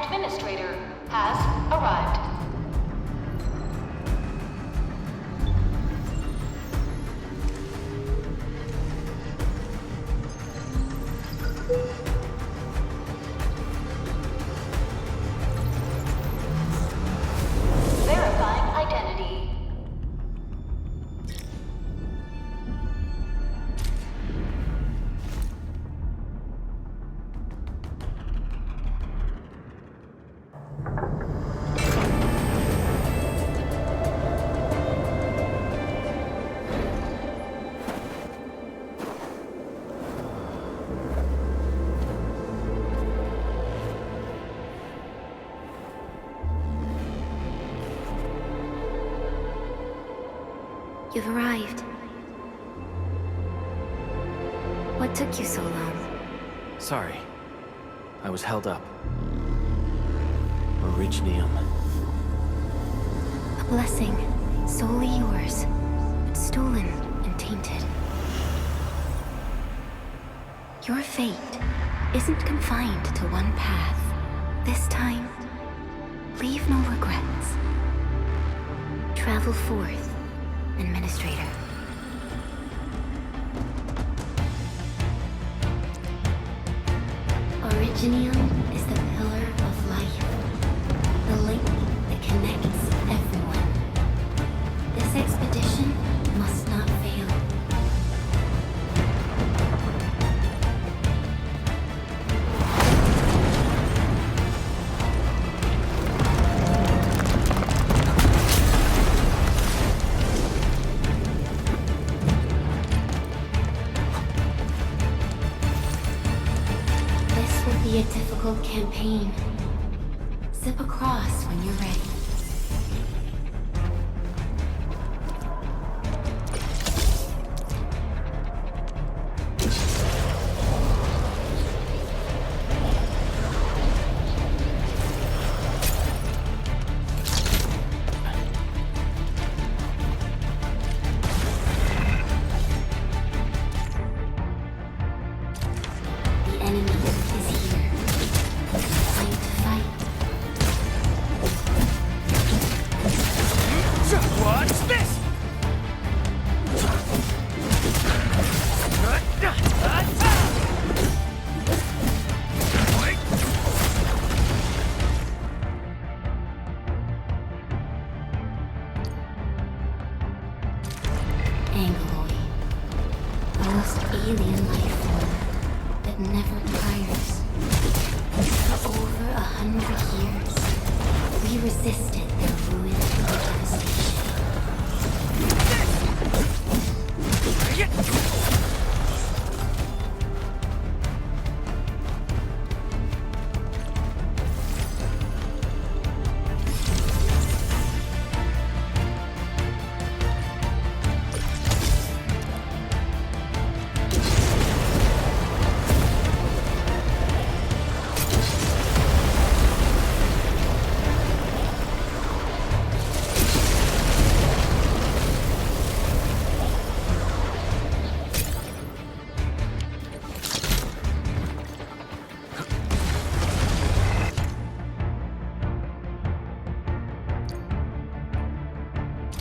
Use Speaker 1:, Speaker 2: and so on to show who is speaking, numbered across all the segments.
Speaker 1: administrator has arrived. Verifying identity.
Speaker 2: You've arrived. What took you so long?
Speaker 3: Sorry. I was held up. Originium.
Speaker 2: A blessing, solely yours, but stolen and tainted. Your fate isn't confined to one path. This time, leave no regrets. Travel forth, Administrator. Originium is the pillar of life, the link that connects everyone. This expedition must not fail. Be a difficult campaign. Zip across when you're ready. The enemy is here. Time to fight.
Speaker 3: What's this?
Speaker 2: Angloid. The most alien life form that never tires. For over 100 years, we resisted their ruin and devastation.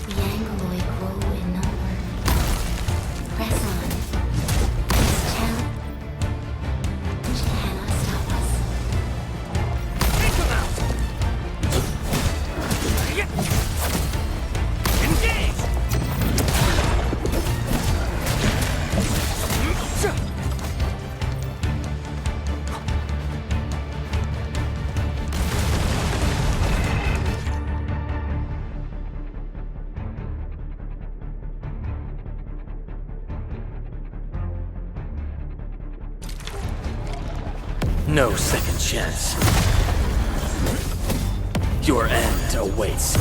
Speaker 2: The Angloid grow in number. Press on. This challenge cannot stop us.
Speaker 3: Take them out! Engage! No second chance. Your end awaits.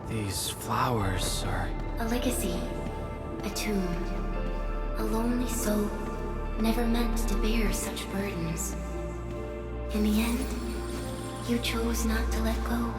Speaker 3: These flowers are...
Speaker 2: A legacy. A tomb. A lonely soul never meant to bear such burdens. In the end, you chose not to let go.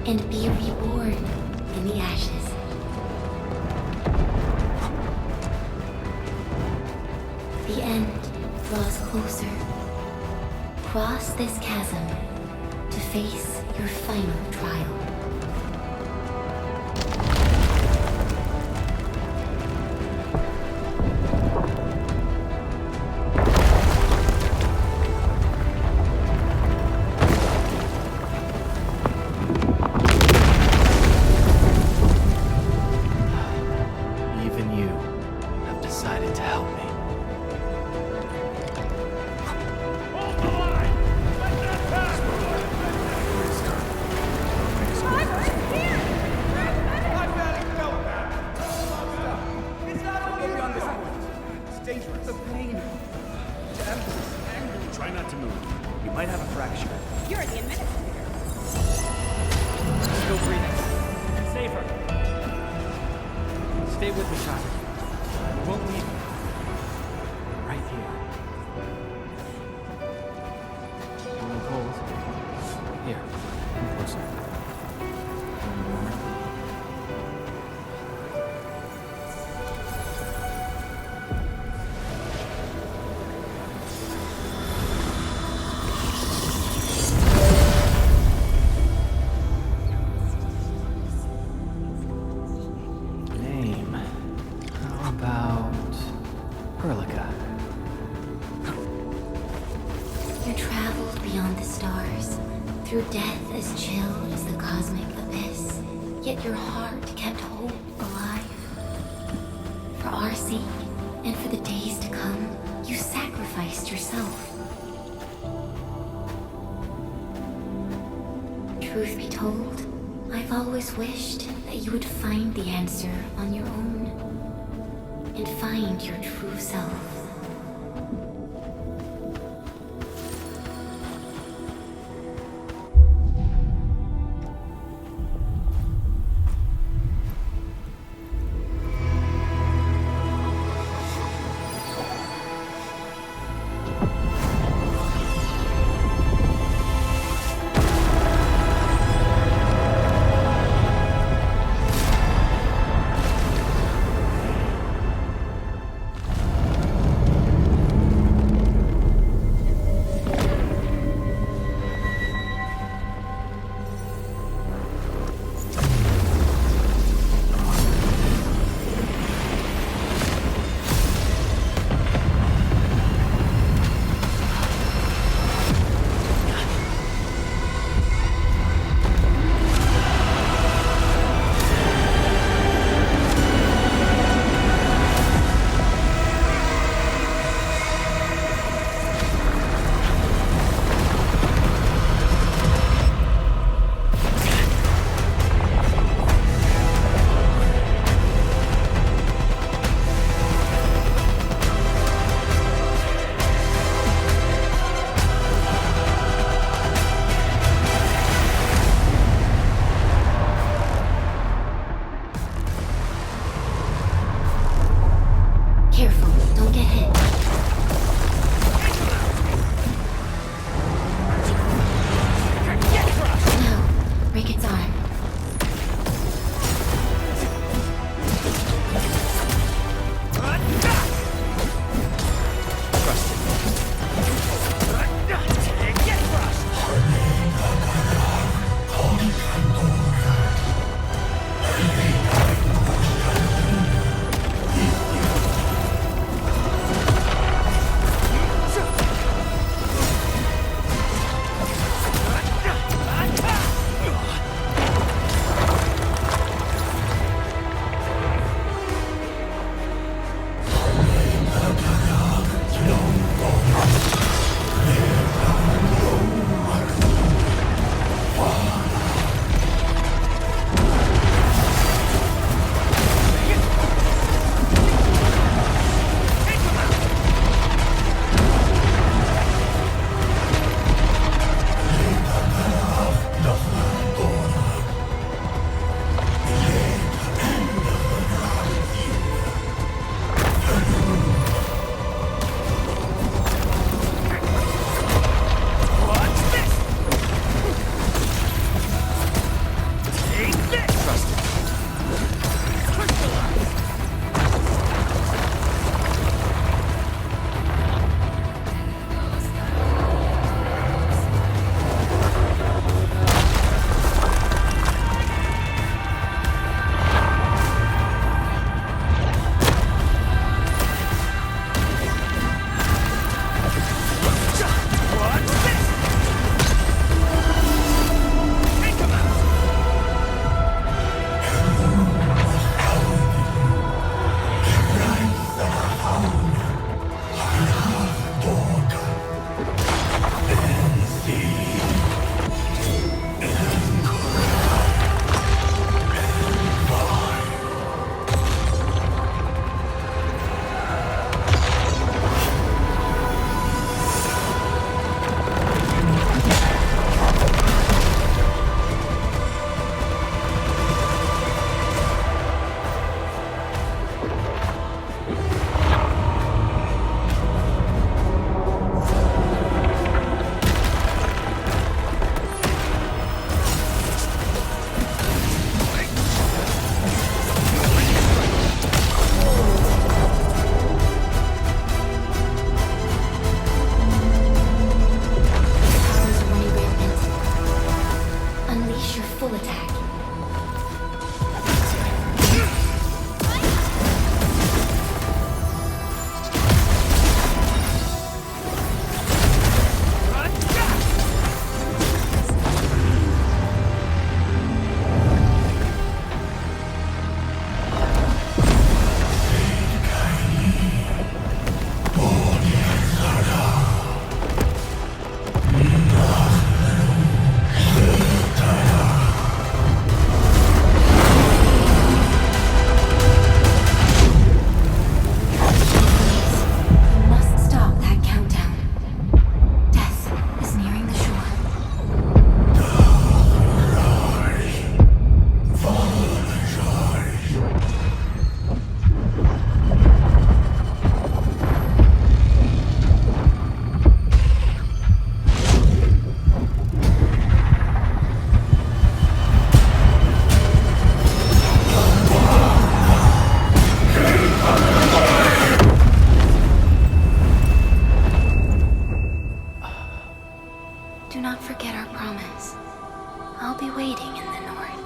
Speaker 2: And be reborn in the ashes. The end draws closer. Cross this chasm to face your final trial. Through death as chill as the cosmic abyss, yet your heart kept hope alive. For our sake, and for the days to come, you sacrificed yourself. Truth be told, I've always wished that you would find the answer on your own, and find your true self. back. We must stop that countdown. Death is nearing the shore. Do not forget our promise. I'll be waiting in the north.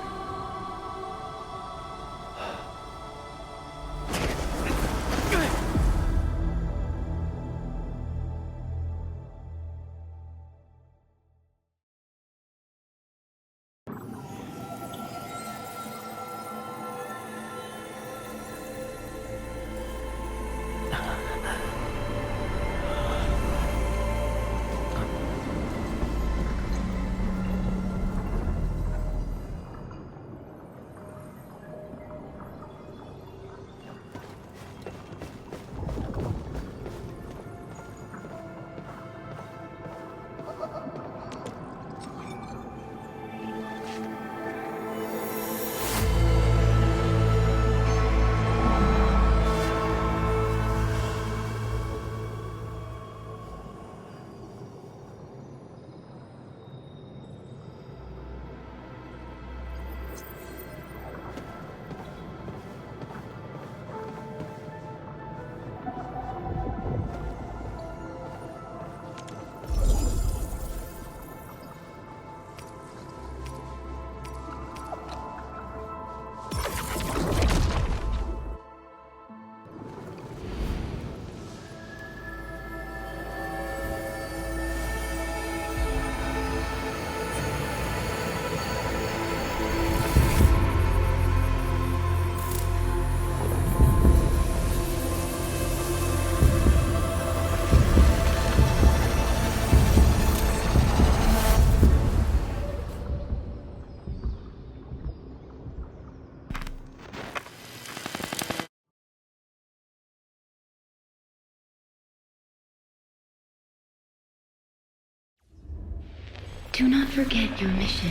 Speaker 2: Do not forget your mission.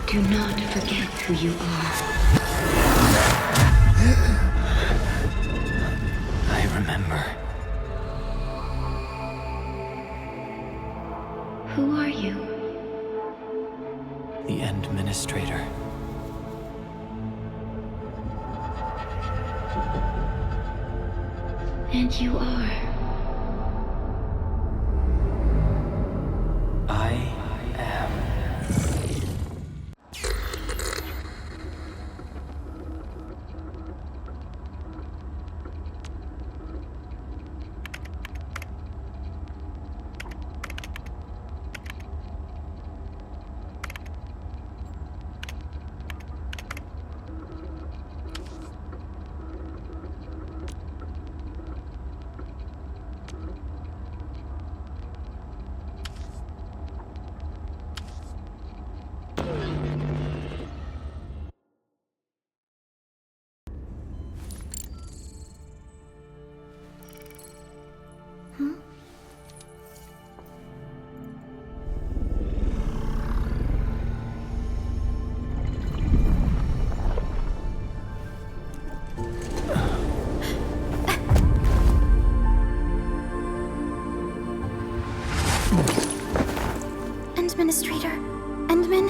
Speaker 2: Do not forget who you are.
Speaker 3: I remember.
Speaker 2: Who are you?
Speaker 3: The Administrator.
Speaker 2: And you are.
Speaker 3: I am.
Speaker 2: Administrator? Endman?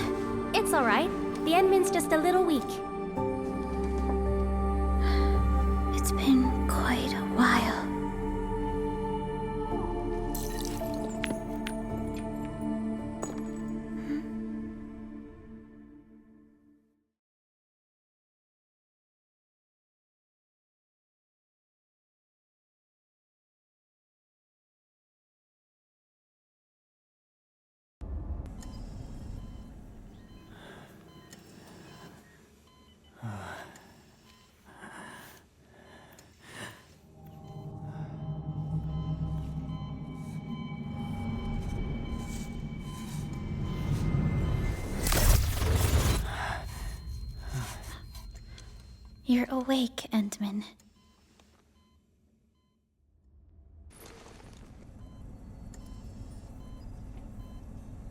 Speaker 4: It's all right. The Endman's just a little weak.
Speaker 2: It's been quite a while. You're awake, Endman.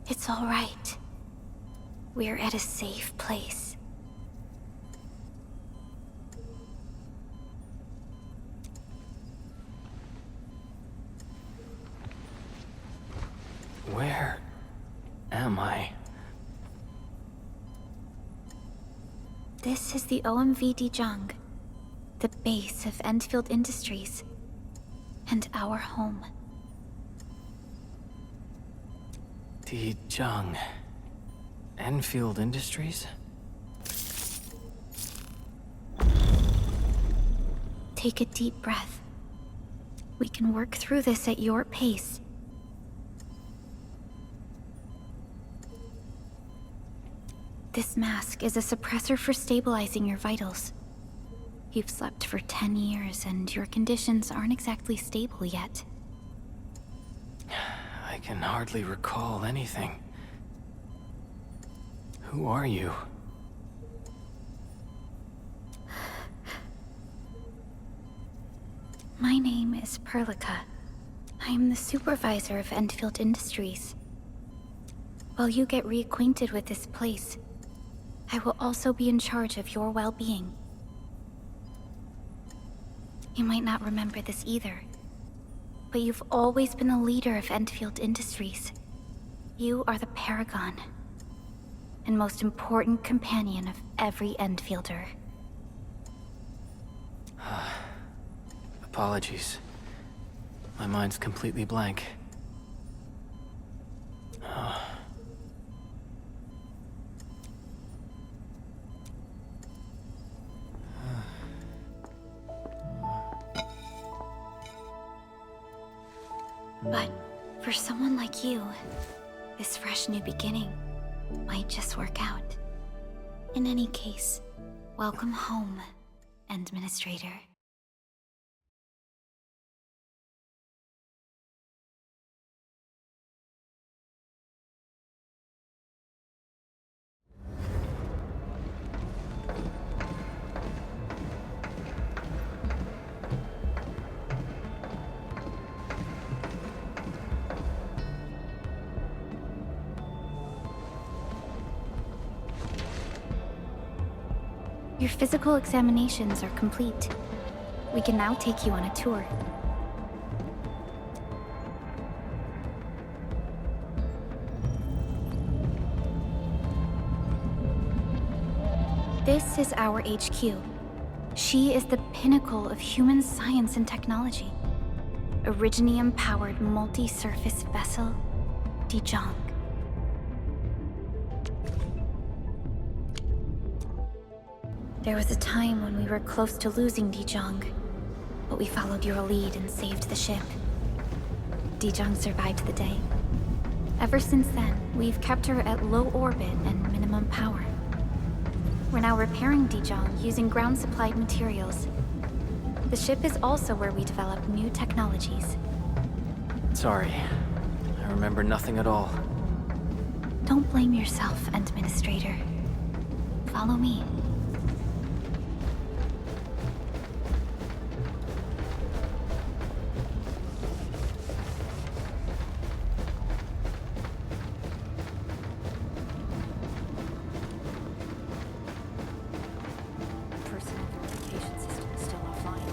Speaker 2: It's all right. We're at a safe place.
Speaker 3: Where am I?
Speaker 2: This is the OMV Dijong, the base of Endfield Industries, and our home.
Speaker 3: Dijong. Enfield Industries?
Speaker 2: Take a deep breath. We can work through this at your pace. This mask is a suppressor for stabilizing your vitals. You've slept for 10 years and your conditions aren't exactly stable yet.
Speaker 3: I can hardly recall anything. Who are you?
Speaker 2: My name is Perlica. I am the supervisor of Endfield Industries. While you get reacquainted with this place, I will also be in charge of your well-being. You might not remember this either, but you've always been the leader of Endfield Industries. You are the paragon and most important companion of every Endfielder.
Speaker 3: Apologies. My mind's completely blank.
Speaker 2: But for someone like you, this fresh new beginning might just work out. In any case, welcome home, Administrator. Your physical examinations are complete. We can now take you on a tour. This is our HQ. She is the pinnacle of human science and technology. Originium-powered multi-surface vessel, Dijong. There was a time when we were close to losing Dijong, but we followed your lead and saved the ship. Dijong survived the day. Ever since then, we've kept her at low orbit and minimum power. We're now repairing Dijong using ground-supplied materials. The ship is also where we develop new technologies.
Speaker 3: Sorry. I remember nothing at all.
Speaker 2: Don't blame yourself, Administrator. Follow me.
Speaker 5: Personal verification system is still offline.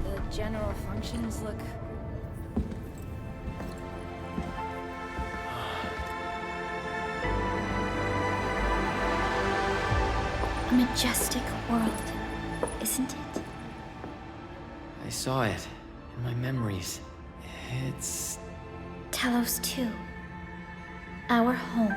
Speaker 5: The general functions look...
Speaker 2: A majestic world, isn't it?
Speaker 3: I saw it in my memories. It's...
Speaker 2: Talos 2. Our home.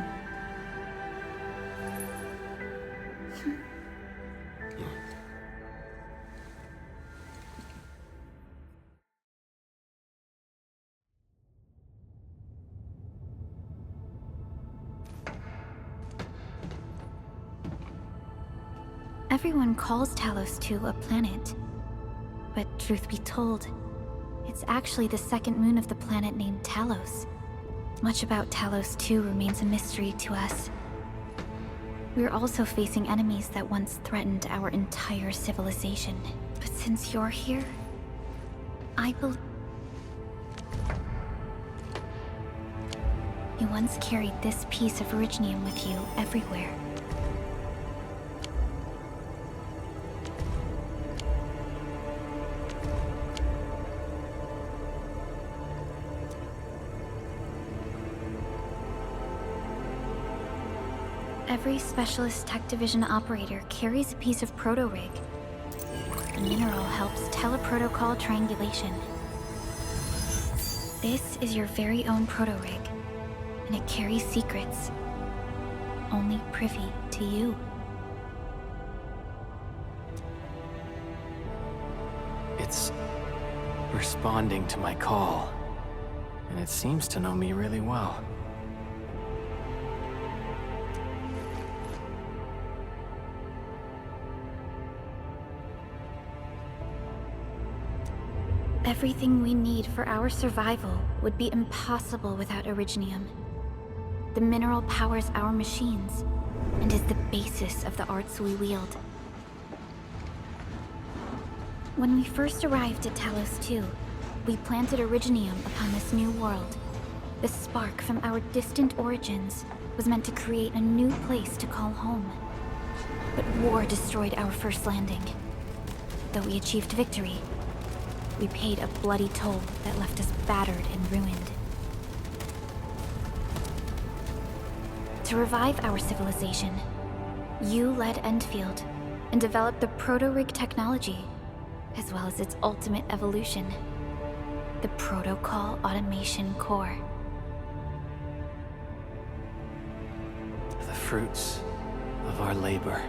Speaker 2: Everyone calls Talos 2 a planet. But truth be told, it's actually the second moon of the planet named Talos. Much about Talos 2 remains a mystery to us. We're also facing enemies that once threatened our entire civilization. But since you're here, I believe... You once carried this piece of Originium with you everywhere. Every Specialist Tech Division operator carries a piece of proto-rig. The mineral helps teleprotocol triangulation. This is your very own proto-rig, and it carries secrets only privy to you.
Speaker 3: It's responding to my call, and it seems to know me really well.
Speaker 2: Everything we need for our survival would be impossible without Originium. The mineral powers our machines, and is the basis of the arts we wield. When we first arrived at Talos II, we planted Originium upon this new world. The spark from our distant origins was meant to create a new place to call home. But war destroyed our first landing. Though we achieved victory, we paid a bloody toll that left us battered and ruined. To revive our civilization, you led Endfield and developed the proto-rig technology, as well as its ultimate evolution, the Protocol Automation Core.
Speaker 3: The fruits of our labor.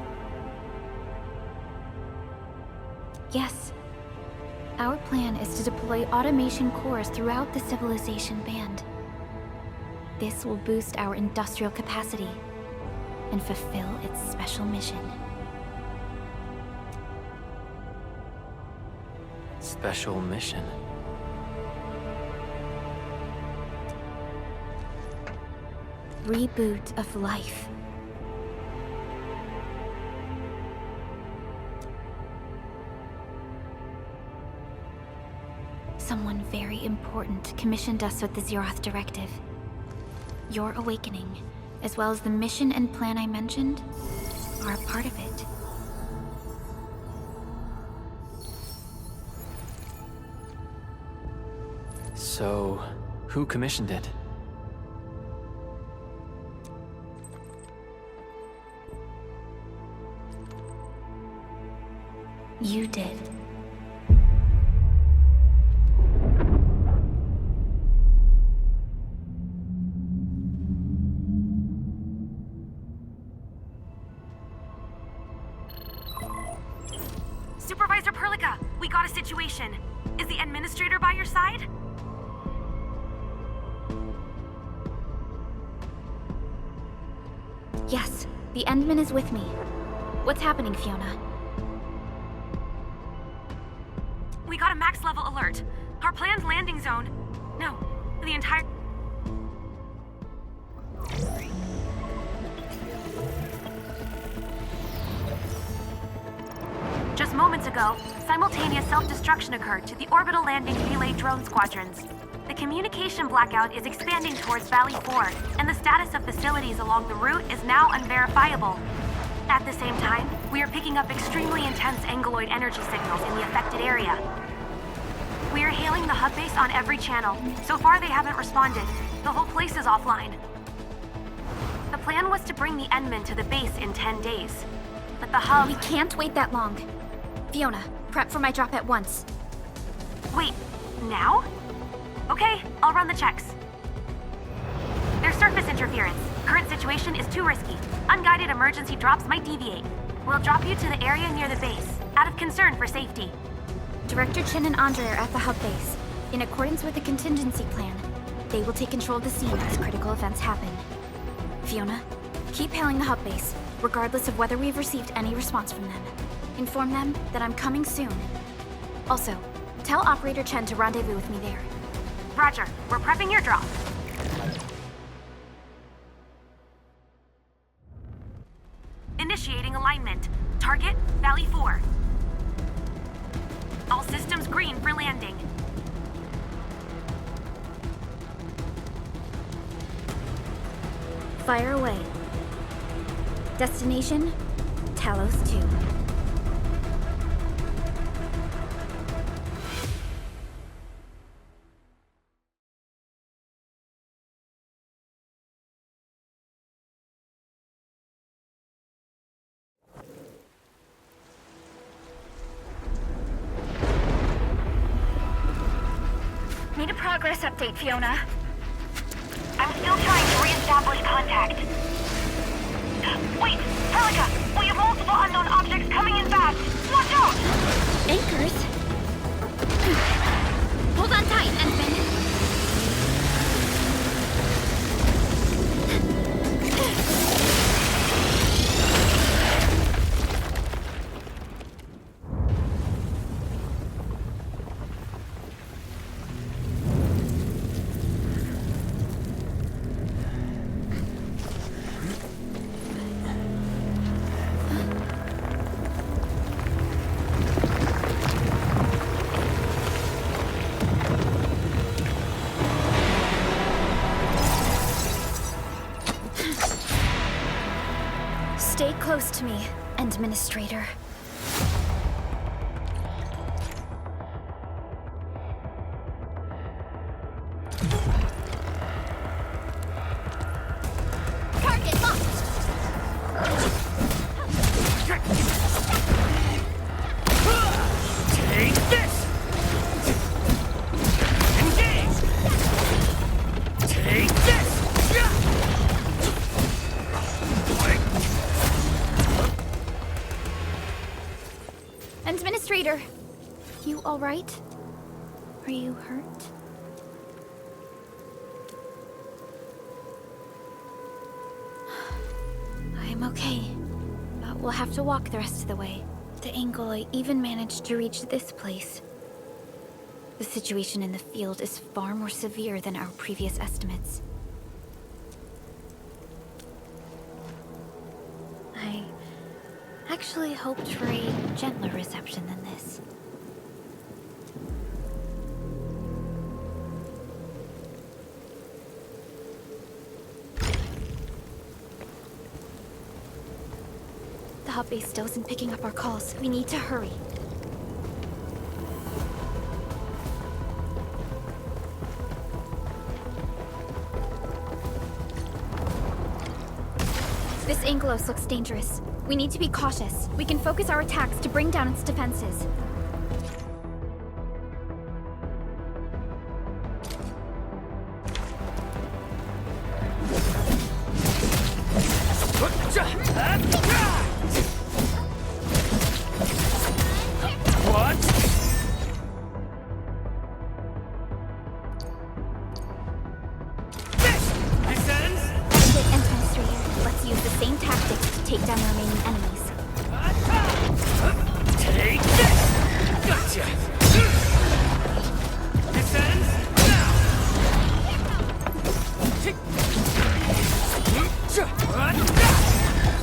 Speaker 2: Yes. Our plan is to deploy automation cores throughout the civilization band. This will boost our industrial capacity and fulfill its special mission.
Speaker 3: Special mission?
Speaker 2: Reboot of life. Someone very important commissioned us with the Zeroth Directive. Your awakening, as well as the mission and plan I mentioned, are a part of it.
Speaker 3: So, who commissioned it?
Speaker 2: You did.
Speaker 6: Supervisor Perlica, we got a situation. Is the administrator by your side?
Speaker 2: Yes, the Endman is with me. What's happening, Fiona?
Speaker 6: We got a max level alert. Our planned landing zone... No, the entire... Just moments ago, simultaneous self-destruction occurred to the orbital landing relay drone squadrons. The communication blackout is expanding towards Valley 4, and the status of facilities along the route is now unverifiable. At the same time, we are picking up extremely intense angeloid energy signals in the affected area. We are hailing the hub base on every channel. So far, they haven't responded. The whole place is offline. The plan was to bring the Endman to the base in 10 days. But the hub...
Speaker 2: We can't wait that long. Fiona, prep for my drop at once.
Speaker 6: Wait, now? Okay, I'll run the checks. There's surface interference. Current situation is too risky. Unguided emergency drops might deviate. We'll drop you to the area near the base, out of concern for safety.
Speaker 2: Director Chen and Andre are at the hub base. In accordance with the contingency plan, they will take control of the scene as critical events happen. Fiona, keep hailing the hub base, regardless of whether we've received any response from them. Inform them that I'm coming soon. Also, tell Operator Chen to rendezvous with me there.
Speaker 6: Roger, we're prepping your drop. Initiating alignment. Target, Valley 4. All systems green for landing.
Speaker 5: Fire away. Destination, Talos 2.
Speaker 6: Need a progress update, Fiona. I'm still trying to re-establish contact. Wait! Helica! We have multiple unknown objects coming in fast! Watch out!
Speaker 5: Anchors? Hold on tight, Endman. Stay close to me, Administrator. Target locked!
Speaker 3: Take this! Engage! Take this!
Speaker 5: Administrator, you all right? Are you hurt? I'm okay, but we'll have to walk the rest of the way. The angle I even managed to reach this place. The situation in the field is far more severe than our previous estimates. I actually hoped for a gentler reception than this. The hub base still isn't picking up our calls. We need to hurry. This Angelos looks dangerous. We need to be cautious. We can focus our attacks to bring down its defenses.
Speaker 3: What? This ends?
Speaker 5: Good, Administrator. Let's use the same tactics to take down the remaining enemies.
Speaker 3: Take this! Gotcha! This ends now!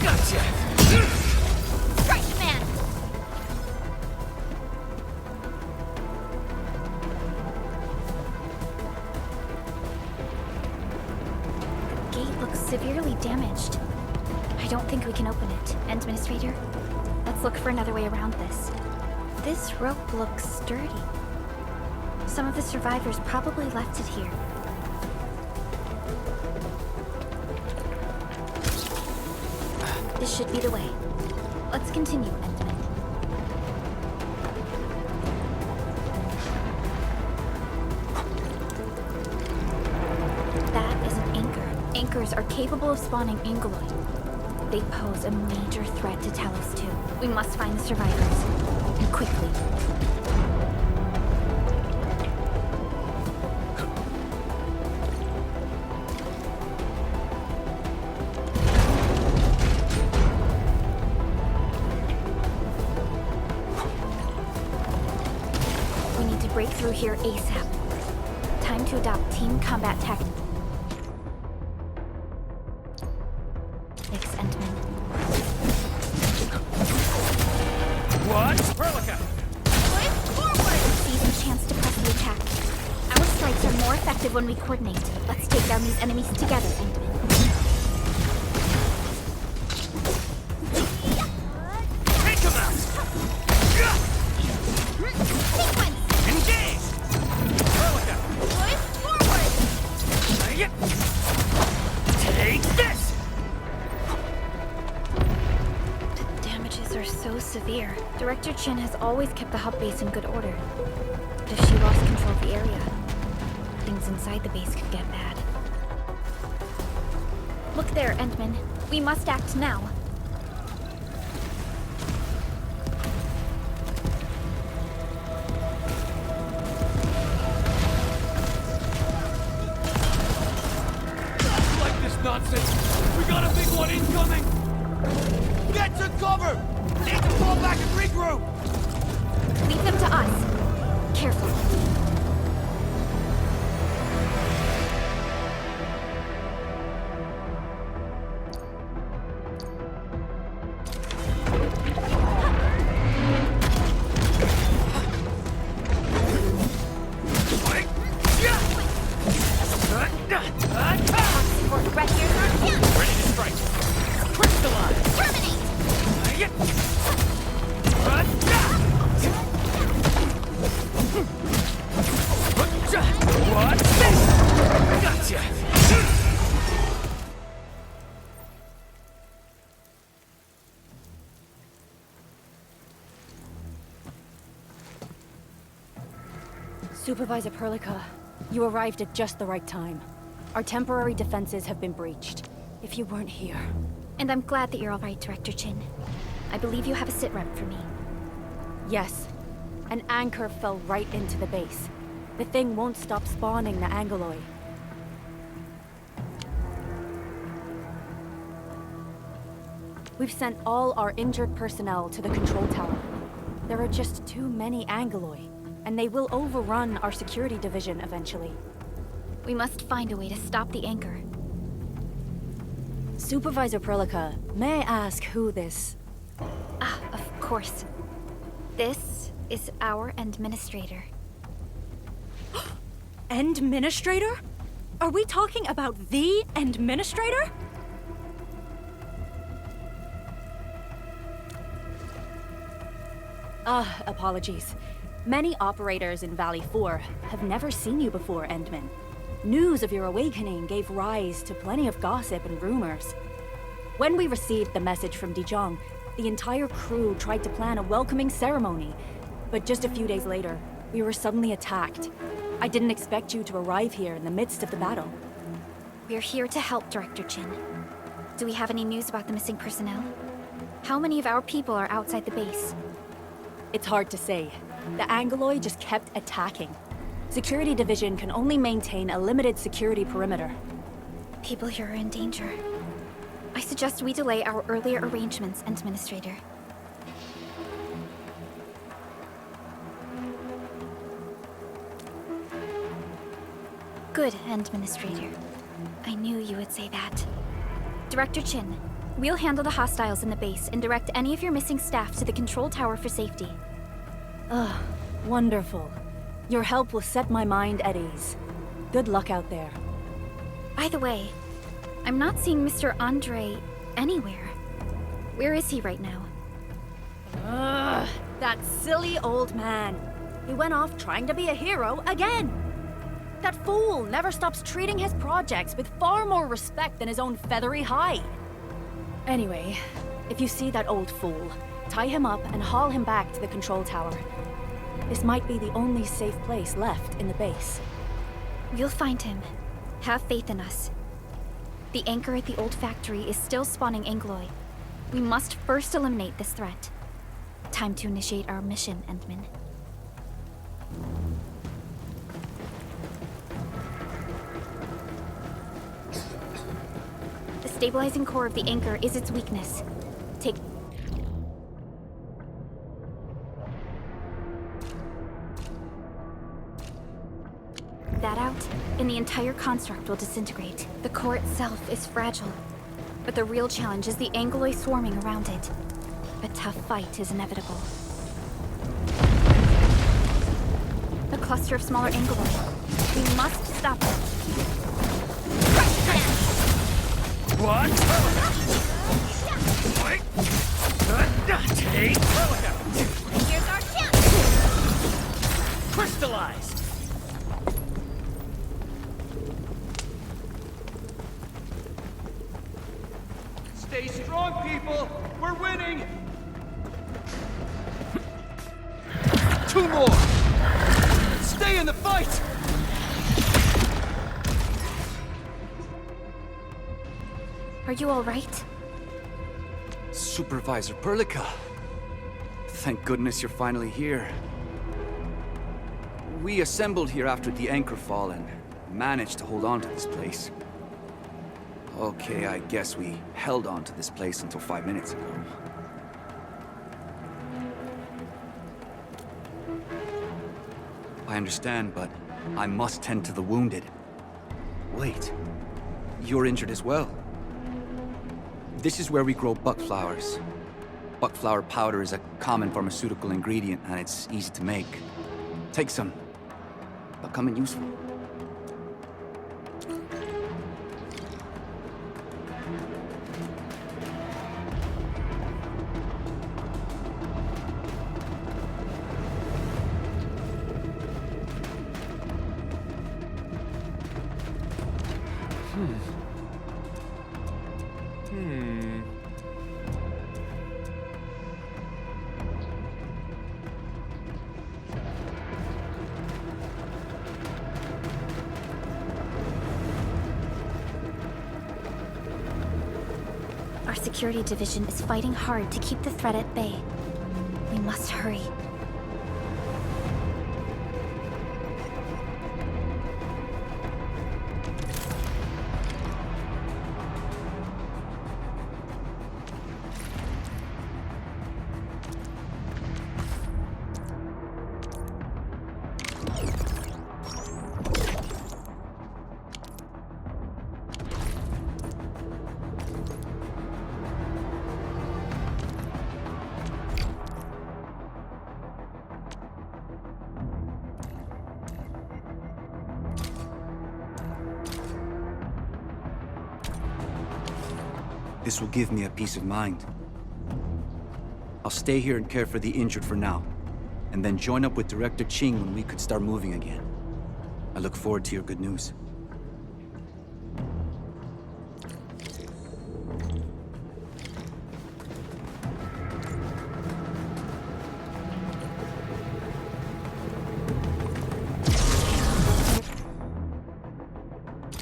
Speaker 3: Gotcha!
Speaker 5: Strike, man! The gate looks severely damaged. I don't think we can open it. Administrator, let's look for another way around this. This rope looks sturdy. Some of the survivors probably left it here. This should be the way. Let's continue, Endman. That is an anchor. Anchors are capable of spawning Angeloid. They pose a major threat to Talos 2. We must find the survivors. And quickly. We need to break through here ASAP. Time to adopt team combat tactics. Endman. Seizing chance to press the attack. Our strikes are more effective when we coordinate. Let's take down these enemies together, Endman.
Speaker 3: Take him out!
Speaker 5: Sequence!
Speaker 3: Engage! Hurricane!
Speaker 5: Forward!
Speaker 3: Take this!
Speaker 5: The damages are so severe. Director Chin has always kept the hub base in good order. But if she lost control of the area, things inside the base could get bad. Look there, Endman. We must act now.
Speaker 3: Like this nonsense! We got a big one incoming! Get to cover! Need to fall back and regroup!
Speaker 5: Leave them to us. Careful. Right here,
Speaker 3: Ready to strike! Crystallize!
Speaker 5: terminate!
Speaker 3: What's this? Gotcha!
Speaker 7: Supervisor Perlica, you arrived at just the right time. Our temporary defenses have been breached. If you weren't here...
Speaker 5: And I'm glad that you're all right, Director Chin. I believe you have a sit rep for me.
Speaker 7: Yes. An anchor fell right into the base. The thing won't stop spawning the Angoloi. We've sent all our injured personnel to the control tower. There are just too many Angoloi, and they will overrun our security division eventually.
Speaker 5: We must find a way to stop the anchor.
Speaker 7: Supervisor Perlica, may I ask who this...
Speaker 5: Ah, of course. This is our administrator.
Speaker 7: Administrator? Are we talking about the Administrator? Apologies. Many operators in Valley 4 have never seen you before, Endman. News of your awakening gave rise to plenty of gossip and rumors. When we received the message from Dijon, the entire crew tried to plan a welcoming ceremony. But just a few days later, we were suddenly attacked. I didn't expect you to arrive here in the midst of the battle.
Speaker 5: We're here to help, Director Chin. Do we have any news about the missing personnel? How many of our people are outside the base?
Speaker 7: It's hard to say. The Angoloi just kept attacking. Security Division can only maintain a limited security perimeter.
Speaker 5: People here are in danger. I suggest we delay our earlier arrangements, Administrator. Good, Administrator. I knew you would say that. Director Chin, we'll handle the hostiles in the base and direct any of your missing staff to the control tower for safety.
Speaker 7: Wonderful. Your help will set my mind at ease. Good luck out there.
Speaker 5: By the way, I'm not seeing Mr. Andre anywhere. Where is he right now?
Speaker 7: That silly old man. He went off trying to be a hero again. That fool never stops treating his projects with far more respect than his own feathery hide. Anyway, if you see that old fool, tie him up and haul him back to the control tower. This might be the only safe place left in the base.
Speaker 5: We'll find him. Have faith in us. The anchor at the old factory is still spawning Angoloi. We must first eliminate this threat. Time to initiate our mission, Endman. The stabilizing core of the anchor is its weakness. Take that out, and the entire construct will disintegrate. The core itself is fragile, but the real challenge is the Angoloi swarming around it. A tough fight is inevitable. cluster of smaller angloid. We must stop it.
Speaker 8: What? Wait. Take.
Speaker 5: Here's our chance!
Speaker 8: Crystallize. Stay strong, people. We're winning. 2 more. Stay in the fight.
Speaker 5: Are you all right?
Speaker 9: Supervisor Perlica. Thank goodness you're finally here. We assembled here after the anchor fall and managed to hold on to this place. Okay, I guess we held on to this place until 5 minutes ago. I understand, but I must tend to the wounded. Wait, you're injured as well. This is where we grow buckflowers. Buckflower powder is a common pharmaceutical ingredient, and it's easy to make. Take some. They'll come in useful.
Speaker 5: Our security division is fighting hard to keep the threat at bay. We must hurry.
Speaker 9: This will give me a peace of mind. I'll stay here and care for the injured for now, and then join up with Director Ching when we could start moving again. I look forward to your good news.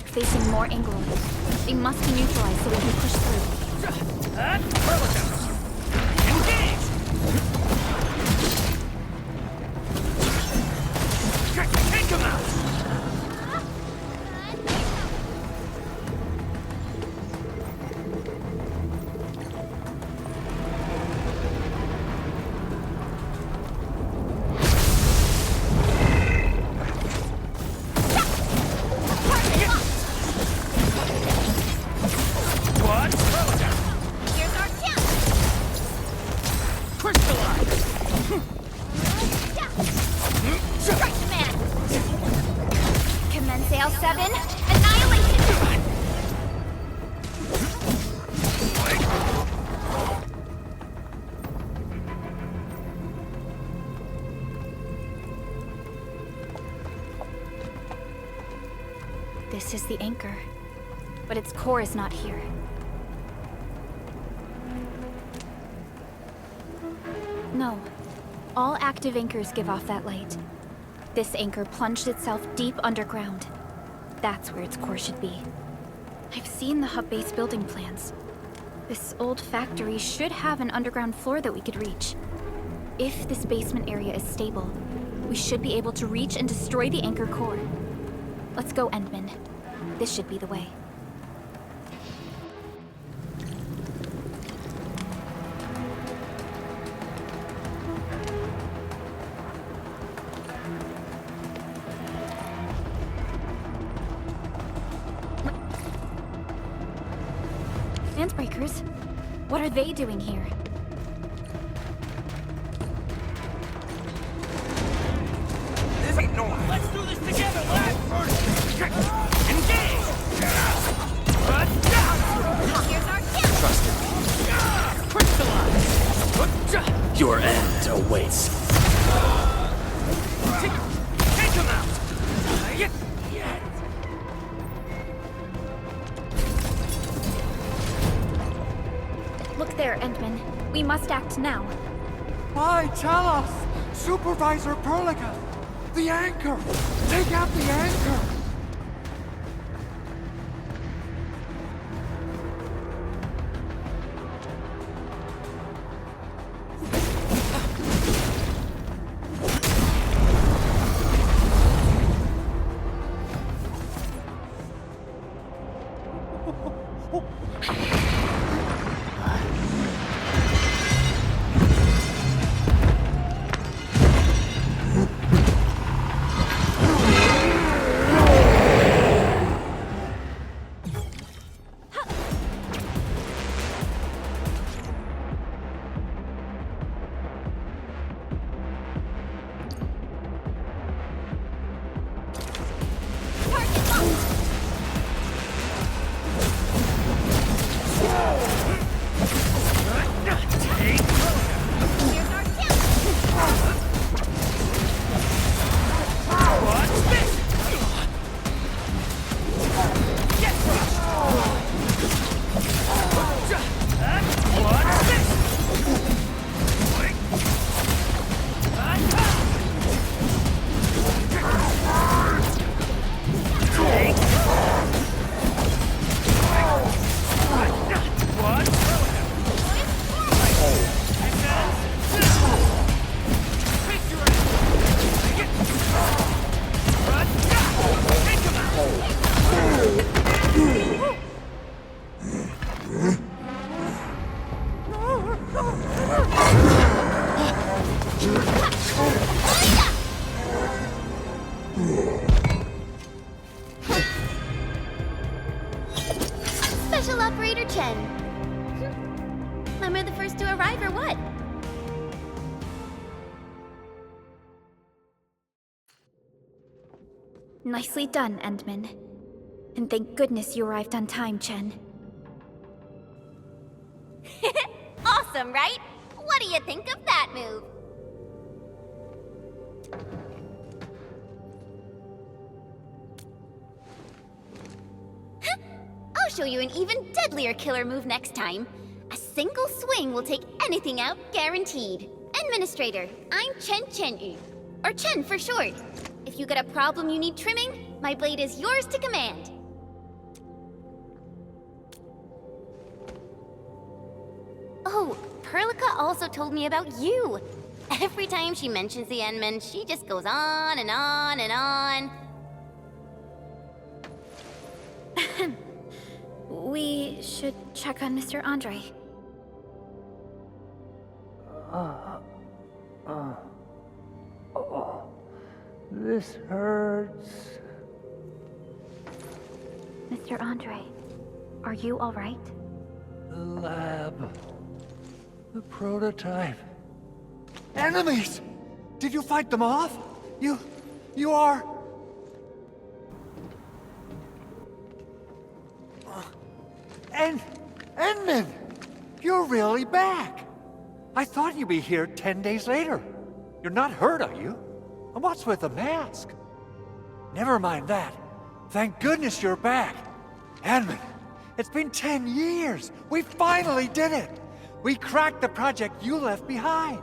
Speaker 5: Facing more angloid. They must be neutralized so we can push through.
Speaker 8: Engage! Take him out!
Speaker 5: Sail 7, annihilation! This is the anchor, but its core is not here. No. All active anchors give off that light. This anchor plunged itself deep underground. That's where its core should be. I've seen the hub base building plans. This old factory should have an underground floor that we could reach. If this basement area is stable, we should be able to reach and destroy the anchor core. Let's go, Endman. This should be the way. Breakers? What are they doing here?
Speaker 8: This Wait, no. Let's do this together, lads! Engage!
Speaker 3: Trust in me.
Speaker 8: Crystallize!
Speaker 3: Your end awaits.
Speaker 8: Take him out!
Speaker 5: Look there, Endman. We must act now.
Speaker 10: Why, tell us! Supervisor Perlica! The anchor! Take out the anchor!
Speaker 2: Special Operator Chen. Am I the first to arrive or what?
Speaker 5: Nicely done, Endman. And thank goodness you arrived on time, Chen.
Speaker 2: Awesome, right? What do you think of that move? I'll show you an even deadlier killer move next time. A single swing will take anything out, guaranteed. Administrator, I'm Chen Chen-yu, or Chen for short. If you got a problem you need trimming, my blade is yours to command. Oh, Perlica also told me about you. Every time she mentions the Endman, she just goes on and on and on.
Speaker 5: We should check on Mr. Andre.
Speaker 10: This hurts.
Speaker 5: Mr. Andre, are you all right?
Speaker 10: The lab. The prototype. Enemies! Did you fight them off? You are... Endman! You're really back! I thought you'd be here 10 days later. You're not hurt, are you? And what's with the mask? Never mind that. Thank goodness you're back. Endman, it's been 10 years. We finally did it. We cracked the project you left behind.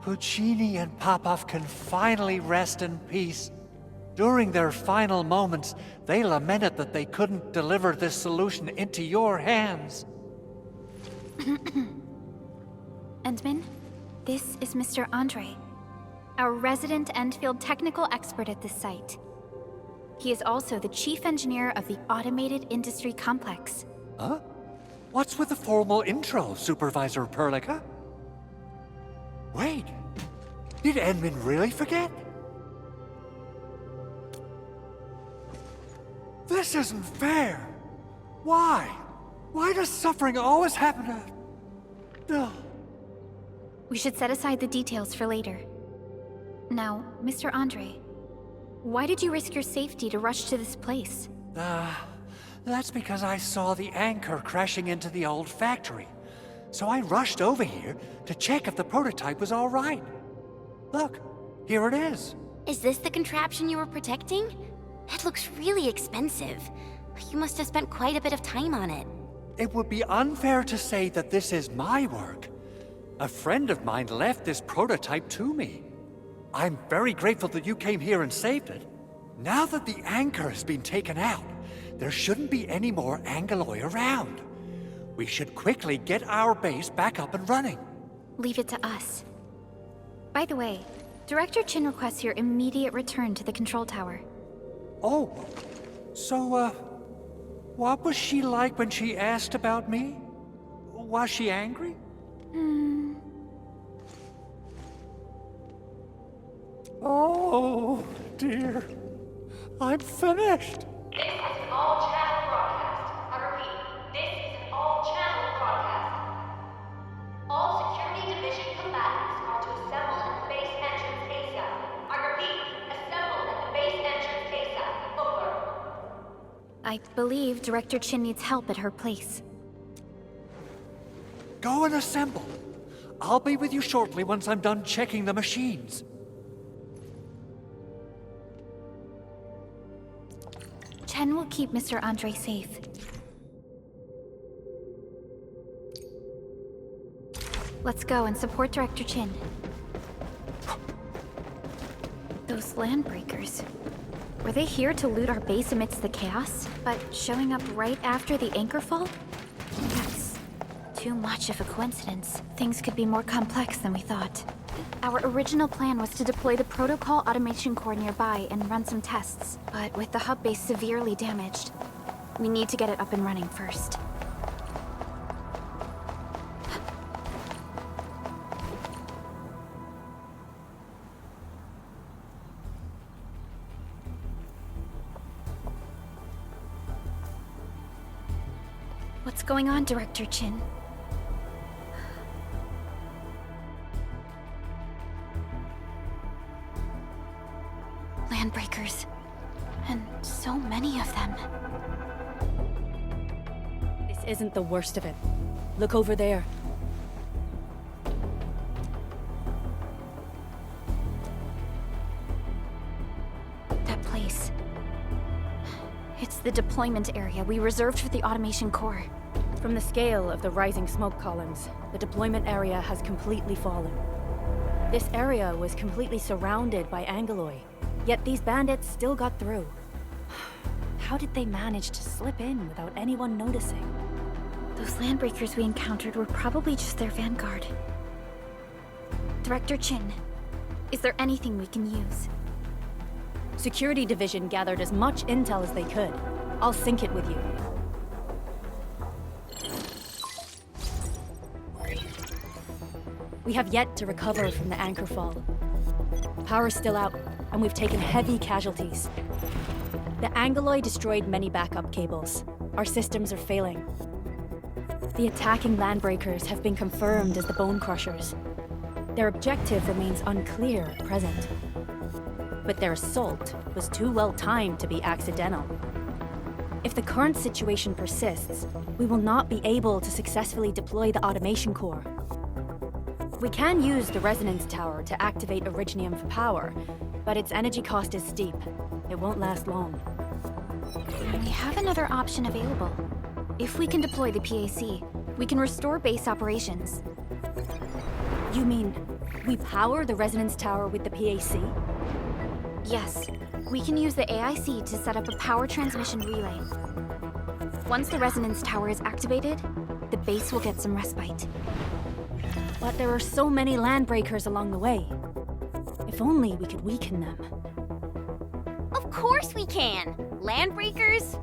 Speaker 10: Puccini and Popov can finally rest in peace. During their final moments, they lamented that they couldn't deliver this solution into your hands.
Speaker 5: Endman, this is Mr. Andre, our resident Endfield technical expert at this site. He is also the chief engineer of the Automated Industry Complex.
Speaker 10: Huh? What's with the formal intro, Supervisor Perlica? Wait, did Endman really forget? This isn't fair. Why? Why does suffering always happen to...
Speaker 5: We should set aside the details for later. Now, Mr. Andre, why did you risk your safety to rush to this place?
Speaker 10: That's because I saw the anchor crashing into the old factory. So I rushed over here to check if the prototype was all right. Look, here it is.
Speaker 2: Is this the contraption you were protecting? It looks really expensive. You must have spent quite a bit of time on it.
Speaker 10: It would be unfair to say that this is my work. A friend of mine left this prototype to me. I'm very grateful that you came here and saved it. Now that the anchor has been taken out, there shouldn't be any more Angeloi around. We should quickly get our base back up and running.
Speaker 5: Leave it to us. By the way, Director Chin requests your immediate return to the control tower.
Speaker 10: Oh, so, what was she like when she asked about me? Was she angry? Oh, dear. I'm finished.
Speaker 1: This is an all-channel broadcast. I repeat, this is an all-channel broadcast. All security division combatants are to assemble at the base entrance ASAP. I repeat, assemble at the base entrance ASAP. Over.
Speaker 5: I believe Director Chin needs help at her place.
Speaker 10: Go and assemble. I'll be with you shortly once I'm done checking the machines.
Speaker 5: Chen will keep Mr. Andre safe. Let's go and support Director Chin. Those landbreakers. Were they here to loot our base amidst the chaos, but showing up right after the anchor fall? That's too much of a coincidence. Things could be more complex than we thought. Our original plan was to deploy the protocol automation core nearby and run some tests, but with the hub base severely damaged, we need to get it up and running first. What's going on, Director Chin? Landbreakers. And so many of them.
Speaker 7: This isn't the worst of it. Look over there.
Speaker 5: That place. It's the deployment area we reserved for the automation core.
Speaker 7: From the scale of the rising smoke columns, the deployment area has completely fallen. This area was completely surrounded by Angeloi, yet these bandits still got through. How did they manage to slip in without anyone noticing?
Speaker 5: Those landbreakers we encountered were probably just their vanguard. Director Chin, is there anything we can use?
Speaker 7: Security Division gathered as much intel as they could. I'll sync it with you. We have yet to recover from the anchor fall. Power's still out, and we've taken heavy casualties. The Angeloi destroyed many backup cables. Our systems are failing. The attacking landbreakers have been confirmed as the Bone Crushers. Their objective remains unclear at present. But their assault was too well timed to be accidental. If the current situation persists, we will not be able to successfully deploy the automation core. We can use the resonance tower to activate Originium for power, but its energy cost is steep. It won't last long.
Speaker 5: We have another option available. If we can deploy the PAC, we can restore base operations.
Speaker 7: You mean, we power the resonance tower with the PAC?
Speaker 5: Yes, we can use the AIC to set up a power transmission relay. Once the resonance tower is activated, the base will get some respite.
Speaker 7: But there are so many landbreakers along the way. If only we could weaken them.
Speaker 2: Of course we can! Landbreakers?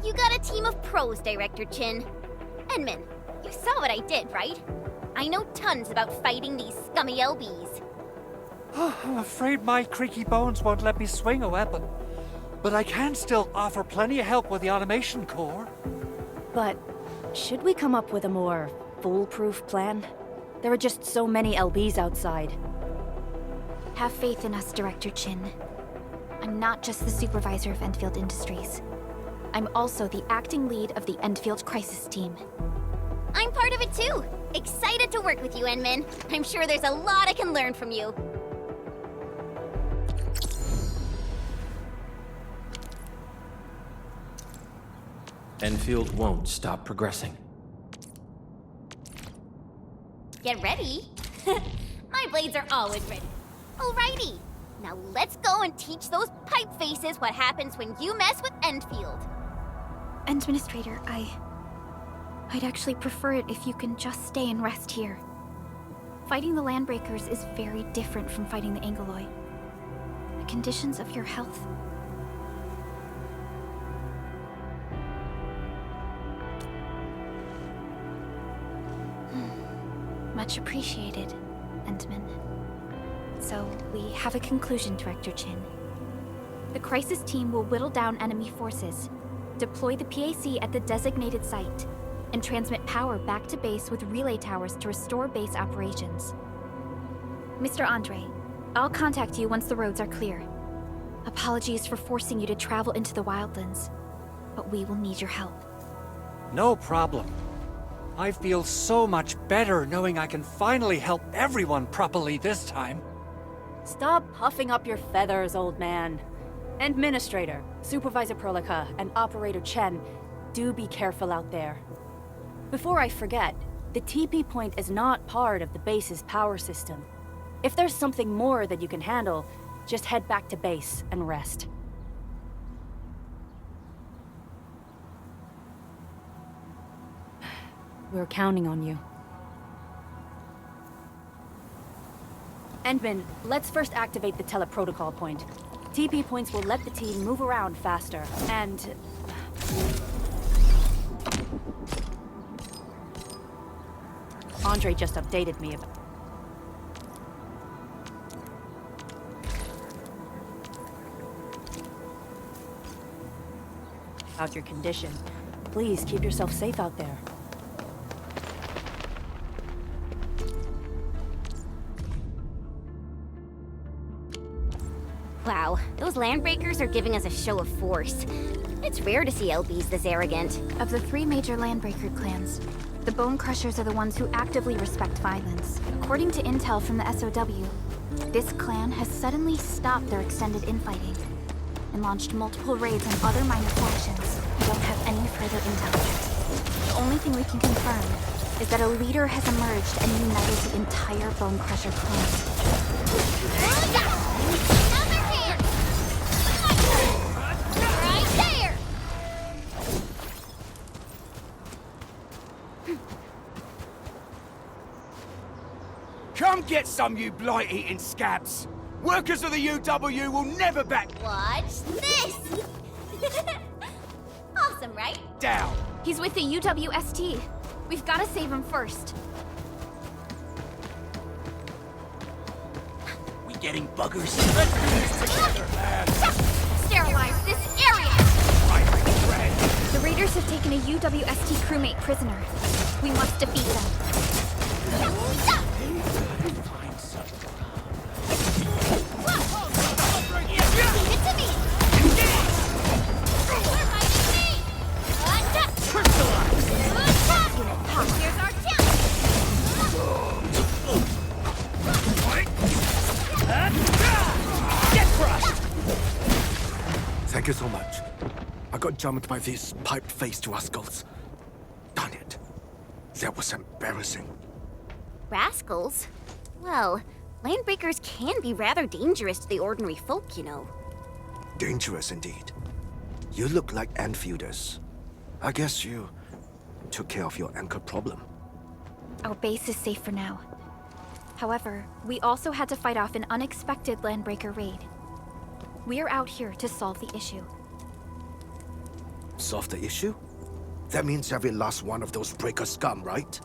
Speaker 2: You got a team of pros, Director Chin. Edmund, you saw what I did, right? I know tons about fighting these scummy LBs.
Speaker 10: I'm afraid my creaky bones won't let me swing a weapon. But I can still offer plenty of help with the automation core.
Speaker 7: But should we come up with a more foolproof plan? There are just so many LBs outside.
Speaker 5: Have faith in us, Director Chin. I'm not just the supervisor of Endfield Industries. I'm also the acting lead of the Endfield Crisis Team.
Speaker 4: I'm part of it too. Excited to work with you, Enmin. I'm sure there's a lot I can learn from you.
Speaker 3: Enfield won't stop progressing.
Speaker 4: Get ready. My blades are always ready. Alrighty. Now let's go and teach those pipe faces what happens when you mess with Endfield.
Speaker 5: Administrator, I'd actually prefer it if you can just stay and rest here. Fighting the Landbreakers is very different from fighting the Angoloi. The conditions of your health... Much appreciated, Endman. So, we have a conclusion, Director Chin. The Crisis Team will whittle down enemy forces, deploy the PAC at the designated site, and transmit power back to base with relay towers to restore base operations. Mr. Andre, I'll contact you once the roads are clear. Apologies for forcing you to travel into the wildlands, but we will need your help.
Speaker 10: No problem. I feel so much better knowing I can finally help everyone properly this time.
Speaker 7: Stop puffing up your feathers, old man. Administrator, Supervisor Prolica, and Operator Chen, do be careful out there. Before I forget, the TP point is not part of the base's power system. If there's something more that you can handle, just head back to base and rest. We're counting on you. Endman, let's first activate the teleprotocol point. TP points will let the team move around faster, and... Andre just updated me about your condition. Please keep yourself safe out there.
Speaker 4: Wow, those Landbreakers are giving us a show of force. It's rare to see LBs this arrogant.
Speaker 5: Of the 3 major Landbreaker clans, the Bone Crushers are the ones who actively respect violence. According to intel from the SOW, this clan has suddenly stopped their extended infighting and launched multiple raids on other minor factions. We don't have any further intel. The only thing we can confirm is that a leader has emerged and united the entire Bone Crusher clan.
Speaker 4: Another hand! Right there!
Speaker 8: Come get some, you blight-eating scabs! Workers of the UW will never back...
Speaker 4: Watch this! Awesome, right?
Speaker 8: down!
Speaker 5: He's with the UWST. We've got to save him first.
Speaker 8: We getting buggers? Let's do this together, man!
Speaker 5: Sterilize this area!
Speaker 8: Right, Red!
Speaker 5: The raiders have taken a UWST crewmate prisoner. We must defeat them.
Speaker 8: Find some.
Speaker 4: Leave it to me! You're fighting me! Here's our
Speaker 8: Get crushed!
Speaker 11: Thank you so much. I got jumped by these pipe-faced rascals. Darn it. That was embarrassing.
Speaker 4: Rascals? Well, Landbreakers can be rather dangerous to the ordinary folk, you know.
Speaker 11: Dangerous indeed. You look like Enfielders. I guess you took care of your anchor problem.
Speaker 5: Our base is safe for now. However, we also had to fight off an unexpected Landbreaker raid. We're out here to solve the issue.
Speaker 11: Solve the issue? That means every last one of those breaker scum, right?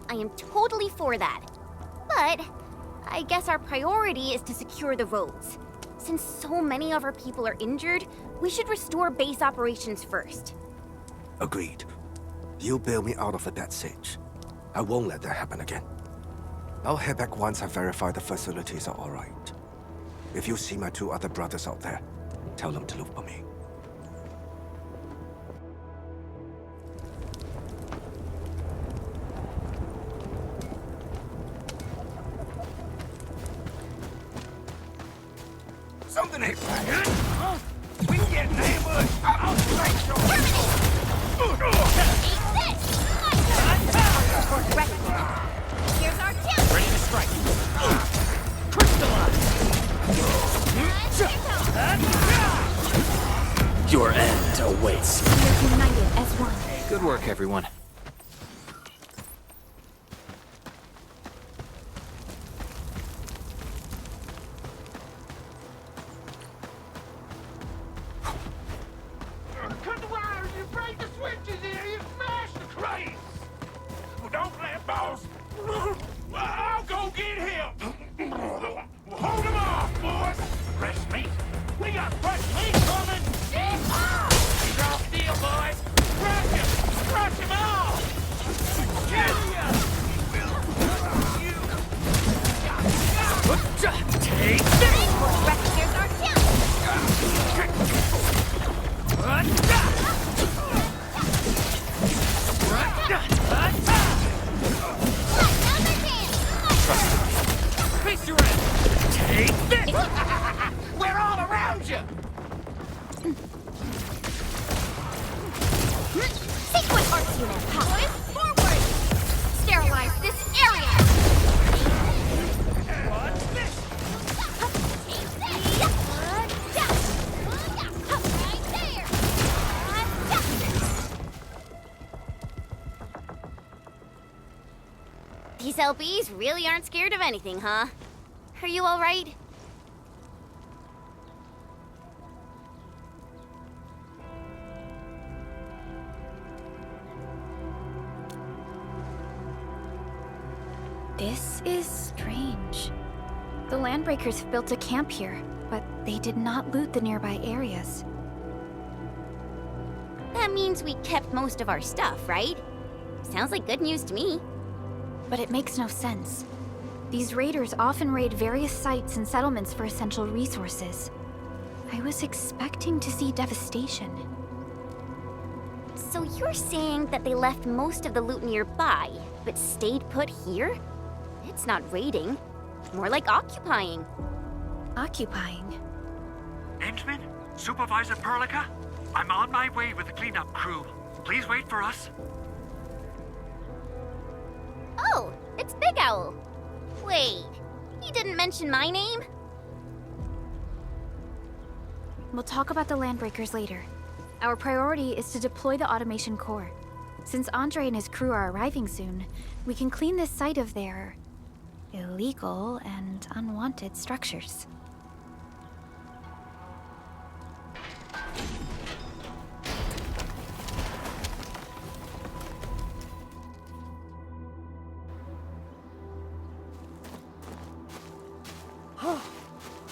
Speaker 4: I am totally for that. But I guess our priority is to secure the roads. Since so many of our people are injured, we should restore base operations first.
Speaker 11: Agreed. You bailed me out of the Dead Sage. I won't let that happen again. I'll head back once I verify the facilities are alright. If you see my 2 other brothers out there, tell them to look for me.
Speaker 8: Something ain't right, huh? We can get an ambush. I'll straight your...
Speaker 4: Here's our chance!
Speaker 3: Ready to strike. Your end awaits.
Speaker 5: We're united as one.
Speaker 3: Good work, everyone.
Speaker 8: Cut the wires, you break the switches here, you smash the crates! Well, don't play balls. I'll go get him! Hold him off, boys! Fresh meat? We got fresh meat coming! Drop steel, boys! Crush him off!
Speaker 3: Take this!
Speaker 4: Here's our chance!
Speaker 3: Face your end! Take this!
Speaker 8: We're all around you!
Speaker 4: Sequence arts unit, power forward! Sterilize this area!
Speaker 8: What's this?
Speaker 4: These LBs really aren't scared of anything, huh? Are you all right?
Speaker 5: This is strange. The Landbreakers have built a camp here, but they did not loot the nearby areas.
Speaker 4: That means we kept most of our stuff, right? Sounds like good news to me.
Speaker 5: But it makes no sense. These raiders often raid various sites and settlements for essential resources. I was expecting to see devastation.
Speaker 4: So you're saying that they left most of the loot nearby, but stayed put here? It's not raiding. More like occupying.
Speaker 5: Occupying?
Speaker 10: Endman? Supervisor Perlica? I'm on my way with the cleanup crew. Please wait for us.
Speaker 4: Oh, it's Big Owl. Wait, you didn't mention my name?
Speaker 5: We'll talk about the Landbreakers later. Our priority is to deploy the automation core. Since Andre and his crew are arriving soon, we can clean this site of their illegal and unwanted structures.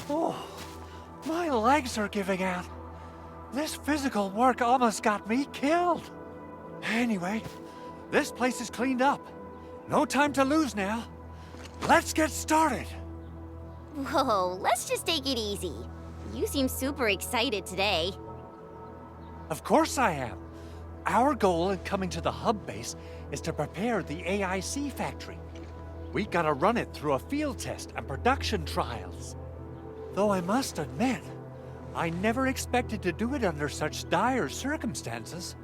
Speaker 10: Oh, my legs are giving out. This physical work almost got me killed. Anyway, this place is cleaned up. No time to lose now. Let's get started.
Speaker 4: Whoa, let's just take it easy. You seem super excited today.
Speaker 10: Of course I am. Our goal in coming to the hub base is to prepare the AIC factory. We gotta run it through a field test and production trials. Though I must admit, I never expected to do it under such dire circumstances.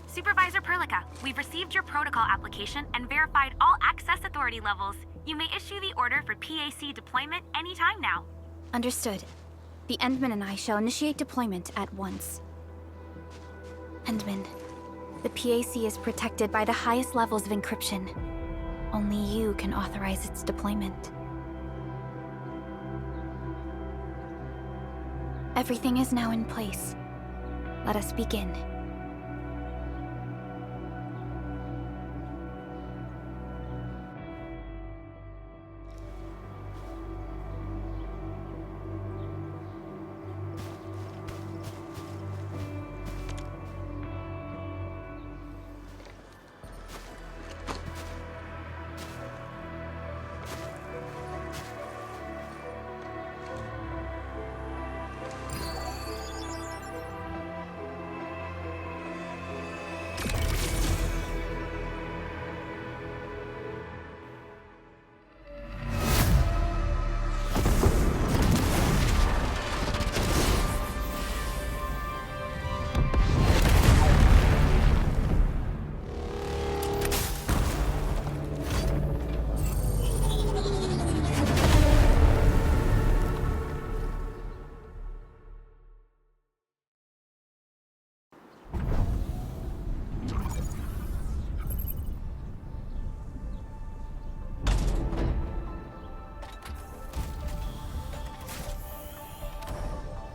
Speaker 6: Supervisor Perlica, we've received your protocol application and verified all access authority levels. You may issue the order for PAC deployment anytime now.
Speaker 5: Understood. The Endman and I shall initiate deployment at once. Endman, the PAC is protected by the highest levels of encryption. Only you can authorize its deployment. Everything is now in place. Let us begin.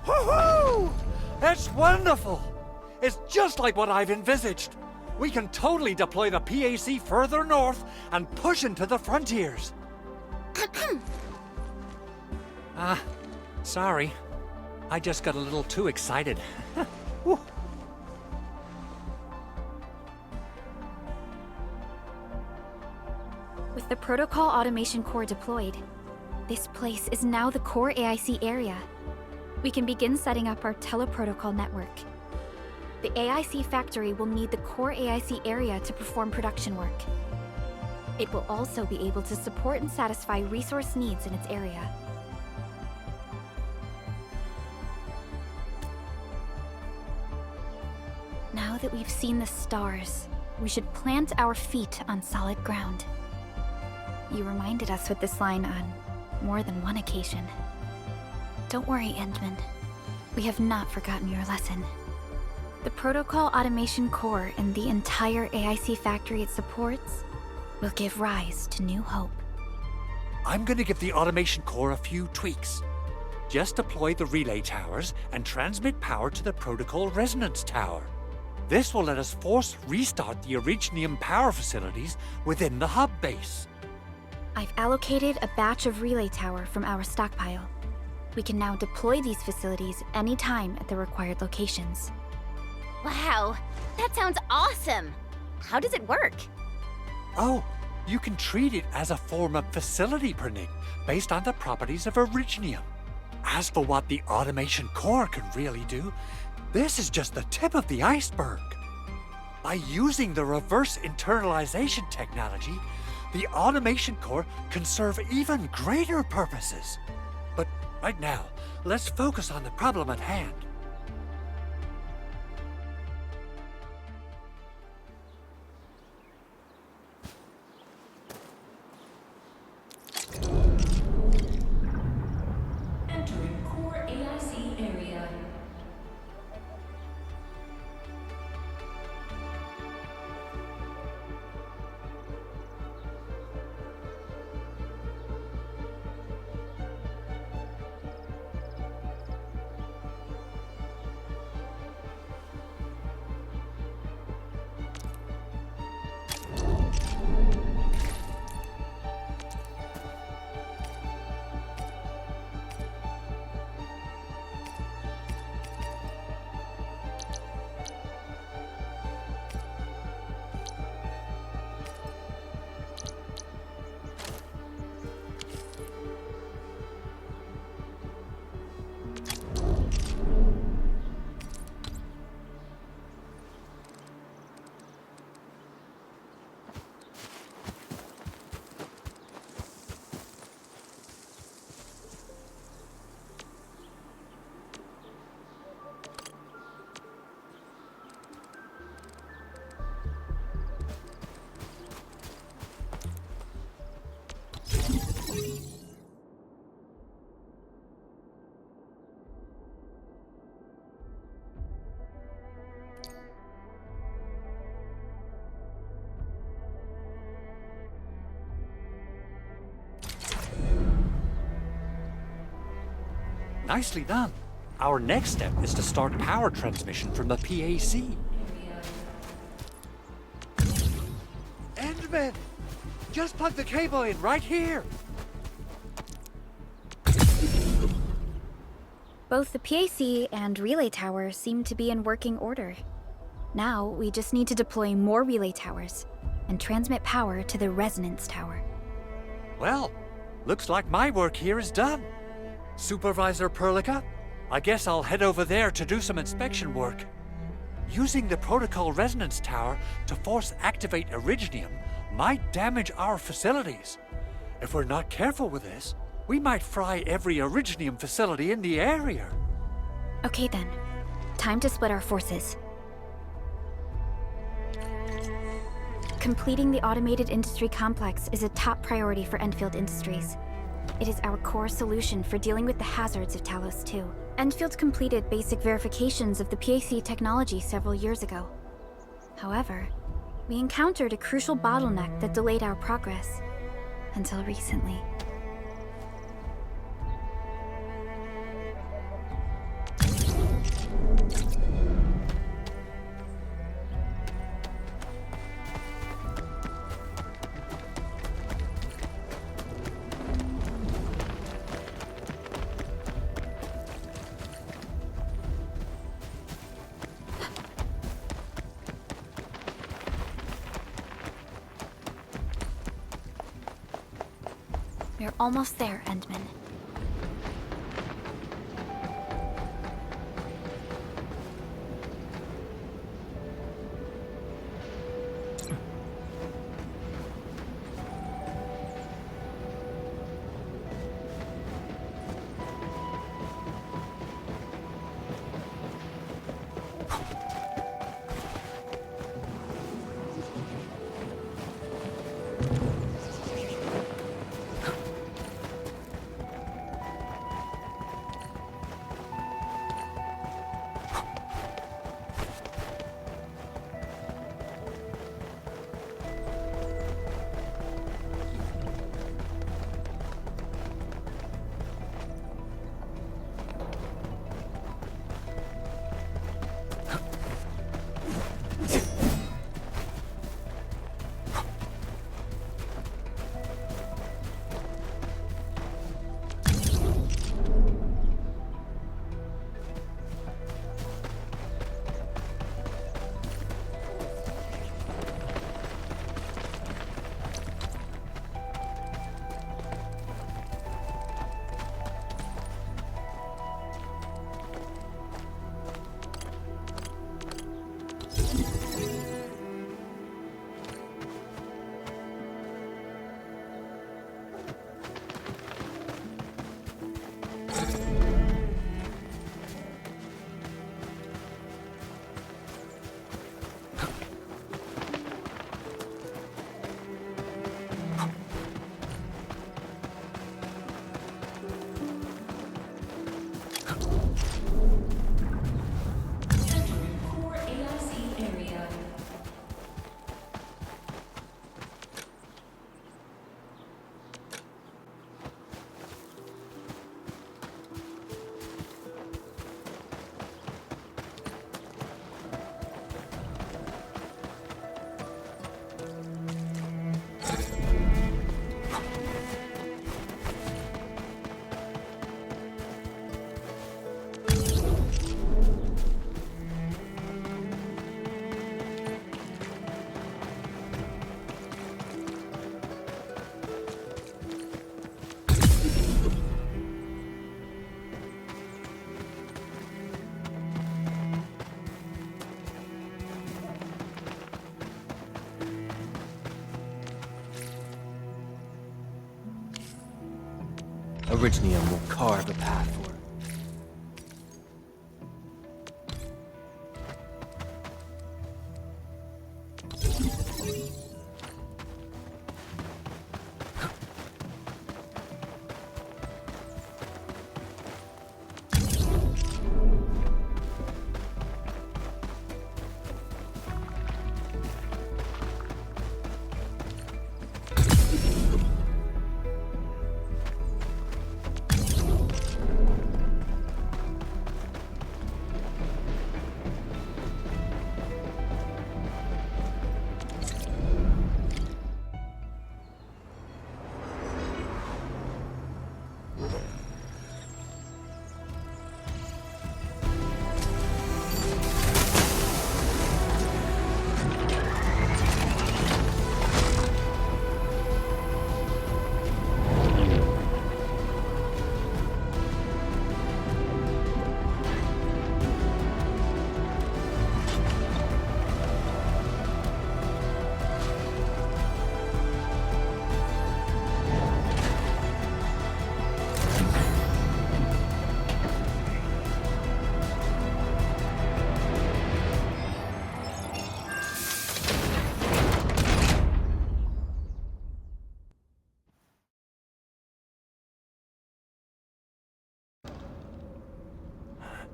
Speaker 10: Woohoo! That's wonderful! It's just like what I've envisaged. We can totally deploy the PAC further north and push into the frontiers. Sorry. I just got a little too excited. Whew.
Speaker 5: With the Protocol Automation Core deployed, this place is now the core AIC area. We can begin setting up our teleprotocol network. The AIC factory will need the core AIC area to perform production work. It will also be able to support and satisfy resource needs in its area. Now that we've seen the stars, we should plant our feet on solid ground. You reminded us with this line on more than one occasion. Don't worry, Endman. We have not forgotten your lesson. The Protocol Automation Core and the entire AIC factory it supports will give rise to new hope.
Speaker 10: I'm gonna give the Automation Core a few tweaks. Just deploy the relay towers and transmit power to the Protocol Resonance Tower. This will let us force restart the Originium power facilities within the hub base.
Speaker 5: I've allocated a batch of relay tower from our stockpile. We can now deploy these facilities anytime at the required locations.
Speaker 4: Wow, that sounds awesome! How does it work?
Speaker 10: Oh, you can treat it as a form of facility printing based on the properties of Originium. As for what the Automation Core can really do, this is just the tip of the iceberg. By using the reverse internalization technology, the Automation Core can serve even greater purposes. But right now, let's focus on the problem at hand.
Speaker 12: Entering core AIC area.
Speaker 10: Nicely done. Our next step is to start power transmission from the PAC. Endman! Just plug the cable in right here!
Speaker 5: Both the PAC and relay tower seem to be in working order. Now, we just need to deploy more relay towers and transmit power to the resonance tower.
Speaker 10: Well, looks like my work here is done. Supervisor Perlica, I guess I'll head over there to do some inspection work. Using the Protocol Resonance Tower to force activate Originium might damage our facilities. If we're not careful with this, we might fry every Originium facility in the area.
Speaker 5: Okay then, time to split our forces. Completing the automated industry complex is a top priority for Endfield Industries. It is our core solution for dealing with the hazards of Talos 2. Endfield completed basic verifications of the PAC technology several years ago. However, we encountered a crucial bottleneck that delayed our progress. Until recently. We're almost there, Endman.
Speaker 3: Originium will carve a path for it.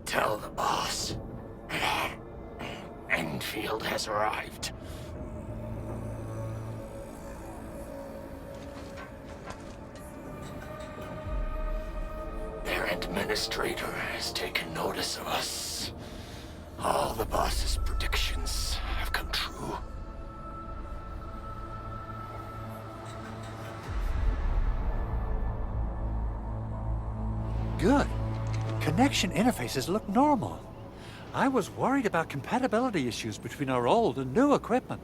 Speaker 8: Tell the boss. Enfield has arrived. Their administrator has taken notice of us. All the boss's predictions have come true.
Speaker 10: Good. Connection interfaces look normal. I was worried about compatibility issues between our old and new equipment.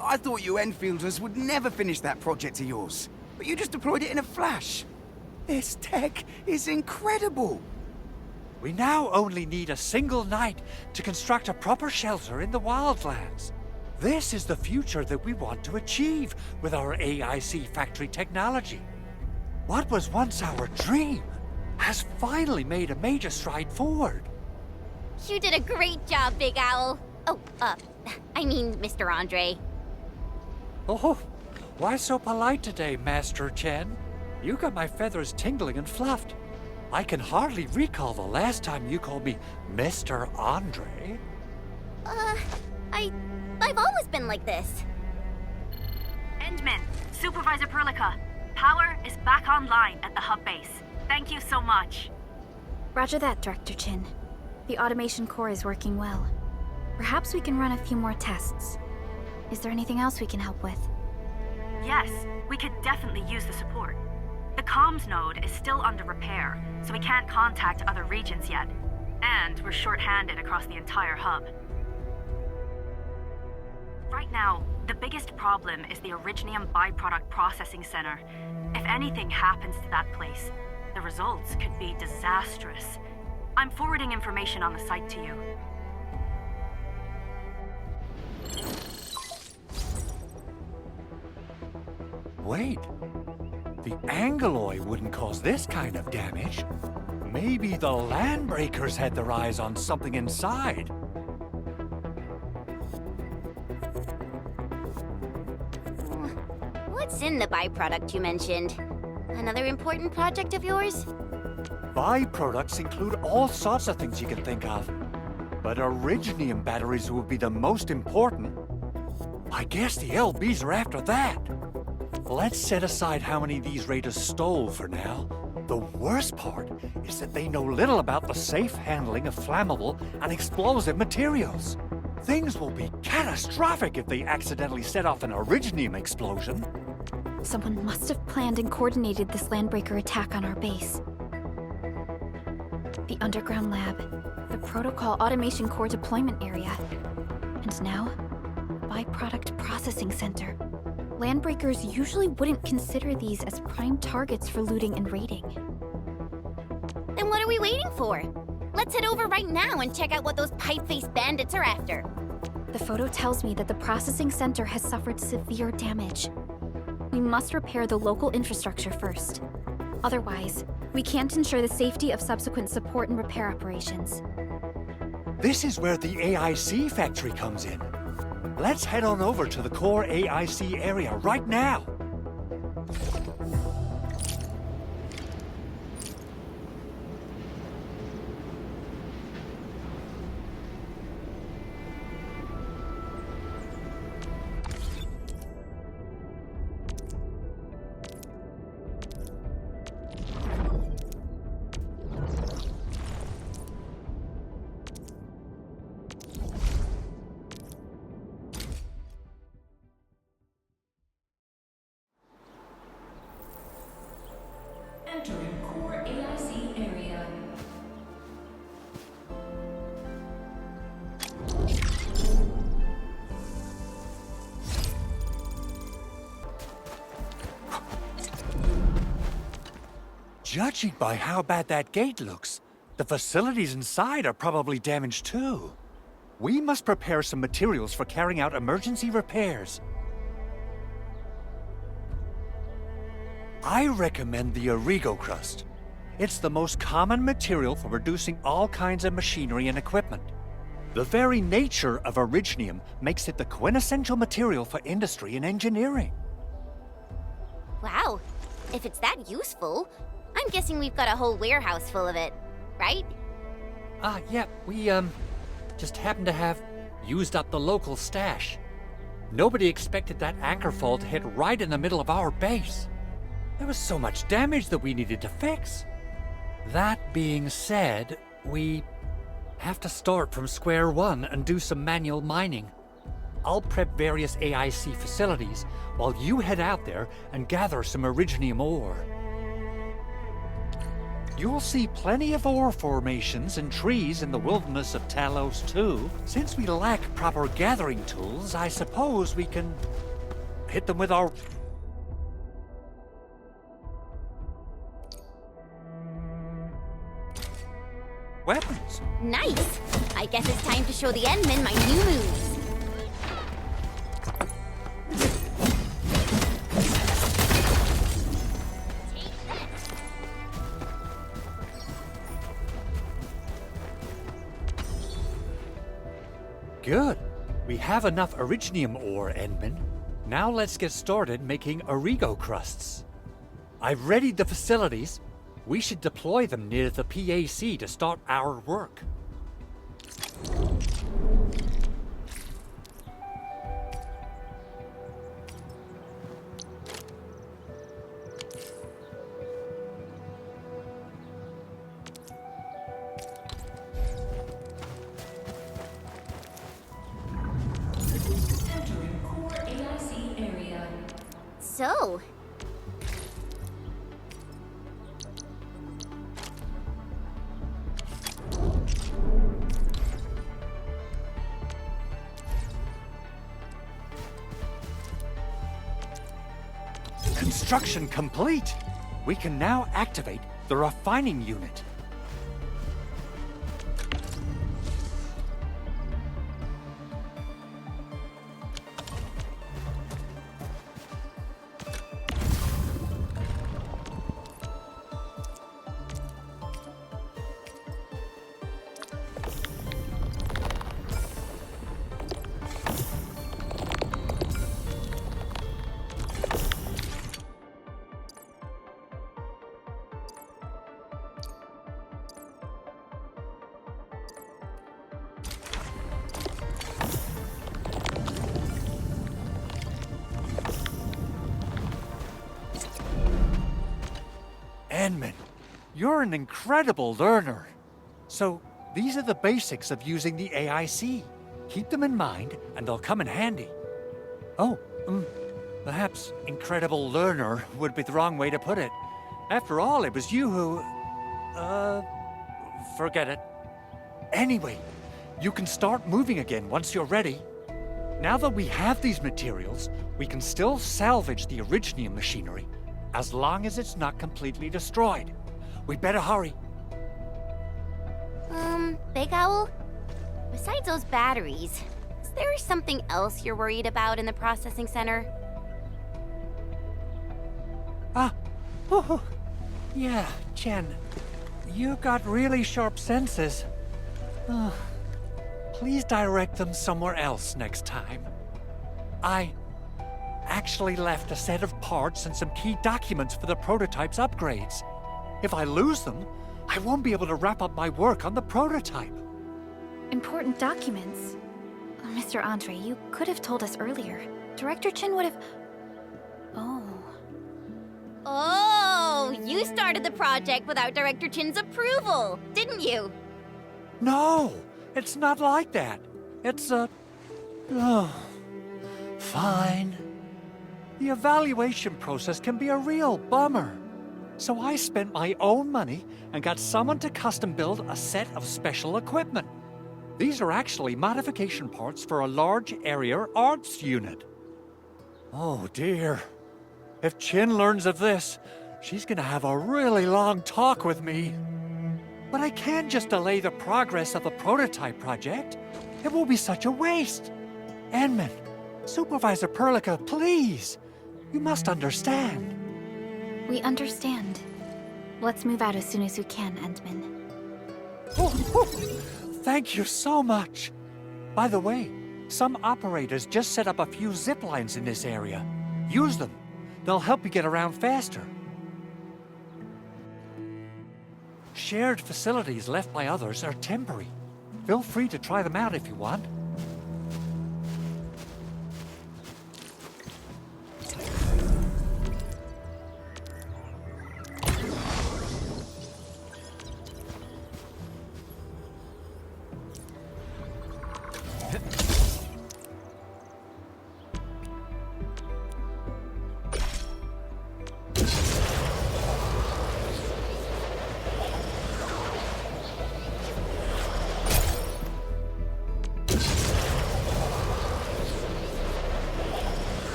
Speaker 9: I thought you Enfielders would never finish that project of yours.
Speaker 11: but you just deployed it in a flash. This tech is incredible.
Speaker 10: We now only need a single night to construct a proper shelter in the wildlands. This is the future that we want to achieve with our AIC factory technology. What was once our dream has finally made a major stride forward.
Speaker 4: You did a great job, Big Owl. Oh, I mean, Mr. Andre.
Speaker 10: Oh, why so polite today, Master Chen? You got my feathers tingling and fluffed. I can hardly recall the last time you called me Mr. Andre.
Speaker 4: I've always been like this.
Speaker 6: Endman, Supervisor Perlica, power is back online at the hub base. Thank you so much.
Speaker 5: Roger that, Director Chin. The automation core is working well. Perhaps we can run a few more tests. Is there anything else we can help with?
Speaker 6: Yes, we could definitely use the support. The comms node is still under repair, so we can't contact other regions yet. And we're short-handed across the entire hub. Right now, the biggest problem is the Originium byproduct processing center. If anything happens to that place, the results could be disastrous. I'm forwarding information on the site to you.
Speaker 10: Wait, the Angeloy wouldn't cause this kind of damage. Maybe the Landbreakers had their eyes on something inside.
Speaker 4: What's in the byproduct you mentioned? Another important project of yours?
Speaker 10: Byproducts include all sorts of things you can think of. But Originium batteries would be the most important. I guess the LBs are after that. Let's set aside how many these raiders stole for now. The worst part is that they know little about the safe handling of flammable and explosive materials. Things will be catastrophic if they accidentally set off an Originium explosion.
Speaker 5: Someone must have planned and coordinated this Landbreaker attack on our base. The underground lab, the protocol automation core deployment area, and now, byproduct processing center. Landbreakers usually wouldn't consider these as prime targets for looting and raiding.
Speaker 4: Then what are we waiting for? Let's head over right now and check out what those pipe-faced bandits are after.
Speaker 5: The photo tells me that the processing center has suffered severe damage. We must repair the local infrastructure first. Otherwise, we can't ensure the safety of subsequent support and repair operations.
Speaker 10: This is where the AIC factory comes in. Let's head on over to the core AIC area right now.
Speaker 12: Entering core AIC area.
Speaker 10: Judging by how bad that gate looks, the facilities inside are probably damaged too. We must prepare some materials for carrying out emergency repairs. I recommend the Origo crust. It's the most common material for producing all kinds of machinery and equipment. The very nature of Originium makes it the quintessential material for industry and engineering.
Speaker 4: Wow, if it's that useful, I'm guessing we've got a whole warehouse full of it, right?
Speaker 10: Yeah, we, just happen to have used up the local stash. Nobody expected that anchor fall to hit right in the middle of our base. There was so much damage that we needed to fix. That being said, we have to start from square one and do some manual mining. I'll prep various AIC facilities while you head out there and gather some Originium ore. You'll see plenty of ore formations and trees in the wilderness of Talos too. Since we lack proper gathering tools, I suppose we can hit them with our... weapons.
Speaker 4: Nice! I guess it's time to show the Endmen my new moves.
Speaker 10: Good. We have enough Originium ore, Endman. Now let's get started making Origo crusts. I've readied the facilities. We should deploy them near the PAC to start our work.
Speaker 12: Entering core AIC area.
Speaker 4: So,
Speaker 10: Construction complete! We can now activate the refining unit. Endman, you're an incredible learner. So, these are the basics of using the AIC. Keep them in mind, and they'll come in handy. Oh, perhaps incredible learner would be the wrong way to put it. After all, it was you who... forget it. Anyway, you can start moving again once you're ready. Now that we have these materials, we can still salvage the Originium machinery, as long as it's not completely destroyed. We better hurry.
Speaker 4: Big Owl? Besides those batteries, is there something else you're worried about in the processing center?
Speaker 10: Yeah, Chen. You got really sharp senses. Please direct them somewhere else next time. I actually left a set of parts and some key documents for the prototype's upgrades. If I lose them, I won't be able to wrap up my work on the prototype.
Speaker 5: Important documents? Mr. Andre, you could have told us earlier. Director Chin would have...
Speaker 4: Oh, you started the project without Director Chin's approval, didn't you?
Speaker 10: No, it's not like that. It's fine. The evaluation process can be a real bummer. So I spent my own money and got someone to custom build a set of special equipment. These are actually modification parts for a large area arts unit. Oh dear. If Chin learns of this, she's gonna have a really long talk with me. But I can't just delay the progress of the prototype project. It will be such a waste. Endman, Supervisor Perlica, please. You must understand.
Speaker 5: We understand. Let's move out as soon as we can, Endman.
Speaker 10: Thank you so much. By the way, some operators just set up a few zip lines in this area. Use them. They'll help you get around faster. Shared facilities left by others are temporary. Feel free to try them out if you want.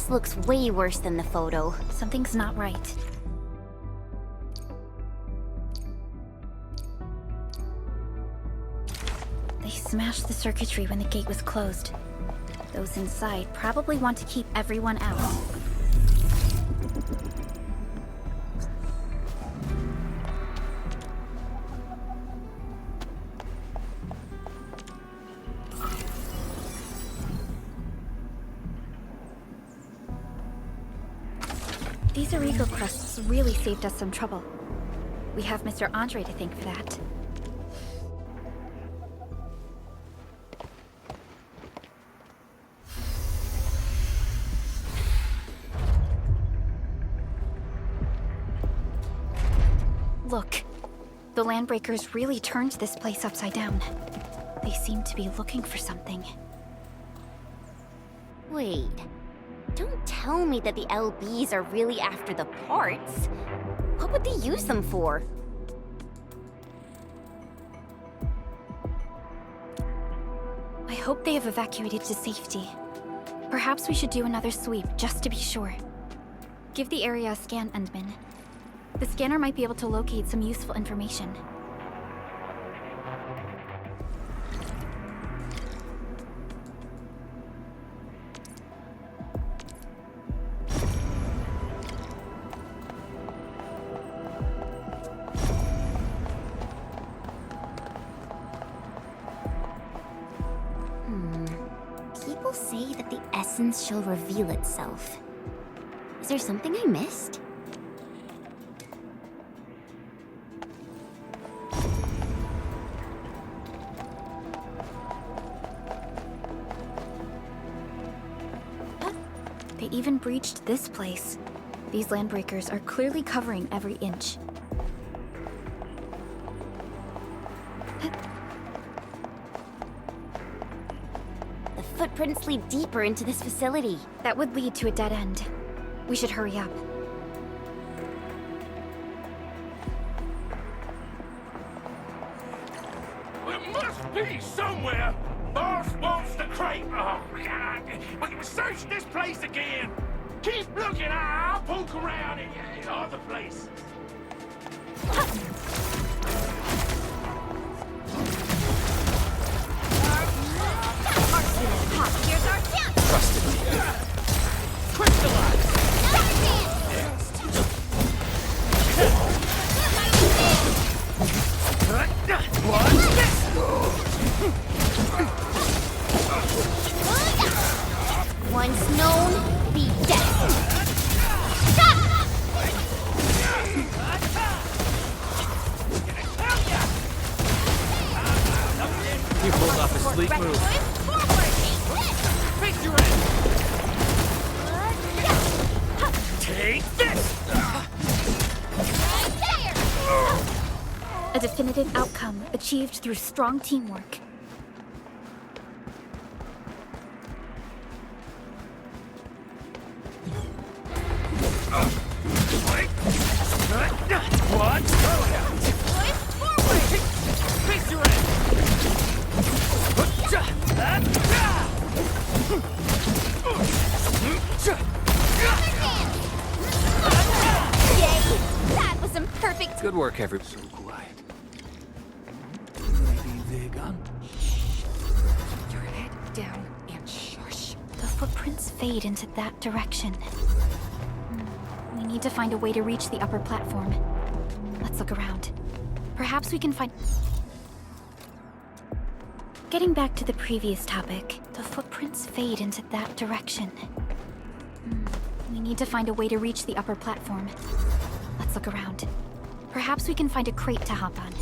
Speaker 4: This looks way worse than the photo.
Speaker 5: Something's not right. They smashed the circuitry when the gate was closed. Those inside probably want to keep everyone out. These illegal quests really saved us some trouble. We have Mr. Andre to thank for that. Look, the Landbreakers really turned this place upside down. They seem to be looking for something.
Speaker 4: Wait. Don't tell me that the LBs are really after the parts. What would they use them for?
Speaker 5: I hope they have evacuated to safety. Perhaps we should do another sweep, just to be sure. Give the area a scan, Endman. The scanner might be able to locate some useful information.
Speaker 4: People say that the essence shall reveal itself. Is there something I missed?
Speaker 5: They even breached this place. These Landbreakers are clearly covering every inch.
Speaker 4: The footprints lead deeper into this facility.
Speaker 5: That would lead to a dead end. We should hurry up.
Speaker 8: There must be somewhere. Boss wants the crate. Oh, God. We can search this place again. Keep looking. I'll poke around in other places.
Speaker 4: Here's our chance!
Speaker 3: Trusted me. Crystallize!
Speaker 4: Once known, be destined.
Speaker 3: You pulled off a sleek move.
Speaker 8: Face your end. Take this!
Speaker 5: A definitive outcome achieved through strong teamwork.
Speaker 8: What? Forward! Face your end.
Speaker 4: Yay! That was some perfect.
Speaker 3: Good work, everyone. So quiet. Maybe the gun?
Speaker 5: Your head down and shush. The footprints fade into that direction. We need to find a way to reach the upper platform. Let's look around. Perhaps we can find... Getting back to the previous topic, the footprints fade into that direction. We need to find a way to reach the upper platform. Let's look around. Perhaps we can find a crate to hop on.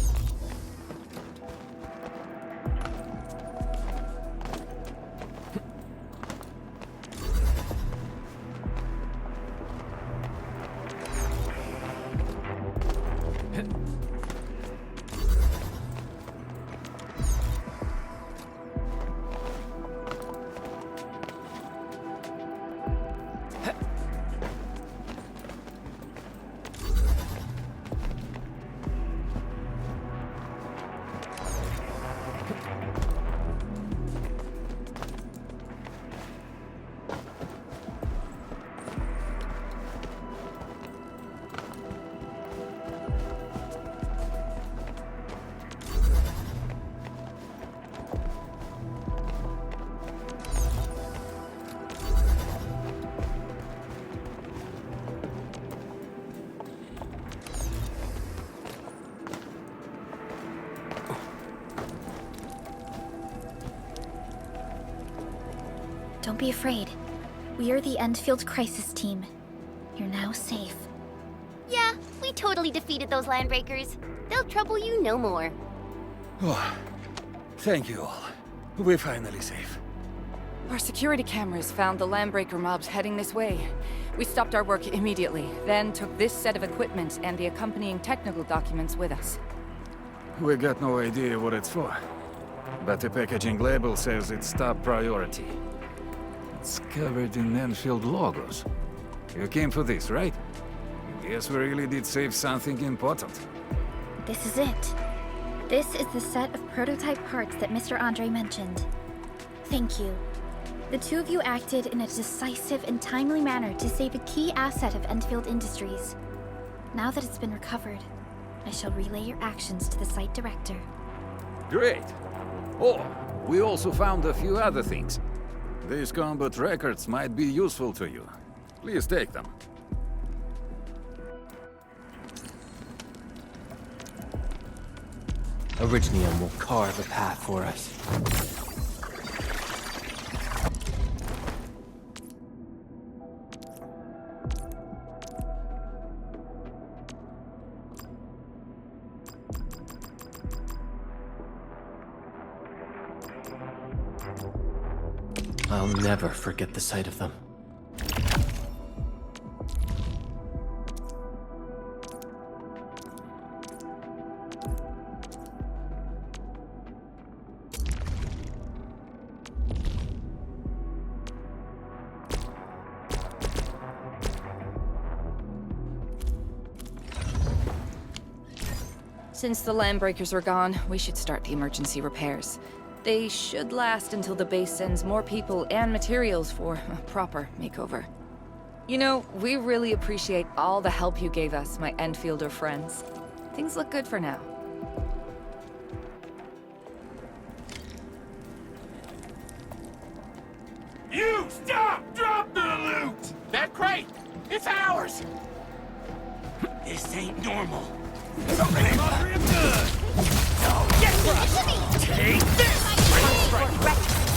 Speaker 5: Don't be afraid. We are the Endfield Crisis Team. You're now safe.
Speaker 4: Yeah, we totally defeated those landbreakers. They'll trouble you no more.
Speaker 13: Oh, thank you all. We're finally safe.
Speaker 14: Our security cameras found the landbreaker mobs heading this way. We stopped our work immediately, then took this set of equipment and the accompanying technical documents with us.
Speaker 13: We got no idea what it's for, but the packaging label says it's top priority. It's covered in Enfield logos. You came for this, right? Guess we really did save something important.
Speaker 5: This is it. This is the set of prototype parts that Mr. Andre mentioned. Thank you. The two of you acted in a decisive and timely manner to save a key asset of Enfield Industries. Now that it's been recovered, I shall relay your actions to the site director.
Speaker 13: Great! Oh, we also found a few other things. These combat records might be useful to you. Please take them.
Speaker 3: Originium will carve a path for us. I'll never forget the sight of them.
Speaker 14: Since the landbreakers are gone, we should start the emergency repairs. They should last until the base sends more people and materials for a proper makeover. You know, we really appreciate all the help you gave us, my Enfielder friends. Things look good for now.
Speaker 8: You stop! Drop the loot! That crate! It's ours! This ain't normal. Something must be good! Oh, get crushed! Take this!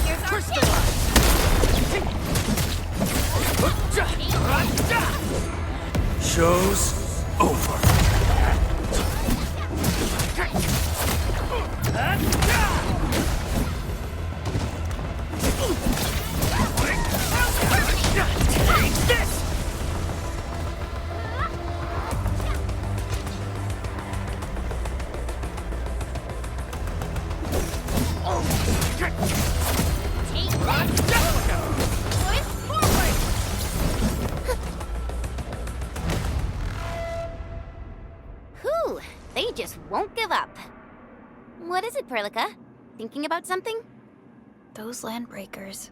Speaker 4: Here's our
Speaker 8: Show's over. Take this!
Speaker 4: Whew, they just won't give up. What is it, Perlica? Thinking about something?
Speaker 5: Those landbreakers.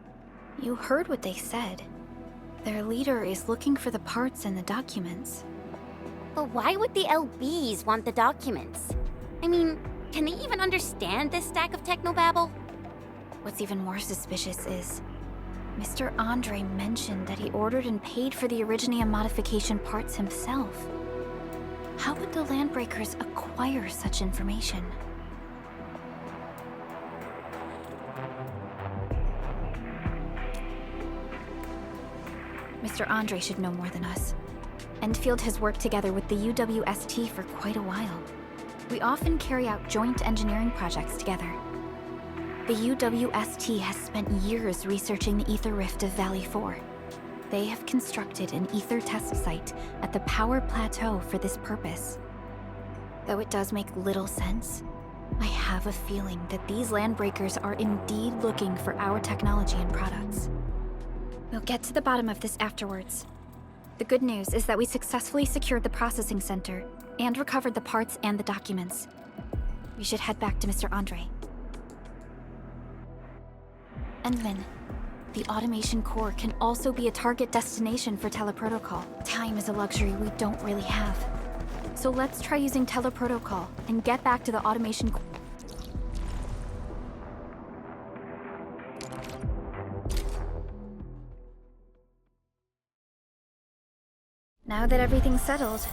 Speaker 5: You heard what they said. Their leader is looking for the parts and the documents.
Speaker 4: But why would the LBs want the documents? I mean, can they even understand this stack of technobabble?
Speaker 5: What's even more suspicious is Mr. Andre mentioned that he ordered and paid for the Originium modification parts himself. How would the landbreakers acquire such information? Mr. Andre should know more than us. Endfield has worked together with the UWST for quite a while. We often carry out joint engineering projects together. The UWST has spent years researching the ether rift of Valley 4. They have constructed an ether test site at the Power Plateau for this purpose. Though it does make little sense, I have a feeling that these landbreakers are indeed looking for our technology and products. We'll get to the bottom of this afterwards. The good news is that we successfully secured the processing center and recovered the parts and the documents. We should head back to Mr. Andre. Endman, the automation core can also be a target destination for teleprotocol. Time is a luxury we don't really have. So let's try using teleprotocol and get back to the automation core. Now that everything's settled,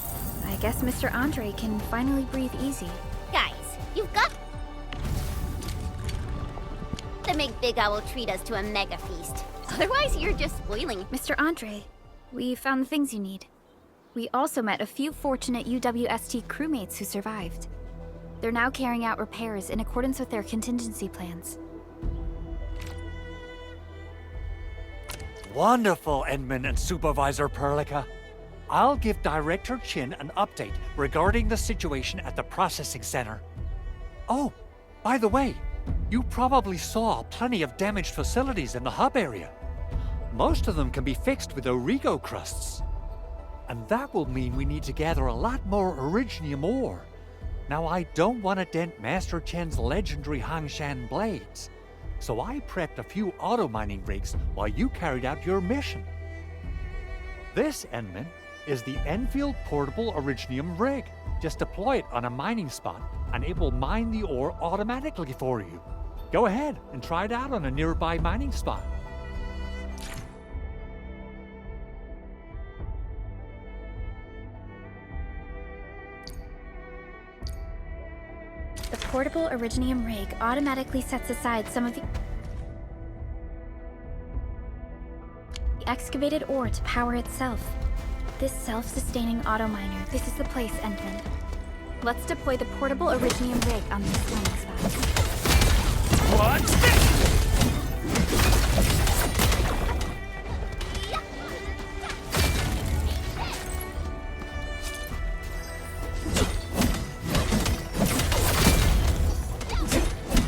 Speaker 5: I guess Mr. Andre can finally breathe easy.
Speaker 4: Guys, you've got... to make Big Owl treat us to a mega feast. Otherwise, you're just spoiling.
Speaker 5: Mr. Andre, we found the things you need. We also met a few fortunate UWST crewmates who survived. They're now carrying out repairs in accordance with their contingency plans.
Speaker 10: Wonderful, Edmund and Supervisor Perlica. I'll give Director Chin an update regarding the situation at the processing center. Oh, by the way, you probably saw plenty of damaged facilities in the hub area. Most of them can be fixed with Origo crusts. And that will mean we need to gather a lot more Originium ore. Now, I don't want to dent Master Chen's legendary Hangshan blades, so I prepped a few auto-mining rigs while you carried out your mission. This, Enman, is the Enfield Portable Originium rig. Just deploy it on a mining spot, and it will mine the ore automatically for you. Go ahead and try it out on a nearby mining spot.
Speaker 5: The portable Originium rig automatically sets aside some of the excavated ore to power itself. This self-sustaining auto-miner, this is the place, Endman. Let's deploy the portable Originium rig on this mining spot.
Speaker 8: What?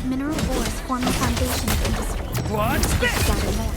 Speaker 5: Mineral ores form the foundation of industry.
Speaker 8: What's
Speaker 5: this? Gather more.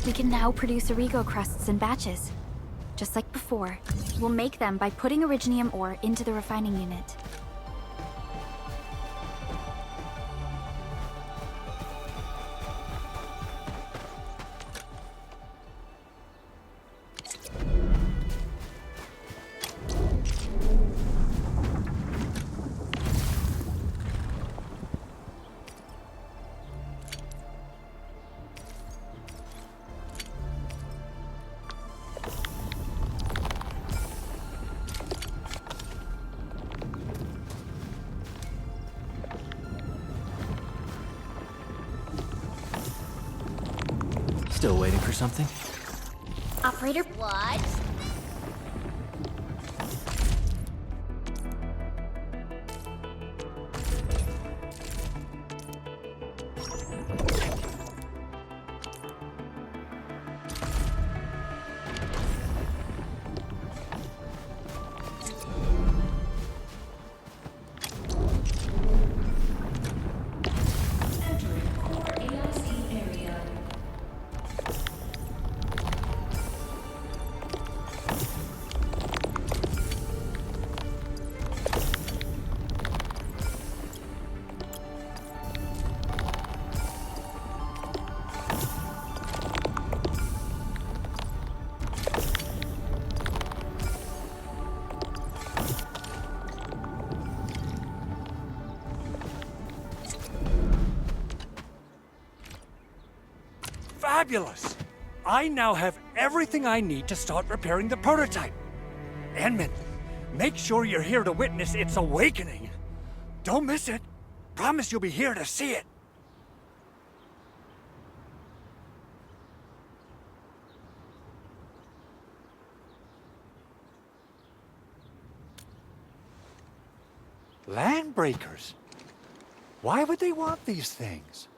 Speaker 5: We can now produce Origo crusts in batches. Just like before, we'll make them by putting Originium ore into the refining unit.
Speaker 3: Still waiting for something?
Speaker 5: Operator?
Speaker 4: What?
Speaker 10: Fabulous! I now have everything I need to start repairing the prototype. Enman, make sure you're here to witness its awakening. Don't miss it. Promise you'll be here to see it. Landbreakers? Why would they want these things?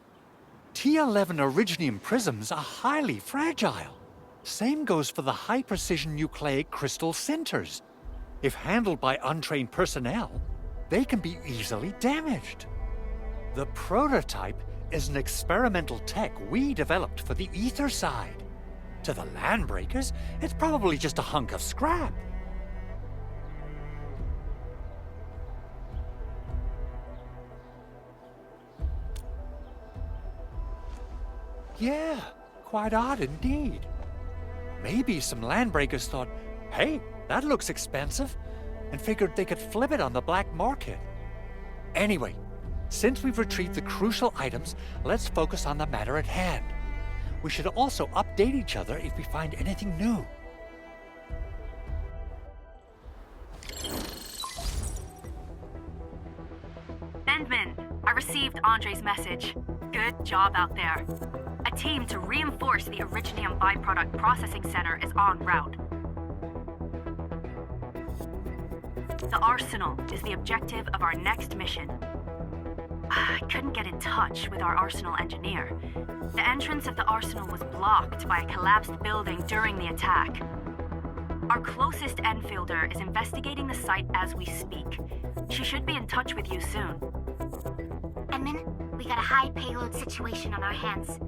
Speaker 10: T11 Originium prisms are highly fragile. Same goes for the high-precision nucleic crystal centers. If handled by untrained personnel, they can be easily damaged. The prototype is an experimental tech we developed for the ether side. To the landbreakers, it's probably just a hunk of scrap. Yeah, quite odd indeed. Maybe some landbreakers thought, hey, that looks expensive, and figured they could flip it on the black market. Anyway, since we've retrieved the crucial items, let's focus on the matter at hand. We should also update each other if we find anything new.
Speaker 6: Endman, I received Andre's message. Good job out there. A team to reinforce the Originium byproduct processing center is en route. The Arsenal is the objective of our next mission. I couldn't get in touch with our Arsenal engineer. The entrance of the Arsenal was blocked by a collapsed building during the attack. Our closest Enfielder is investigating the site as we speak. She should be in touch with you soon.
Speaker 2: Edmund, we got a high payload situation on our hands.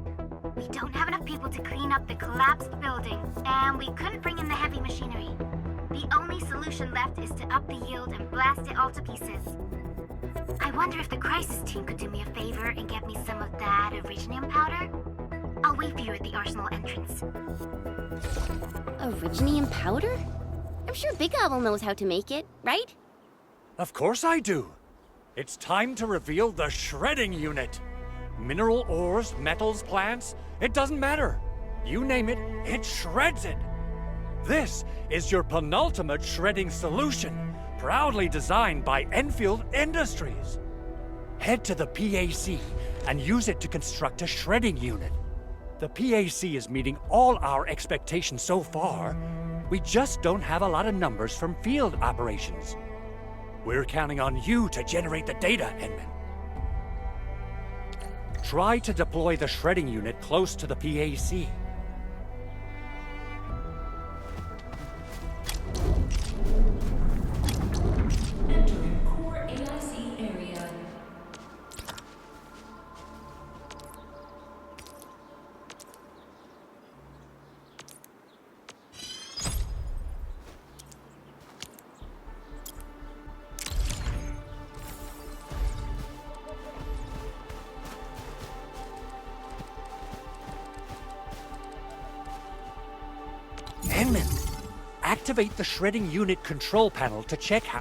Speaker 2: We don't have enough people to clean up the collapsed building, and we couldn't bring in the heavy machinery. The only solution left is to up the yield and blast it all to pieces. I wonder if the crisis team could do me a favor and get me some of that Originium powder? I'll wait for you at the Arsenal entrance.
Speaker 4: Originium powder? I'm sure Big Owl knows how to make it, right?
Speaker 10: Of course I do. It's time to reveal the shredding unit. Mineral ores, metals, plants, it doesn't matter. You name it, it shreds it. This is your penultimate shredding solution, proudly designed by Enfield Industries. Head to the PAC and use it to construct a shredding unit. The PAC is meeting all our expectations so far. We just don't have a lot of numbers from field operations. We're counting on you to generate the data, Edmund. Try to deploy the shredding unit close to the PAC.
Speaker 12: Entering core AIC area.
Speaker 10: Edmund, activate the shredding unit control panel to check how...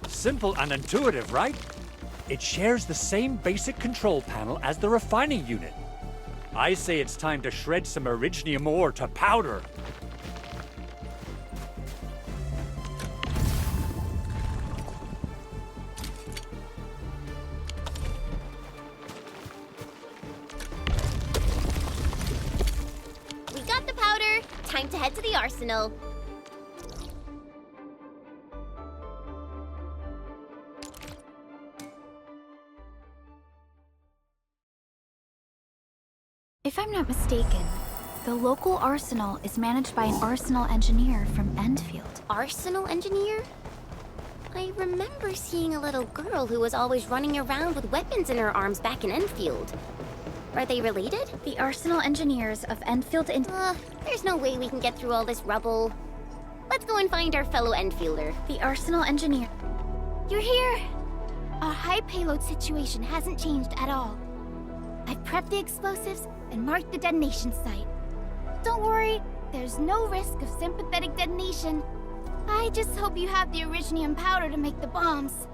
Speaker 10: Simple and intuitive, right? It shares the same basic control panel as the refining unit. I say it's time to shred some Originium ore to powder.
Speaker 4: We got the powder. Time to head to the Arsenal.
Speaker 5: If I'm not mistaken, the local arsenal is managed by an arsenal engineer from Endfield.
Speaker 4: Arsenal engineer? I remember seeing a little girl who was always running around with weapons in her arms back in Enfield. Are they related?
Speaker 5: The arsenal engineers of Enfield
Speaker 4: there's no way we can get through all this rubble. Let's go and find our fellow Enfielder.
Speaker 5: The arsenal engineer.
Speaker 2: You're here! Our high payload situation hasn't changed at all. I've prepped the explosives and marked the detonation site. Don't worry, there's no risk of sympathetic detonation. I just hope you have the Originium powder to make the bombs.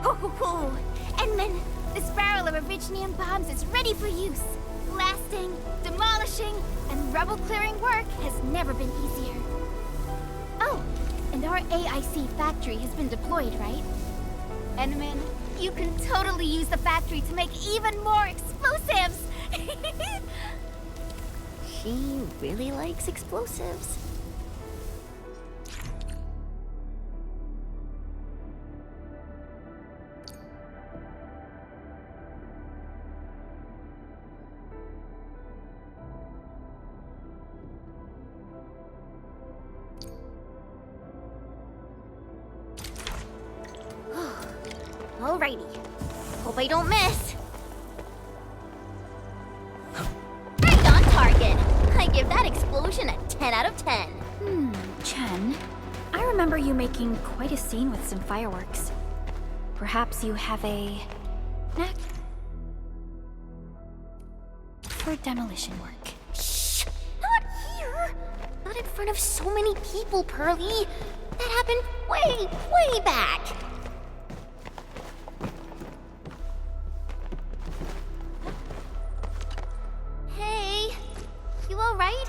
Speaker 2: Ho ho ho! Edmund, this barrel of Originium bombs is ready for use. Blasting, demolishing, and rubble-clearing work has never been easier. Oh, and our AIC factory has been deployed, right?
Speaker 4: Endman, you can totally use the factory to make even more explosives! She really likes explosives. Alrighty. Hope I don't miss. Right on target. I give that explosion a 10 out of 10.
Speaker 5: Chen, I remember you making quite a scene with some fireworks. Perhaps you have a knack for demolition work.
Speaker 4: Shh! Not here! Not in front of so many people, Pearly. That happened way, way back. Hey, you all right?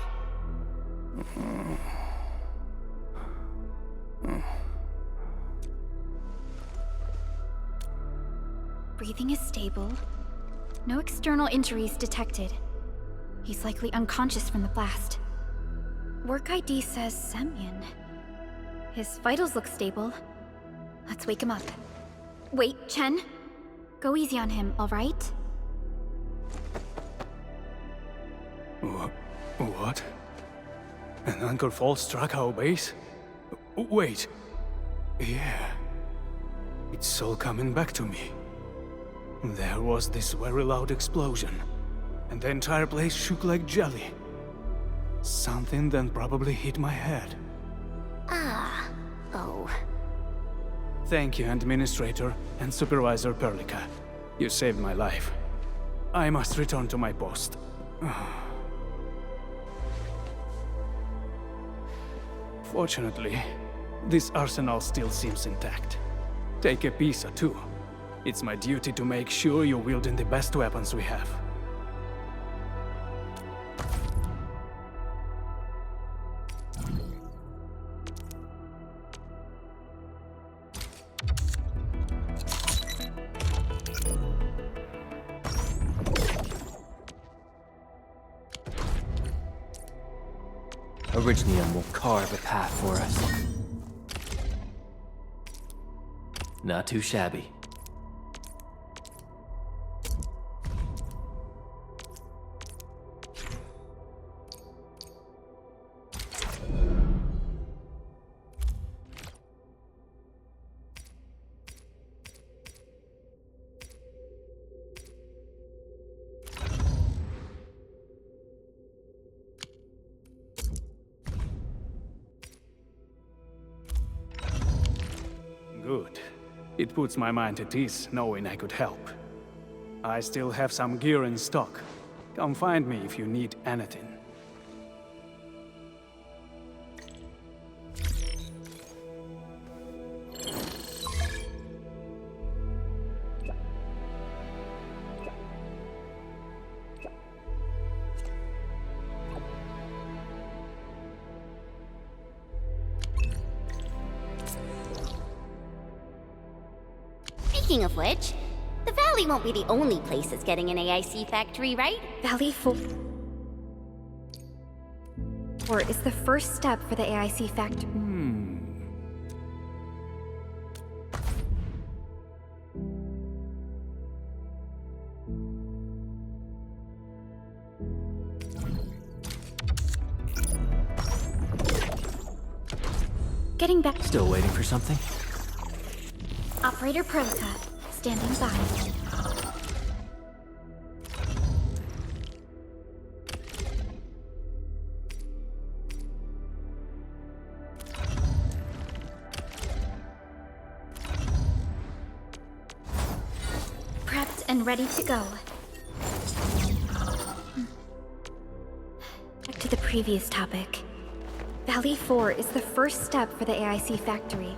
Speaker 5: Breathing is stable. No external injuries detected. He's likely unconscious from the blast. Work ID says Semyon. His vitals look stable. Let's wake him up. Wait, Chen. Go easy on him, all right?
Speaker 15: What? An anchor fault struck our base? Wait. Yeah. It's all coming back to me. There was this very loud explosion, and the entire place shook like jelly. Something then probably hit my head.
Speaker 4: Oh.
Speaker 15: Thank you, Administrator and Supervisor Perlica. You saved my life. I must return to my post. Fortunately, this arsenal still seems intact. Take a piece or two. It's my duty to make sure you're wielding the best weapons we have.
Speaker 3: Orignium will carve a path for us. Not too shabby.
Speaker 15: Good. It puts my mind at ease knowing I could help. I still have some gear in stock. Come find me if you need anything.
Speaker 4: Speaking of which, the Valley won't be the only place that's getting an AIC factory, right?
Speaker 5: Valley 4 is the first step for the AIC factory. Getting back.
Speaker 3: Still waiting for something?
Speaker 5: Operator Perlica, standing by. Prepped and ready to go. Back to the previous topic. Valley 4 is the first step for the AIC factory.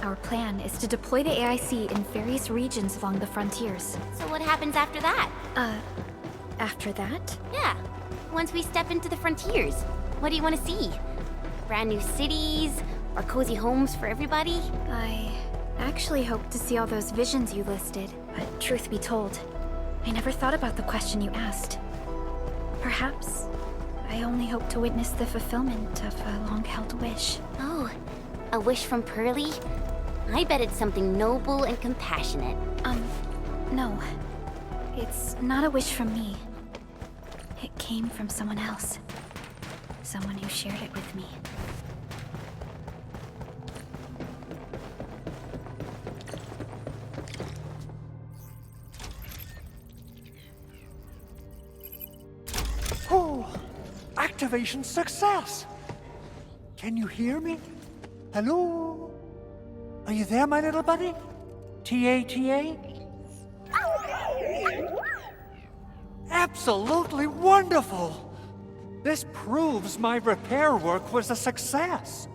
Speaker 5: Our plan is to deploy the AIC in various regions along the frontiers.
Speaker 4: So what happens after that?
Speaker 5: After that?
Speaker 4: Yeah. Once we step into the frontiers, what do you want to see? Brand new cities? Or cozy homes for everybody?
Speaker 5: I actually hoped to see all those visions you listed, but truth be told, I never thought about the question you asked. Perhaps I only hope to witness the fulfillment of a long-held wish.
Speaker 4: Oh, a wish from Pearly? I bet it's something noble and compassionate.
Speaker 5: No. It's not a wish from me. It came from someone else. Someone who shared it with me.
Speaker 10: Oh, activation success! Can you hear me? Hello? Are you there, my little buddy? T-A-T-A? Absolutely wonderful! This proves my repair work was a success.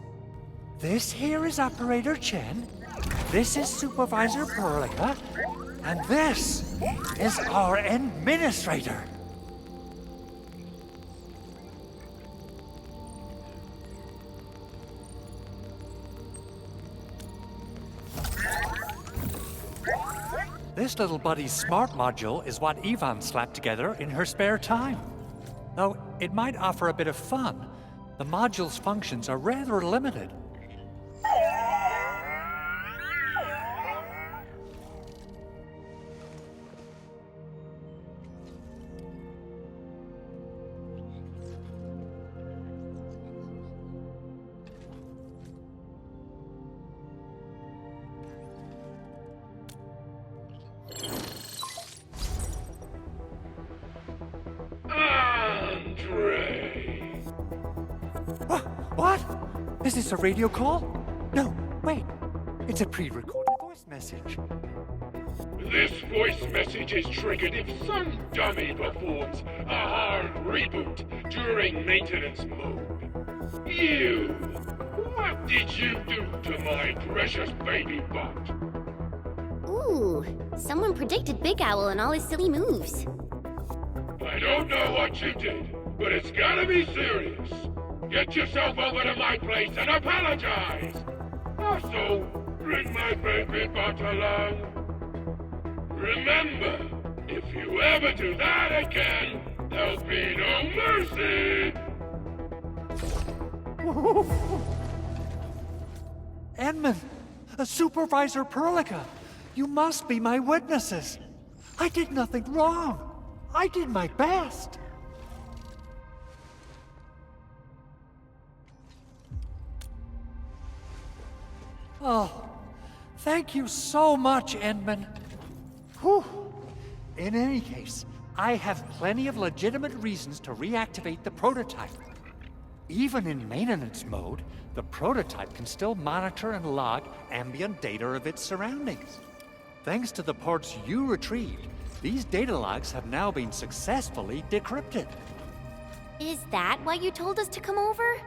Speaker 10: This here is Operator Chen, this is Supervisor Perlica, and this is our Administrator. This little buddy's smart module is what Yvonne slapped together in her spare time. Though it might offer a bit of fun, the module's functions are rather limited. What? Is this a radio call? No, wait. It's a pre-recorded voice message.
Speaker 8: This voice message is triggered if some dummy performs a hard reboot during maintenance mode. You! What did you do to my precious baby butt?
Speaker 4: Ooh, someone predicted Big Owl and all his silly moves.
Speaker 8: I don't know what you did, but it's gotta be serious. Get yourself over to my place and apologize! Also, bring my baby butt along. Remember, if you ever do that again, there'll be no mercy!
Speaker 10: Edmund, Supervisor Perlica, you must be my witnesses. I did nothing wrong. I did my best. Oh, thank you so much, Edmund. Whew. In any case, I have plenty of legitimate reasons to reactivate the prototype. Even in maintenance mode, the prototype can still monitor and log ambient data of its surroundings. Thanks to the ports you retrieved, these data logs have now been successfully decrypted.
Speaker 4: Is that why you told us to come over?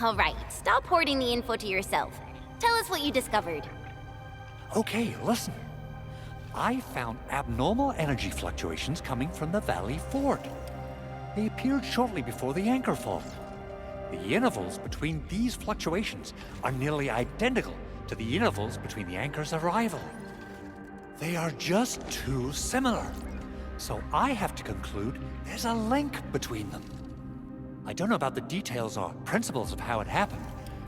Speaker 4: All right, stop hoarding the info to yourself. Tell us what you discovered.
Speaker 10: Okay, listen. I found abnormal energy fluctuations coming from the Valley Fort. They appeared shortly before the anchor fault. The intervals between these fluctuations are nearly identical to the intervals between the anchor's arrival. They are just too similar. So I have to conclude there's a link between them. I don't know about the details or principles of how it happened,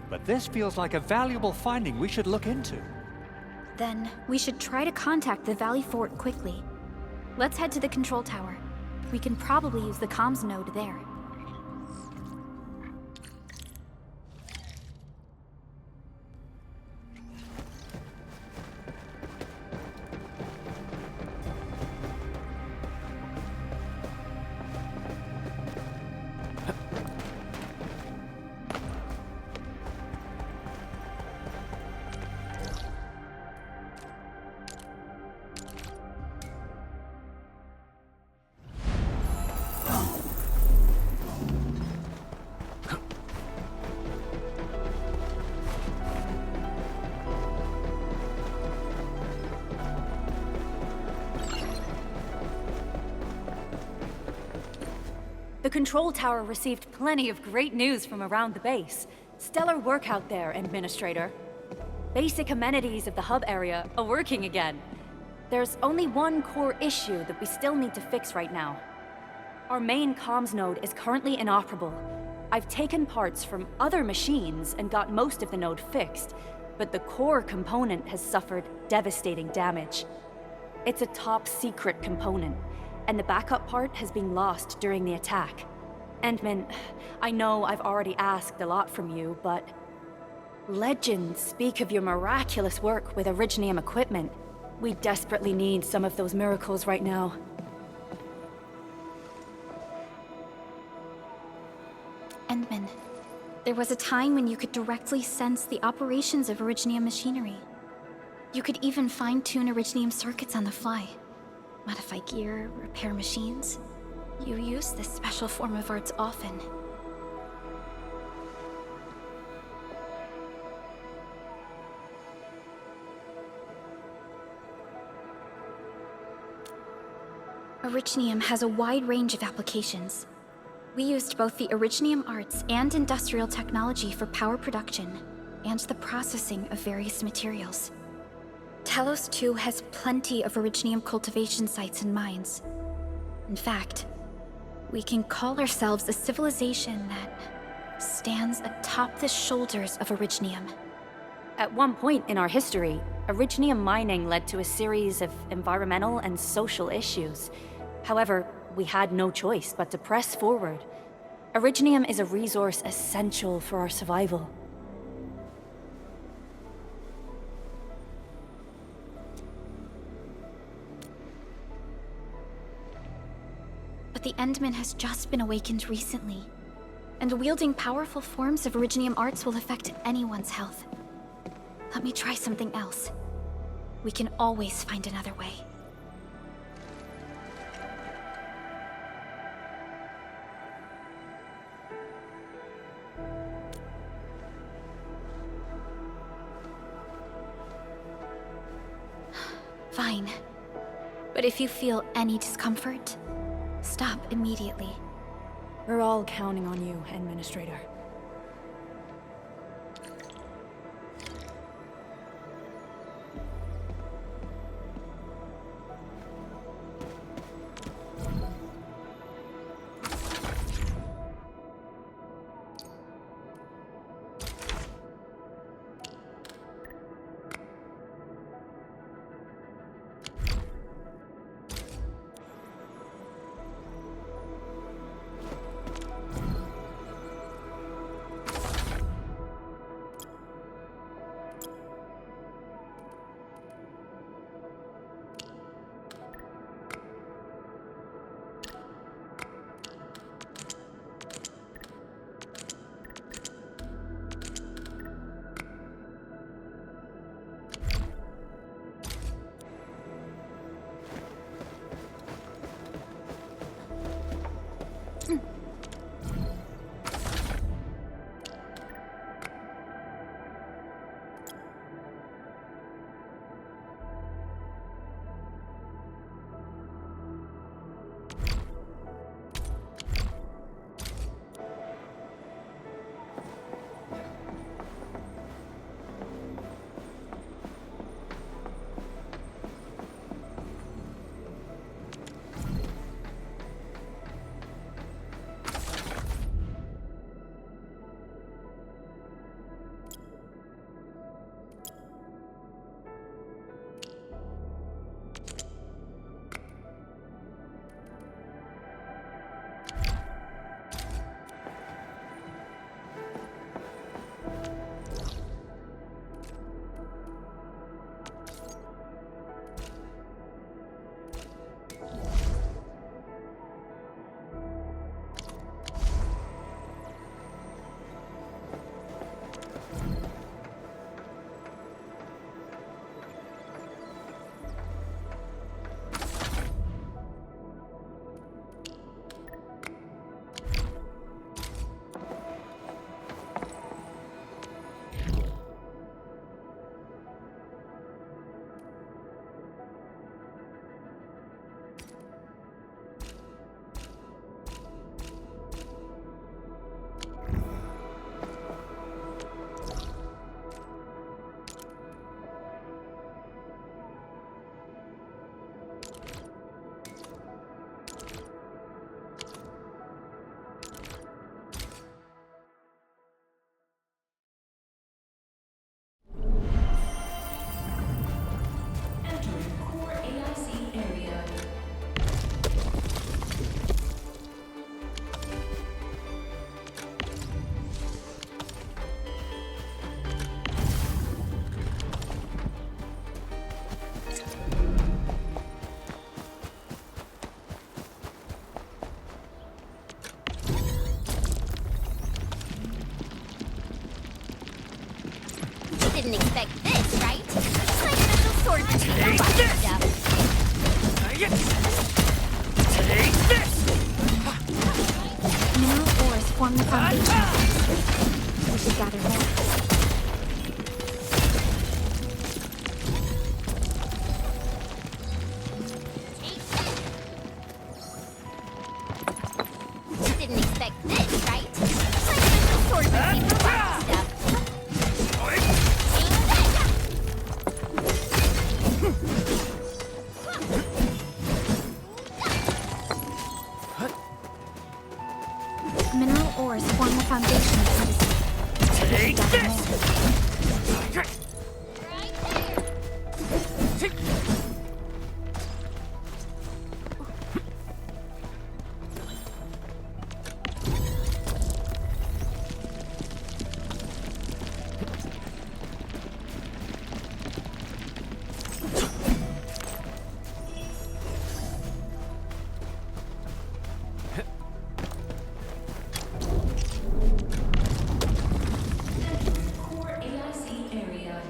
Speaker 10: but this feels like a valuable finding we should look into.
Speaker 5: Then we should try to contact the Valley Fort quickly. Let's head to the control tower. We can probably use the comms node there.
Speaker 7: The control tower received plenty of great news from around the base. Stellar work out there, Administrator. Basic amenities of the hub area are working again. There's only one core issue that we still need to fix right now. Our main comms node is currently inoperable. I've taken parts from other machines and got most of the node fixed, but the core component has suffered devastating damage. It's a top-secret component, and the backup part has been lost during the attack. Endman, I know I've already asked a lot from you, but legends speak of your miraculous work with Originium equipment. We desperately need some of those miracles right now.
Speaker 5: Endman, there was a time when you could directly sense the operations of Originium machinery. You could even fine-tune Originium circuits on the fly. Modify gear, repair machines. You use this special form of arts often. Originium has a wide range of applications. We used both the Originium arts and industrial technology for power production and the processing of various materials. Telos 2 has plenty of Originium cultivation sites and mines. In fact, we can call ourselves a civilization that stands atop the shoulders of Originium.
Speaker 7: At one point in our history, Originium mining led to a series of environmental and social issues. However, we had no choice but to press forward. Originium is a resource essential for our survival.
Speaker 5: But the Endman has just been awakened recently, and wielding powerful forms of Originium arts will affect anyone's health. Let me try something else. We can always find another way. Fine. But if you feel any discomfort, stop immediately.
Speaker 7: We're all counting on you, Administrator.
Speaker 4: Didn't expect this, right? It's like special swordman stuff.
Speaker 8: Take this!
Speaker 5: Mineral ores form the foundation. We should gather more.
Speaker 4: Didn't expect this, right? It's like special swordman stuff.
Speaker 5: Mineral ores form the foundation of medicine.
Speaker 8: Take this!
Speaker 12: Core AIC area.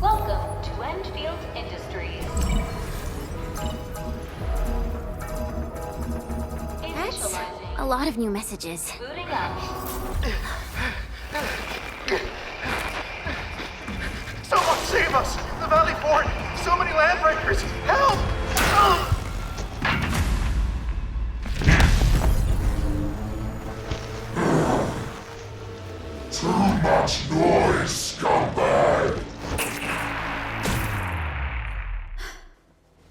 Speaker 1: Welcome to Endfield Industries.
Speaker 2: That's
Speaker 1: Initializing.
Speaker 2: a lot of new messages.
Speaker 1: Booting up.
Speaker 8: Someone save us! The Valley Fort! So many landbreakers! Help!
Speaker 16: Too much noise, scumbag!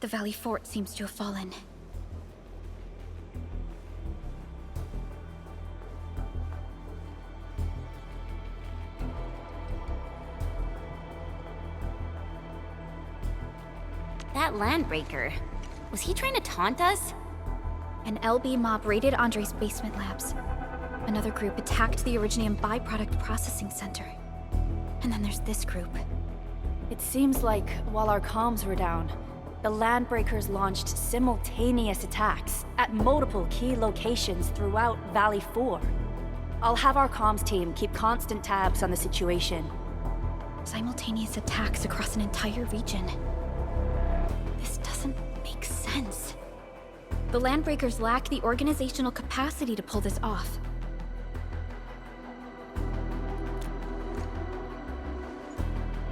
Speaker 5: The Valley Fort seems to have fallen.
Speaker 2: That landbreaker. Was he trying to taunt us?
Speaker 5: An LB mob raided Andre's basement labs. Another group attacked the Originium byproduct processing center. And then there's this group.
Speaker 7: It seems like while our comms were down, the Landbreakers launched simultaneous attacks at multiple key locations throughout Valley 4. I'll have our comms team keep constant tabs on the situation.
Speaker 5: Simultaneous attacks across an entire region. This doesn't make sense. The Landbreakers lack the organizational capacity to pull this off.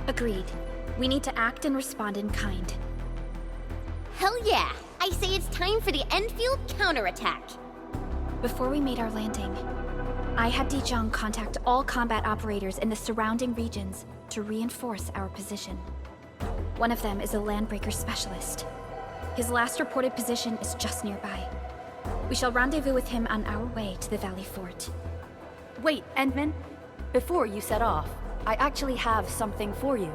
Speaker 5: Agreed. We need to act and respond in kind.
Speaker 4: Hell yeah! I say it's time for the Enfield counterattack.
Speaker 5: Before we made our landing, I had Dijong contact all combat operators in the surrounding regions to reinforce our position. One of them is a Landbreaker specialist. His last reported position is just nearby. We shall rendezvous with him on our way to the Valley Fort.
Speaker 7: Wait, Endman. Before you set off, I actually have something for you.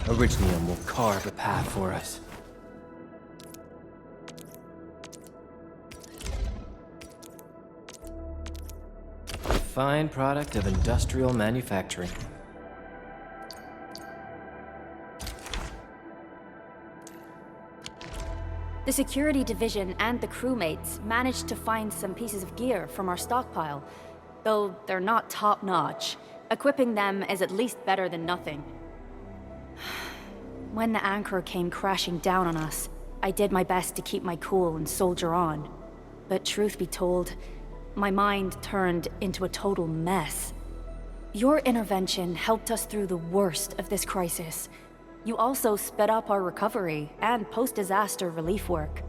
Speaker 3: Orignium will carve a path for us. A fine product of industrial manufacturing.
Speaker 7: The security division and the crewmates managed to find some pieces of gear from our stockpile, though they're not top-notch. Equipping them is at least better than nothing. When the anchor came crashing down on us, I did my best to keep my cool and soldier on. But truth be told, my mind turned into a total mess. Your intervention helped us through the worst of this crisis. You also sped up our recovery and post-disaster relief work.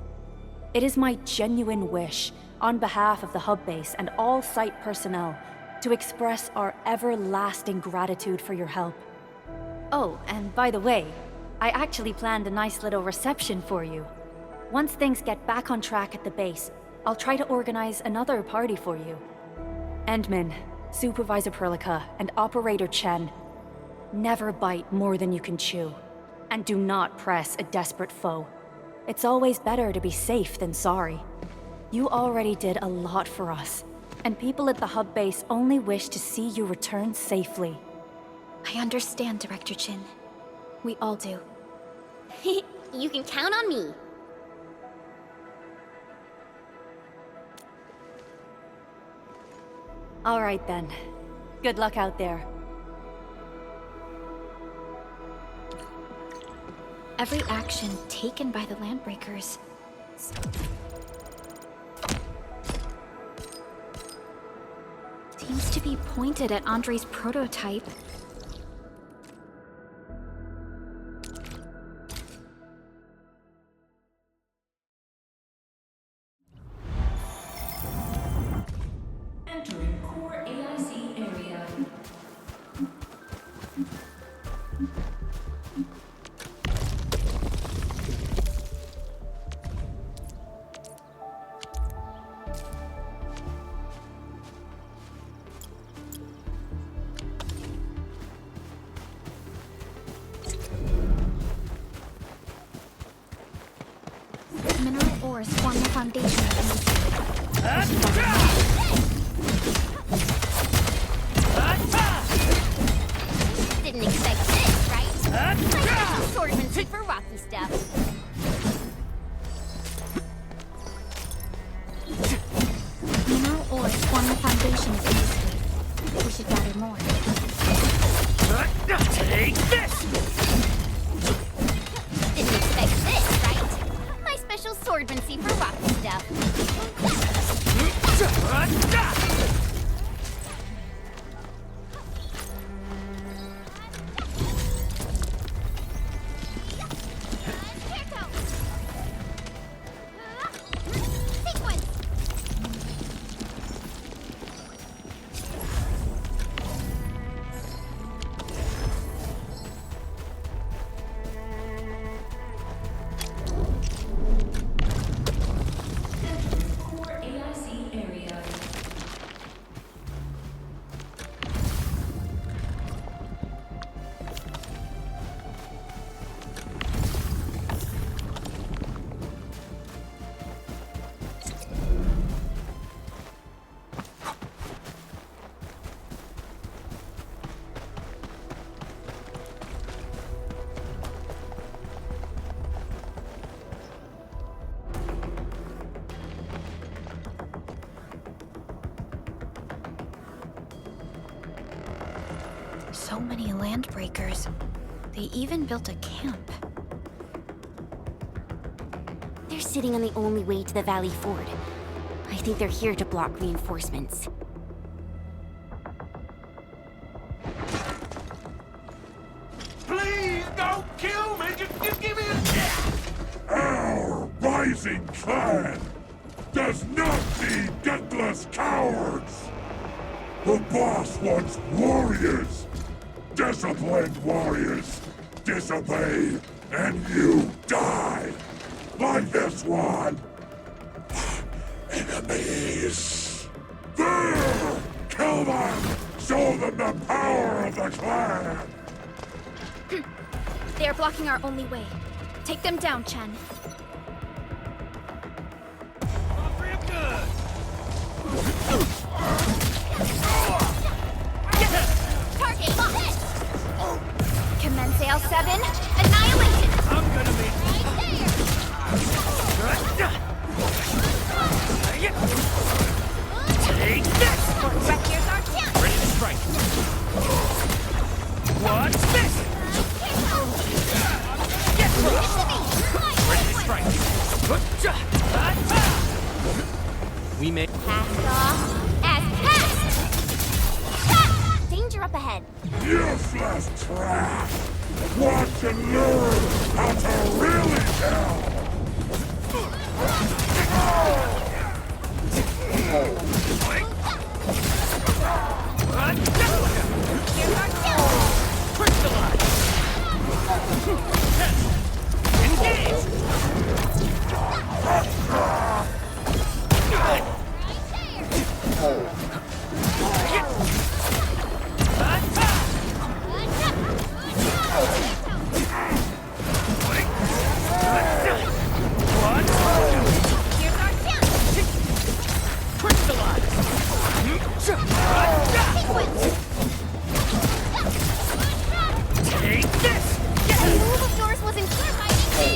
Speaker 7: It is my genuine wish, on behalf of the hub base and all site personnel, to express our everlasting gratitude for your help. Oh, and by the way, I actually planned a nice little reception for you. Once things get back on track at the base, I'll try to organize another party for you. Endman, Supervisor Perlica, and Operator Chen, never bite more than you can chew. And do not press a desperate foe. It's always better to be safe than sorry. You already did a lot for us, and people at the hub base only wish to see you return safely.
Speaker 5: I understand, Director Chin. We all do.
Speaker 4: You can count on me.
Speaker 7: All right then. Good luck out there.
Speaker 5: Every action taken by the Landbreakers seems to be pointed at Andre's prototype.
Speaker 12: Entering core AIC area.
Speaker 5: Mineral ores form the foundation of
Speaker 4: Didn't expect this, right? My special swordsmanship for rocky stuff.
Speaker 5: Mineral ores form the foundation of industry. We should gather more.
Speaker 8: Take this!
Speaker 4: Didn't expect this, right? My special swordsmanship for rocky stuff.
Speaker 12: Core AIC area.
Speaker 5: So many Landbreakers. They even built a camp.
Speaker 4: They're sitting on the only way to the Valley Ford. I think they're here to block reinforcements.
Speaker 8: Please don't kill me! Just give me a...
Speaker 16: Our rising clan does not need useless cowards! The boss wants warriors! Disciplined warriors! Disobey, and you die! Like this one! Enemies! There! Kill them! Show them the power of the clan!
Speaker 5: They are blocking our only way. Take them down, Chen.
Speaker 4: Target locked! Commence L7, annihilation!
Speaker 8: I'm gonna be... Take this!
Speaker 4: Here's our chance!
Speaker 8: Ready to strike. What's this? Get ready to strike.
Speaker 3: We may...
Speaker 4: Cast off as cast! Ha! Danger up ahead.
Speaker 16: Useless trash! Watch and learn how to really kill!
Speaker 4: Here's our chance!
Speaker 8: Engage!
Speaker 4: Here's our chance!
Speaker 8: Crystallize! Take this!
Speaker 4: That move of yours was incriminating me!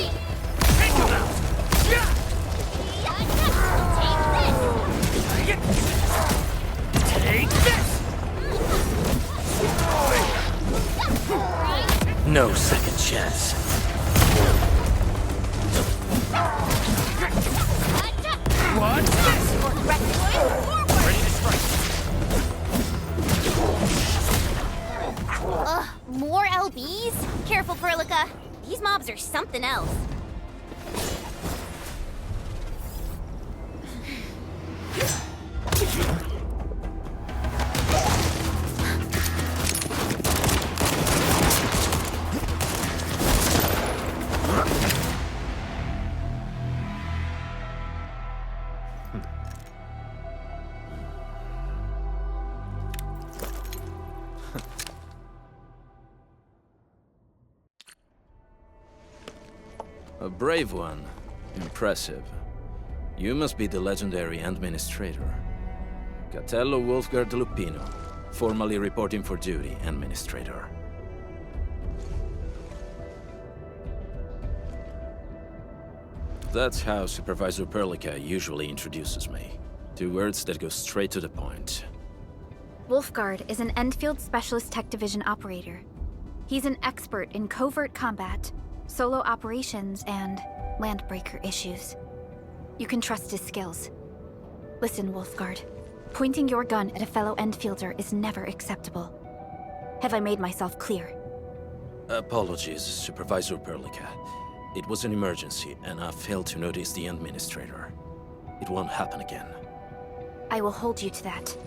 Speaker 8: Take him out! Take this!
Speaker 3: No second chance.
Speaker 8: What's this? Ready to strike.
Speaker 4: Ugh, more LBs? Careful, Perlica. These mobs are something else.
Speaker 3: A brave one. Impressive. You must be the legendary Administrator. Catello Wolfgard Lupino, formally reporting for duty, Administrator. That's how Supervisor Perlica usually introduces me. 2 words that go straight to the point.
Speaker 5: Wolfgard is an Endfield Specialist Tech Division operator. He's an expert in covert combat, solo operations, and landbreaker issues. You can trust his skills. Listen, Wolfgard. Pointing your gun at a fellow Endfielder is never acceptable. Have I made myself clear?
Speaker 3: Apologies, Supervisor Perlica. It was an emergency, and I failed to notice the Administrator. It won't happen again.
Speaker 5: I will hold you to that.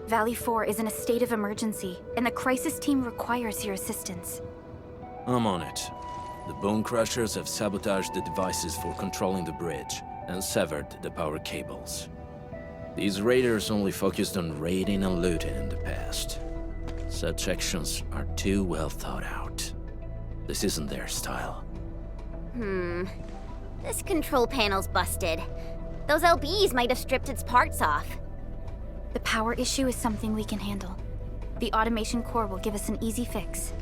Speaker 5: Valley 4 is in a state of emergency, and the crisis team requires your assistance.
Speaker 3: I'm on it. The Bone Crushers have sabotaged the devices for controlling the bridge, and severed the power cables. These raiders only focused on raiding and looting in the past. Such actions are too well thought out. This isn't their style.
Speaker 4: This control panel's busted. Those LBs might have stripped its parts off.
Speaker 5: The power issue is something we can handle. The automation core will give us an easy fix.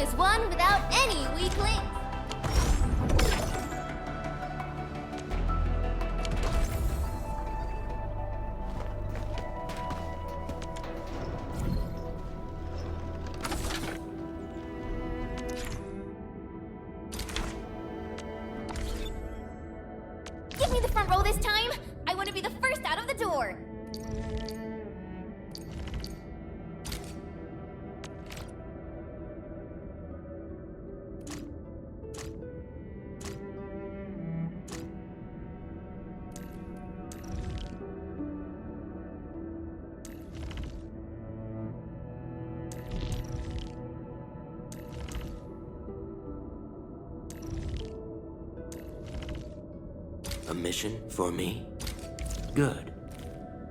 Speaker 4: is one without any weak links. Give me the front row this time. I want to be the first out of the door.
Speaker 17: A mission for me? Good.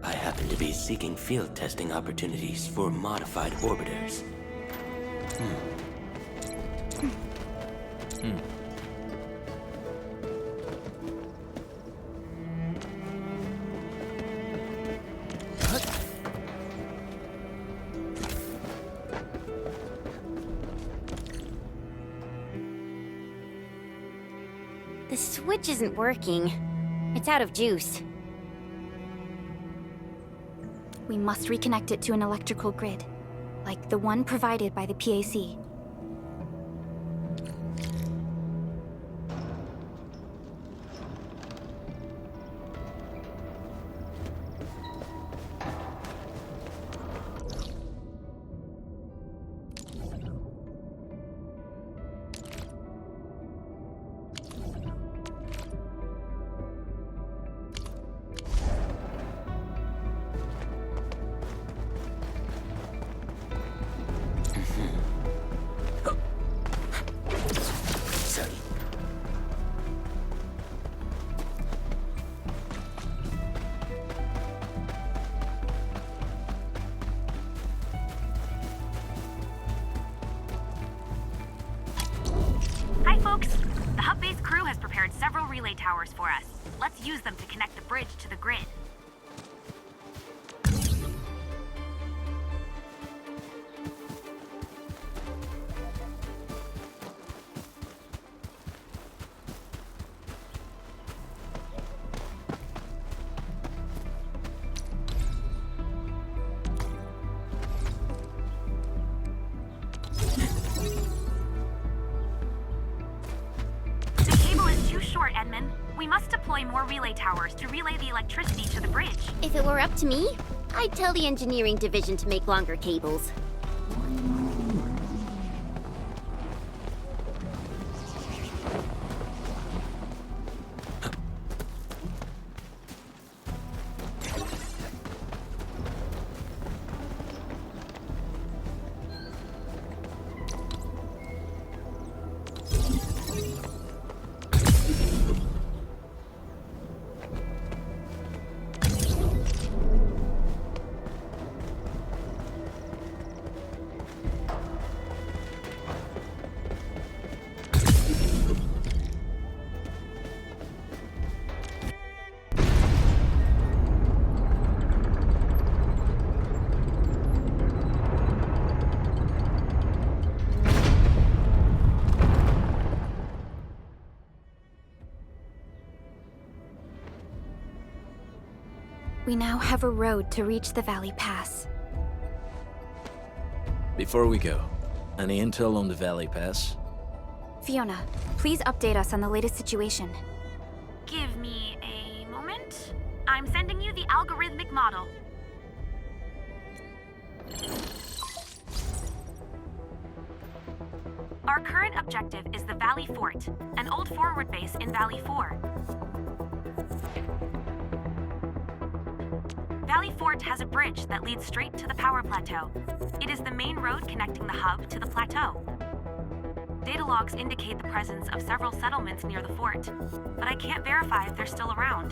Speaker 17: I happen to be seeking field testing opportunities for modified orbiters.
Speaker 4: The switch isn't working. It's out of juice.
Speaker 5: We must reconnect it to an electrical grid, like the one provided by the PAC.
Speaker 6: Hi, folks. The hub base crew has prepared several relay towers for us. Let's use them to connect the bridge to the grid. Short, Edmund. We must deploy more relay towers to relay the electricity to the bridge.
Speaker 4: If it were up to me, I'd tell the engineering division to make longer cables.
Speaker 5: We now have a road to reach the Valley Pass.
Speaker 3: Before we go, any intel on the Valley Pass?
Speaker 5: Fiona, please update us on the latest situation.
Speaker 6: Give me a moment. I'm sending you the algorithmic model. Our current objective is the Valley Fort, an old forward base in Valley 4. Valley Fort has a bridge that leads straight to the power plateau. It is the main road connecting the hub to the plateau. Data logs indicate the presence of several settlements near the fort, but I can't verify if they're still around.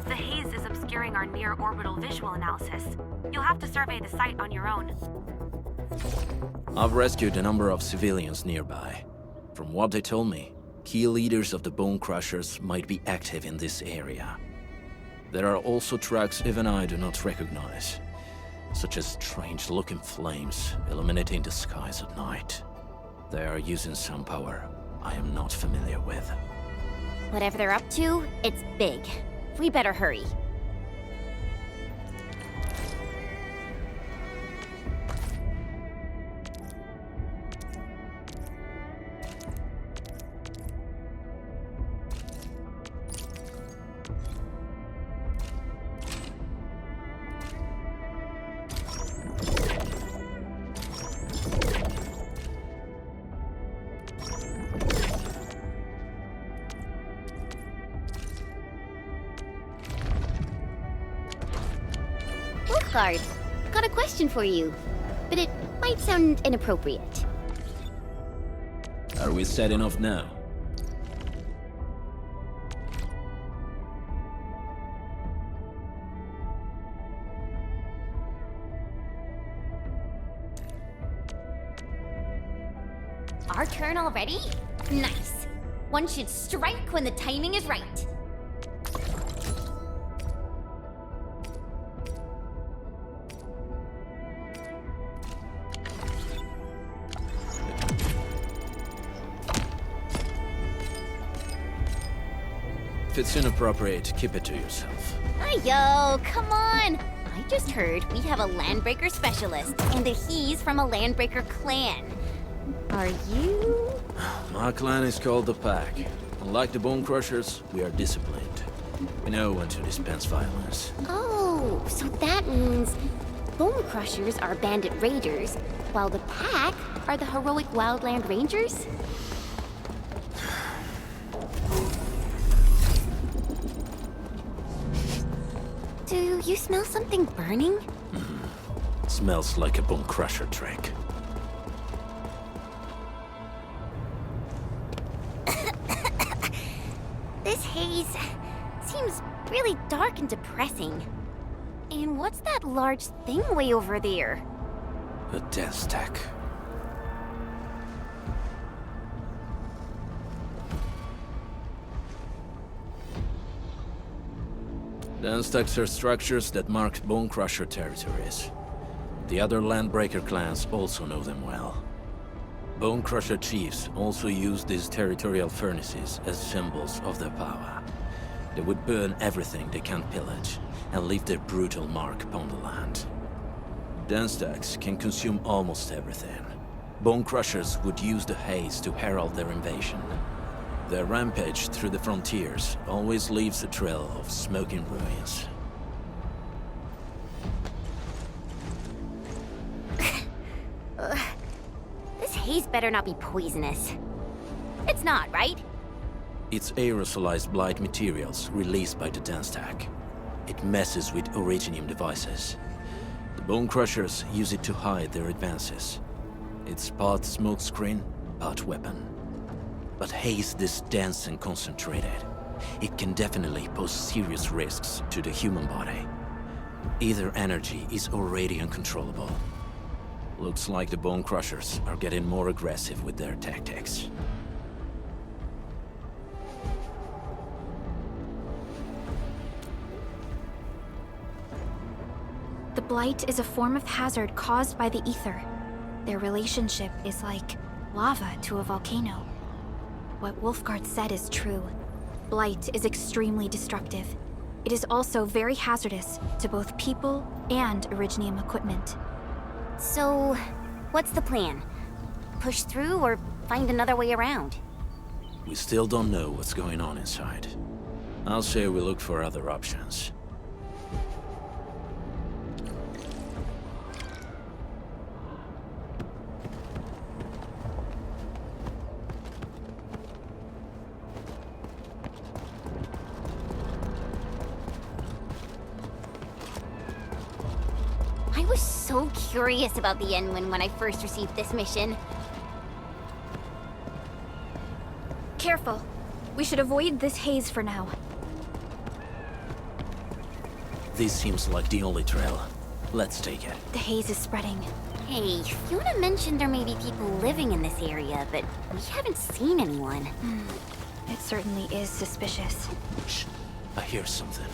Speaker 6: The haze is obscuring our near-orbital visual analysis. You'll have to survey the site on your own.
Speaker 3: I've rescued a number of civilians nearby. From what they told me, key leaders of the Bone Crushers might be active in this area. There are also tracks even I do not recognize, such as strange-looking flames illuminating the skies at night. They are using some power I am not familiar with.
Speaker 4: Whatever they're up to, it's big. We better hurry. Wolfguard, got a question for you, but it might sound inappropriate.
Speaker 3: Are we setting off now?
Speaker 4: Our turn already? Nice. One should strike when the timing is right.
Speaker 3: If it's inappropriate, keep it to yourself.
Speaker 4: Yo, come on! I just heard we have a Landbreaker specialist, and that he's from a Landbreaker clan. Are you?
Speaker 3: My clan is called the Pack. Unlike the Bone Crushers, we are disciplined. We know when to dispense violence.
Speaker 4: Oh, so that means Bone Crushers are bandit raiders, while the Pack are the heroic Wildland Rangers? Do you smell something burning?
Speaker 3: Smells like a Bone Crusher trick.
Speaker 4: This haze seems really dark and depressing. And what's that large thing way over there?
Speaker 3: A death stack. Death stacks are structures that mark Bone Crusher territories. The other Landbreaker clans also know them well. Bone Crusher chiefs also use these territorial furnaces as symbols of their power. They would burn everything they can't pillage, and leave their brutal mark upon the land. Den stacks can consume almost everything. Bone Crushers would use the haze to herald their invasion. Their rampage through the frontiers always leaves a trail of smoking ruins.
Speaker 4: This haze better not be poisonous. It's not, right?
Speaker 3: It's aerosolized blight materials released by the Den stack. It messes with Originium devices. The Bone Crushers use it to hide their advances. It's part smokescreen, part weapon. But haze this dense and concentrated. It can definitely pose serious risks to the human body. Either energy is already uncontrollable. Looks like the Bone Crushers are getting more aggressive with their tactics.
Speaker 5: The blight is a form of hazard caused by the ether. Their relationship is like lava to a volcano. What Wolfguard said is true. Blight is extremely destructive. It is also very hazardous to both people and Originium equipment.
Speaker 4: So, what's the plan? Push through or find another way around?
Speaker 3: We still don't know what's going on inside. I'll say we look for other options.
Speaker 4: I was so curious about the Enwin when I first received this mission.
Speaker 5: Careful. We should avoid this haze for now.
Speaker 3: This seems like the only trail. Let's take it.
Speaker 5: The haze is spreading.
Speaker 4: Hey, Fiona mentioned there may be people living in this area, but we haven't seen anyone.
Speaker 5: It certainly is suspicious.
Speaker 3: Shh. I hear something.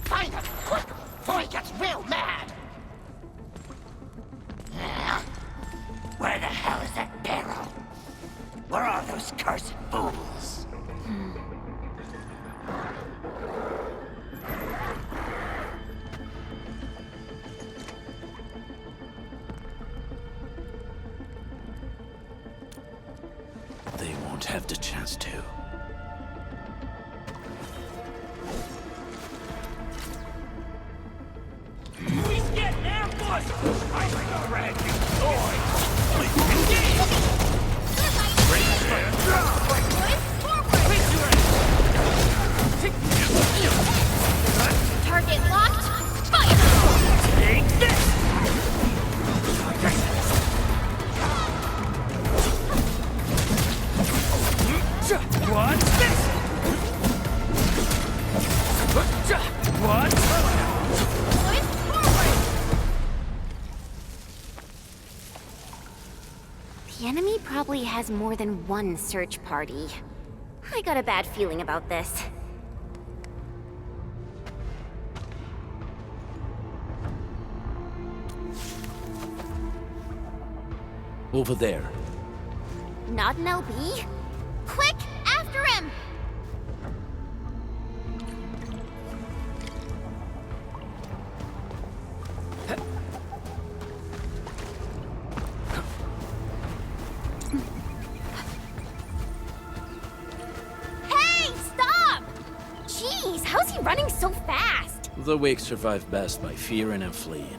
Speaker 8: Find him, quick, before he gets real mad!
Speaker 3: have the chance to.
Speaker 8: He's getting ambushed! I grab you, boy!
Speaker 4: Target locked. Fire!
Speaker 8: Take this! What's this? What?
Speaker 4: The enemy probably has more than one search party. I got a bad feeling about this.
Speaker 3: Over there.
Speaker 4: Not an LB? Quick, after him! Hey, stop! Jeez, how's he running so fast?
Speaker 3: The weak survive best by fearing and fleeing.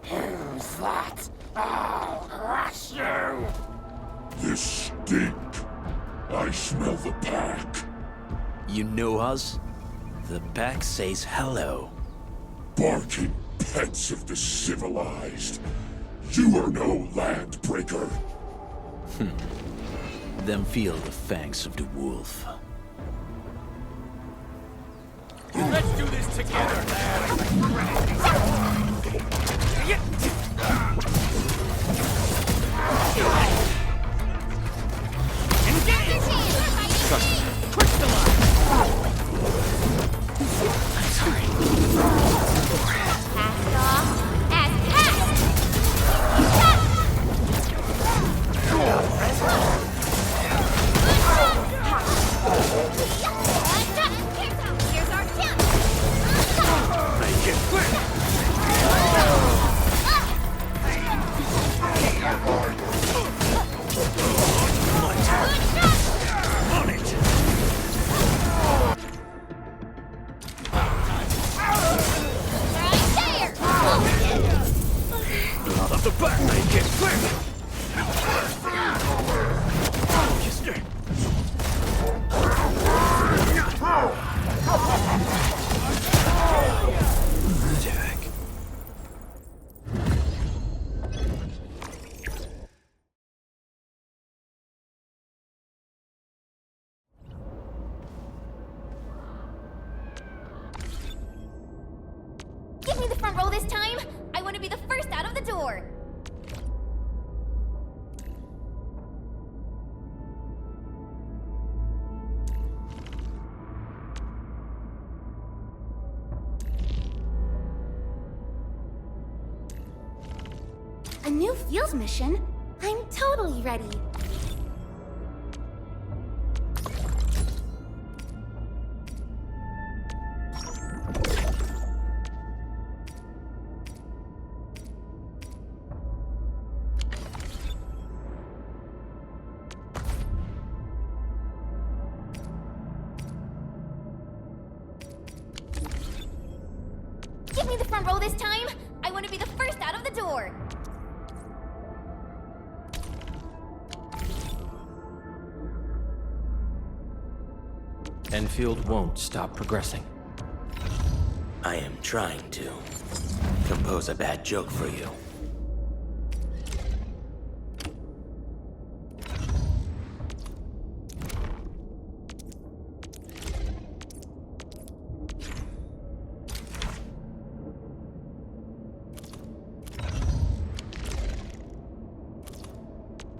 Speaker 8: Who's that? I'll crush you!
Speaker 16: This stink. I smell the pack.
Speaker 3: You know us? The pack says hello.
Speaker 16: Barking pets of the civilized. You are no land breaker.
Speaker 3: Then feel the fangs of the wolf.
Speaker 8: Let's do this together,
Speaker 4: Here's our chance!
Speaker 8: Make it quick! On it!
Speaker 4: Right there!
Speaker 8: Out of the back! Make it quick!
Speaker 4: Give me the front row this time! I want to be the first out of the door! A new fields mission? I'm totally ready. Give me the front row this time! I want to be the first out of the door!
Speaker 3: Enfield won't stop progressing.
Speaker 17: I am trying to compose a bad joke for you.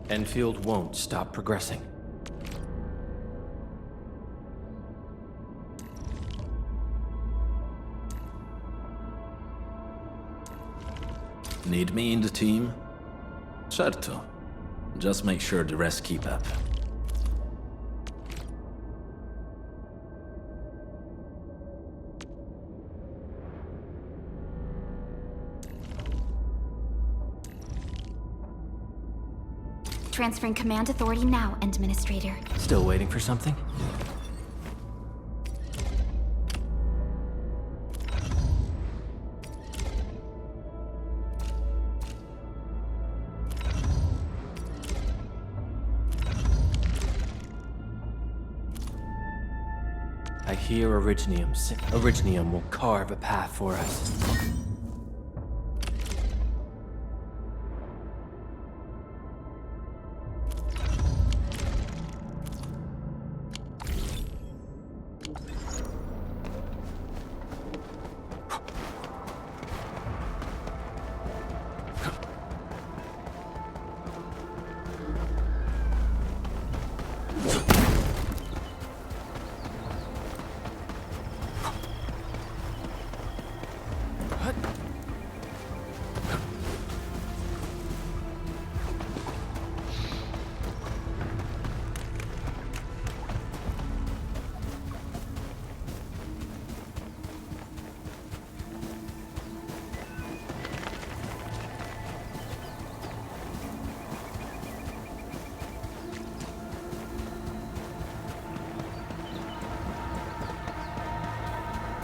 Speaker 3: Enfield won't stop progressing. Need me in the team? Certo. Just make sure the rest keep up.
Speaker 5: Transferring command authority now, Administrator.
Speaker 18: Still waiting for something? I hear Originium. Originium will carve a path for us.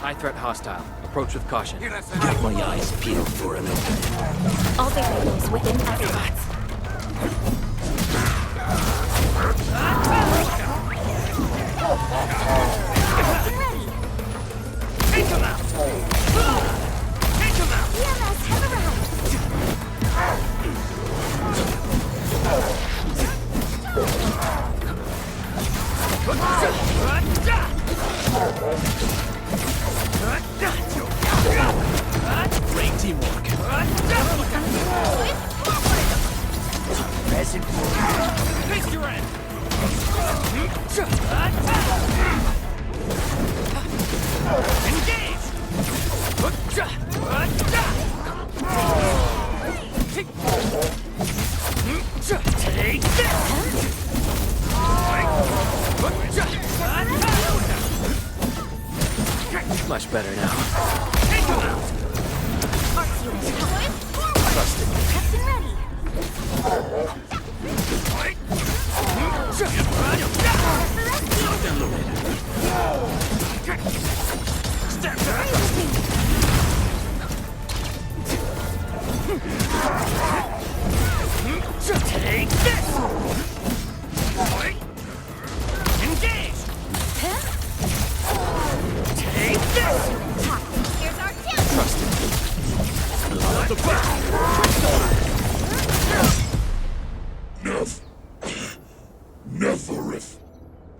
Speaker 18: High threat hostile. Approach with caution.
Speaker 3: Got my eyes peeled for an opening.
Speaker 5: All the radios within estimates.
Speaker 8: Take him out! Take him out!
Speaker 4: EMS have arrived!
Speaker 3: Great teamwork.
Speaker 8: Present for you. Face your end! Engage! Take this!
Speaker 18: Much better now.
Speaker 8: Take him out!
Speaker 18: Trusted.
Speaker 4: Prepped and ready.
Speaker 8: Step back! Take this! Engage! Take this!
Speaker 4: Here's our chance!
Speaker 18: Trusted.
Speaker 8: Love the
Speaker 16: Neferith.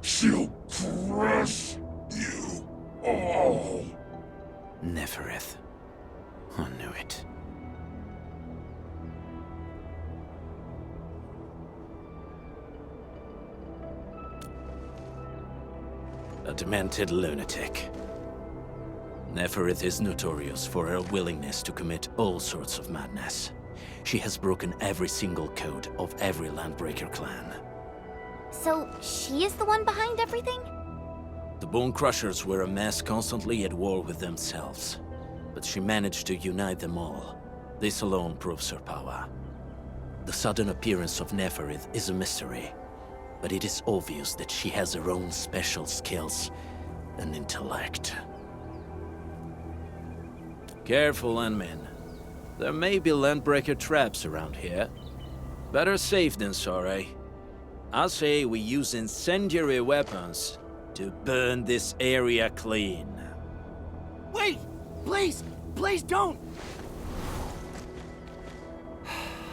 Speaker 16: She'll crush you all.
Speaker 3: Neferith. I knew it. A demented lunatic. Neferith is notorious for her willingness to commit all sorts of madness. She has broken every single code of every Landbreaker clan.
Speaker 4: So, she is the one behind everything?
Speaker 3: The Bone Crushers were a mess constantly at war with themselves, but she managed to unite them all. This alone proves her power. The sudden appearance of Neferith is a mystery, but it is obvious that she has her own special skills and intellect. Careful, Landmen. There may be Landbreaker traps around here. Better safe than sorry. I say we use incendiary weapons to burn this area clean.
Speaker 18: Wait! Please! Please don't!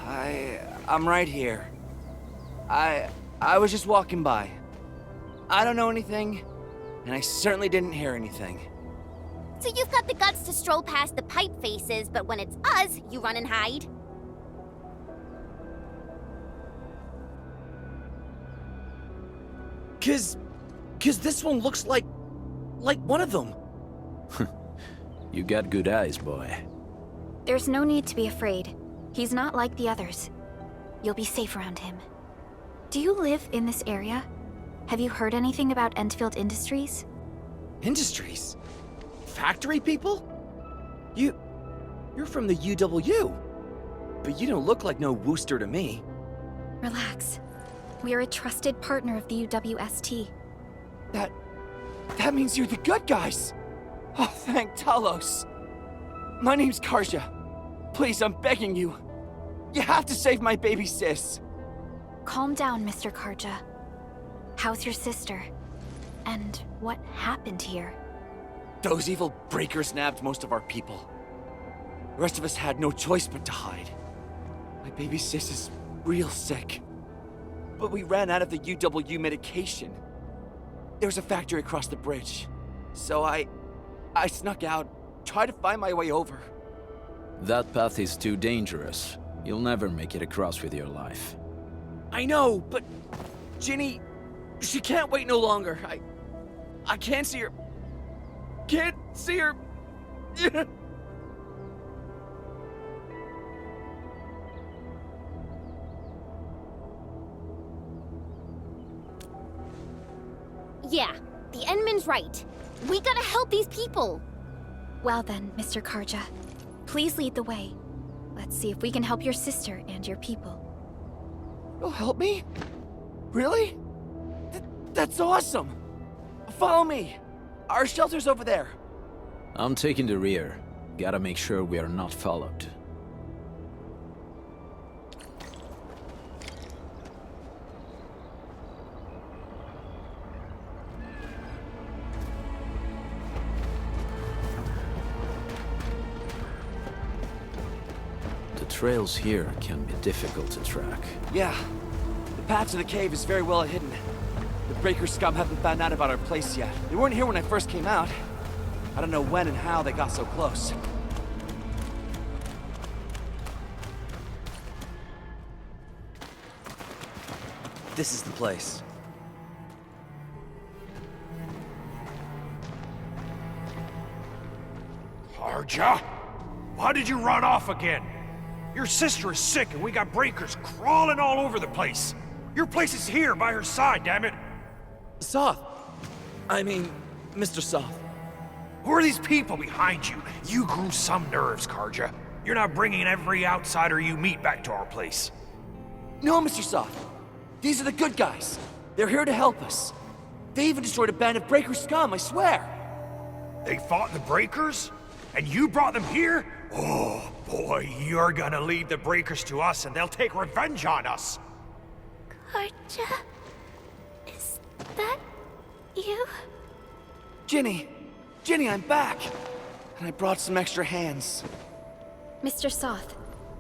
Speaker 18: I'm right here. I was just walking by. I don't know anything, and I certainly didn't hear anything.
Speaker 4: So you've got the guts to stroll past the pipe faces, but when it's us, you run and hide?
Speaker 18: Cause this one looks like one of them.
Speaker 3: You got good eyes, boy.
Speaker 5: There's no need to be afraid. He's not like the others. You'll be safe around him. Do you live in this area? Have you heard anything about Endfield Industries?
Speaker 18: Industries? Factory people? You're from the UW. But you don't look like no Wooster to me.
Speaker 5: Relax. We are a trusted partner of the UWST.
Speaker 18: That means you're the good guys! Oh, thank Talos. My name's Karja. Please, I'm begging you. You have to save my baby sis.
Speaker 5: Calm down, Mr. Karja. How's your sister? And what happened here?
Speaker 18: Those evil breakers nabbed most of our people. The rest of us had no choice but to hide. My baby sis is real sick. But we ran out of the UW medication. There was a factory across the bridge. So I snuck out, tried to find my way over.
Speaker 3: That path is too dangerous. You'll never make it across with your life.
Speaker 18: I know, but Ginny, she can't wait no longer. I can't see her. Can't see her.
Speaker 4: Yeah, the Endman's right. We gotta help these people.
Speaker 5: Well then, Mr. Karja, please lead the way. Let's see if we can help your sister and your people.
Speaker 18: You'll help me? Really? That's awesome! Follow me! Our shelter's over there.
Speaker 3: I'm taking the rear. Gotta make sure we are not followed. The trails here can be difficult to track.
Speaker 18: Yeah. The path to the cave is very well hidden. The Breaker scum haven't found out about our place yet. They weren't here when I first came out. I don't know when and how they got so close. This is the place.
Speaker 8: Karja? Why did you run off again? Your sister is sick and we got breakers crawling all over the place. Your place is here by her side, damn it.
Speaker 18: Soth. I mean, Mr. Soth.
Speaker 8: Who are these people behind you? You grew some nerves, Karja. You're not bringing every outsider you meet back to our place.
Speaker 18: No, Mr. Soth. These are the good guys. They're here to help us. They even destroyed a band of Breaker scum, I swear.
Speaker 8: They fought the breakers? And you brought them here? Oh, boy, you're gonna lead the breakers to us and they'll take revenge on us.
Speaker 5: Karja? Is that you?
Speaker 18: Ginny! Ginny, I'm back! And I brought some extra hands.
Speaker 5: Mr. Soth,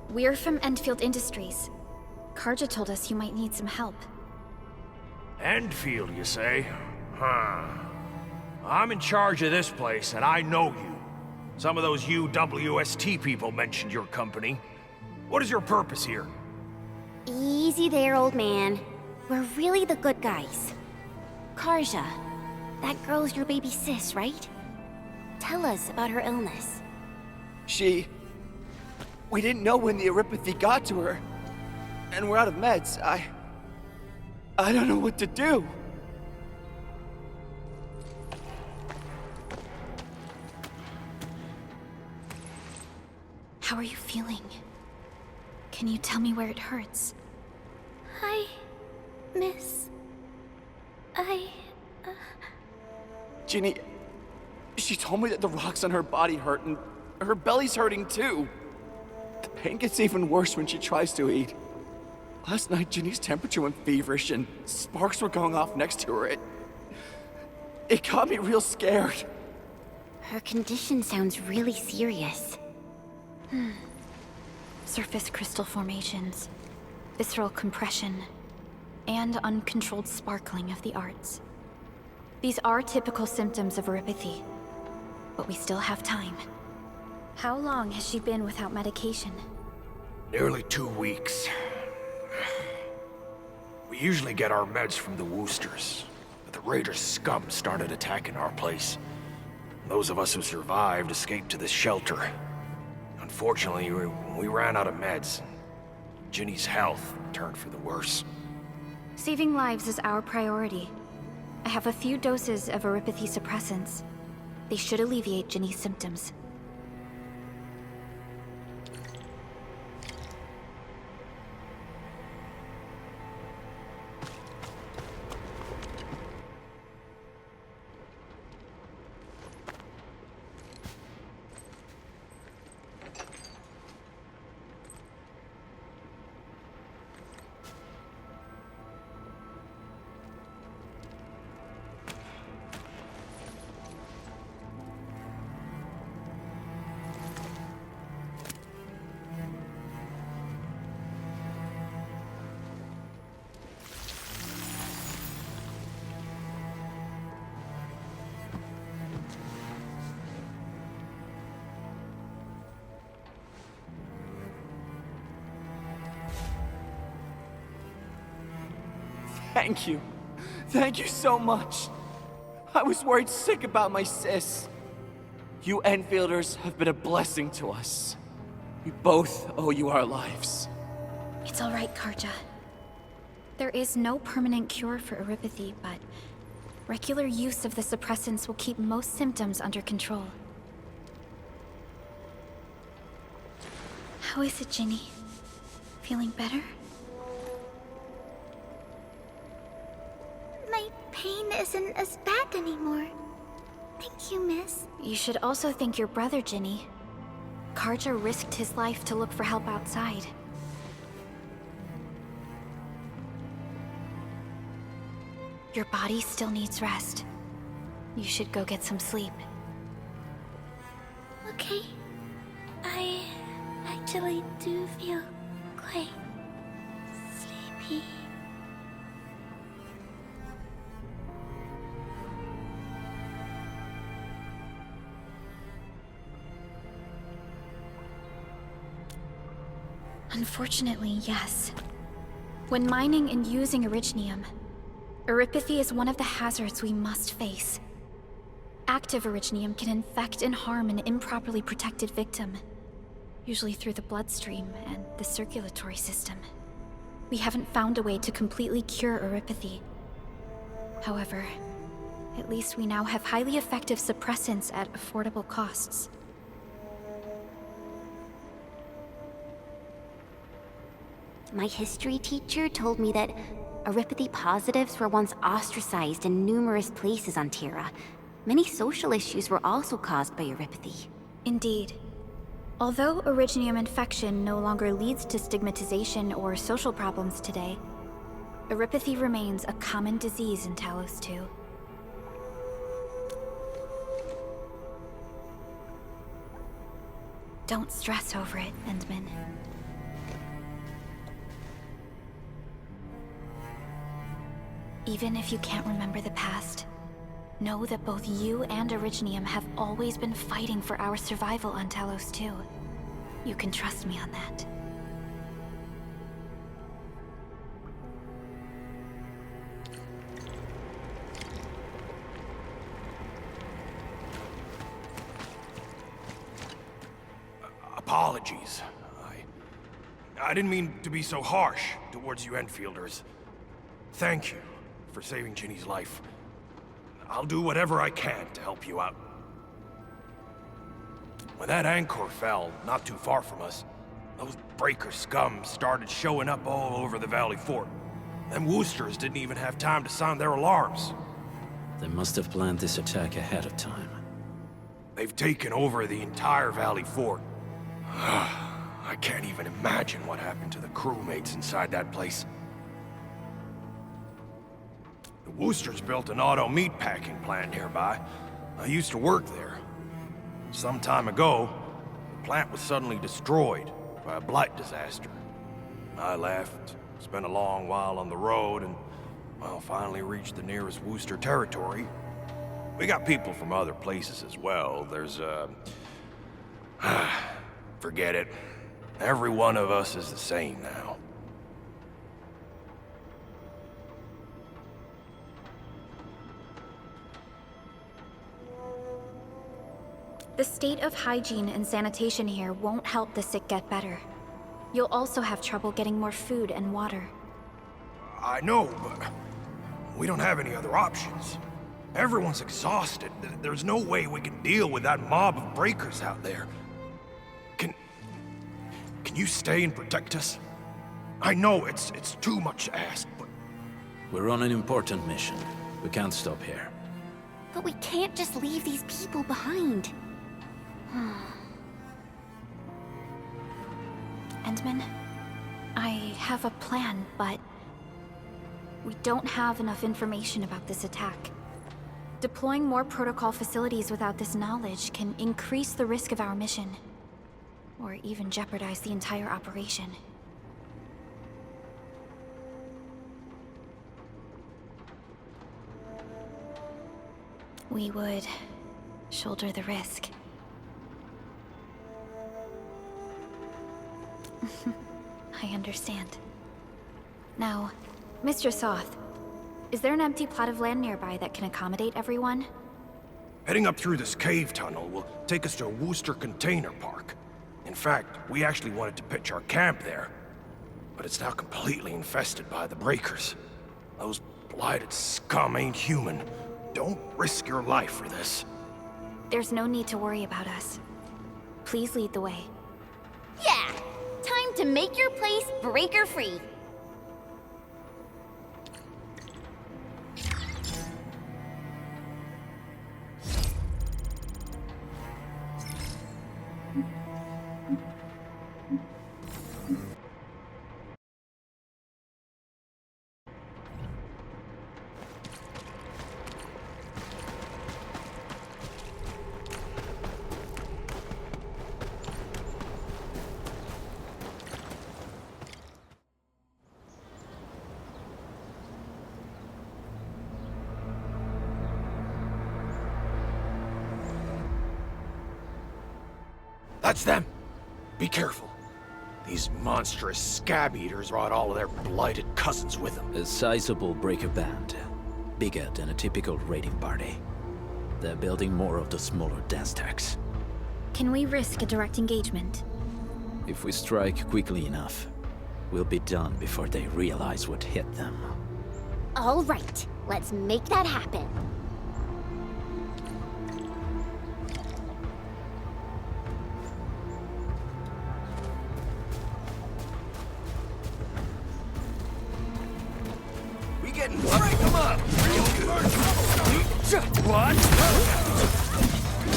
Speaker 5: we're from Endfield Industries. Karja told us you might need some help.
Speaker 8: Endfield, you say? Huh. I'm in charge of this place, and I know you. Some of those UWST people mentioned your company. What is your purpose here?
Speaker 4: Easy there, old man. We're really the good guys. Karja, that girl's your baby sis, right? Tell us about her illness.
Speaker 18: We didn't know when the erypathy got to her. And we're out of meds. I don't know what to do.
Speaker 5: How are you feeling? Can you tell me where it hurts?
Speaker 4: Hi, miss.
Speaker 18: Ginny, she told me that the rocks on her body hurt and her belly's hurting too. The pain gets even worse when she tries to eat. Last night, Ginny's temperature went feverish and sparks were going off next to her. It got me real scared.
Speaker 4: Her condition sounds really serious.
Speaker 5: Surface crystal formations, visceral compression, and uncontrolled sparkling of the arts. These are typical symptoms of erypathy, but we still have time. How long has she been without medication?
Speaker 8: Nearly 2 weeks. We usually get our meds from the Woosters, but the Raiders' scum started attacking our place. Those of us who survived escaped to this shelter. Unfortunately, we ran out of meds. Ginny's health turned for the worse.
Speaker 5: Saving lives is our priority. I have a few doses of Erypathy suppressants. They should alleviate Ginny's symptoms.
Speaker 18: Thank you. Thank you so much. I was worried sick about my sis. You Enfielders have been a blessing to us. We both owe you our lives.
Speaker 5: It's all right, Karja. There is no permanent cure for Erypathy, but regular use of the suppressants will keep most symptoms under control. How is it, Ginny? Feeling better?
Speaker 4: My pain isn't as bad anymore. Thank you, miss.
Speaker 5: You should also thank your brother, Ginny. Karja risked his life to look for help outside. Your body still needs rest. You should go get some sleep.
Speaker 4: Okay. I actually do feel quite sleepy.
Speaker 5: Unfortunately, yes. When mining and using Originium, Erypathy is one of the hazards we must face. Active Originium can infect and harm an improperly protected victim, usually through the bloodstream and the circulatory system. We haven't found a way to completely cure Erypathy. However, at least we now have highly effective suppressants at affordable costs.
Speaker 4: My history teacher told me that Erypathy positives were once ostracized in numerous places on Terra. Many social issues were also caused by Erypathy.
Speaker 5: Indeed. Although Originium infection no longer leads to stigmatization or social problems today, Erypathy remains a common disease in Talos 2. Don't stress over it, Endman. Even if you can't remember the past, know that both you and Originium have always been fighting for our survival on Talos 2. You can trust me on that.
Speaker 8: Apologies. I didn't mean to be so harsh towards you Enfielders. Thank you for saving Ginny's life. I'll do whatever I can to help you out. When that anchor fell not too far from us, those breaker scum started showing up all over the Valley Fort. Them Woosters didn't even have time to sound their alarms.
Speaker 3: They must have planned this attack ahead of time.
Speaker 8: They've taken over the entire Valley Fort. I can't even imagine what happened to the crewmates inside that place. The Woosters built an auto meatpacking plant nearby. I used to work there. Some time ago, the plant was suddenly destroyed by a blight disaster. I left, spent a long while on the road, and, well, finally reached the nearest Wooster territory. We got people from other places as well. There's, forget it. Every one of us is the same now.
Speaker 5: The state of hygiene and sanitation here won't help the sick get better. You'll also have trouble getting more food and water.
Speaker 16: I know, but we don't have any other options. Everyone's exhausted. There's no way we can deal with that mob of breakers out there. Can you stay and protect us? I know it's too much to ask, but...
Speaker 3: We're on an important mission. We can't stop here.
Speaker 4: But we can't just leave these people behind.
Speaker 5: Endman, I have a plan, but we don't have enough information about this attack. Deploying more protocol facilities without this knowledge can increase the risk of our mission, or even jeopardize the entire operation. We would shoulder the risk. I understand. Now, Mr. Soth, is there an empty plot of land nearby that can accommodate everyone?
Speaker 16: Heading up through this cave tunnel will take us to Wooster Container Park. In fact, we actually wanted to pitch our camp there, but it's now completely infested by the breakers. Those blighted scum ain't human. Don't risk your life for this.
Speaker 5: There's no need to worry about us. Please lead the way.
Speaker 4: Yeah! Time to make your place breaker-free.
Speaker 16: That's them! Be careful. These monstrous scab eaters brought all of their blighted cousins with them.
Speaker 3: A sizable breaker band. Bigger than a typical raiding party. They're building more of the smaller dance tags.
Speaker 5: Can we risk a direct engagement?
Speaker 3: If we strike quickly enough, we'll be done before they realize what hit them.
Speaker 4: All right, let's make that happen.
Speaker 8: Break them up! What?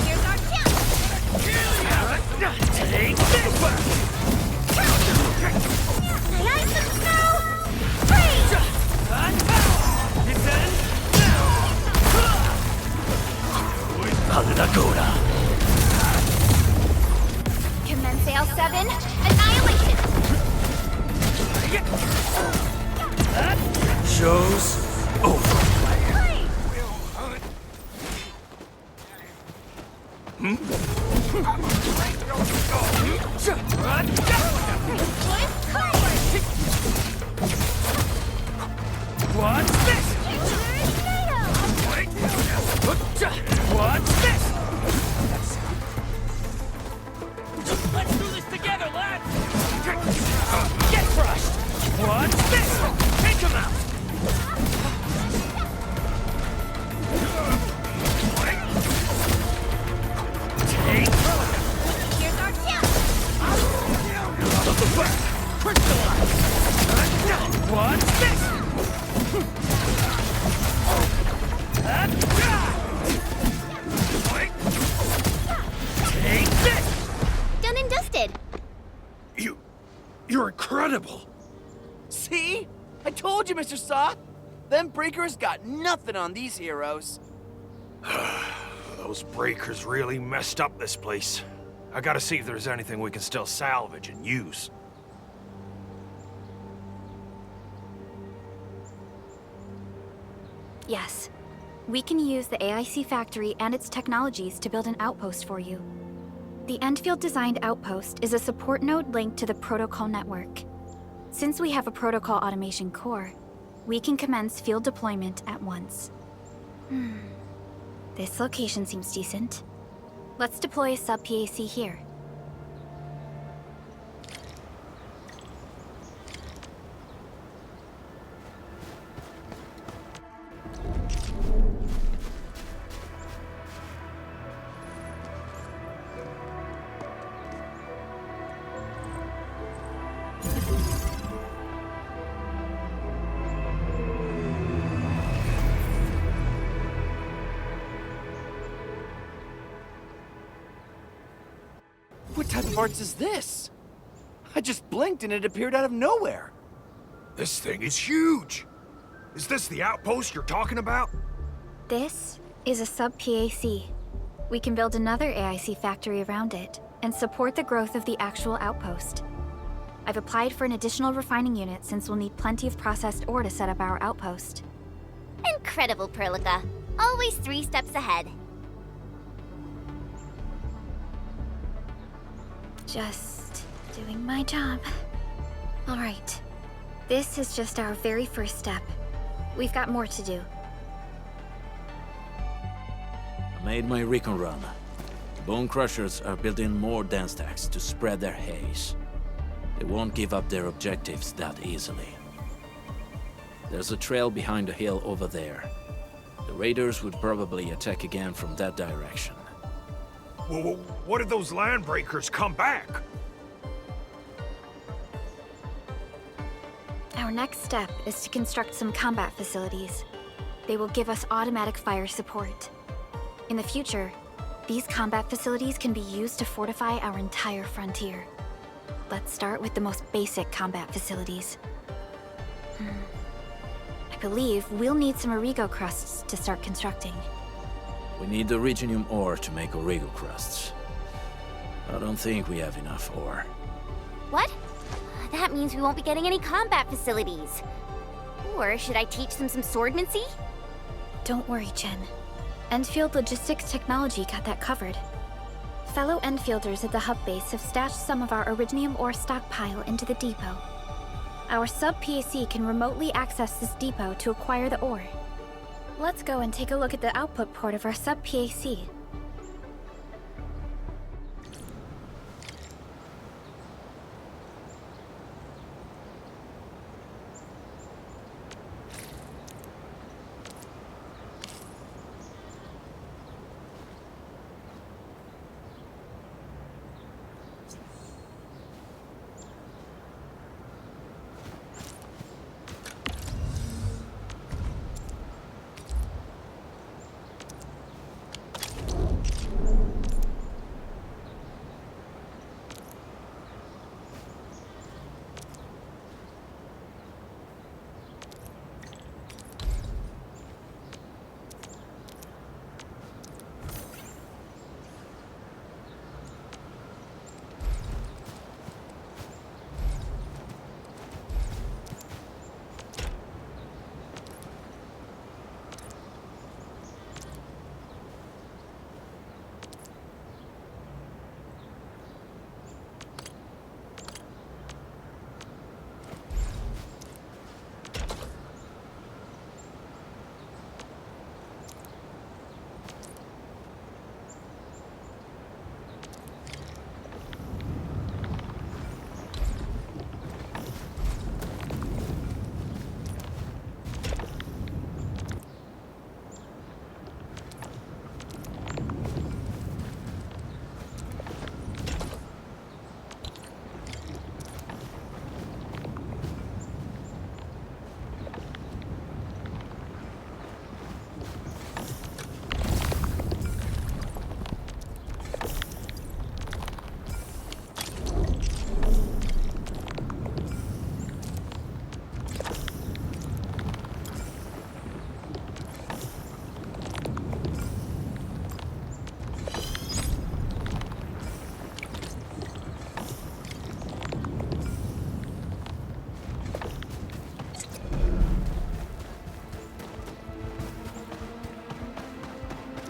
Speaker 4: Here's our chance!
Speaker 8: Take this one!
Speaker 4: Ice and snow! Freeze! Commence AL7, annihilation!
Speaker 8: Show's over. What's this? What's this? Let's do this together, lads! Get crushed! What's this? Take him out!
Speaker 4: Here's our chance!
Speaker 8: You're out of the way! Crystallize! What's this? Take this!
Speaker 4: Done and dusted.
Speaker 16: You're incredible!
Speaker 18: See? I told you, Mr. Soth! Them breakers got nothing on these heroes.
Speaker 16: Those breakers really messed up this place. I gotta see if there's anything we can still salvage and use.
Speaker 5: Yes. We can use the AIC factory and its technologies to build an outpost for you. The Endfield designed outpost is a support node linked to the protocol network. Since we have a protocol automation core, we can commence field deployment at once. This location seems decent. Let's deploy a sub-PAC here.
Speaker 18: What type of arts is this? I just blinked and it appeared out of nowhere.
Speaker 16: This thing is huge! Is this the outpost you're talking about?
Speaker 5: This is a sub-PAC. We can build another AIC factory around it and support the growth of the actual outpost. I've applied for an additional refining unit since we'll need plenty of processed ore to set up our outpost.
Speaker 4: Incredible, Perlica. Always 3 steps ahead.
Speaker 5: Just doing my job. All right. This is just our very first step. We've got more to do.
Speaker 3: I made my recon run. The Bone Crushers are building more dance stacks to spread their haze. They won't give up their objectives that easily. There's a trail behind the hill over there. The raiders would probably attack again from that direction.
Speaker 16: Well, what if those land breakers come back?
Speaker 5: Our next step is to construct some combat facilities. They will give us automatic fire support. In the future, these combat facilities can be used to fortify our entire frontier. Let's start with the most basic combat facilities. I believe we'll need some Origo crusts to start constructing.
Speaker 3: We need the Reginium ore to make Origo crusts. I don't think we have enough ore.
Speaker 4: What? That means we won't be getting any combat facilities. Or should I teach them some swordmancy?
Speaker 5: Don't worry, Jen. Endfield Logistics Technology got that covered. Fellow Enfielders at the hub base have stashed some of our Originium ore stockpile into the depot. Our sub-PAC can remotely access this depot to acquire the ore. Let's go and take a look at the output port of our sub-PAC.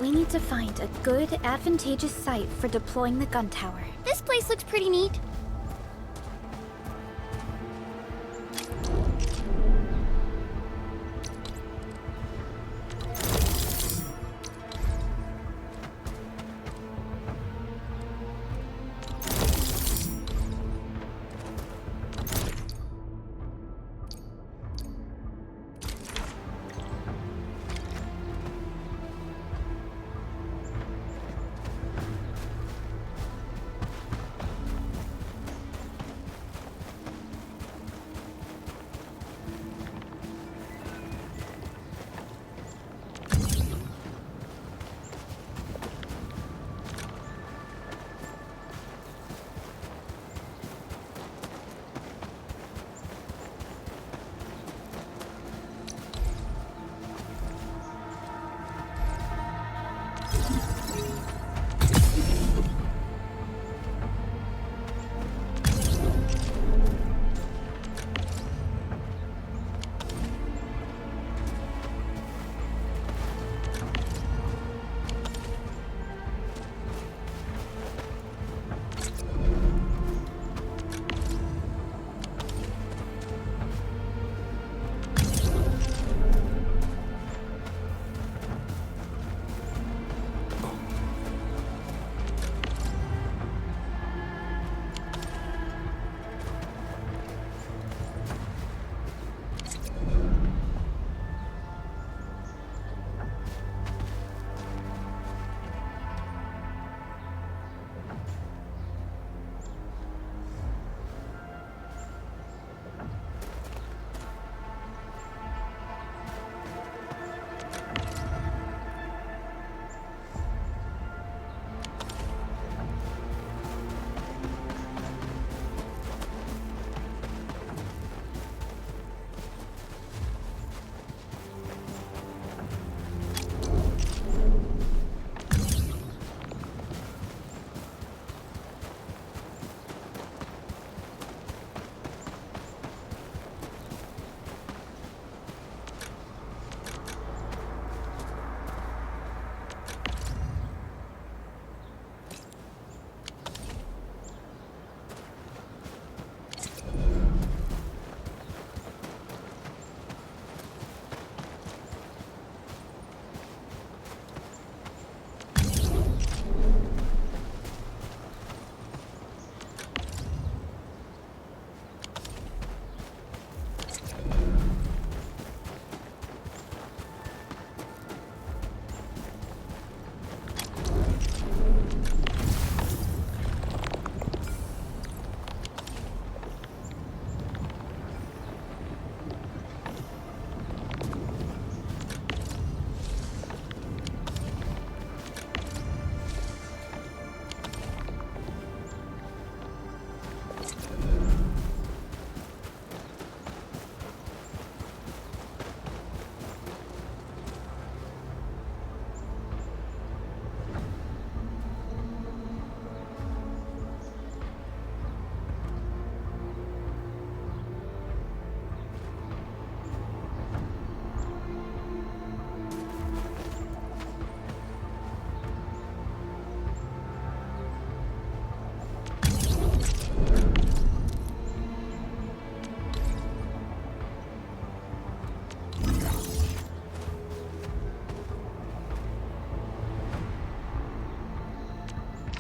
Speaker 5: We need to find a good, advantageous site for deploying the gun tower.
Speaker 4: This place looks pretty neat.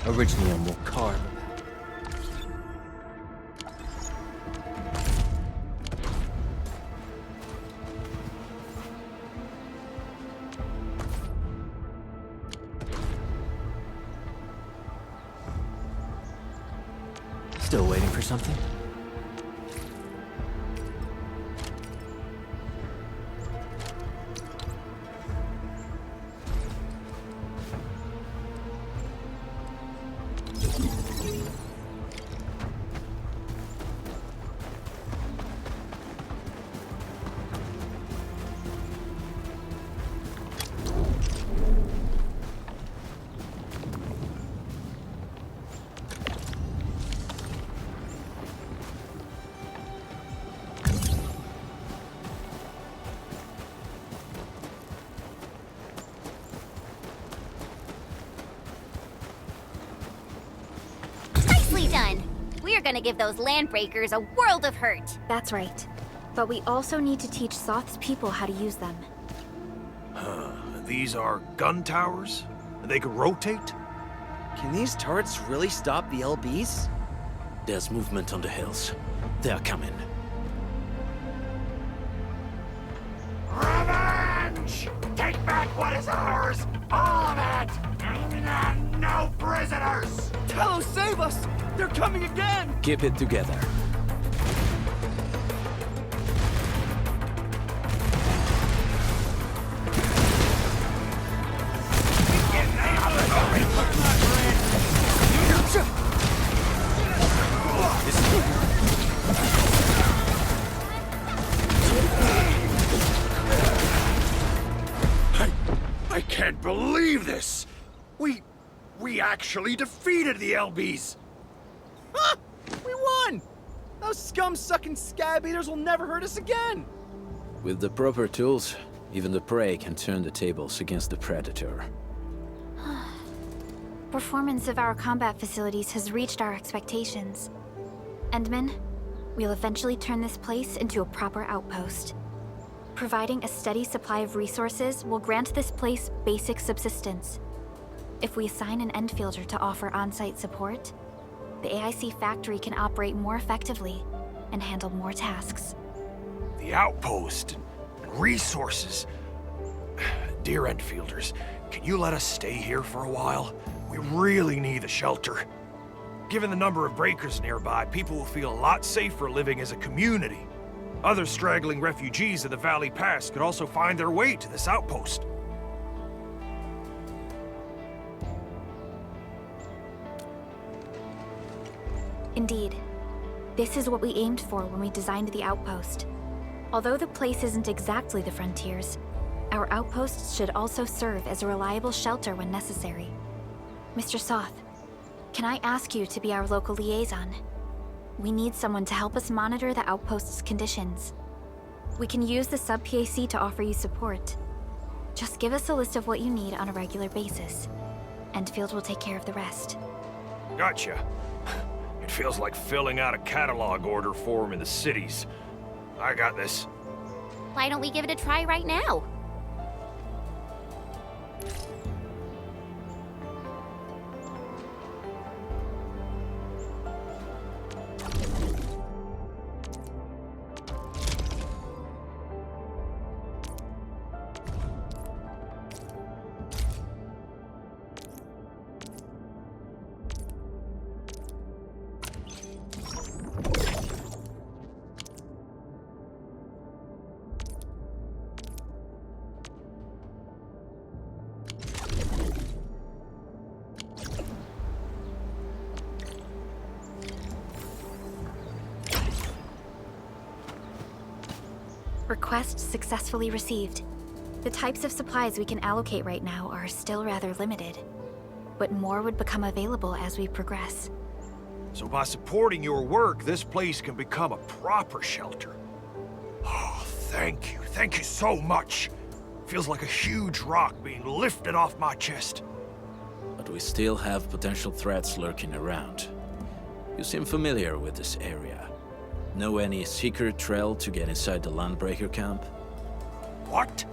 Speaker 10: Originally a more calm.
Speaker 17: Still waiting for something?
Speaker 4: Nicely done! We're gonna give those landbreakers a world of hurt.
Speaker 5: That's right. But we also need to teach Soth's people how to use them.
Speaker 16: These are gun towers? They could rotate?
Speaker 18: Can these turrets really stop the LBs?
Speaker 3: There's movement on the hills. They are coming.
Speaker 8: Revenge! Take back what is ours! All of it! And no prisoners!
Speaker 18: Talos, save us! They're coming again!
Speaker 3: Keep it together.
Speaker 16: I can't believe this! We actually defeated the LBs!
Speaker 18: Ah! We won! Those scum-sucking scab eaters will never hurt us again!
Speaker 3: With the proper tools, even the prey can turn the tables against the predator.
Speaker 5: Performance of our combat facilities has reached our expectations. Endman, we'll eventually turn this place into a proper outpost. Providing a steady supply of resources will grant this place basic subsistence. If we assign an Endfielder to offer on-site support, the AIC factory can operate more effectively and handle more tasks.
Speaker 16: The outpost and resources. Dear Enfielders, can you let us stay here for a while? We really need a shelter. Given the number of breakers nearby, people will feel a lot safer living as a community. Other straggling refugees of the Valley Pass could also find their way to this outpost.
Speaker 5: Indeed. This is what we aimed for when we designed the outpost. Although the place isn't exactly the frontiers, our outposts should also serve as a reliable shelter when necessary. Mr. Soth, can I ask you to be our local liaison? We need someone to help us monitor the outpost's conditions. We can use the sub-PAC to offer you support. Just give us a list of what you need on a regular basis. Endfield will take care of the rest.
Speaker 16: Gotcha. It feels like filling out a catalog order form in the cities. I got this.
Speaker 4: Why don't we give it a try right now?
Speaker 5: Request successfully received. The types of supplies we can allocate right now are still rather limited, but more would become available as we progress.
Speaker 16: So by supporting your work, this place can become a proper shelter. Oh, thank you. Thank you so much. Feels like a huge rock being lifted off my chest.
Speaker 3: But we still have potential threats lurking around. You seem familiar with this area. Know any secret trail to get inside the Landbreaker camp?
Speaker 16: What?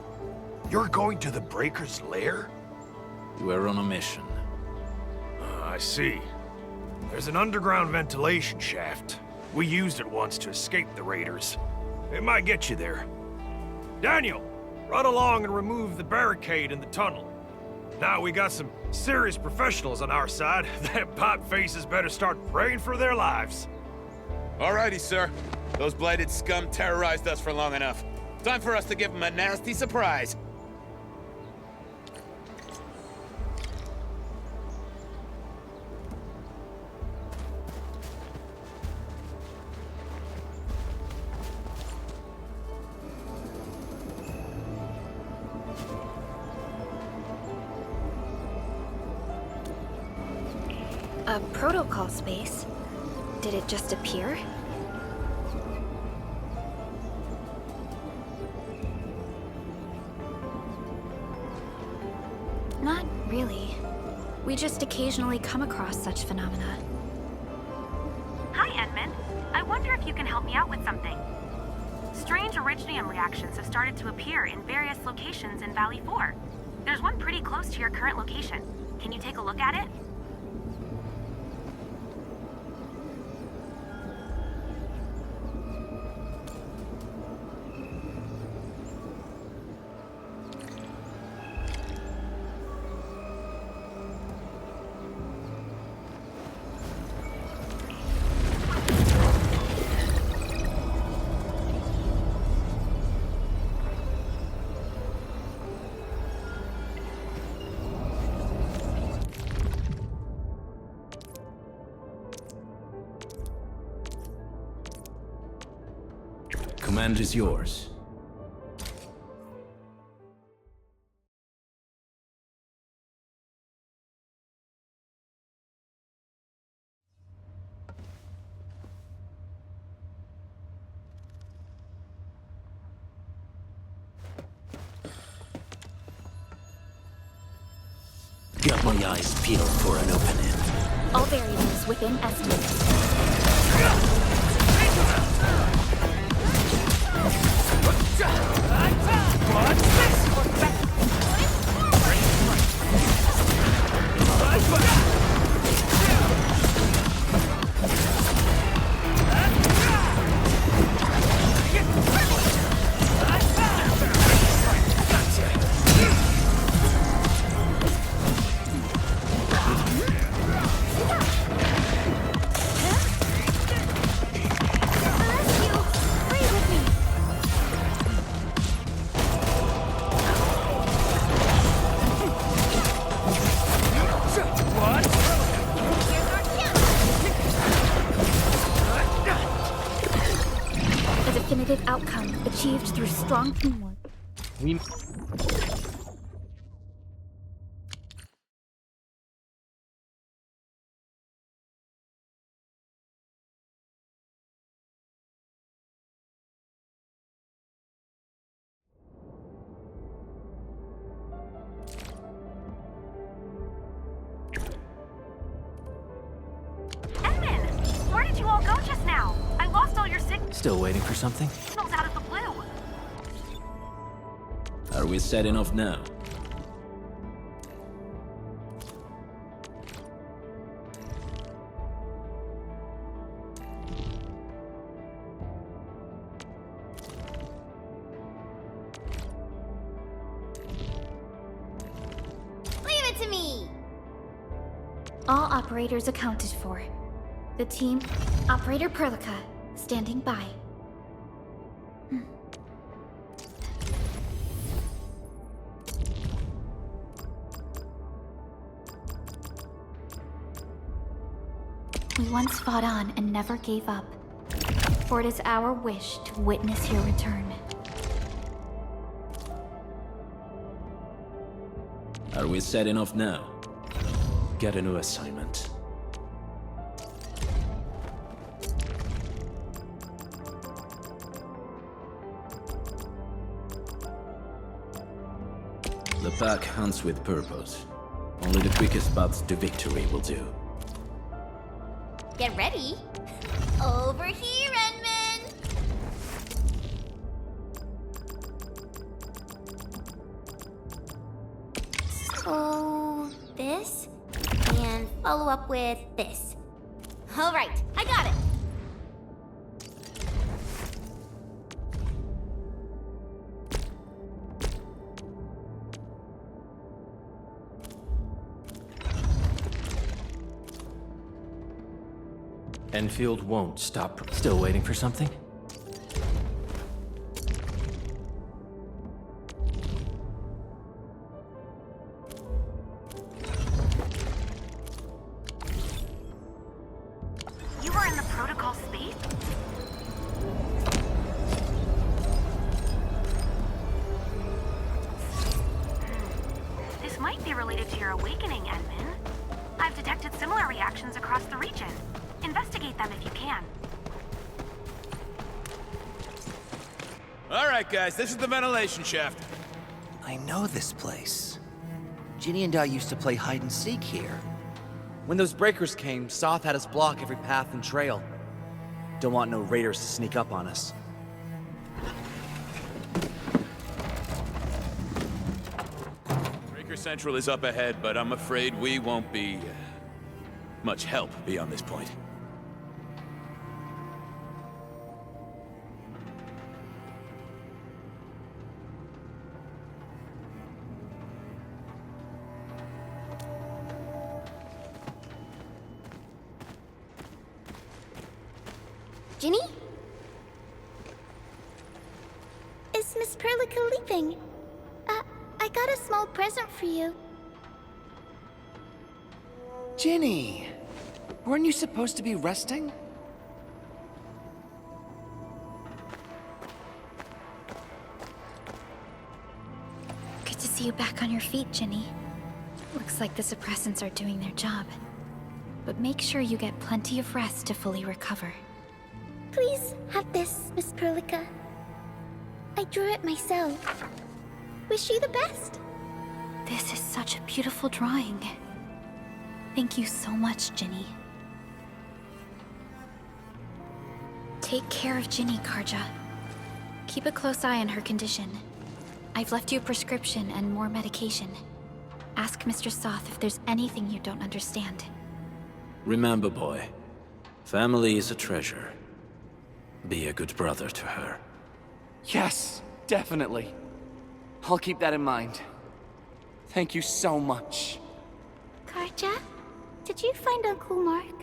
Speaker 16: You're going to the Breaker's lair?
Speaker 3: We're on a mission.
Speaker 16: I see. There's an underground ventilation shaft. We used it once to escape the raiders. It might get you there. Daniel, run along and remove the barricade in the tunnel. Now we got some serious professionals on our side. That pot faces better start praying for their lives.
Speaker 19: Alrighty, sir. Those blighted scum terrorized us for long enough. Time for us to give them a nasty surprise.
Speaker 5: A protocol space? Did it just appear? Not really. We just occasionally come across such phenomena.
Speaker 6: Hi, Edmund. I wonder if you can help me out with something. Strange originium reactions have started to appear in various locations in Valley 4. There's one pretty close to your current location. Can you take a look at it?
Speaker 3: Command is yours.
Speaker 17: Got my eyes peeled for an opening.
Speaker 5: All variables within estimates. Outcome achieved through strong teamwork.
Speaker 6: Edmund, where did you all go just now? I lost all your signals
Speaker 3: Still waiting for something?
Speaker 6: out of the blue.
Speaker 3: Are we setting off now?
Speaker 4: Leave it to me!
Speaker 5: All operators accounted for. The team, Operator Perlica, standing by. We once fought on and never gave up, for it is our wish to witness your return.
Speaker 3: Are we setting off now? Get a new assignment. The pack hunts with purpose. Only the quickest paths to victory will do.
Speaker 4: Get ready. Over here, Edmund! So, this? And follow up with this. All right, I got it.
Speaker 3: Enfield won't stop. Still waiting for something?
Speaker 6: You were in the protocol space? This might be related to your awakening, Edmund. I've detected similar reactions across the region. Investigate them if you can.
Speaker 19: All right, guys, this is the ventilation shaft.
Speaker 18: I know this place. Ginny and I used to play hide and seek here. When those breakers came, Soth had us block every path and trail. Don't want no raiders to sneak up on us.
Speaker 19: Breaker Central is up ahead, but I'm afraid we won't be much help beyond this point.
Speaker 5: Ginny? Is Miss Perlica leaving? I got a small present for you.
Speaker 18: Ginny! Weren't you supposed to be resting?
Speaker 5: Good to see you back on your feet, Ginny. Looks like the suppressants are doing their job. But make sure you get plenty of rest to fully recover. Please have this, Miss Perlica. I drew it myself. Wish you the best. This is such a beautiful drawing. Thank you so much, Ginny. Take care of Ginny, Karja. Keep a close eye on her condition. I've left you a prescription and more medication. Ask Mr. Soth if there's anything you don't understand.
Speaker 3: Remember, boy, family is a treasure. Be a good brother to her.
Speaker 18: Yes, definitely. I'll keep that in mind. Thank you so much.
Speaker 5: Karja, did you find Uncle Mark?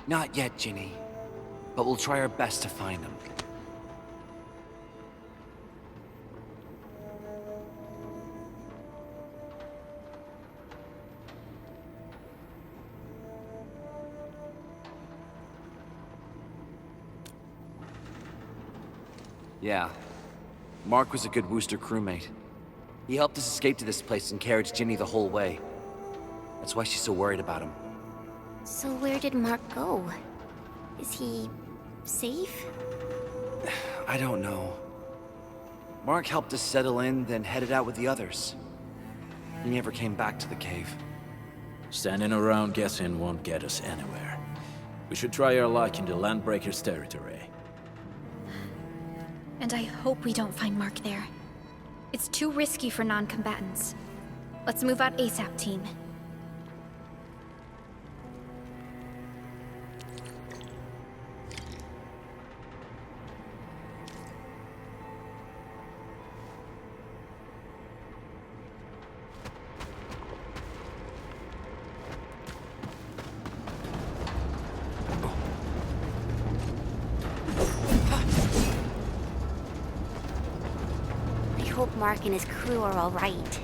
Speaker 18: Not yet, Ginny. But we'll try our best to find him. Yeah. Mark was a good Wooster crewmate. He helped us escape to this place and carried Ginny the whole way. That's why she's so worried about him.
Speaker 4: So where did Mark go? Is he safe?
Speaker 18: I don't know. Mark helped us settle in, then headed out with the others. He never came back to the cave.
Speaker 3: Standing around guessing won't get us anywhere. We should try our luck in the Landbreakers' territory.
Speaker 5: And I hope we don't find Mark there. It's too risky for non-combatants. Let's move out ASAP, team.
Speaker 4: I hope Mark and his crew are all right.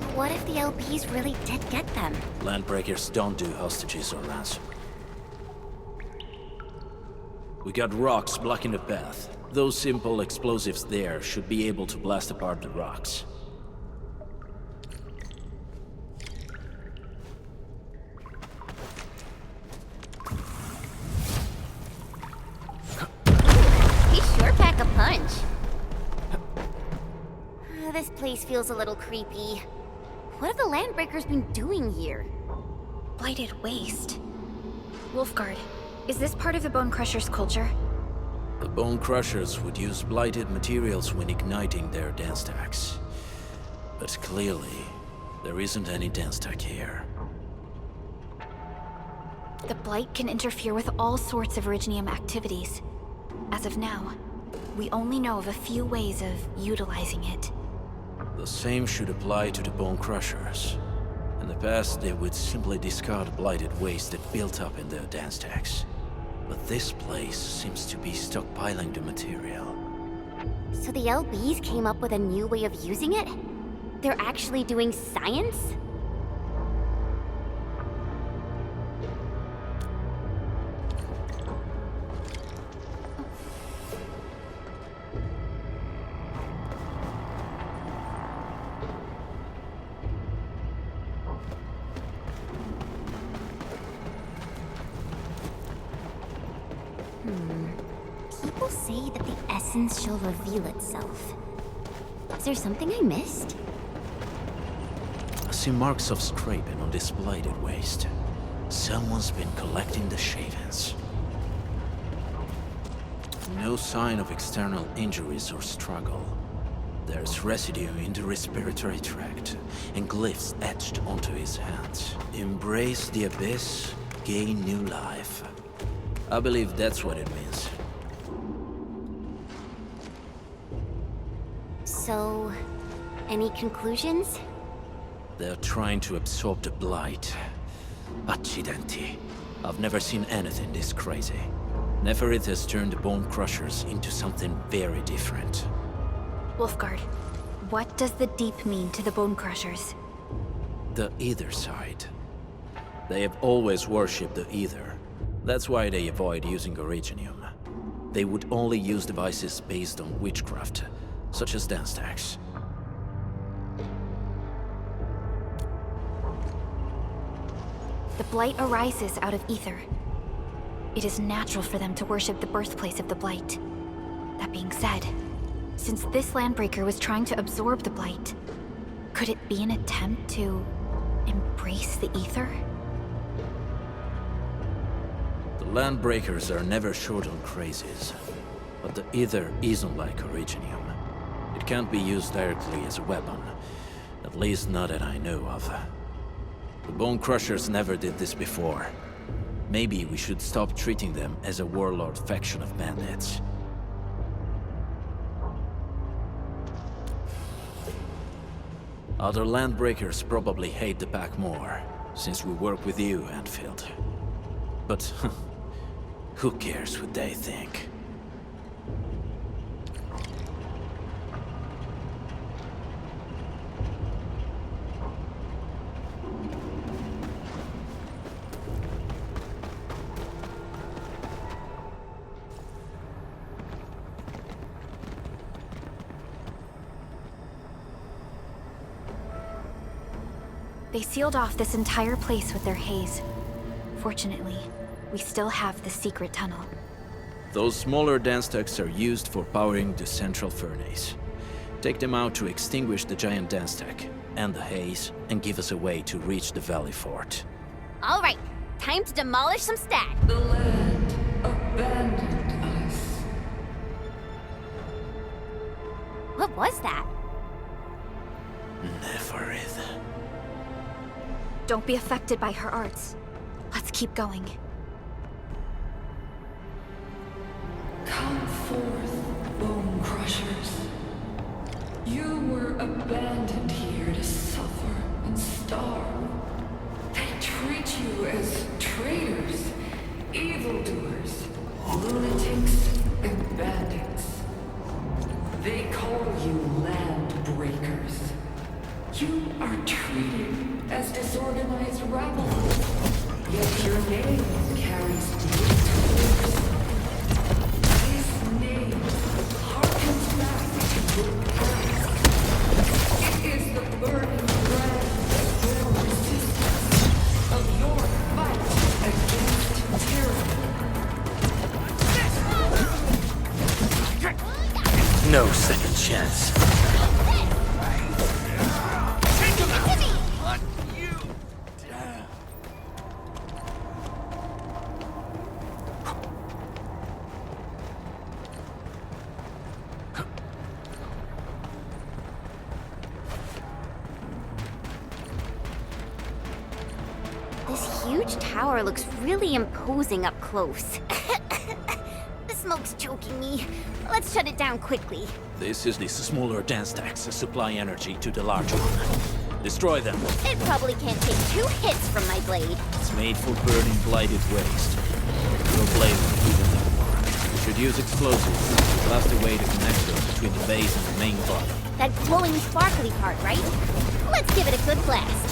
Speaker 4: But what if the LPs really did get them?
Speaker 3: Landbreakers don't do hostages or ransom. We got rocks blocking the path. Those simple explosives there should be able to blast apart the rocks.
Speaker 4: He sure pack a punch. This place feels a little creepy. What have the Landbreakers been doing here?
Speaker 5: Blighted waste. Wolfguard, is this part of the Bone Crusher's culture?
Speaker 3: The Bone Crushers would use blighted materials when igniting their dance stacks. But clearly, there isn't any dance stack here.
Speaker 5: The Blight can interfere with all sorts of Originium activities. As of now, we only know of a few ways of utilizing it.
Speaker 3: The same should apply to the Bone Crushers. In the past, they would simply discard blighted waste that built up in their dance stacks. But this place seems to be stockpiling the material.
Speaker 4: So the LBs came up with a new way of using it? They're actually doing science? People say that the essence shall reveal itself. Is there something I missed?
Speaker 3: I see marks of scraping on this blighted waste. Someone's been collecting the shavings. No sign of external injuries or struggle. There's residue in the respiratory tract, and glyphs etched onto his hands. Embrace the abyss, gain new life. I believe that's what it means.
Speaker 4: So, any conclusions?
Speaker 3: They're trying to absorb the blight. Accidenti. I've never seen anything this crazy. Neferith has turned the Bone Crushers into something very different.
Speaker 5: Wolfguard, what does the Deep mean to the Bone Crushers?
Speaker 3: The Ether side. They have always worshipped the Ether. That's why they avoid using Originium. They would only use devices based on witchcraft, such as dance stacks.
Speaker 5: The Blight arises out of Ether. It is natural for them to worship the birthplace of the Blight. That being said, since this Landbreaker was trying to absorb the Blight, could it be an attempt to embrace the Ether?
Speaker 3: The Landbreakers are never short on crazes, but the Ether isn't like Originium. It can't be used directly as a weapon, at least not that I know of. The Bone Crushers never did this before. Maybe we should stop treating them as a warlord faction of bandits. Other Landbreakers probably hate the pack more, since we work with you, Endfield. But who cares what they think?
Speaker 5: They sealed off this entire place with their haze. Fortunately, we still have the secret tunnel.
Speaker 3: Those smaller dance stacks are used for powering the central furnace. Take them out to extinguish the giant dance stack and the haze, and give us a way to reach the Valley Fort.
Speaker 4: All right, time to demolish some stacks.
Speaker 12: The land abandoned us.
Speaker 4: What was that?
Speaker 3: Neferith.
Speaker 5: Don't be affected by her arts. Let's keep going.
Speaker 12: Come forth, Bone Crushers. You were abandoned here to suffer and starve. They treat you as traitors, evildoers, lunatics, and bandits. They call you land breakers. You are treated as disorganized rabble. Yet your name carries great force. This name harkens back to your past. It is the burning brand of your resistance, of your fight against tyranny.
Speaker 3: No second chance.
Speaker 4: This huge tower looks really imposing up close. The smoke's choking me. Let's shut it down quickly.
Speaker 3: This is the smaller dance stacks that supply energy to the large one. Destroy them.
Speaker 4: It probably can't take 2 hits from my blade.
Speaker 3: It's made for burning blighted waste. Your blade won't even that work. You should use explosives to blast away the connection between the base and the main body.
Speaker 4: That glowing sparkly part, right? Let's give it a good blast.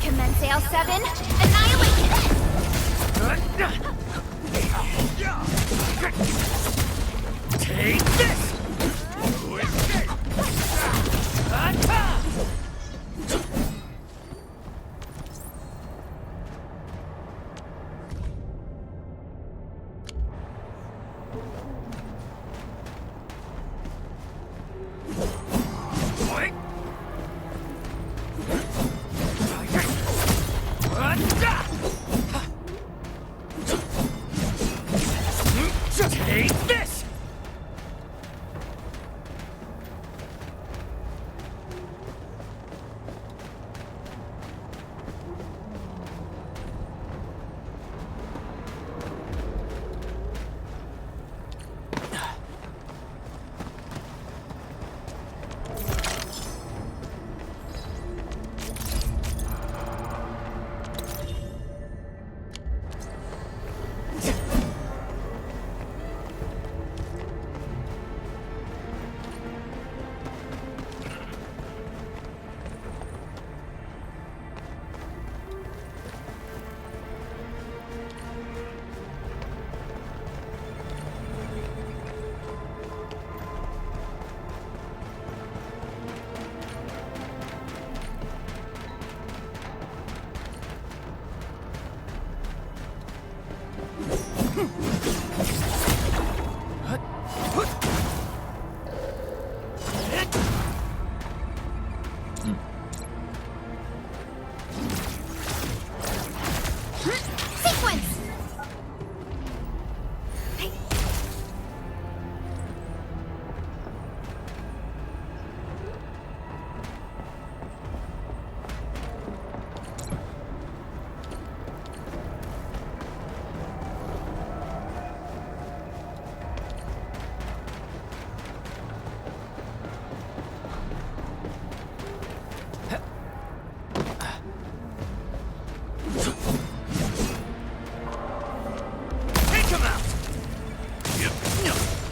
Speaker 4: Commence L7, annihilation!
Speaker 8: Take this! Take this!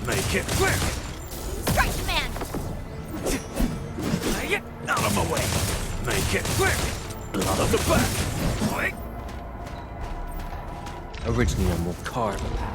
Speaker 8: Make it quick!
Speaker 4: Strike command!
Speaker 8: Out of my way! Make it quick! Out of the back!
Speaker 11: Originally, I will carve a path.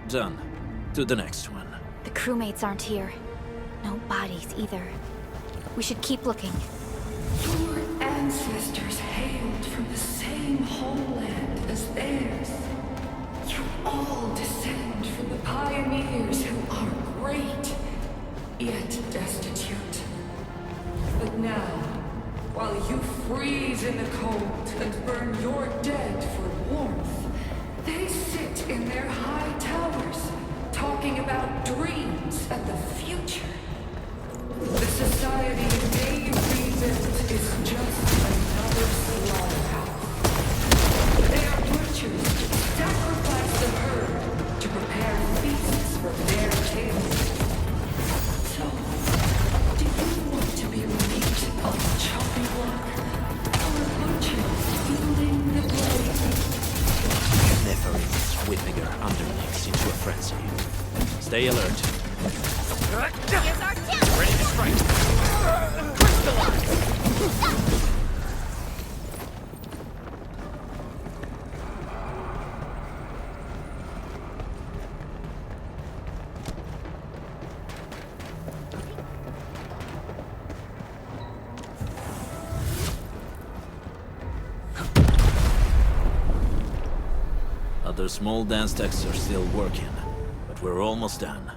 Speaker 3: Done. To the next one.
Speaker 5: The crewmates aren't here. No bodies either. We should keep looking.
Speaker 12: Your ancestors hailed from the same homeland as theirs. You all descend from the pioneers who are great, yet destitute. But now, while you freeze in the cold and burn your dead for warmth, they sit in their high towers, talking about dreams and the future. The society they rebuilt is just another slaughterhouse. Their butchers sacrifice the herd to prepare feasts for their kings. So, do you want to be meat on the chopping block, or butchers wielding the blade?
Speaker 3: Nepheri is whipping her underlings into a frenzy. Stay alert.
Speaker 8: Ready to strike.
Speaker 3: Other small dance techs are still working, but we're almost done.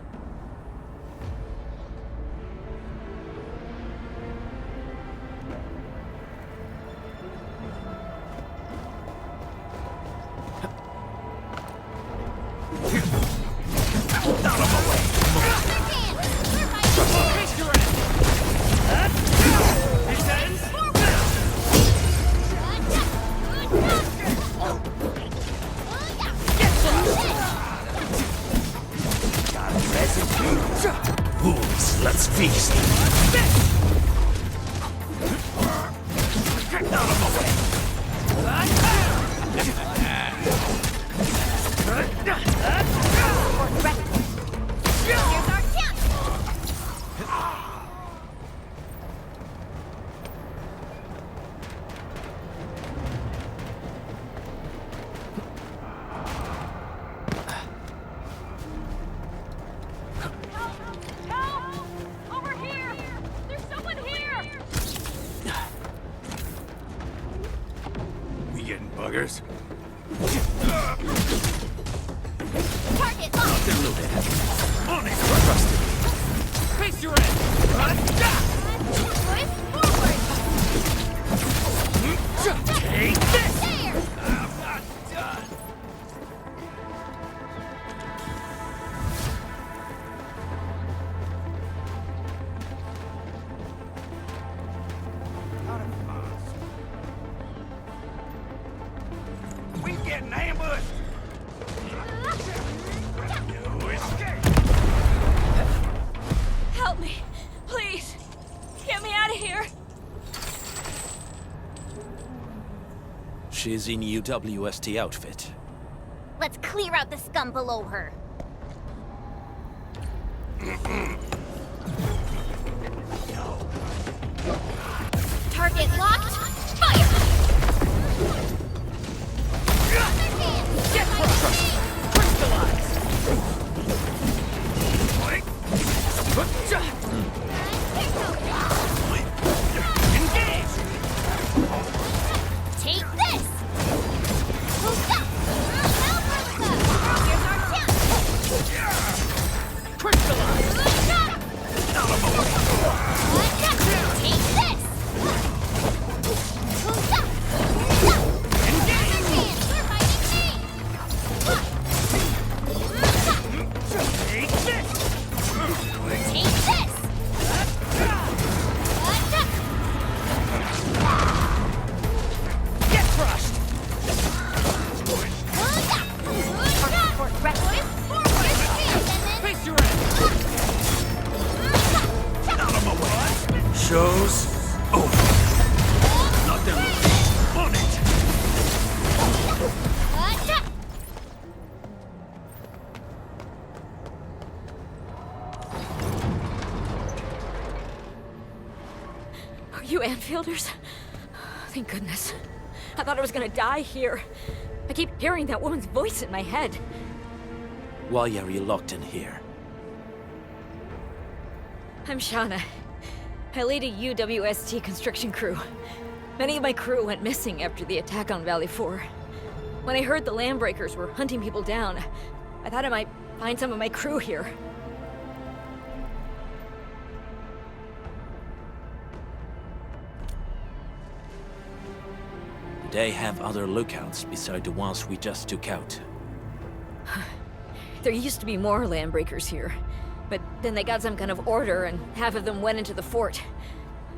Speaker 8: Wolves, let's feast. Get out of my way.
Speaker 1: Here's our chance!
Speaker 8: Buggers.
Speaker 1: Target locked!
Speaker 8: On it! Trusted. Face your end! Take this!
Speaker 1: There!
Speaker 8: I'm not done! We getting ambushed! No escape!
Speaker 7: Help me, please. Get me out of here.
Speaker 3: She's in UWST outfit.
Speaker 4: Let's clear out the scum below her.
Speaker 1: Target locked! Fire!
Speaker 8: Get crushed! Crystallize! Engage!
Speaker 1: Take this! Who's up? Here's our chance!
Speaker 8: Crystallize! Out of my way!
Speaker 1: Take this! Who's up?
Speaker 8: Engage!
Speaker 1: We're fighting me!
Speaker 8: Take this!
Speaker 1: Take this!
Speaker 8: Get crushed! Face your end! Out of my way! Show's over! Not them! On it!
Speaker 7: Are you Anfielders? Thank goodness. I thought I was gonna die here. I keep hearing that woman's voice in my head.
Speaker 3: Why are you locked in here?
Speaker 20: I'm Shauna. I lead a UWST construction crew. Many of my crew went missing after the attack on Valley 4. When I heard the Landbreakers were hunting people down, I thought I might find some of my crew here.
Speaker 3: Do they have other lookouts beside the ones we just took out?
Speaker 20: There used to be more Landbreakers here, but then they got some kind of order and half of them went into the fort.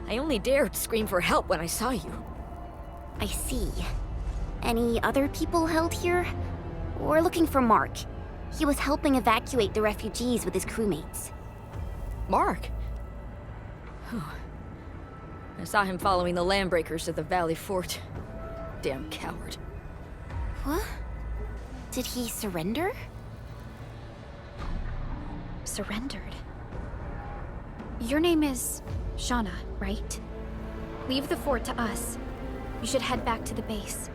Speaker 20: I only dared scream for help when I saw you.
Speaker 4: I see. Any other people held here? We're looking for Mark. He was helping evacuate the refugees with his crewmates.
Speaker 20: Mark? I saw him following the Landbreakers to the Valley Fort. Damn coward.
Speaker 4: What? Did he surrender?
Speaker 5: Surrendered? Your name is Shauna, right? Leave the fort to us. You should head back to the base.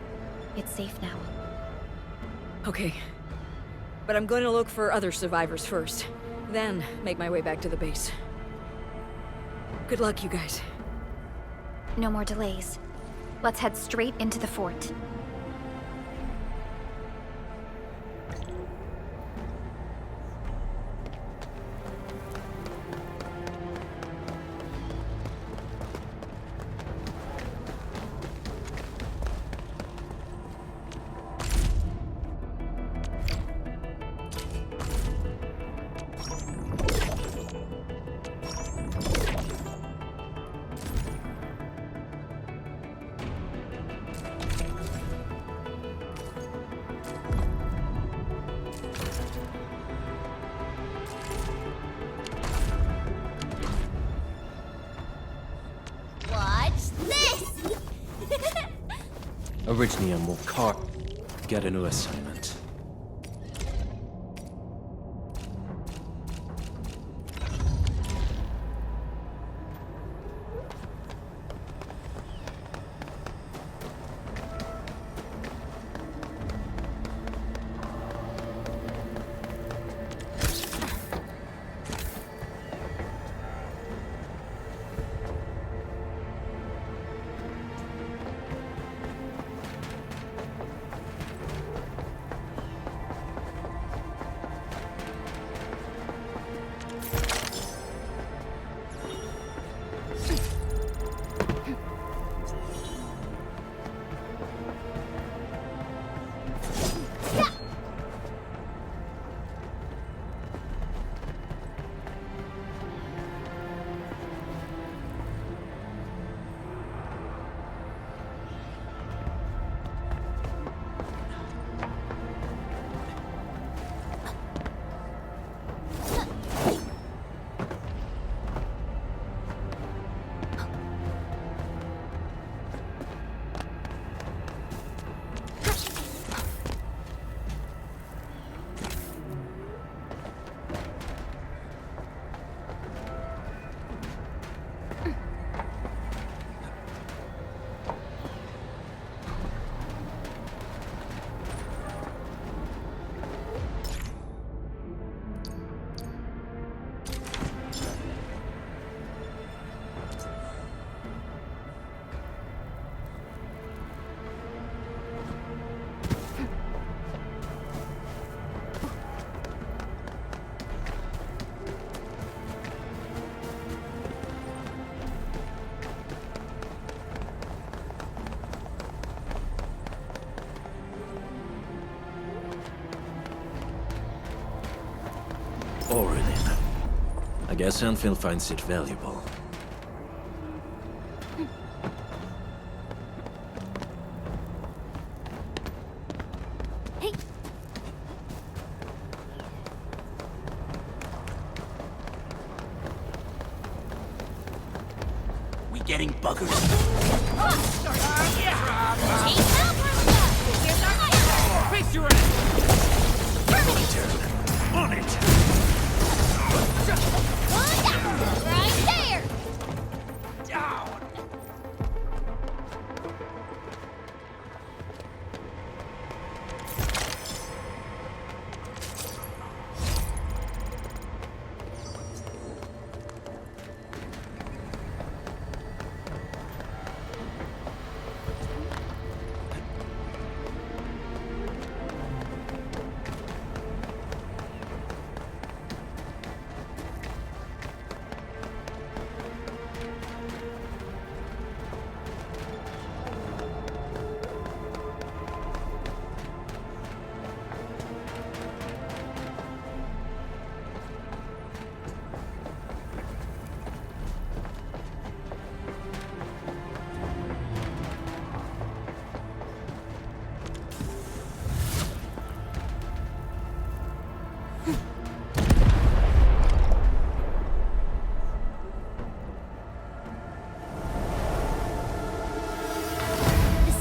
Speaker 5: It's safe now.
Speaker 20: Okay. But I'm going to look for other survivors first, then make my way back to the base. Good luck, you guys.
Speaker 5: No more delays. Let's head straight into the fort.
Speaker 3: Originally a more car. Get a new assignment. I guess Endfield finds it valuable.
Speaker 4: Hey!
Speaker 17: We getting buggers?
Speaker 8: Face your ass! On it!
Speaker 1: Right there!
Speaker 8: Down!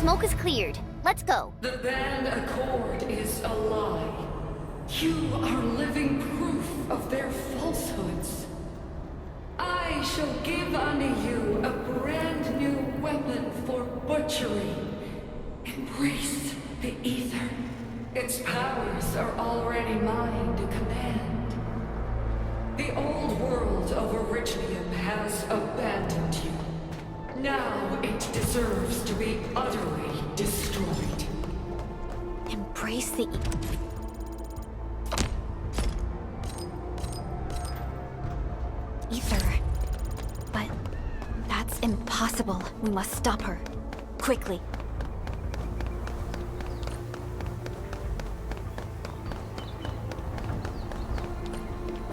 Speaker 4: smoke is cleared. Let's go.
Speaker 12: The band accord is a lie. You are living proof of their falsehoods. I shall give unto you a brand new weapon for butchery. Embrace the ether. Its powers are already mine to command. The old world of Erythrium has abandoned you. Now it deserves to be utterly destroyed.
Speaker 4: Embrace the ether. But that's impossible. We must stop her. Quickly.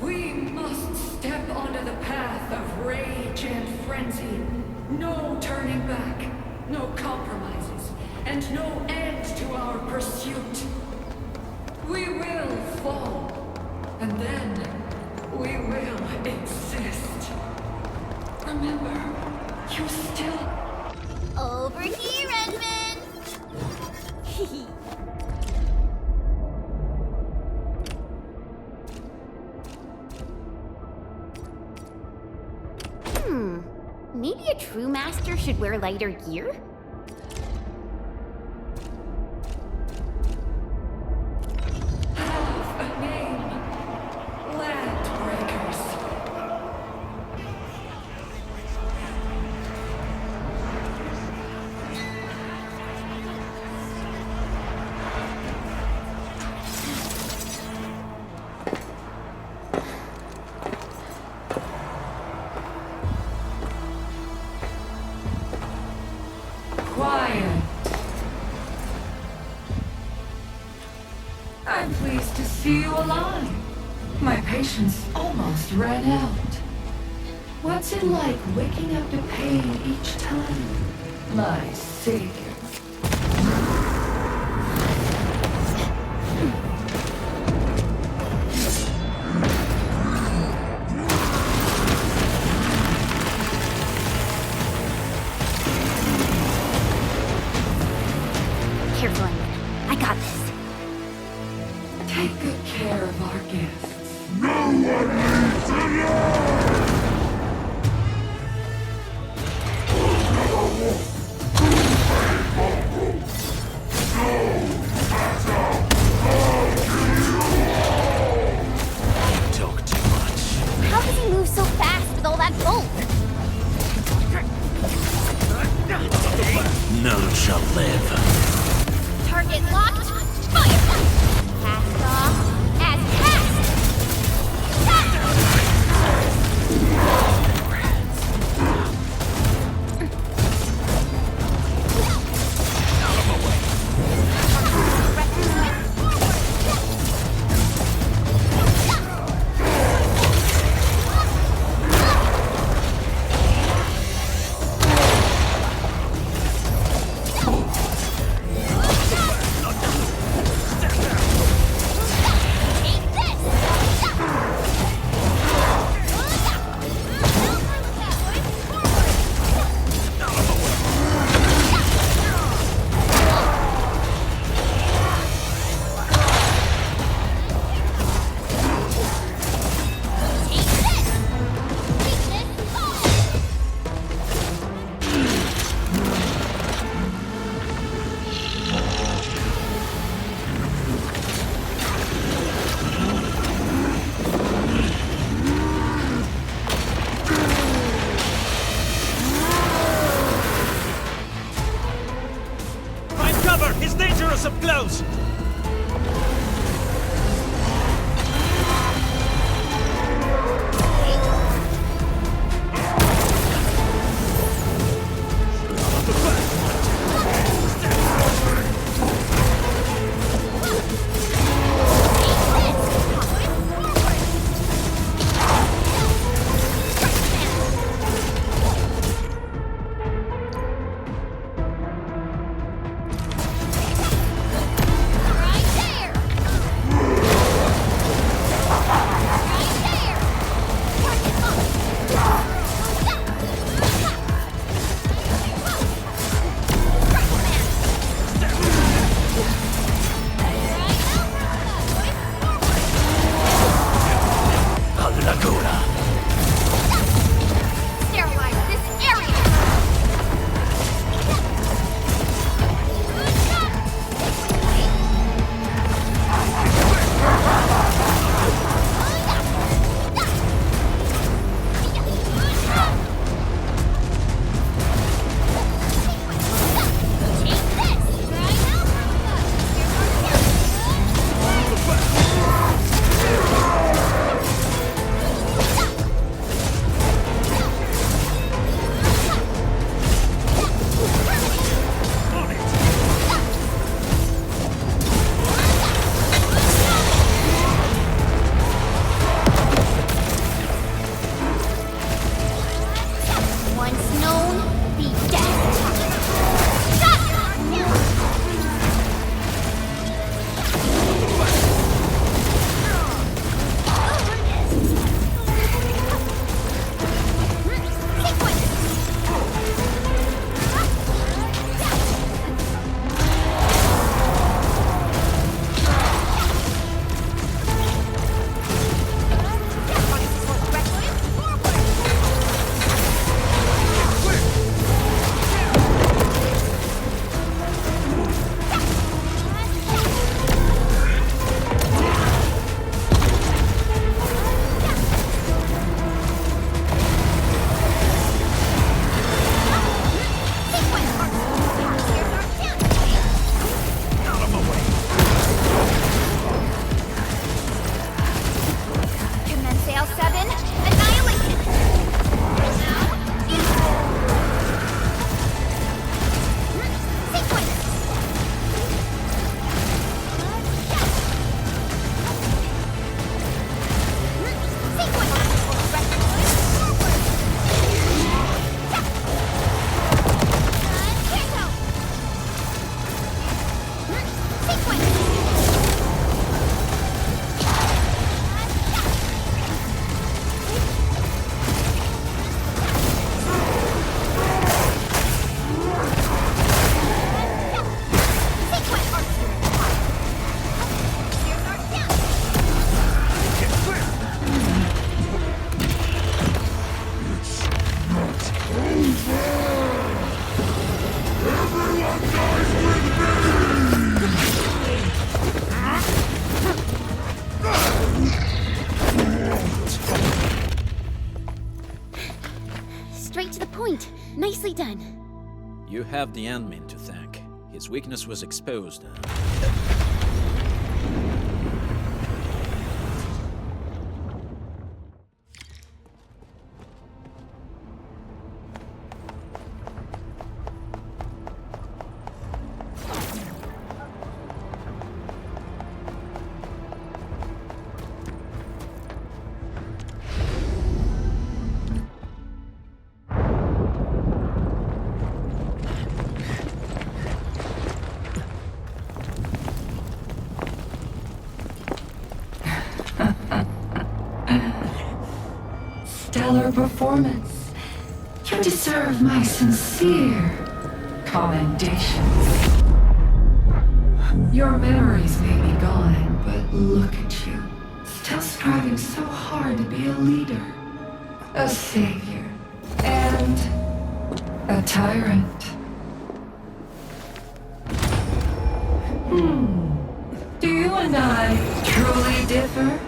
Speaker 12: We must step onto the path of rage and frenzy. No turning back, no compromises, and no end to our pursuit. We will fall, and then we will exist. Remember, you still...
Speaker 4: Over here, Edmund! Maybe a true master should wear lighter gear?
Speaker 12: Have a name. Landbreakers. Quiet. I'm pleased to see you alive. My patience almost ran out. What's it like waking up to pain each time? My savior.
Speaker 4: Careful, Edmund. I got this.
Speaker 12: Take good care of our guests.
Speaker 8: No one needs to know!
Speaker 3: Talk too much.
Speaker 4: How does he move so fast with all that bulk?
Speaker 3: None shall live.
Speaker 4: Target locked. Fire! Cast off as
Speaker 8: Find cover! He's dangerous up close!
Speaker 4: Straight to the point. Nicely done.
Speaker 3: You have the admin to thank. His weakness was exposed.
Speaker 12: Stellar performance. You deserve my sincere commendations. Your memories may be gone, but look at you. Still striving so hard to be a leader, a savior, and a tyrant. Do you and I truly differ?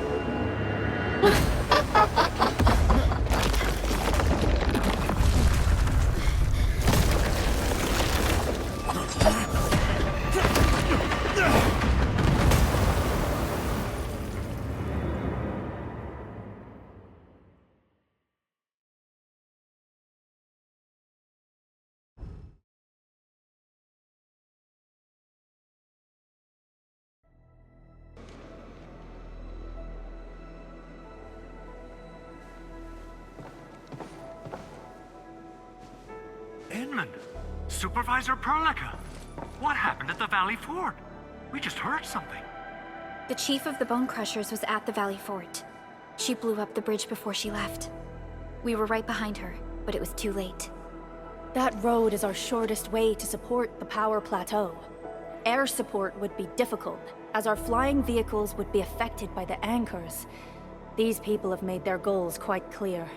Speaker 10: Edmund! Supervisor Perlica! What happened at the Valley Fort? We just heard something.
Speaker 5: The chief of the Bone Crushers was at the Valley Fort. She blew up the bridge before she left. We were right behind her, but it was too late.
Speaker 7: That road is our shortest way to support the power plateau. Air support would be difficult, as our flying vehicles would be affected by the anchors. These people have made their goals quite clear.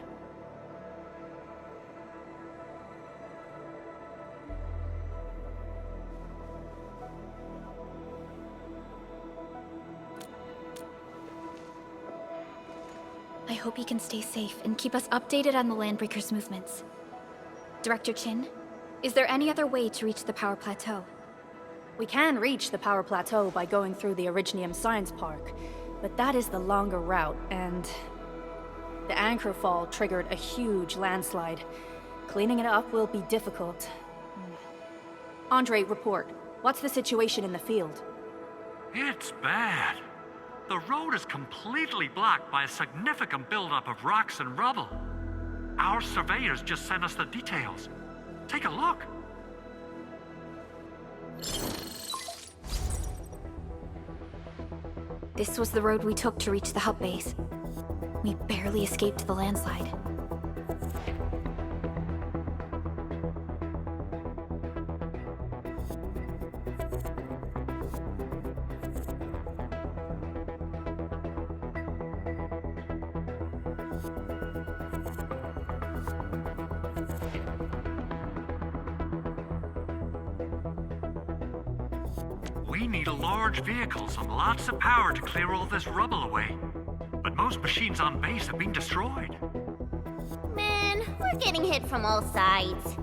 Speaker 5: I hope he can stay safe and keep us updated on the Landbreakers' movements. Director Chin, is there any other way to reach the power plateau?
Speaker 7: We can reach the power plateau by going through the Originium Science Park, but that is the longer route, and the anchor fall triggered a huge landslide. Cleaning it up will be difficult. Andre, report. What's the situation in the field?
Speaker 10: It's bad. The road is completely blocked by a significant buildup of rocks and rubble. Our surveyors just sent us the details. Take a look.
Speaker 5: This was the road we took to reach the hub base. We barely escaped the landslide.
Speaker 10: We need a large vehicles and lots of power to clear all this rubble away. But most machines on base have been destroyed.
Speaker 4: Man, we're getting hit from all sides.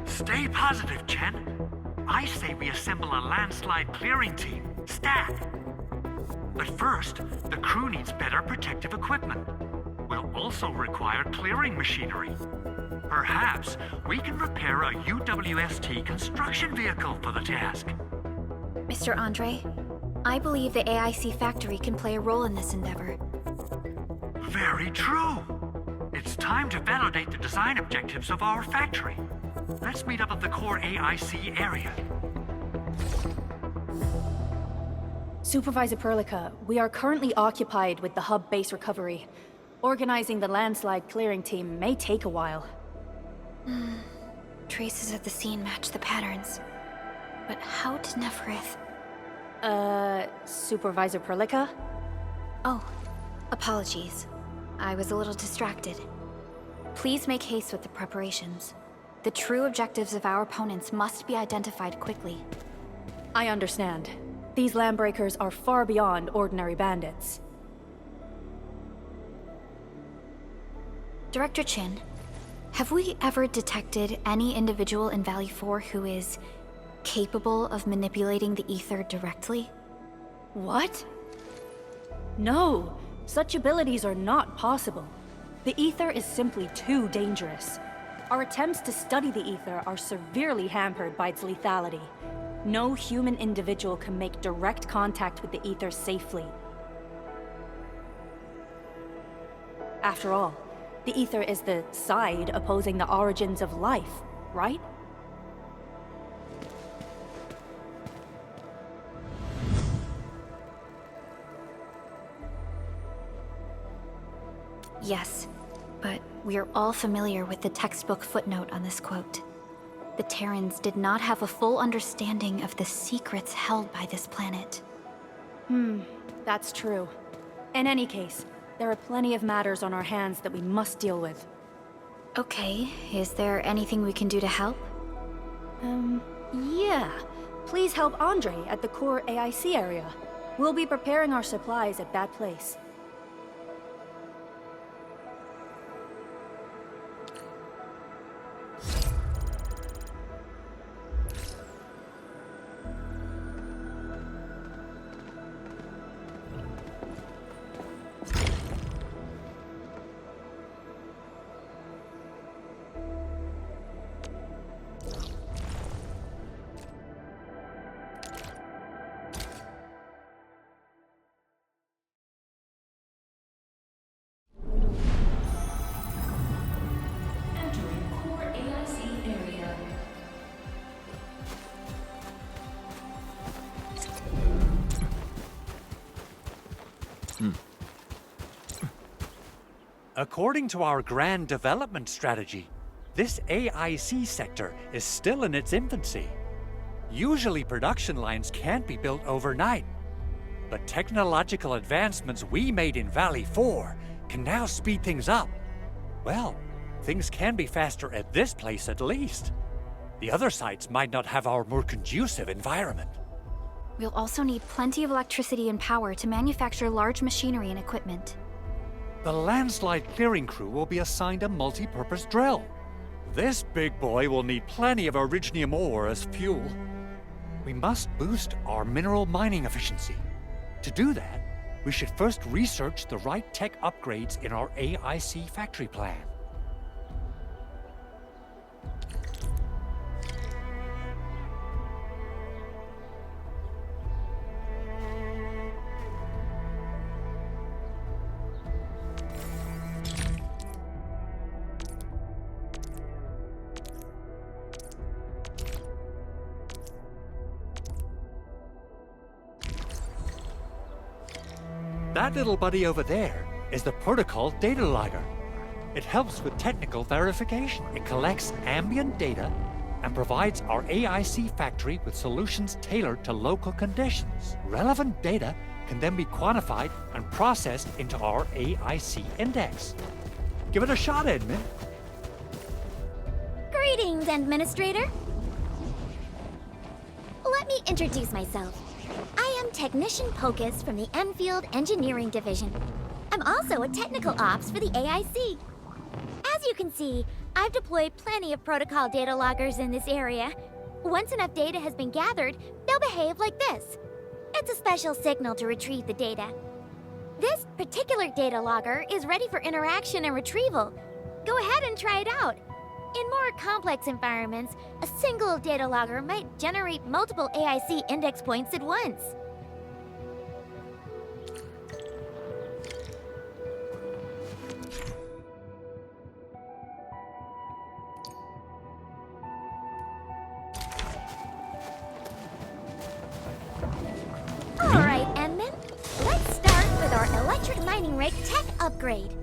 Speaker 10: Stay positive, Chen. I say we assemble a landslide clearing team, stat. But first, the crew needs better protective equipment. We'll also require clearing machinery. Perhaps we can repair a UWST construction vehicle for the task.
Speaker 5: Mr. Andre, I believe the AIC factory can play a role in this endeavor.
Speaker 10: Very true. It's time to validate the design objectives of our factory. Let's meet up at the core AIC area.
Speaker 7: Supervisor Perlica, we are currently occupied with the hub base recovery. Organizing the landslide clearing team may take a while.
Speaker 5: Traces of the scene match the patterns. But how did Neferith...
Speaker 7: Supervisor Perlica?
Speaker 5: Oh, apologies. I was a little distracted. Please make haste with the preparations. The true objectives of our opponents must be identified quickly.
Speaker 7: I understand. These Landbreakers are far beyond ordinary bandits.
Speaker 5: Director Chin, Have we ever detected any individual in Valley 4 who is capable of manipulating the ether directly?
Speaker 7: What? No, such abilities are not possible. The ether is simply too dangerous. Our attempts to study the ether are severely hampered by its lethality. No human individual can make direct contact with the ether safely. After all, the ether is the side opposing the origins of life, right?
Speaker 5: Yes, but we are all familiar with the textbook footnote on this quote. The Terrans did not have a full understanding of the secrets held by this planet.
Speaker 7: That's true. In any case, there are plenty of matters on our hands that we must deal with.
Speaker 5: Okay, is there anything we can do to help?
Speaker 7: Yeah. Please help Andre at the core AIC area. We'll be preparing our supplies at that place.
Speaker 12: Entering core AIC area.
Speaker 10: According to our grand development strategy, this AIC sector is still in its infancy. Usually production lines can't be built overnight, but technological advancements we made in Valley 4 can now speed things up. Well, things can be faster at this place at least. The other sites might not have our more conducive environment.
Speaker 5: We'll also need plenty of electricity and power to manufacture large machinery and equipment.
Speaker 10: The landslide clearing crew will be assigned a multi-purpose drill. This big boy will need plenty of originium ore as fuel. We must boost our mineral mining efficiency. To do that, we should first research the right tech upgrades in our AIC factory plan. That little buddy over there is the protocol data logger. It helps with technical verification. It collects ambient data and provides our AIC factory with solutions tailored to local conditions. Relevant data can then be quantified and processed into our AIC index. Give it a shot, Edmund.
Speaker 4: Greetings, Administrator. Let me introduce myself. I am Technician Pocus from the Enfield Engineering Division. I'm also a technical ops for the AIC. As you can see, I've deployed plenty of protocol data loggers in this area. Once enough data has been gathered, they'll behave like this. It's a special signal to retrieve the data. This particular data logger is ready for interaction and retrieval. Go ahead and try it out. In more complex environments, a single data logger might generate multiple AIC index points at once. All right, Enman. Let's start with our electric mining rig tech upgrade.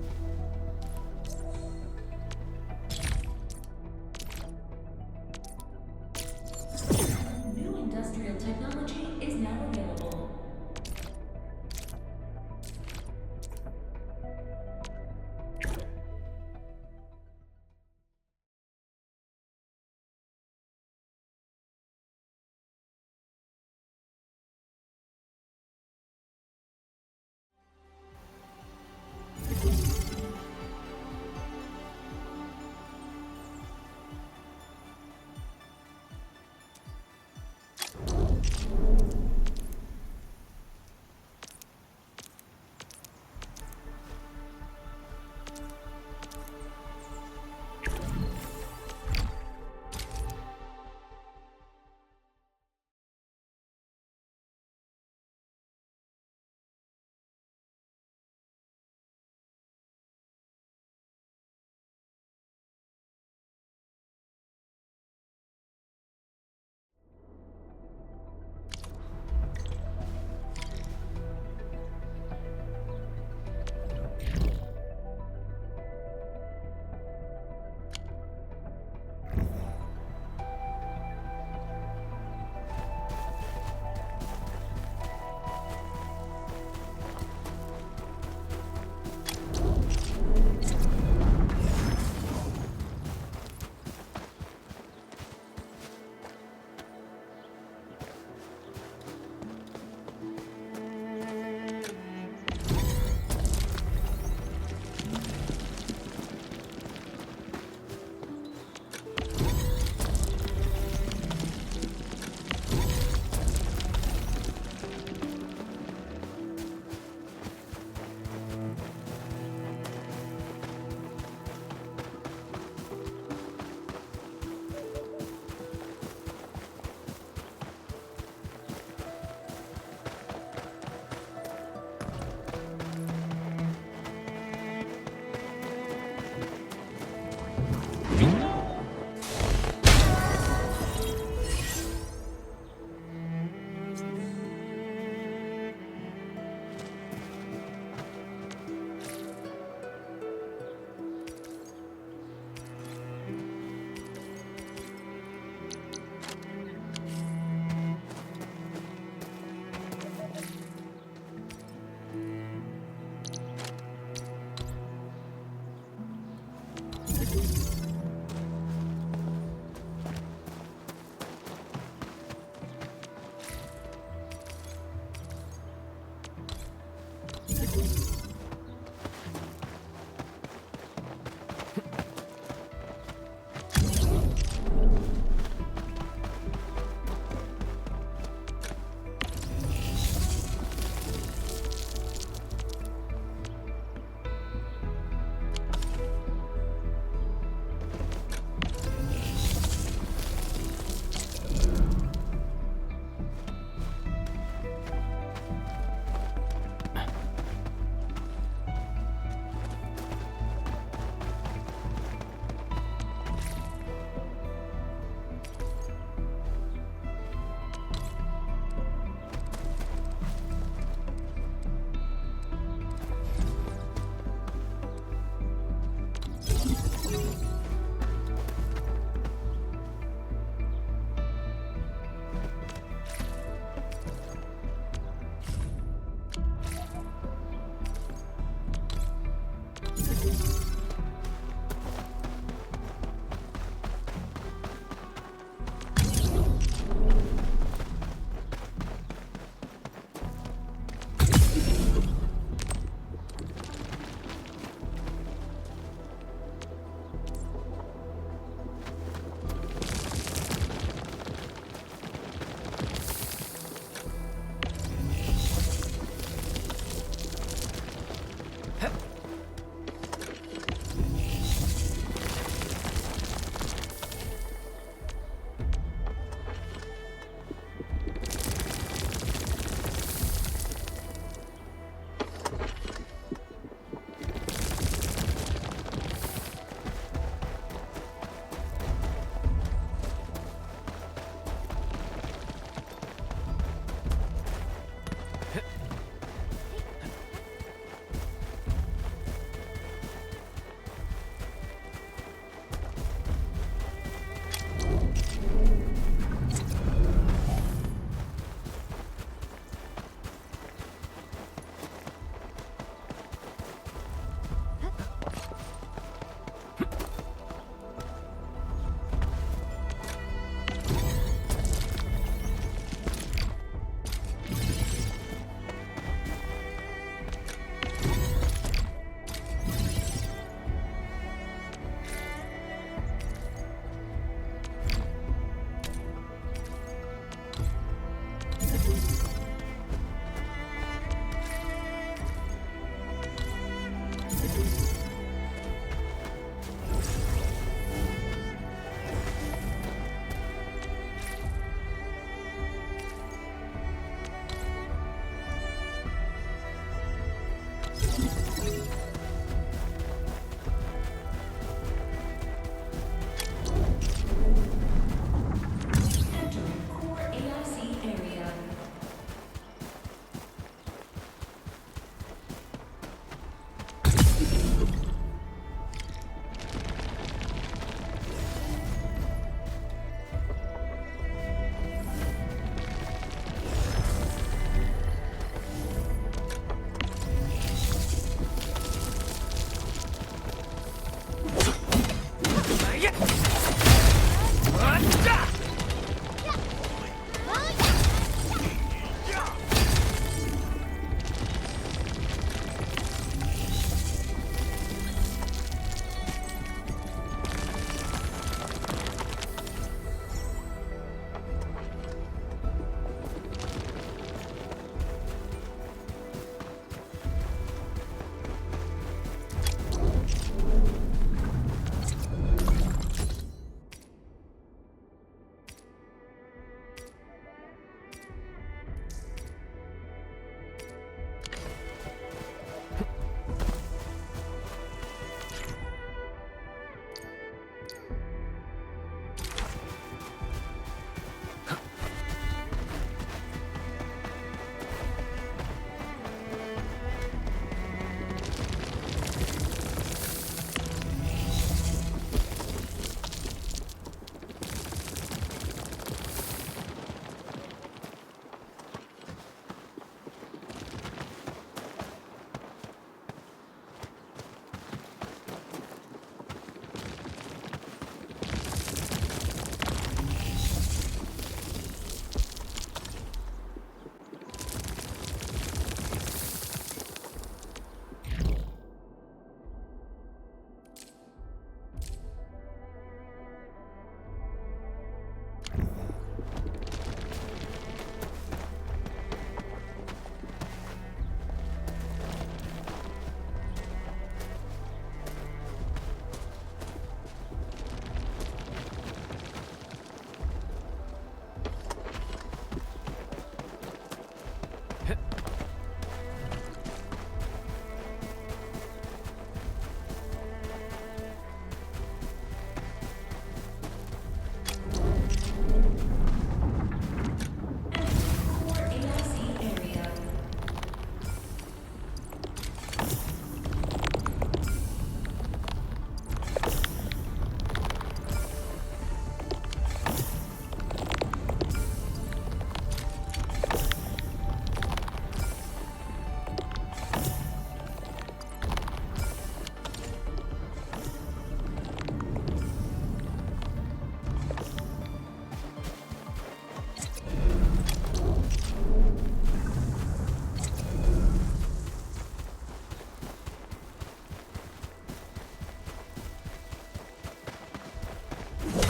Speaker 12: New industrial technology is now available.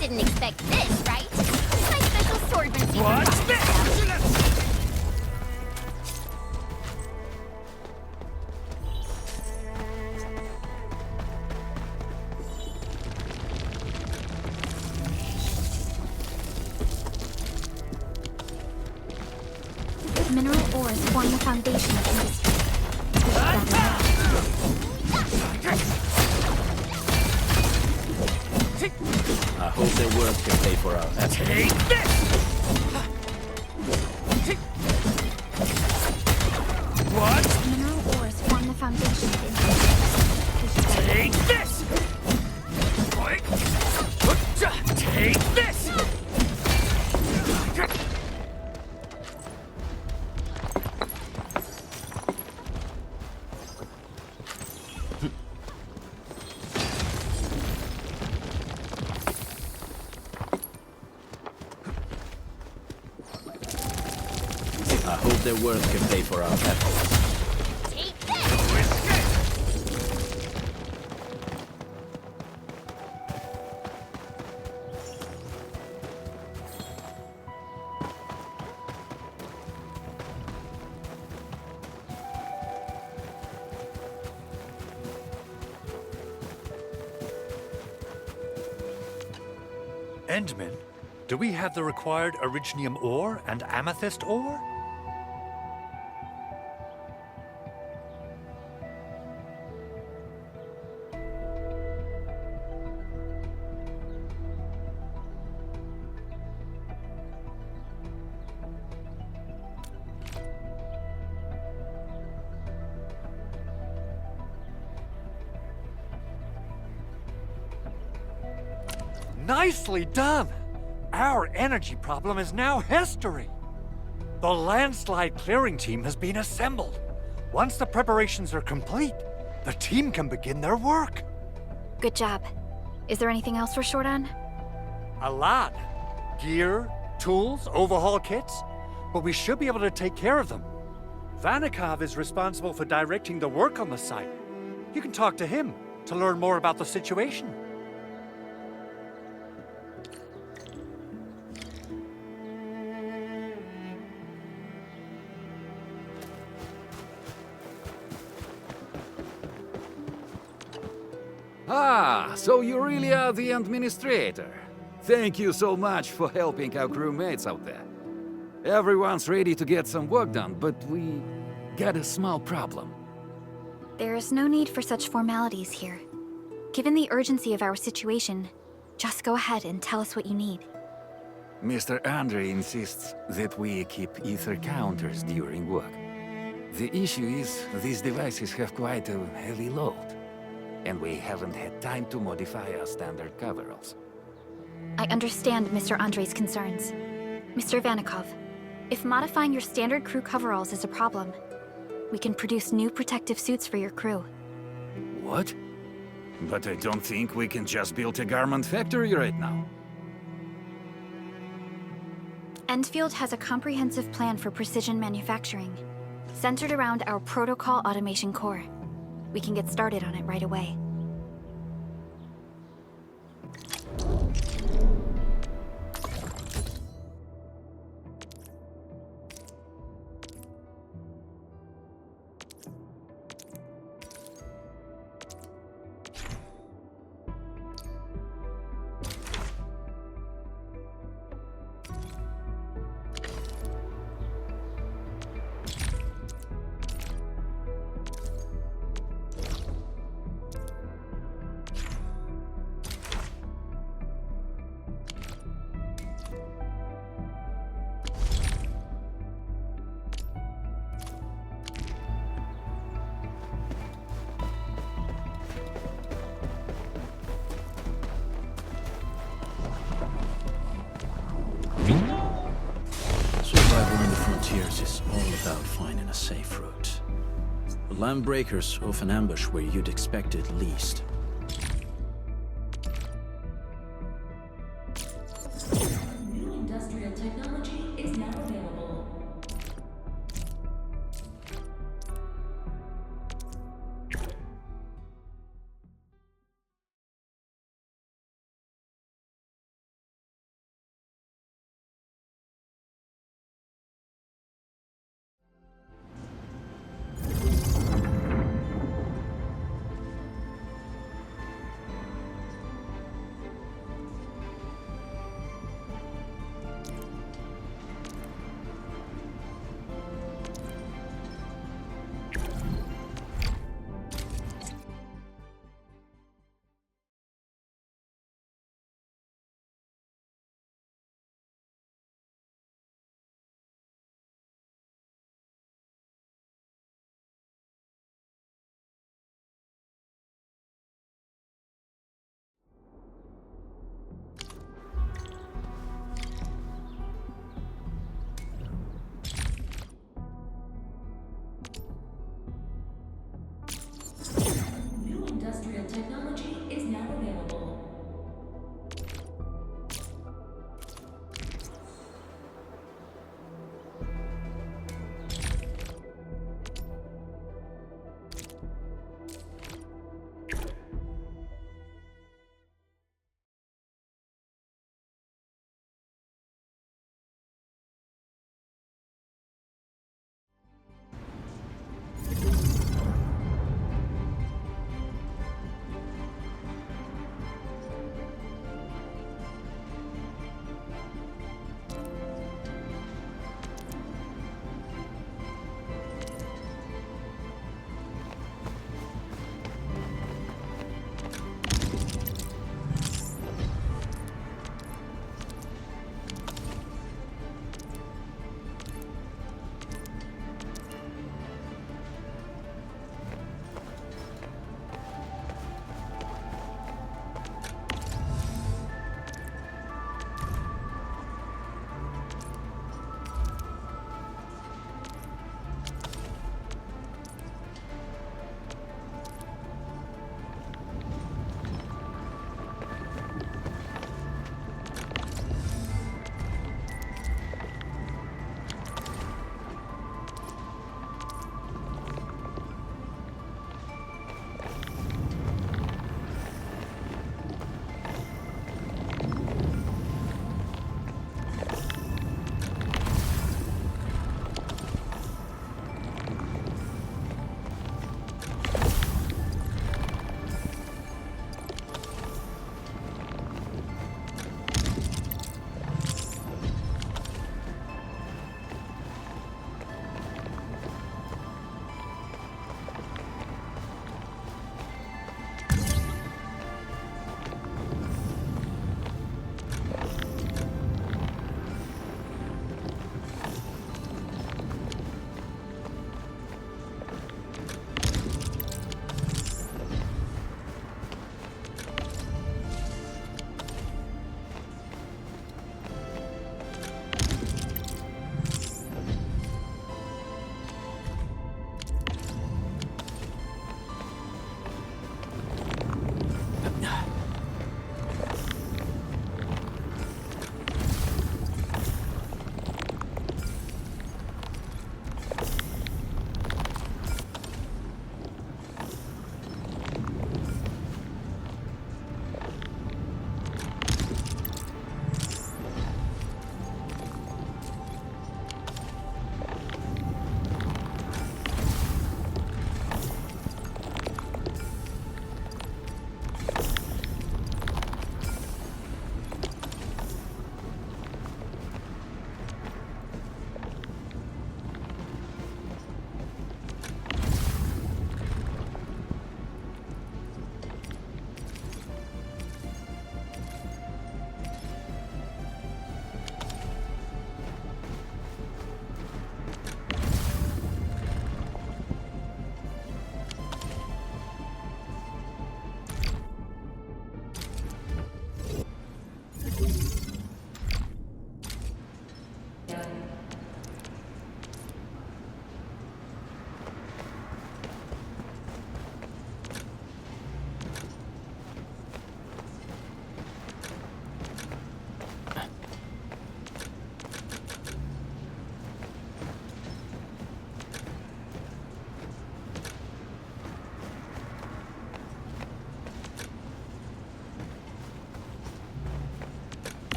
Speaker 4: Didn't expect this, right? My special swordsman secret
Speaker 8: What's
Speaker 4: process.
Speaker 5: Mineral ores form the foundation of industry.
Speaker 3: I hope their work can pay for our efforts.
Speaker 8: Take this! What?
Speaker 5: Mineral ores form the foundation of industry.
Speaker 8: Take this! Take this!
Speaker 3: I hope their work can pay for our efforts.
Speaker 4: Take this!
Speaker 10: Endman, do we have the required originium ore and amethyst ore? Nicely done! Our energy problem is now history. The landslide clearing team has been assembled. Once the preparations are complete, the team can begin their work.
Speaker 5: Good job. Is there anything else we're short on?
Speaker 10: A lot. Gear, tools, overhaul kits. But we should be able to take care of them. Vanikov is responsible for directing the work on the site. You can talk to him to learn more about the situation.
Speaker 13: Ah, so you really are the administrator. Thank you so much for helping our crewmates out there. Everyone's ready to get some work done, but we got a small problem.
Speaker 5: There is no need for such formalities here. Given the urgency of our situation, just go ahead and tell us what you need.
Speaker 13: Mr. Andre insists that we keep ether counters during work. The issue is, these devices have quite a heavy load, and we haven't had time to modify our standard coveralls.
Speaker 5: I understand Mr. Andre's concerns. Mr. Vanikov, if modifying your standard crew coveralls is a problem, we can produce new protective suits for your crew.
Speaker 13: What? But I don't think we can just build a garment factory right now.
Speaker 5: Endfield has a comprehensive plan for precision manufacturing, centered around our protocol automation core. We can get started on it right away.
Speaker 3: Survival in the frontiers is all about finding a safe route. Land breakers often ambush where you'd expect it least.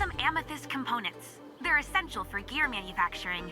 Speaker 6: some amethyst components. They're essential for gear manufacturing.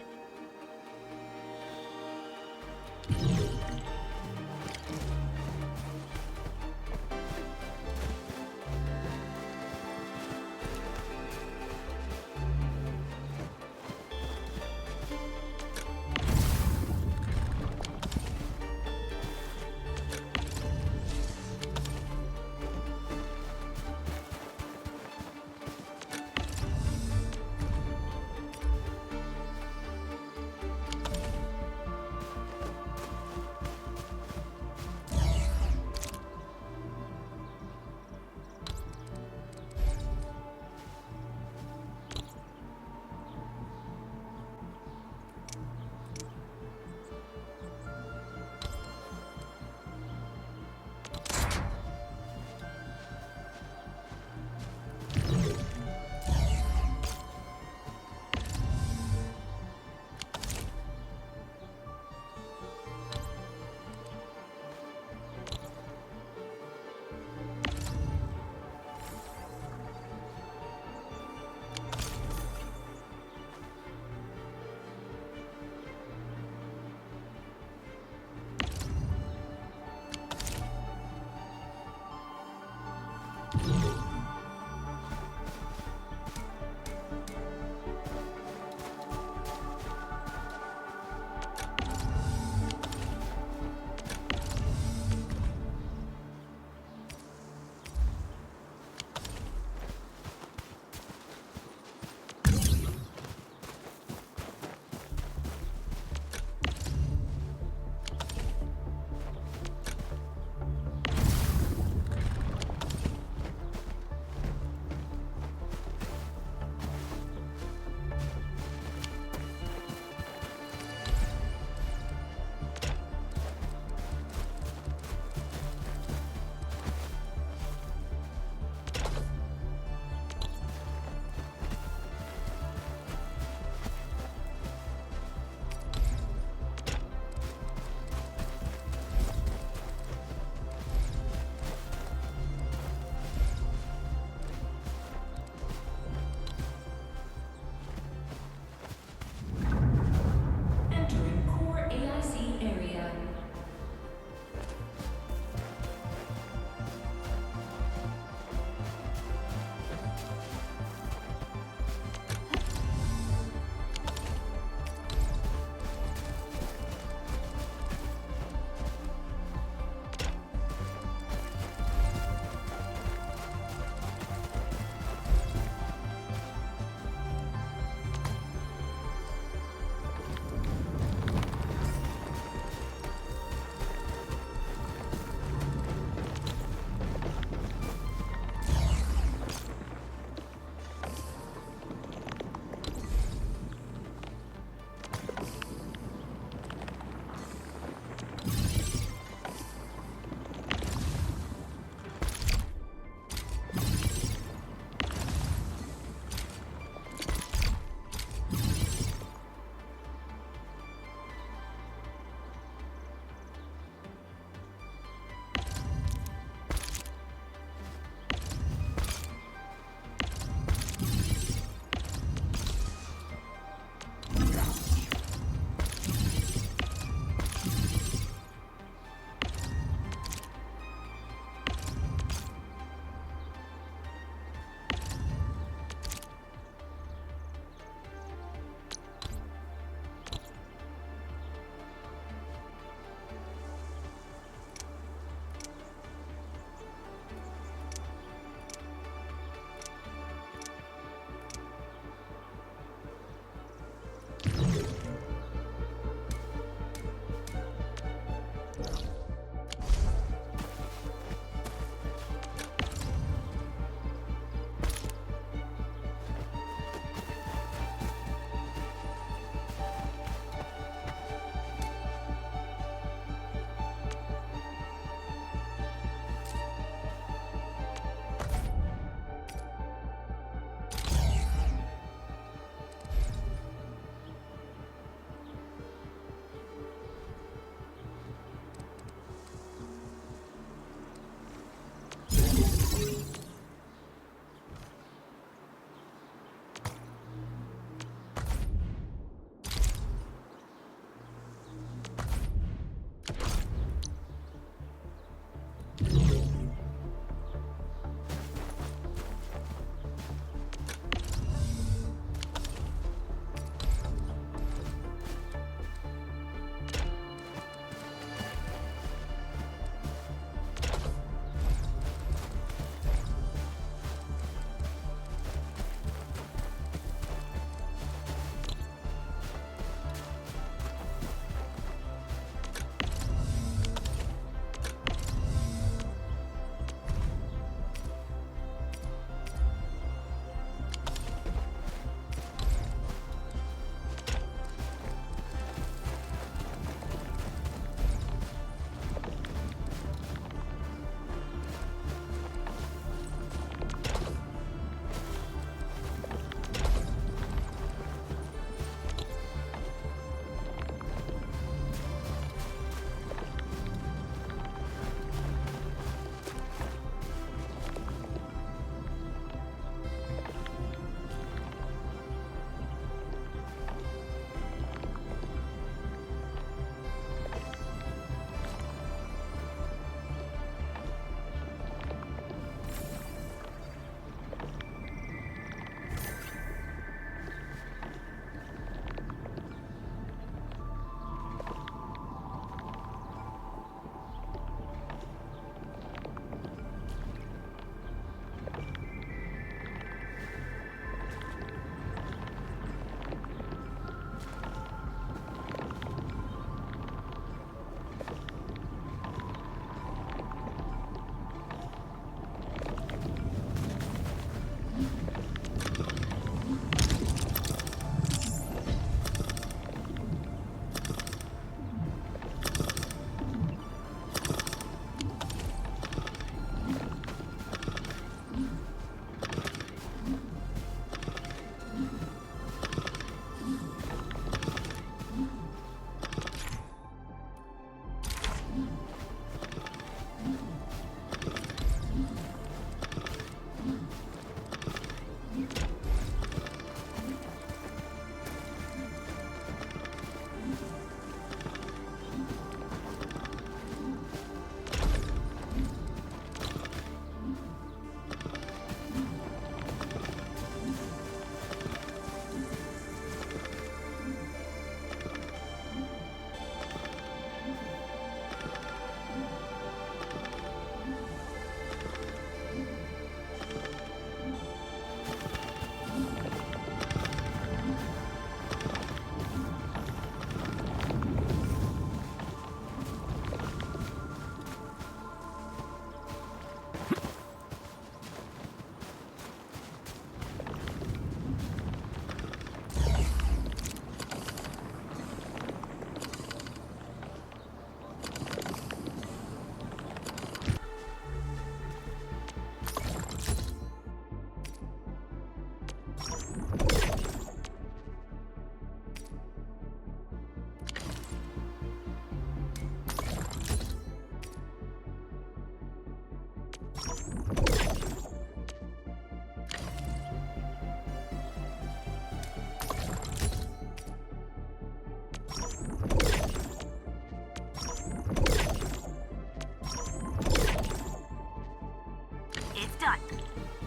Speaker 6: It's done.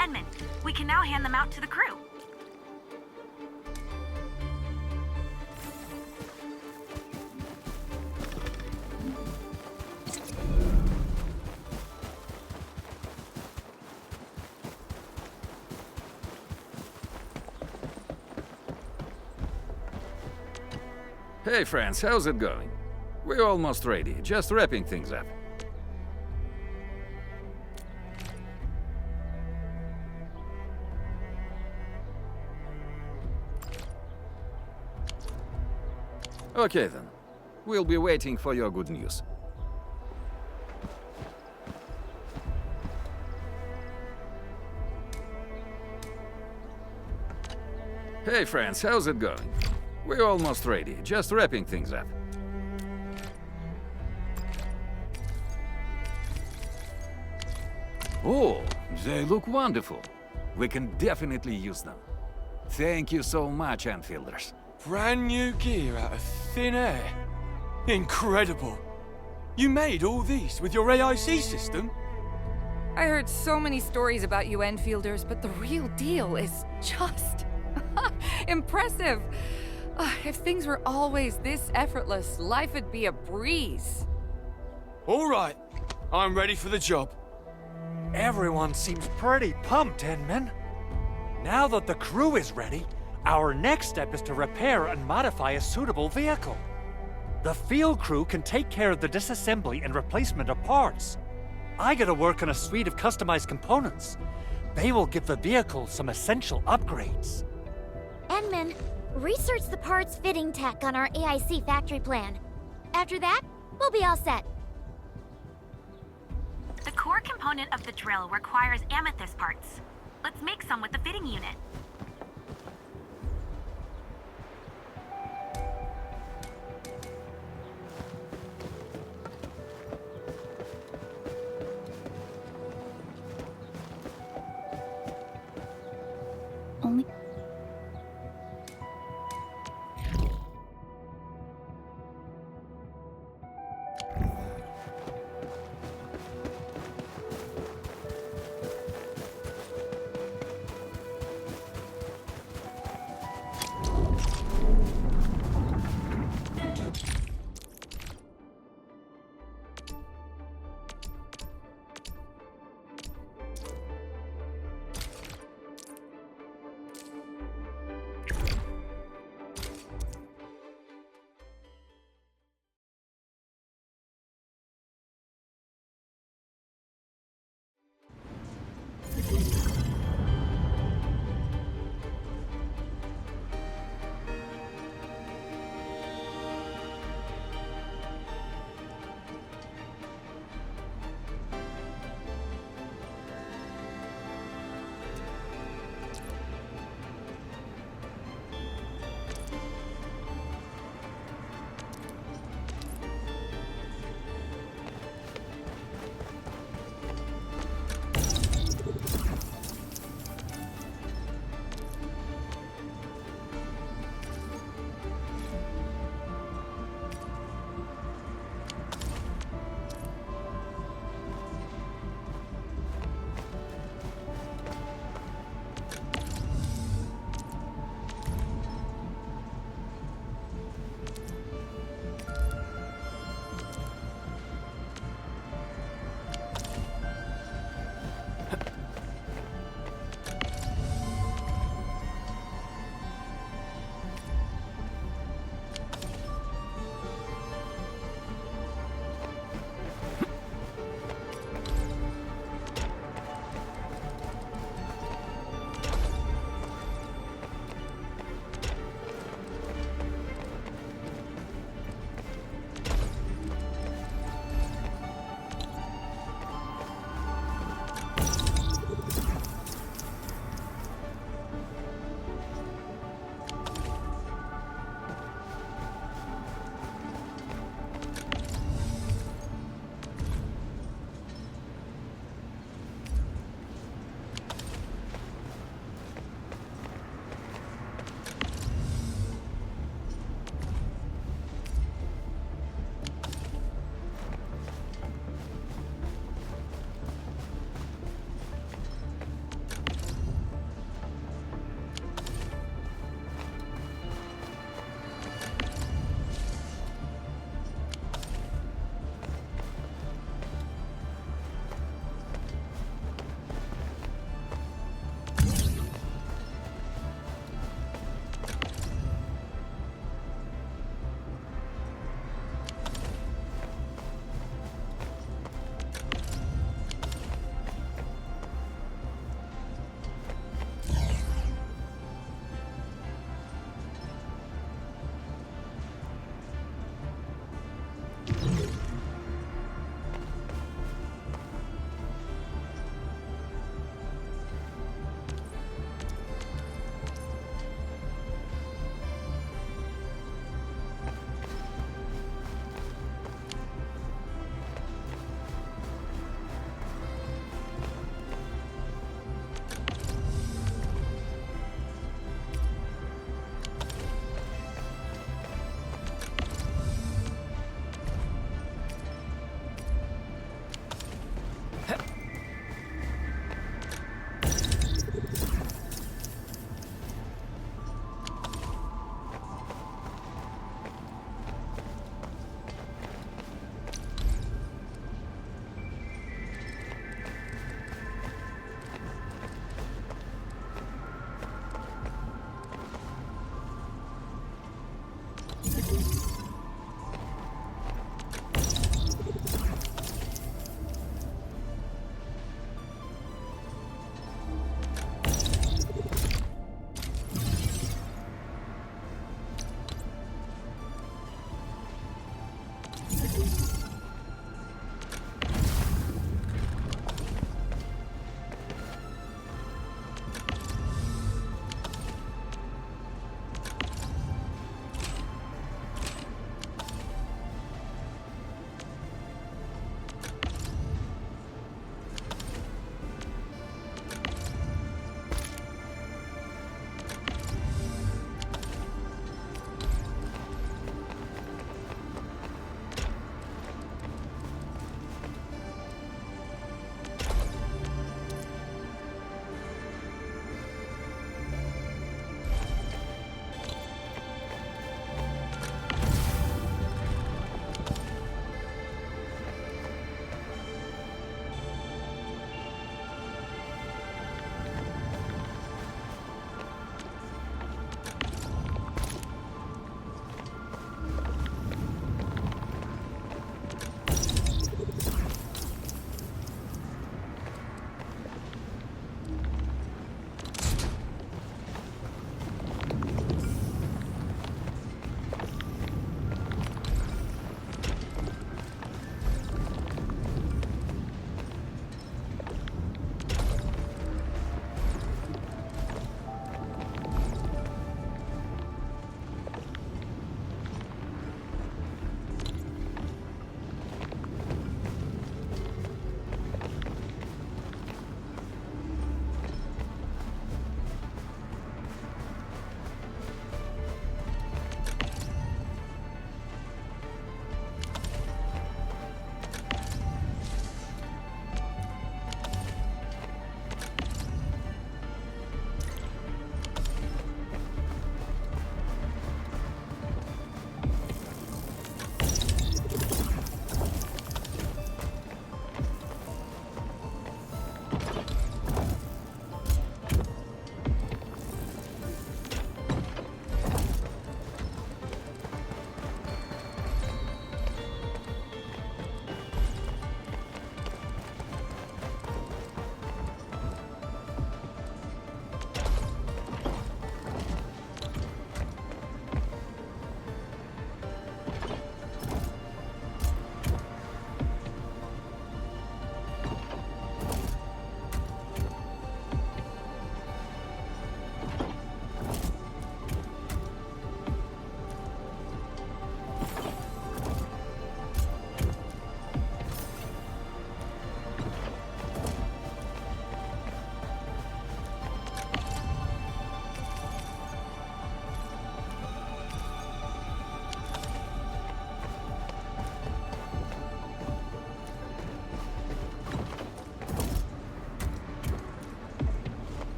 Speaker 6: Edmund, we can now hand them out to the crew.
Speaker 13: Hey friends, how's it going? We're almost ready, just wrapping things up. Okay then. We'll be waiting for your good news. Hey friends, how's it going? We're almost ready, just wrapping things up. Oh, they look wonderful. We can definitely use them. Thank you so much, Enfielders.
Speaker 15: Brand new gear out of thin air. Incredible. You made all these with your AIC system?
Speaker 14: I heard so many stories about you Enfielders, but the real deal is just impressive. If things were always this effortless, life would be a breeze.
Speaker 15: All right, I'm ready for the job.
Speaker 10: Everyone seems pretty pumped, Inman. Now that the crew is ready, our next step is to repair and modify a suitable vehicle. The field crew can take care of the disassembly and replacement of parts. I gotta work on a suite of customized components. They will give the vehicle some essential upgrades.
Speaker 5: Enman, research the parts fitting tech on our AIC factory plan. After that, we'll be all set.
Speaker 6: The core component of the drill requires amethyst parts. Let's make some with the fitting unit.
Speaker 5: Only...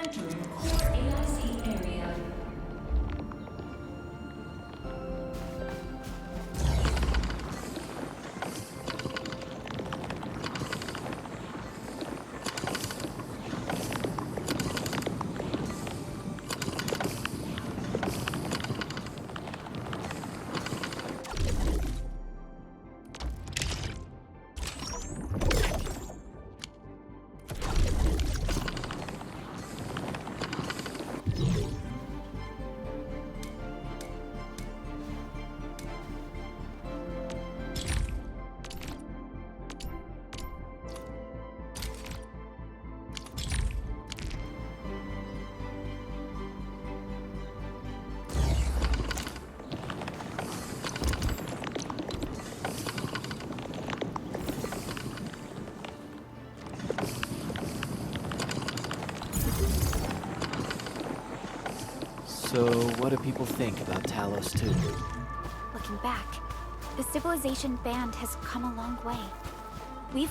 Speaker 12: Entering core AIC area.
Speaker 21: So, what do people think about Talos 2?
Speaker 5: Looking back, the Civilization band has come a long way. We've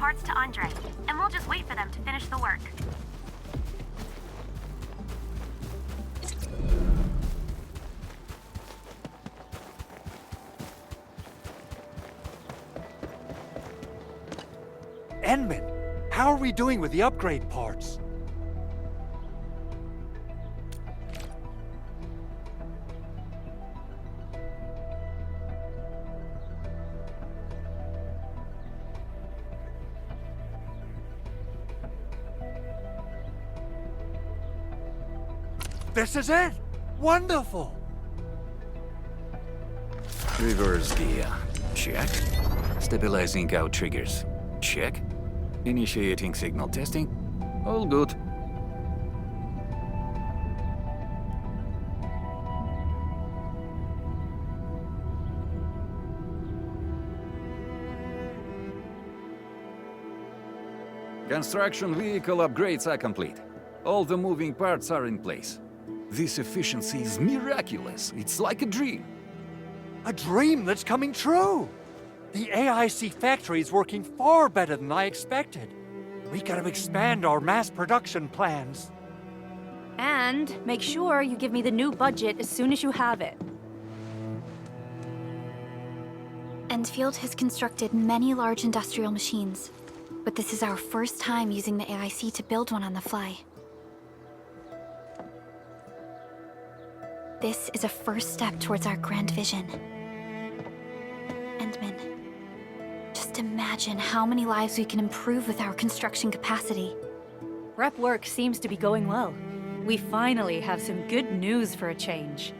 Speaker 6: parts to Andre, and we'll just wait for them to finish the work.
Speaker 10: Endman, how are we doing with the upgrade parts? This is it! Wonderful!
Speaker 13: Reverse gear. Check. Stabilizing out triggers. Check. Initiating signal testing. All good. Construction vehicle upgrades are complete. All the moving parts are in place. This efficiency is miraculous. It's like a dream.
Speaker 10: A dream that's coming true! The AIC factory is working far better than I expected. We gotta expand our mass production plans.
Speaker 7: And make sure you give me the new budget as soon as you have it.
Speaker 5: Endfield has constructed many large industrial machines, but this is our first time using the AIC to build one on the fly. This is a first step towards our grand vision. Endman, just imagine how many lives we can improve with our construction capacity.
Speaker 7: Prep work seems to be going well. We finally have some good news for a change.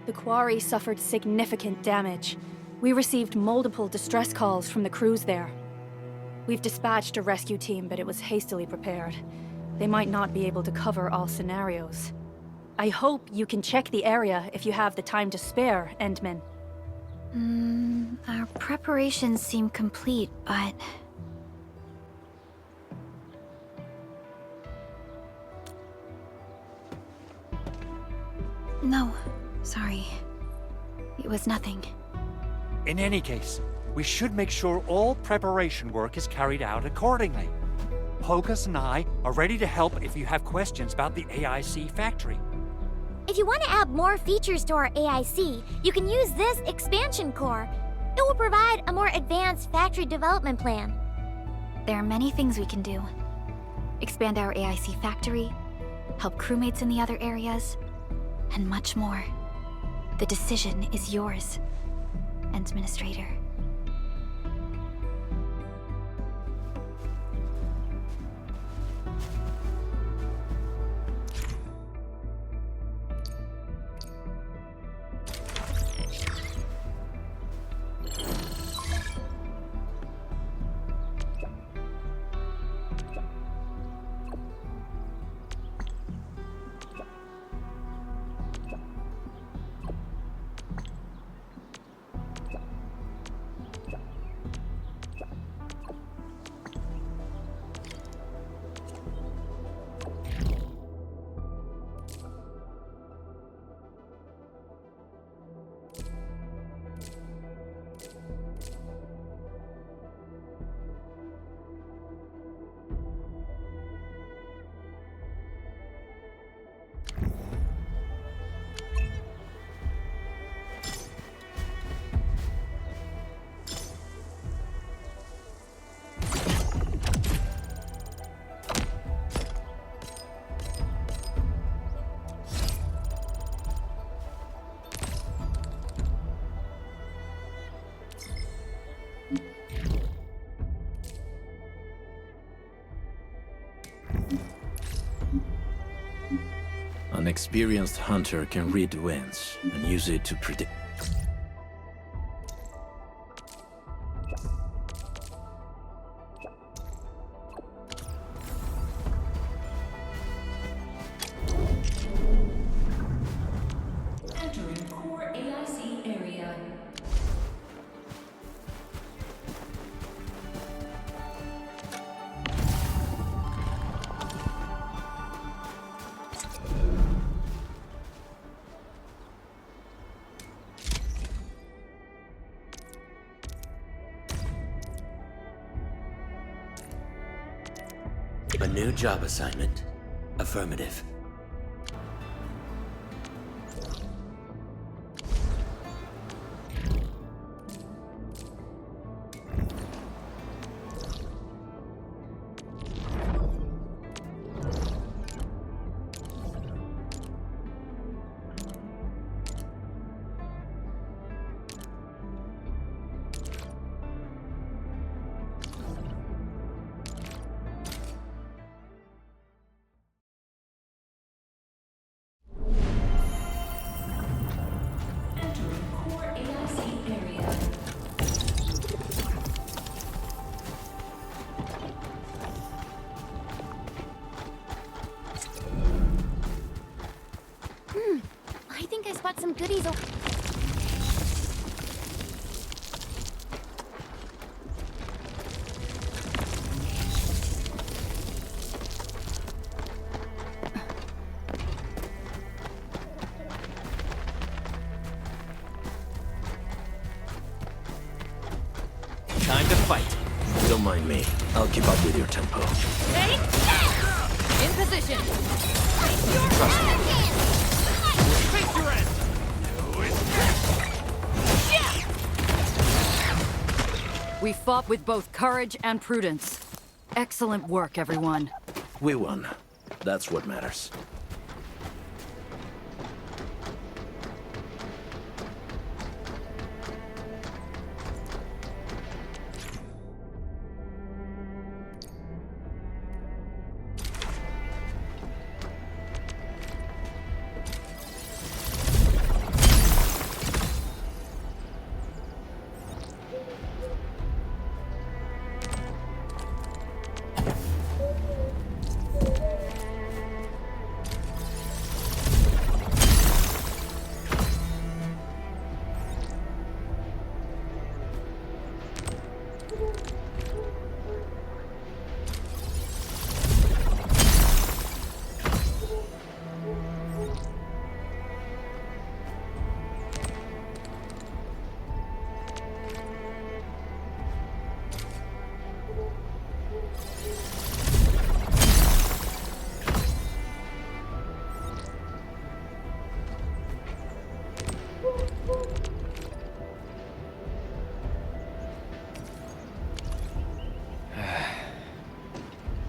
Speaker 7: The quarry suffered significant damage. We received multiple distress calls from the crews there. We've dispatched a rescue team, but it was hastily prepared. They might not be able to cover all scenarios. I hope you can check the area if you have the time to spare, Endman.
Speaker 5: Our preparations seem complete, but... No, sorry. It was nothing.
Speaker 10: In any case, we should make sure all preparation work is carried out accordingly. Pogus and I are ready to help if you have questions about the AIC factory.
Speaker 9: If you want to add more features to our AIC, you can use this expansion core. It will provide a more advanced factory development plan.
Speaker 5: There are many things we can do. Expand our AIC factory, help crewmates in the other areas, and much more. The decision is yours, Administrator.
Speaker 3: An experienced hunter can read the winds and use it to predict.
Speaker 12: Entering core AIC area.
Speaker 17: A new job assignment. Affirmative.
Speaker 9: I think I spot some goodies over...
Speaker 3: Time to fight. Don't mind me. I'll keep up with your tempo.
Speaker 20: Ready? In position.
Speaker 3: Trust me.
Speaker 8: Face your end!
Speaker 2: We fought with both courage and prudence. Excellent work, everyone.
Speaker 3: We won. That's what matters.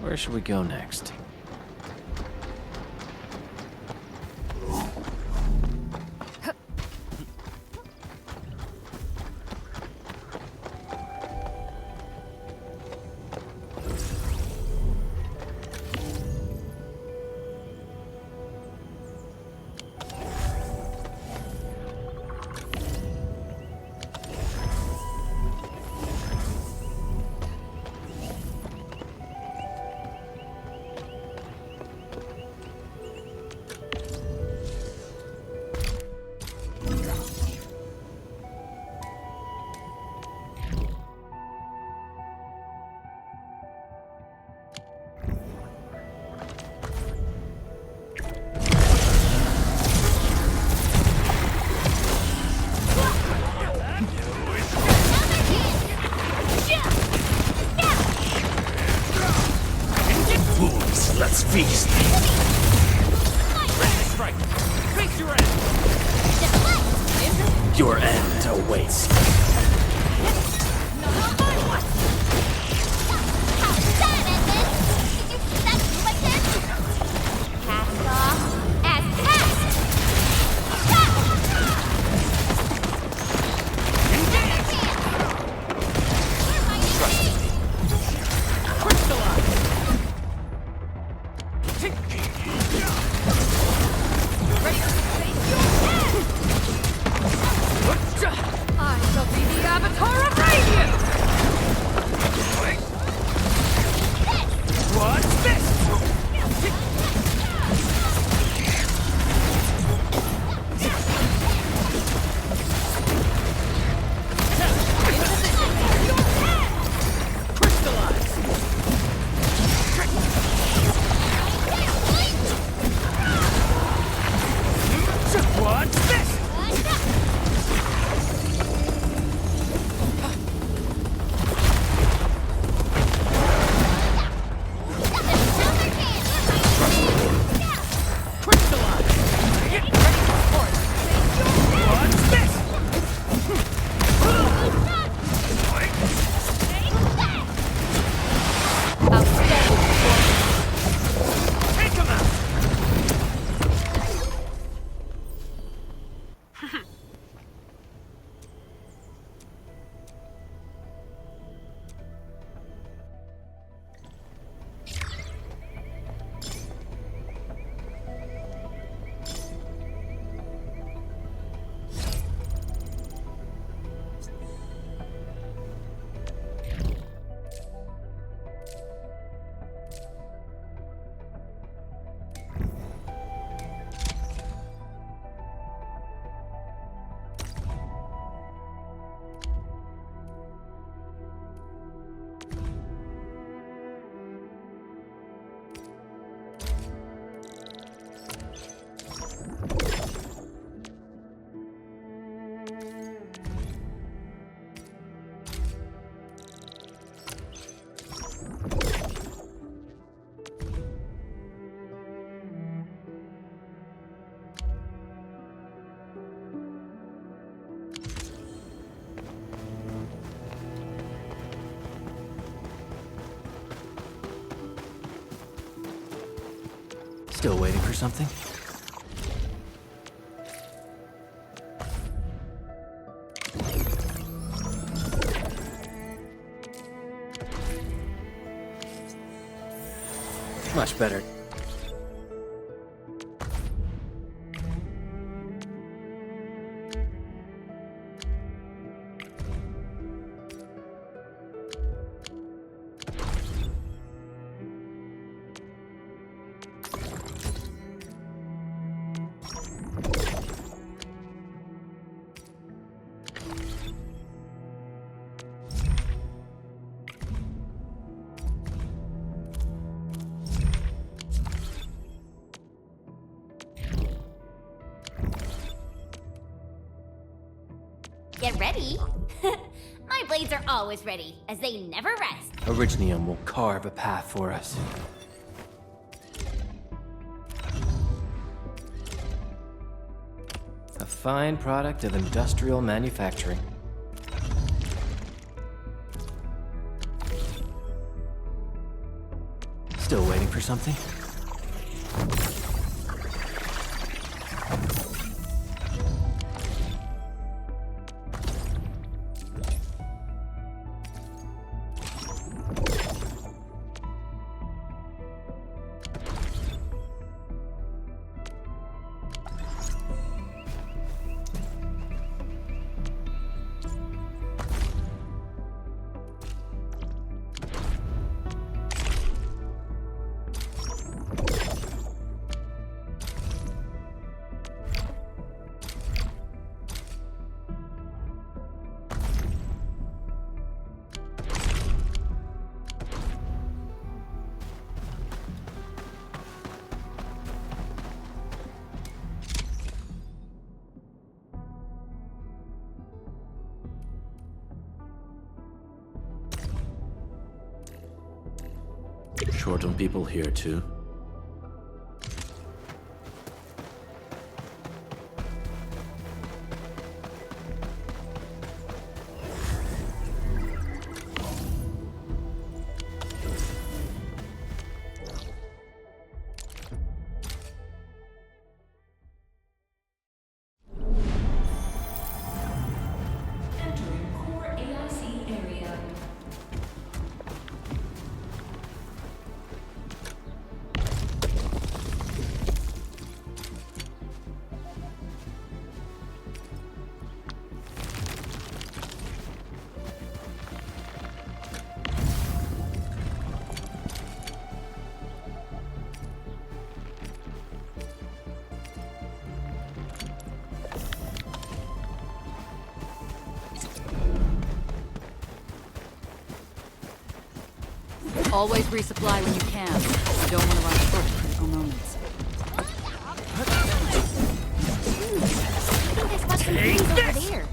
Speaker 21: Where should we go next?
Speaker 3: Let's feast.
Speaker 8: Ready to strike. Face your end!
Speaker 3: Your end awaits.
Speaker 2: I shall be
Speaker 21: Still waiting for something? Much better.
Speaker 9: Get ready. My blades are always ready, as they never rest.
Speaker 21: Originium will carve a path for us. A fine product of industrial manufacturing. Still waiting for something?
Speaker 3: Short on people here, too.
Speaker 12: Entering core AIC area.
Speaker 2: Always resupply when you can. You don't want to run short at critical moments.
Speaker 9: I think I spot some things over there.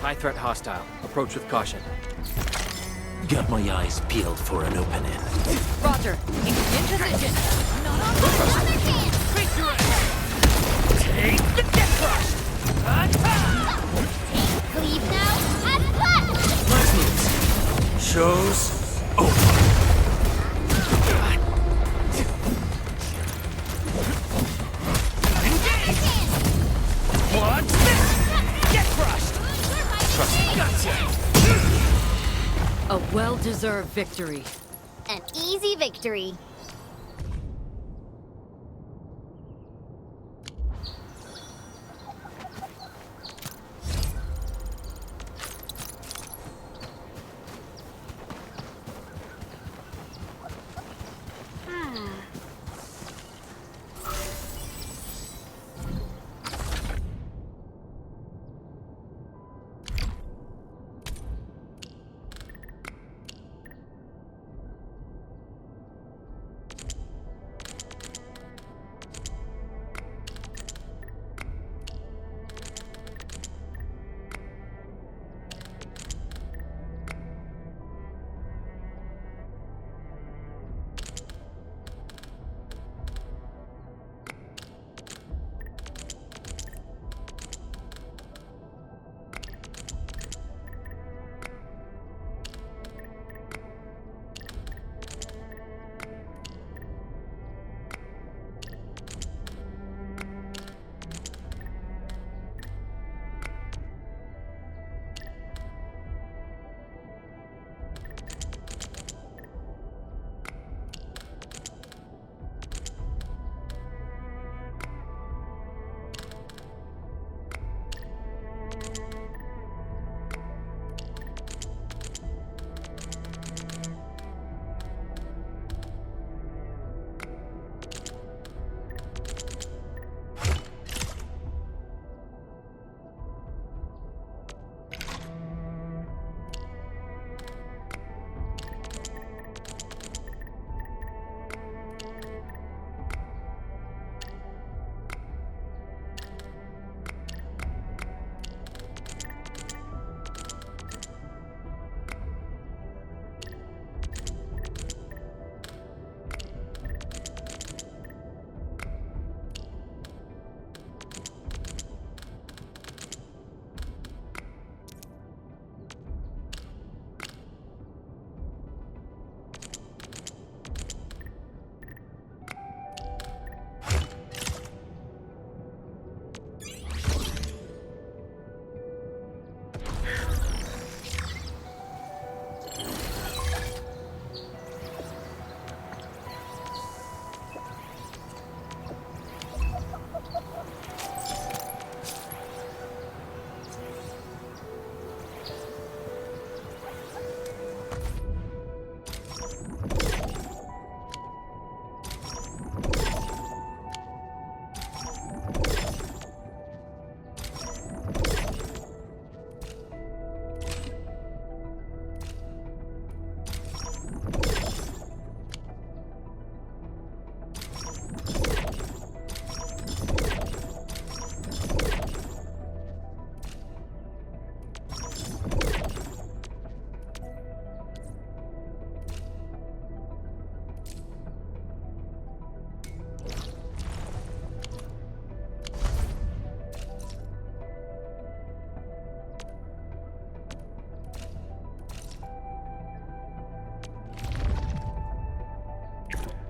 Speaker 21: High threat hostile. Approach with caution.
Speaker 3: Got my eyes peeled for an opening.
Speaker 2: Roger. In position.
Speaker 9: Not on my other hand!
Speaker 8: Take the get crushed!
Speaker 9: Cleave now and punch!
Speaker 3: Nice moves. Show's over.
Speaker 8: What? Get crushed!
Speaker 3: Trust me.
Speaker 8: Gotcha!
Speaker 2: A well-deserved victory.
Speaker 9: An easy victory.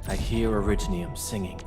Speaker 21: I hear Originium singing.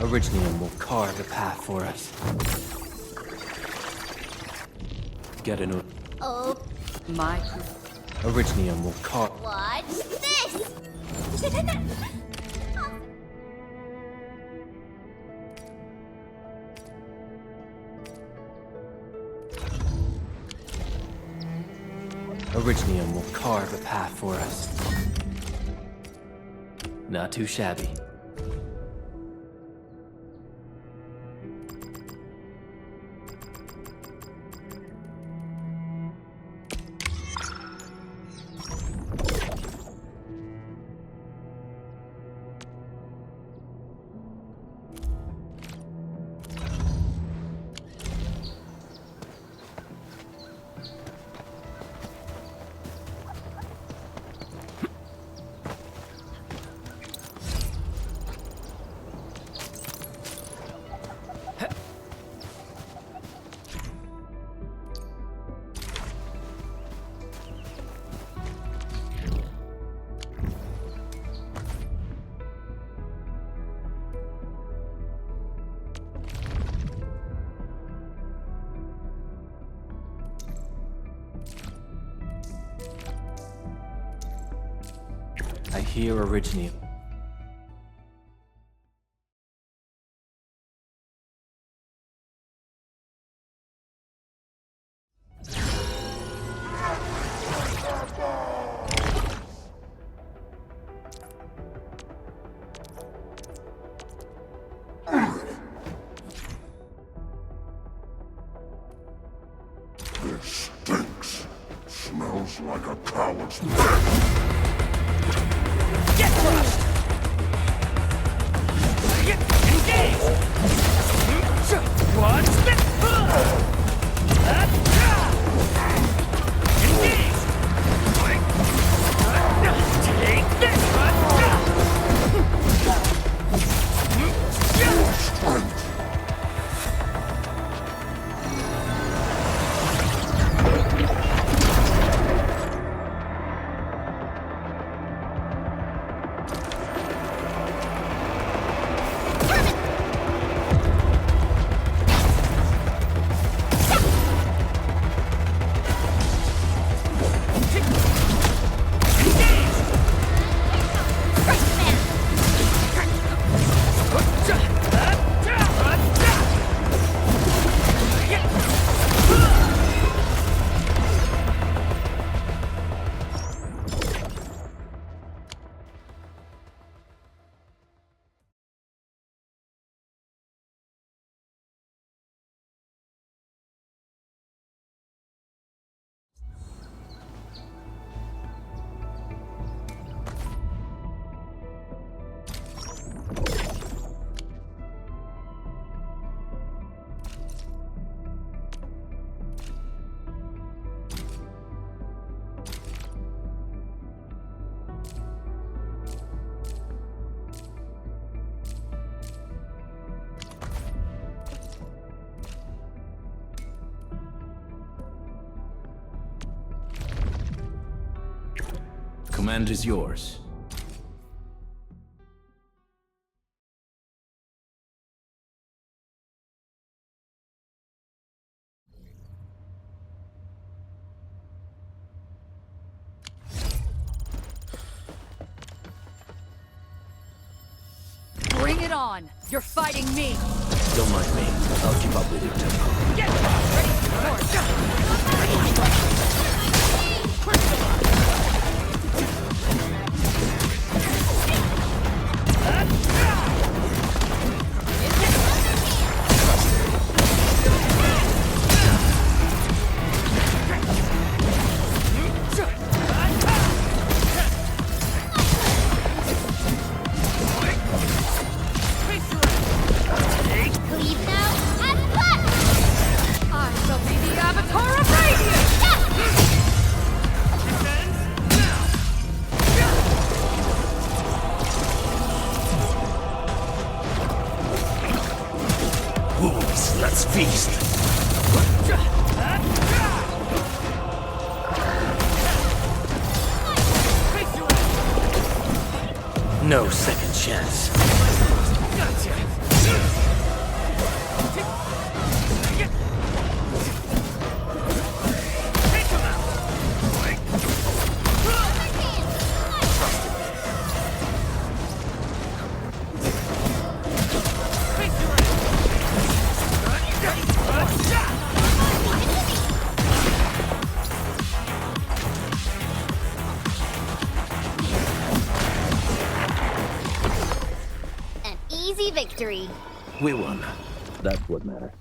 Speaker 21: Originium will carve a path for us. Get a new...
Speaker 9: Oh,
Speaker 2: My...
Speaker 21: Originium will carve...
Speaker 9: what's this?
Speaker 21: Originium will carve a path for us. Not too shabby. I hear Originium.
Speaker 8: This stinks. Smells like a coward's death. Get crushed! Engage! Watch this! Engage! Take this! Strength!
Speaker 3: Command is yours.
Speaker 2: Bring it on! You're fighting me!
Speaker 3: Don't mind me. I'll keep up with your tempo.
Speaker 2: Get ready for
Speaker 9: Leave now and punch!
Speaker 2: I shall be the Avatar of Radiance!
Speaker 8: Wolves, let's feast!
Speaker 21: No second chance.
Speaker 9: Easy victory.
Speaker 3: We won. That's what matters.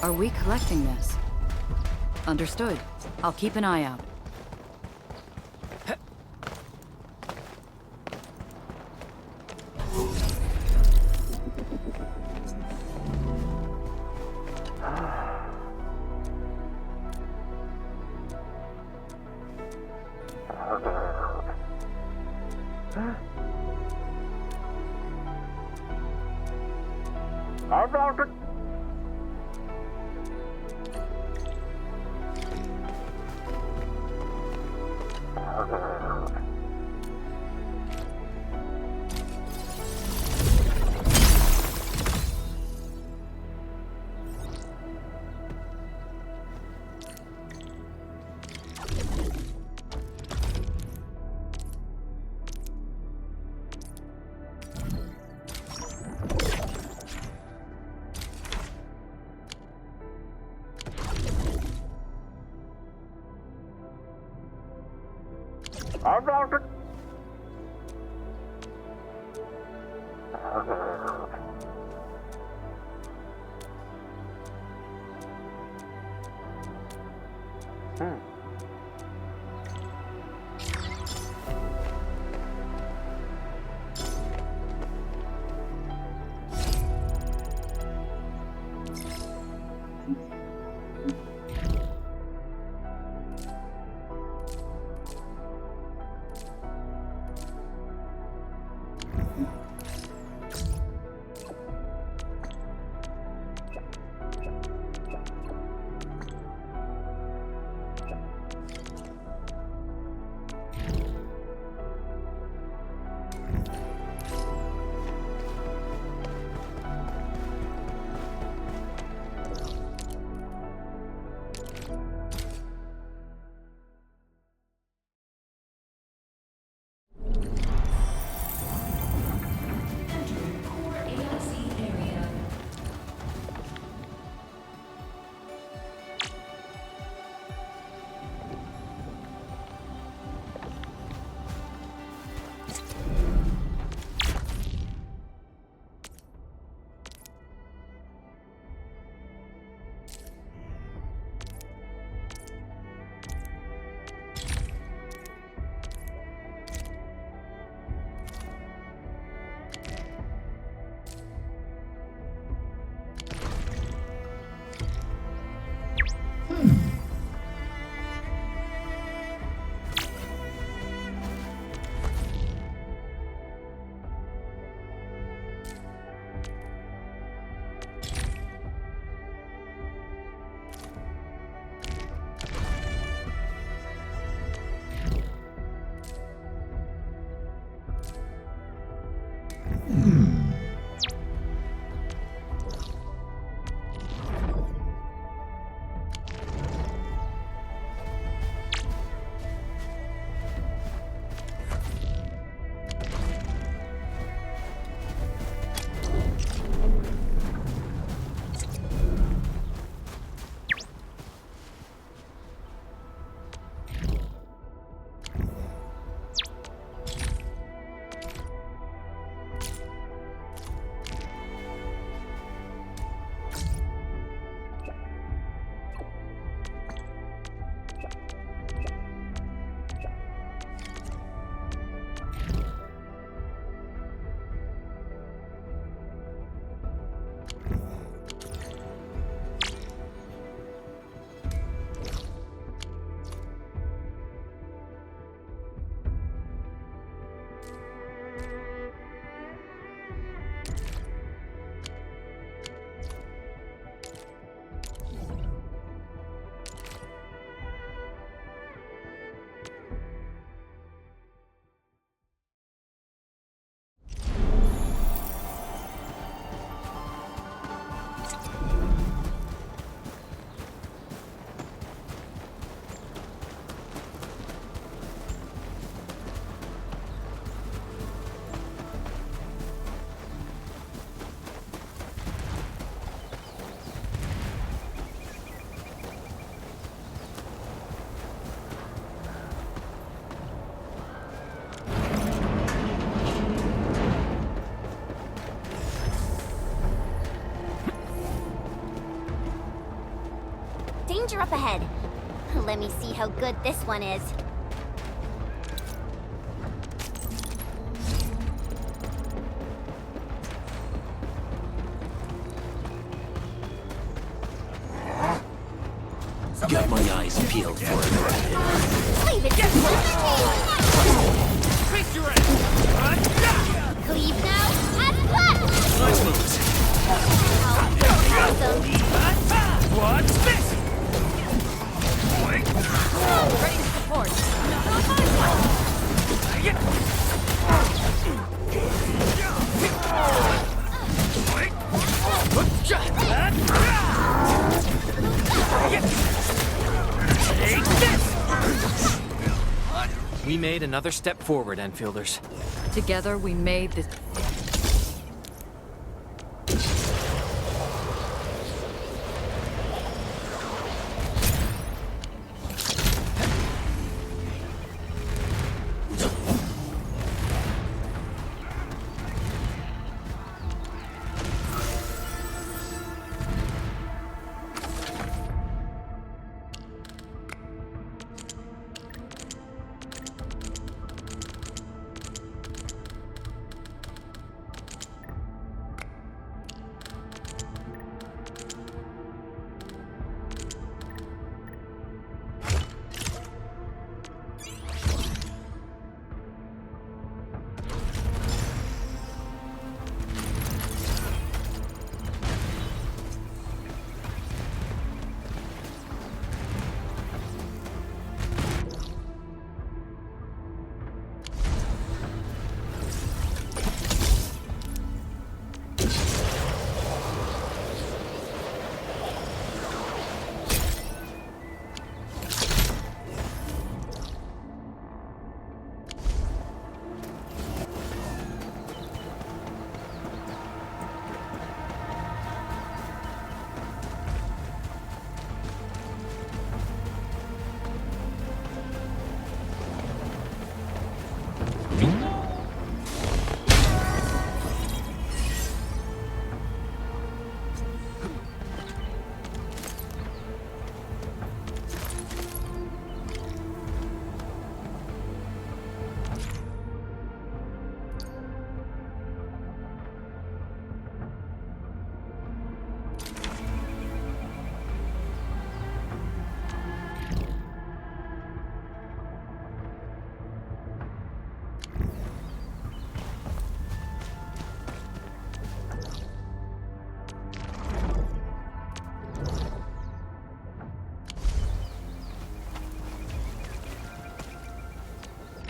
Speaker 2: Are we collecting this? Understood. I'll keep an eye out.
Speaker 9: up ahead. Let me see how good this one is.
Speaker 17: Got my eyes peeled for it.
Speaker 9: Leave it to me! Cleave now and punch!
Speaker 8: Nice moves. What's this?
Speaker 7: Ready to support.
Speaker 8: Take this!
Speaker 21: We made another step forward, Enfielders.
Speaker 2: Together we made this...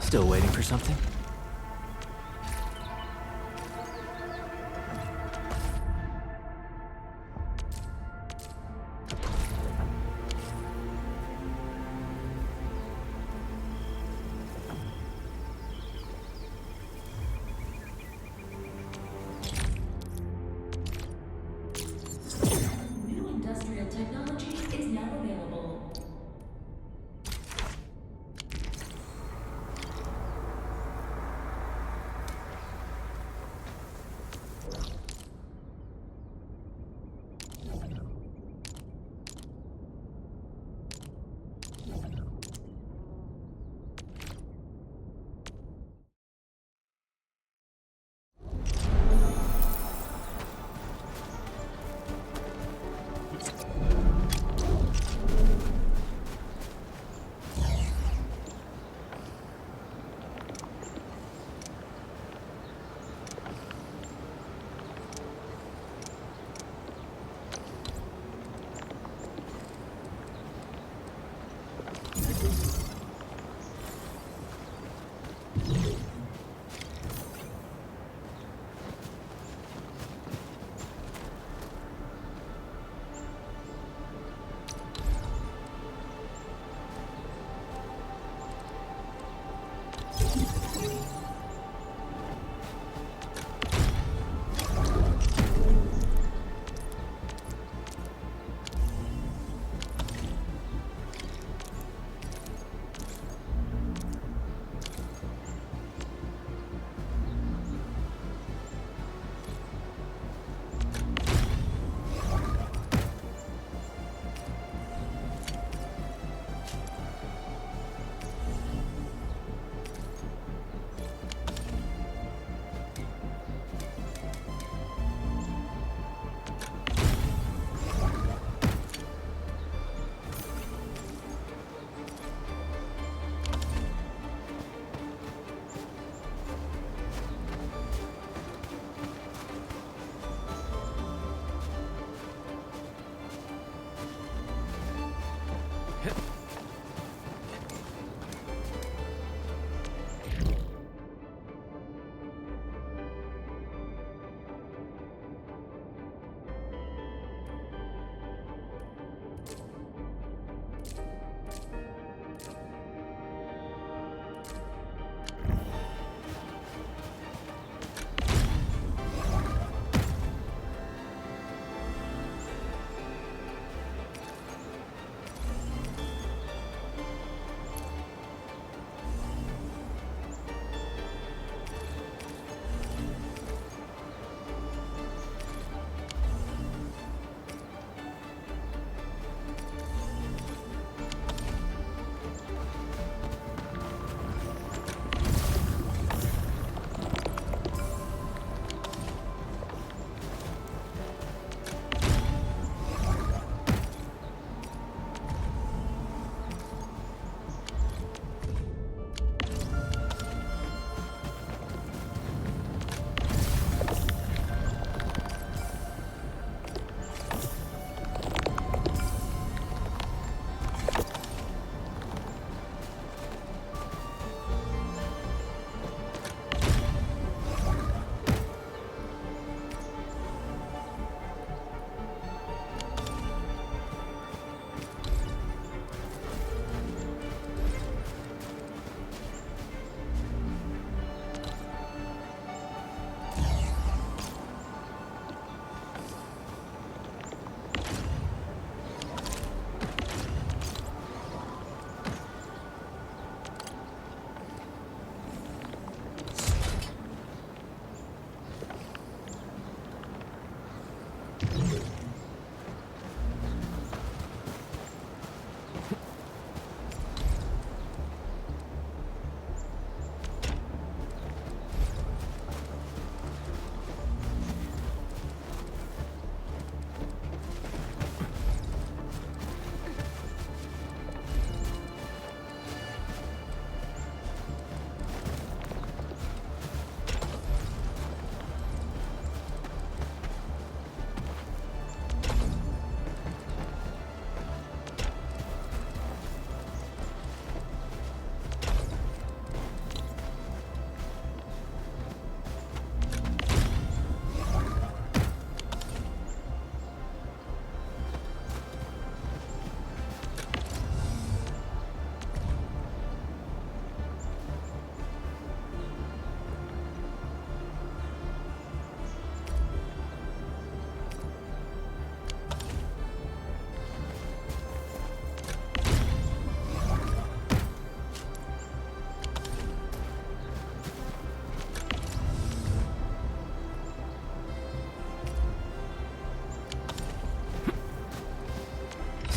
Speaker 21: Still waiting for something?
Speaker 12: New industrial technology is now available.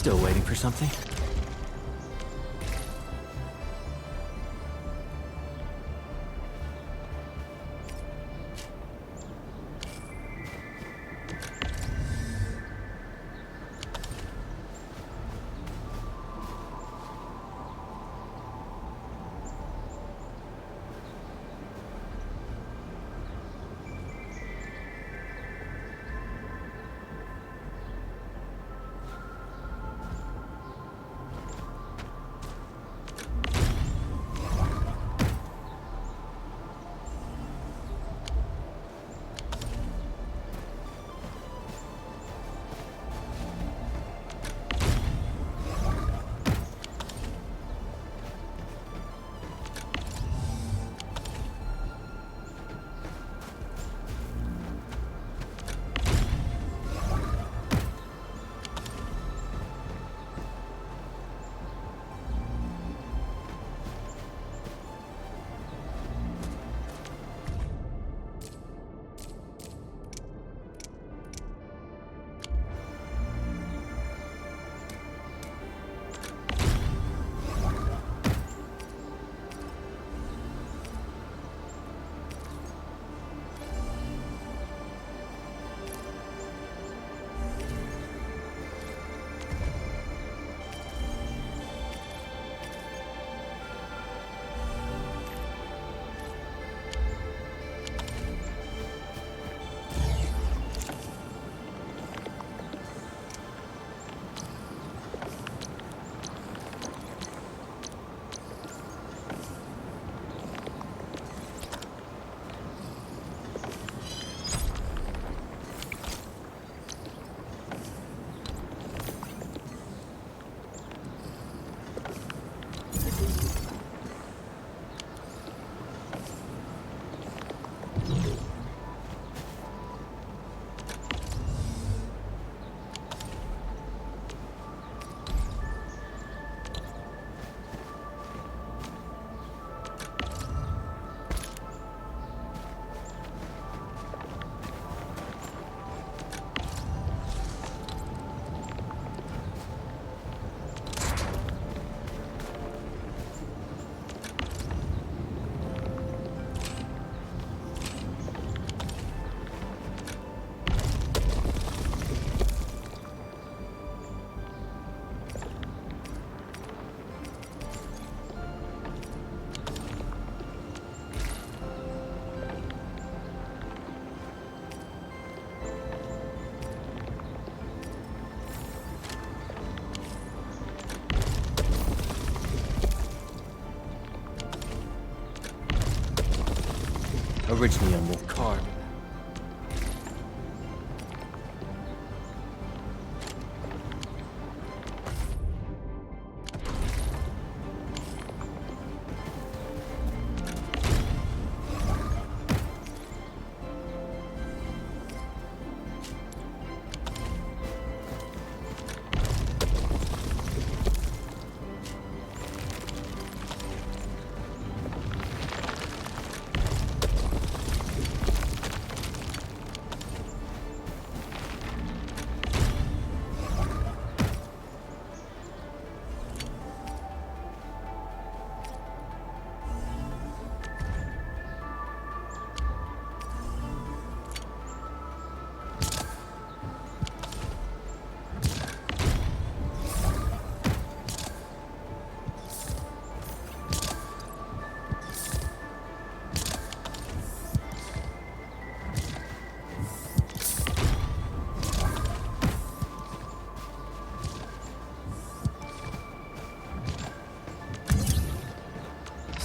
Speaker 21: Still waiting for something?
Speaker 3: Originally I'm more carbon.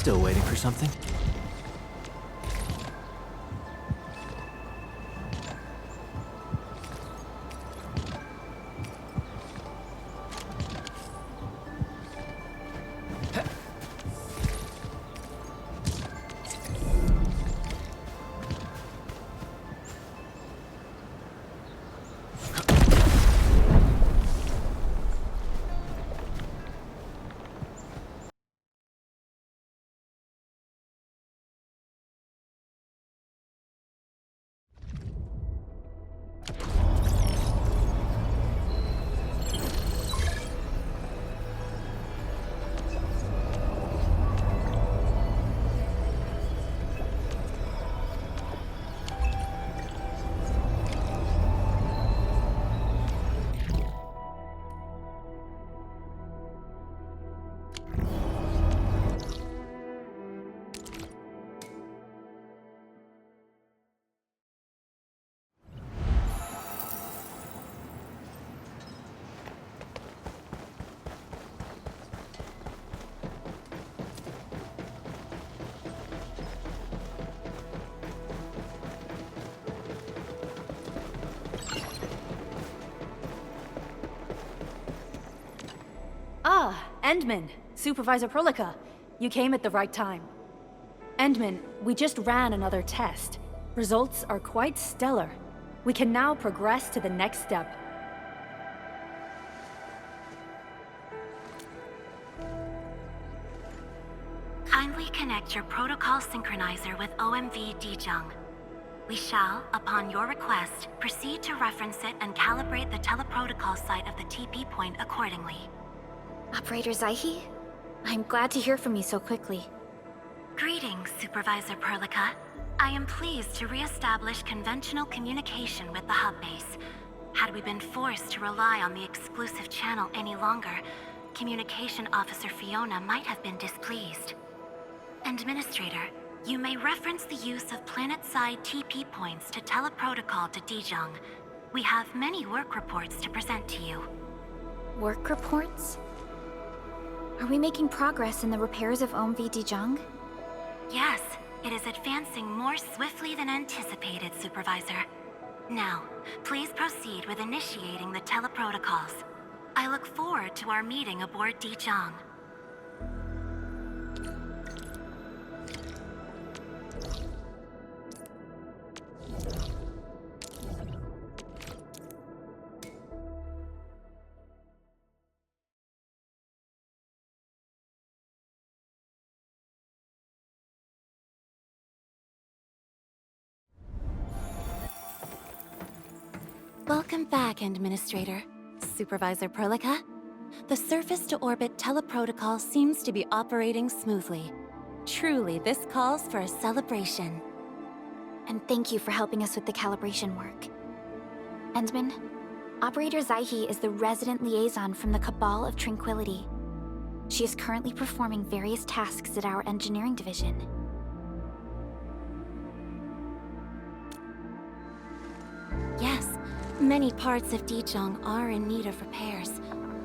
Speaker 21: Still waiting for something?
Speaker 7: Endman, Supervisor Prolica, you came at the right time. Endman, we just ran another test. Results are quite stellar. We can now progress to the next step.
Speaker 6: Kindly connect your protocol synchronizer with OMV Dijong. We shall, upon your request, proceed to reference it and calibrate the teleprotocol site of the TP point accordingly.
Speaker 5: Operator Zaihi? I'm glad to hear from you so quickly.
Speaker 6: Greetings, Supervisor Prolica. I am pleased to re-establish conventional communication with the hub base. Had we been forced to rely on the exclusive channel any longer, Communication Officer Fiona might have been displeased. Administrator, you may reference the use of planet-side TP points to teleprotocol to Dijong. We have many work reports to present to you.
Speaker 5: Work reports? Are we making progress in the repairs of OMV Dijong?
Speaker 6: Yes, it is advancing more swiftly than anticipated, Supervisor. Now, please proceed with initiating the teleprotocols. I look forward to our meeting aboard Dijong.
Speaker 4: Welcome back, Administrator. Supervisor Prolica. The surface-to-orbit teleprotocol seems to be operating smoothly. Truly, this calls for a celebration.
Speaker 5: And thank you for helping us with the calibration work. Endman, Operator Zaihi is the resident liaison from the Cabal of Tranquility. She is currently performing various tasks at our engineering division.
Speaker 4: Yes, many parts of Dijong are in need of repairs.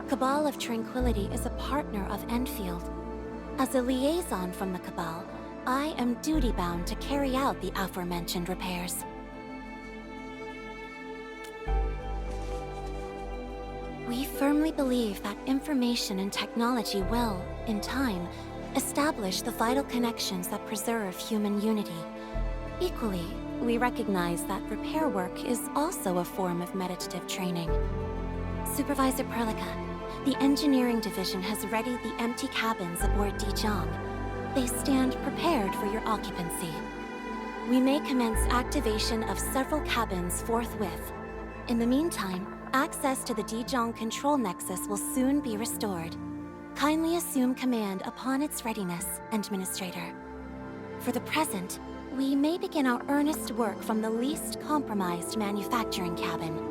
Speaker 4: Cabal of Tranquility is a partner of Endfield. As a liaison from the Cabal, I am duty-bound to carry out the aforementioned repairs. We firmly believe that information and technology will, in time, establish the vital connections that preserve human unity. Equally, we recognize that repair work is also a form of meditative training. Supervisor Prolica, the engineering division has readied the empty cabins aboard Dijong. They stand prepared for your occupancy. We may commence activation of several cabins forthwith. In the meantime, access to the Dijong control nexus will soon be restored. Kindly assume command upon its readiness, Administrator. For the present, we may begin our earnest work from the least compromised manufacturing cabin.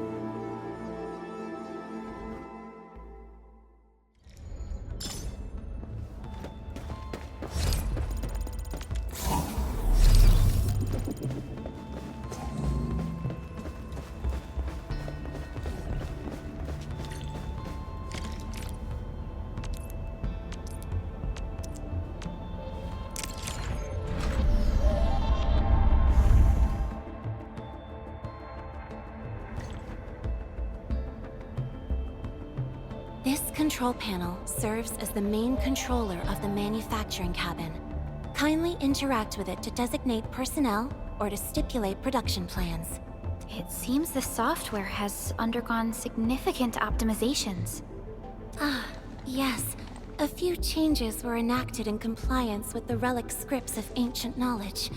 Speaker 4: This control panel serves as the main controller of the manufacturing cabin. Kindly interact with it to designate personnel or to stipulate production plans.
Speaker 5: It seems the software has undergone significant optimizations.
Speaker 4: Ah, yes. A few changes were enacted in compliance with the relic scripts of ancient knowledge.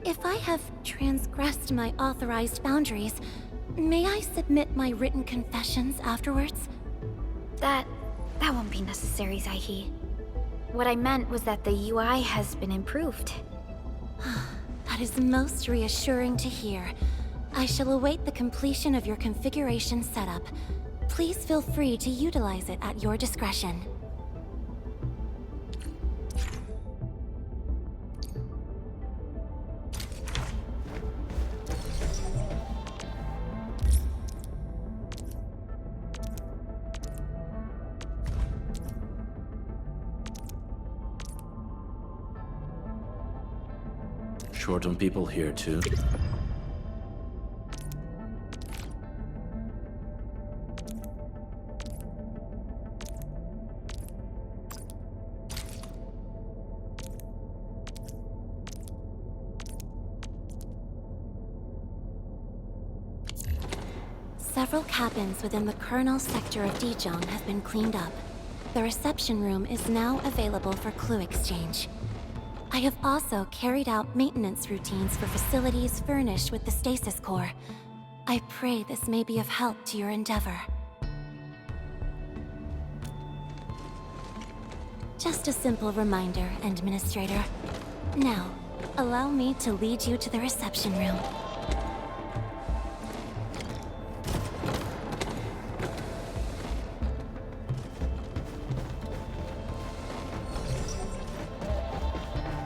Speaker 4: If I have transgressed my authorized boundaries, may I submit my written confessions afterwards?
Speaker 5: That won't be necessary, Zaihi. What I meant was that the UI has been improved.
Speaker 4: That is most reassuring to hear. I shall await the completion of your configuration setup. Please feel free to utilize it at your discretion.
Speaker 3: Short on people here, too.
Speaker 16: Several cabins within the kernel sector of Dijon have been cleaned up. The reception room is now available for clue exchange. I have also carried out maintenance routines for facilities furnished with the stasis core. I pray this may be of help to your endeavor. Just a simple reminder, Administrator. Now, allow me to lead you to the reception room.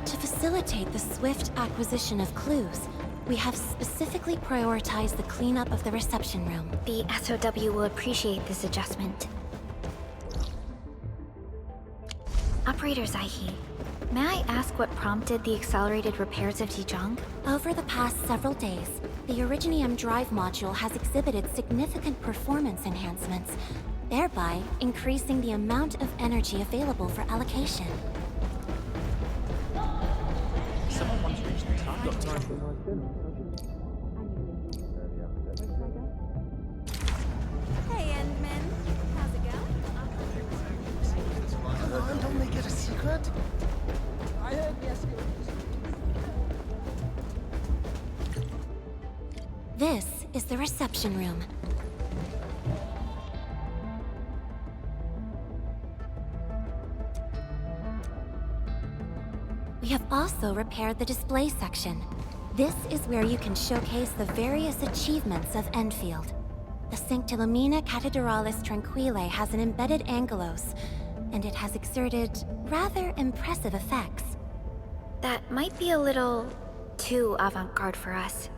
Speaker 16: To facilitate the swift acquisition of clues, we have specifically prioritized the cleanup of the reception room.
Speaker 5: The SOW will appreciate this adjustment. Operator Zaihi, may I ask what prompted the accelerated repairs of Dijon?
Speaker 16: Over the past several days, the Originium drive module has exhibited significant performance enhancements, thereby increasing the amount of energy available for allocation.
Speaker 21: Someone once reached the top. Got time for my dinner.
Speaker 9: Hey, Endman. How's it going?
Speaker 22: Come on, don't make it a secret. I heard yes.
Speaker 16: This is the reception room. We have also repaired the display section. This is where you can showcase the various achievements of Endfield. The Sanctilumina Cathedralis Tranquille has an embedded angelos, and it has exerted rather impressive effects.
Speaker 5: That might be a little too avant-garde for us.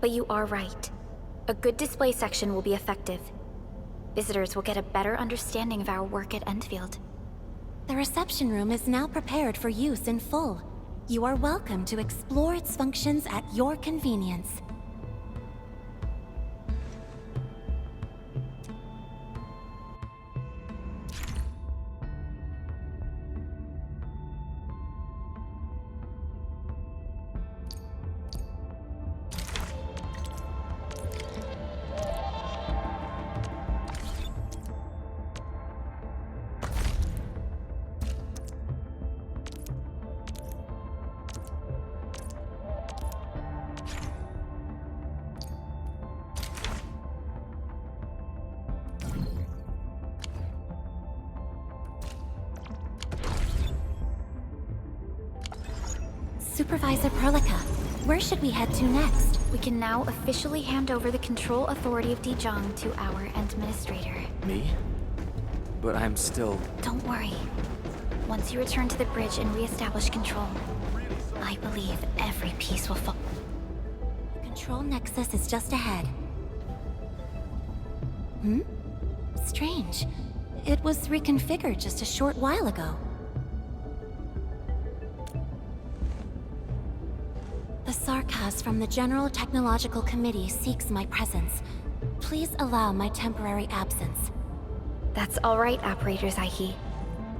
Speaker 5: But you are right. A good display section will be effective. Visitors will get a better understanding of our work at Endfield.
Speaker 16: The reception room is now prepared for use in full. You are welcome to explore its functions at your convenience. Supervisor Perlica, where should we head to next?
Speaker 5: We can now officially hand over the control authority of Dijon to our administrator.
Speaker 21: Me? But I'm still...
Speaker 5: Don't worry. Once you return to the bridge and re-establish control, I believe every piece will fall.
Speaker 16: The control nexus is just ahead. Strange. It was reconfigured just a short while ago. The Sarkaz from the General Technological Committee seeks my presence. Please allow my temporary absence.
Speaker 5: That's all right, Operator Zaihi.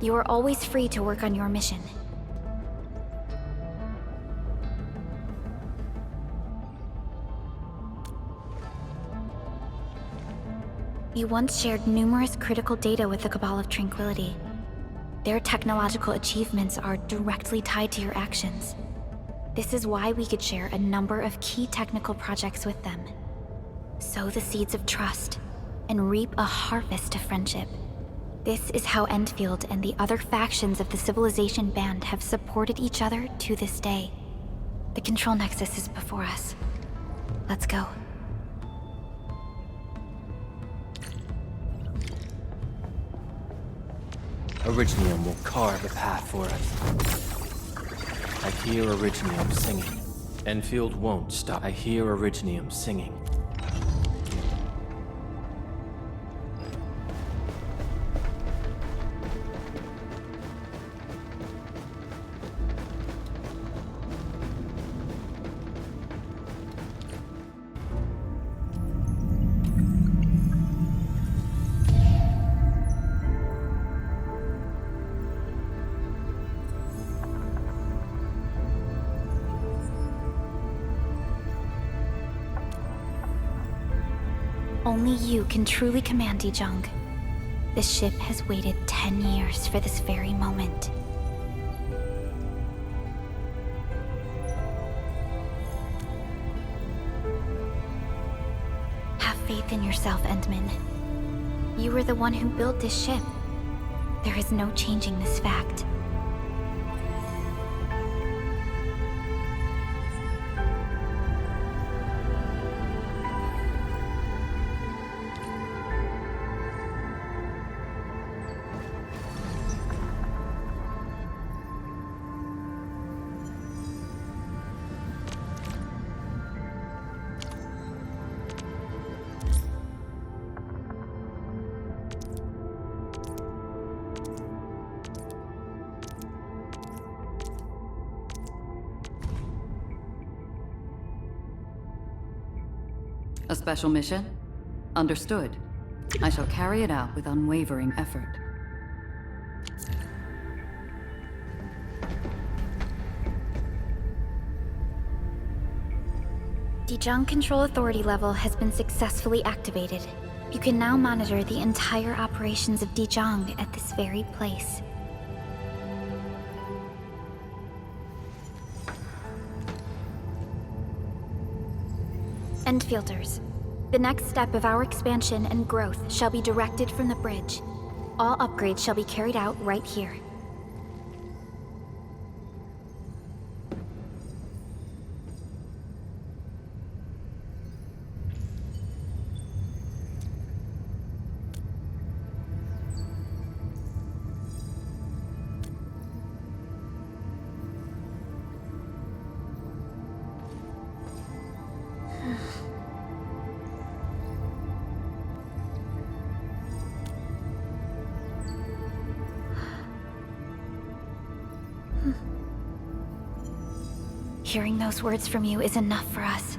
Speaker 5: You are always free to work on your mission. You once shared numerous critical data with the Cabal of Tranquility. Their technological achievements are directly tied to your actions. This is why we could share a number of key technical projects with them. Sow the seeds of trust, and reap a harvest of friendship. This is how Endfield and the other factions of the Civilization Band have supported each other to this day. The Control Nexus is before us. Let's go.
Speaker 21: Originium will carve a path for us. I hear Originium singing. Enfield won't stop. I hear Originium singing.
Speaker 5: Only you can truly command Dijong. This ship has waited 10 years for this very moment. Have faith in yourself, Endman. You were the one who built this ship. There is no changing this fact.
Speaker 2: A special mission? Understood. I shall carry it out with unwavering effort.
Speaker 5: Dijong Control Authority level has been successfully activated. You can now monitor the entire operations of Dijong at this very place. Endfielders, the next step of our expansion and growth shall be directed from the bridge. All upgrades shall be carried out right here. Hearing those words from you is enough for us.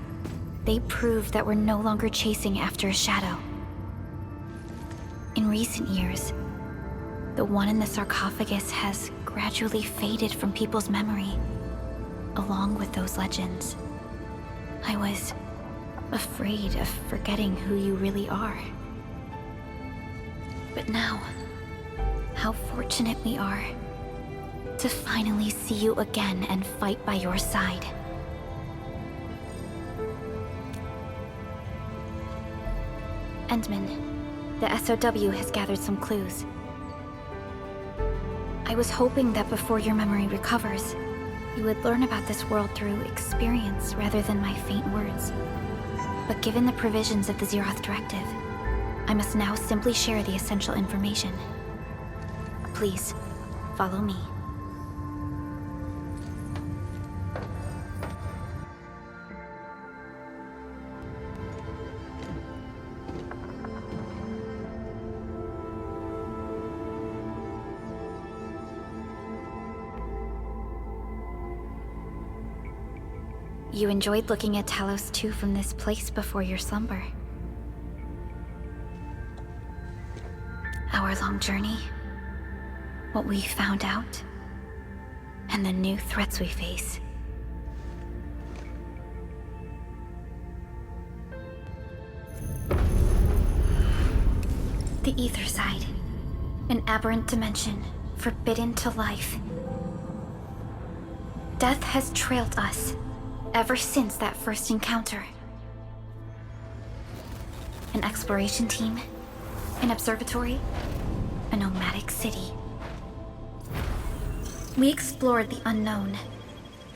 Speaker 5: They prove that we're no longer chasing after a shadow. In recent years, the one in the sarcophagus has gradually faded from people's memory, along with those legends. I was afraid of forgetting who you really are. But now, how fortunate we are to finally see you again and fight by your side. Endman, the SOW has gathered some clues. I was hoping that before your memory recovers, you would learn about this world through experience rather than my faint words. But given the provisions of the Zeroth Directive, I must now simply share the essential information. Please, follow me. You enjoyed looking at Talos 2 from this place before your slumber. Our long journey, what we found out, and the new threats we face. The Ether Side, an aberrant dimension forbidden to life. Death has trailed us ever since that first encounter. An exploration team, an observatory, a nomadic city. We explored the unknown,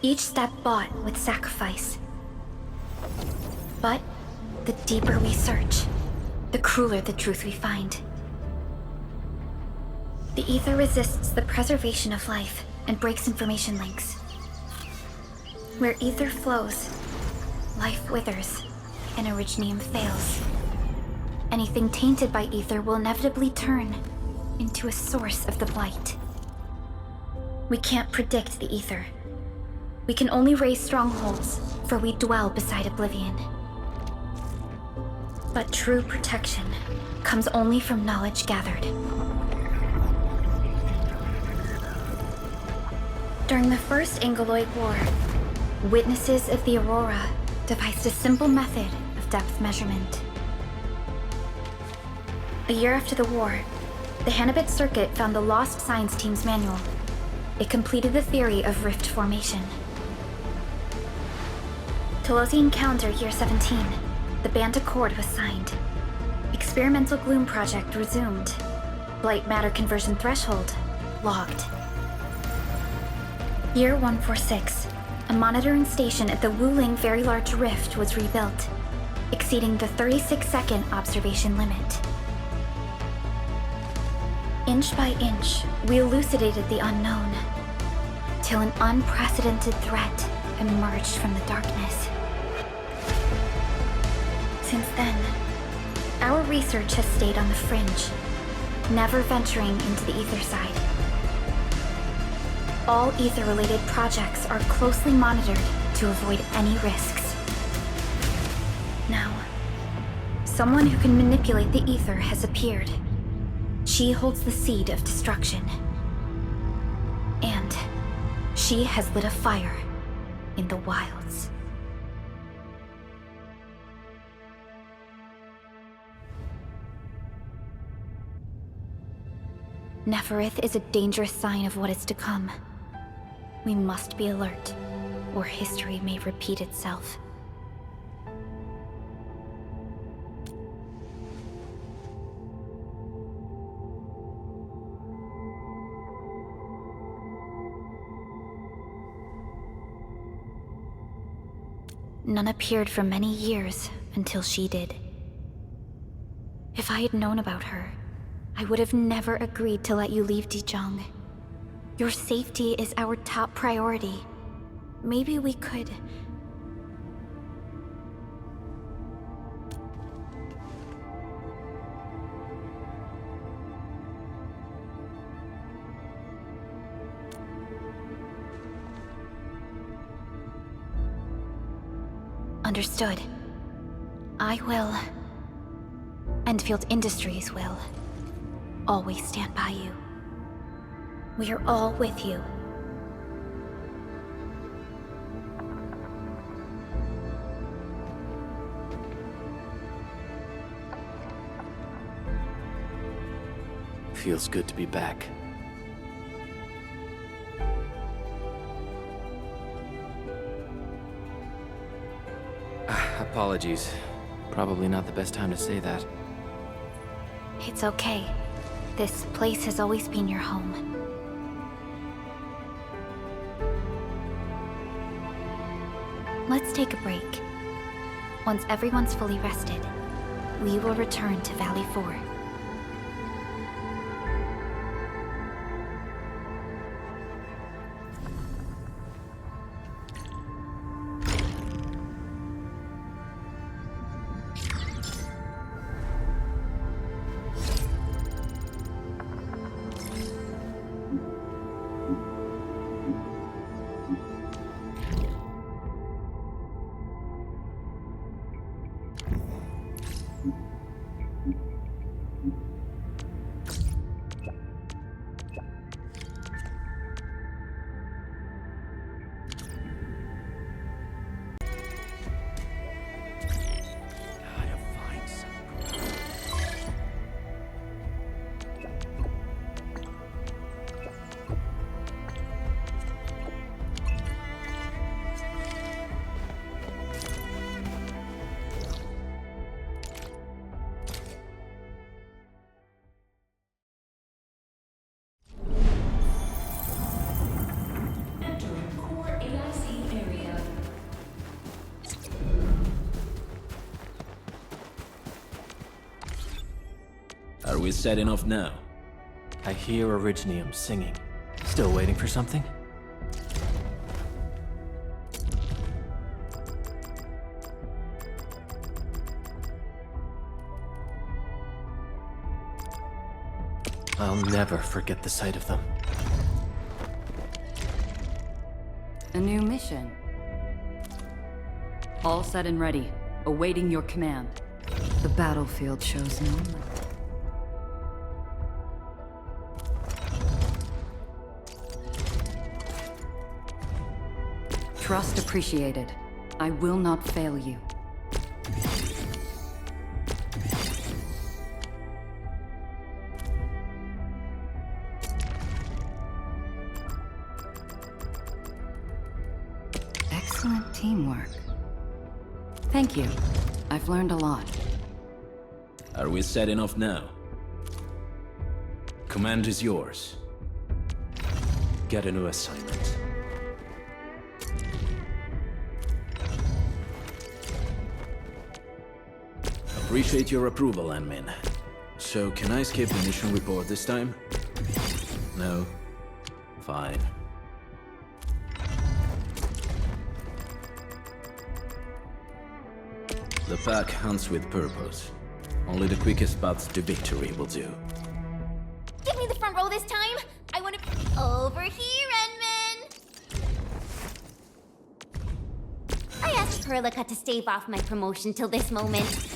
Speaker 5: each step bought with sacrifice. But the deeper we search, the crueler the truth we find. The Ether resists the preservation of life and breaks information links. Where Ether flows, life withers, and Originium fails. Anything tainted by Ether will inevitably turn into a source of the Blight. We can't predict the Ether. We can only raise strongholds, for we dwell beside Oblivion. But true protection comes only from knowledge gathered. During the First Angoloid War, witnesses of the Aurora devised a simple method of depth measurement. A year after the war, the Hannibit Circuit found the Lost Science Team's manual. It completed the theory of rift formation. Telosian calendar year 17. The Band Accord was signed. Experimental Gloom project resumed. Blight matter conversion threshold logged. Year 146. A monitoring station at the Wuling Very Large Rift was rebuilt, exceeding the 36-second observation limit. Inch by inch, we elucidated the unknown, till an unprecedented threat emerged from the darkness. Since then, our research has stayed on the fringe, never venturing into the ether side. All ether-related projects are closely monitored to avoid any risks. Now, someone who can manipulate the ether has appeared. She holds the seed of destruction. And she has lit a fire in the wilds. Neferith is a dangerous sign of what is to come. We must be alert, or history may repeat itself. None appeared for many years until she did. If I had known about her, I would have never agreed to let you leave Dijon. Your safety is our top priority. Maybe we could... Understood. I will. Endfield Industries will. Always stand by you. We are all with you.
Speaker 21: Feels good to be back. Apologies. Probably not the best time to say that.
Speaker 5: It's okay. This place has always been your home. Let's take a break. Once everyone's fully rested, we will return to Valley 4.
Speaker 3: Are we setting off now?
Speaker 21: I hear Originium singing. Still waiting for something? I'll never forget the sight of them.
Speaker 2: A new mission. All set and ready, awaiting your command. The battlefield shows no limit. Trust appreciated. I will not fail you. Excellent teamwork. Thank you. I've learned a lot.
Speaker 3: Are we setting off now? Command is yours. Get a new assignment. Appreciate your approval, Anmin. So, can I skip the mission report this time? No? Fine. The pack hunts with purpose. Only the quickest paths to victory will do.
Speaker 9: Give me the front row this time! I want to... Over here, Enman! I asked Perlica to stave off my promotion till this moment.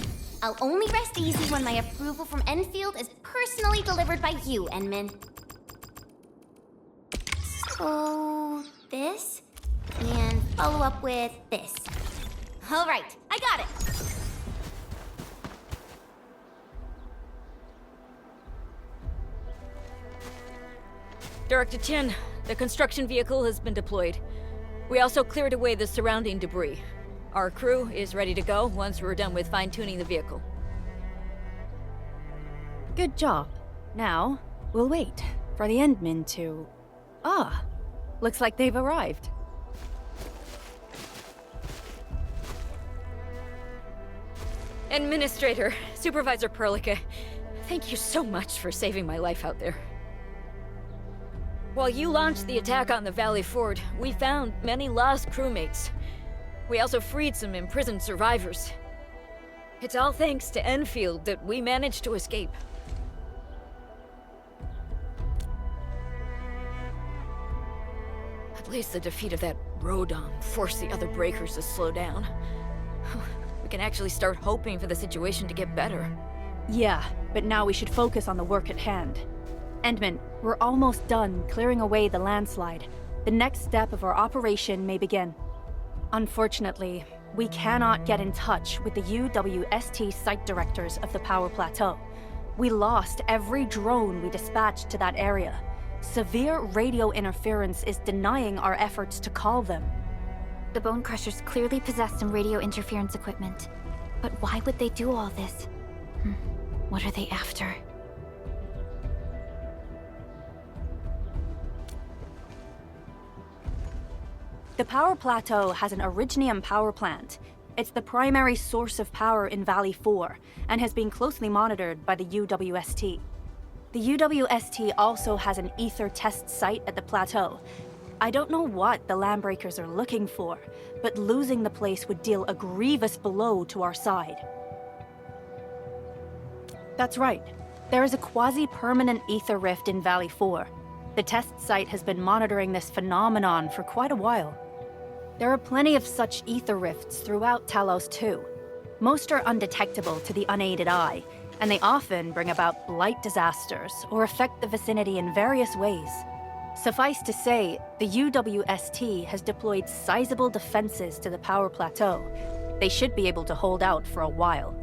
Speaker 9: I'll only rest easy when my approval from Enfield is personally delivered by you, Enman. So... this? And follow up with this. Alright, I got it!
Speaker 20: Director Chen, the construction vehicle has been deployed. We also cleared away the surrounding debris. Our crew is ready to go once we're done with fine-tuning the vehicle.
Speaker 7: Good job. Now, we'll wait for the Endmen to... Ah, looks like they've arrived.
Speaker 20: Administrator, Supervisor Perlica, thank you so much for saving my life out there. While you launched the attack on the Valley Ford, we found many lost crewmates. We also freed some imprisoned survivors. It's all thanks to Enfield that we managed to escape. At least the defeat of that Rodon forced the other breakers to slow down. We can actually start hoping for the situation to get better.
Speaker 7: Yeah, but now we should focus on the work at hand. Endman, we're almost done clearing away the landslide. The next step of our operation may begin. Unfortunately, we cannot get in touch with the UWST site directors of the Power Plateau. We lost every drone we dispatched to that area. Severe radio interference is denying our efforts to call them.
Speaker 5: The Bone Crushers clearly possess some radio interference equipment. But why would they do all this? What are they after?
Speaker 7: The Power Plateau has an Originium power plant. It's the primary source of power in Valley 4, and has been closely monitored by the UWST. The UWST also has an ether test site at the plateau. I don't know what the Landbreakers are looking for, but losing the place would deal a grievous blow to our side. That's right. There is a quasi-permanent ether rift in Valley 4. The test site has been monitoring this phenomenon for quite a while. There are plenty of such ether rifts throughout Talos too. Most are undetectable to the unaided eye, and they often bring about blight disasters or affect the vicinity in various ways. Suffice to say, the UWST has deployed sizable defenses to the Power Plateau. They should be able to hold out for a while.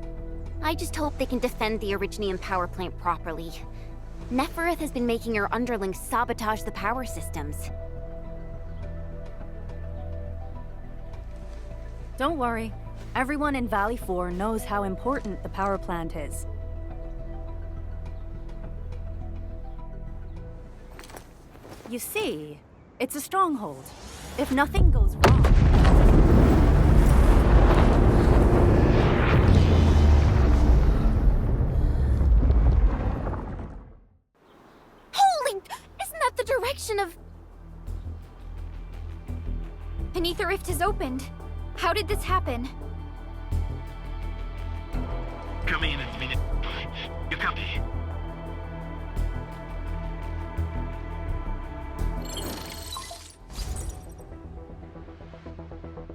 Speaker 4: I just hope they can defend the Originium power plant properly. Nefereth has been making her underlings sabotage the power systems.
Speaker 7: Don't worry. Everyone in Valley 4 knows how important the power plant is. You see, it's a stronghold. If nothing goes wrong...
Speaker 9: Holy... Isn't that the direction of...
Speaker 5: An ether rift has opened. How did this happen?
Speaker 8: Come in a minute. You copy?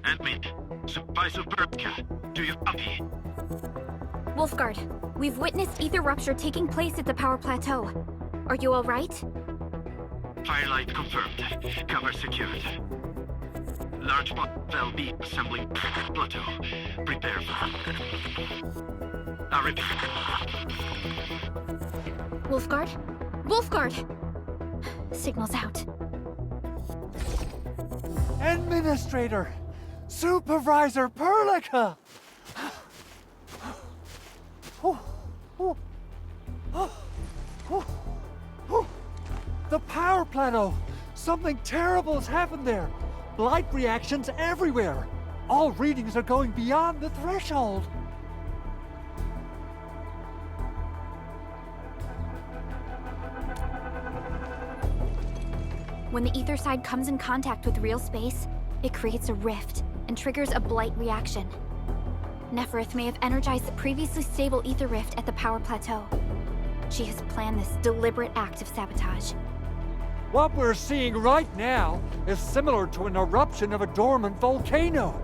Speaker 8: Admin, Supervisor Perlica, do you copy?
Speaker 5: Wolfguard, we've witnessed ether rupture taking place at the Power Plateau. Are you all right?
Speaker 8: Firelight confirmed. Cover secured. Large pot of LB assembling plateau. Prepare for... I repeat.
Speaker 5: Wolfguard? Wolfguard! Signal's out.
Speaker 10: Administrator! Supervisor Perlica! The power plateau! Something terrible has happened there! Blight reactions everywhere! All readings are going beyond the threshold!
Speaker 5: When the ether side comes in contact with real space, it creates a rift and triggers a blight reaction. Neferith may have energized the previously stable ether rift at the power plateau. She has planned this deliberate act of sabotage.
Speaker 10: What we're seeing right now is similar to an eruption of a dormant volcano.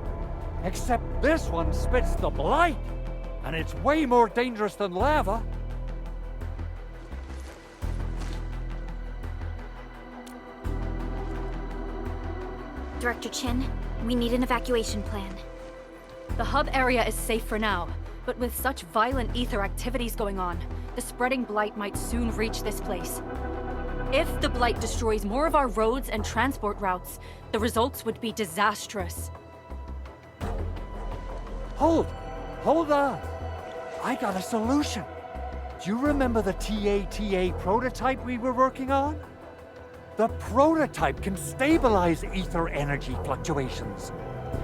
Speaker 10: Except this one spits the blight, and it's way more dangerous than lava.
Speaker 5: Director Chin, we need an evacuation plan.
Speaker 7: The hub area is safe for now, but with such violent ether activities going on, the spreading blight might soon reach this place. If the blight destroys more of our roads and transport routes, the results would be disastrous.
Speaker 10: Hold on. I got a solution. Do you remember the TATA prototype we were working on? The prototype can stabilize ether energy fluctuations.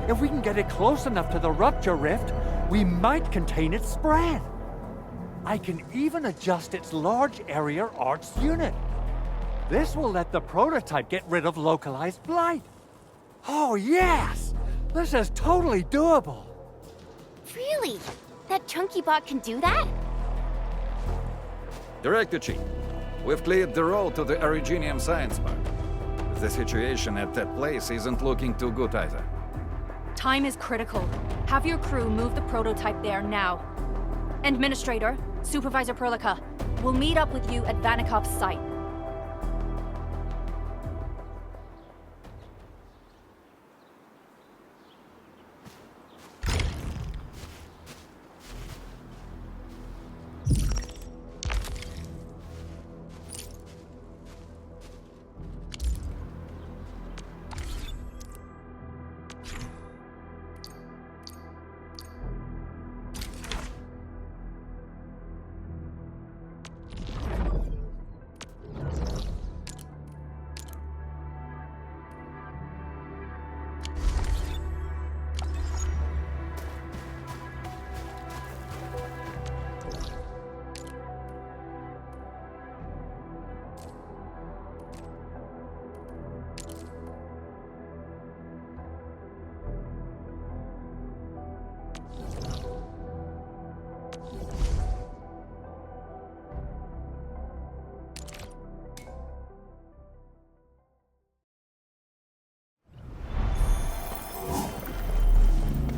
Speaker 10: If we can get it close enough to the rupture rift, we might contain its spread. I can even adjust its large area arcs unit. This will let the prototype get rid of localized blight. Oh yes! This is totally doable.
Speaker 9: Really? That chunky bot can do that?
Speaker 13: Director Chief, we've cleared the road to the Originium Science Park. The situation at that place isn't looking too good either.
Speaker 7: Time is critical. Have your crew move the prototype there now. Administrator, Supervisor Perlica, we'll meet up with you at Vanikov's site.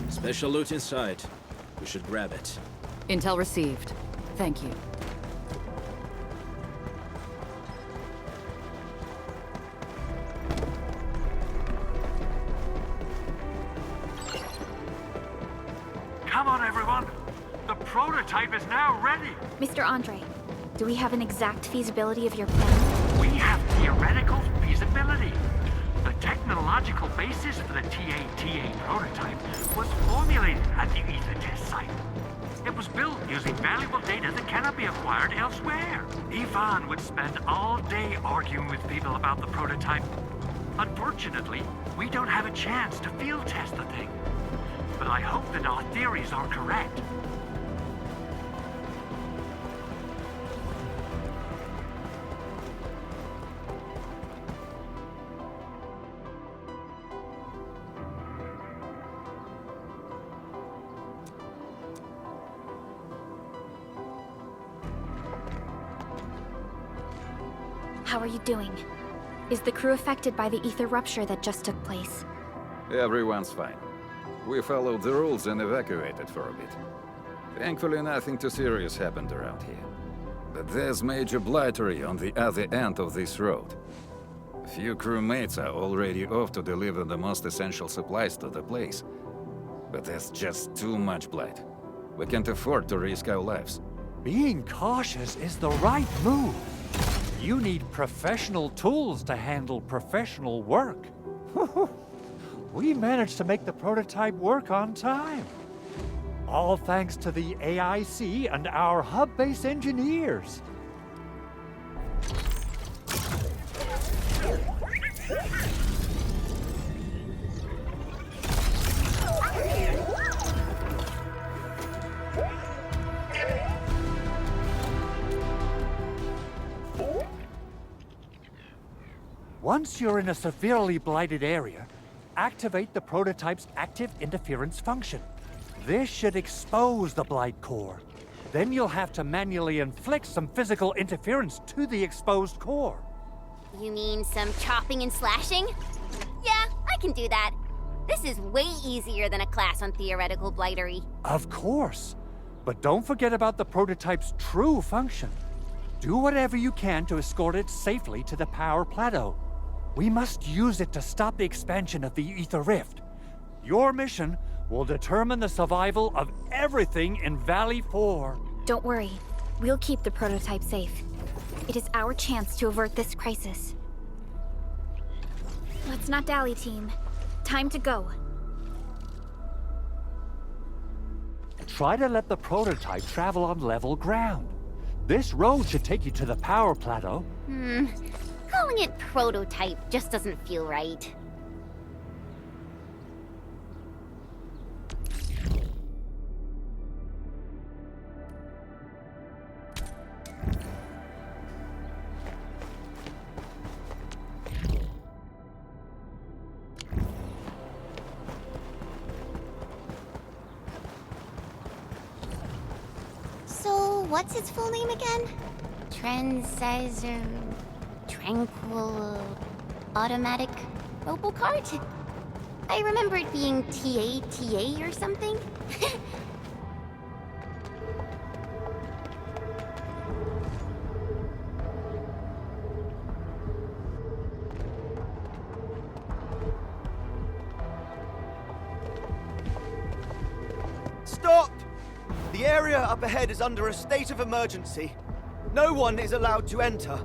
Speaker 3: Special loot inside. We should grab it.
Speaker 2: Intel received. Thank you.
Speaker 10: Come on, everyone! The prototype is now ready!
Speaker 5: Mr. Andre, do we have an exact feasibility of your plan?
Speaker 10: We have theoretical feasibility. The technological basis for the TATA prototype was formulated at the ether test site. It was built using valuable data that cannot be acquired elsewhere. Ivan would spend all day arguing with people about the prototype. Unfortunately, we don't have a chance to field test the thing. But I hope that our theories are correct.
Speaker 5: How are you doing? Is the crew affected by the ether rupture that just took place?
Speaker 13: Everyone's fine. We followed the rules and evacuated for a bit. Thankfully, nothing too serious happened around here. But there's major blightery on the other end of this road. A few crewmates are already off to deliver the most essential supplies to the place. But there's just too much blight. We can't afford to risk our lives.
Speaker 10: Being cautious is the right move. You need professional tools to handle professional work. We managed to make the prototype work on time. All thanks to the AIC and our hub-based engineers. Once you're in a severely blighted area, activate the prototype's active interference function. This should expose the blight core. Then you'll have to manually inflict some physical interference to the exposed core.
Speaker 9: You mean some chopping and slashing? Yeah, I can do that. This is way easier than a class on theoretical blightery.
Speaker 10: Of course. But don't forget about the prototype's true function. Do whatever you can to escort it safely to the power plateau. We must use it to stop the expansion of the Ether Rift. Your mission will determine the survival of everything in Valley 4.
Speaker 5: Don't worry. We'll keep the prototype safe. It is our chance to avert this crisis. Let's not dally, team. Time to go.
Speaker 10: Try to let the prototype travel on level ground. This road should take you to the power plateau.
Speaker 9: Calling it prototype just doesn't feel right. So, what's its full name again? Tranquil Automatic Robocart? I remember it being TATA or something.
Speaker 18: Stop! The area up ahead is under a state of emergency. No one is allowed to enter.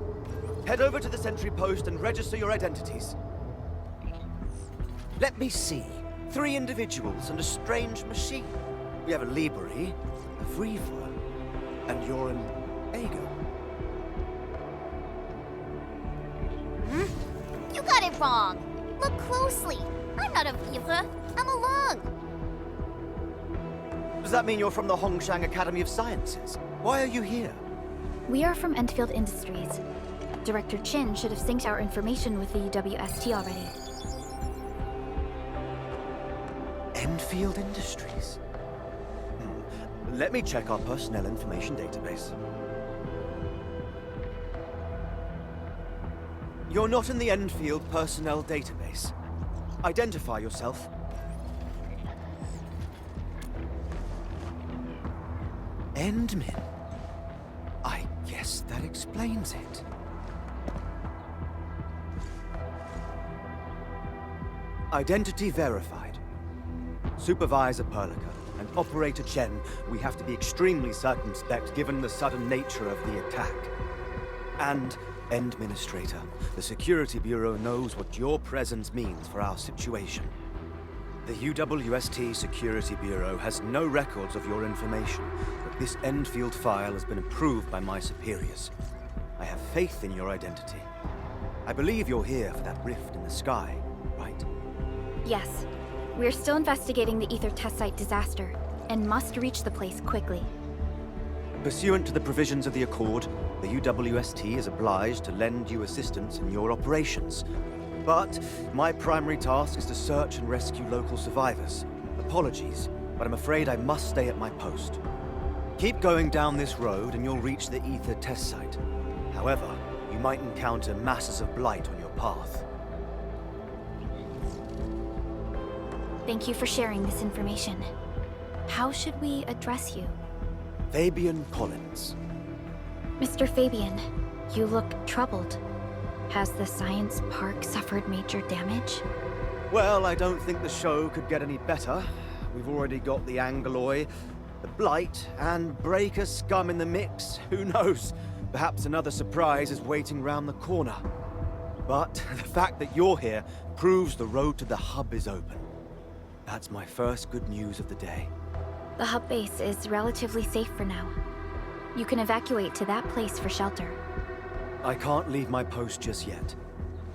Speaker 18: Head over to the sentry post and register your identities. Let me see. 3 individuals and a strange machine. We have a Libri, a Vriva, and you're an Ago.
Speaker 9: You got it wrong. Look closely. I'm not a Vivre. I'm a Lung.
Speaker 18: Does that mean you're from the Hongshang Academy of Sciences? Why are you here?
Speaker 5: We are from Endfield Industries. Director Chin should have synced our information with the UWST already.
Speaker 18: Endfield Industries? Let me check our personnel information database. You're not in the Endfield personnel database. Identify yourself. Endmin. I guess that explains it. Identity verified. Supervisor Perlica and Operator Chen, we have to be extremely circumspect given the sudden nature of the attack. And Administrator, the Security Bureau knows what your presence means for our situation. The UWST Security Bureau has no records of your information, but this Endfield file has been approved by my superiors. I have faith in your identity. I believe you're here for that rift in the sky, right?
Speaker 5: Yes. We're still investigating the Ether test site disaster, and must reach the place quickly.
Speaker 18: Pursuant to the provisions of the Accord, the UWST is obliged to lend you assistance in your operations. But my primary task is to search and rescue local survivors. Apologies, but I'm afraid I must stay at my post. Keep going down this road and you'll reach the Ether test site. However, you might encounter masses of blight on your path.
Speaker 5: Thank you for sharing this information. How should we address you?
Speaker 18: Fabian Collins.
Speaker 5: Mr. Fabian, you look troubled. Has the science park suffered major damage?
Speaker 18: Well, I don't think the show could get any better. We've already got the Angeloy, the Blight, and Breaker scum in the mix. Who knows? Perhaps another surprise is waiting round the corner. But the fact that you're here proves the road to the hub is open. That's my first good news of the day.
Speaker 5: The hub base is relatively safe for now. You can evacuate to that place for shelter.
Speaker 18: I can't leave my post just yet.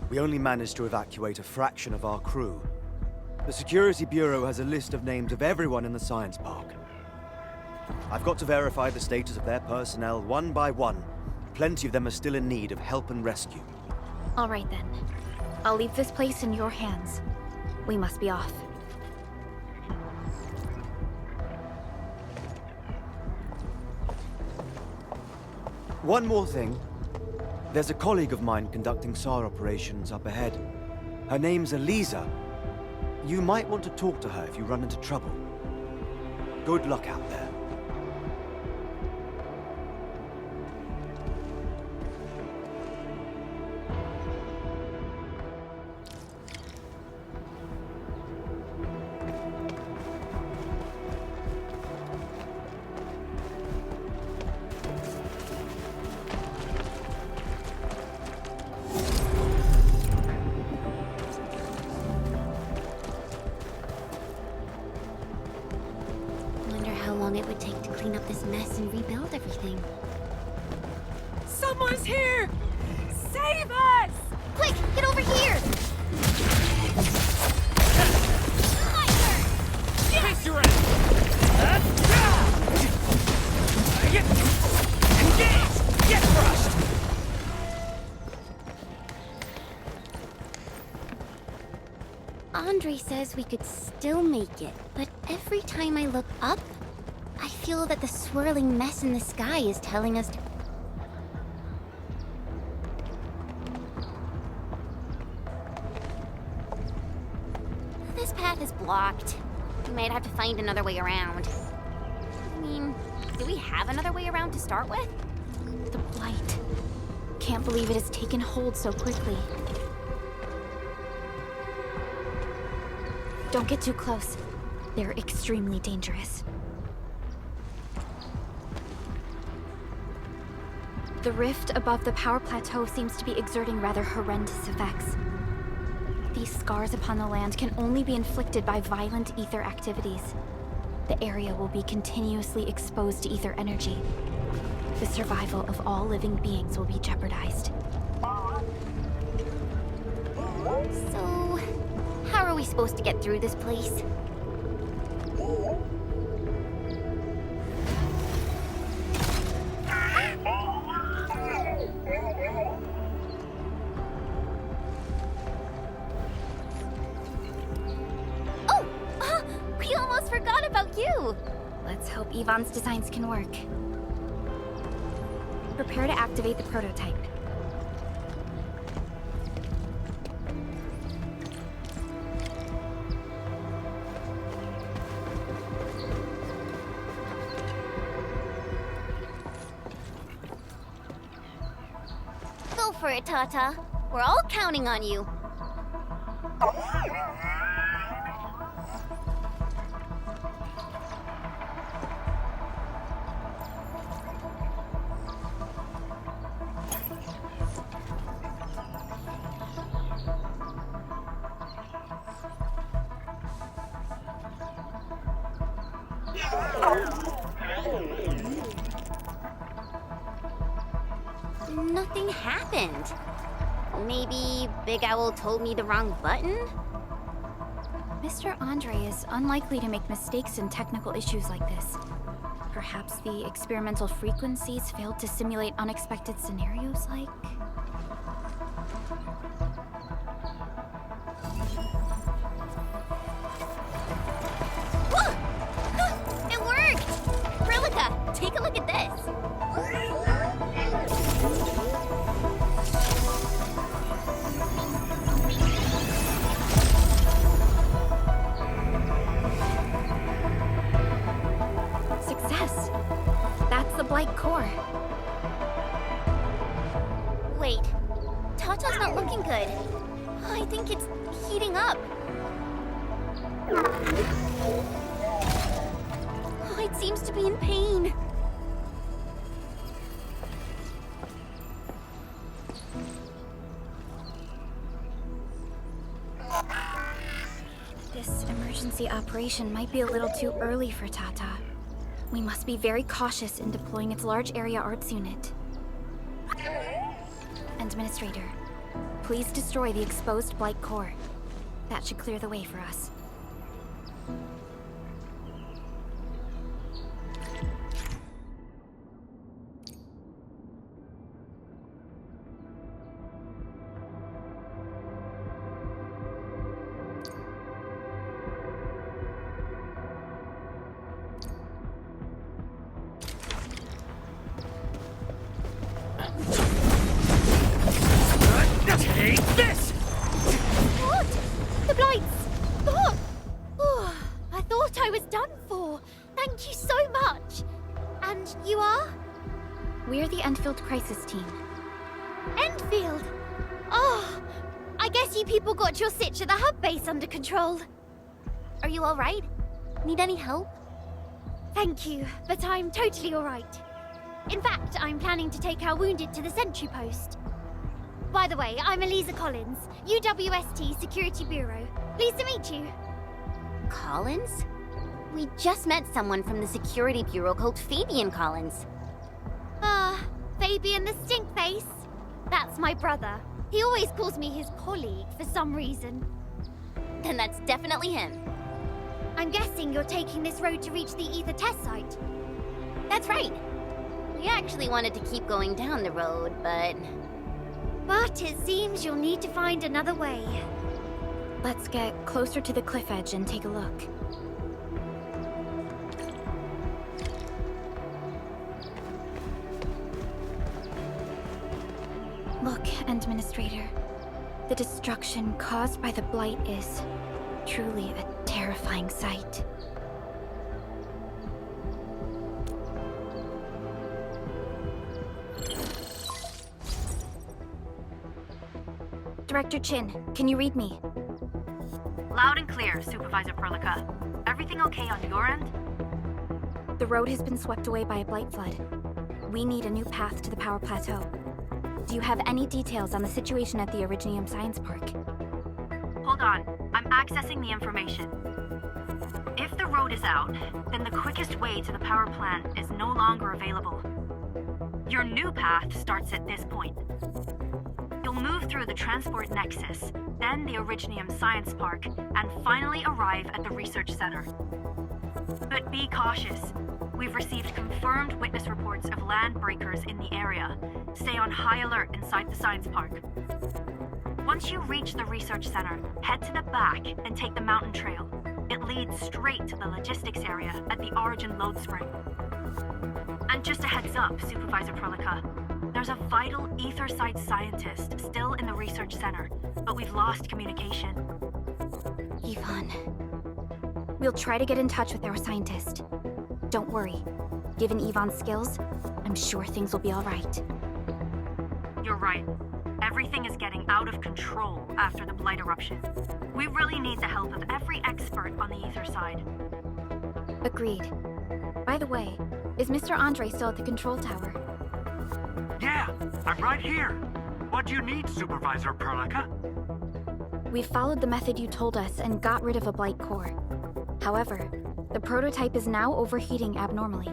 Speaker 18: We only managed to evacuate a fraction of our crew. The Security Bureau has a list of names of everyone in the science park. I've got to verify the status of their personnel one by one. Plenty of them are still in need of help and rescue.
Speaker 5: All right then. I'll leave this place in your hands. We must be off.
Speaker 18: One more thing. There's a colleague of mine conducting SAR operations up ahead. Her name's Eliza. You might want to talk to her if you run into trouble. Good luck out there.
Speaker 9: It would take to clean up this mess and rebuild everything.
Speaker 6: Someone's here! Save us!
Speaker 9: Quick, get over here!
Speaker 8: Face your ass! Engage! Get crushed!
Speaker 9: Andre says we could still make it, but every time I look up, I feel that the swirling mess in the sky is telling us to... This path is blocked. We might have to find another way around. I mean, do we have another way around to start with?
Speaker 5: The blight. Can't believe it has taken hold so quickly. Don't get too close. They're extremely dangerous. The rift above the power plateau seems to be exerting rather horrendous effects. These scars upon the land can only be inflicted by violent ether activities. The area will be continuously exposed to ether energy. The survival of all living beings will be jeopardized.
Speaker 9: So, how are we supposed to get through this place? We almost forgot about you!
Speaker 5: Let's hope Yvonne's designs can work. Prepare to activate the prototype.
Speaker 9: Go for it, Tata. We're all counting on you. Nothing happened. Maybe Big Owl told me the wrong button?
Speaker 5: Mr. Andre is unlikely to make mistakes in technical issues like this. Perhaps the experimental frequencies failed to simulate unexpected scenarios like...
Speaker 9: It worked! Prilica, take a look at this.
Speaker 5: Success! That's the Blight core.
Speaker 9: Wait, Tata's not looking good. I think it's heating up. Oh, it seems to be in pain.
Speaker 5: This emergency operation might be a little too early for Tata. We must be very cautious in deploying its large area arts unit. Administrator, please destroy the exposed Blight core. That should clear the way for us.
Speaker 8: Take this!
Speaker 5: What? The Blights! Stop! Oh, I thought I was done for. Thank you so much. And you are? We're the Endfield Crisis Team. Endfield? Oh, I guess you people got your sitch at the hub base under control.
Speaker 9: Are you alright? Need any help?
Speaker 5: Thank you, but I'm totally alright. In fact, I'm planning to take our wounded to the sentry post. By the way, I'm Eliza Collins, UWST Security Bureau. Pleased to meet you.
Speaker 9: Collins? We just met someone from the Security Bureau called Fabian Collins.
Speaker 5: Fabian the Stinkface. That's my brother. He always calls me his colleague for some reason.
Speaker 9: Then that's definitely him.
Speaker 5: I'm guessing you're taking this road to reach the Ether test site.
Speaker 9: That's right. We actually wanted to keep going down the road, but
Speaker 5: it seems you'll need to find another way. Let's get closer to the cliff edge and take a look. Look, Administrator. The destruction caused by the Blight is truly a terrifying sight. Director Chin, can you read me?
Speaker 6: Loud and clear, Supervisor Perlica. Everything okay on your end?
Speaker 5: The road has been swept away by a Blight flood. We need a new path to the power plateau. Do you have any details on the situation at the Originium Science Park?
Speaker 6: Hold on, I'm accessing the information. If the road is out, then the quickest way to the power plant is no longer available. Your new path starts at this point. You'll move through the Transport Nexus, then the Originium Science Park, and finally arrive at the Research Center. But be cautious. We've received confirmed witness reports of land breakers in the area. Stay on high alert inside the Science Park. Once you reach the Research Center, head to the back and take the mountain trail. It leads straight to the logistics area at the Origin Load Spring. And just a heads up, Supervisor Perlica. There's a vital ether site scientist still in the Research Center, but we've lost communication.
Speaker 5: Yvonne. We'll try to get in touch with our scientist. Don't worry. Given Yvonne's skills, I'm sure things will be all right.
Speaker 6: You're right. Everything is getting out of control after the Blight eruption. We really need the help of every expert on the ether side.
Speaker 5: Agreed. By the way, is Mr. Andre still at the control tower?
Speaker 10: Yeah, I'm right here. What do you need, Supervisor Perlica?
Speaker 5: We followed the method you told us and got rid of a Blight core. However, the prototype is now overheating abnormally.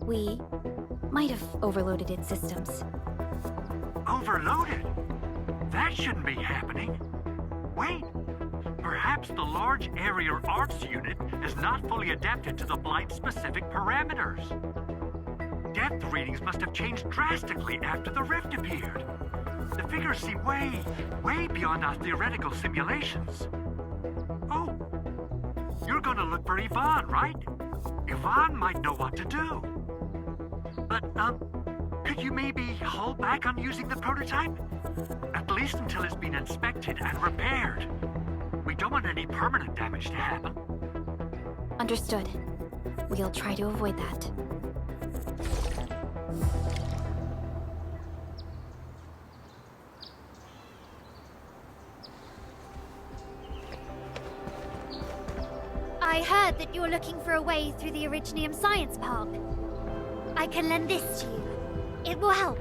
Speaker 5: We might have overloaded its systems.
Speaker 10: Overloaded? That shouldn't be happening. Wait, perhaps the large area arts unit is not fully adapted to the Blight-specific parameters. Depth readings must have changed drastically after the rift appeared. The figures seem way beyond our theoretical simulations. Oh, you're gonna look for Yvonne, right? Yvonne might know what to do. But, could you maybe hold back on using the prototype? At least until it's been inspected and repaired. We don't want any permanent damage to happen.
Speaker 5: Understood. We'll try to avoid that. I heard that you're looking for a way through the Originium Science Park. I can lend this to you. It will help.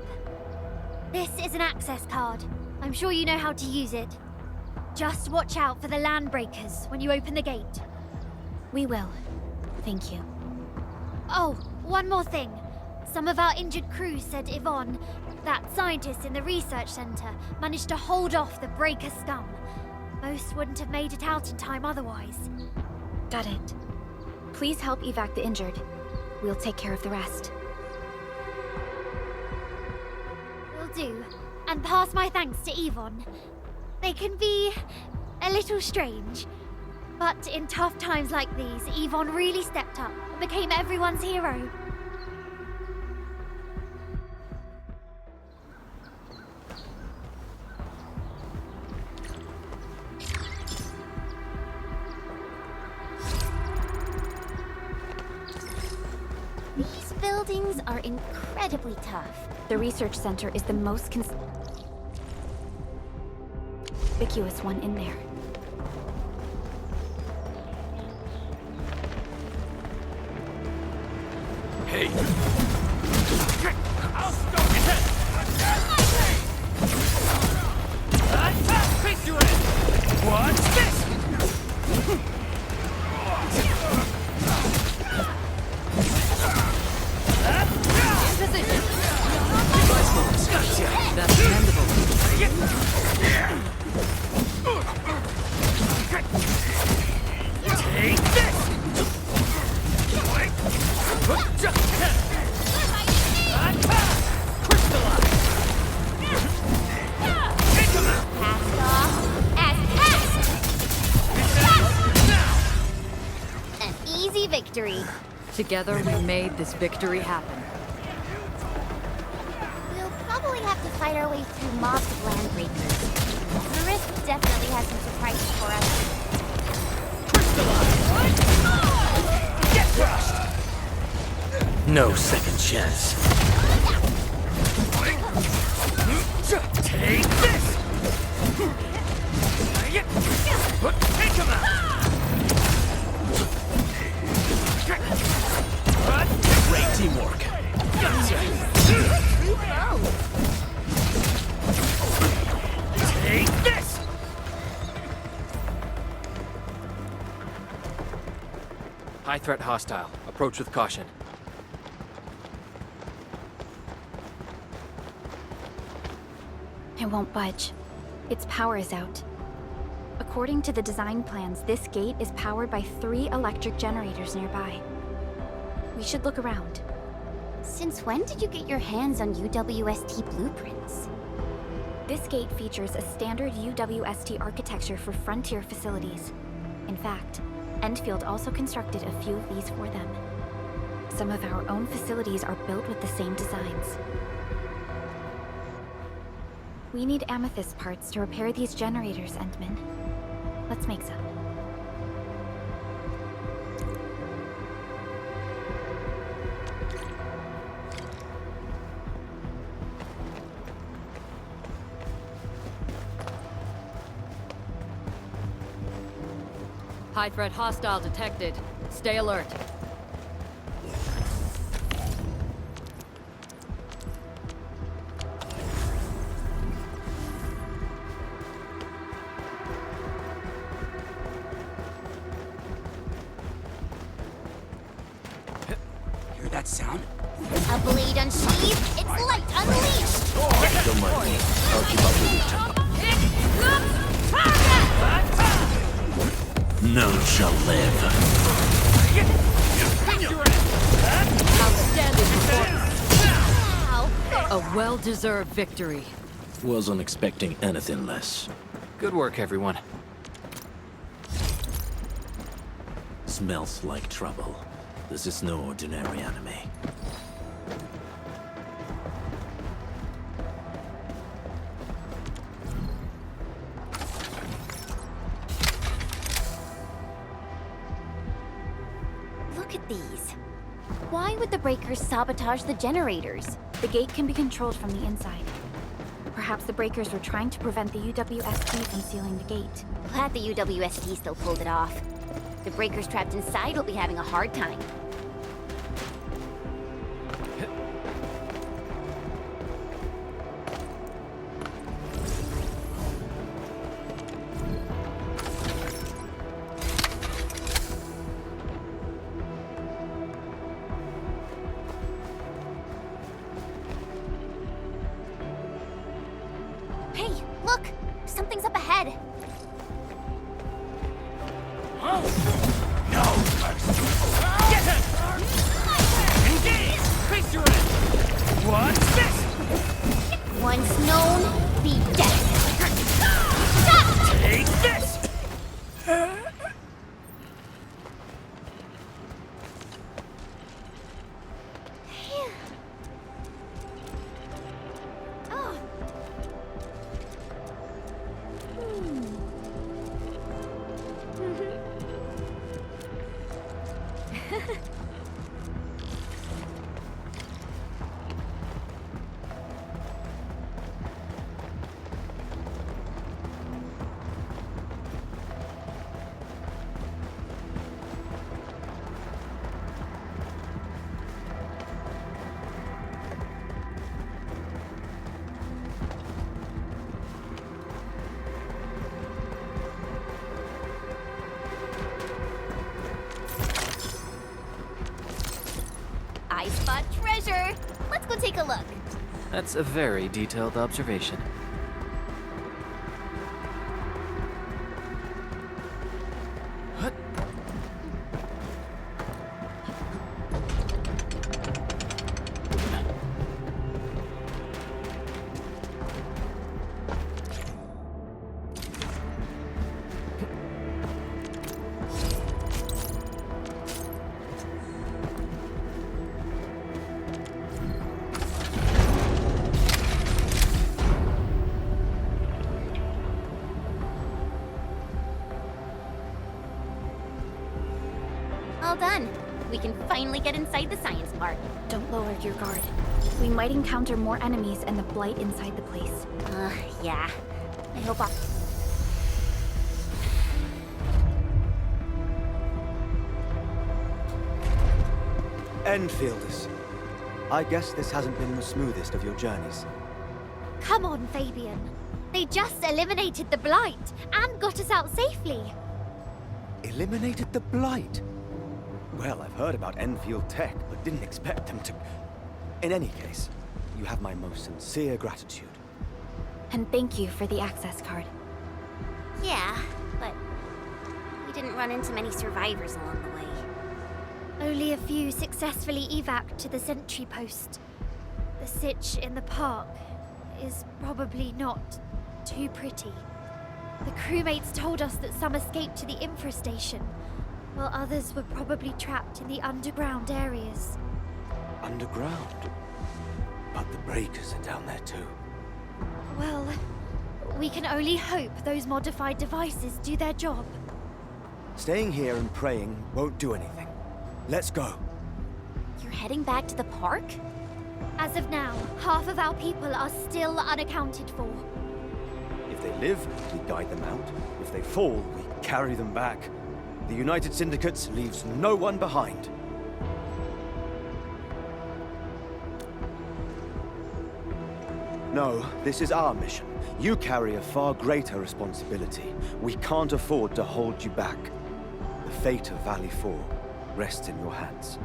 Speaker 5: This is an access card. I'm sure you know how to use it. Just watch out for the land breakers when you open the gate.
Speaker 16: We will. Thank you.
Speaker 5: Oh, one more thing. Some of our injured crew said Yvonne, that scientist in the research center, managed to hold off the breaker scum. Most wouldn't have made it out in time otherwise.
Speaker 16: Got it. Please help evac the injured. We'll take care of the rest.
Speaker 5: Will do. And pass my thanks to Yvonne. They can be a little strange. But in tough times like these, Yvonne really stepped up and became everyone's hero.
Speaker 4: These buildings are incredibly tough.
Speaker 16: The research center is the most conspicuous one in there.
Speaker 8: Hey! I'll stop your head! Face your end! What's this?
Speaker 2: Position! That's commendable.
Speaker 8: Take this!
Speaker 9: Passed off as passed! An easy victory.
Speaker 2: Together we made this victory happen.
Speaker 9: We'll probably have to fight our way through mobs of land breakers. The risk definitely has some surprises for us.
Speaker 8: Get crushed!
Speaker 17: No second chance.
Speaker 8: Take this! Take him out!
Speaker 3: Great teamwork.
Speaker 8: Take this!
Speaker 21: High threat hostile. Approach with caution.
Speaker 16: It won't budge. Its power is out. According to the design plans, this gate is powered by 3 electric generators nearby. We should look around.
Speaker 4: Since when did you get your hands on UWST blueprints?
Speaker 16: This gate features a standard UWST architecture for frontier facilities. In fact, Endfield also constructed a few of these for them. Some of our own facilities are built with the same designs. We need amethyst parts to repair these generators, Endman. Let's make some.
Speaker 2: High threat hostile detected. Stay alert.
Speaker 11: Hear that sound?
Speaker 9: A blade unsheathed, it's light unleashed!
Speaker 3: Don't mind me. I'll keep up with it. None shall live.
Speaker 2: Outstanding performance. A well-deserved victory.
Speaker 3: Wasn't expecting anything less.
Speaker 21: Good work, everyone.
Speaker 3: Smells like trouble. This is no ordinary enemy.
Speaker 4: Look at these. Why would the breakers sabotage the generators?
Speaker 16: The gate can be controlled from the inside. Perhaps the breakers were trying to prevent the UWST from sealing the gate.
Speaker 4: Glad the UWST still pulled it off. The breakers trapped inside will be having a hard time.
Speaker 8: No mercy! Get him! Engage! Face your end! What's this?
Speaker 9: Once known, be dead.
Speaker 8: Take this!
Speaker 9: I spot treasure. Let's go take a look.
Speaker 21: That's a very detailed observation.
Speaker 9: All done. We can finally get inside the science part.
Speaker 5: Don't lower your guard. We might encounter more enemies and the Blight inside the place.
Speaker 9: Yeah. I hope I'll...
Speaker 18: Enfielders. I guess this hasn't been the smoothest of your journeys.
Speaker 5: Come on, Fabian. They just eliminated the Blight and got us out safely.
Speaker 18: Eliminated the Blight? Well, I've heard about Enfield tech, but didn't expect them to... In any case, you have my most sincere gratitude.
Speaker 5: And thank you for the access card.
Speaker 9: Yeah, but we didn't run into many survivors along the way.
Speaker 5: Only a few successfully evac'd to the sentry post. The sitch in the park is probably not too pretty. The crewmates told us that some escaped to the infrastation, while others were probably trapped in the underground areas.
Speaker 18: Underground? But the breakers are down there too.
Speaker 5: Well, we can only hope those modified devices do their job.
Speaker 18: Staying here and praying won't do anything. Let's go.
Speaker 9: You're heading back to the park?
Speaker 5: As of now, half of our people are still unaccounted for.
Speaker 18: If they live, we guide them out. If they fall, we carry them back. The United Syndicate leaves no one behind. No, this is our mission. You carry a far greater responsibility. We can't afford to hold you back. The fate of Valley 4 rests in your hands.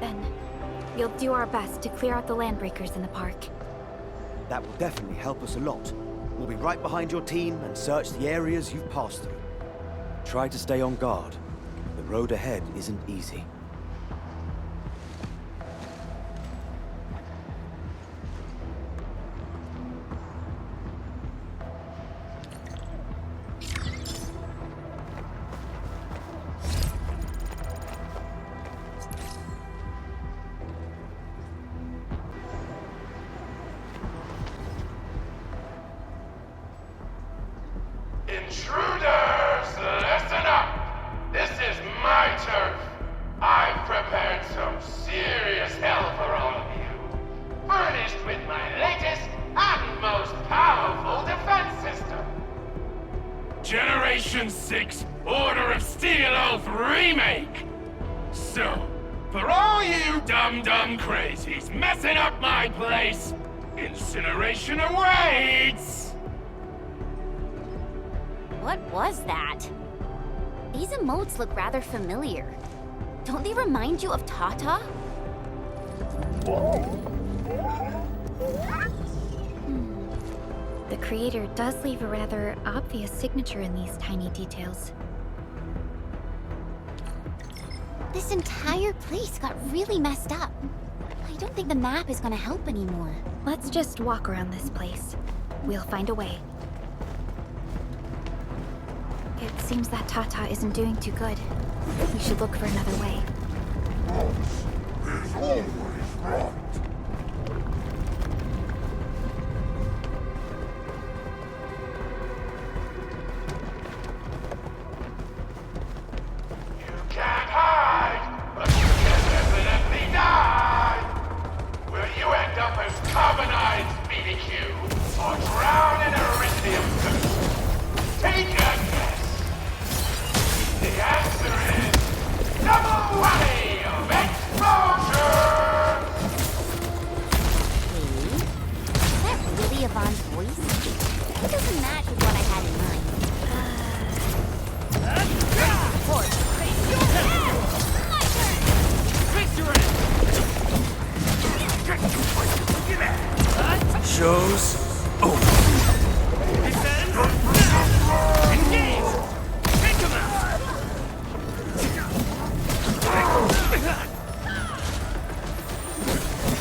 Speaker 5: Then, we'll do our best to clear out the landbreakers in the park.
Speaker 18: That will definitely help us a lot. We'll be right behind your team and search the areas you've passed through. Try to stay on guard. The road ahead isn't easy.
Speaker 8: Intruders, listen up! This is my turf. I've prepared some serious hell for all of you. Furnished with my latest and most powerful defense system. Generation 6 Order of Steel Oath Remake! So, for all you dumb crazies messing up my place, incineration awaits!
Speaker 9: What was that? These emotes look rather familiar. Don't they remind you of Tata?
Speaker 5: The creator does leave a rather obvious signature in these tiny details.
Speaker 9: This entire place got really messed up. I don't think the map is gonna help anymore.
Speaker 5: Let's just walk around this place. We'll find a way. It seems that Tata isn't doing too good. We should look for another way.
Speaker 8: Is always right. You can't hide, but you can definitely die. Will you end up as carbonized BBQ or drown in iridium goose? Take a guess. The answer is double whammy of explosion!
Speaker 9: Is that really Yvonne's voice? It doesn't match with what I had in mind.
Speaker 11: Show's over.
Speaker 8: Engage! Take him out!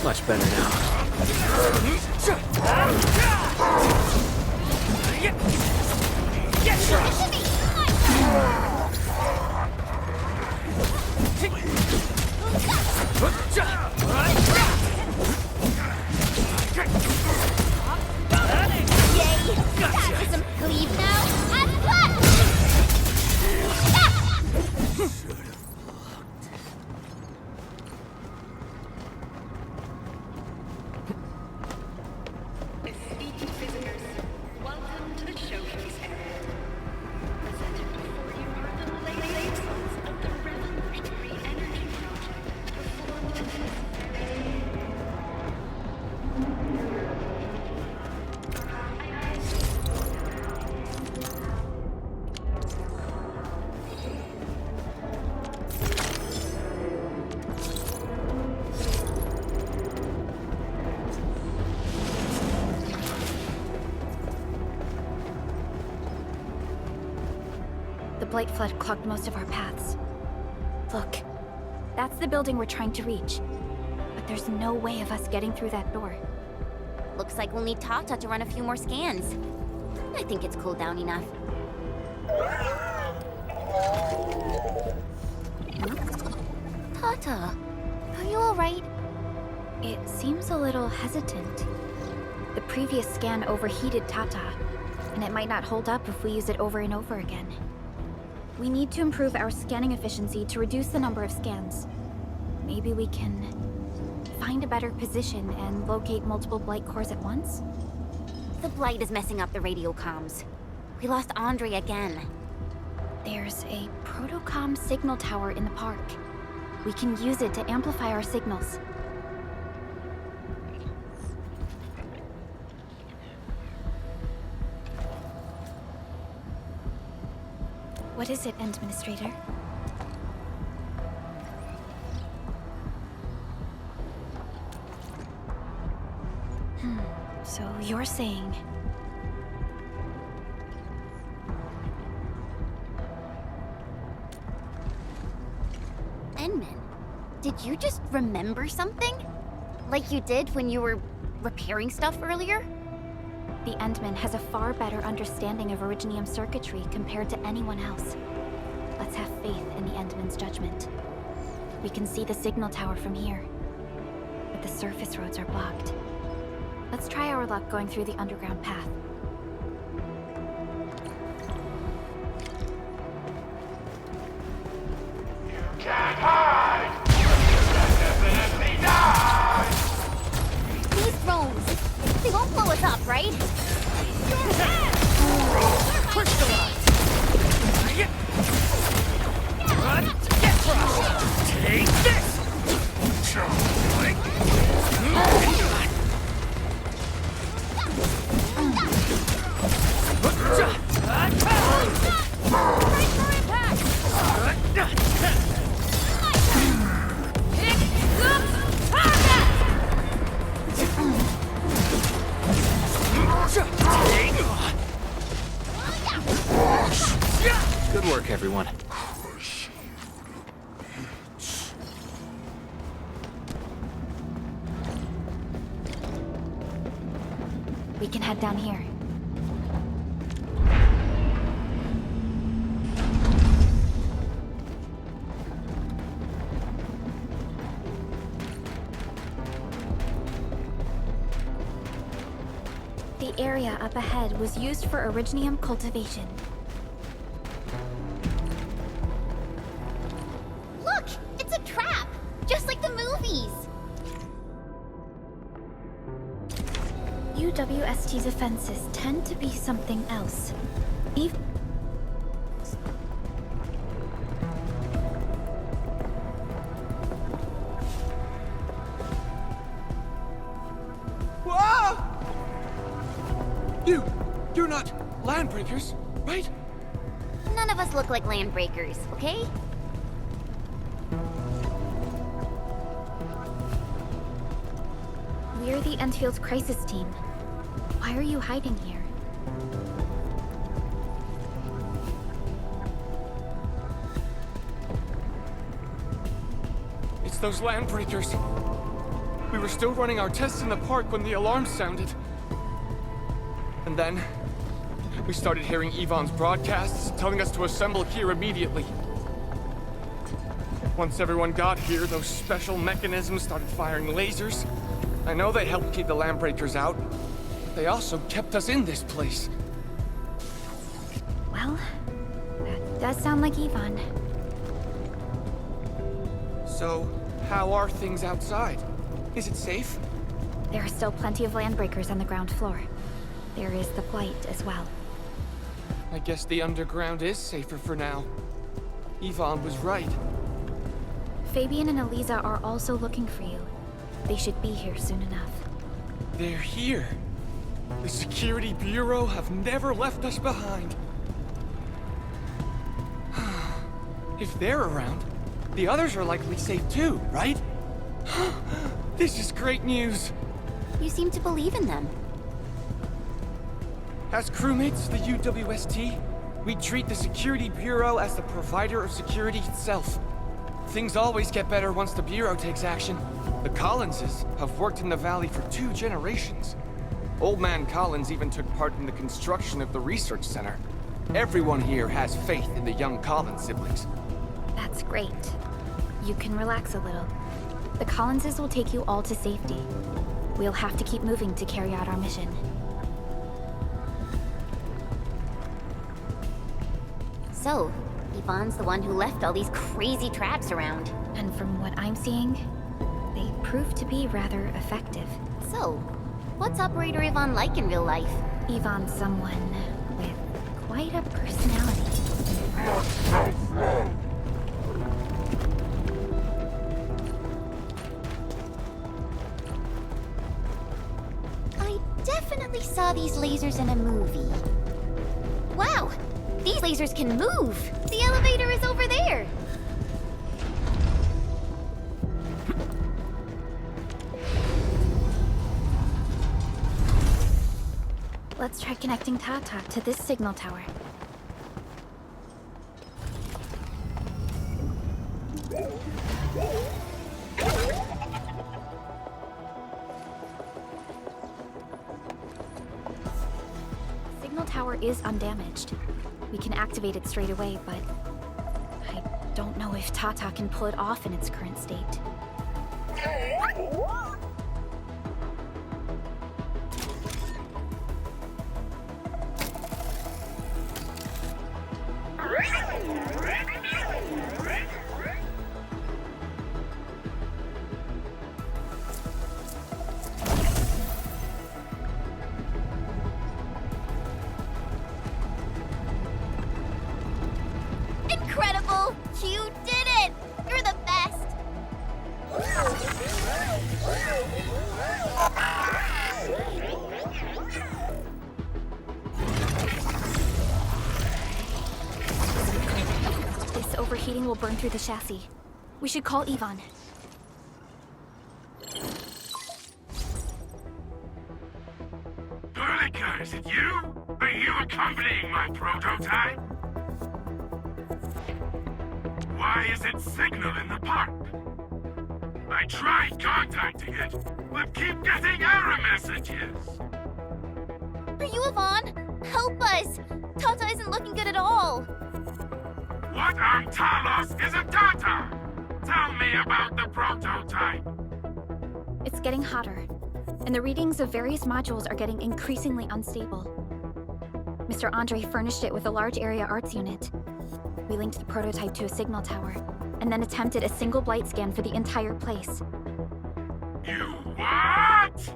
Speaker 21: Much better now.
Speaker 9: Yay! Time for some cleave now! And flat!
Speaker 12: Esteemed visitors, welcome to the showcase area. Presented before you are the liaisons of the Revolutionary Energy Project, performed today.
Speaker 5: The Blight Flood clogged most of our paths. Look, that's the building we're trying to reach. But there's no way of us getting through that door.
Speaker 9: Looks like we'll need Tata to run a few more scans. I think it's cooled down enough. Tata, are you alright?
Speaker 5: It seems a little hesitant. The previous scan overheated Tata, and it might not hold up if we use it over and over again. We need to improve our scanning efficiency to reduce the number of scans. Maybe we can find a better position and locate multiple Blight cores at once?
Speaker 9: The Blight is messing up the radio comms. We lost Andre again.
Speaker 5: There's a protocom signal tower in the park. We can use it to amplify our signals. What is it, Administrator? So you're saying...
Speaker 9: Enman, did you just remember something? Like you did when you were repairing stuff earlier?
Speaker 5: The Endman has a far better understanding of Originium circuitry compared to anyone else. Let's have faith in the Endman's judgment. We can see the signal tower from here, but the surface roads are blocked. Let's try our luck going through the underground path.
Speaker 8: You can't hide! You can definitely die!
Speaker 9: These drones, they won't blow us up, right?
Speaker 8: Crystallize! Get crushed! Take this!
Speaker 21: Good work, everyone.
Speaker 5: We can head down here. The area up ahead was used for Originium cultivation.
Speaker 9: Look! It's a trap! Just like the movies!
Speaker 5: UWST's offenses tend to be something else.
Speaker 22: You're not landbreakers, right?
Speaker 9: None of us look like landbreakers, okay?
Speaker 5: We're the Endfield crisis team. Why are you hiding here?
Speaker 22: It's those landbreakers. We were still running our tests in the park when the alarm sounded. And then, we started hearing Yvonne's broadcasts telling us to assemble here immediately. Once everyone got here, those special mechanisms started firing lasers. I know they helped keep the landbreakers out, but they also kept us in this place.
Speaker 5: Well, that does sound like Yvonne.
Speaker 22: So, how are things outside? Is it safe?
Speaker 5: There are still plenty of landbreakers on the ground floor. There is the Blight as well.
Speaker 22: I guess the underground is safer for now. Yvonne was right.
Speaker 5: Fabian and Eliza are also looking for you. They should be here soon enough.
Speaker 22: They're here. The Security Bureau have never left us behind. If they're around, the others are likely safe too, right? This is great news.
Speaker 9: You seem to believe in them.
Speaker 22: As crewmates of the UWST, we treat the Security Bureau as the provider of security itself. Things always get better once the Bureau takes action. The Collinses have worked in the Valley for 2 generations. Old Man Collins even took part in the construction of the research center. Everyone here has faith in the young Collins siblings.
Speaker 5: That's great. You can relax a little. The Collinses will take you all to safety. We'll have to keep moving to carry out our mission.
Speaker 9: So, Yvonne's the one who left all these crazy traps around.
Speaker 5: And from what I'm seeing, they prove to be rather effective.
Speaker 9: So, what's Operator Yvonne like in real life?
Speaker 5: Yvonne's someone with quite a personality.
Speaker 9: I definitely saw these lasers in a movie. Wow! These lasers can move! The elevator is over there!
Speaker 5: Let's try connecting Tata to this signal tower. Signal tower is undamaged. We can activate it straight away, but I don't know if Tata can pull it off in its current state.
Speaker 9: Incredible! You did it! You're the best!
Speaker 5: This overheating will burn through the chassis. We should call Yvonne.
Speaker 8: Perlica, is it you? Are you accompanying my prototype? Why is it signal in the park? I tried contacting it, but keep getting error messages.
Speaker 9: Are you Yvonne? Help us! Tata isn't looking good at all!
Speaker 8: What on Talos is a Tata? Tell me about the prototype.
Speaker 5: It's getting hotter, and the readings of various modules are getting increasingly unstable. Mr. Andre furnished it with a large area arts unit. We linked the prototype to a signal tower, and then attempted a single blight scan for the entire place.
Speaker 8: You what?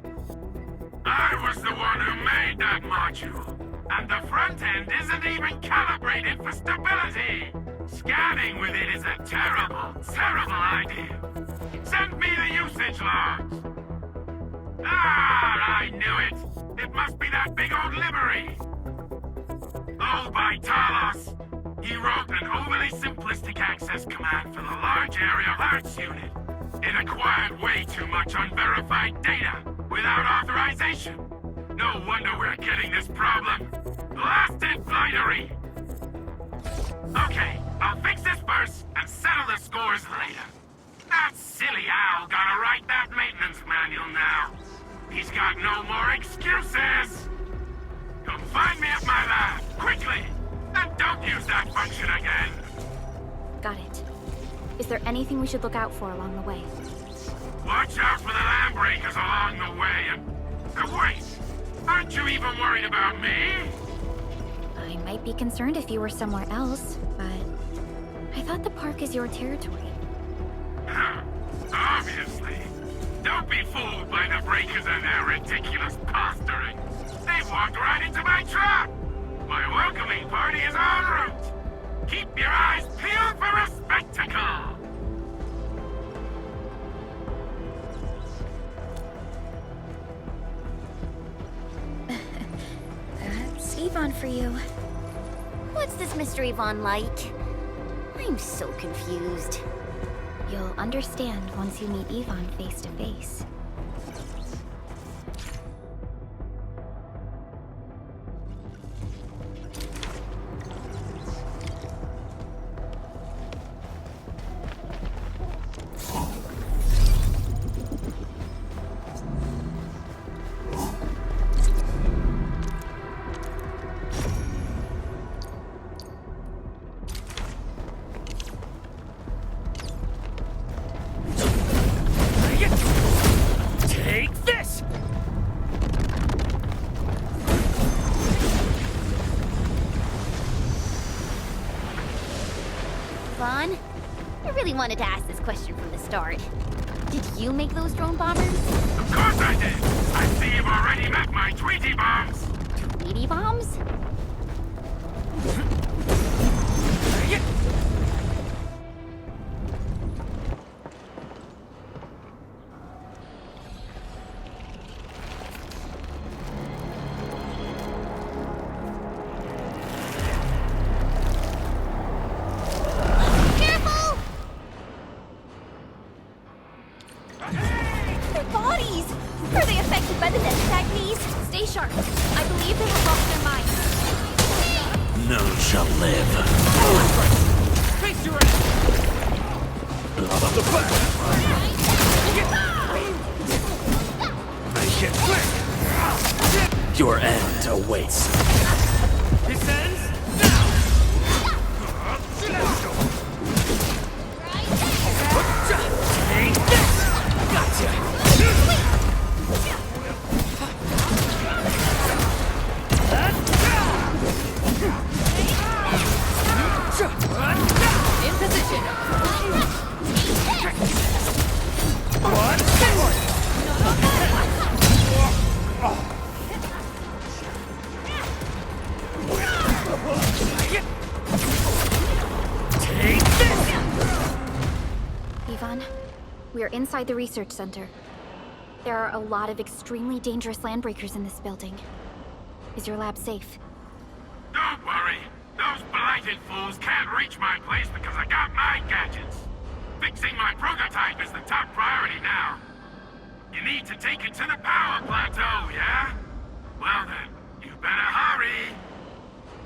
Speaker 8: I was the one who made that module, and the front end isn't even calibrated for stability. Scanning with it is a terrible, terrible idea. Send me the usage logs. Ah, I knew it. It must be that big old livery. Oh, by Talos. He wrote an overly simplistic access command for the large area arts unit. It acquired way too much unverified data without authorization. No wonder we're getting this problem. Blasted blightery! Okay, I'll fix this first and settle the scores later. That silly owl gotta write that maintenance manual now. He's got no more excuses! Come find me at my lab, quickly! And don't use that function again!
Speaker 5: Got it. Is there anything we should look out for along the way?
Speaker 8: Watch out for the land breakers along the way and wait! Aren't you even worried about me?
Speaker 5: I might be concerned if you were somewhere else, but I thought the park is your territory.
Speaker 8: Obviously. Don't be fooled by the breakers and their ridiculous posturing. They walked right into my trap! My welcoming party is en route! Keep your eyes peeled for a spectacle!
Speaker 5: That's Yvonne for you.
Speaker 9: What's this Mr. Yvonne like? I'm so confused.
Speaker 5: You'll understand once you meet Yvonne face to face.
Speaker 11: Take this!
Speaker 9: Vaughn, I really wanted to ask this question from the start. Did you make those drone bombers?
Speaker 8: Of course I did! I see you've already met my Tweety bombs!
Speaker 9: Tweety bombs?
Speaker 5: Their bodies! Are they affected by the death attack, please? Stay sharp. I believe they have lost their minds.
Speaker 11: None shall live.
Speaker 22: Face your ass!
Speaker 11: Blood on the back! Make it quick! Your end awaits.
Speaker 22: This ends
Speaker 11: Take this! Gotcha!
Speaker 2: In position.
Speaker 11: Take this!
Speaker 5: Yvonne, we are inside the research center. There are a lot of extremely dangerous landbreakers in this building. Is your lab safe?
Speaker 8: Don't worry. Those blighted fools can't reach my place because I got my gadgets. Fixing my prototype is the top priority now. You need to take it to the power plateau, yeah? Well then, you better hurry.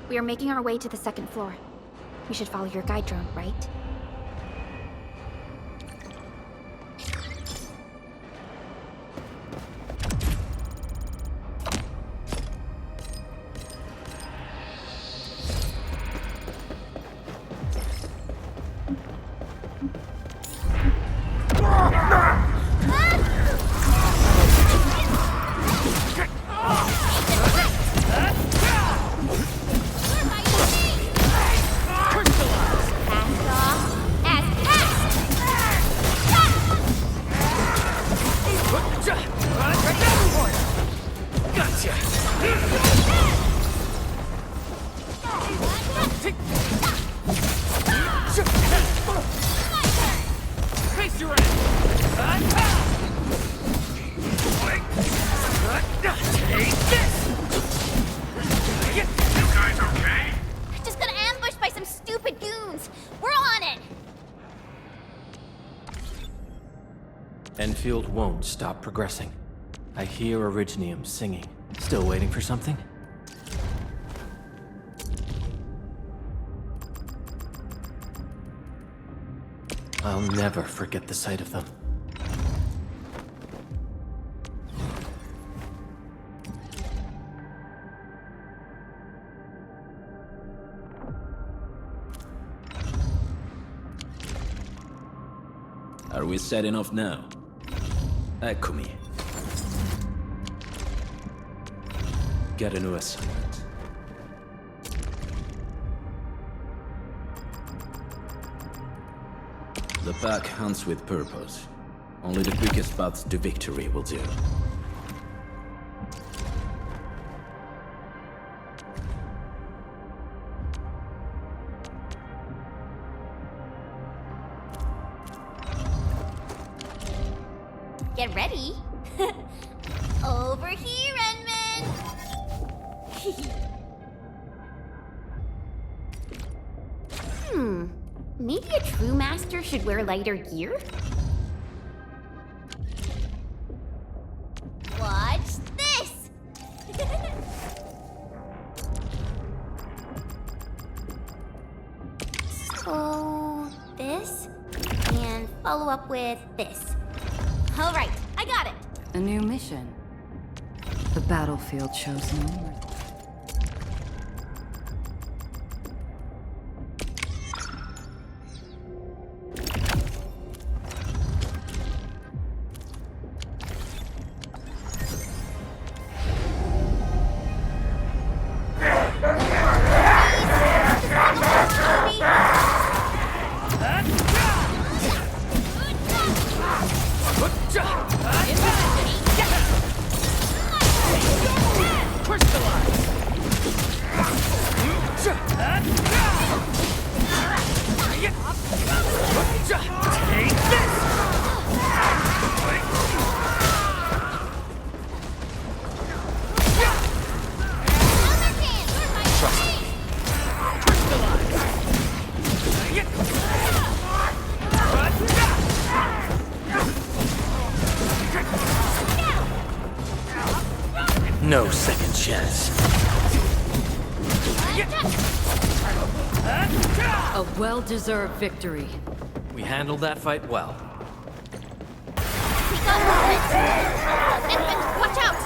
Speaker 5: We are making our way to the second floor. We should follow your guide drone, right?
Speaker 22: Face your end! Take this!
Speaker 8: You guys okay?
Speaker 9: Just got ambushed by some stupid goons. We're on it.
Speaker 21: Enfield won't stop progressing. I hear Originium singing. Still waiting for something? I'll never forget the sight of them.
Speaker 3: Are we setting off now? Eccomi. Get a new assignment. The pack hunts with purpose. Only the quickest paths to victory will do.
Speaker 9: Get ready. Over here, Enman. Maybe a true master should wear lighter gear? Watch this! So, this, and follow up with this. All right, I got it.
Speaker 2: A new mission. The battlefield shows no mercy.
Speaker 11: No second chance.
Speaker 2: A well-deserved victory.
Speaker 21: We handled that fight well.
Speaker 9: We got movement! Edmund, watch out!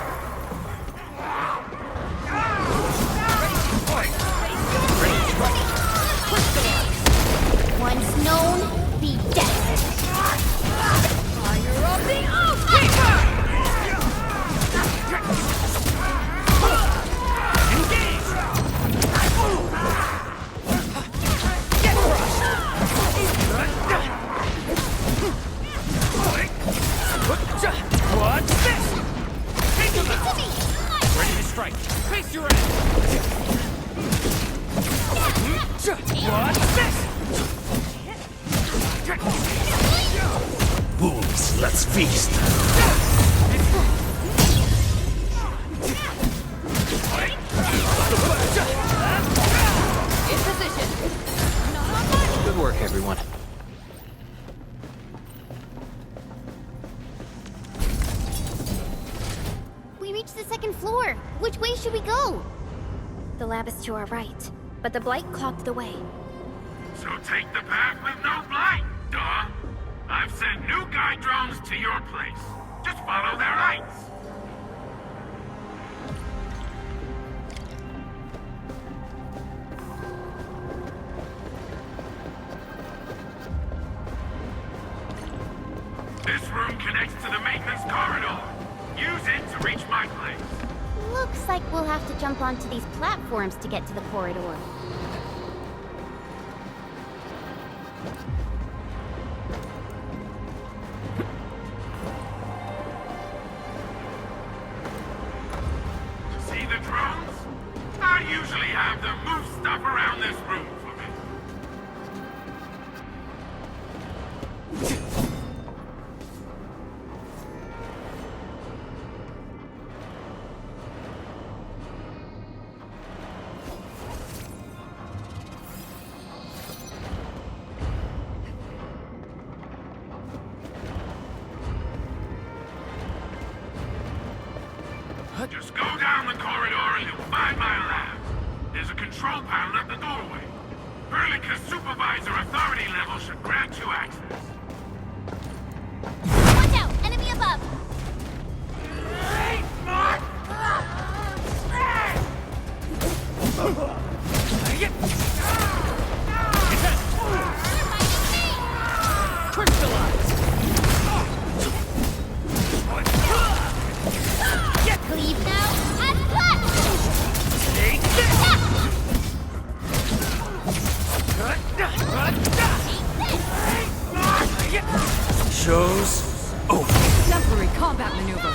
Speaker 9: Once known, be dead. Fire of the Oathkeeper!
Speaker 22: Watch this! Take him out! Ready to strike. Face your end! Watch this!
Speaker 11: Wolves, let's feast.
Speaker 2: In position.
Speaker 21: Good work, everyone.
Speaker 9: We reached the second floor. Which way should we go?
Speaker 5: The lab is to our right, but the blight clogged the way.
Speaker 8: So take the path with no blight, duh. I've sent new guide drones to your place. Just follow their lights. This room connects to the maintenance corridor. Use it to reach my place.
Speaker 9: Looks like we'll have to jump onto these platforms to get to the corridor.
Speaker 8: See the drones? I usually have them move stuff around this room for me. Just go down the corridor and you'll find my lab. There's a control panel at the doorway. Perlica's supervisor authority level should grant you access.
Speaker 9: Watch out! Enemy above! Leave now and cut!
Speaker 8: Take
Speaker 11: Show's over.
Speaker 2: Exemplary combat maneuver.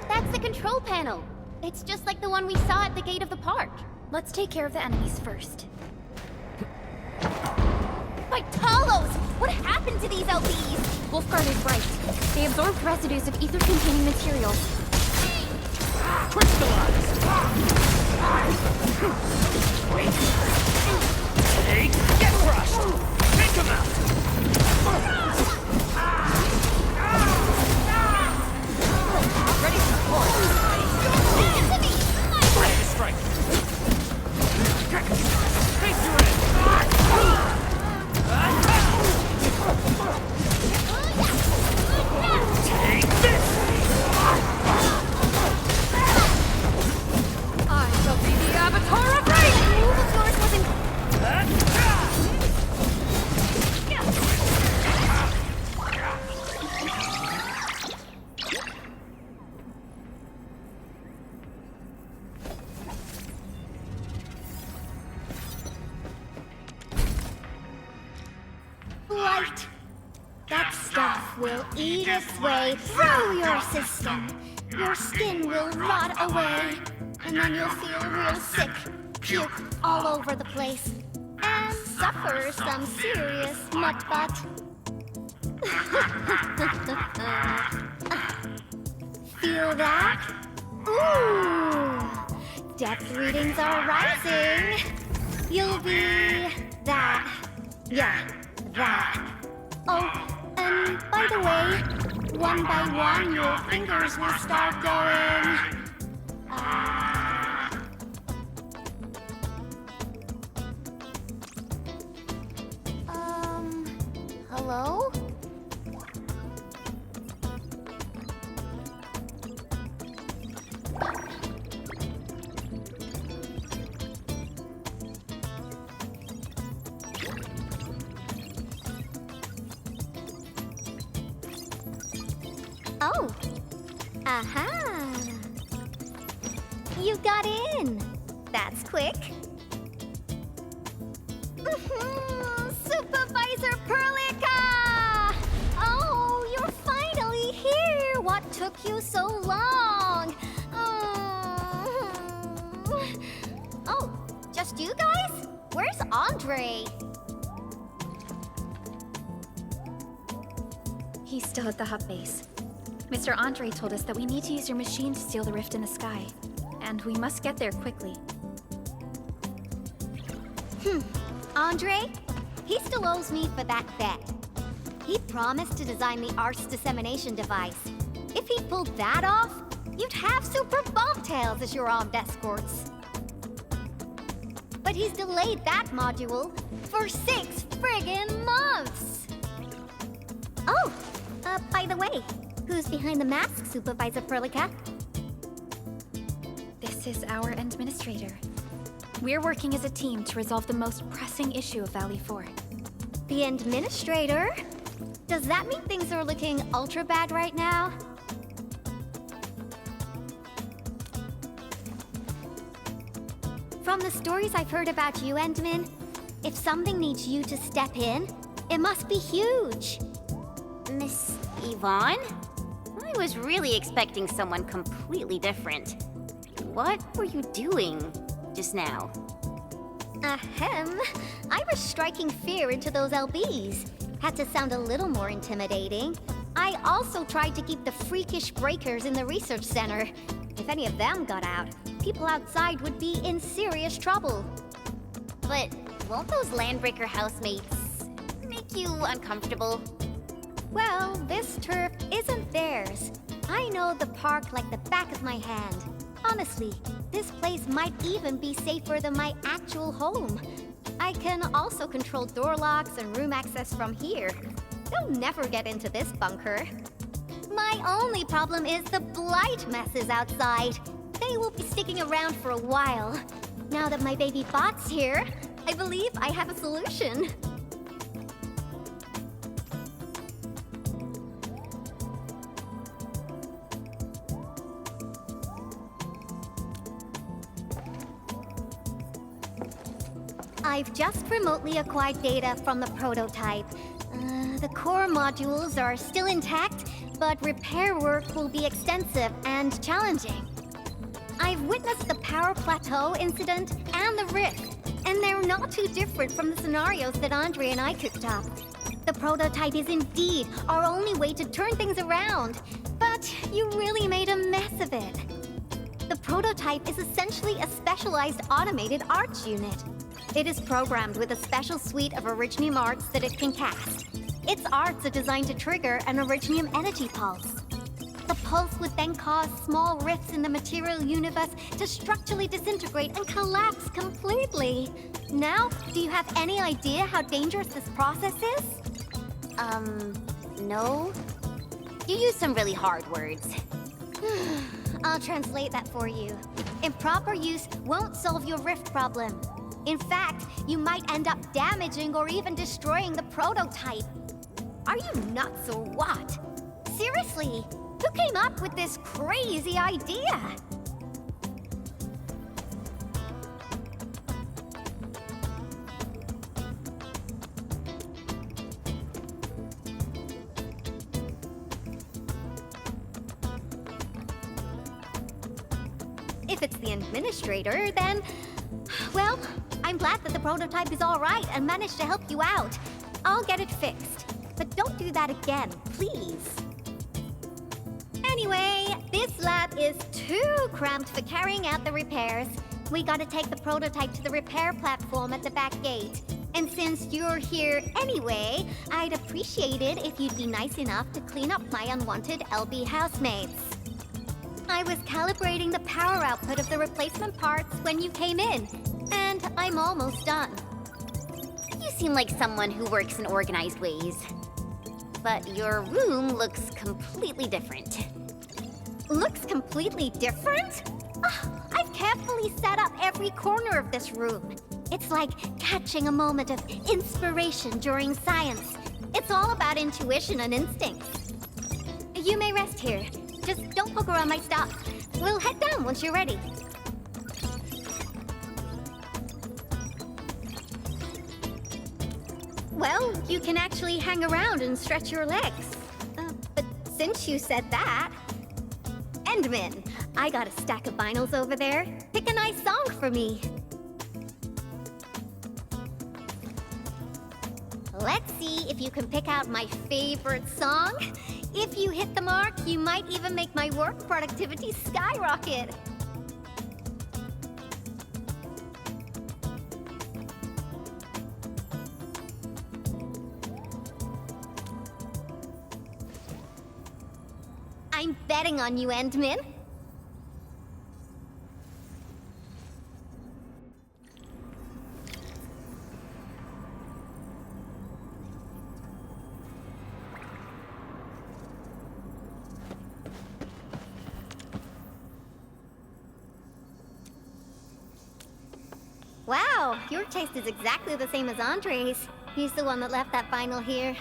Speaker 9: That's the control panel. It's just like the one we saw at the gate of the park.
Speaker 5: Let's take care of the enemies first.
Speaker 9: By Talos! What happened to these LBs?
Speaker 5: Wolfguard is right. They absorbed residues of ether-containing materials.
Speaker 8: Take, get crushed! Take him out!
Speaker 2: Ready to deploy.
Speaker 8: Ready to strike! Face your end! Take this!
Speaker 2: I shall be the avatar of rage!
Speaker 9: Move of yours wasn't...
Speaker 1: Light. That stuff will eat its way through your system. Your skin will rot away, and then you'll feel real sick, puke all over the place, and suffer some serious nut butt. Feel that? Ooh! Depth readings are rising. You'll be that. Yeah, that. Oh, and by the way, one by one your fingers will start going.
Speaker 9: Hello?
Speaker 1: Oh. Aha. You got in. That's quick. Supervisor Perlica! Oh, you're finally here. What took you so long? Oh, just you guys? Where's Andre?
Speaker 5: He's still at the hub base. Mr. Andre told us that we need to use your machine to steal the rift in the sky. And we must get there quickly.
Speaker 1: Andre? He still owes me for that bet. He promised to design the Art's dissemination device. If he pulled that off, you'd have super bombtails as your armed escorts. But he's delayed that module for 6 friggin' months! Oh, by the way, who's behind the mask, Supervisor Perlica?
Speaker 5: This is our administrator. We're working as a team to resolve the most pressing issue of Valley 4.
Speaker 1: The administrator? Does that mean things are looking ultra bad right now? From the stories I've heard about you, Endman, if something needs you to step in, it must be huge.
Speaker 4: Miss Yvonne? I was really expecting someone completely different. What were you doing just now?
Speaker 1: Ahem. I was striking fear into those LBs. Had to sound a little more intimidating. I also tried to keep the freakish breakers in the research center. If any of them got out, people outside would be in serious trouble.
Speaker 9: But won't those Landbreaker housemates make you uncomfortable?
Speaker 1: Well, this turf isn't theirs. I know the park like the back of my hand. Honestly, this place might even be safer than my actual home. I can also control door locks and room access from here. They'll never get into this bunker. My only problem is the blight messes outside. They will be sticking around for a while. Now that my baby bot's here, I believe I have a solution. I've just remotely acquired data from the prototype. The core modules are still intact, but repair work will be extensive and challenging. I've witnessed the power plateau incident and the rift, and they're not too different from the scenarios that Andre and I cooked up. The prototype is indeed our only way to turn things around, but you really made a mess of it. The prototype is essentially a specialized automated arts unit. It is programmed with a special suite of Originium arts that it can cast. Its arts are designed to trigger an Originium energy pulse. The pulse would then cause small rifts in the material universe to structurally disintegrate and collapse completely. Now, do you have any idea how dangerous this process is?
Speaker 9: No. You use some really hard words.
Speaker 1: I'll translate that for you. Improper use won't solve your rift problem. In fact, you might end up damaging or even destroying the prototype. Are you nuts or what? Seriously, who came up with this crazy idea? If it's the administrator, then... well, I'm glad that the prototype is all right and managed to help you out. I'll get it fixed. But don't do that again, please. Anyway, this lab is too cramped for carrying out the repairs. We gotta take the prototype to the repair platform at the back gate. And since you're here anyway, I'd appreciate it if you'd be nice enough to clean up my unwanted LB housemates. I was calibrating the power output of the replacement parts when you came in, and I'm almost done.
Speaker 9: You seem like someone who works in organized ways. But your room looks completely different.
Speaker 1: Looks completely different? I've carefully set up every corner of this room. It's like catching a moment of inspiration during science. It's all about intuition and instincts. You may rest here. Just don't poke around my stuff. We'll head down once you're ready. Well, you can actually hang around and stretch your legs. But since you said that... Endman, I got a stack of vinyls over there. Pick a nice song for me. Let's see if you can pick out my favorite song. If you hit the mark, you might even make my work productivity skyrocket. I'm betting on you, Endman. Wow, your taste is exactly the same as Andre's. He's the one that left that vinyl here.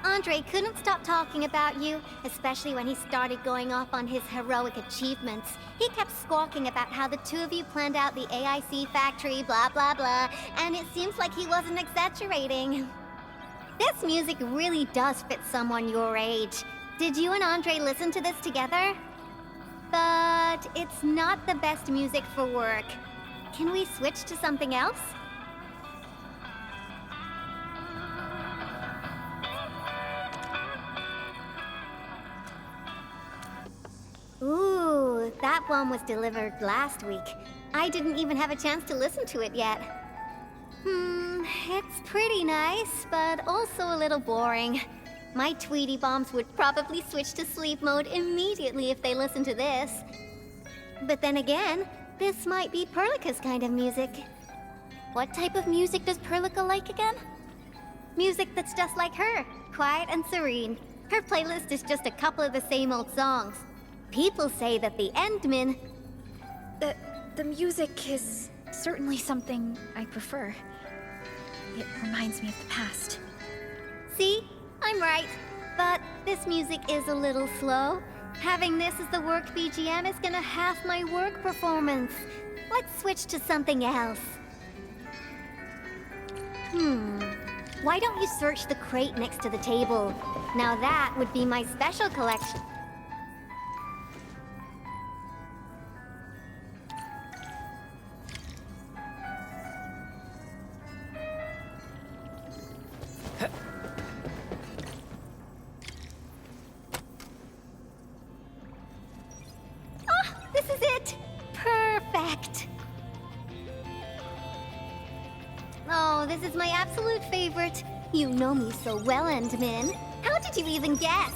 Speaker 1: Andre couldn't stop talking about you, especially when he started going off on his heroic achievements. He kept squawking about how the two of you planned out the AIC factory, blah blah blah, and it seems like he wasn't exaggerating. This music really does fit someone your age. Did you and Andre listen to this together? But it's not the best music for work. Can we switch to something else? That one was delivered last week. I didn't even have a chance to listen to it yet. It's pretty nice, but also a little boring. My Tweety Bombs would probably switch to sleep mode immediately if they listened to this. But then again, this might be Perlica's kind of music.
Speaker 9: What type of music does Perlica like again?
Speaker 1: Music that's just like her, quiet and serene. Her playlist is just a couple of the same old songs. People say that the Endmen...
Speaker 5: The music is certainly something I prefer. It reminds me of the past.
Speaker 1: See? I'm right. But this music is a little slow. Having this as the work BGM is gonna half my work performance. Let's switch to something else. Why don't you search the crate next to the table? Now that would be my special collection. This is it! Perfect! Oh, this is my absolute favorite. You know me so well, Endman. How did you even guess?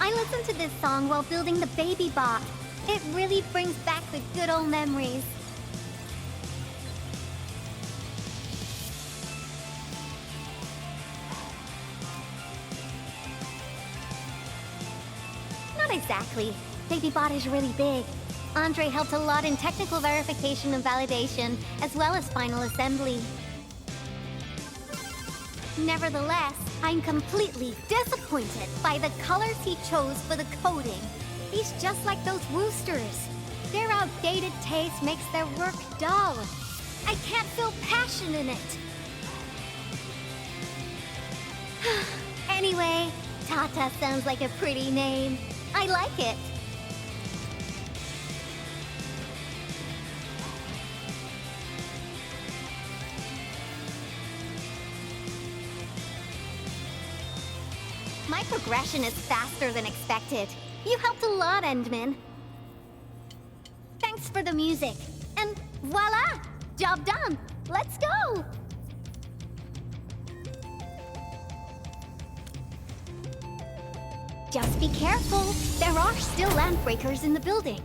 Speaker 1: I listened to this song while building the baby bot. It really brings back the good old memories. Exactly. BabyBot is really big. Andre helped a lot in technical verification and validation, as well as final assembly. Nevertheless, I'm completely disappointed by the colors he chose for the coding. He's just like those roosters. Their outdated taste makes their work dull. I can't feel passion in it. Anyway, Tata sounds like a pretty name. I like it. My progression is faster than expected. You helped a lot, Endman. Thanks for the music. And voila! Job done! Let's go! Just be careful. There are still landbreakers in the building.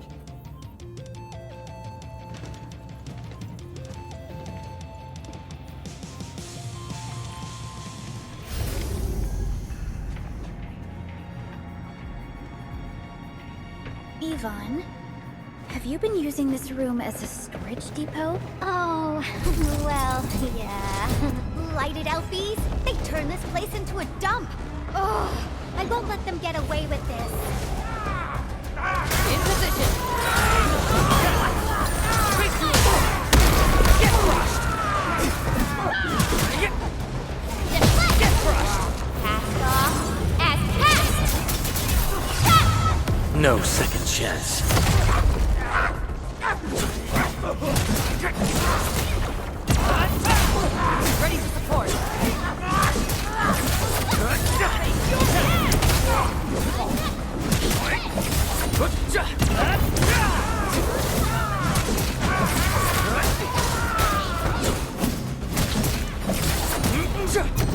Speaker 5: Yvonne, have you been using this room as a storage depot?
Speaker 1: Oh, well, yeah. Lighted out bees? They turn this place into a dump. Oh, I won't let them get away with this.
Speaker 20: In position.
Speaker 8: Get crushed! Get crushed!
Speaker 1: Passed off as passed!
Speaker 11: No second chance.
Speaker 20: Ready to support.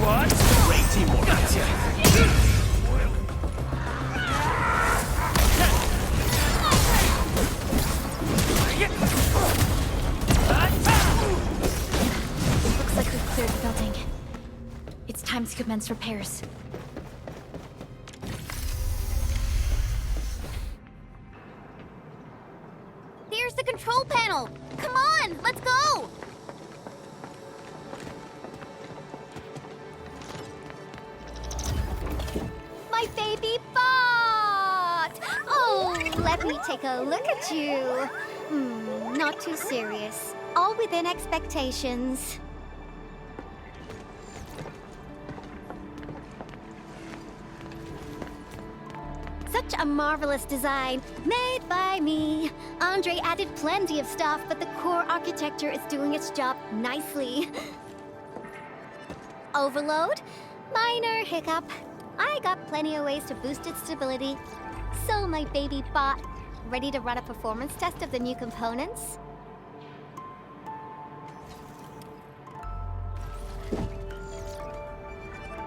Speaker 11: What? Great teamwork. Gotcha.
Speaker 5: Looks like we've cleared the building. It's time to commence repairs.
Speaker 9: There's the control panel! Come on, let's go!
Speaker 1: My baby bot! Oh, let me take a look at you. Not too serious. All within expectations. So Such a marvelous design, made by me. Andre added plenty of stuff, but the core architecture is doing its job nicely. Overload? Minor hiccup. I got plenty of ways to boost its stability. So, my baby bot, ready to run a performance test of the new components?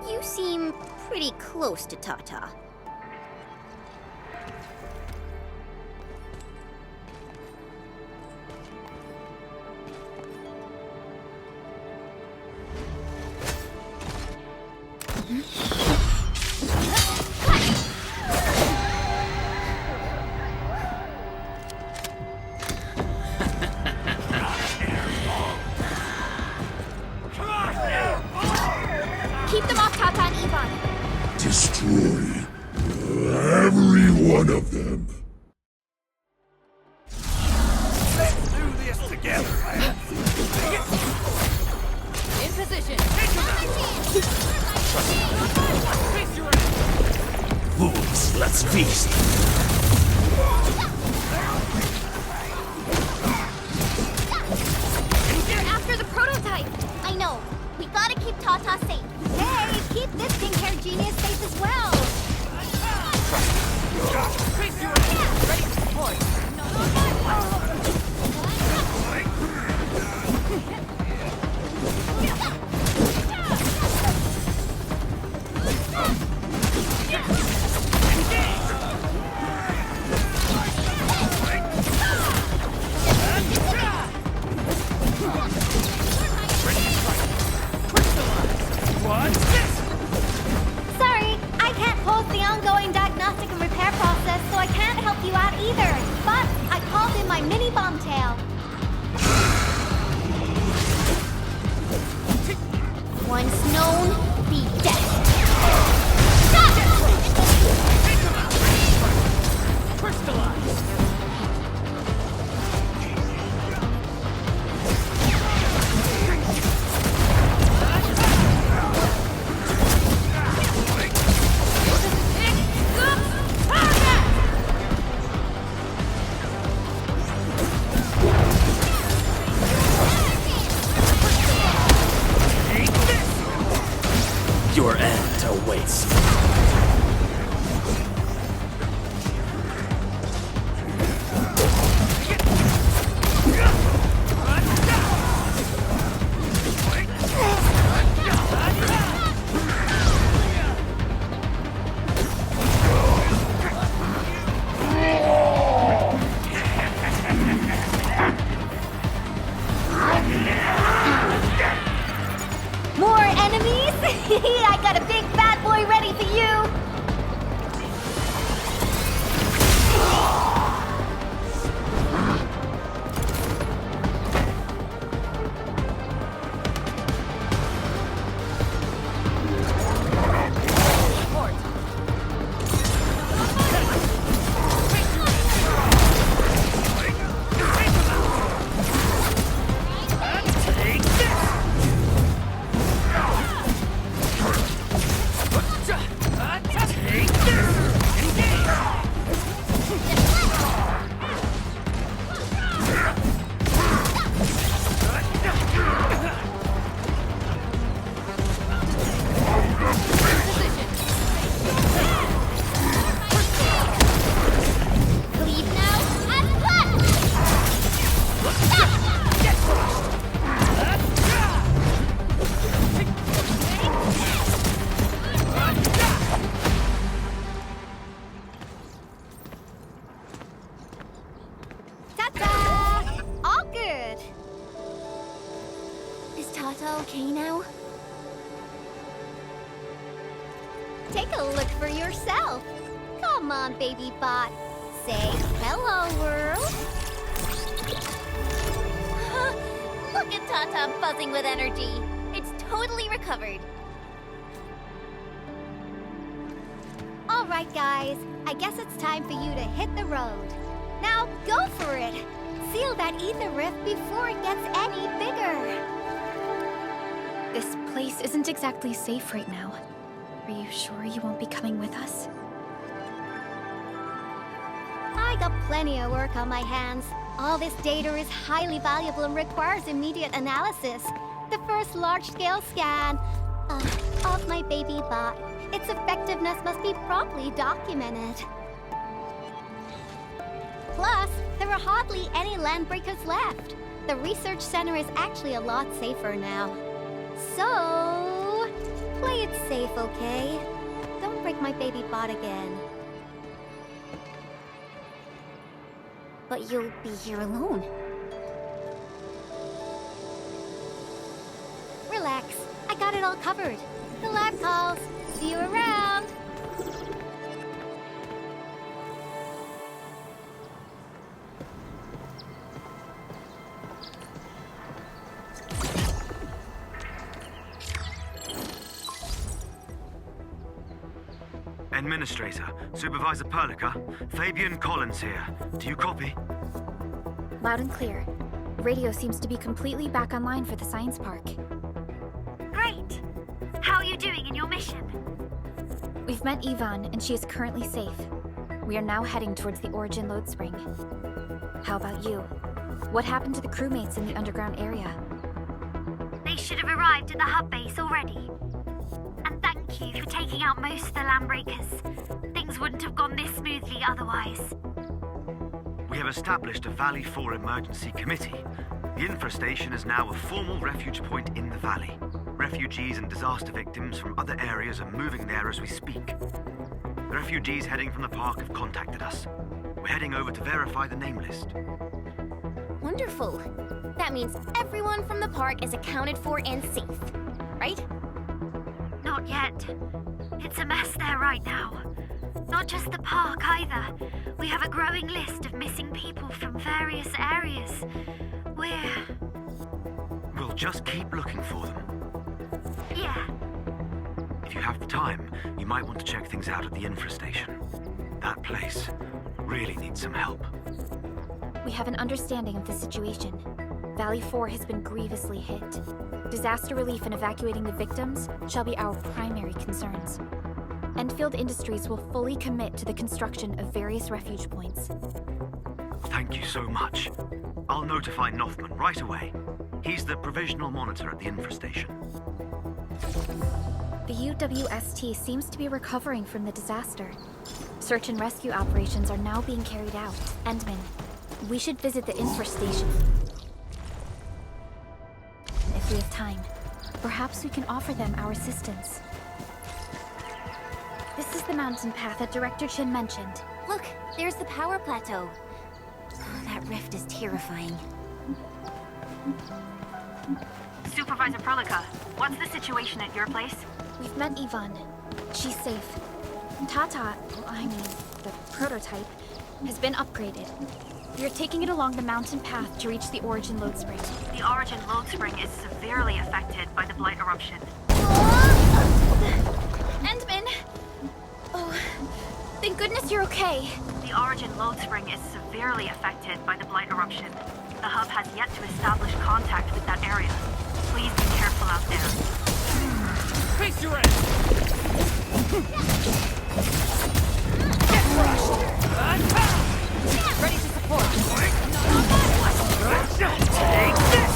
Speaker 9: You seem pretty close to Tata.
Speaker 5: Keep them off Tata and Ivan.
Speaker 14: Destroy every one of them.
Speaker 8: Let's do this together, man.
Speaker 20: In position.
Speaker 11: Fools, let's feast.
Speaker 5: They're after the prototype.
Speaker 1: I know. We gotta keep Tata safe. Hey, keep this pink-haired genius safe as well.
Speaker 8: Ready to deploy.
Speaker 1: Sorry, I can't pause the ongoing diagnostic and repair process, so I can't help you out either. But I called in my mini bomb tail.
Speaker 9: Once known, be dead.
Speaker 11: Your end awaits.
Speaker 1: More enemies? I got a big bad boy ready for you. Leave now and cut! Ta-ta! All good.
Speaker 9: Is Tata okay now?
Speaker 1: Take a look for yourself. Come on, baby bot. Say hello, world.
Speaker 9: Look at Tata buzzing with energy. It's totally recovered.
Speaker 1: All right, guys. I guess it's time for you to hit the road. Now, go for it. Seal that ether rift before it gets any bigger.
Speaker 5: This place isn't exactly safe right now. Are you sure you won't be coming with us?
Speaker 1: I got plenty of work on my hands. All this data is highly valuable and requires immediate analysis. The first large-scale scan of my baby bot. Its effectiveness must be promptly documented. Plus, there are hardly any landbreakers left. The research center is actually a lot safer now. So, play it safe, okay? Don't break my baby bot again.
Speaker 4: But you'll be here alone.
Speaker 1: Relax, I got it all covered. The lab calls. See you around.
Speaker 18: Administrator, Supervisor Perlica, Fabian Collins here. Do you copy?
Speaker 5: Loud and clear. Radio seems to be completely back online for the science park.
Speaker 6: Great! How are you doing in your mission?
Speaker 5: We've met Yvonne, and she is currently safe. We are now heading towards the Origin Load Spring. How about you? What happened to the crewmates in the underground area?
Speaker 6: They should have arrived at the hub base already. And thank you for taking out most of the landbreakers. Things wouldn't have gone this smoothly otherwise.
Speaker 18: We have established a Valley 4 emergency committee. The infrastation is now a formal refuge point in the valley. Refugees and disaster victims from other areas are moving there as we speak. The refugees heading from the park have contacted us. We're heading over to verify the name list.
Speaker 9: Wonderful. That means everyone from the park is accounted for and safe, right?
Speaker 6: Not yet. It's a mess there right now. Not just the park either. We have a growing list of missing people from various areas.
Speaker 18: We'll just keep looking for them.
Speaker 6: Yeah.
Speaker 18: If you have the time, you might want to check things out at the infrastation. That place really needs some help.
Speaker 5: We have an understanding of the situation. Valley 4 has been grievously hit. Disaster relief and evacuating the victims shall be our primary concerns. Endfield Industries will fully commit to the construction of various refuge points.
Speaker 18: Thank you so much. I'll notify Nothman right away. He's the provisional monitor at the infrastation.
Speaker 5: The UWST seems to be recovering from the disaster. Search and rescue operations are now being carried out. Endman, we should visit the infrastation. If we have time, perhaps we can offer them our assistance. This is the mountain path that Director Chin mentioned.
Speaker 9: Look, there's the power plateau. That rift is terrifying.
Speaker 6: Supervisor Perlica, what's the situation at your place?
Speaker 5: We've met Yvonne. She's safe. Tata, the prototype, has been upgraded. We are taking it along the mountain path to reach the Origin Load Spring.
Speaker 6: The Origin Load Spring is severely affected by the Blight eruption.
Speaker 5: Endman! Oh, thank goodness you're okay.
Speaker 6: The Origin Load Spring is severely affected by the Blight eruption. The hub has yet to establish contact with that area. Please be careful out there.
Speaker 8: Face your ass! Get crushed!
Speaker 20: Ready to support.
Speaker 8: Take this!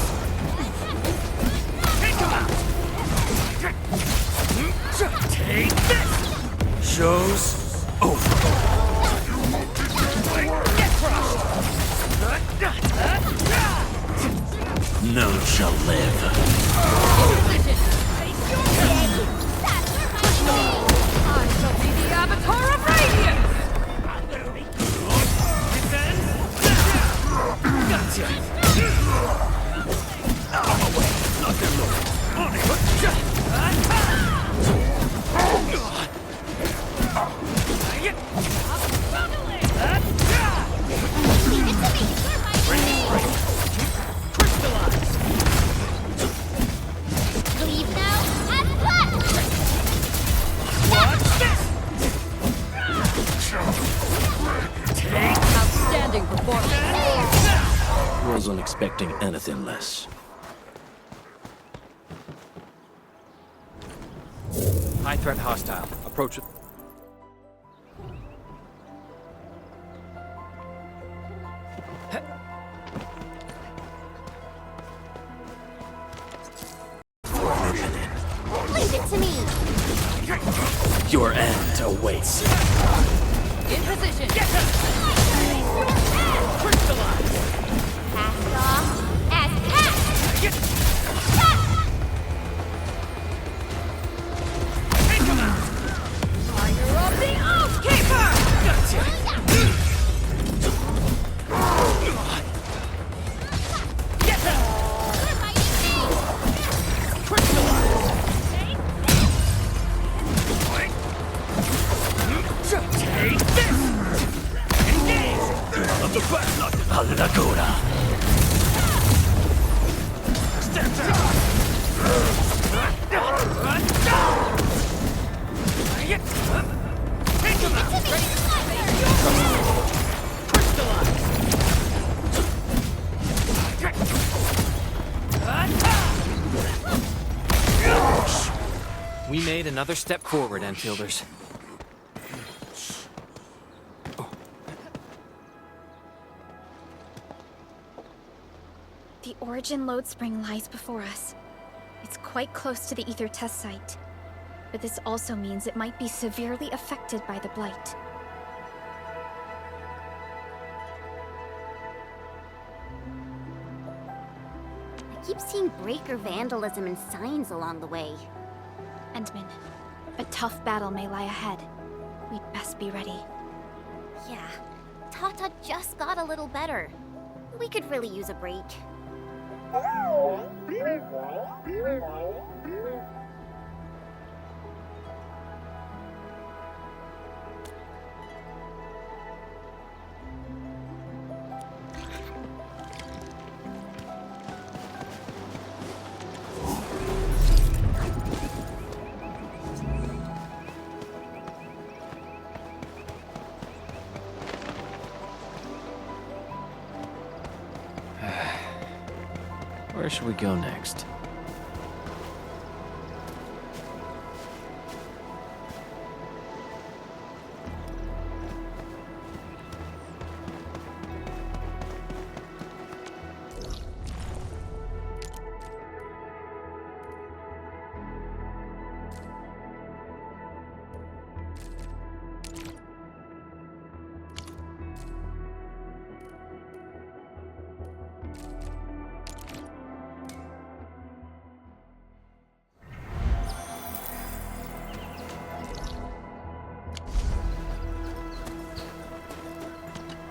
Speaker 8: Take him out! Take this!
Speaker 11: Show's over.
Speaker 8: Get crushed!
Speaker 11: None shall live.
Speaker 20: I shall be the Avatar of Radiance!
Speaker 8: Gotcha! Out of my way! Not them look! On it!
Speaker 1: Leave it to me!
Speaker 8: Crystallize!
Speaker 1: Leave now and punch!
Speaker 8: Watch this! Take
Speaker 20: Outstanding performance.
Speaker 3: Wasn't expecting anything less.
Speaker 21: High threat hostile. Approach it.
Speaker 11: Your end awaits.
Speaker 20: In position.
Speaker 8: Crystallize!
Speaker 9: Cast off as cast!
Speaker 8: Take him out!
Speaker 20: Fire of the Oathkeeper!
Speaker 8: Take this! Engage!
Speaker 11: Of the best Alagura.
Speaker 8: Step down! Take him out! Crystallize!
Speaker 21: We made another step forward, Enfielders.
Speaker 5: The Origin load spring lies before us. It's quite close to the Ether test site. But this also means it might be severely affected by the Blight.
Speaker 4: I keep seeing breaker vandalism and signs along the way.
Speaker 5: Endman, a tough battle may lie ahead. We'd best be ready.
Speaker 4: Yeah, Tata just got a little better. We could really use a break.
Speaker 21: Where should we go next?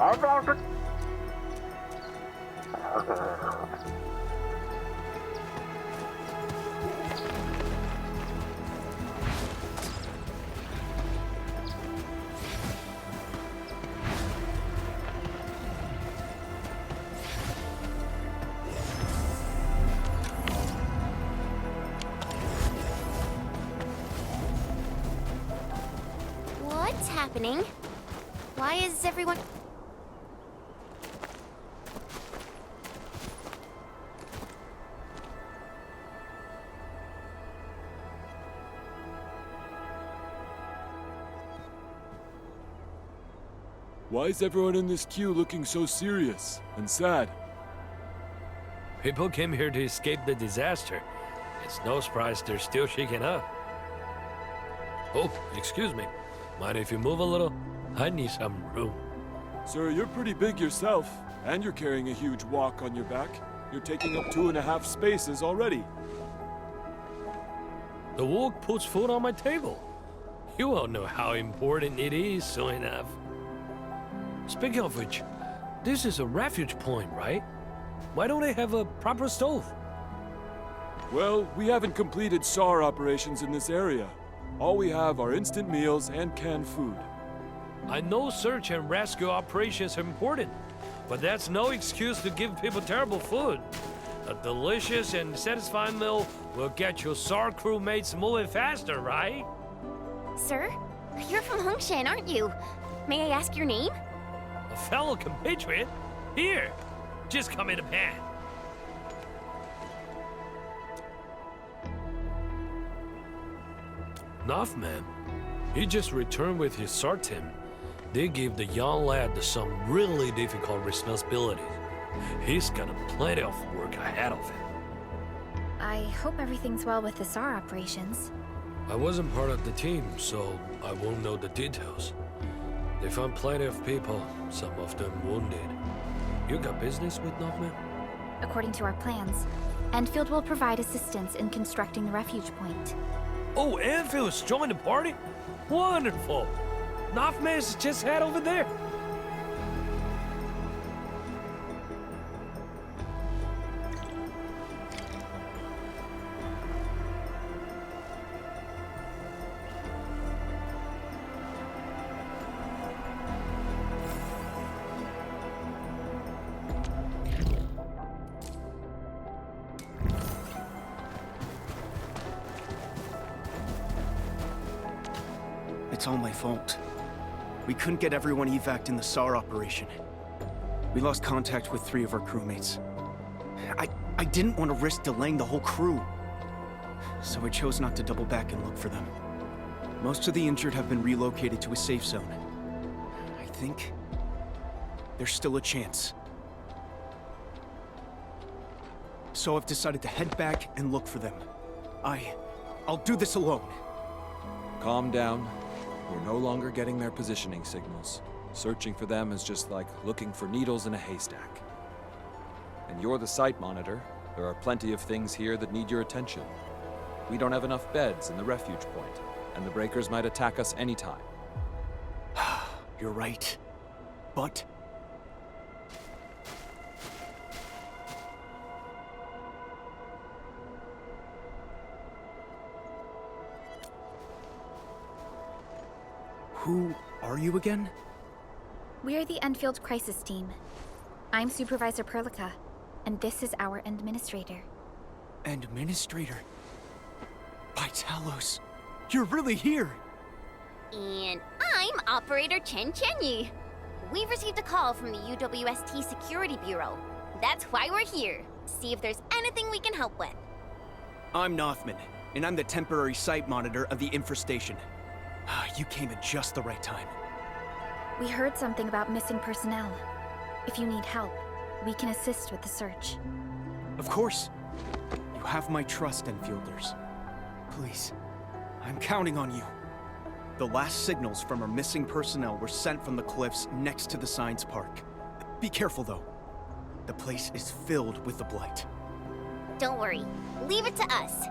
Speaker 8: I found it.
Speaker 4: What's happening? Why is everyone...
Speaker 15: Why is everyone in this queue looking so serious and sad?
Speaker 19: People came here to escape the disaster. It's no surprise they're still shaken up. Oh, excuse me. Mind if you move a little? I need some room.
Speaker 15: Sir, you're pretty big yourself, and you're carrying a huge walk on your back. You're taking up 2.5 spaces already.
Speaker 19: The walk puts food on my table. You all know how important it is soon enough. Speaking of which, this is a refuge point, right? Why don't they have a proper stove?
Speaker 15: Well, we haven't completed SAR operations in this area. All we have are instant meals and canned food.
Speaker 19: I know search and rescue operations are important, but that's no excuse to give people terrible food. A delicious and satisfying meal will get your SAR crewmates moving faster, right?
Speaker 4: Sir? You're from Hongshan, aren't you? May I ask your name?
Speaker 19: A fellow compatriot? Here, just come in a pan. Nothman. He just returned with his SAR team. They give the young lad some really difficult responsibilities. He's got plenty of work ahead of him.
Speaker 5: I hope everything's well with the SAR operations.
Speaker 19: I wasn't part of the team, so I won't know the details. They found plenty of people, some of them wounded. You got business with Nothman?
Speaker 5: According to our plans, Endfield will provide assistance in constructing the refuge point.
Speaker 19: Oh, Enfield's joined the party? Wonderful! Nothman's just head over there.
Speaker 7: It's all my fault. We couldn't get everyone evac'd in the SAR operation. We lost contact with 3 of our crewmates. I didn't want to risk delaying the whole crew. So I chose not to double back and look for them. Most of the injured have been relocated to a safe zone. I think there's still a chance. So I've decided to head back and look for them. I'll do this alone.
Speaker 15: Calm down. We're no longer getting their positioning signals. Searching for them is just like looking for needles in a haystack. And you're the site monitor. There are plenty of things here that need your attention. We don't have enough beds in the refuge point, and the breakers might attack us anytime.
Speaker 7: You're right. But who are you again?
Speaker 5: We're the Endfield Crisis Team. I'm Supervisor Perlica, and this is our administrator.
Speaker 7: Administrator? By Talos, you're really here!
Speaker 9: And I'm Operator Chen Chenyu. We've received a call from the UWST Security Bureau. That's why we're here. See if there's anything we can help with.
Speaker 7: I'm Nothman, and I'm the temporary site monitor of the infestation. You came at just the right time.
Speaker 5: We heard something about missing personnel. If you need help, we can assist with the search.
Speaker 7: Of course. You have my trust, Enfielders. Please, I'm counting on you. The last signals from our missing personnel were sent from the cliffs next to the science park. Be careful, though. The place is filled with the Blight.
Speaker 9: Don't worry. Leave it to us.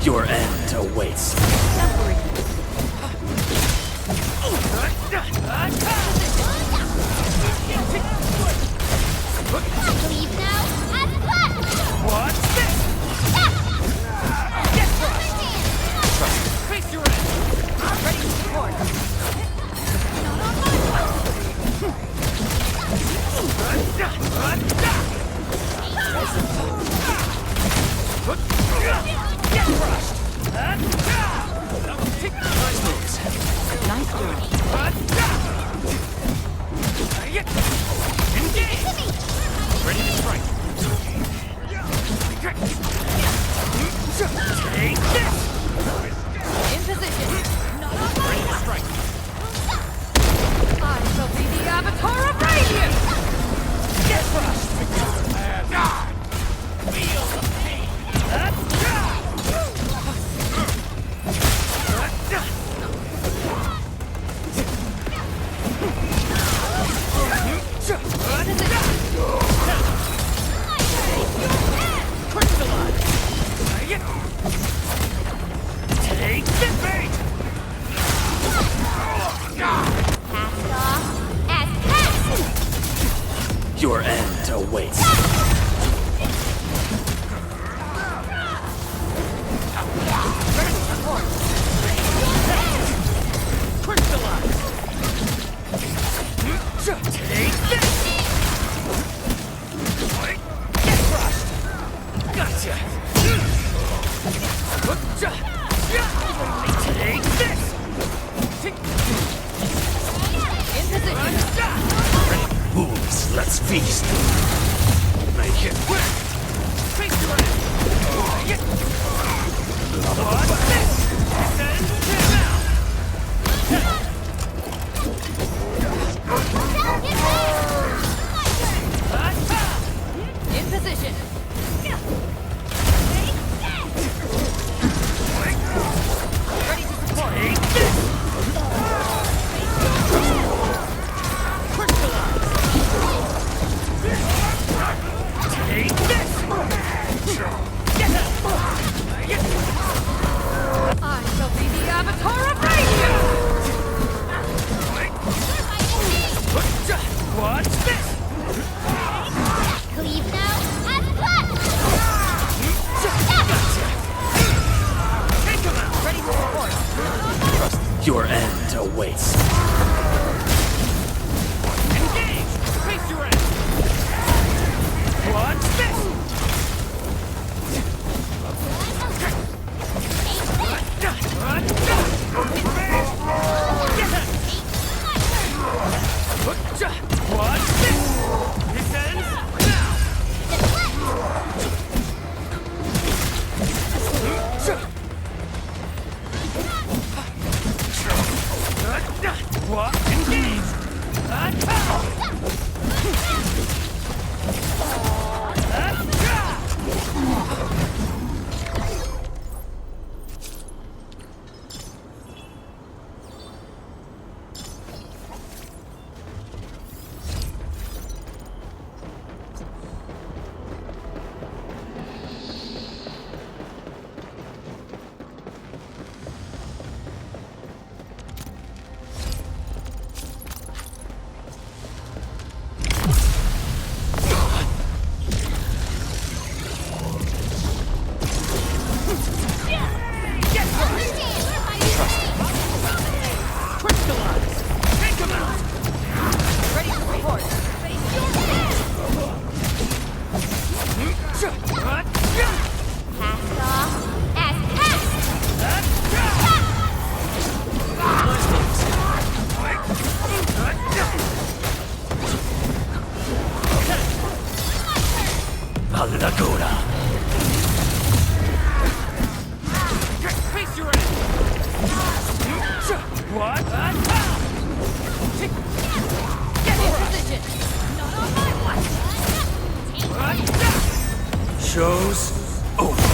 Speaker 11: Your end awaits.
Speaker 1: Leave now and cut!
Speaker 8: What's this? Get crushed! Face your end! I'm ready to support! Get crushed!
Speaker 2: Nice job.
Speaker 11: Your end awaits.
Speaker 8: Take this! Get crushed! Gotcha! Take this!
Speaker 20: In position.
Speaker 11: Fools, let's feast.
Speaker 8: Make it quick! Face your end! What's this? Descend now!
Speaker 20: In position. Ready to support.
Speaker 8: Take this! Take this! Get up!
Speaker 20: I shall be the avatar of radio!
Speaker 8: What's this?
Speaker 1: Cleave now and cut!
Speaker 8: Take him out!
Speaker 20: Ready to support.
Speaker 11: Your end awaits.
Speaker 8: Engage! Face your end! What's this? What's this? This ends now! What? Engage!
Speaker 11: Allagora.
Speaker 8: Face your end! What?
Speaker 20: Get in position. Not on my watch.
Speaker 11: Show's over.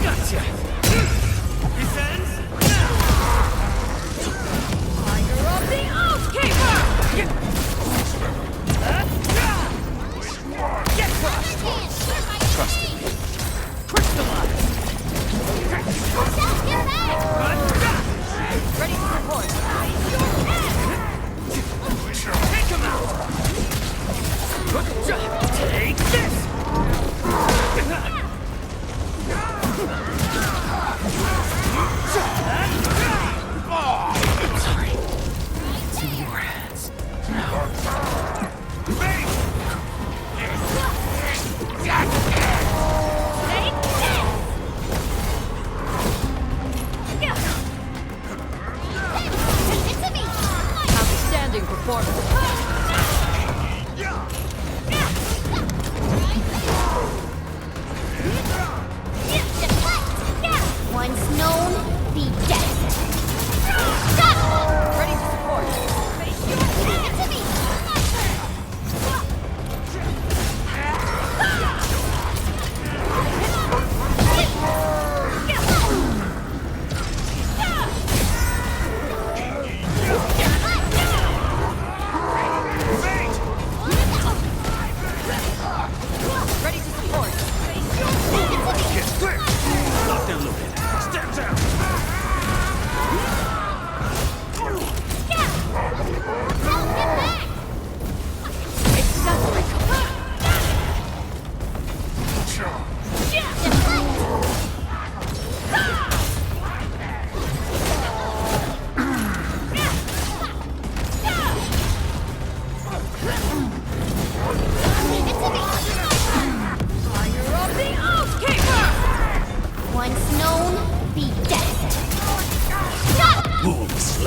Speaker 8: Gotcha! This ends now!
Speaker 20: Tiger of the Oathkeeper!
Speaker 8: Get crushed!
Speaker 11: Trust in me.
Speaker 8: Crystallize!
Speaker 20: Ready to support.
Speaker 8: Take him out! Take this!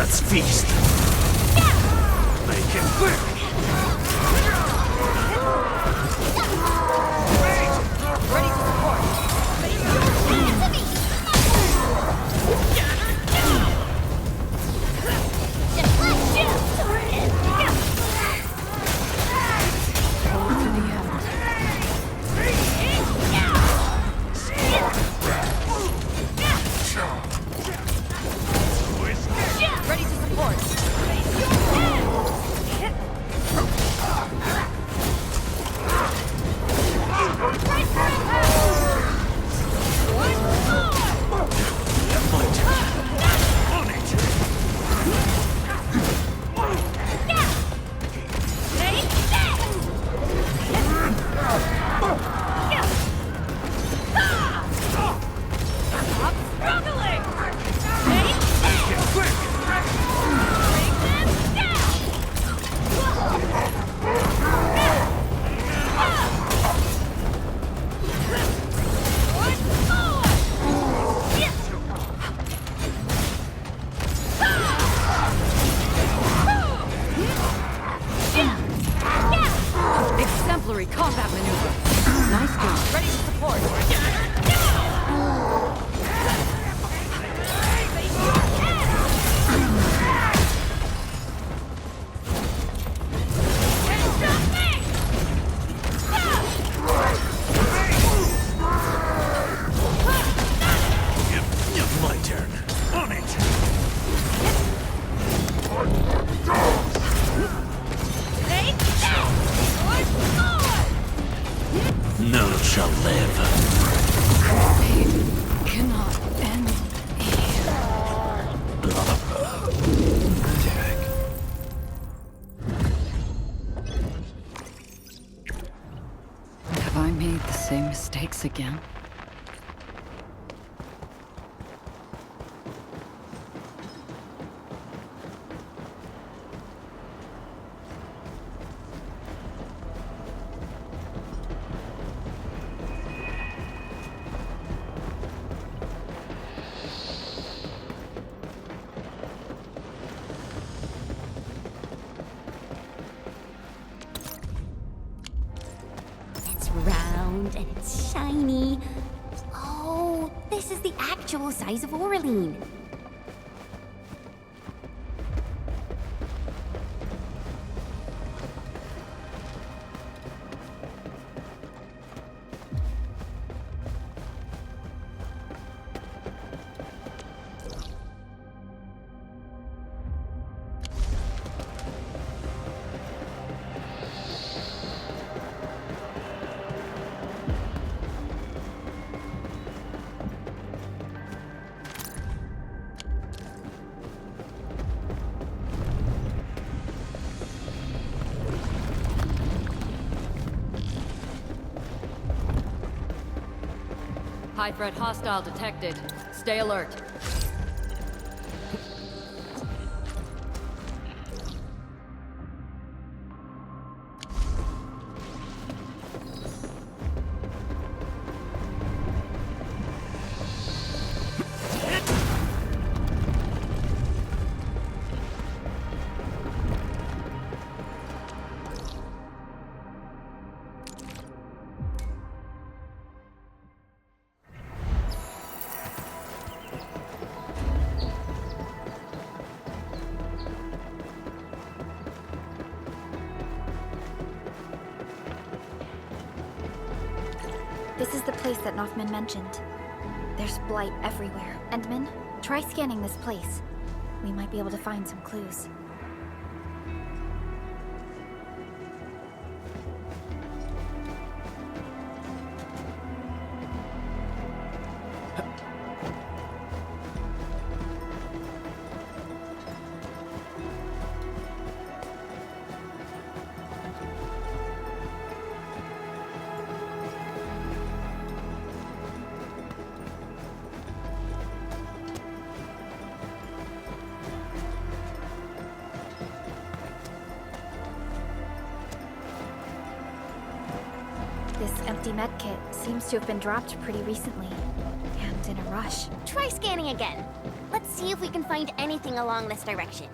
Speaker 11: Let's feast. Make it quick.
Speaker 20: Ready to support. Ready to support. Exemplary combat maneuver. Nice job. Ready to support.
Speaker 11: My turn. On it. None shall live.
Speaker 2: It cannot end here. Have I made the same mistakes again?
Speaker 4: Round and it's shiny. Oh, this is the actual size of Oraline.
Speaker 2: High threat hostile detected. Stay alert.
Speaker 5: This is the place that Nothman mentioned. There's blight everywhere. Endman, try scanning this place. We might be able to find some clues. This empty medkit seems to have been dropped pretty recently. And in a rush.
Speaker 9: Try scanning again. Let's Let's see if we can find anything along this direction.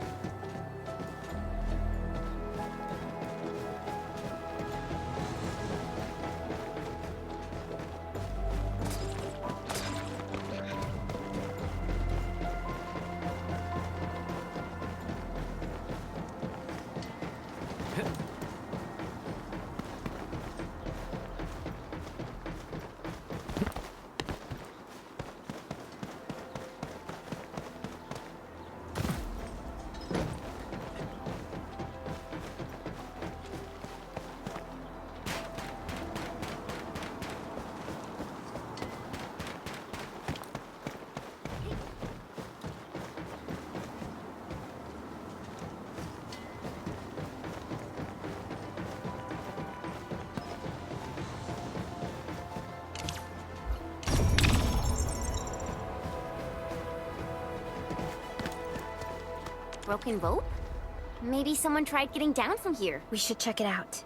Speaker 9: Broken rope? Maybe someone tried getting down from here.
Speaker 5: We should check it out.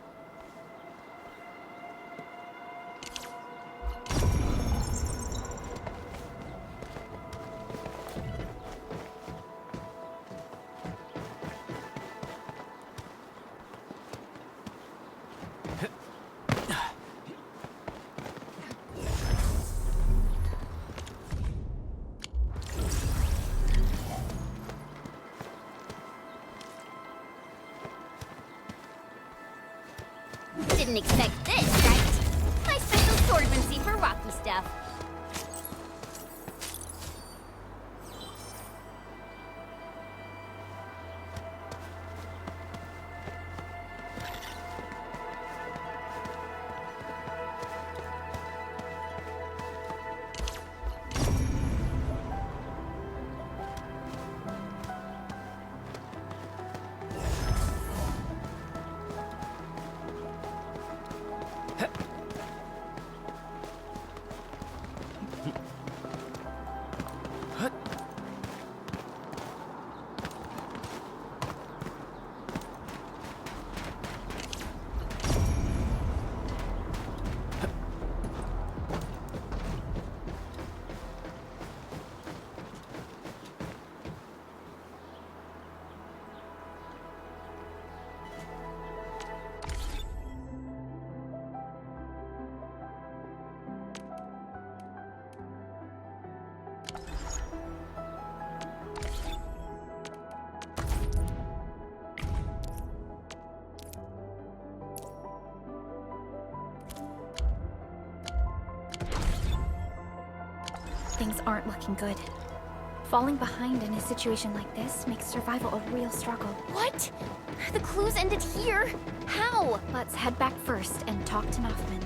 Speaker 9: Didn't expect this, right? My special swordsmancy for rocky stuff. Things aren't looking good. Falling behind in a situation like this makes survival a real struggle. What? The clues ended here? How?
Speaker 5: Let's head back first and talk to Nothman.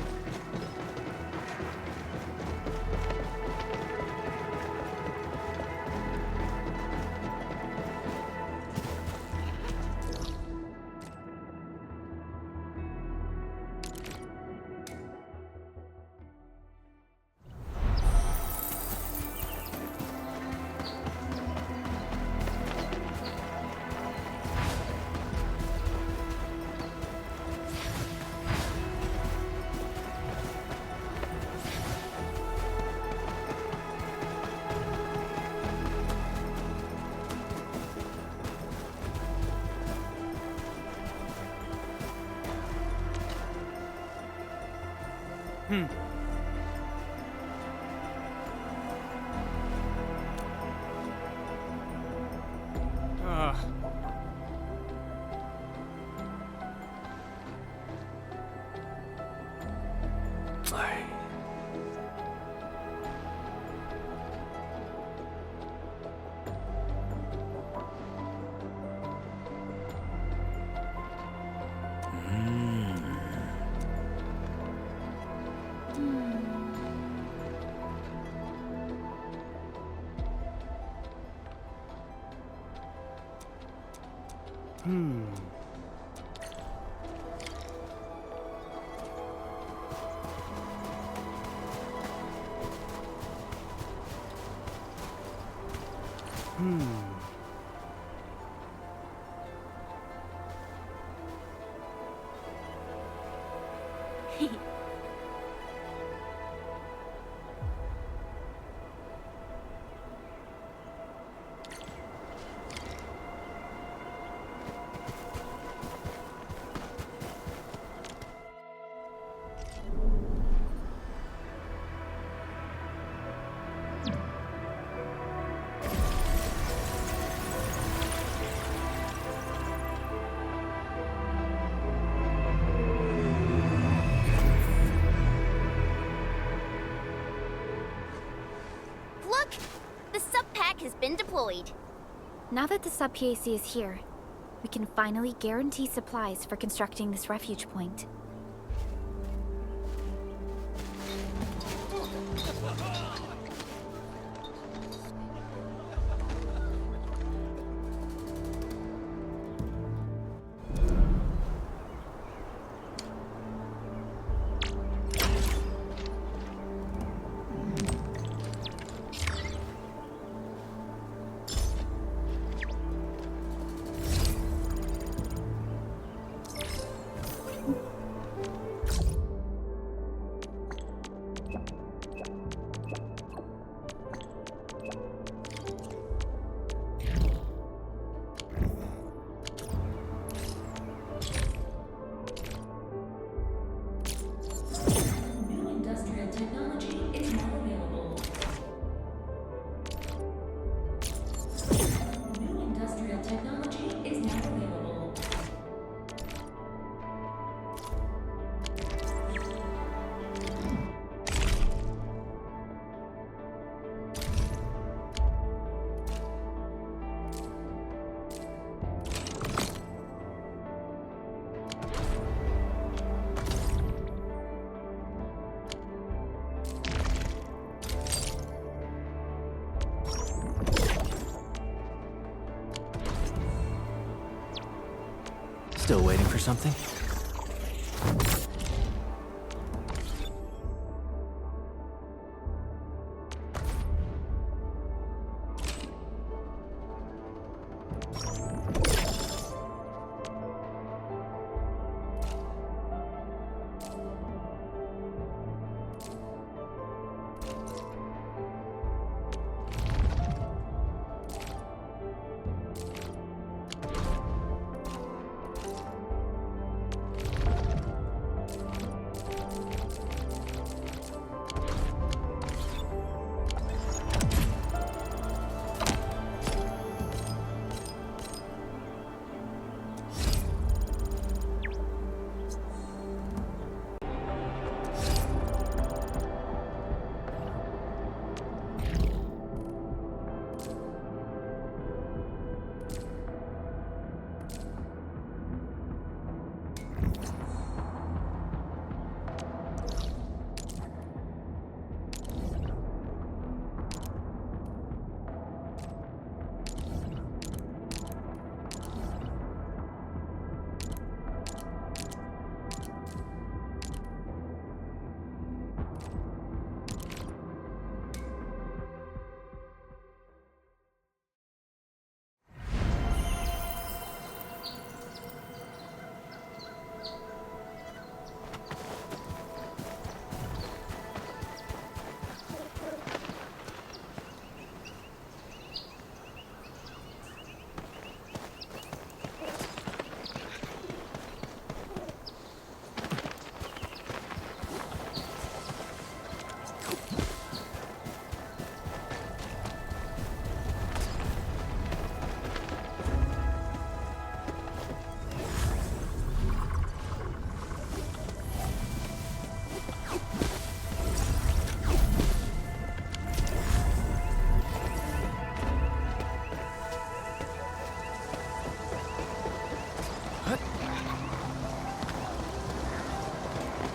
Speaker 9: tech has been deployed.
Speaker 5: Now that the sub-PAC is here, we can finally guarantee supplies for constructing this refuge point.
Speaker 21: Still waiting for something?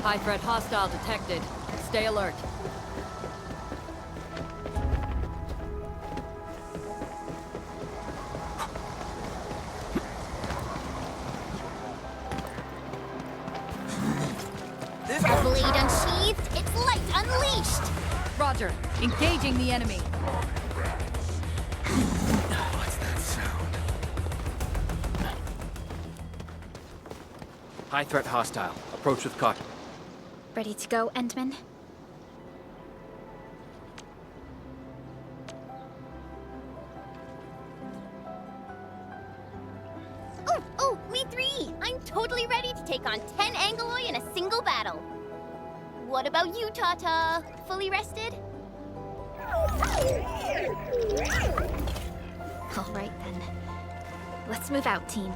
Speaker 2: High threat hostile detected. Stay alert.
Speaker 9: A blade unsheathed, its light unleashed!
Speaker 2: Roger. Engaging the enemy.
Speaker 21: What's that sound? High threat hostile. Approach with caution.
Speaker 5: Ready to go, Endman?
Speaker 9: Oh, me three! I'm totally ready to take on 10 Angoloi in a single battle. What about you, Tata? Fully rested?
Speaker 5: All right, then. Let's move out, team.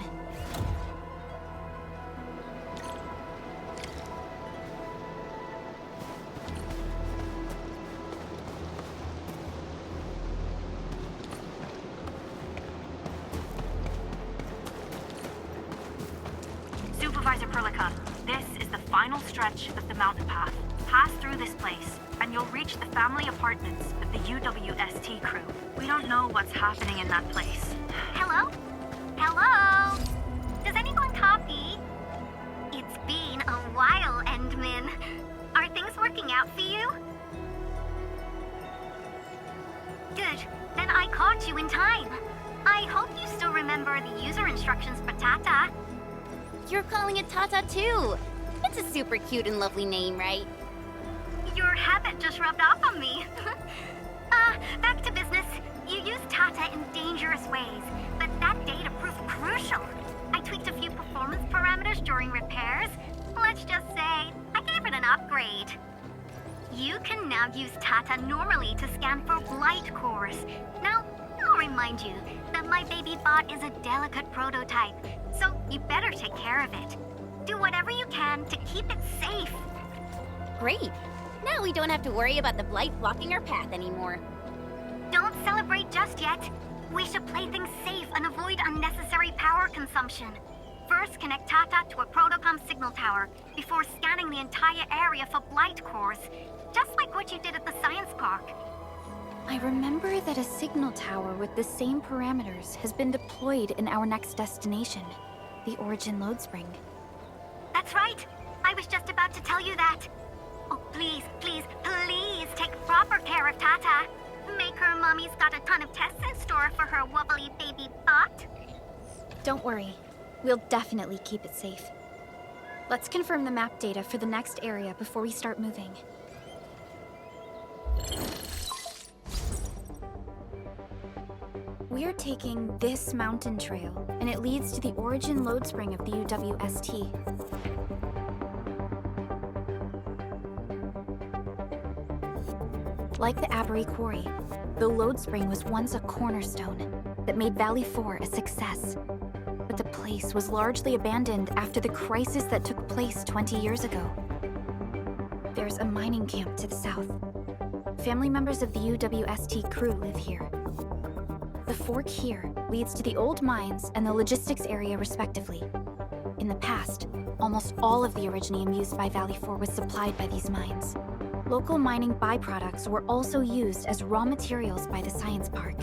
Speaker 6: Supervisor Perlica, this is the final stretch of the mountain path. Pass through this place, and you'll reach the family apartments of the UWST crew. We don't know what's happening in that place.
Speaker 1: Hello? Hello? Does anyone copy? It's been a while, Endman. Are things working out for you? Good. Then I caught you in time. I hope you still remember the user instructions for Tata.
Speaker 9: You're calling it Tata too. It's a super cute and lovely name, right?
Speaker 1: Your habit just rubbed off on me. Back to business. You used Tata in dangerous ways, but that data proved crucial. I tweaked a few performance parameters during repairs. Let's just say, I gave it an upgrade. You can now use Tata normally to scan for blight cores. Now, I'll remind you that my baby bot is a delicate prototype, so you better take care of it. Do whatever you can to keep it safe.
Speaker 9: Great. Now we don't have to worry about the blight blocking our path anymore.
Speaker 1: Don't celebrate just yet. We should play things safe and avoid unnecessary power consumption. First, connect Tata to a Protocom signal tower before scanning the entire area for blight cores, just like what you did at the science park.
Speaker 5: I remember that a signal tower with the same parameters has been deployed in our next destination, the Origin Load Spring.
Speaker 1: That's right. I was just about to tell you that. Oh, please, please, please take proper care of Tata. Make her mommy's got a ton of tests in store for her wobbly baby bot.
Speaker 5: Don't worry. We'll definitely keep it safe. Let's confirm the map data for the next area before we start moving. We're taking this mountain trail, and it leads to the Origin Load Spring of the UWST. Like the Abery Quarry, the Load Spring was once a cornerstone that made Valley 4 a success. But the place was largely abandoned after the crisis that took place 20 years ago. There's a mining camp to the south. Family members of the UWST crew live here. The fork here leads to the old mines and the logistics area respectively. In the past, almost all of the Originium used by Valley 4 was supplied by these mines. Local mining byproducts were also used as raw materials by the science park.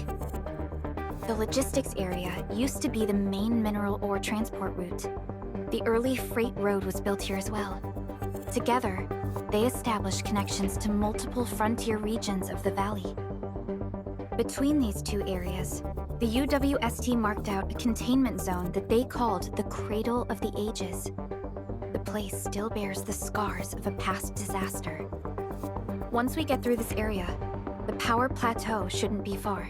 Speaker 5: The logistics area used to be the main mineral ore transport route. The early freight road was built here as well. Together, they established connections to multiple frontier regions of the valley. Between these two areas, the UWST marked out a containment zone that they called the Cradle of the Ages. The place still bears the scars of a past disaster. Once we get through this area, the power plateau shouldn't be far.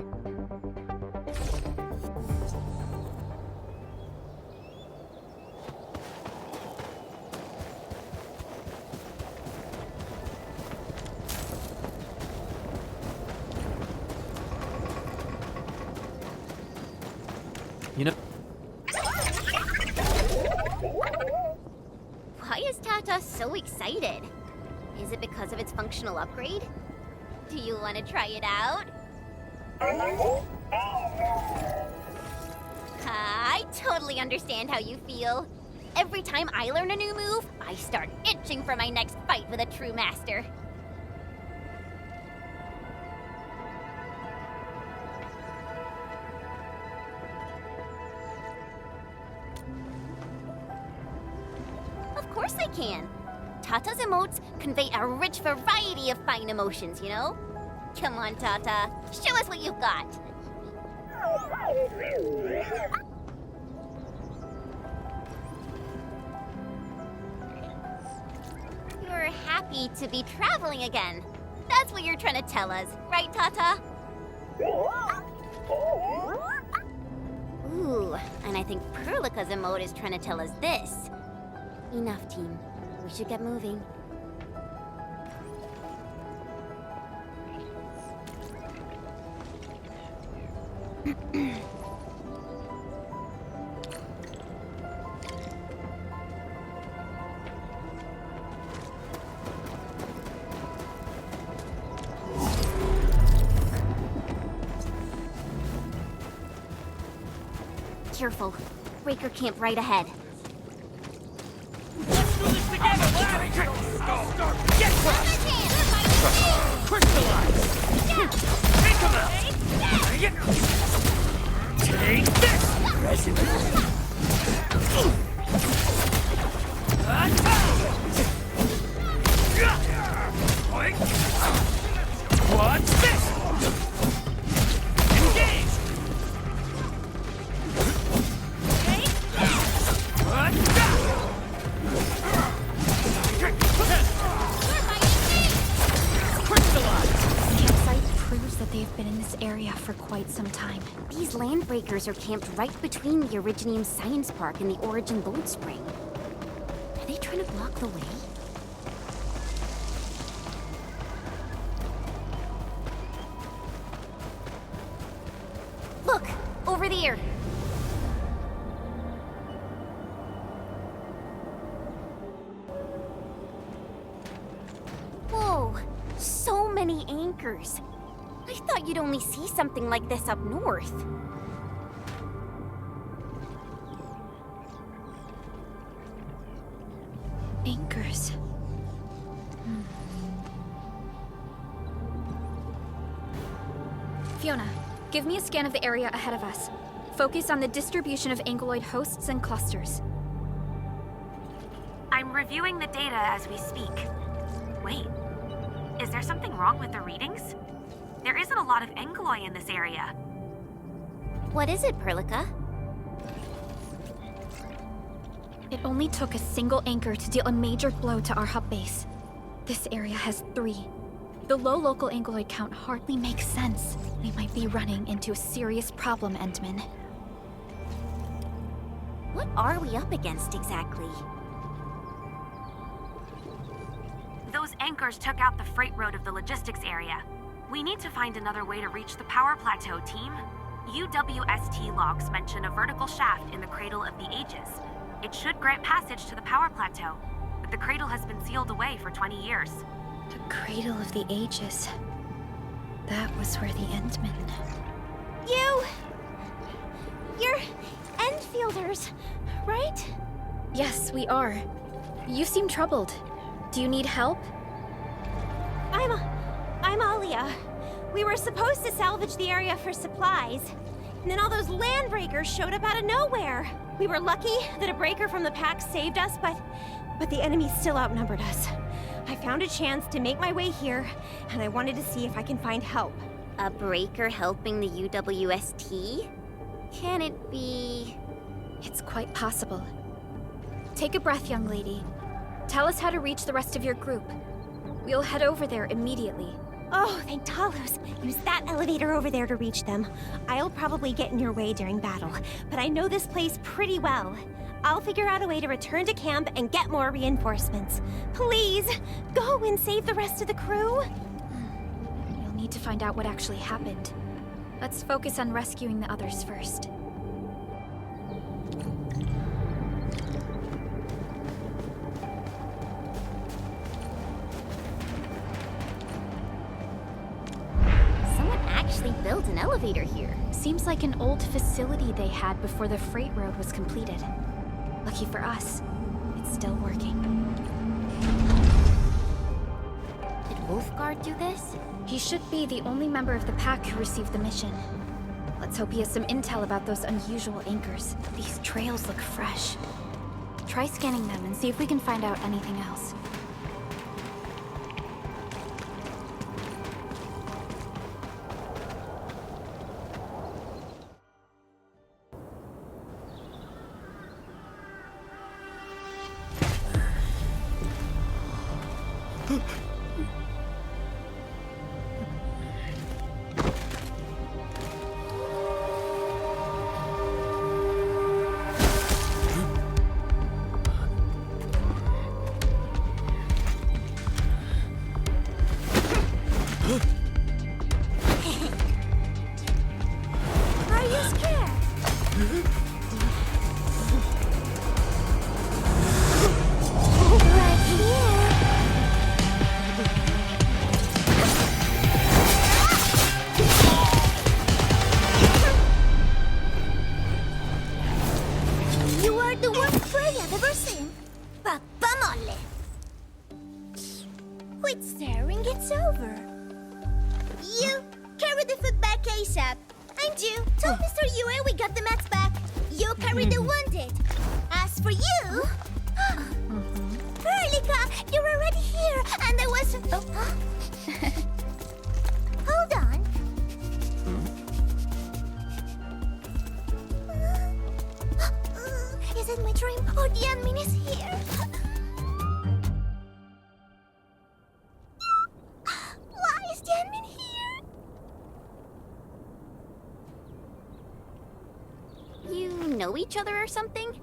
Speaker 21: You know...
Speaker 9: Why is Tata so excited? Is it because of its functional upgrade? Do you want to try it out? I totally understand how you feel. Every time I learn a new move, I start itching for my next fight with a true master. Of course I can. Tata's emotes convey a rich variety of fine emotions, you know? Come on, Tata. Show us what you've got. You're happy to be traveling again. That's what you're trying to tell us, right, Tata? Ooh, and I think Perlica's emote is trying to tell us this. Enough, team. We should get moving. Careful. Breaker camp right ahead.
Speaker 5: area for quite some time.
Speaker 4: These landbreakers are camped right between the Originium Science Park and the Origin Bolt Spring. Are they trying to block the way? Look! Over there! Whoa! So many anchors! I thought you'd only see something like this up north.
Speaker 5: Anchors. Fiona, give me a scan of the area ahead of us. Focus on the distribution of ankyloid hosts and clusters.
Speaker 6: I'm reviewing the data as we speak. Wait, is there something wrong with the readings? There isn't a lot of ankyloid in this area.
Speaker 4: What is it, Perlica?
Speaker 5: It only took a single anchor to deal a major blow to our hub base. This area has 3. The low local ankyloid count hardly makes sense. We might be running into a serious problem, Endman.
Speaker 4: What are we up against exactly?
Speaker 6: Those anchors took out the freight road of the logistics area. We need to find another way to reach the power plateau, team. UWST logs mention a vertical shaft in the Cradle of the Ages. It should grant passage to the power plateau, but the cradle has been sealed away for 20 years.
Speaker 5: The Cradle of the Ages. That was where the Endmen...
Speaker 1: You're Endfielders, right?
Speaker 5: Yes, we are. You seem troubled. Do you need help?
Speaker 1: I'm Alia. We were supposed to salvage the area for supplies, and then all those landbreakers showed up out of nowhere. We were lucky that a breaker from the pack saved us, but the enemy still outnumbered us. I found a chance to make my way here, and I wanted to see if I can find help.
Speaker 4: A breaker helping the UWST? Can it be...
Speaker 5: It's quite possible. Take a breath, young lady. Tell us how to reach the rest of your group. We'll head over there immediately.
Speaker 1: Oh, thank Talos. Use that elevator over there to reach them. I'll probably get in your way during battle, but I know this place pretty well. I'll figure out a way to return to camp and get more reinforcements. Please, go and save the rest of the crew.
Speaker 5: You'll need to find out what actually happened. Let's focus on rescuing the others first.
Speaker 4: Built an elevator here.
Speaker 5: Seems like an old facility they had before the freight road was completed. Lucky for us, it's still working.
Speaker 4: Did Wolfguard do this?
Speaker 5: He should be the only member of the pack who received the mission. Let's hope he has some intel about those unusual anchors. These trails look fresh. Try scanning them and see if we can find out anything else.
Speaker 1: Are you scared? Right here. You are the worst prey I've ever seen. Papa mole. Quit staring, it's over. You carry the food back ASAP. And you, tell Mr. Yue we got the mats back. You carry the wounded. As for you... Perlica, you're already here, and I was... Hold on. Is it my dream, or the admin is here? Why is the admin here?
Speaker 9: know each other or something?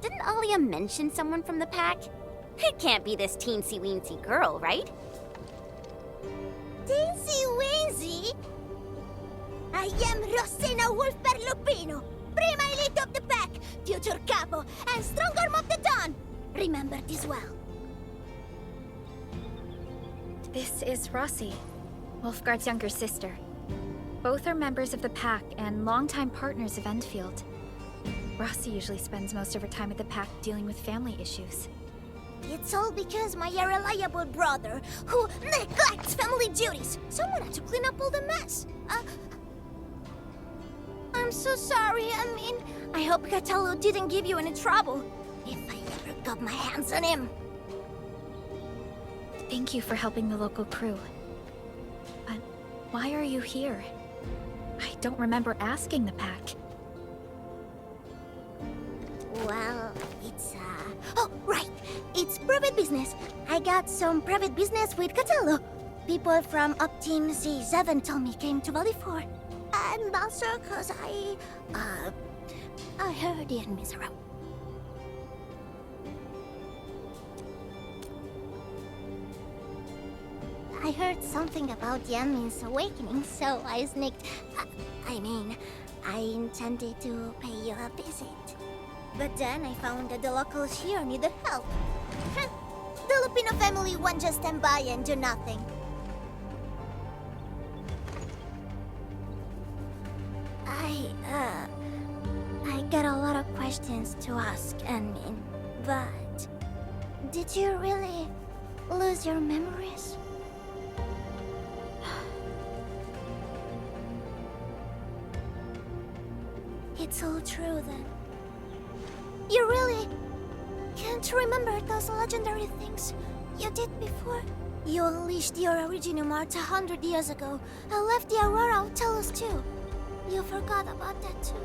Speaker 9: Didn't Alia mention someone from the pack? It can't be this teensy-weensy girl, right?
Speaker 1: Teensy-weensy? I am Rosina Wolfberg-Lupino, prima elite of the pack, future capo, and strong arm of the dawn. Remember this well.
Speaker 5: This is Rossi, Wolfgard's younger sister. Both are members of the pack and longtime partners of Endfield. Rossi usually spends most of her time at the pack dealing with family issues.
Speaker 1: It's all because my irreliable brother, who neglects family duties. Someone had to clean up all the mess. I'm so sorry. I hope Cataldo didn't give you any trouble. If I ever got my hands on him.
Speaker 5: Thank you for helping the local crew. But why are you here? I don't remember asking the pack.
Speaker 1: Well, it's, Oh, right! It's private business. I got some private business with Cataldo. People from Up Team Z7 told me came to Valley 4. And also cause I heard the enemies around. I heard something about the enemy's awakening, so I sneaked... I intended to pay you a visit. But then I found that the locals here needed help. The Lupino family won't just stand by and do nothing. I got a lot of questions to ask, but... Did you really lose your memories? It's all true, then. You really can't remember those legendary things you did before? You unleashed your Originium Art 100 years ago and left the Aurora of Talos too. You forgot about that too.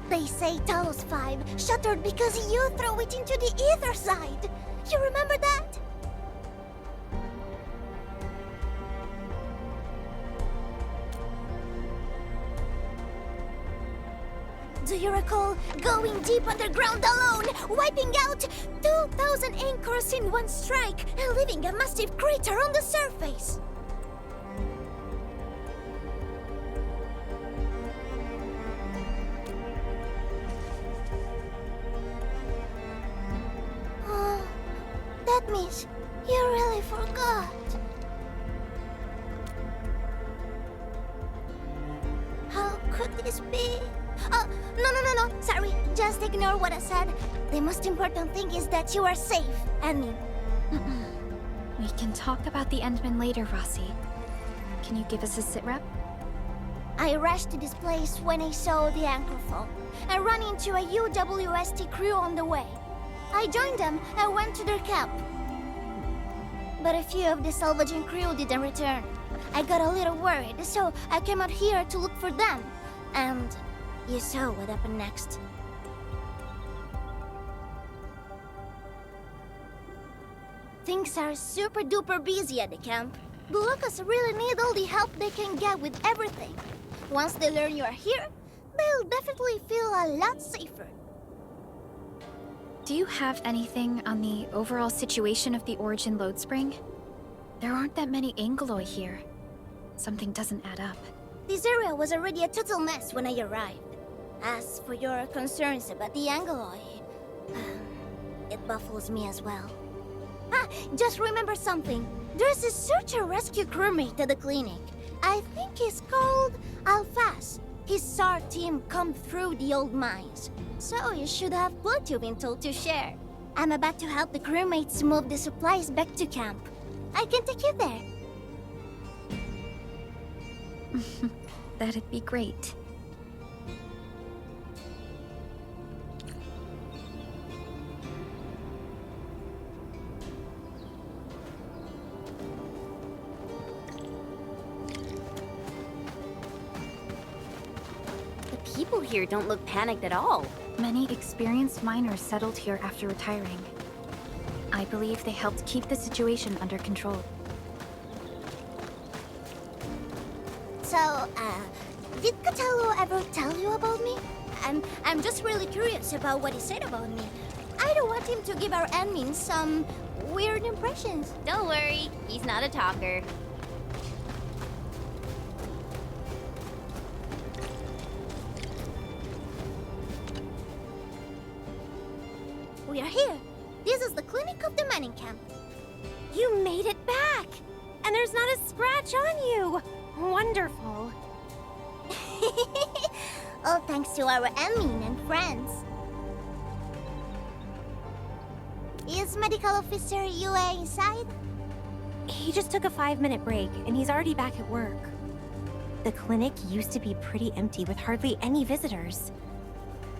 Speaker 1: They say Talos 5 shattered because you threw it into the ether side. You remember that? Do you recall going deep underground alone, wiping out 2,000 anchors in one strike, and leaving a massive crater on the surface? Oh, that means you really forgot. How could this be? Oh, no. Sorry, just ignore what I said. The most important thing is that you are safe.
Speaker 5: We can talk about the Endmen later, Rossi. Can you give us a sitrep?
Speaker 1: I rushed to this place when I saw the anchor fall, and ran into a UWST crew on the way. I joined them and went to their camp. But a few of the salvaging crew didn't return. I got a little worried, so I came out here to look for them. And... you saw what happened next. Things are super duper busy at the camp. The locals really need all the help they can get with everything. Once they learn you are here, they'll definitely feel a lot safer.
Speaker 5: Do you have anything on the overall situation of the Origin load spring? There aren't that many Angeloi here. Something doesn't add up.
Speaker 1: This area was already a total mess when I arrived. As for your concerns about the Angeloi, it baffles me as well. Just remember something. There's a search and rescue crewmate at the clinic. I think he's called Alphas. His SAR team combed through the old mines, so you should have plenty of intel to share. I'm about to help the crewmates move the supplies back to camp. I can take you there.
Speaker 5: That'd be great.
Speaker 9: People here don't look panicked at all.
Speaker 5: Many experienced miners settled here after retiring. I believe they helped keep the situation under control.
Speaker 1: So, did Catello ever tell you about me? I'm just really curious about what he said about me. I don't want him to give our admins some weird impressions.
Speaker 9: Don't worry, he's not a talker.
Speaker 1: We are here. This is the clinic of the mining camp.
Speaker 5: You made it back! And there's not a scratch on you! Wonderful.
Speaker 1: All thanks to our admin and friends. Is Medical Officer UA inside?
Speaker 5: He just took a 5-minute break, and he's already back at work. The clinic used to be pretty empty with hardly any visitors.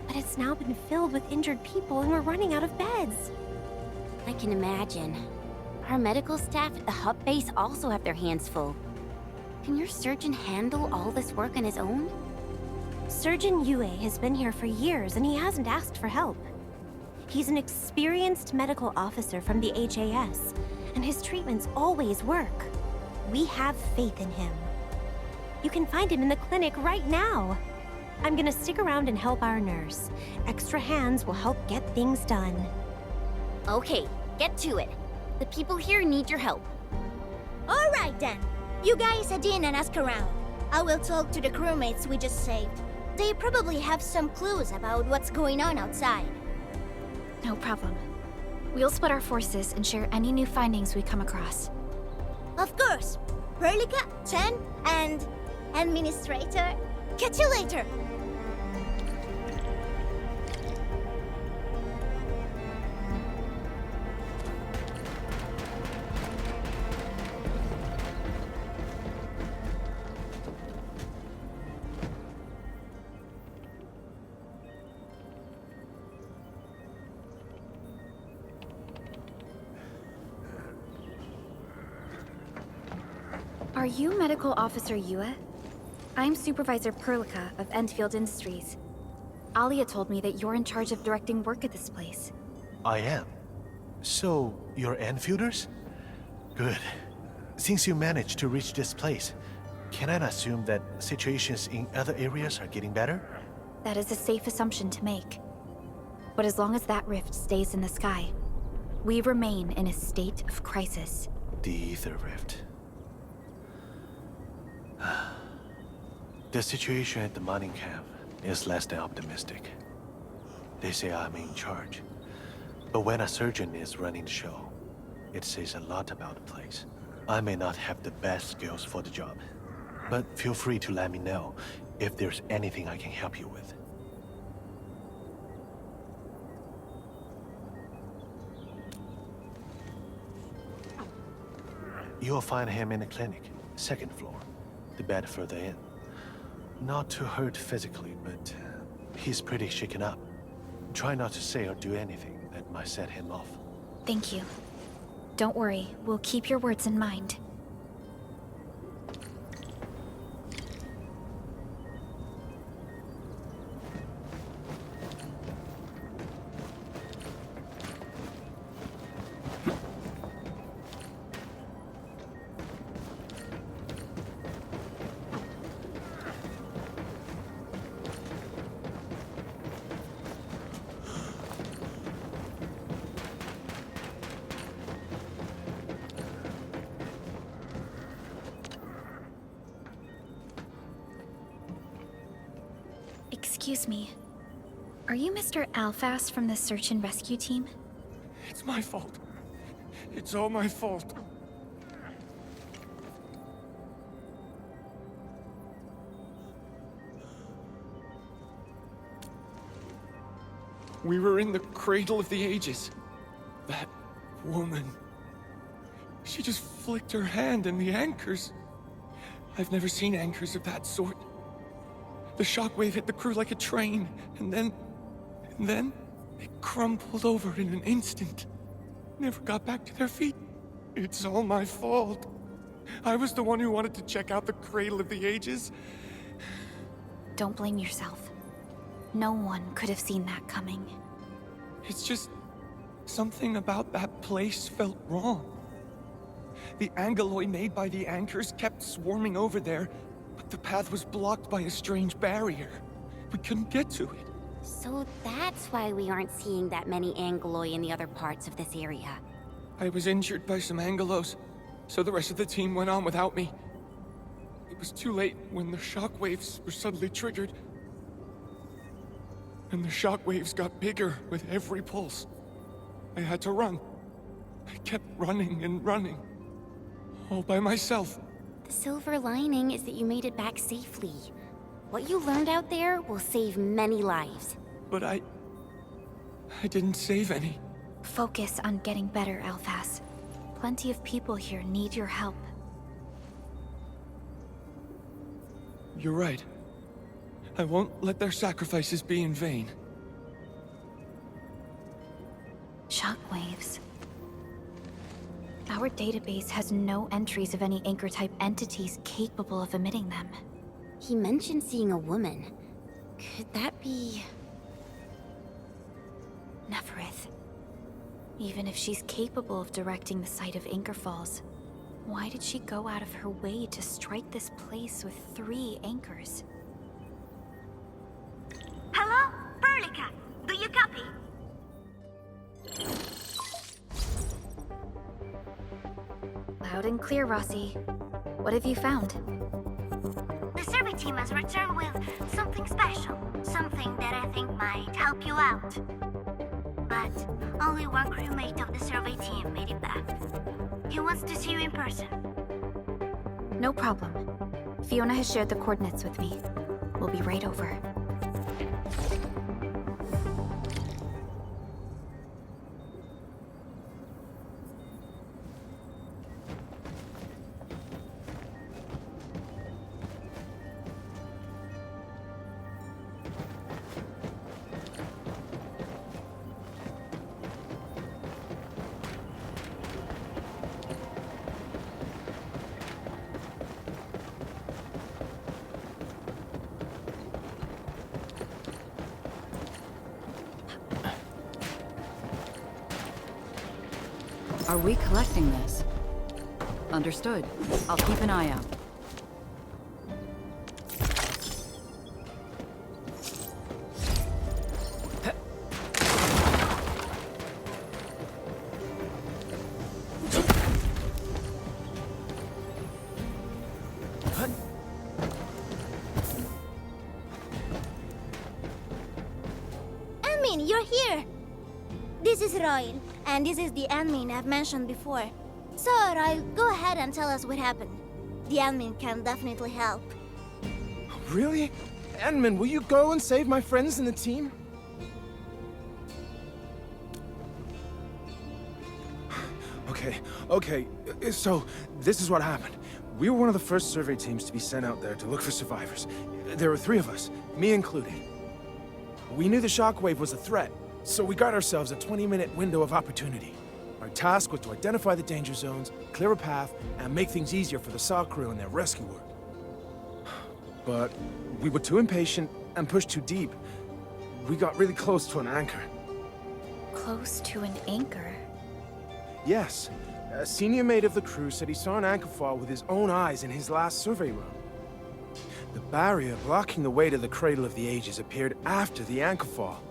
Speaker 5: But it's now been filled with injured people, and we're running out of beds.
Speaker 4: I can imagine. Our medical staff at the hub base also have their hands full. Can your surgeon handle all this work on his own?
Speaker 5: Surgeon Yue has been here for years, and he hasn't asked for help. He's an experienced medical officer from the HAS, and his treatments always work. We have faith in him. You can find him in the clinic right now. I'm gonna stick around and help our nurse. Extra hands will help get things done.
Speaker 9: Okay, get to it. The people here need your help.
Speaker 1: All right then. You guys head in and ask around. I will talk to the crewmates we just saved. They probably have some clues about what's going on outside.
Speaker 5: No problem. We'll split our forces and share any new findings we come across.
Speaker 1: Of course. Perlica, Chen, and Administrator. Catch you later.
Speaker 5: Are you Medical Officer Yue? I'm Supervisor Perlica of Endfield Industries. Alia told me that you're in charge of directing work at this place.
Speaker 10: I am. So, you're Enfielders? Good. Since you managed to reach this place, can I assume that situations in other areas are getting better?
Speaker 5: That is a safe assumption to make. But as long as that rift stays in the sky, we remain in a state of crisis.
Speaker 10: The Ether Rift. The situation at the mining camp is less than optimistic. They say I'm in charge. But when a surgeon is running the show, it says a lot about the place. I may not have the best skills for the job, but feel free to let me know if there's anything I can help you with. You'll find him in the clinic, second floor, the bed further in. Not too hurt physically, but he's pretty shaken up. Try not to say or do anything that might set him off.
Speaker 5: Thank you. Don't worry, we'll keep your words in mind. Excuse me. Are you Mr. Alfast from the search and rescue team?
Speaker 22: It's my fault. It's all my fault. We were in the cradle of the ages. That woman. She just flicked her hand and the anchors. I've never seen anchors of that sort. The shockwave hit the crew like a train, and then they crumpled over in an instant. Never got back to their feet. It's all my fault. I was the one who wanted to check out the cradle of the ages.
Speaker 5: Don't blame yourself. No one could have seen that coming.
Speaker 22: It's just something about that place felt wrong. The angeloi made by the anchors kept swarming over there, But the path was blocked by a strange barrier. We couldn't get to it.
Speaker 4: So that's why we aren't seeing that many Angoloi in the other parts of this area.
Speaker 22: I was injured by some Angelos, so the rest of the team went on without me. It was too late when the shockwaves were suddenly triggered. And the shockwaves got bigger with every pulse. I had to run. I kept running and running. All by myself.
Speaker 4: The silver lining is that you made it back safely. What you learned out there will save many lives.
Speaker 22: But I didn't save any.
Speaker 5: Focus on getting better, Alphas. Plenty of people here need your help.
Speaker 22: You're right. I won't let their sacrifices be in vain.
Speaker 5: Shockwaves. Our database has no entries of any Anchor-type entities capable of emitting them.
Speaker 4: He mentioned seeing a woman. Could that be...
Speaker 5: Neferith. Even if she's capable of directing the site of Anchor Falls, why did she go out of her way to strike this place with 3 anchors?
Speaker 1: Hello? Perlica, do you copy?
Speaker 5: Loud and clear, Rossi. What have you found?
Speaker 1: The survey team has returned with something special. Something that I think might help you out. But only one crewmate of the survey team made it back. He wants to see you in person.
Speaker 5: No problem. Fiona has shared the coordinates with me. We'll be right over.
Speaker 2: Are we collecting this? Understood. I'll keep an eye out.
Speaker 1: Admin, you're here! This is Royal, and this is the admin I've mentioned before. So, Royal, go ahead and tell us what happened. The admin can definitely help.
Speaker 13: Really? Admin, will you go and save my friends in the team? Okay, so this is what happened. We were one of the first survey teams to be sent out there to look for survivors. There were 3 of us, me included. We knew the shockwave was a threat, so we got ourselves a 20-minute window of opportunity. Our task was to identify the danger zones, clear a path, and make things easier for the SAW crew and their rescue work. But we were too impatient and pushed too deep. We got really close to an anchor.
Speaker 5: Close to an anchor?
Speaker 13: Yes. A senior mate of the crew said he saw an anchor fall with his own eyes in his last survey run. The barrier blocking the way to the Cradle of the Ages appeared after the anchor fall.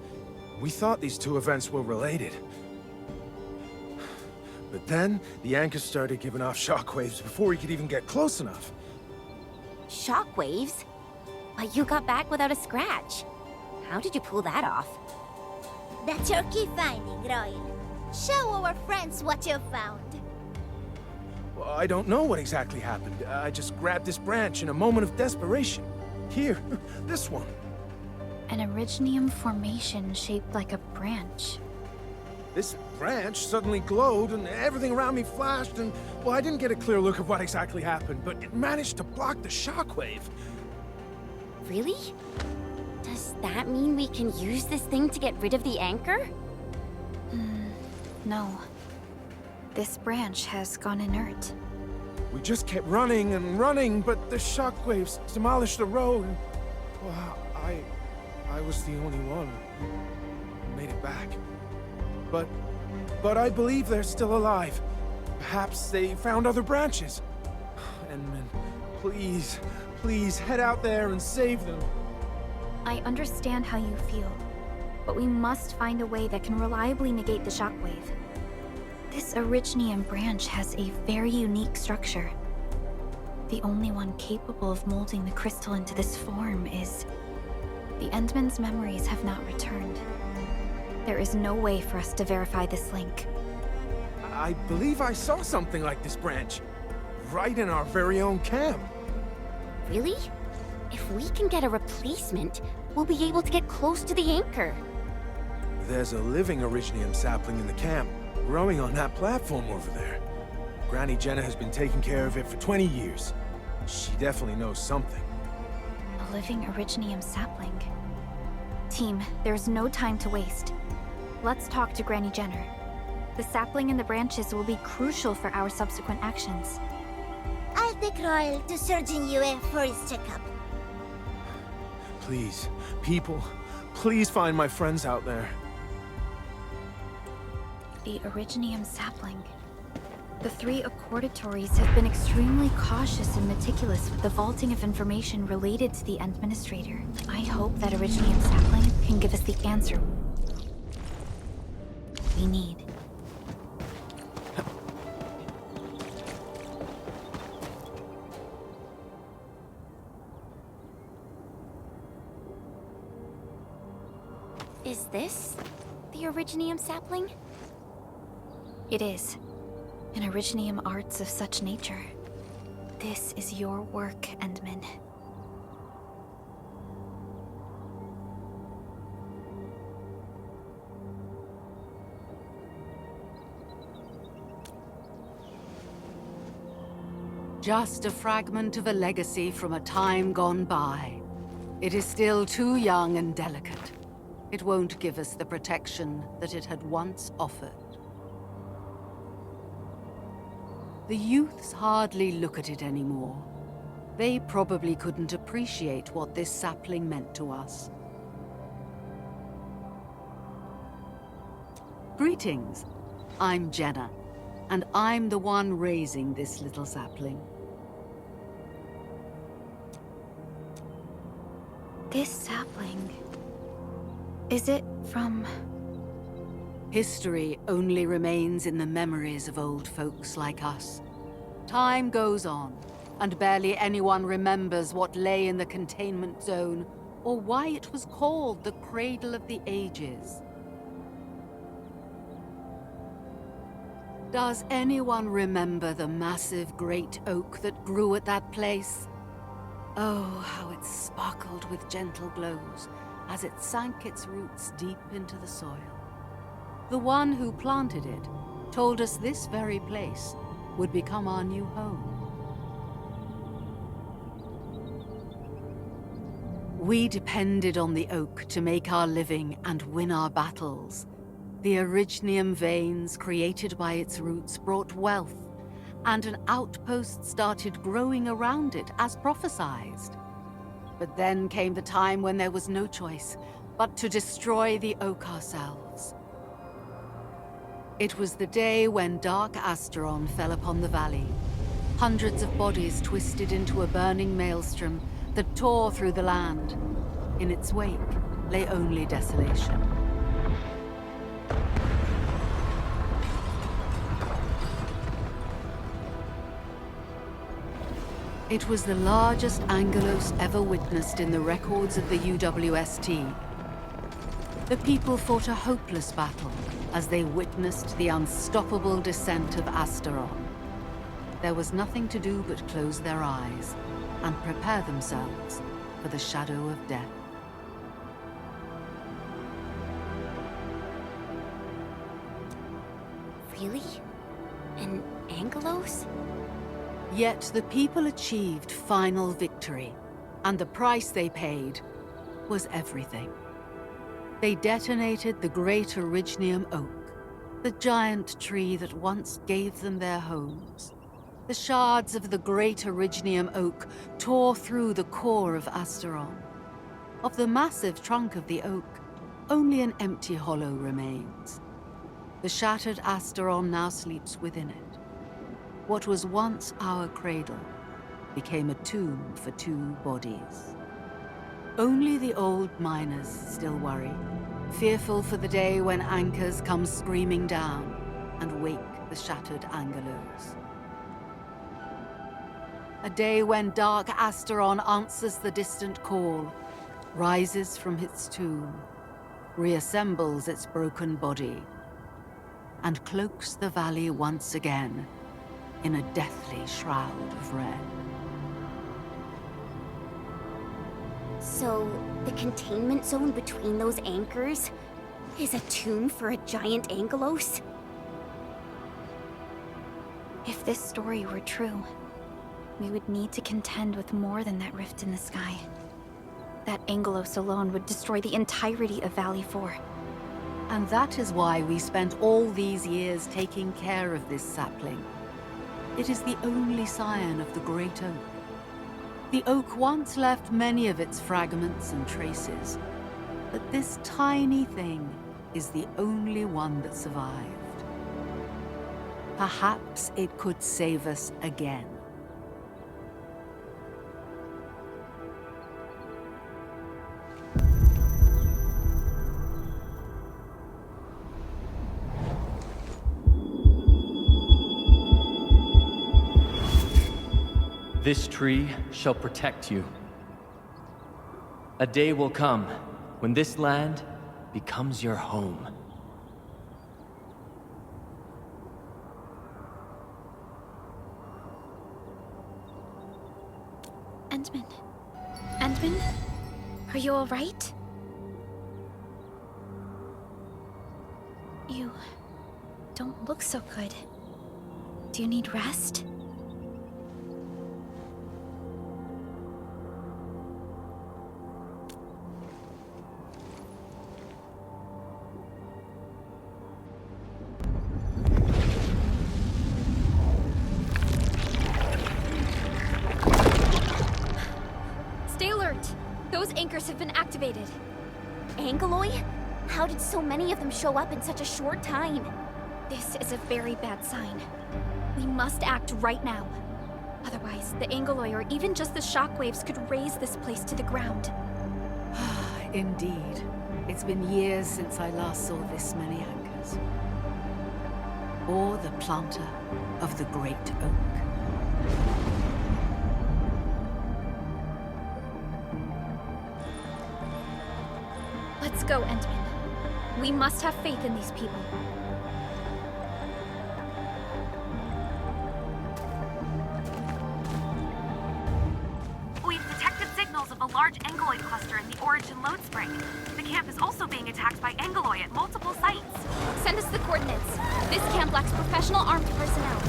Speaker 13: We thought these 2 events were related. But then, the anchor started giving off shockwaves before we could even get close enough.
Speaker 4: Shockwaves? But you got back without a scratch. How did you pull that off?
Speaker 1: That's your key finding, Royal. Show our friends what you've found.
Speaker 13: Well, I don't know what exactly happened. I just grabbed this branch in a moment of desperation. Here, this one.
Speaker 5: An Originium formation shaped like a branch.
Speaker 13: This branch suddenly glowed and everything around me flashed and, well, I didn't get a clear look of what exactly happened, but it managed to block the shockwave.
Speaker 4: Really? Does that mean we can use this thing to get rid of the anchor?
Speaker 5: No. This branch has gone inert.
Speaker 13: We just kept running and running, but the shockwaves demolished the road. Well, I was the only one who made it back. But I believe they're still alive. Perhaps they found other branches. Enman, Please, head out there and save them.
Speaker 5: I understand how you feel, but we must find a way that can reliably negate the shockwave. This Originium branch has a very unique structure. The only one capable of molding the crystal into this form is... The Endman's memories have not returned. There is no way for us to verify this link.
Speaker 13: I believe I saw something like this branch. Right in our very own camp.
Speaker 4: Really? If we can get a replacement, we'll be able to get close to the anchor.
Speaker 13: There's a living Originium sapling in the camp, growing on that platform over there. Granny Jenna has been taking care of it for 20 years. She definitely knows something.
Speaker 5: A living Originium sapling. Team, there's no time to waste. Let's talk to Granny Jenner. The sapling and the branches will be crucial for our subsequent actions.
Speaker 1: I'll take Royal to Surgeon Yue for his checkup.
Speaker 13: Please, people, please find my friends out there.
Speaker 5: The Originium sapling. The 3 accordatories have been extremely cautious and meticulous with the vaulting of information related to the Administrator. I hope that Originium sapling can give us the answer we need.
Speaker 4: Is this the Originium sapling?
Speaker 5: It is. An Originium arts of such nature. This is your work, Endman.
Speaker 2: Just a fragment of a legacy from a time gone by. It is still too young and delicate. It won't give us the protection that it had once offered. The youths hardly look at it anymore. They probably couldn't appreciate what this sapling meant to us. Greetings. I'm Jenna, and I'm the one raising this little sapling.
Speaker 5: This sapling... is it from...
Speaker 2: History only remains in the memories of old folks like us. Time goes on, and barely anyone remembers what lay in the containment zone, or why it was called the Cradle of the Ages. Does anyone remember the massive great oak that grew at that place? Oh, how it sparkled with gentle glows as it sank its roots deep into the soil. The one who planted it told us this very place would become our new home. We depended on the oak to make our living and win our battles. The Originium veins created by its roots brought wealth, and an outpost started growing around it as prophesized. But then came the time when there was no choice but to destroy the oak ourselves. It was the day when Dark Asteron fell upon the valley. Hundreds of bodies twisted into a burning maelstrom that tore through the land. In its wake lay only desolation. It was the largest Angelos ever witnessed in the records of the UWST. The people fought a hopeless battle as they witnessed the unstoppable descent of Asteron. There was nothing to do but close their eyes and prepare themselves for the shadow of death.
Speaker 4: Really? An Angelos?
Speaker 2: Yet the people achieved final victory, and the price they paid was everything. They detonated the great Originium oak, the giant tree that once gave them their homes. The shards of the great Originium oak tore through the core of Asteron. Of the massive trunk of the oak, only an empty hollow remains. The shattered Asteron now sleeps within it. What was once our cradle became a tomb for 2 bodies. Only the old miners still worry, fearful for the day when anchors come screaming down and wake the shattered Angelos. A day when dark Asteron answers the distant call, rises from its tomb, reassembles its broken body, and cloaks the valley once again in a deathly shroud of red.
Speaker 4: So, the containment zone between those anchors is a tomb for a giant Angelos?
Speaker 5: If this story were true, we would need to contend with more than that rift in the sky. That Angelos alone would destroy the entirety of Valley 4.
Speaker 2: And that is why we spent all these years taking care of this sapling. It is the only scion of the Great Oak. The oak once left many of its fragments and traces, but this tiny thing is the only one that survived. Perhaps it could save us again.
Speaker 21: This tree shall protect you. A day will come when this land becomes your home.
Speaker 5: Endman? Endman? Are you alright? You don't look so good. Do you need rest? Those anchors have been activated.
Speaker 4: Angeloi? How did so many of them show up in such a short time?
Speaker 5: This is a very bad sign. We must act right now. Otherwise, the Angeloi or even just the shockwaves could raze this place to the ground.
Speaker 2: Indeed. It's been years since I last saw this many anchors. Or the planter of the Great Oak.
Speaker 5: Let's go, Endman. We must have faith in these people.
Speaker 6: We've detected signals of a large Angeloi cluster in the Origin load spring. The camp is also being attacked by Angeloi at multiple sites.
Speaker 5: Send us the coordinates. This camp lacks professional armed personnel.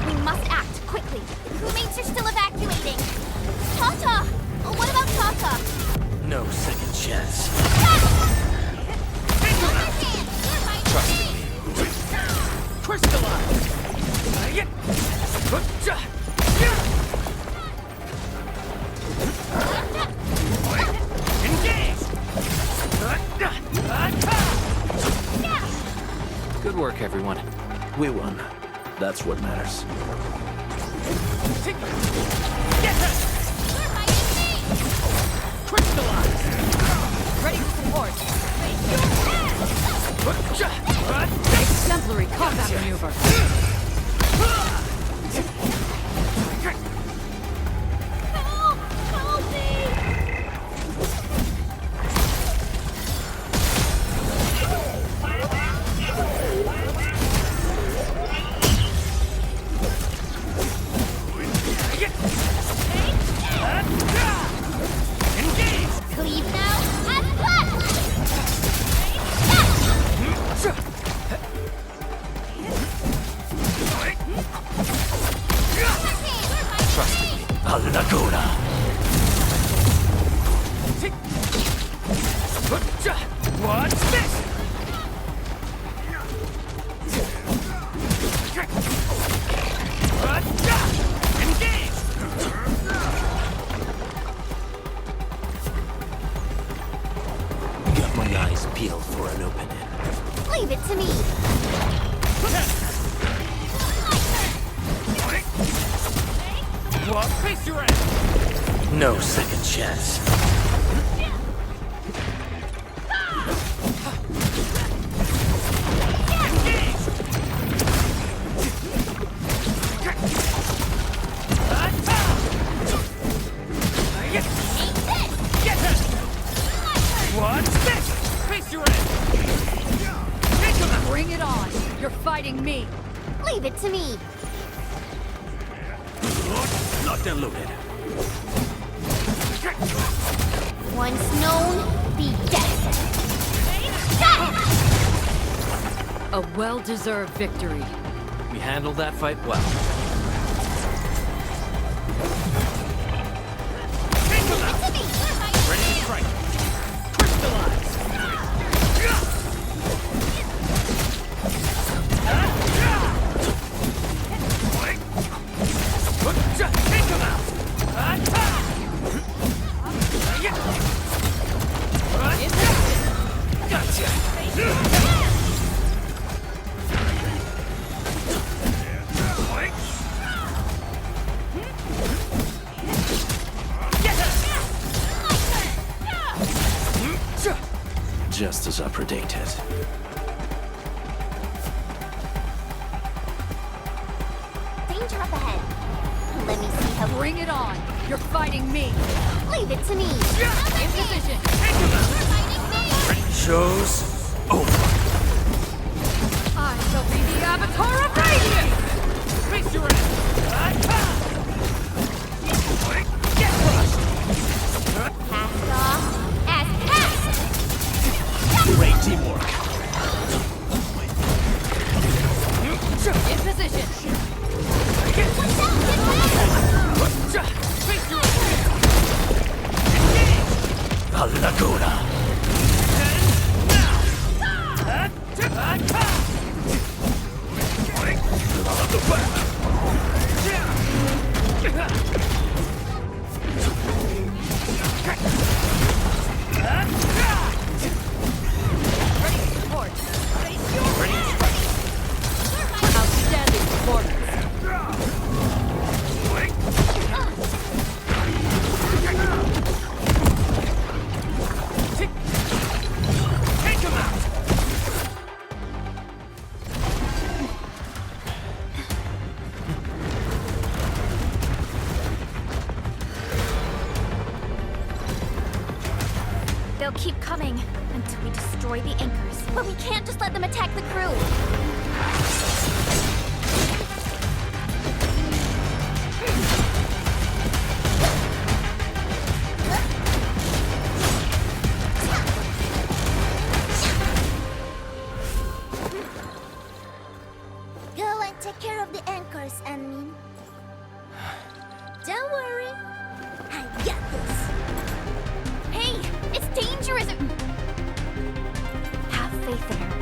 Speaker 5: We must act quickly.
Speaker 9: Crewmates are still evacuating. Tata! What about Tata?
Speaker 11: No second chance.
Speaker 8: Trust me. Crystallize! Engage!
Speaker 21: Good work, everyone.
Speaker 3: We won. That's what matters.
Speaker 8: Get her! Crystallize!
Speaker 2: Ready for support. Exemplary combat maneuver.
Speaker 9: Help me! Cleave now and left!
Speaker 11: Trust me. Al Laguna.
Speaker 8: What's this? Engage!
Speaker 11: Got my eyes peeled for an opening.
Speaker 9: Leave it to me!
Speaker 19: What? Face your ass!
Speaker 11: No second chance.
Speaker 19: What's this? Face your ass!
Speaker 2: Bring it on! You're fighting me!
Speaker 9: Leave it to me.
Speaker 11: Locked and loaded.
Speaker 9: Once known, be dead.
Speaker 2: A well-deserved victory.
Speaker 3: We handled that fight well.
Speaker 19: Ready to strike. Crystallize. Take him out. Gotcha.
Speaker 3: Just as I predicted.
Speaker 9: Danger up ahead. Let me see how.
Speaker 2: Bring it on! You're fighting me!
Speaker 9: Leave it to me.
Speaker 2: In position!
Speaker 11: Show's over.
Speaker 2: I shall be the Avatar of Radiance!
Speaker 19: Face your ass. Get crushed.
Speaker 9: Cast off as cast.
Speaker 11: Great teamwork.
Speaker 2: In position!
Speaker 11: A Laguna.
Speaker 2: Outstanding performance!
Speaker 19: Take him out.
Speaker 5: They'll keep coming until we destroy the anchors.
Speaker 9: But we can't just let them attack the crew.
Speaker 1: Go and take care of the anchors, Anmin. Don't worry. I got this.
Speaker 9: Hey, it's dangerous.
Speaker 5: Have faith in her.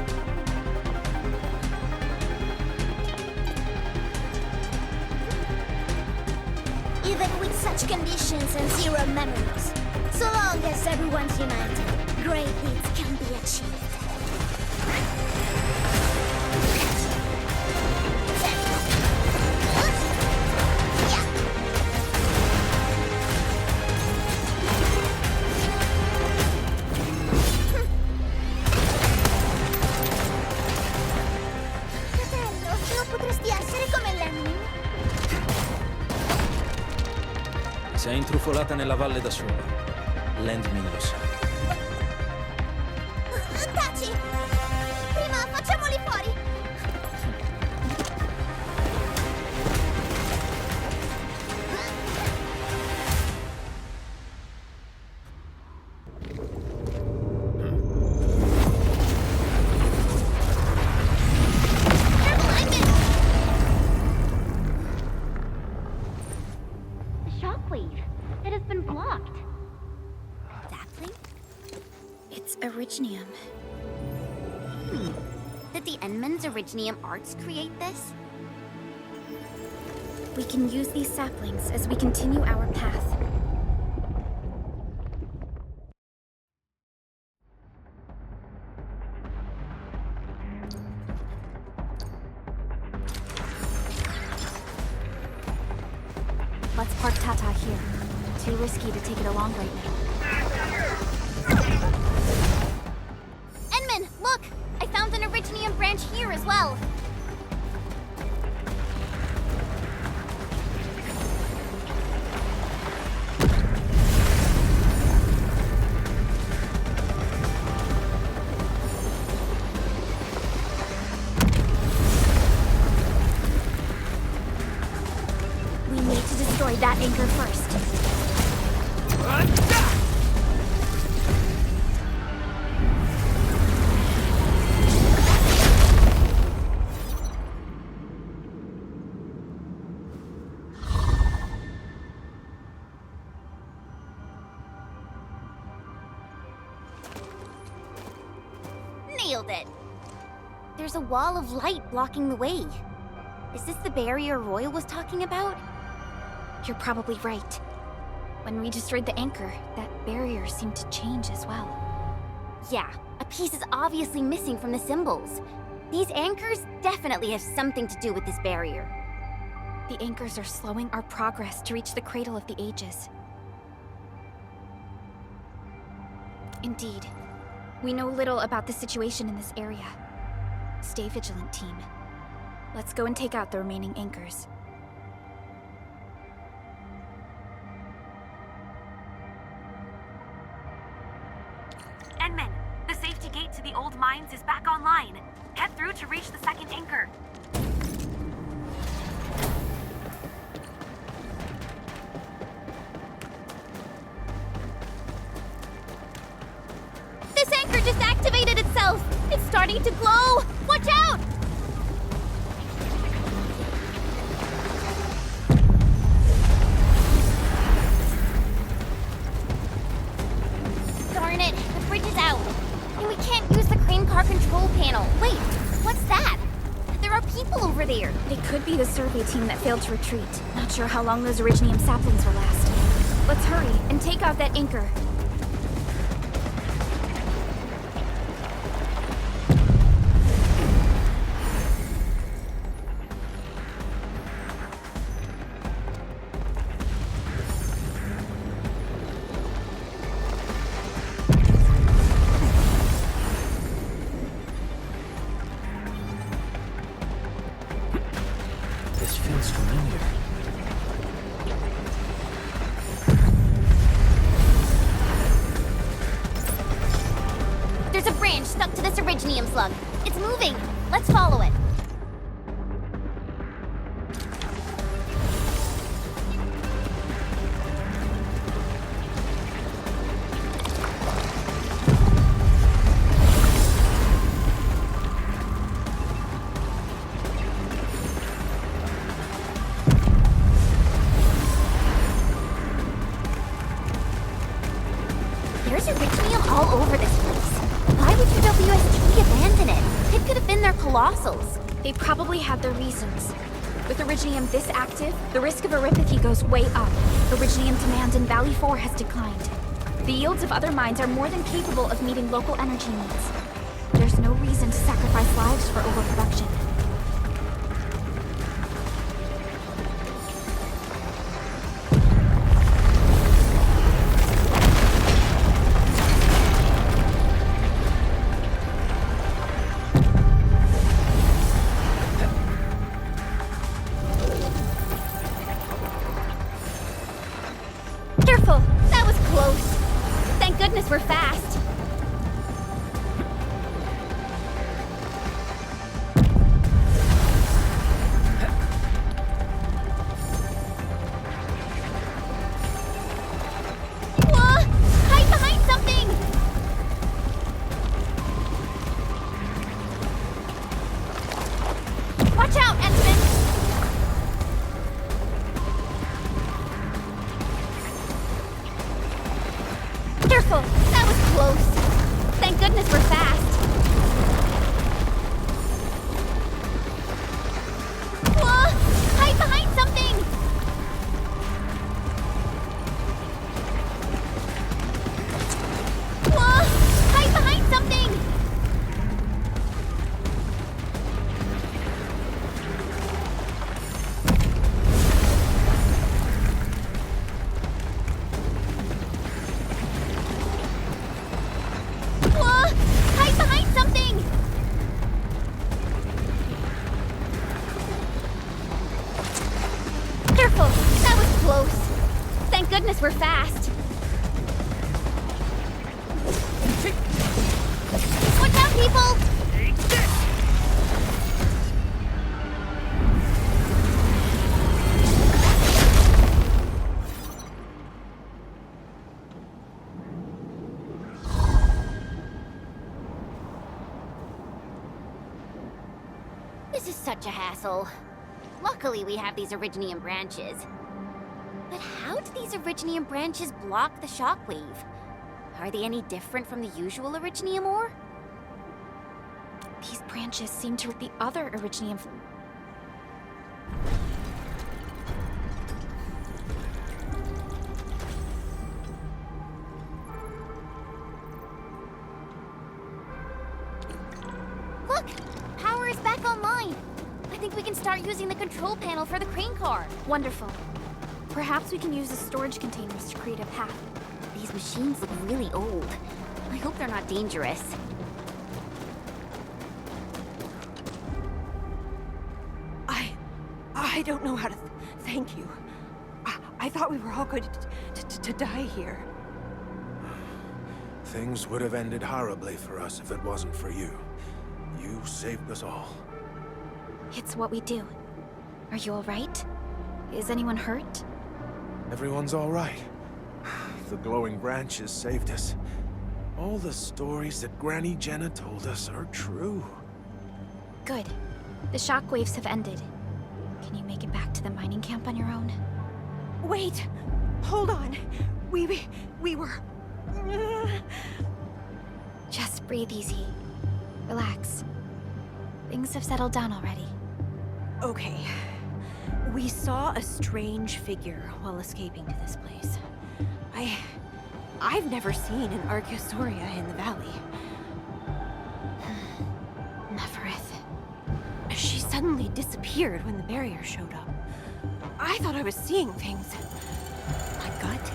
Speaker 1: Even with such conditions and zero memories, so long as everyone's united, great deeds can be achieved. Fratello, non potresti essere come Lemmy?
Speaker 3: Sei intrufolata nella valle da sola. Landmin lo sa.
Speaker 1: Taci! Prima facciamoli fuori!
Speaker 9: The shockwave. It has been blocked. Sapling?
Speaker 5: It's Originium.
Speaker 9: Did the Enman's Originium arts create this?
Speaker 5: We can use these saplings as we continue our path. Let's park Tata here. Too risky to take it along right now.
Speaker 9: Enman, look! I found an Originium branch here as well.
Speaker 5: We need to destroy that anchor first.
Speaker 9: Nailed it. There's a wall of light blocking the way. Is this the barrier Royal was talking about?
Speaker 5: You're probably right. When we destroyed the anchor, that barrier seemed to change as well.
Speaker 9: Yeah, a piece is obviously missing from the symbols. These anchors definitely have something to do with this barrier.
Speaker 5: The anchors are slowing our progress to reach the Cradle of the Ages. Indeed. We know little about the situation in this area. Stay vigilant, team. Let's go and take out the remaining anchors.
Speaker 6: Enman, the safety gate to the old mines is back online. Head through to reach the second anchor.
Speaker 9: This anchor just activated itself! It's starting to glow! Watch out! Darn it, the bridge is out. And we can't use the crane car control panel. Wait, what's that? There are people over there.
Speaker 5: It could be the survey team that failed to retreat. Not sure how long those Originium saplings will last. Let's hurry and take out that anchor.
Speaker 3: This feels familiar.
Speaker 9: There's a branch stuck to this Originium slug. It's moving. Let's follow it. There's Originium all over this place. Why would UWST abandon it? It could have been their colossals.
Speaker 5: They probably had their reasons. With Originium this active, the risk of eripathy goes way up. Originium demand in Valley 4 has declined. The yields of other mines are more than capable of meeting local energy needs. There's no reason to sacrifice lives for overproduction.
Speaker 9: Careful! That was close. Thank goodness we're fast. Whoa! Hide behind something! Watch out, Ensign! Careful! That was close. Thank goodness we're fast. Whoa! Hide behind something! Whoa! Hide behind something!
Speaker 5: We're fast.
Speaker 9: Watch out, people! This is such a hassle. Luckily, we have these Originium branches. But how do these Originium branches block the shockwave? Are they any different from the usual Originium ore?
Speaker 5: These branches seem to the other Originium.
Speaker 9: Look! Power is back online! I think we can start using the control panel for the crane car.
Speaker 5: Wonderful. Perhaps we can use the storage containers to create a path.
Speaker 9: These machines look really old. I hope they're not dangerous.
Speaker 16: I don't know how to thank you. I thought we were all going to die here.
Speaker 13: Things would have ended horribly for us if it wasn't for you. You saved us all.
Speaker 5: It's what we do. Are you all right? Is anyone hurt?
Speaker 13: Everyone's all right. The glowing branches saved us. All the stories that Granny Jenna told us are true.
Speaker 5: Good. The shockwaves have ended. Can you make it back to the mining camp on your own?
Speaker 16: Wait! Hold on. We were...
Speaker 5: Just breathe easy. Relax. Things have settled down already.
Speaker 16: Okay. We saw a strange figure while escaping to this place. I've never seen an Archaeosauria in the valley.
Speaker 5: Neferith.
Speaker 16: She suddenly disappeared when the barrier showed up. I thought I was seeing things. My gut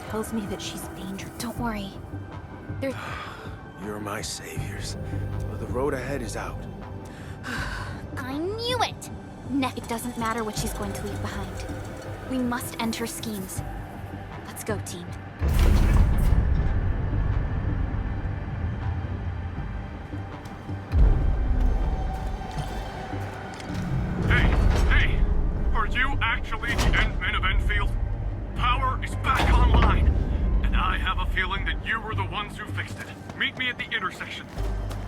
Speaker 16: tells me that she's dangerous.
Speaker 5: Don't worry.
Speaker 13: You're my saviors. The road ahead is out.
Speaker 9: I knew it!
Speaker 5: It doesn't matter what she's going to leave behind. We must end her schemes. Let's go, team.
Speaker 8: Hey! Are you actually the Endmen of Enfield? Power is back online, and I have a feeling that you were the ones who fixed it. Meet me at the intersection.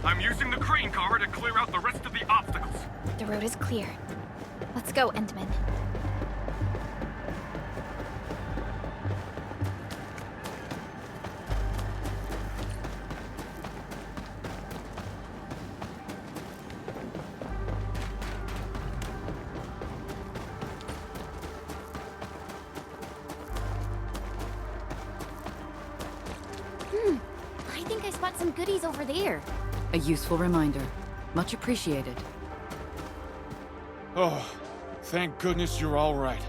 Speaker 8: I'm using the crane car to clear out the rest of the obstacles.
Speaker 5: The road is clear. Let's go, Endman.
Speaker 9: I think I spot some goodies over there.
Speaker 2: A useful reminder. Much appreciated.
Speaker 8: Oh, thank goodness you're all right.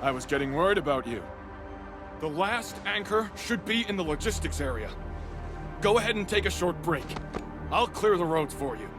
Speaker 8: I was getting worried about you. The last anchor should be in the logistics area. Go ahead and take a short break. I'll clear the roads for you.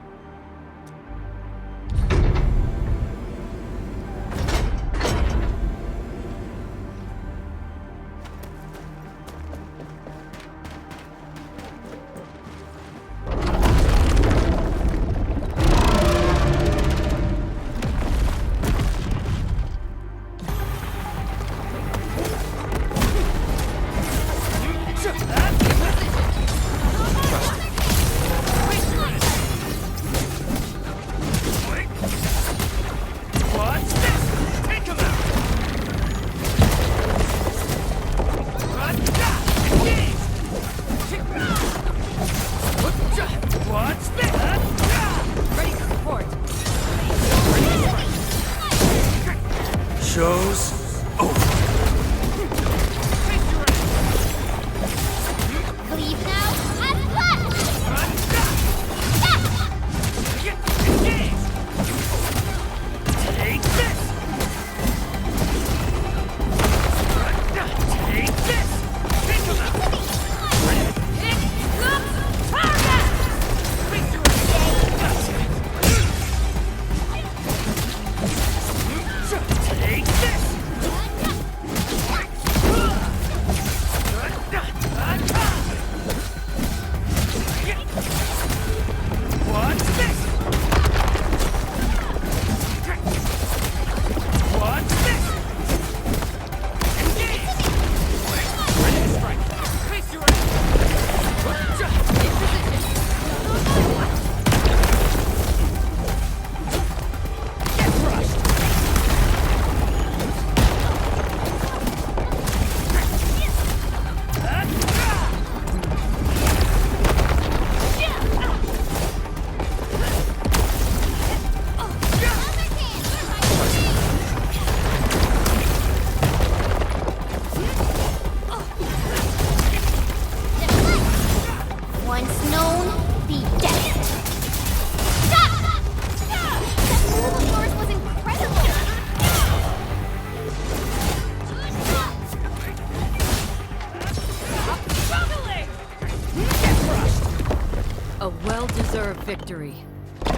Speaker 2: Well-deserved victory.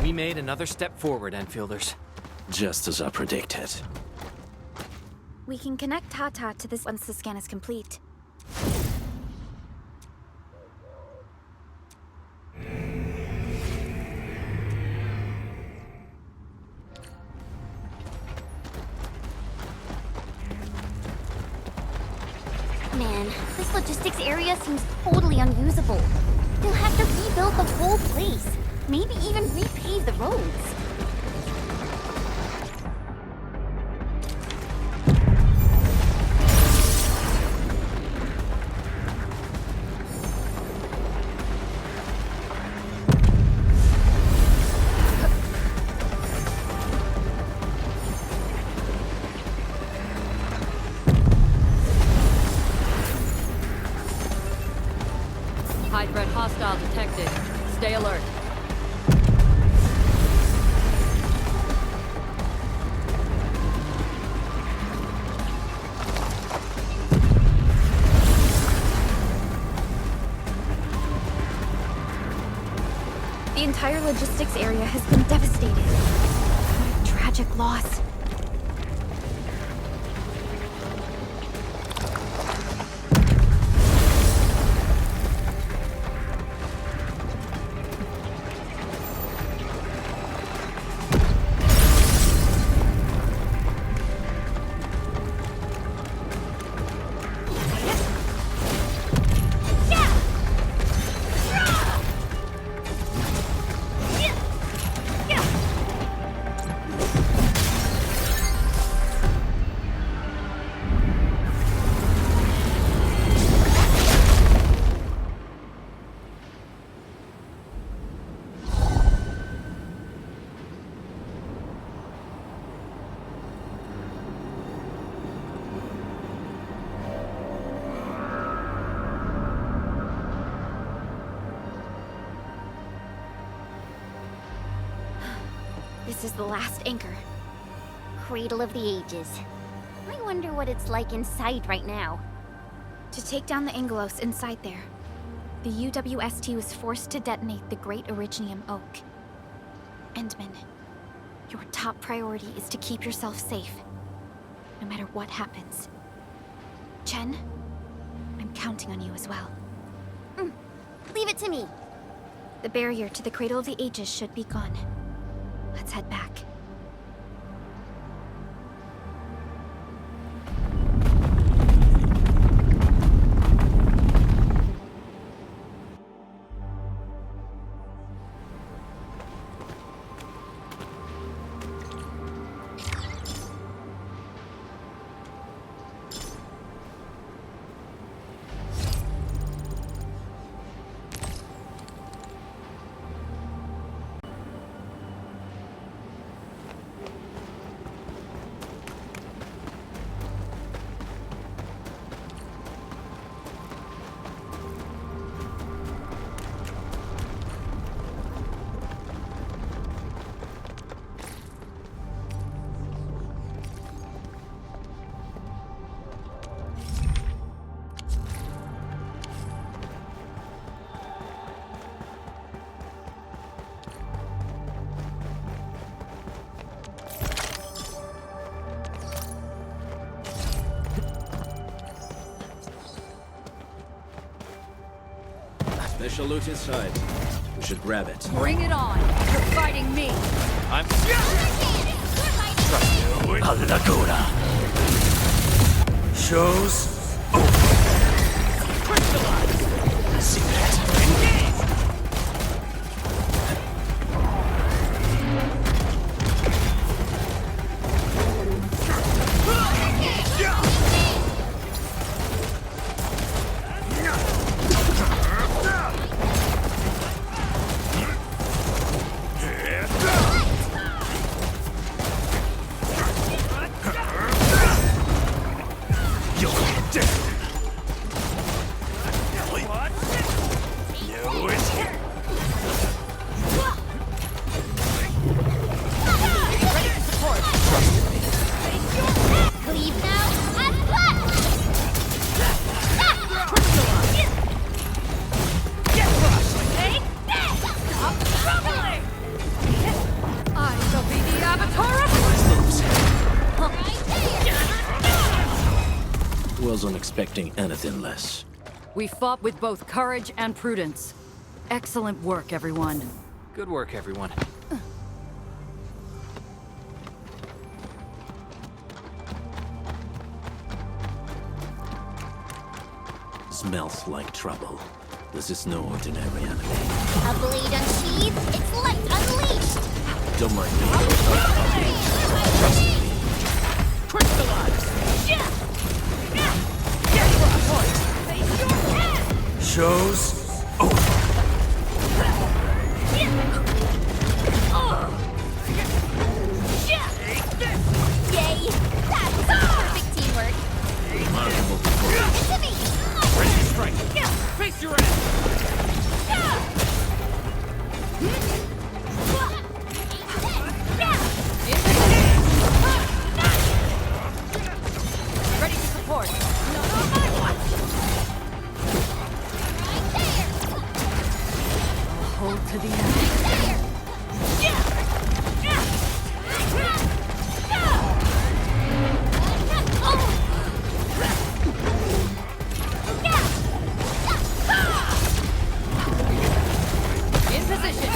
Speaker 11: We made another step forward, Enfielders.
Speaker 3: Just as I predicted.
Speaker 5: We can connect Tata to this once the scan is complete.
Speaker 9: Man, this logistics area seems totally unusable. They'll have to rebuild the whole place. Maybe even repave the roads.
Speaker 2: High threat hostile detected. Stay alert.
Speaker 5: The entire logistics area has been devastated. What a tragic loss. This is the last anchor.
Speaker 9: Cradle of the Ages. I wonder what it's like inside right now.
Speaker 5: To take down the Angelos inside there, the UWST was forced to detonate the Great Originium Oak. Endman, your top priority is to keep yourself safe, no matter what happens. Chen, I'm counting on you as well.
Speaker 9: Leave it to me.
Speaker 5: The barrier to the Cradle of the Ages should be gone. Let's head back.
Speaker 3: Special loot inside. We should grab it.
Speaker 2: Bring it on! You're fighting me!
Speaker 11: I'm... Laguna. Shows over. Crystallize. Secret. Engage.
Speaker 3: wasn't expecting anything less.
Speaker 2: We fought with both courage and prudence. Excellent work, everyone.
Speaker 21: Good work, everyone.
Speaker 3: Smells like trouble. This is no ordinary enemy.
Speaker 1: A blade unsheathed, its light unleashed!
Speaker 3: Don't mind me. Trust me.
Speaker 8: Crystallize!
Speaker 11: Show's over.
Speaker 1: Yay! That's perfect teamwork!
Speaker 3: Remarkable
Speaker 1: To
Speaker 3: performance.
Speaker 1: me!
Speaker 8: Ready to strike! Face your enemy!
Speaker 2: Ready to support. Hold to the end. In position.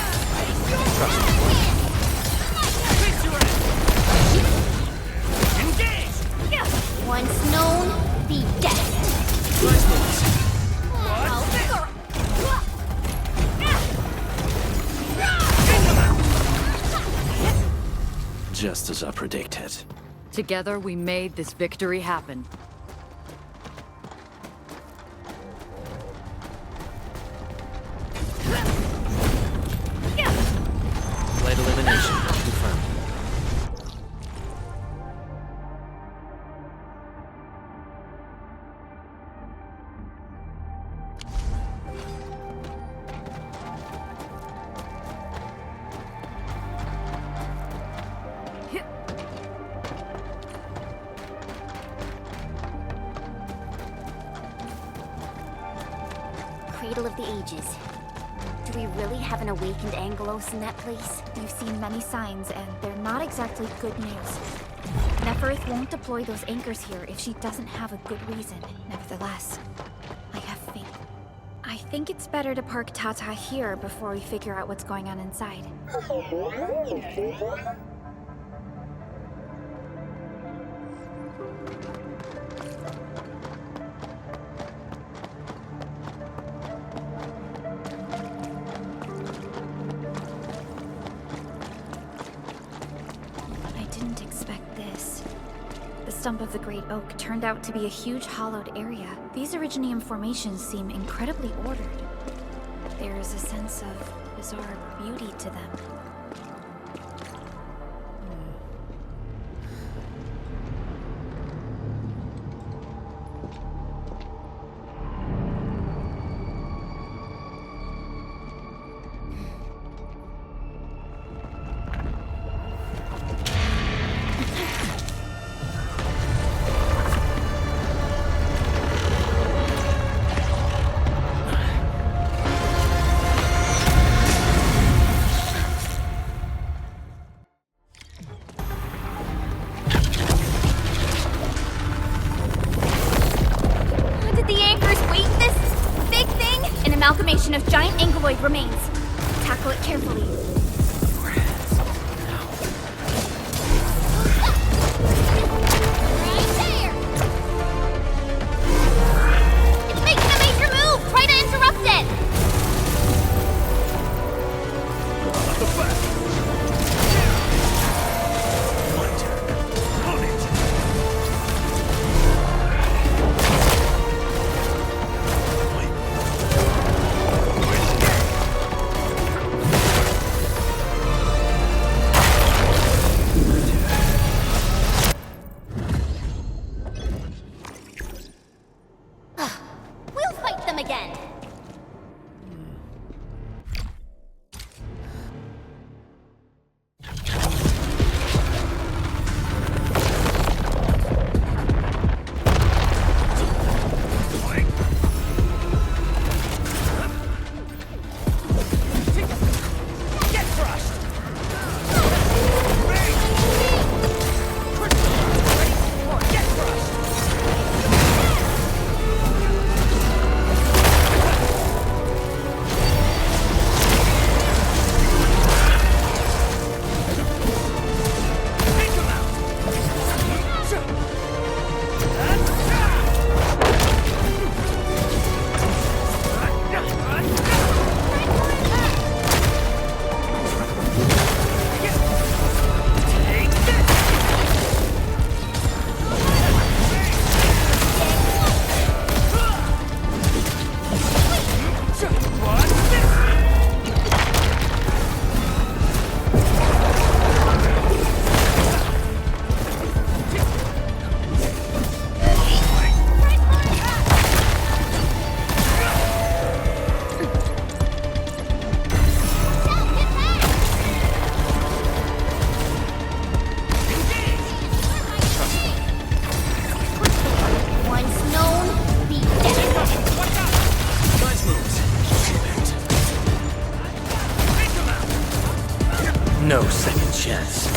Speaker 8: Face your enemy! Engage!
Speaker 1: Once known, be dead.
Speaker 3: Just as I predicted.
Speaker 2: Together, we made this victory happen.
Speaker 3: Blade elimination confirmed.
Speaker 4: Cradle of the Ages. Do we really have an awakened Angelos in that place?
Speaker 5: We've seen many signs, and they're not exactly good news. Neferth won't deploy those anchors here if she doesn't have a good reason. Nevertheless, I have faith. I think it's better to park Tata here before we figure out what's going on inside. I didn't expect this. The stump of the Great Oak turned out to be a huge hollowed area. These Originium formations seem incredibly ordered. There is a sense of bizarre beauty to them. Did the anchors weight this big thing? An amalgamation of giant ankyloid remains. Tackle it carefully.
Speaker 1: Right there! It's making a major move! Try to interrupt it!
Speaker 11: No second chance.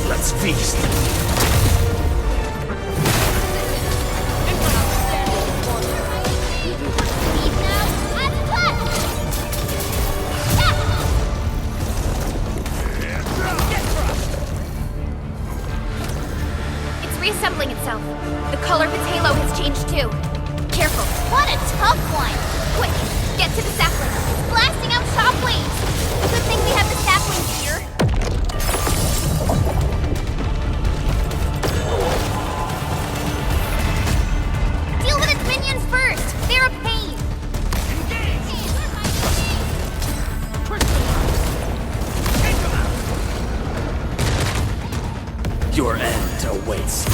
Speaker 11: Let's feast.
Speaker 5: It's reassembling itself. The color of its halo has changed too. Careful.
Speaker 1: What a tough one!
Speaker 5: Quick, get to the sapling.
Speaker 1: It's blasting out shockwaves! Good thing we have the saplings here. Deal with its minions first! They're a pain!
Speaker 11: Your end awaits.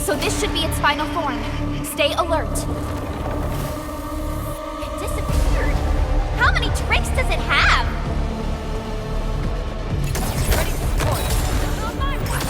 Speaker 5: so this should be its final form. Stay alert.
Speaker 9: It disappeared. How many tricks does it have?
Speaker 20: Ready to deploy. On my watch.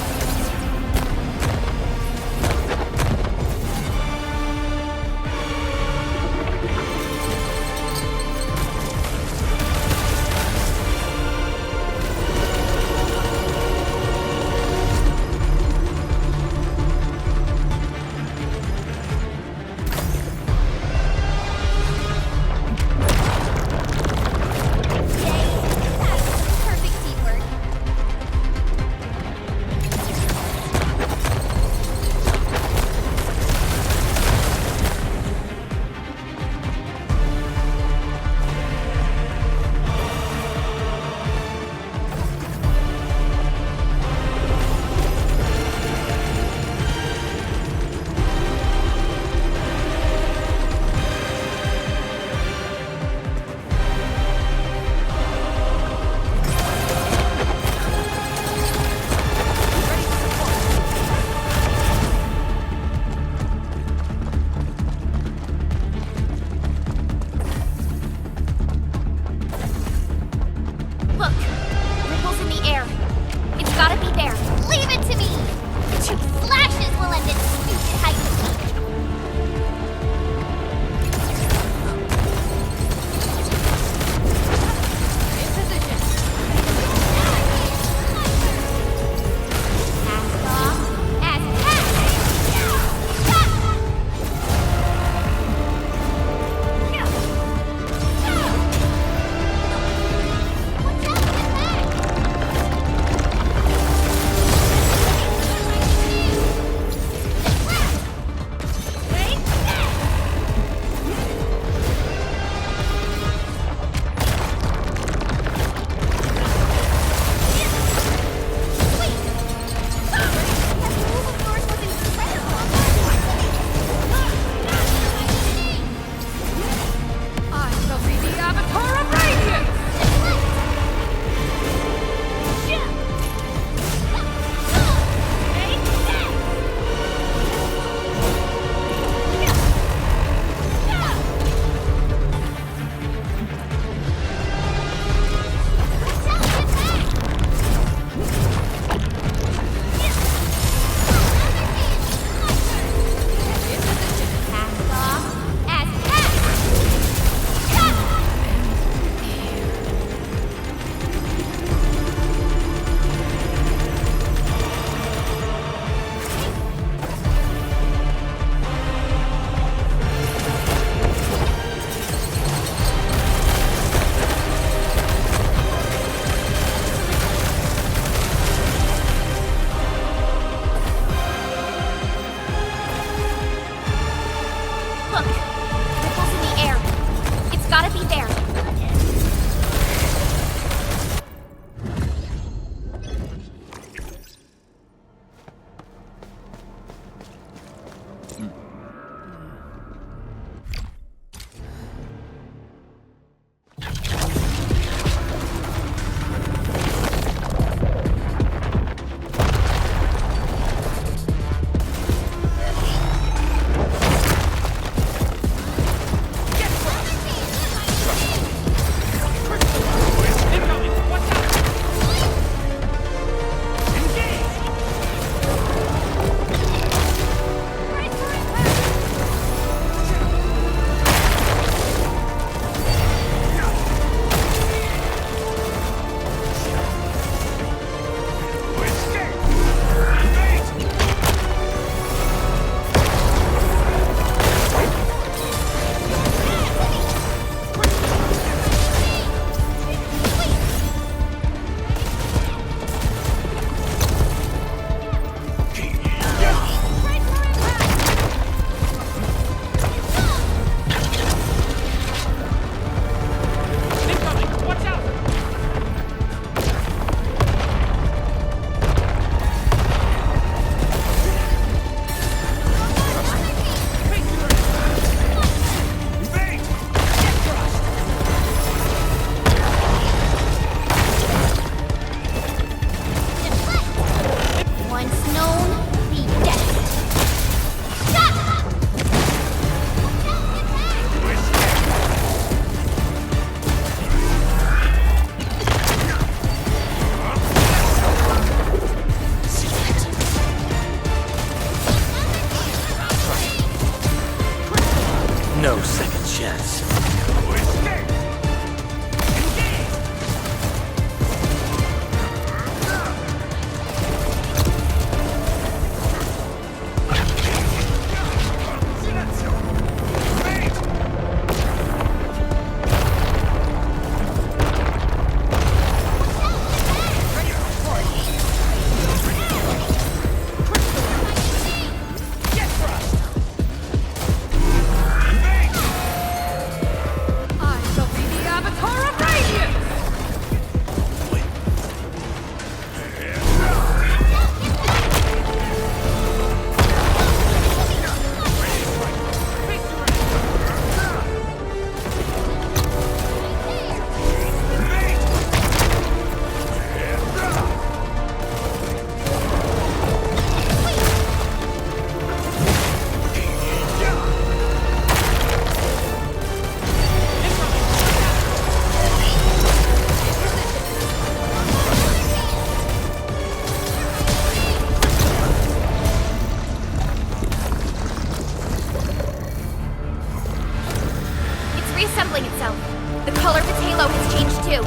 Speaker 5: reassembling itself. The color of its halo has changed too.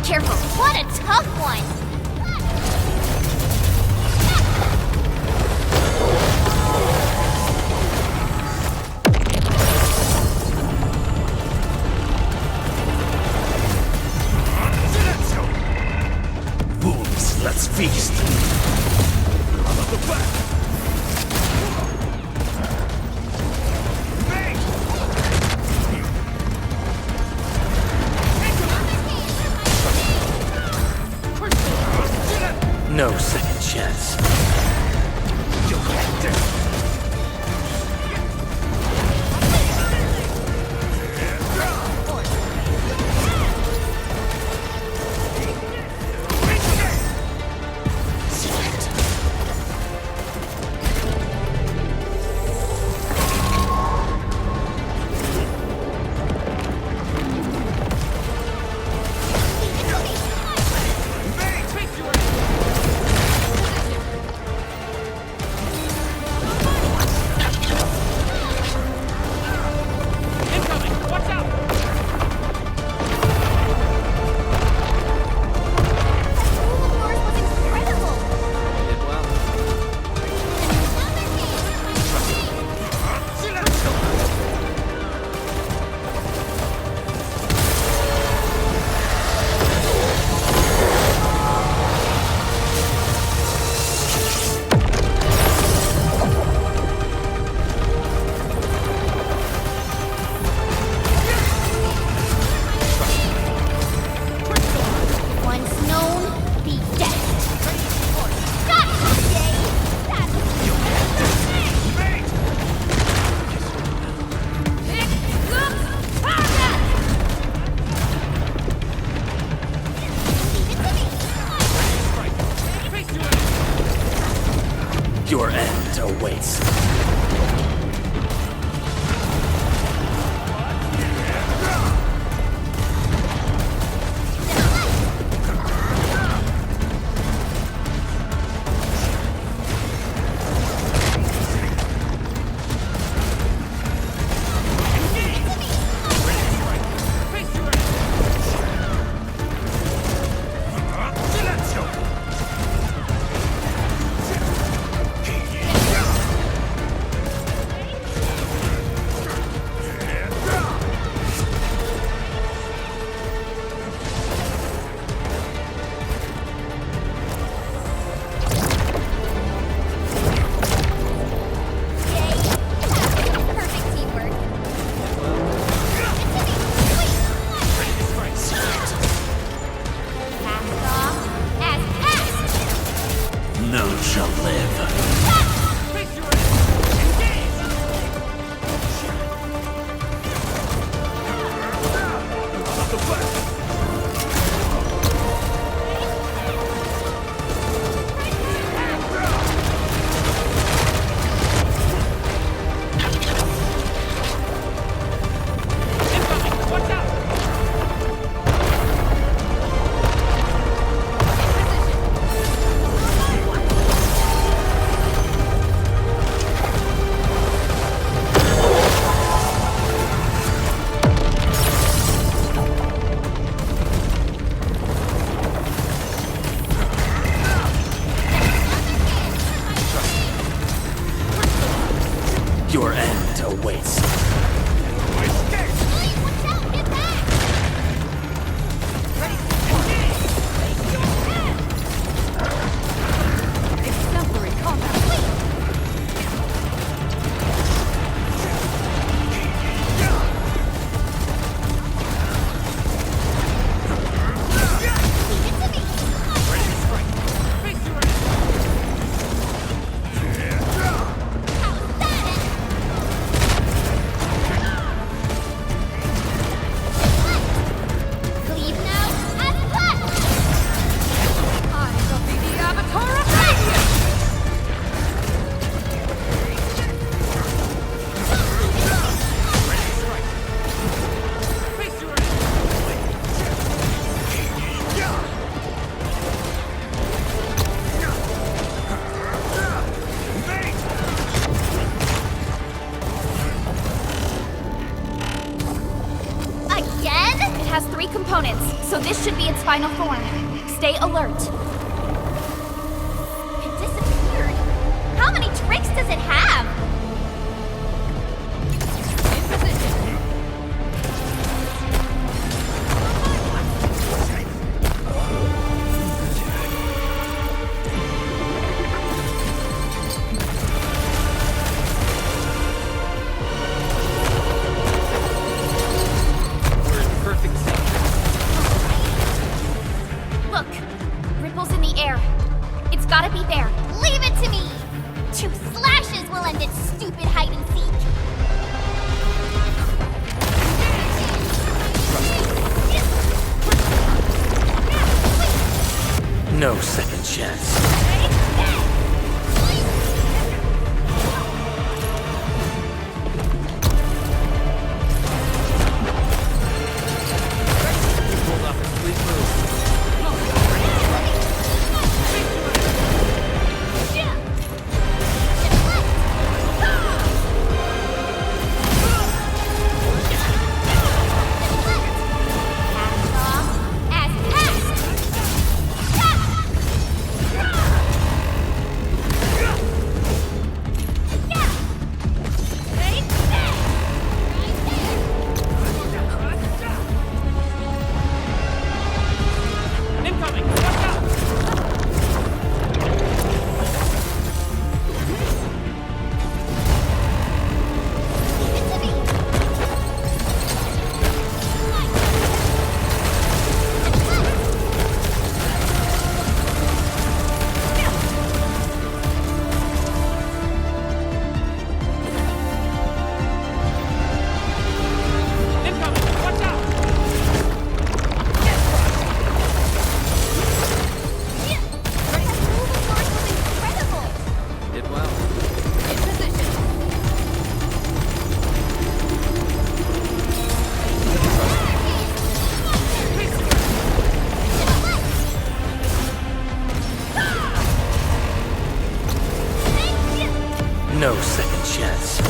Speaker 5: Careful.
Speaker 9: What a tough one!
Speaker 11: Wolves, let's feast. No second chance. You'll get this. Your end awaits.
Speaker 5: has 3 components, so this should be its final form. Stay alert.
Speaker 9: It disappeared. How many tricks does it have?
Speaker 5: Look, ripples in the air. It's gotta be there.
Speaker 9: Leave it to me! 2 slashes will end its stupid hide and seek.
Speaker 11: No second chance. No second chance.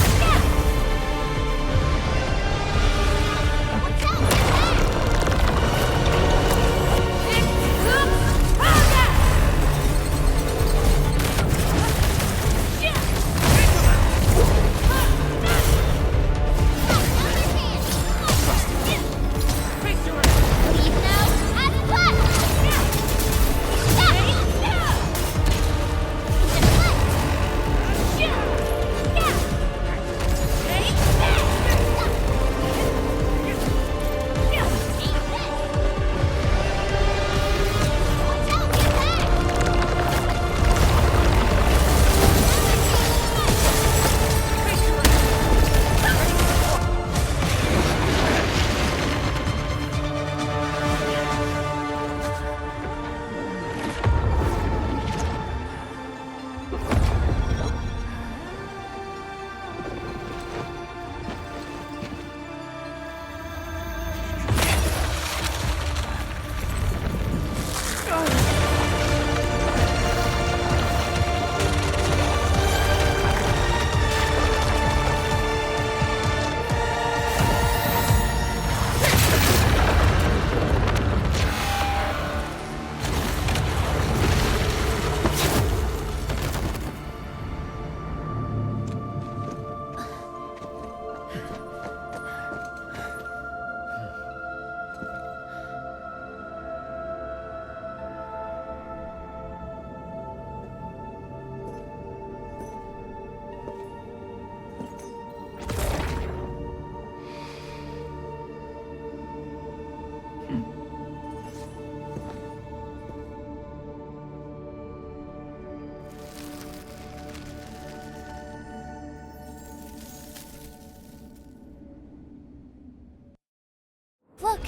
Speaker 9: Look,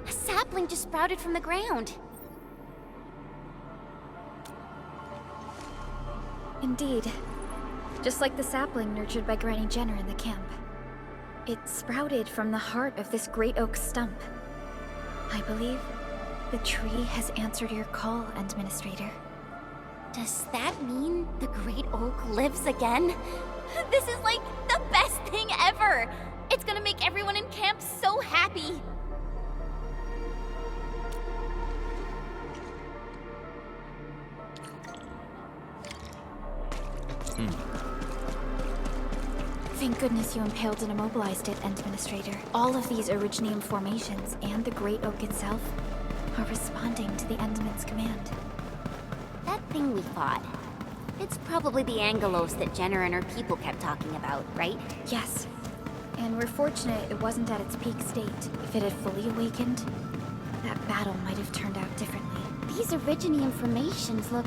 Speaker 9: a sapling just sprouted from the ground.
Speaker 5: Indeed. Just like the sapling nurtured by Granny Jenner in the camp. It sprouted from the heart of this great oak stump. I believe the tree has answered your call, Administrator.
Speaker 9: Does that mean the great oak lives again? This is like the best thing ever! It's gonna make everyone in camp so happy!
Speaker 5: Thank goodness you impaled and immobilized it, Administrator. All of these Originium formations and the Great Oak itself are responding to the Endman's command.
Speaker 9: That thing we fought. It's probably the Angelos that Jenner and her people kept talking about, right?
Speaker 5: Yes. And we're fortunate it wasn't at its peak state. If it had fully awakened, that battle might have turned out differently.
Speaker 9: These Originium formations look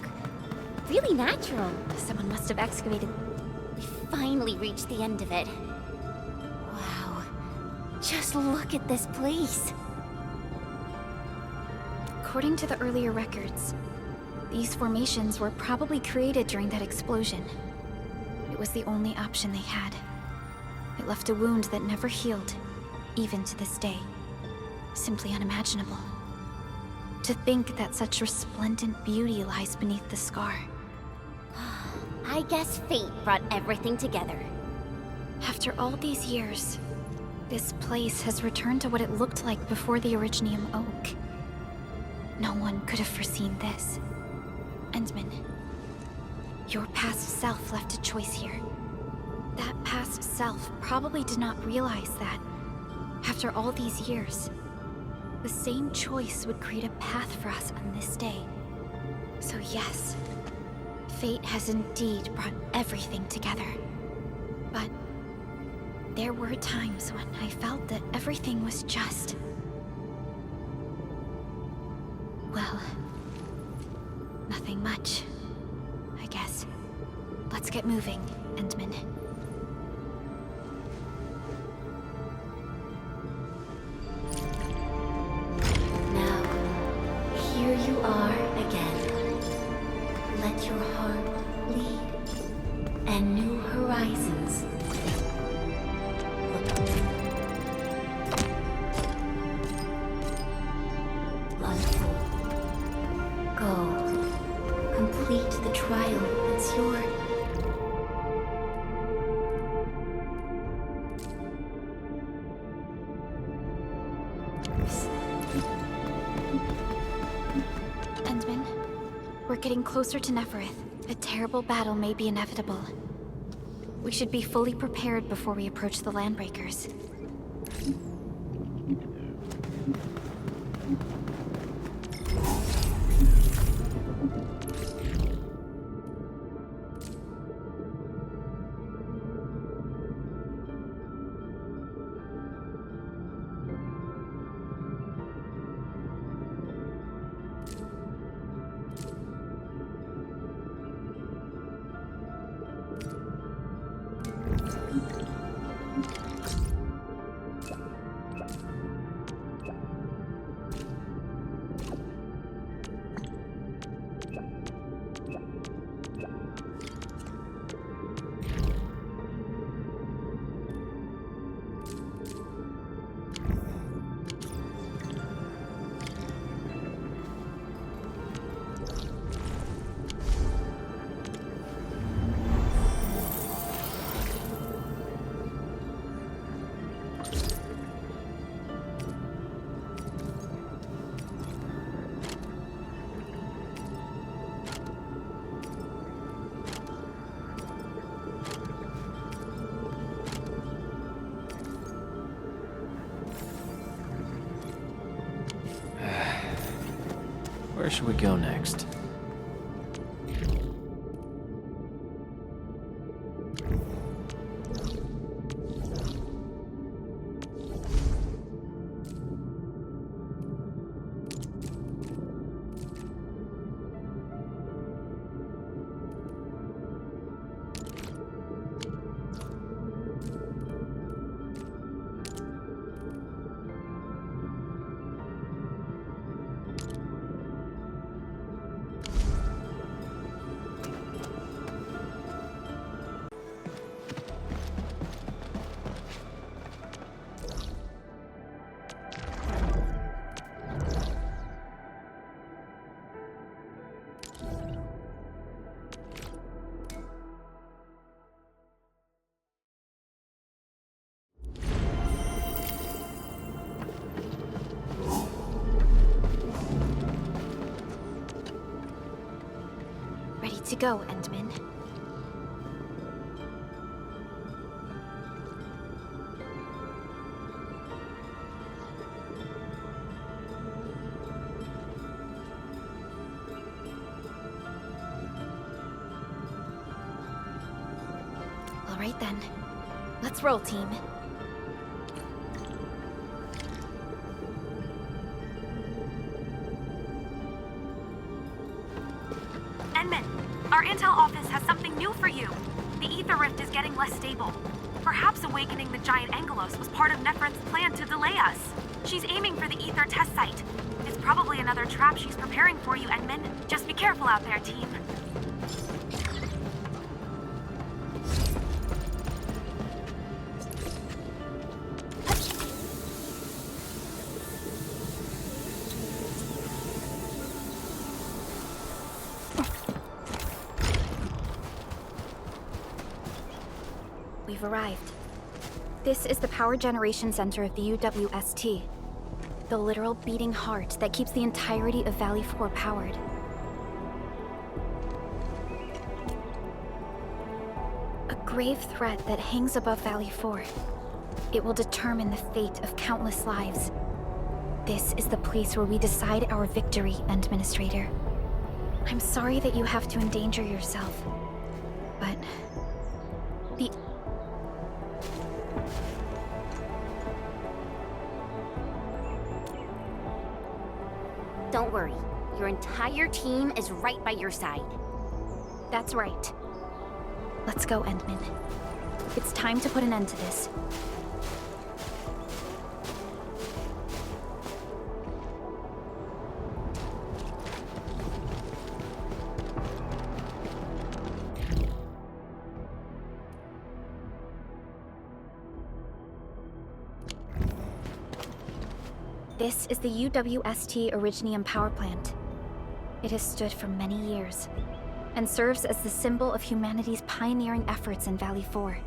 Speaker 9: really natural.
Speaker 5: Someone must have excavated.
Speaker 9: We finally reached the end of it. Wow. Just look at this place.
Speaker 5: According to the earlier records, these formations were probably created during that explosion. It was the only option they had. It left a wound that never healed, even to this day. Simply unimaginable. To think that such resplendent beauty lies beneath the scar.
Speaker 9: I guess fate brought everything together.
Speaker 5: After all these years, this place has returned to what it looked like before the Originium Oak. No one could have foreseen this. Endman, your past self left a choice here. That past self probably did not realize that, after all these years, the same choice would create a path for us on this day. So yes, fate has indeed brought everything together. But there were times when I felt that everything was just... well, nothing much, I guess. Let's get moving, Endman.
Speaker 9: Now, here you are again. Let your heart lead, and new horizons. Unfold. Go. Complete the trial that's yours.
Speaker 5: Endman, we're getting closer to Neferith. A terrible battle may be inevitable. We should be fully prepared before we approach the Landbreakers.
Speaker 3: Where should we go next?
Speaker 5: Ready to go, Endman. All right then. Let's roll, team.
Speaker 6: Enman, our intel office has something new for you. The ether rift is getting less stable. Perhaps awakening the giant Angelos was part of Nephrin's plan to delay us. She's aiming for the ether test site. It's probably another trap she's preparing for you, Enman. Just be careful out there, team.
Speaker 5: We've arrived. This is the power generation center of the UWST. The literal beating heart that keeps the entirety of Valley 4 powered. A grave threat that hangs above Valley 4. It will determine the fate of countless lives. This is the place where we decide our victory, Administrator. I'm sorry that you have to endanger yourself, but the
Speaker 9: Don't worry. Your entire team is right by your side.
Speaker 5: That's right. Let's go, Endman. It's time to put an end to this. This is the UWST Originium power plant. It has stood for many years, and serves as the symbol of humanity's pioneering efforts in Valley 4.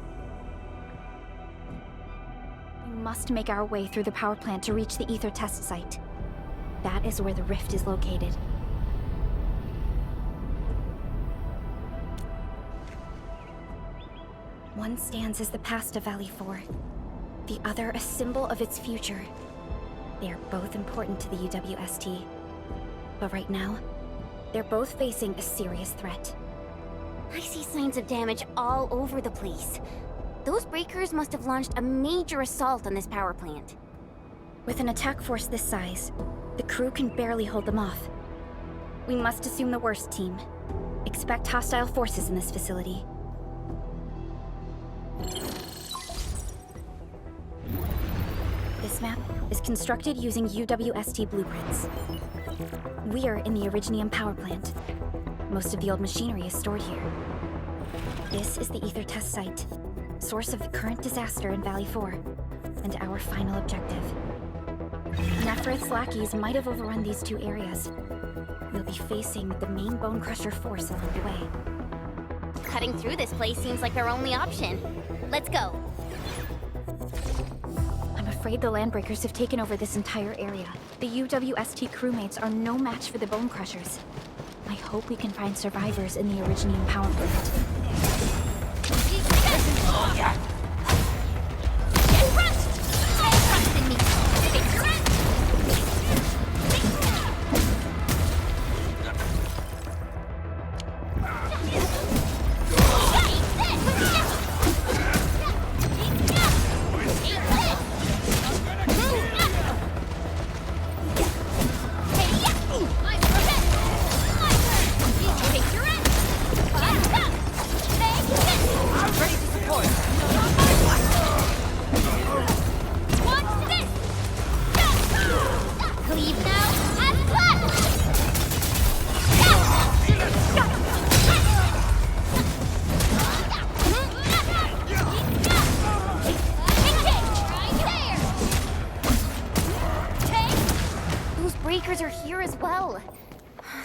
Speaker 5: We must make our way through the power plant to reach the ether test site. That is where the rift is located. One stands as the past of Valley 4, the other a symbol of its future. They are both important to the UWST, but right now, they're both facing a serious threat.
Speaker 9: I see signs of damage all over the place. Those breakers must have launched a major assault on this power plant.
Speaker 5: With an attack force this size, the crew can barely hold them off. We must assume the worst, team. Expect hostile forces in this facility. This map is constructed using UWST blueprints. We are in the Originium power plant. Most of the old machinery is stored here. This is the ether test site, source of the current disaster in Valley 4, and our final objective. Nephrith's lackeys might have overrun these two areas. We'll be facing the main Bone Crusher force along the way.
Speaker 9: Cutting through this place seems like our only option. Let's go.
Speaker 5: I'm afraid the Landbreakers have taken over this entire area. The UWST crewmates are no match for the Bone Crushers. I hope we can find survivors in the Originium power plant.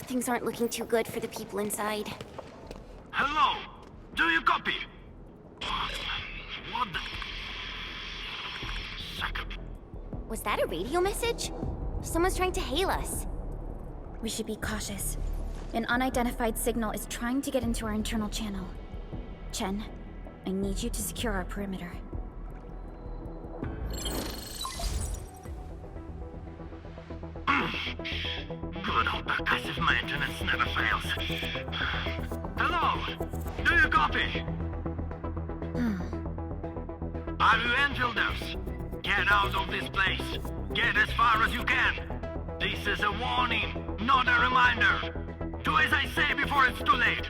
Speaker 9: Things aren't looking too good for the people inside.
Speaker 8: Hello? Do you copy? What the...
Speaker 9: Was that a radio message? Someone's trying to hail us.
Speaker 5: We should be cautious. An unidentified signal is trying to get into our internal channel. Chen, I need you to secure our perimeter.
Speaker 8: Good old percussive maintenance never fails. Hello? Do you copy? Are you Enfielders? Get out of this place. Get as far as you can. This is a warning, not a reminder. Do as I say before it's too late.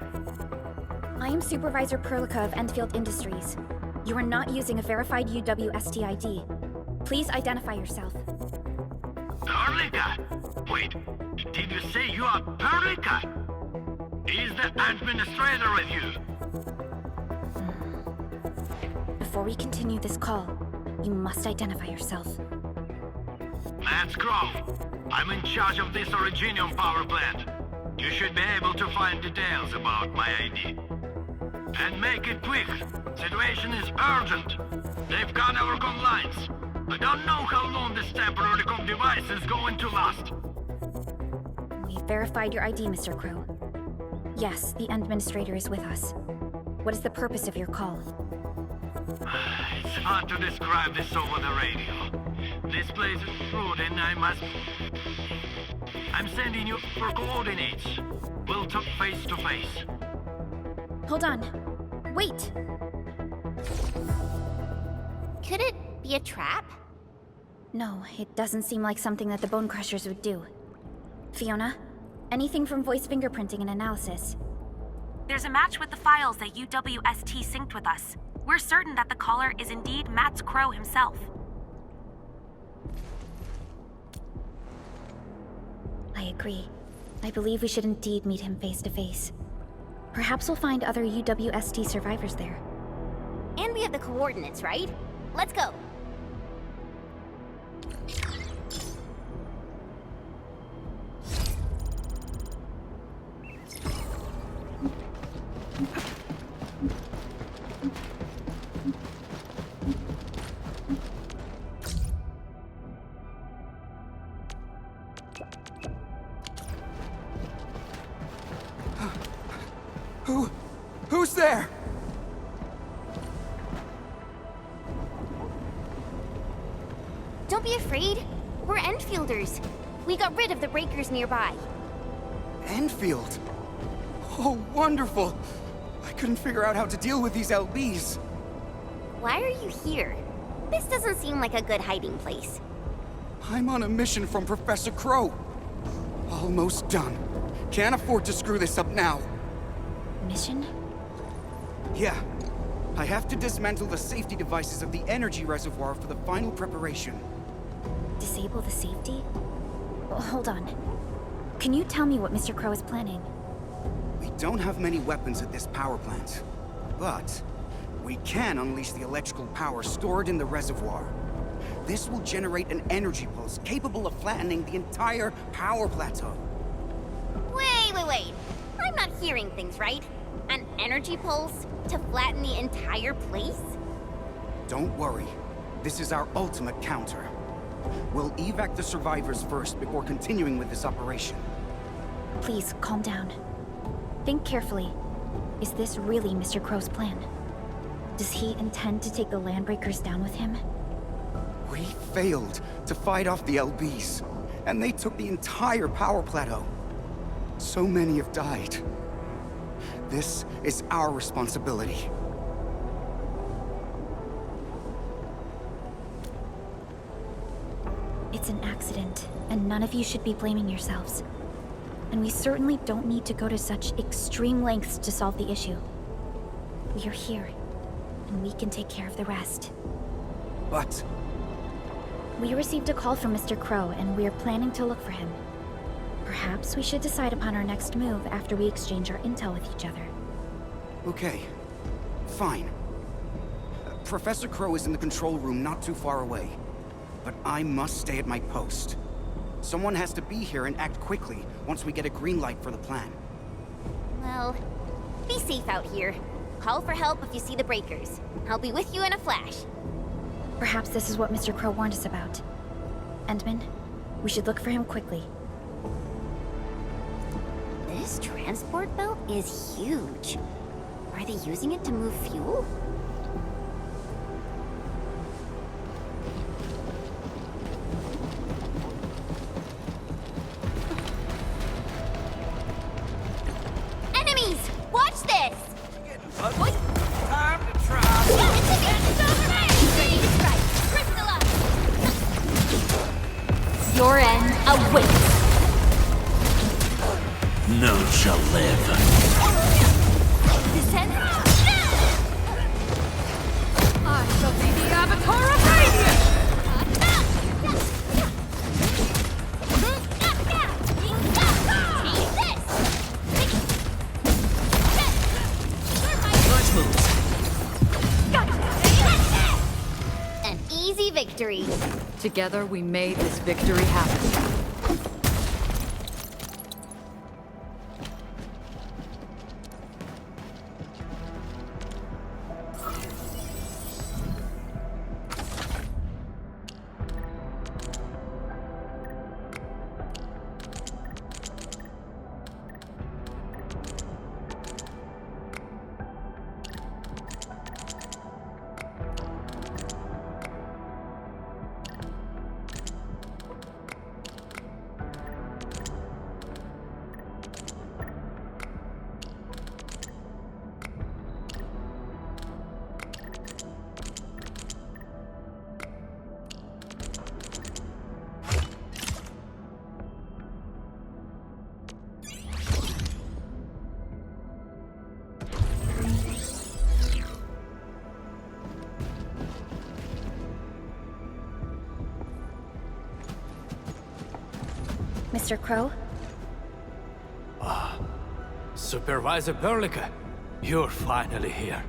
Speaker 5: I am Supervisor Perlica of Endfield Industries. You are not using a verified UWST ID. Please identify yourself.
Speaker 8: Perlica? Wait, did you say you are Perlica? Is the administrator with you?
Speaker 5: Before we continue this call, you must identify yourself.
Speaker 8: Matt Crow. I'm in charge of this Originium power plant. You should be able to find details about my ID. And make it quick. Situation is urgent. They've got our comm lines. I don't know how long this temporary comm device is going to last.
Speaker 5: We verified your ID, Mr. Crow. Yes, the administrator is with us. What is the purpose of your call?
Speaker 8: It's hard to describe this over the radio. This place is rude and I'm sending you for coordinates. We'll talk face to face.
Speaker 5: Hold on. Wait!
Speaker 9: Could it be a trap?
Speaker 5: No, it doesn't seem like something that the Bone Crushers would do. Fiona, anything from voice fingerprinting and analysis?
Speaker 6: There's a match with the files that UWST synced with us. We're certain that the caller is indeed Matt Crow himself.
Speaker 5: I agree. I believe we should indeed meet him face to face. Perhaps we'll find other UWST survivors there.
Speaker 9: And we have the coordinates, right? Let's go.
Speaker 22: Who's there?
Speaker 9: Don't be afraid. We're Enfielders. We got rid of the breakers nearby.
Speaker 22: Enfield? Oh, wonderful. I couldn't figure out how to deal with these LBs.
Speaker 9: Why are you here? This doesn't seem like a good hiding place.
Speaker 22: I'm on a mission from Professor Crow. Almost done. Can't afford to screw this up now.
Speaker 5: Mission?
Speaker 22: Yeah. I have to dismantle the safety devices of the energy reservoir for the final preparation.
Speaker 5: Disable the safety? Hold on. Can you tell me what Mr. Crow is planning?
Speaker 22: We don't have many weapons at this power plant, but we can unleash the electrical power stored in the reservoir. This will generate an energy pulse capable of flattening the entire power plateau.
Speaker 9: Wait. I'm not hearing things right. An energy pulse to flatten the entire place?
Speaker 22: Don't worry. This is our ultimate counter. We'll evac the survivors first before continuing with this operation.
Speaker 5: Please, calm down. Think carefully. Is this really Mr. Crow's plan? Does he intend to take the Landbreakers down with him?
Speaker 22: We failed to fight off the LBs, and they took the entire power plateau. So many have died. This is our responsibility.
Speaker 5: It's an accident, and none of you should be blaming yourselves. And we certainly don't need to go to such extreme lengths to solve the issue. We are here, and we can take care of the rest.
Speaker 22: But...
Speaker 5: we received a call from Mr. Crow, and we are planning to look for him. Perhaps we should decide upon our next move after we exchange our intel with each other.
Speaker 22: Okay. Fine. Professor Crow is in the control room not too far away. But I must stay at my post. Someone has to be here and act quickly once we get a green light for the plan.
Speaker 9: Well, be safe out here. Call for help if you see the breakers. I'll be with you in a flash.
Speaker 5: Perhaps this is what Mr. Crow warned us about. Endman, we should look for him quickly.
Speaker 9: This transport belt is huge. Are they using it to move fuel? Enemies! Watch this!
Speaker 8: Time to try.
Speaker 11: None shall live.
Speaker 9: Descend.
Speaker 5: I shall be the Avatar of Radiance!
Speaker 11: Nice move.
Speaker 9: An easy victory.
Speaker 2: Together we made this victory happen.
Speaker 5: Mr. Crow?
Speaker 11: Supervisor Perlica, you're finally here.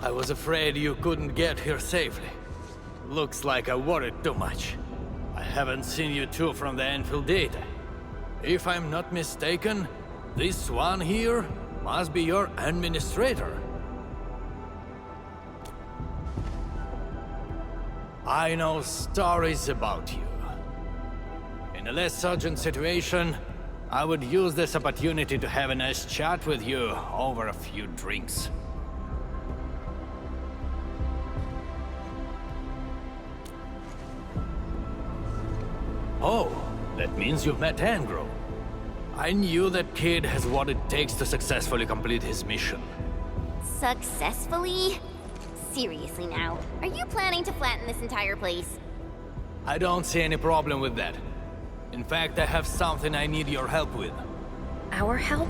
Speaker 11: I was afraid you couldn't get here safely. Looks like I worried too much. I haven't seen you two from the Enfield data. If I'm not mistaken, this one here must be your administrator. I know stories about you. In a less urgent situation, I would use this opportunity to have a nice chat with you over a few drinks. Oh, that means you've met Angro. I knew that kid has what it takes to successfully complete his mission.
Speaker 9: Successfully? Seriously now, are you planning to flatten this entire place?
Speaker 11: I don't see any problem with that. In fact, I have something I need your help with.
Speaker 5: Our help?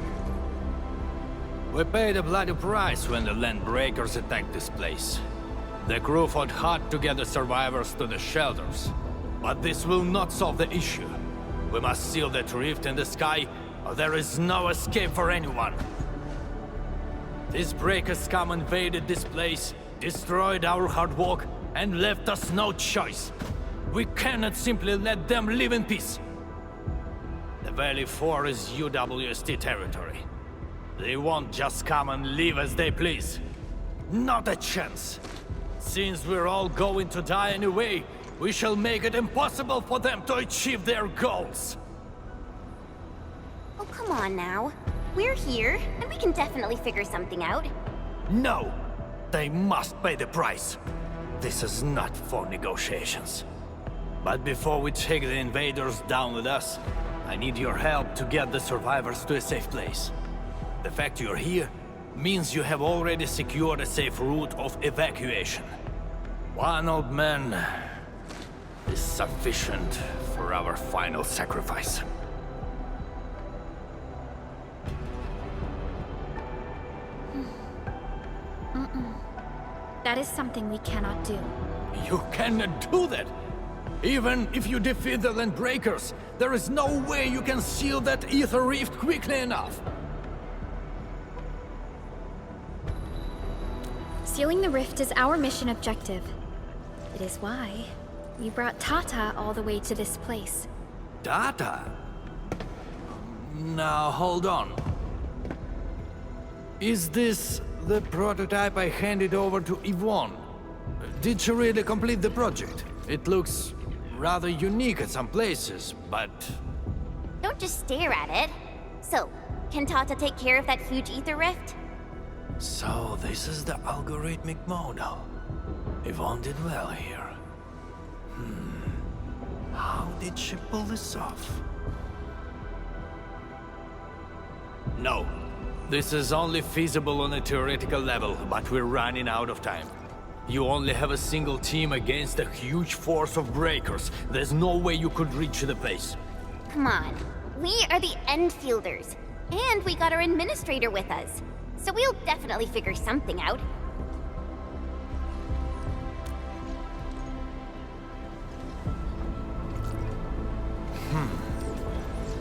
Speaker 11: We paid a bloody price when the Landbreakers attacked this place. The crew fought hard to get the survivors to the shelters. But this will not solve the issue. We must seal that rift in the sky, or there is no escape for anyone. These breakers scum invaded this place, destroyed our hard work, and left us no choice. We cannot simply let them live in peace. The Valley 4 is UWST territory. They won't just come and live as they please. Not a chance. Since we're all going to die anyway, we shall make it impossible for them to achieve their goals.
Speaker 9: Oh, come on now. We're here, and we can definitely figure something out.
Speaker 11: No! They must pay the price. This is not for negotiations. But before we take the invaders down with us, I need your help to get the survivors to a safe place. The fact you're here means you have already secured a safe route of evacuation. One old man is sufficient for our final sacrifice.
Speaker 5: That is something we cannot do.
Speaker 11: You cannot do that! Even if you defeat the Landbreakers, there is no way you can seal that ether rift quickly enough.
Speaker 5: Sealing the rift is our mission objective. It is why we brought Tata all the way to this place.
Speaker 11: Tata? Now, hold on. Is this the prototype I handed over to Yvonne? Did she really complete the project? It looks rather unique at some places, but...
Speaker 9: Don't just stare at it. So, can Tata take care of that huge ether rift?
Speaker 11: So, this is the algorithmic model. Yvonne did well here. How did she pull this off? No. This is only feasible on a theoretical level, but we're running out of time. You only have a single team against a huge force of breakers. There's no way you could reach the place.
Speaker 9: Come on. We are the Endfielders. And we got our administrator with us. So we'll definitely figure something out.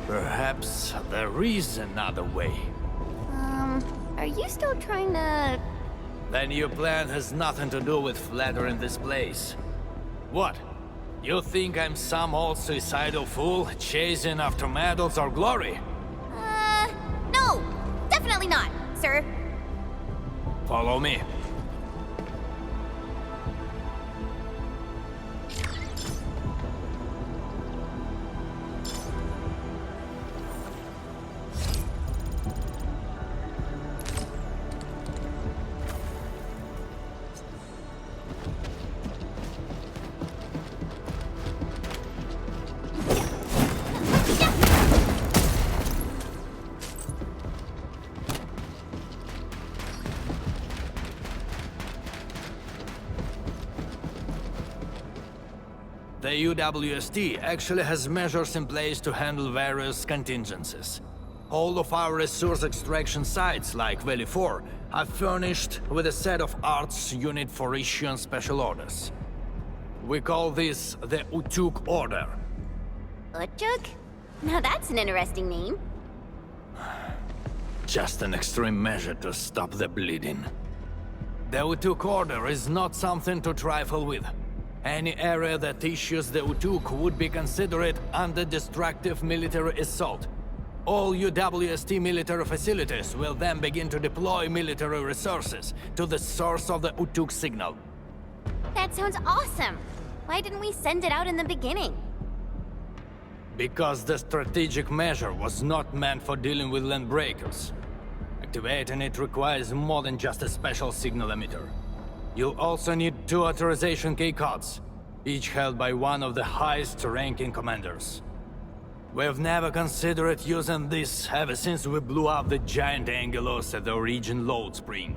Speaker 11: Perhaps there is another way.
Speaker 9: Are you still trying to...
Speaker 11: Then your plan has nothing to do with flattering this place. What? You think I'm some old suicidal fool chasing after medals or glory?
Speaker 9: No! Definitely not, sir.
Speaker 11: Follow me. The UWST actually has measures in place to handle various contingencies. All of our resource extraction sites, like Valley 4, are furnished with a set of arts unit for issuing special orders. We call this the Utuk Order.
Speaker 9: Utuk? Now that's an interesting name.
Speaker 11: Just an extreme measure to stop the bleeding. The Utuk Order is not something to trifle with. Any area that issues the Utuk would be considered under destructive military assault. All UWST military facilities will then begin to deploy military resources to the source of the Utuk signal.
Speaker 9: That sounds awesome! Why didn't we send it out in the beginning?
Speaker 11: Because the strategic measure was not meant for dealing with land breakers. Activating it requires more than just a special signal emitter. You'll also need 2 authorization key cards, each held by one of the highest-ranking commanders. We've never considered using this ever since we blew up the giant Angelos at the Origin load spring.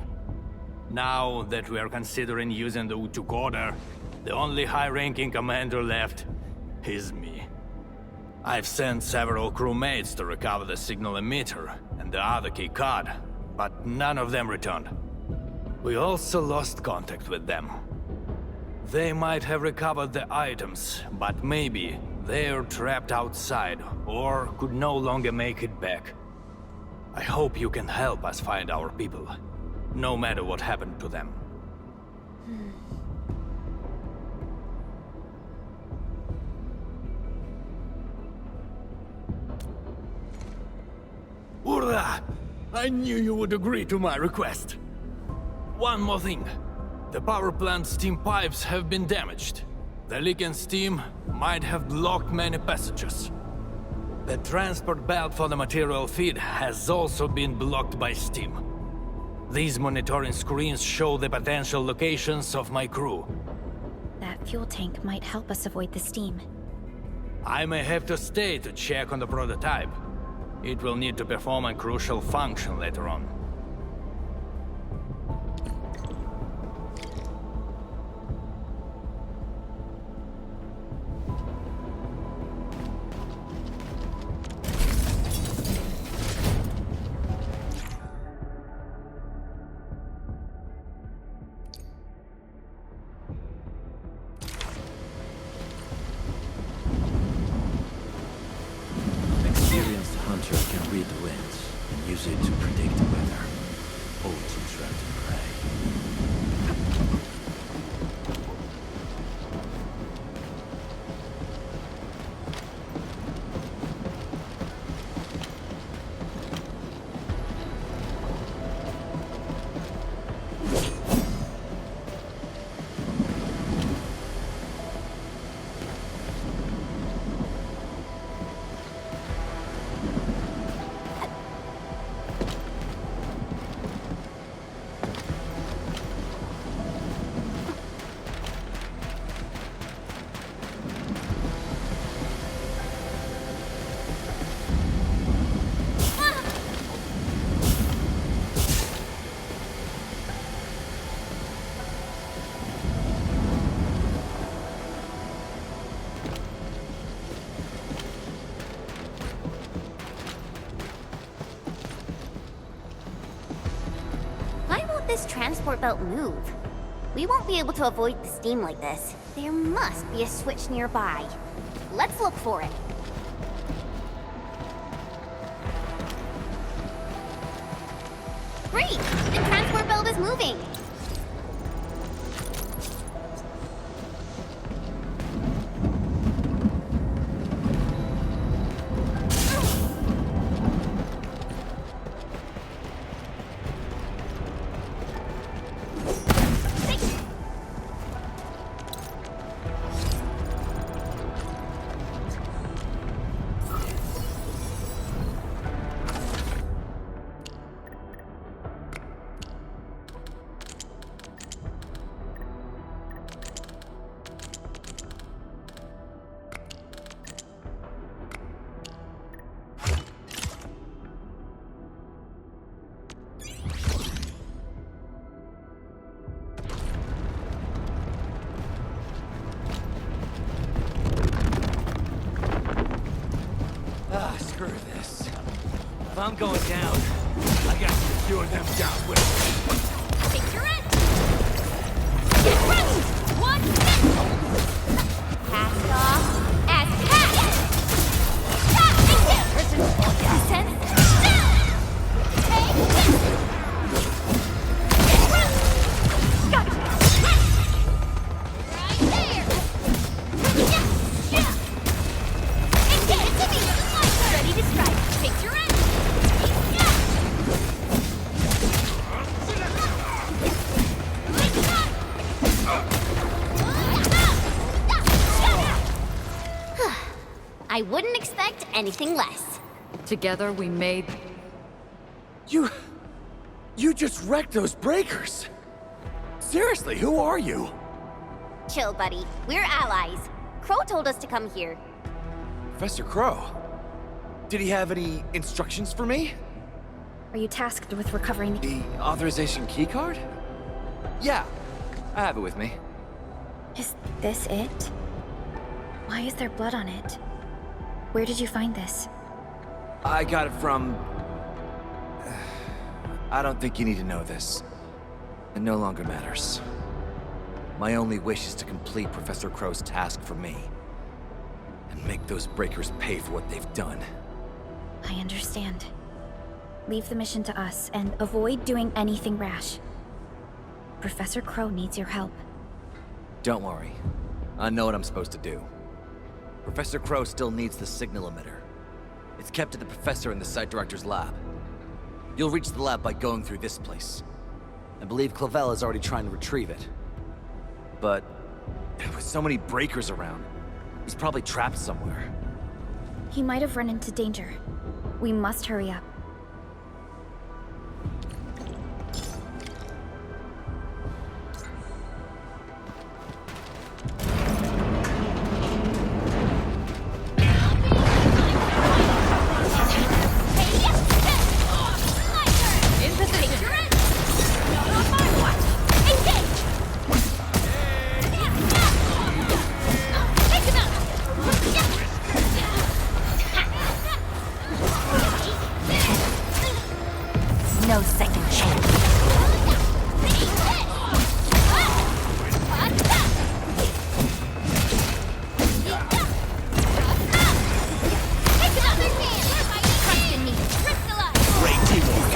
Speaker 11: Now that we are considering using the Utuk Order, the only high-ranking commander left is me. I've sent several crewmates to recover the signal emitter and the other key card, but none of them returned. We also lost contact with them. They might have recovered the items, but maybe they're trapped outside or could no longer make it back. I hope you can help us find our people, no matter what happened to them. Urda! I knew you would agree to my request. One more thing. The power plant's steam pipes have been damaged. The leaking steam might have blocked many passages. The transport belt for the material feed has also been blocked by steam. These monitoring screens show the potential locations of my crew.
Speaker 5: That fuel tank might help us avoid the steam.
Speaker 11: I may have to stay to check on the prototype. It will need to perform a crucial function later on.
Speaker 3: Read the winds and use it to predict the weather. Always instructing prey.
Speaker 9: this transport belt move? We won't be able to avoid the steam like this. There must be a switch nearby. Let's look for it. Great! The transport belt is moving!
Speaker 11: Screw this. If I'm going down, I gotta secure them downwind.
Speaker 9: Take your end! Get ready! One minute! Cast off as cast! Stop! Thank you! Descend! Take this! Get ready! Got it! Right there! Yeah! And get it to me! Ready to strike. Take your end. I wouldn't expect anything less.
Speaker 2: Together we made...
Speaker 7: You just wrecked those breakers! Seriously, who are you?
Speaker 9: Chill, buddy. We're allies. Crow told us to come here.
Speaker 7: Professor Crow? Did he have any instructions for me?
Speaker 5: Are you tasked with recovering
Speaker 7: The authorization keycard? Yeah, I have it with me.
Speaker 5: Is this it? Why is there blood on it? Where did you find this?
Speaker 7: I got it from... I don't think you need to know this. It no longer matters. My only wish is to complete Professor Crow's task for me. And make those breakers pay for what they've done.
Speaker 5: I understand. Leave the mission to us, and avoid doing anything rash. Professor Crow needs your help.
Speaker 7: Don't worry. I know what I'm supposed to do. Professor Crow still needs the signal emitter. It's kept at the professor in the site director's lab. You'll reach the lab by going through this place. I believe Clavel is already trying to retrieve it. But with so many breakers around, he's probably trapped somewhere.
Speaker 5: He might have run into danger. We must hurry up.
Speaker 9: No second chance.
Speaker 7: Great teamwork.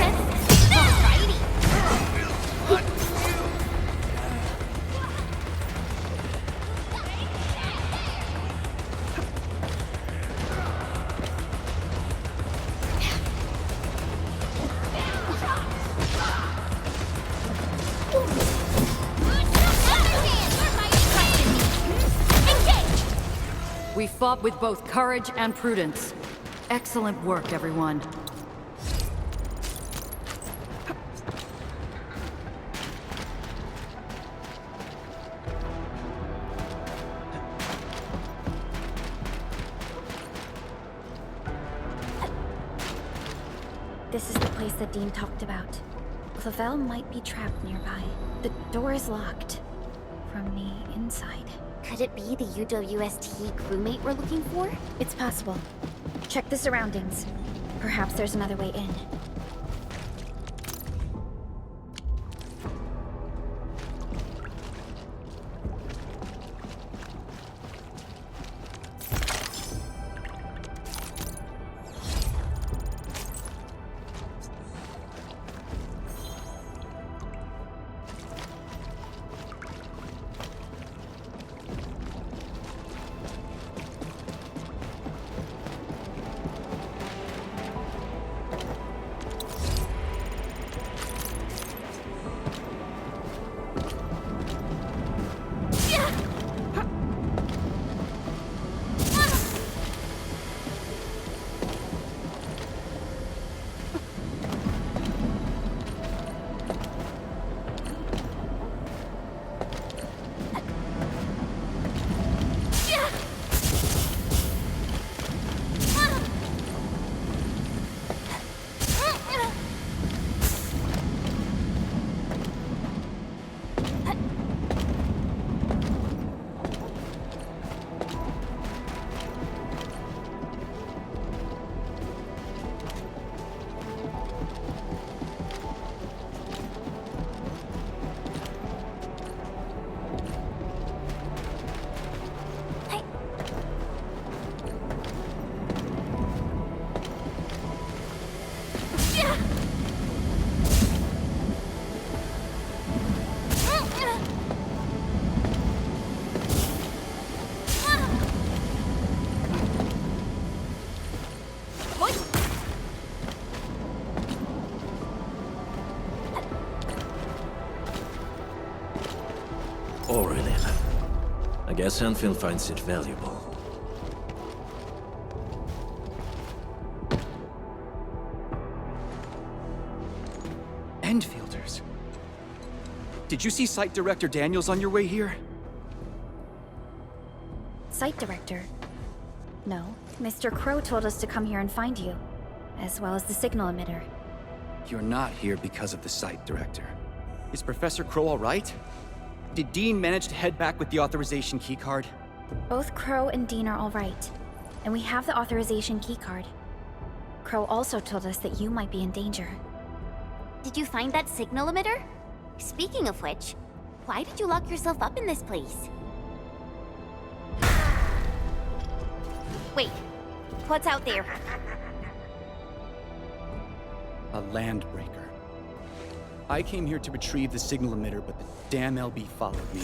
Speaker 2: We fought with both courage and prudence. Excellent work, everyone.
Speaker 5: This is the place that Dean talked about. Clavel might be trapped nearby. The door is locked from the inside.
Speaker 9: Could it be the UWST crewmate we're looking for?
Speaker 5: It's possible. Check the surroundings. Perhaps there's another way in.
Speaker 3: Guess Enfield finds it valuable.
Speaker 7: Endfielders. Did you see Site Director Daniels on your way here?
Speaker 5: Site director? No. Mr. Crow told us to come here and find you, as well as the signal emitter.
Speaker 7: You're not here because of the Site Director. Is Professor Crow all right? Did Dean manage to head back with the authorization keycard?
Speaker 5: Both Crow and Dean are all right, and we have the authorization keycard. Crow also told us that you might be in danger.
Speaker 9: Did you find that signal emitter? Speaking of which, why did you lock yourself up in this place? Wait, what's out there?
Speaker 7: A landbreaker. I came here to retrieve the signal emitter, but the damn LB followed me.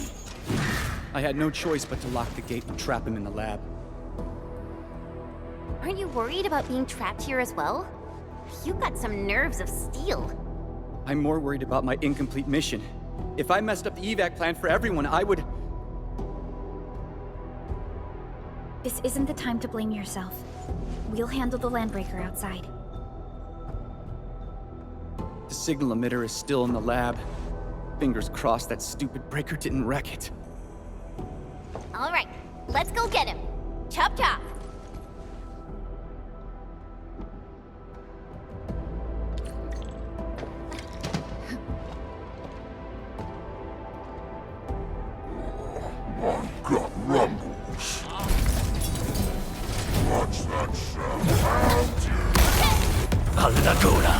Speaker 7: I had no choice but to lock the gate and trap him in the lab.
Speaker 9: Aren't you worried about being trapped here as well? You've got some nerves of steel.
Speaker 7: I'm more worried about my incomplete mission. If I messed up the evac plan for everyone, I would...
Speaker 5: This isn't the time to blame yourself. We'll handle the landbreaker outside.
Speaker 7: The signal emitter is still in the lab. Fingers crossed that stupid breaker didn't wreck it.
Speaker 9: All right, let's go get him. Chop chop.
Speaker 14: My gut rumbles. Watch that sound out.
Speaker 11: All'agola!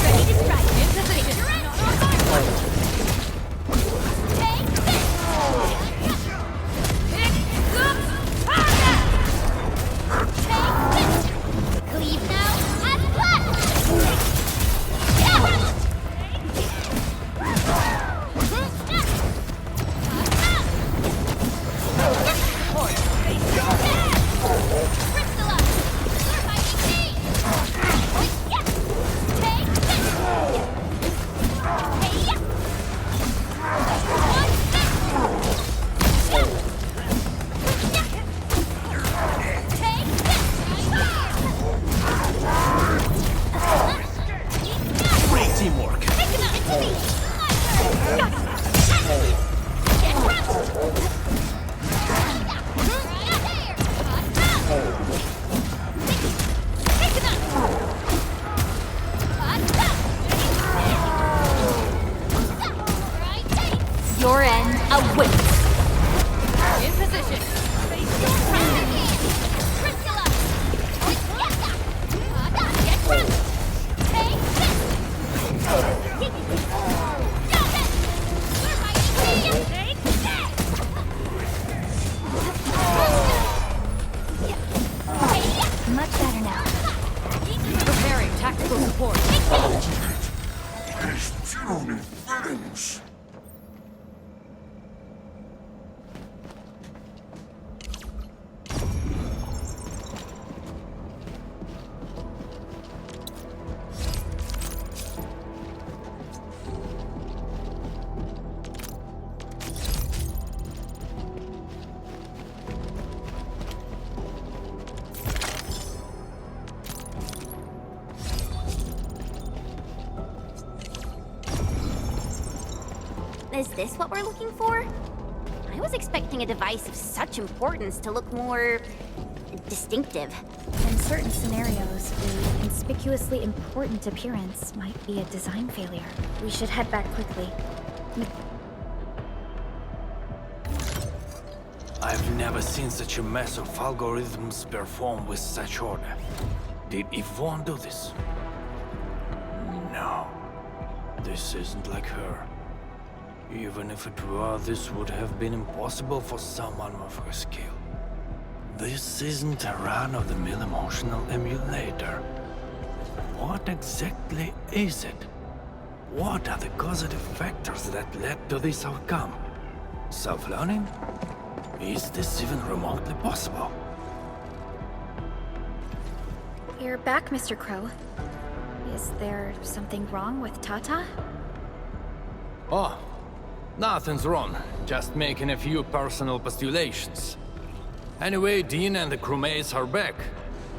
Speaker 9: Ready to strike. In position. Take this. Take this. Cleave now and flat.
Speaker 11: Great teamwork!
Speaker 9: Your end awaits.
Speaker 6: In position.
Speaker 5: Much better now.
Speaker 6: Preparing tactical support.
Speaker 14: These puny things.
Speaker 9: Is this what we're looking for? I was expecting a device of such importance to look more... distinctive.
Speaker 5: In certain scenarios, a conspicuously important appearance might be a design failure. We should head back quickly.
Speaker 11: I've never seen such a mess of algorithms perform with such order. Did Yvonne do this? No. This isn't like her. Even if it were, this would have been impossible for someone of her skill. This isn't a run-of-the-mill emotional emulator. What exactly is it? What are the causative factors that led to this outcome? Self-learning? Is this even remotely possible?
Speaker 5: You're back, Mr. Crow. Is there something wrong with Tata?
Speaker 11: Oh, Nothing's wrong. Just making a few personal postulations. Anyway, Dean and the crewmates are back.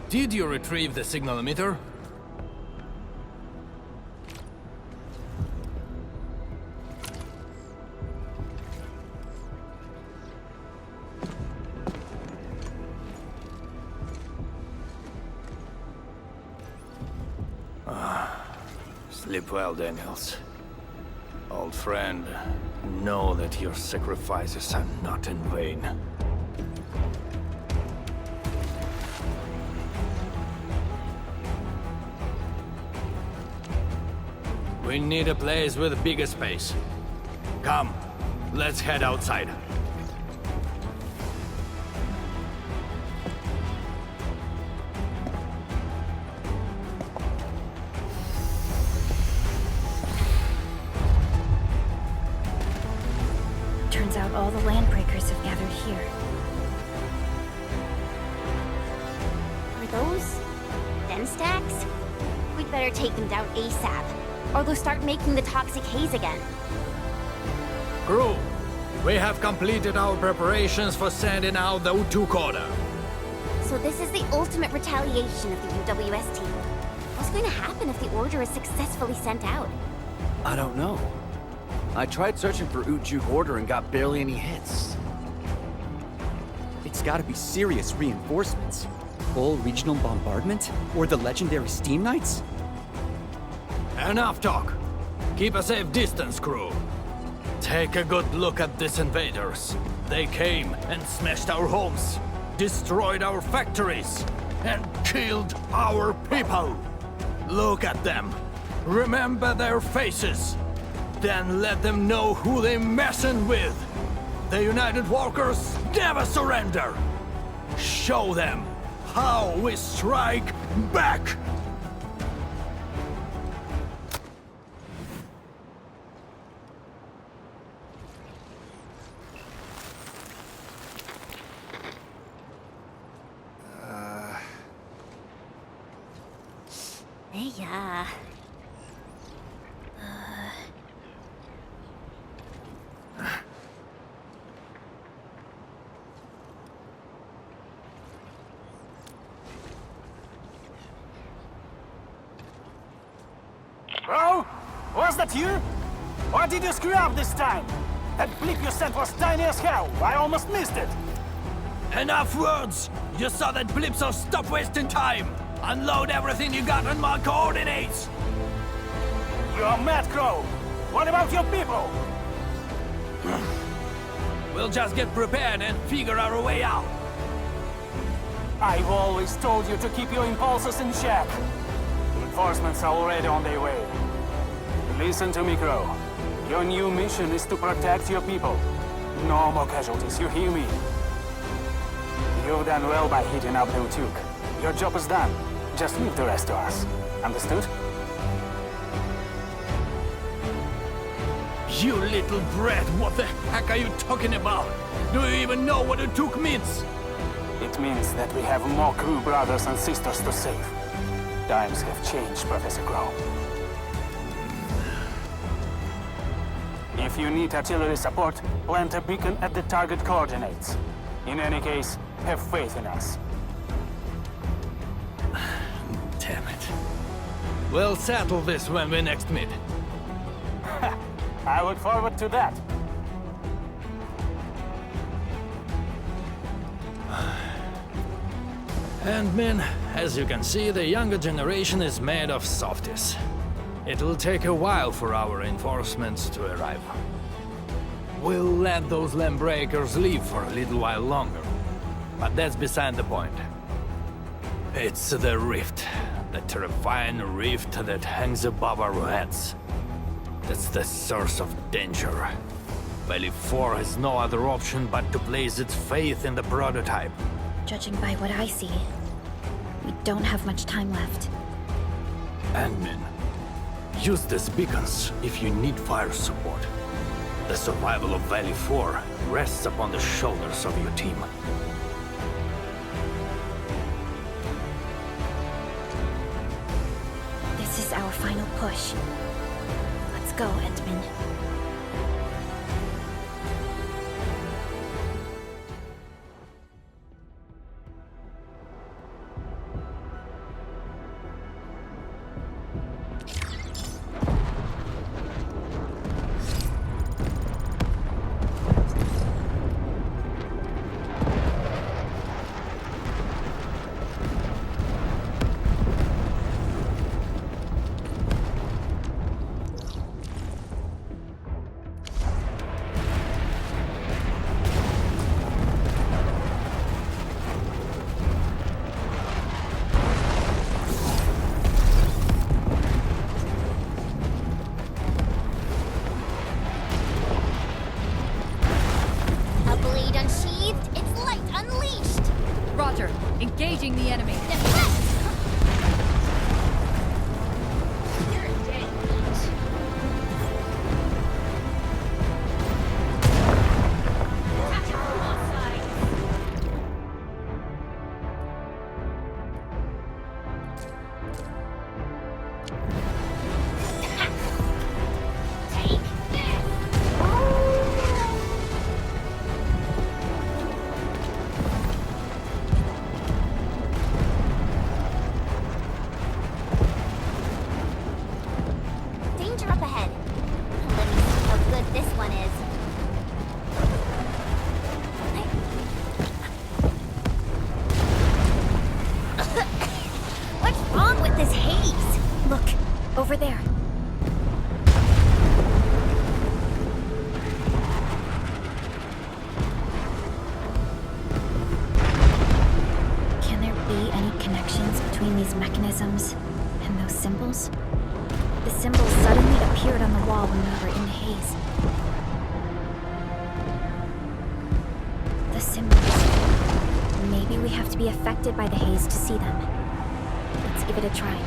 Speaker 11: Did you retrieve the signal emitter? Sleep well, Daniels. Old friend, know that your sacrifices are not in vain. We need a place with bigger space. Come, let's head outside.
Speaker 5: Turns out all the landbreakers have gathered here.
Speaker 9: Are those den stacks? We'd better take them down ASAP, or they'll start making the toxic haze again.
Speaker 11: Crew, we have completed our preparations for sending out the U2 Coda.
Speaker 9: So this is the ultimate retaliation of the UWST. What's going to happen if the order is successfully sent out?
Speaker 7: I don't know. I tried searching for Ujuk Order and got barely any hits.
Speaker 12: It's gotta be serious reinforcements. Full regional bombardment? Or the legendary Steam Knights?
Speaker 11: Enough talk. Keep a safe distance, crew. Take a good look at these invaders. They came and smashed our homes, destroyed our factories, and killed our people. Look at them. Remember their faces. Then let them know who they're messing with. The United Walkers never surrender. Show them how we strike back.
Speaker 9: Hey, yeah.
Speaker 17: Bro, was that you? Or did you screw up this time? That blip you sent was tiny as hell. I almost missed it.
Speaker 11: Enough words! You saw that blip, so stop wasting time! Unload everything you got on my coordinates!
Speaker 17: You're mad, Crow. What about your people?
Speaker 11: We'll just get prepared and figure our way out.
Speaker 17: I've always told you to keep your impulses in check. Reinforcements are already on their way. Listen to me, Crow. Your new mission is to protect your people. No more casualties, you hear me? You've done well by heating up the Utuk. Your job is done. Just leave the rest to us. Understood?
Speaker 11: You little brat, what the heck are you talking about? Do you even know what Utuk means?
Speaker 17: It means that we have more crew brothers and sisters to save. Times have changed, Professor Crow. If you need artillery support, plant a beacon at the target coordinates. In any case, have faith in us.
Speaker 11: Damn it. We'll settle this when we next meet.
Speaker 17: I look forward to that.
Speaker 11: And men, as you can see, the younger generation is made of softies. It'll take a while for our reinforcements to arrive. We'll let those landbreakers live for a little while longer. But that's beside the point. It's the rift. The terrifying rift that hangs above our heads. That's the source of danger. Valley 4 has no other option but to place its faith in the prototype.
Speaker 5: Judging by what I see, we don't have much time left.
Speaker 11: And men, use these beacons if you need fire support. The survival of Valley 4 rests upon the shoulders of your team.
Speaker 5: This is our final push. Let's go, Endman.
Speaker 9: Danger up ahead. Let me see how good this one is. What's wrong with this haze?
Speaker 5: Look, over there. Can there be any connections between these mechanisms and those symbols? The symbols suddenly appeared on the wall when we were in the haze. The symbols. Maybe we have to be affected by the haze to see them. Let's give it a try.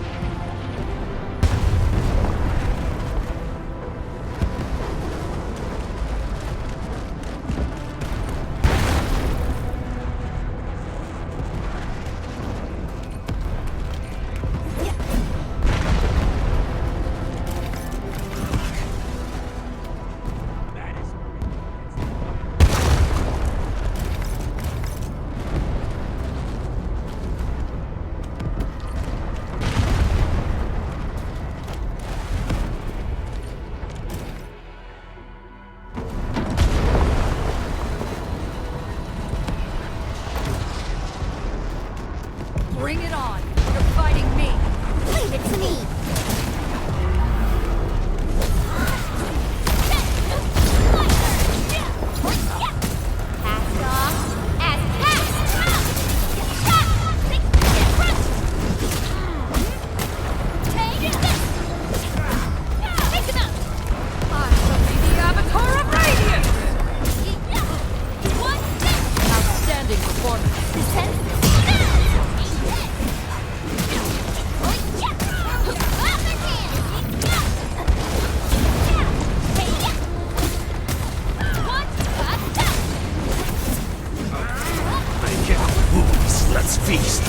Speaker 2: Bring it on! You're fighting me!
Speaker 9: Leave it to me! Cast off as cast! Take this! Take it up!
Speaker 2: I shall be the Avatar of Radiance! Outstanding performance!
Speaker 9: Descend!
Speaker 14: Let's feast.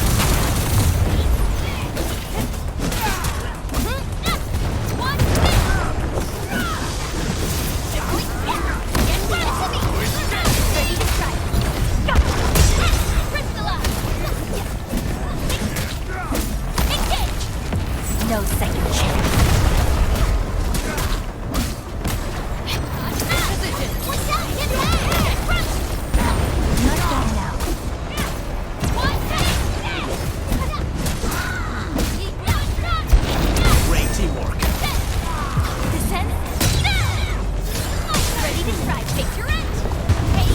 Speaker 9: No second chance. Not done now.
Speaker 14: Great teamwork.
Speaker 9: Descend. Ready to strike. Take your end. Hey!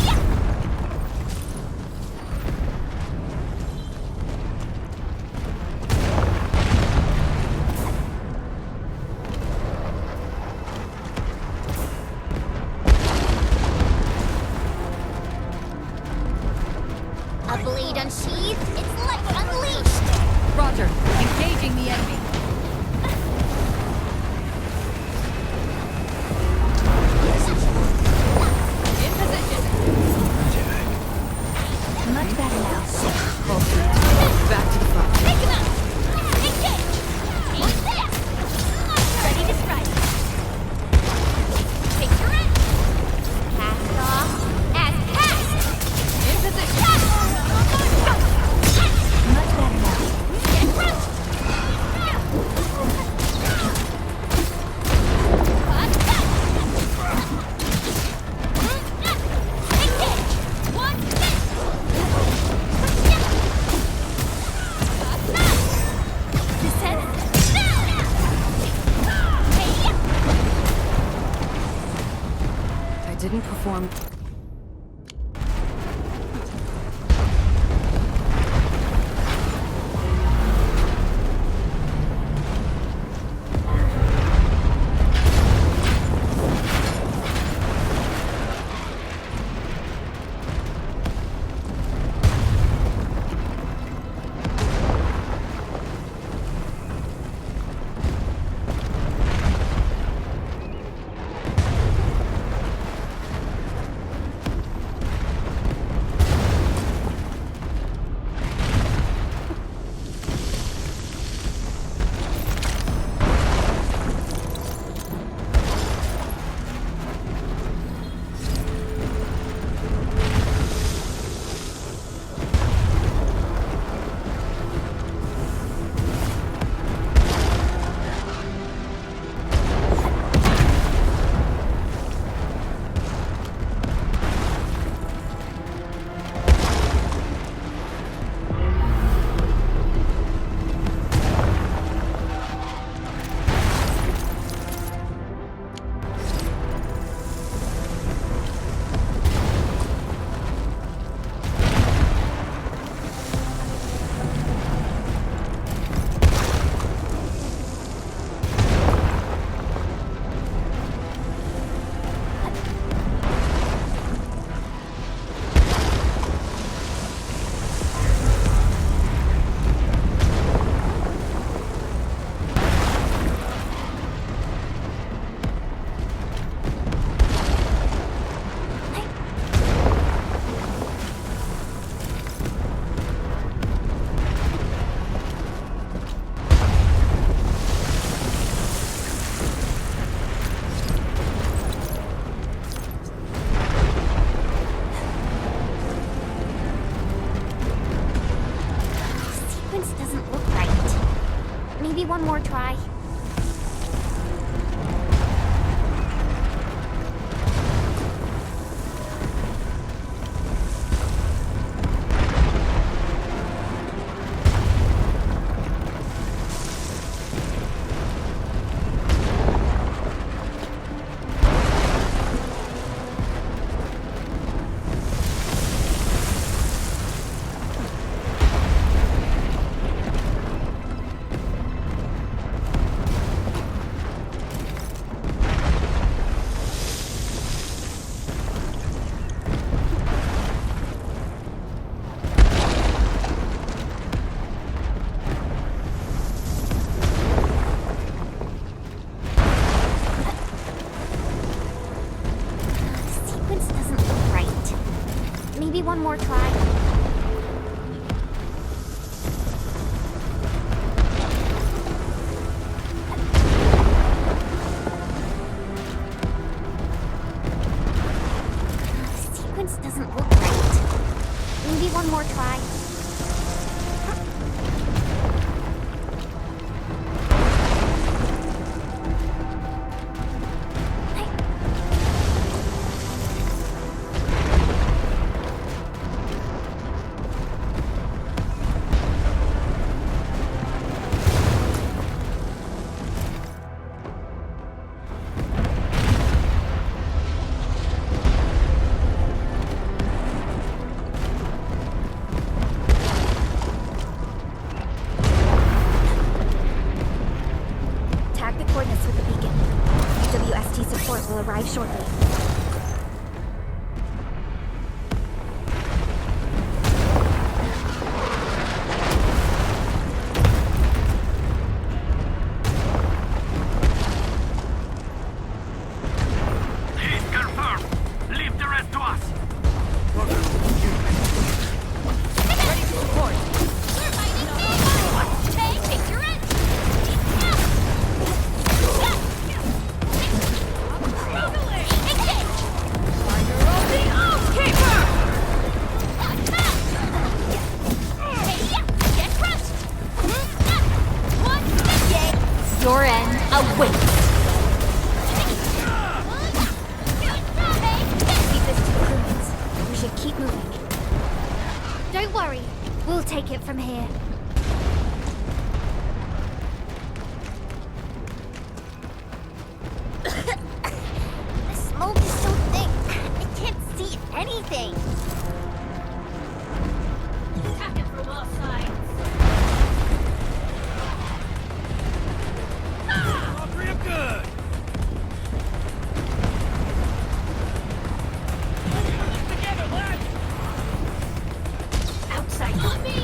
Speaker 9: A blade unsheathed, its light unleashed!
Speaker 2: Roger, engaging the enemy. In position.
Speaker 9: Much better now.
Speaker 2: Back to the front.
Speaker 9: Take him out! Engage! Ready to strike. Take your end. Cast off as cast!
Speaker 2: In position.
Speaker 9: Much better now. Get root!
Speaker 2: I didn't perform.
Speaker 9: Maybe one more try. One more try. The sequence doesn't look right. Maybe one more try. Will arrive shortly.
Speaker 8: He's confirmed. Leave the rest to us.
Speaker 5: Ready to support. We're fighting big. Take picture it.
Speaker 1: Your end awaits.
Speaker 5: Keep this to the crewmates. We should keep moving.
Speaker 1: Don't worry, we'll take it from here.
Speaker 9: The smoke is so thick, I can't see anything.
Speaker 5: Attack it from all sides.
Speaker 8: Real good. Together, lads.
Speaker 5: Outside. On me.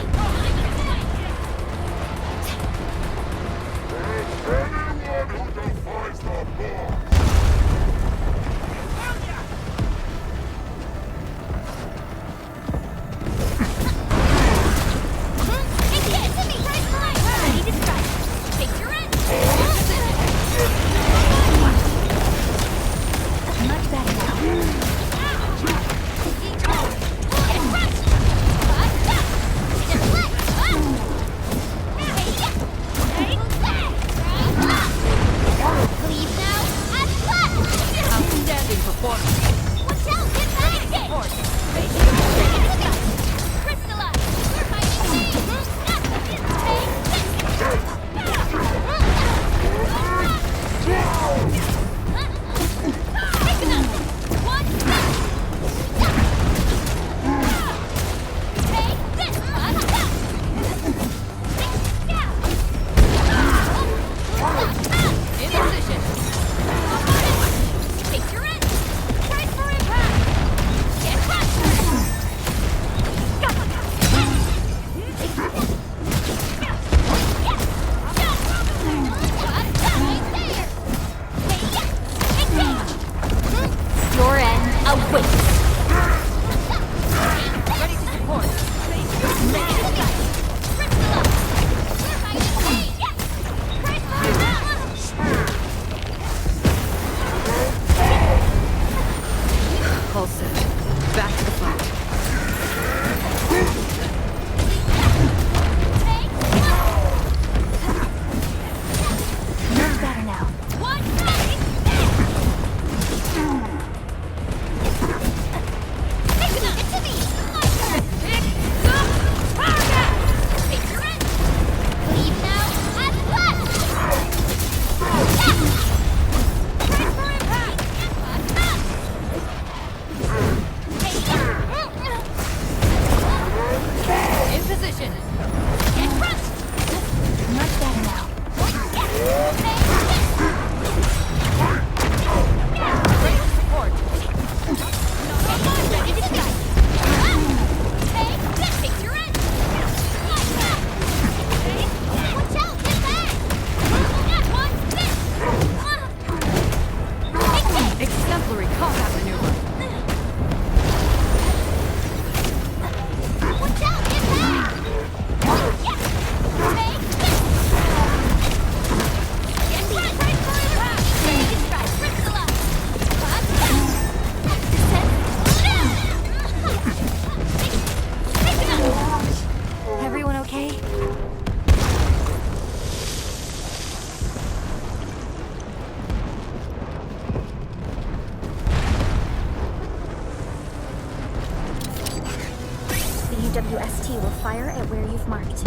Speaker 5: fire at where you've marked.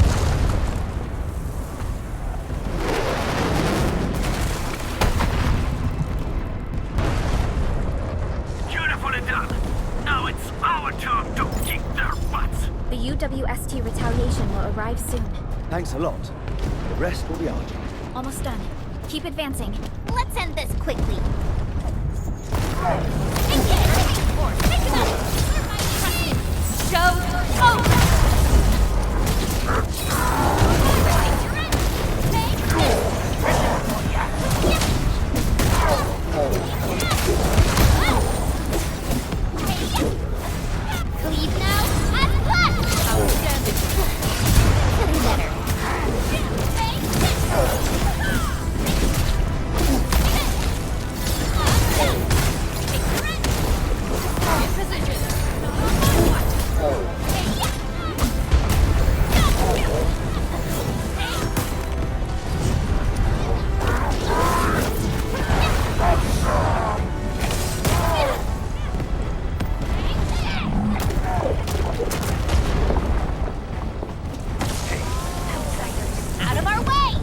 Speaker 8: Beautifully done. Now it's our turn to kick their butts.
Speaker 5: The UWST retaliation will arrive soon.
Speaker 15: Thanks a lot. The rest will be our job.
Speaker 5: Almost done. Keep advancing.
Speaker 9: Let's end this quickly. Leave now as planned. Outstanding. Feeling better. Out of our way!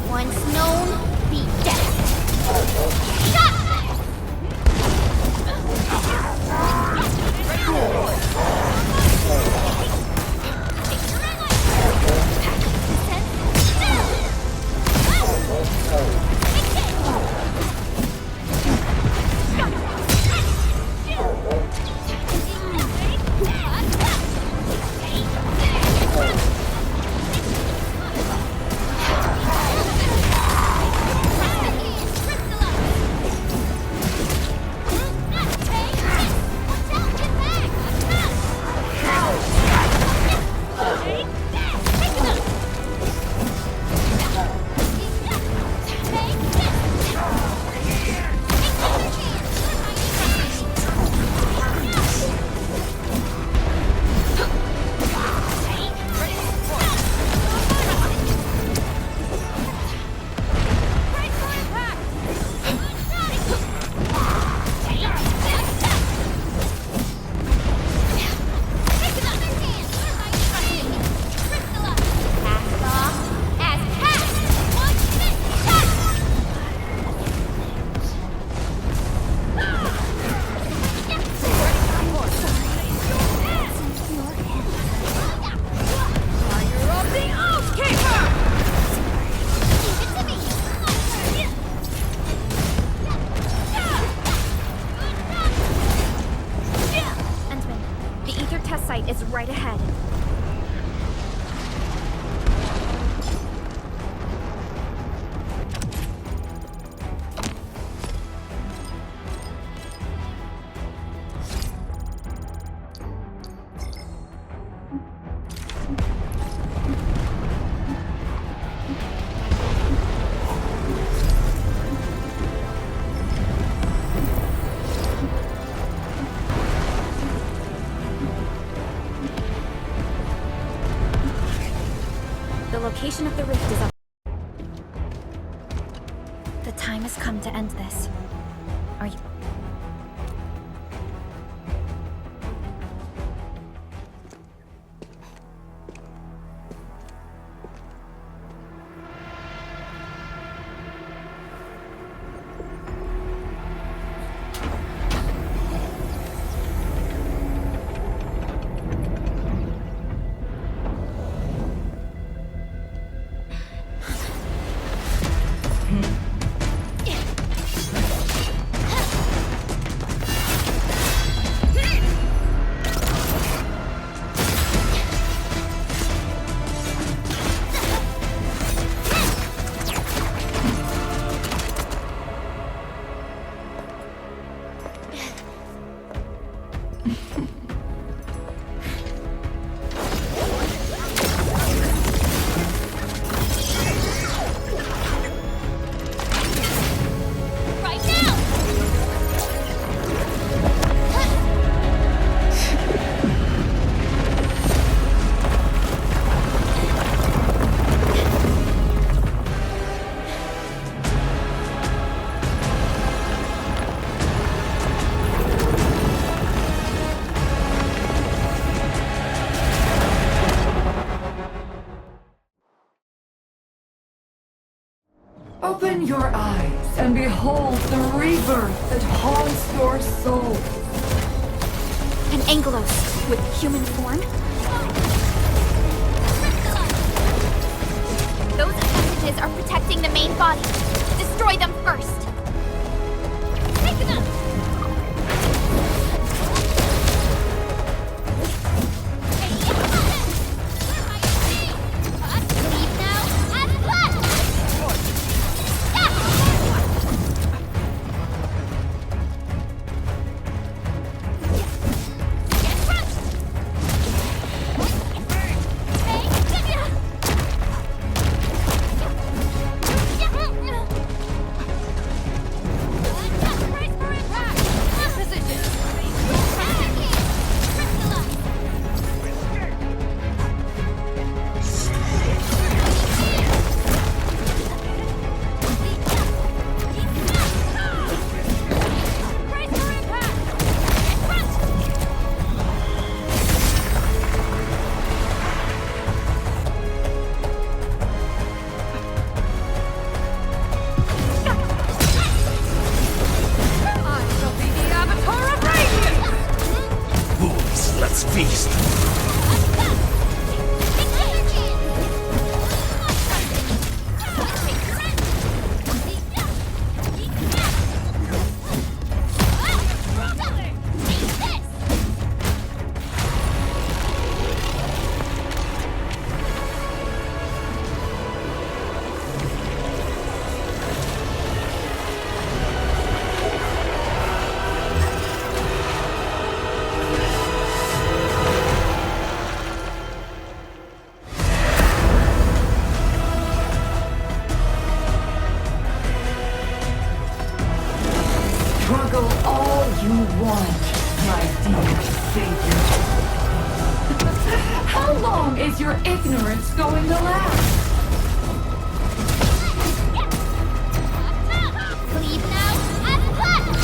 Speaker 9: Once known, be dead.
Speaker 5: site is right ahead. The location of the rift is up. The time has come to end this. Are you...
Speaker 10: Open your eyes and behold the rebirth that haunts your soul.
Speaker 5: An Angelos with human form?
Speaker 1: Those appendages are protecting the main body. Destroy them first. Take them! Leave now and left!
Speaker 14: Let's feast!
Speaker 10: Struggle all you want, my dear savior. How long is your ignorance going to last?
Speaker 1: Leave now and left!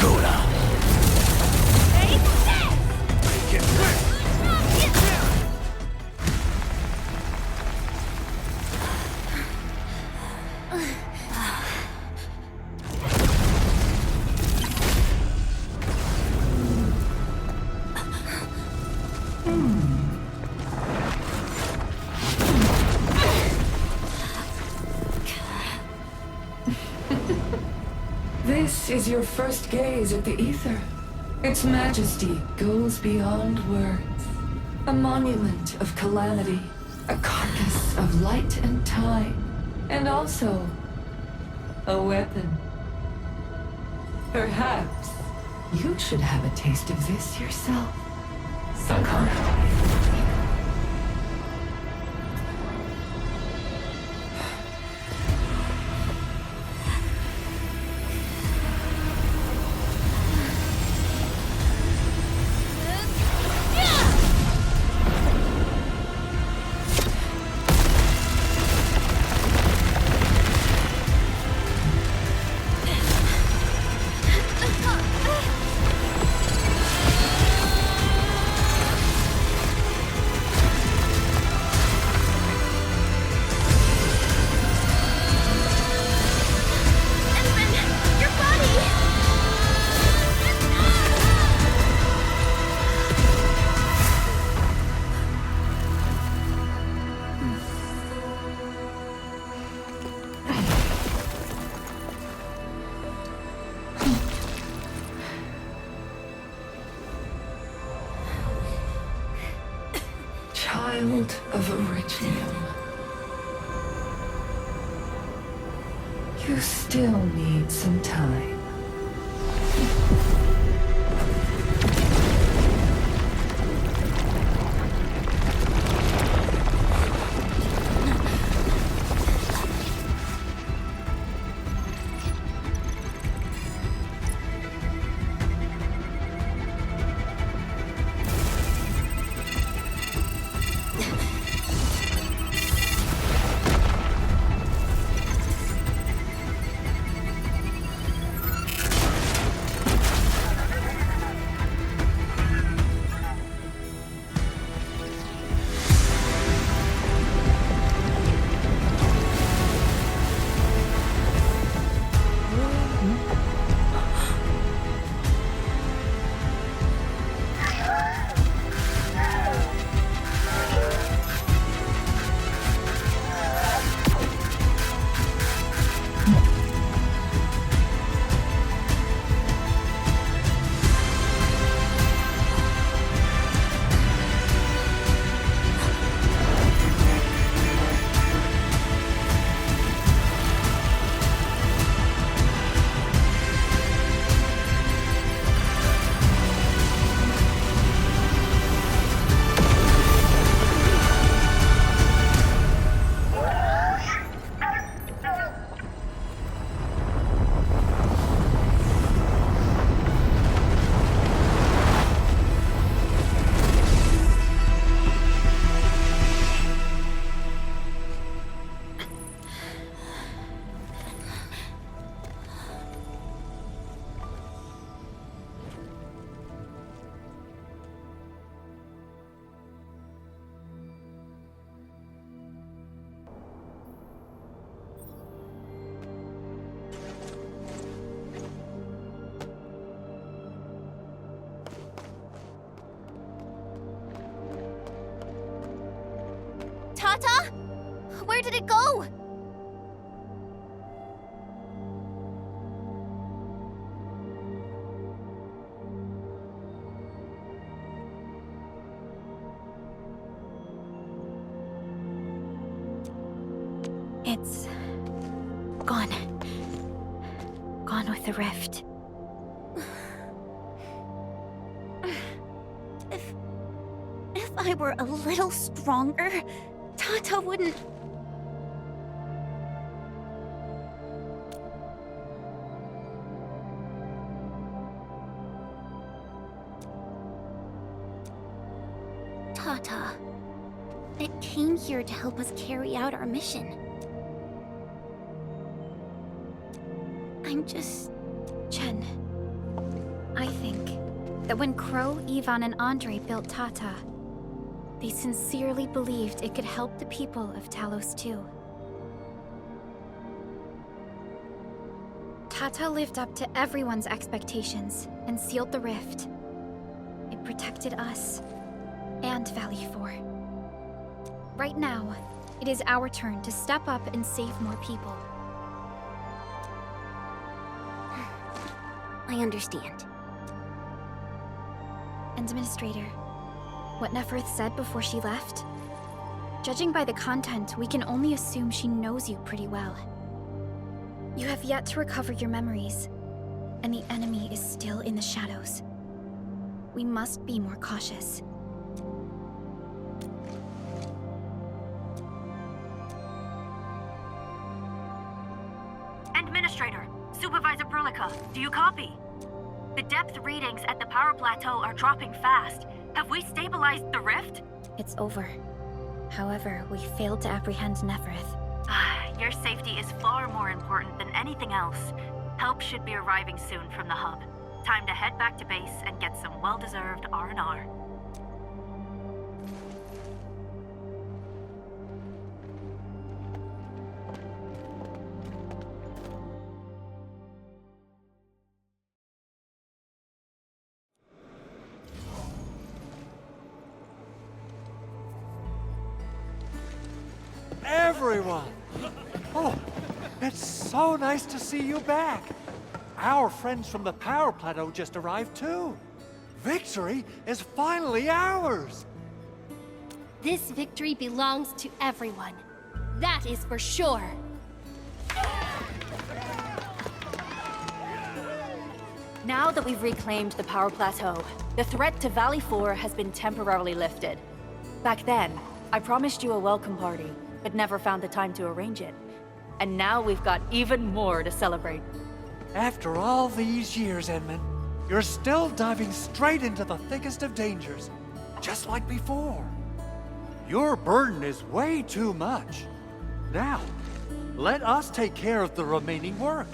Speaker 14: Guna.
Speaker 10: This is your first gaze at the ether. Its majesty goes beyond words. A monument of calamity, a carcass of light and time, and also a weapon. Perhaps you should have a taste of this yourself, Sakana. Child of Origium. You still need some time.
Speaker 9: Tata? Where did it go?
Speaker 5: It's gone. Gone with the rift.
Speaker 9: If I were a little stronger, Tata wouldn't... Tata, it came here to help us carry out our mission. I'm just...
Speaker 5: Chen, I think that when Crow, Ivan, and Andre built Tata, they sincerely believed it could help the people of Talos too. Tata lived up to everyone's expectations and sealed the rift. It protected us and Valley 4. Right now, it is our turn to step up and save more people.
Speaker 4: I understand.
Speaker 5: Administrator, what Neferth said before she left? Judging by the content, we can only assume she knows you pretty well. You have yet to recover your memories, and the enemy is still in the shadows. We must be more cautious.
Speaker 6: Administrator, Supervisor Perlica, do you copy? The depth readings at the power plateau are dropping fast. Have we stabilized the rift?
Speaker 5: It's over. However, we failed to apprehend Neferth.
Speaker 6: Your safety is far more important than anything else. Help should be arriving soon from the hub. Time to head back to base and get some well-deserved R&R.
Speaker 18: Everyone! Oh, it's so nice to see you back. Our friends from the power plateau just arrived too. Victory is finally ours!
Speaker 19: This victory belongs to everyone. That is for sure.
Speaker 23: Now that we've reclaimed the power plateau, the threat to Valley 4 has been temporarily lifted. Back then, I promised you a welcome party, but never found the time to arrange it. And now we've got even more to celebrate.
Speaker 18: After all these years, Edmund, you're still diving straight into the thickest of dangers, just like before. Your burden is way too much. Now, let us take care of the remaining work.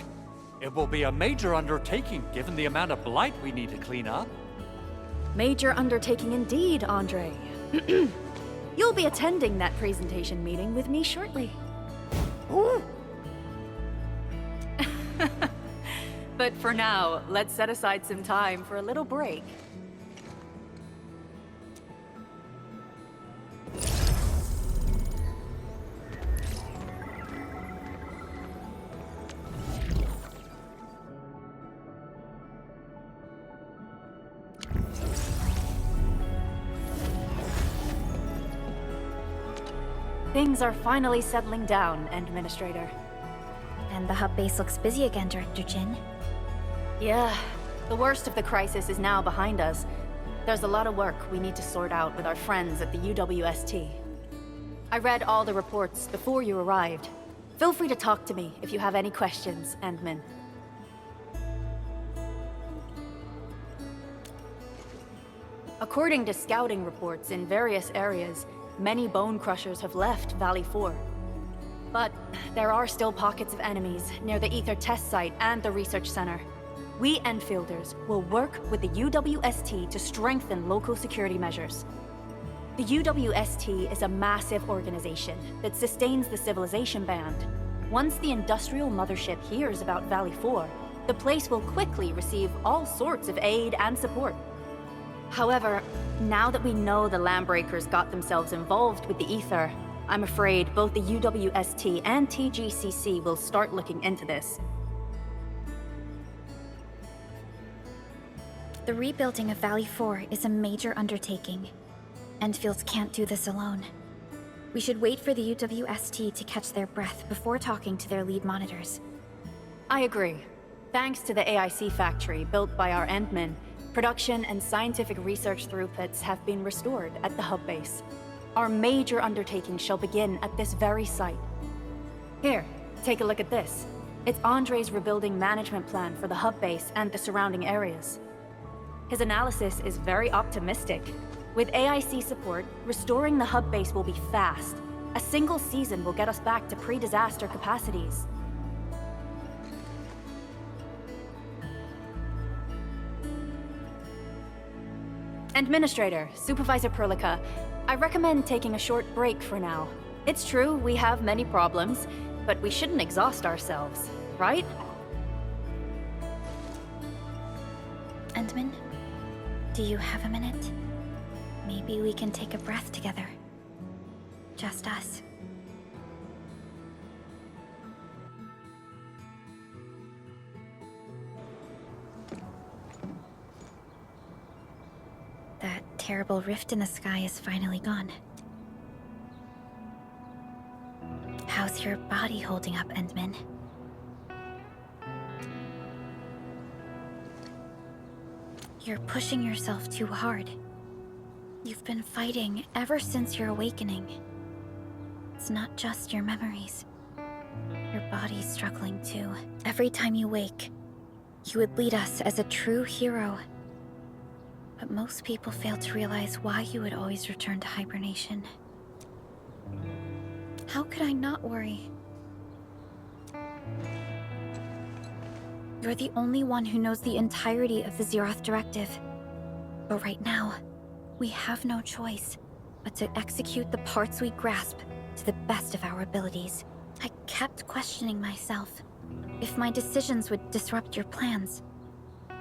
Speaker 18: It will be a major undertaking given the amount of blight we need to clean up.
Speaker 23: Major undertaking indeed, Andre. You'll be attending that presentation meeting with me shortly.
Speaker 18: Ooh.
Speaker 23: But for now, let's set aside some time for a little break. Things are finally settling down, Administrator.
Speaker 5: And the hub base looks busy again, Director Jin.
Speaker 23: Yeah, the worst of the crisis is now behind us. There's a lot of work we need to sort out with our friends at the UWST. I read all the reports before you arrived. Feel free to talk to me if you have any questions, Endman. According to scouting reports in various areas, many bone crushers have left Valley 4. But there are still pockets of enemies near the Ether test site and the research center. We Enfielders will work with the UWST to strengthen local security measures. The UWST is a massive organization that sustains the Civilization Band. Once the industrial mothership hears about Valley 4, the place will quickly receive all sorts of aid and support. However, now that we know the Landbreakers got themselves involved with the Ether, I'm afraid both the UWST and TGCC will start looking into this.
Speaker 5: The rebuilding of Valley 4 is a major undertaking. Endfields can't do this alone. We should wait for the UWST to catch their breath before talking to their lead monitors.
Speaker 23: I agree. Thanks to the AIC factory built by our Endmen, production and scientific research throughputs have been restored at the hub base. Our major undertaking shall begin at this very site. Here, take a look at this. It's Andre's rebuilding management plan for the hub base and the surrounding areas. His analysis is very optimistic. With AIC support, restoring the hub base will be fast. A single season will get us back to pre-disaster capacities. Administrator, Supervisor Perlica, I recommend taking a short break for now. It's true, we have many problems, but we shouldn't exhaust ourselves, right?
Speaker 5: Endman, do you have a minute? Maybe we can take a breath together. Just us. That terrible rift in the sky is finally gone. How's your body holding up, Endman? You're pushing yourself too hard. You've been fighting ever since your awakening. It's not just your memories. Your body's struggling too. Every time you wake, you would lead us as a true hero. But most people fail to realize why you would always return to hibernation. How could I not worry? You're the only one who knows the entirety of the Zeroth Directive. But right now, we have no choice but to execute the parts we grasp to the best of our abilities. I kept questioning myself if my decisions would disrupt your plans,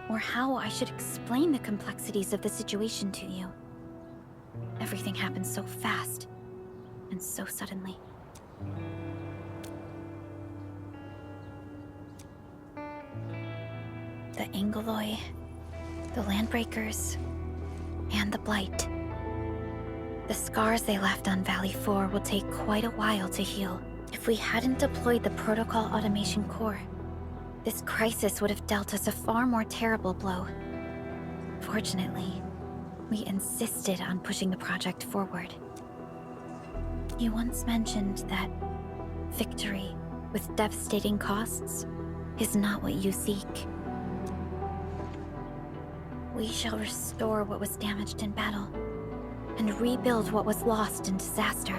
Speaker 5: or how I should explain the complexities of the situation to you. Everything happened so fast, and so suddenly. The Angeloi, the Landbreakers, and the Blight. The scars they left on Valley 4 will take quite a while to heal. If we hadn't deployed the Protocol Automation Core, this crisis would have dealt us a far more terrible blow. Fortunately, we insisted on pushing the project forward. You once mentioned that victory with devastating costs is not what you seek. We shall restore what was damaged in battle, and rebuild what was lost in disaster.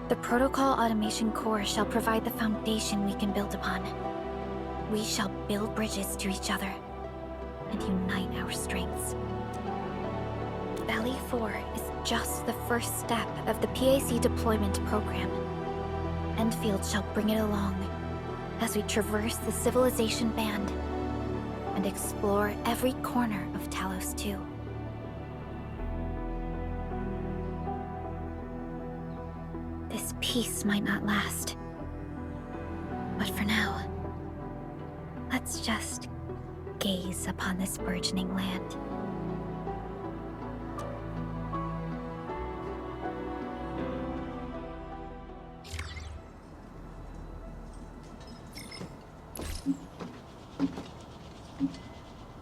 Speaker 5: The Protocol Automation Core shall provide the foundation we can build upon. We shall build bridges to each other, and unite our strengths. Valley 4 is just the first step of the PAC deployment program. Endfield shall bring it along as we traverse the Civilization Band and explore every corner of Talos 2. This peace might not last, but for now, let's just gaze upon this burgeoning land.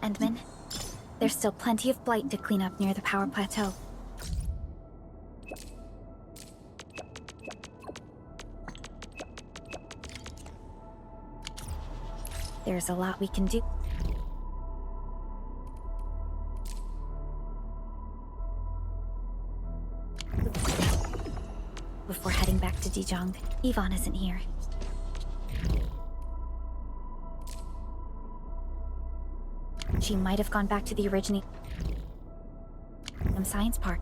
Speaker 5: Endman, there's still plenty of blight to clean up near the power plateau. There's a lot we can do. Before heading back to Dijon, Yvonne isn't here. She might have gone back to the Arknights Science Park.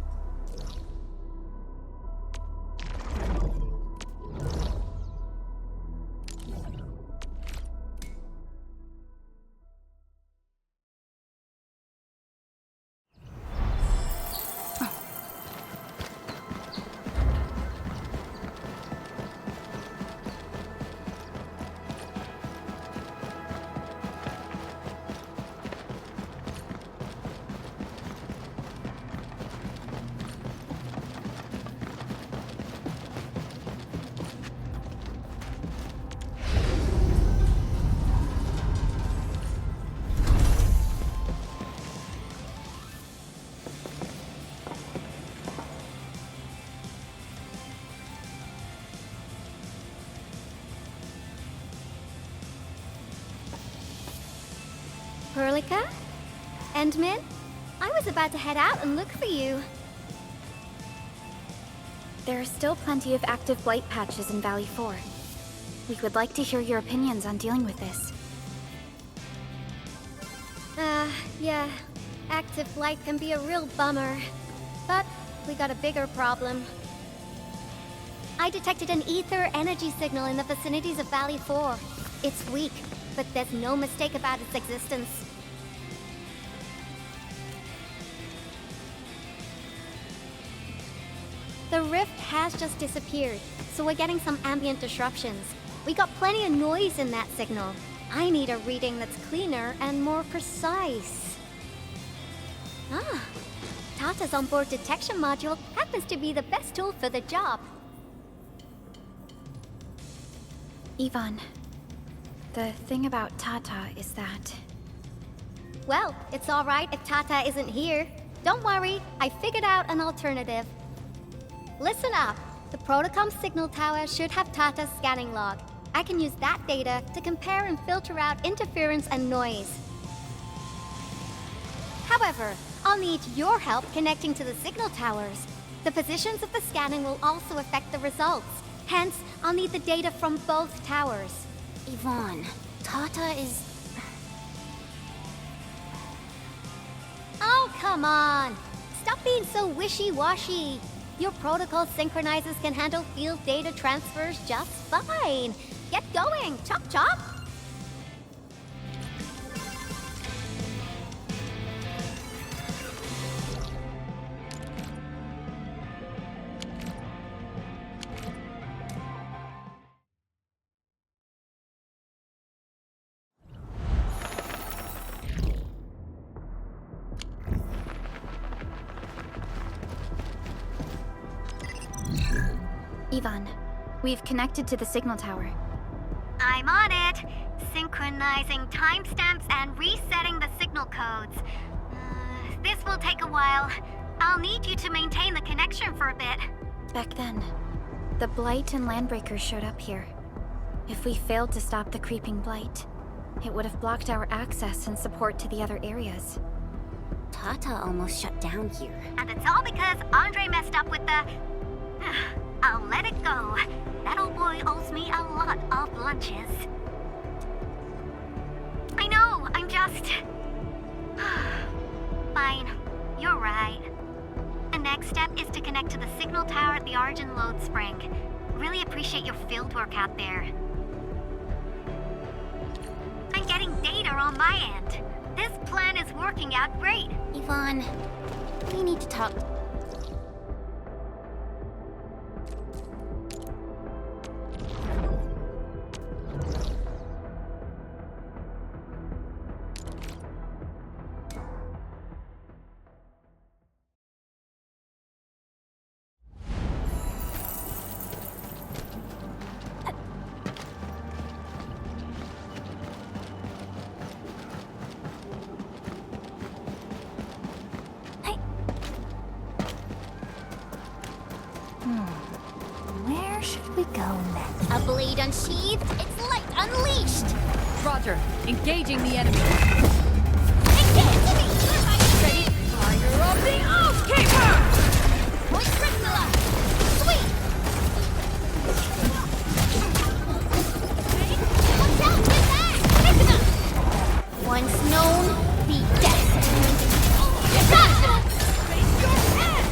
Speaker 1: Perlica? Endman? I was about to head out and look for you.
Speaker 5: There are still plenty of active blight patches in Valley 4. We would like to hear your opinions on dealing with this.
Speaker 1: Yeah. Active blight can be a real bummer. But we got a bigger problem. I detected an ether energy signal in the vicinities of Valley 4. It's weak, but there's no mistake about its existence. The rift has just disappeared, so we're getting some ambient disruptions. We got plenty of noise in that signal. I need a reading that's cleaner and more precise. Ah, Tata's onboard detection module happens to be the best tool for the job.
Speaker 5: Ivan, the thing about Tata is that...
Speaker 1: Well, it's all right if Tata isn't here. Don't worry, I figured out an alternative. Listen up. The Protocom signal tower should have Tata's scanning log. I can use that data to compare and filter out interference and noise. However, I'll need your help connecting to the signal towers. The positions of the scanning will also affect the results. Hence, I'll need the data from both towers.
Speaker 9: Yvonne, Tata is...
Speaker 1: Oh, come on! Stop being so wishy-washy. Your protocol synchronizers can handle field data transfers just fine. Get going, chop chop!
Speaker 5: Ivan, we've connected to the signal tower.
Speaker 1: I'm on it. Synchronizing timestamps and resetting the signal codes. This will take a while. I'll need you to maintain the connection for a bit.
Speaker 5: Back then, the Blight and Landbreakers showed up here. If we failed to stop the creeping Blight, it would have blocked our access and support to the other areas.
Speaker 9: Tata almost shut down here.
Speaker 1: And it's all because Andre messed up with the... I'll let it go. That old boy owes me a lot of lunches. I know, I'm just... Fine, you're right. The next step is to connect to the signal tower at the Origin Load Spring. Really appreciate your field work out there. I'm getting data on my end. This plan is working out great.
Speaker 9: Yvonne, we need to talk.
Speaker 1: Where should we go next?
Speaker 9: A blade unsheathed, its light unleashed!
Speaker 2: Roger. Engaging the enemy.
Speaker 9: Ready?
Speaker 2: Fire of the Oathkeeper!
Speaker 9: Point Crystalla! Sweet! Watch out! Get back! Listen up! Once known, be destined. Get back! Raise your head!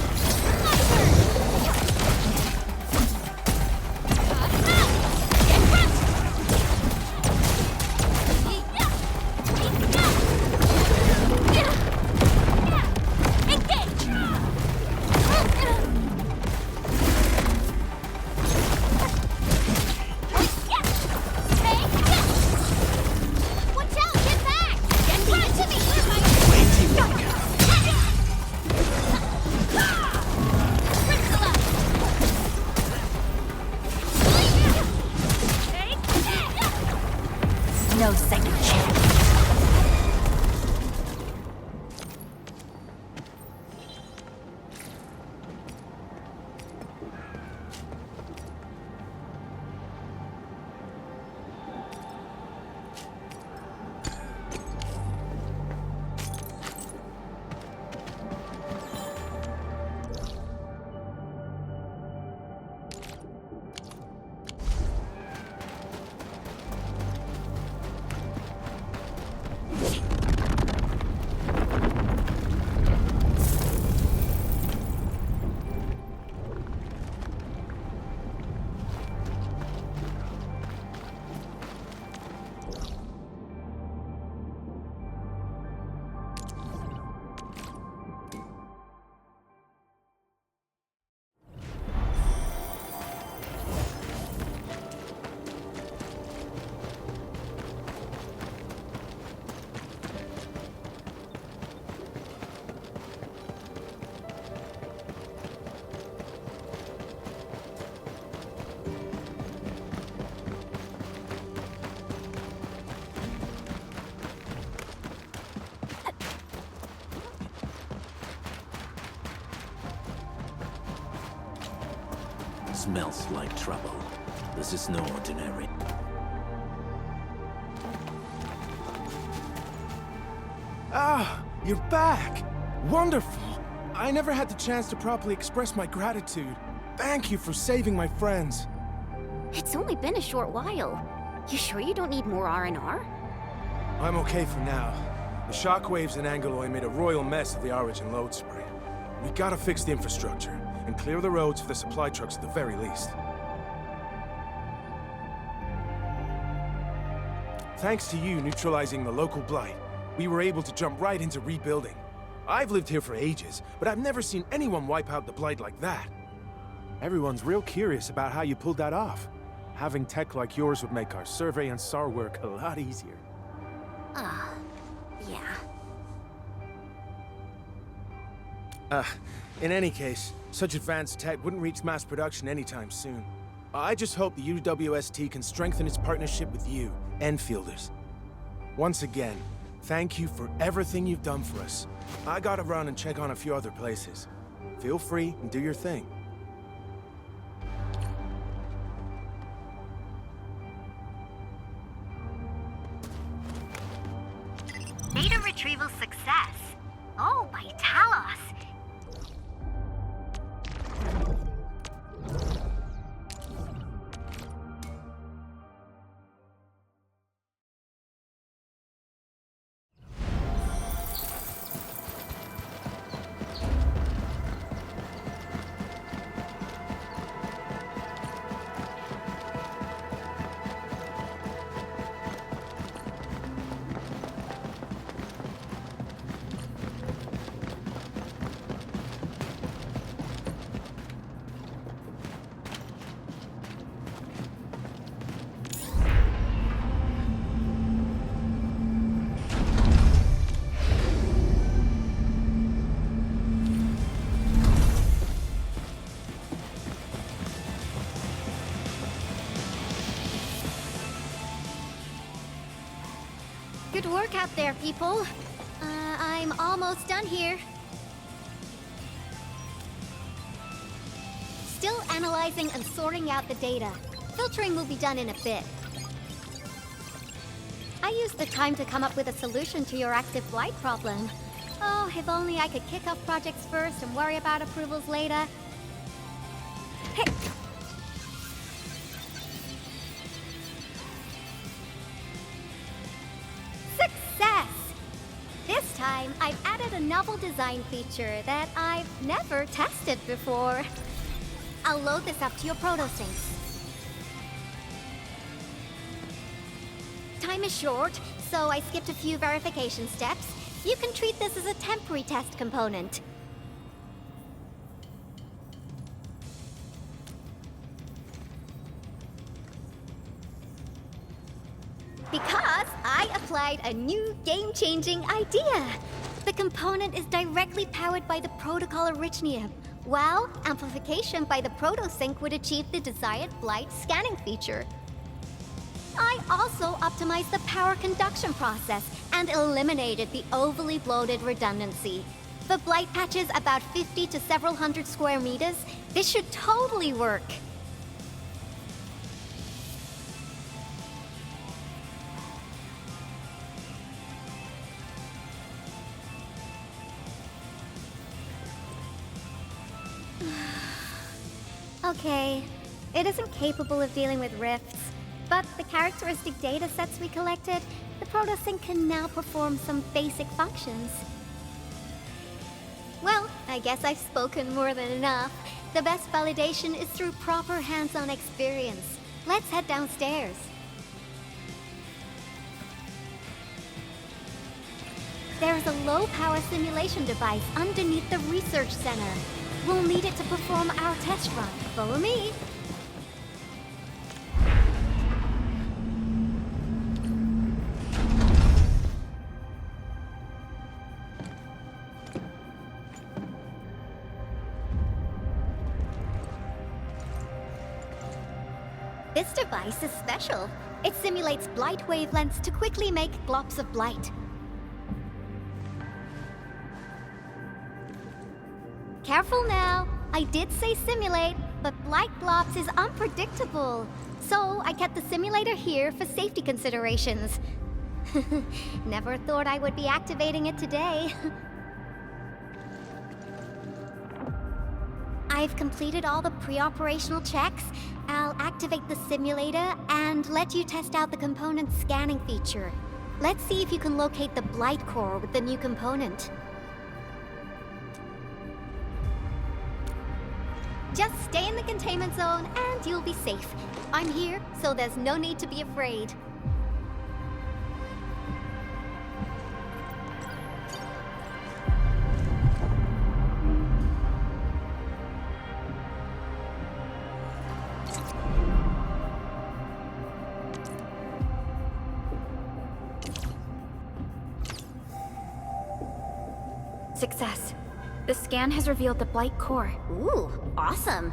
Speaker 3: smells like trouble. This is no ordinary.
Speaker 8: Ah, you're back! Wonderful! I never had the chance to properly express my gratitude. Thank you for saving my friends.
Speaker 9: It's only been a short while. You sure you don't need more R&R?
Speaker 8: I'm okay for now. The shockwaves in Angaloy made a royal mess of the Origin load spring. We gotta fix the infrastructure, and clear the roads for the supply trucks at the very least. Thanks to you neutralizing the local blight, we were able to jump right into rebuilding. I've lived here for ages, but I've never seen anyone wipe out the blight like that. Everyone's real curious about how you pulled that off. Having tech like yours would make our survey and SAR work a lot easier.
Speaker 9: Yeah.
Speaker 8: In any case, such advanced tech wouldn't reach mass production anytime soon. I just hope the UWST can strengthen its partnership with you, Enfielders. Once again, thank you for everything you've done for us. I gotta run and check on a few other places. Feel free and do your thing.
Speaker 1: Data retrieval success. Oh, by Talos.
Speaker 9: Good work out there, people. I'm almost done here. Still analyzing and sorting out the data. Filtering will be done in a bit. I used the time to come up with a solution to your active blight problem. Oh, if only I could kick off projects first and worry about approvals later. Hey! Success! This time, I've added a novel design feature that I've never tested before. I'll load this up to your protosyncs. Time is short, so I skipped a few verification steps. You can treat this as a temporary test component. Because I applied a new game-changing idea. The component is directly powered by the protocol Orignium, while amplification by the protosync would achieve the desired blight scanning feature. I also optimized the power conduction process and eliminated the overly bloated redundancy. For blight patches about 50 to several hundred square meters, this should totally work. Okay, it isn't capable of dealing with rifts, but the characteristic data sets we collected, the protosync can now perform some basic functions. Well, I guess I've spoken more than enough. The best validation is through proper hands-on experience. Let's head downstairs. There's a low-power simulation device underneath the research center. We'll need it to perform our test run. Follow me. This device is special. It simulates blight wavelengths to quickly make globs of blight. Careful now. I did say simulate.
Speaker 1: but Blight Glops is unpredictable. So I kept the simulator here for safety considerations. Never thought I would be activating it today. I've completed all the pre-operational checks. I'll activate the simulator and let you test out the component scanning feature. Let's see if you can locate the Blight Core with the new component. Just stay in the containment zone and you'll be safe. I'm here, so there's no need to be afraid.
Speaker 5: Success. The scan has revealed the Blight Core.
Speaker 9: Ooh, awesome.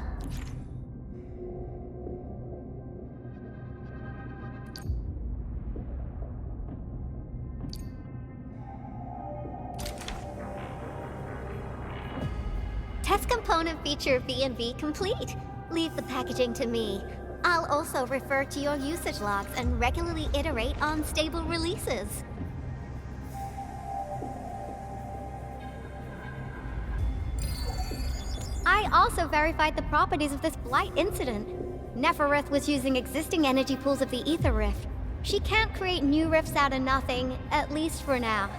Speaker 1: Test component feature V&V complete. Leave the packaging to me. I'll also refer to your usage logs and regularly iterate on stable releases. I also verified the properties of this Blight incident. Neferith was using existing energy pools of the Ether Rift. She can't create new rifts out of nothing, at least for now.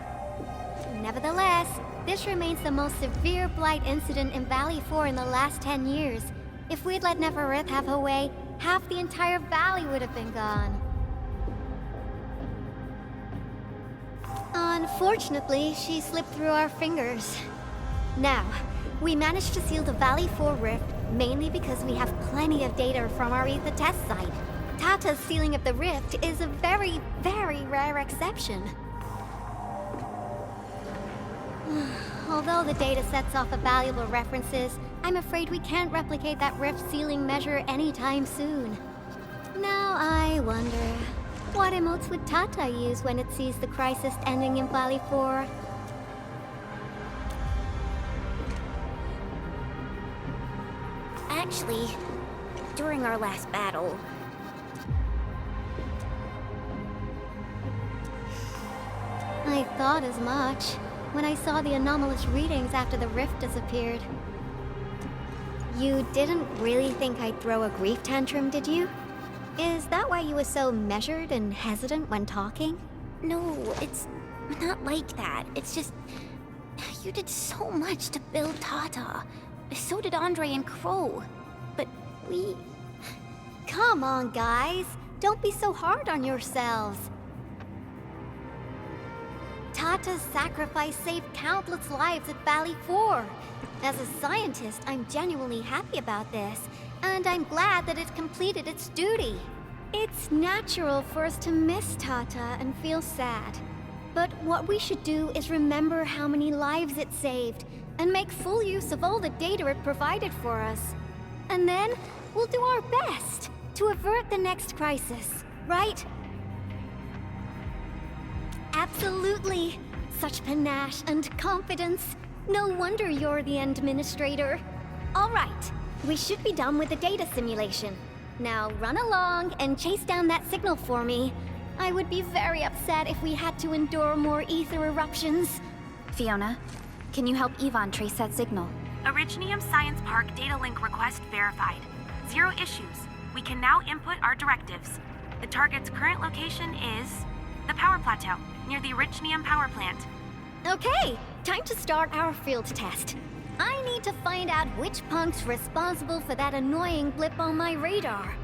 Speaker 1: Nevertheless, this remains the most severe Blight incident in Valley 4 in the last 10 years. If we'd let Neferith have her way, half the entire valley would have been gone. Unfortunately, she slipped through our fingers. Now, we managed to seal the Valley 4 rift, mainly because we have plenty of data from our Ether test site. Tata's sealing of the rift is a very, very rare exception. Although the data sets off valuable references, I'm afraid we can't replicate that rift sealing measure anytime soon. Now I wonder, what emotes would Tata use when it sees the crisis ending in Valley 4?
Speaker 9: Actually, during our last battle...
Speaker 1: I thought as much when I saw the anomalous readings after the rift disappeared. You didn't really think I'd throw a grief tantrum, did you? Is that why you were so measured and hesitant when talking?
Speaker 9: No, it's not like that. It's just... You did so much to build Tata. So did Andre and Crow. But we...
Speaker 1: Come on, guys. Don't be so hard on yourselves. Tata's sacrifice saved countless lives at Valley 4. As a scientist, I'm genuinely happy about this, and I'm glad that it completed its duty. It's natural for us to miss Tata and feel sad. But what we should do is remember how many lives it saved, and make full use of all the data it provided for us. And then, we'll do our best to avert the next crisis, right? Absolutely. Such panache and confidence. No wonder you're the administrator. All right, we should be done with the data simulation. Now run along and chase down that signal for me. I would be very upset if we had to endure more ether eruptions.
Speaker 5: Fiona, can you help Yvonne trace that signal?
Speaker 6: Originium Science Park data link request verified. 0 issues. We can now input our directives. The target's current location is the power plateau, near the Originium power plant.
Speaker 1: Okay, time to start our field test. I need to find out which punk's responsible for that annoying blip on my radar.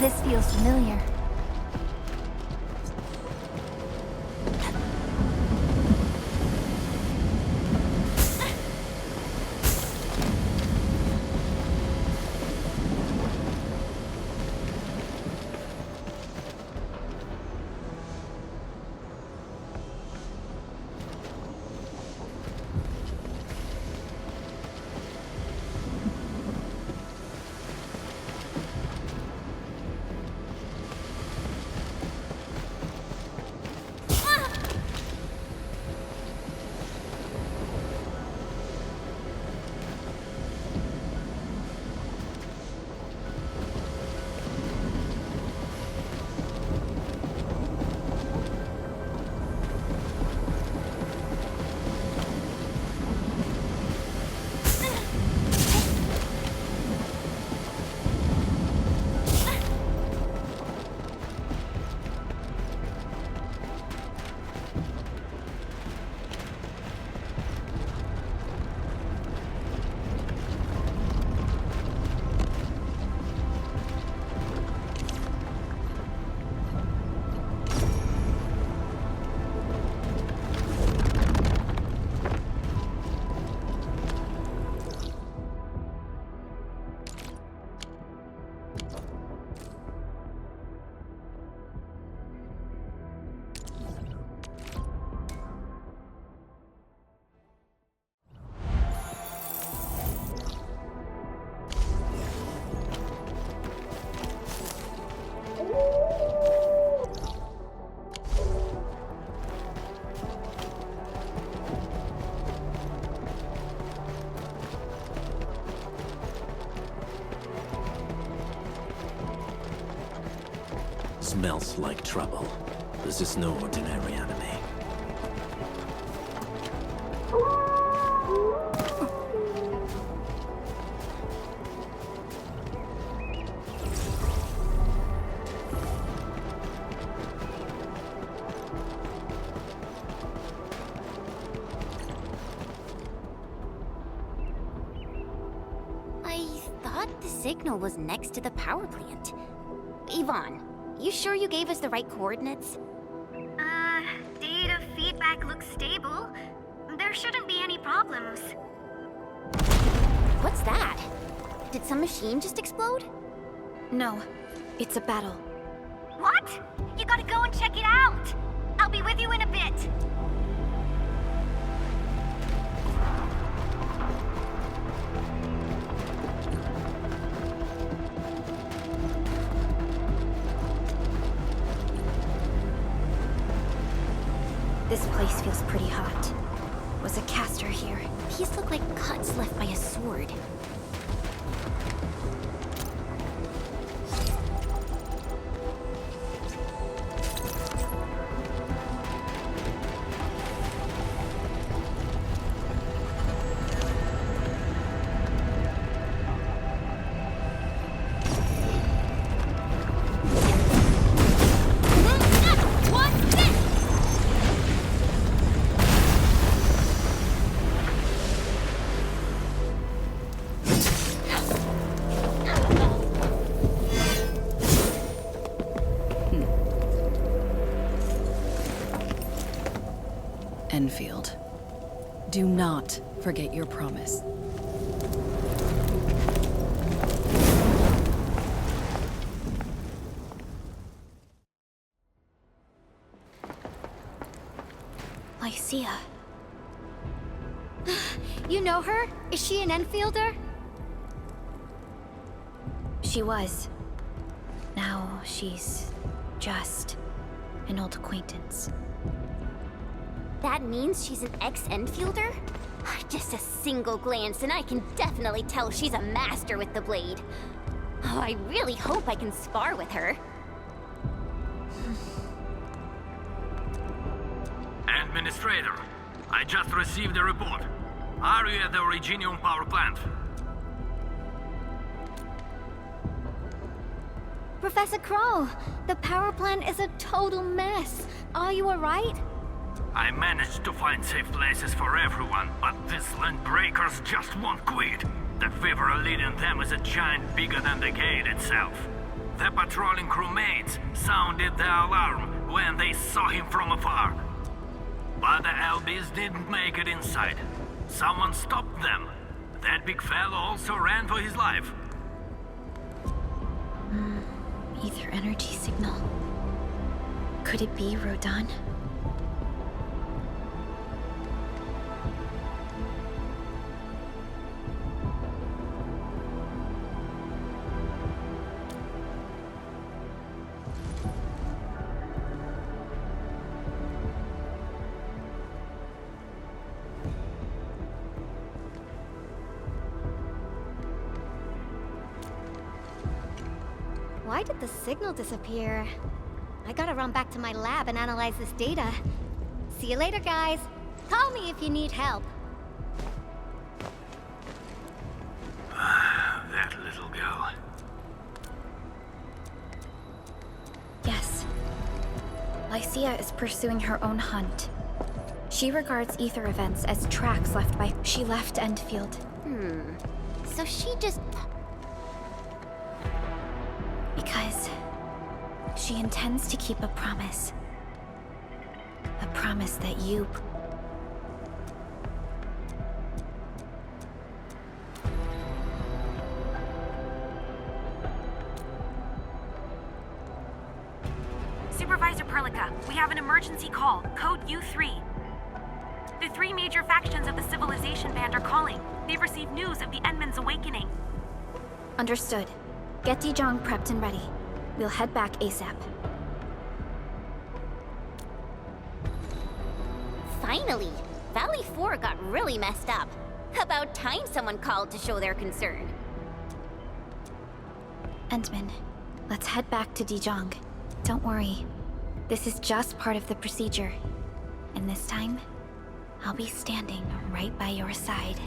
Speaker 5: This feels familiar.
Speaker 3: Smells like trouble. This is no ordinary enemy.
Speaker 9: I thought the signal was next to the power plant. Yvonne, you sure you gave us the right coordinates?
Speaker 1: Data feedback looks stable. There shouldn't be any problems.
Speaker 9: What's that? Did some machine just explode?
Speaker 5: No, it's a battle.
Speaker 1: What? You gotta go and check it out! I'll be with you in a bit.
Speaker 5: This place feels pretty hot. Was a caster here?
Speaker 9: These look like cuts left by a sword.
Speaker 2: Endfield. Do not forget your promise.
Speaker 5: Lycia.
Speaker 1: You know her? Is she an Enfielder?
Speaker 5: She was. Now she's just an old acquaintance.
Speaker 9: That means she's an ex-Enfielder? Just a single glance and I can definitely tell she's a master with the blade. Oh, I really hope I can spar with her.
Speaker 11: Administrator, I just received a report. Are you at the Originium power plant?
Speaker 1: Professor Crow, the power plant is a total mess. Are you alright?
Speaker 11: I managed to find safe places for everyone, but these landbreakers just won't quit. The fever leading them is a giant bigger than the gate itself. The patrolling crewmates sounded the alarm when they saw him from afar. But the LBs didn't make it inside. Someone stopped them. That big fellow also ran for his life.
Speaker 5: Ether energy signal. Could it be Rodan?
Speaker 1: Why did the signal disappear? I gotta run back to my lab and analyze this data. See you later, guys. Call me if you need help.
Speaker 11: That little girl.
Speaker 5: Yes. Lycia is pursuing her own hunt. She regards ether events as tracks left by... She left Endfield.
Speaker 1: So she just...
Speaker 5: Because she intends to keep a promise. A promise that you...
Speaker 6: Supervisor Perlica, we have an emergency call, code U3. The three major factions of the Civilization Band are calling. They've received news of the Endman's awakening.
Speaker 5: Understood. Get Dijong prepped and ready. We'll head back ASAP.
Speaker 9: Finally! Valley 4 got really messed up. About time someone called to show their concern.
Speaker 5: Endman, let's head back to Dijong. Don't worry. This is just part of the procedure. And this time, I'll be standing right by your side.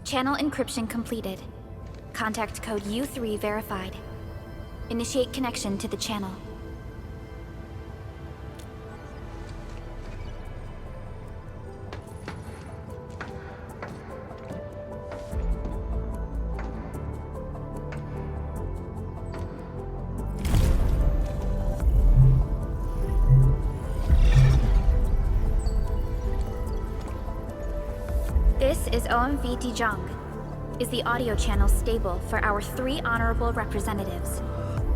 Speaker 5: Channel encryption completed. Contact code U3 verified. Initiate connection to the channel. This is OMV Dijong. Is the audio channel stable for our 3 honorable representatives?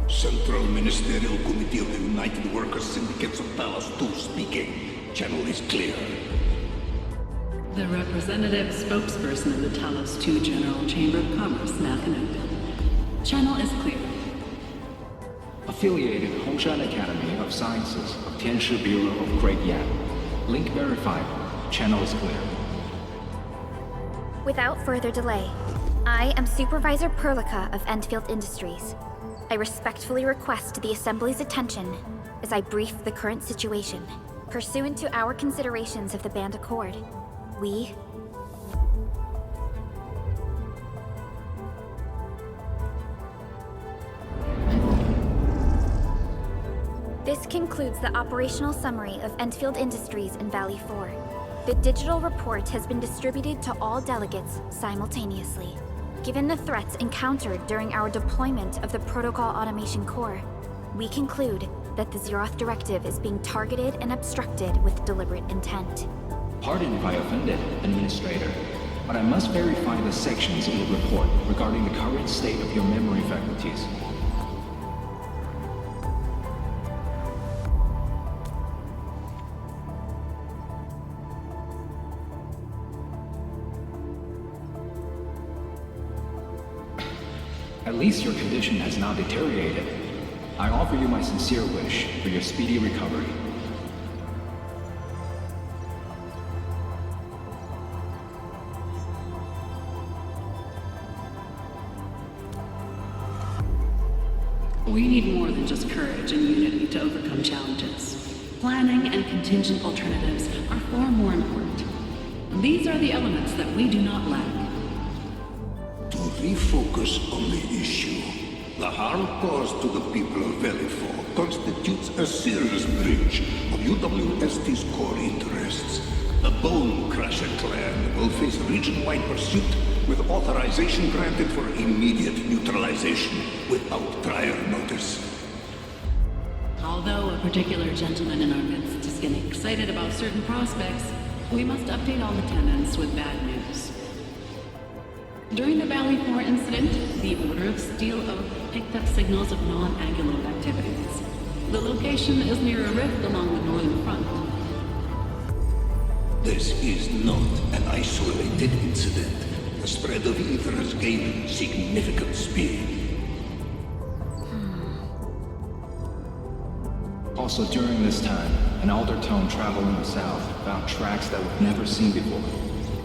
Speaker 14: Central Ministerial Committee of the United Workers Syndicates of Talos 2 speaking. Channel is clear.
Speaker 13: The representative spokesperson of the Talos 2 General Chamber of Commerce now connected. Channel is clear.
Speaker 16: Affiliated Hongshan Academy of Sciences of Tianshi Bureau of Great Yan. Link verified. Channel is clear.
Speaker 5: Without further delay, I am Supervisor Perlica of Endfield Industries. I respectfully request the Assembly's attention as I brief the current situation. Pursuant to our considerations of the Band Accord, we... This concludes the operational summary of Endfield Industries in Valley 4. The digital report has been distributed to all delegates simultaneously. Given the threats encountered during our deployment of the Protocol Automation Core, we conclude that the Zeroth Directive is being targeted and obstructed with deliberate intent.
Speaker 16: Pardon if I offended, Administrator, but I must verify the sections in the report regarding the current state of your memory faculties. At least your condition has not deteriorated. I offer you my sincere wish for your speedy recovery.
Speaker 13: We need more than just courage and unity to overcome challenges. Planning and contingent alternatives are far more important. These are the elements that we do not lack.
Speaker 14: To refocus on the issue, the harm caused to the people of Valley 4 constitutes a serious breach of UWST's core interests. The Bone Crusher clan will face region-wide pursuit with authorization granted for immediate neutralization without prior notice.
Speaker 13: Although a particular gentleman in our midst is getting excited about certain prospects, we must update all the tenants with bad news. During the Valley 4 incident, the Order of Steel Oak picked up signals of non-Anguloid activities. The location is near a rift along the northern front.
Speaker 14: This is not an isolated incident. The spread of ether has gained significant speed.
Speaker 16: Also during this time, an Aldertone traveling south found tracks that we've never seen before.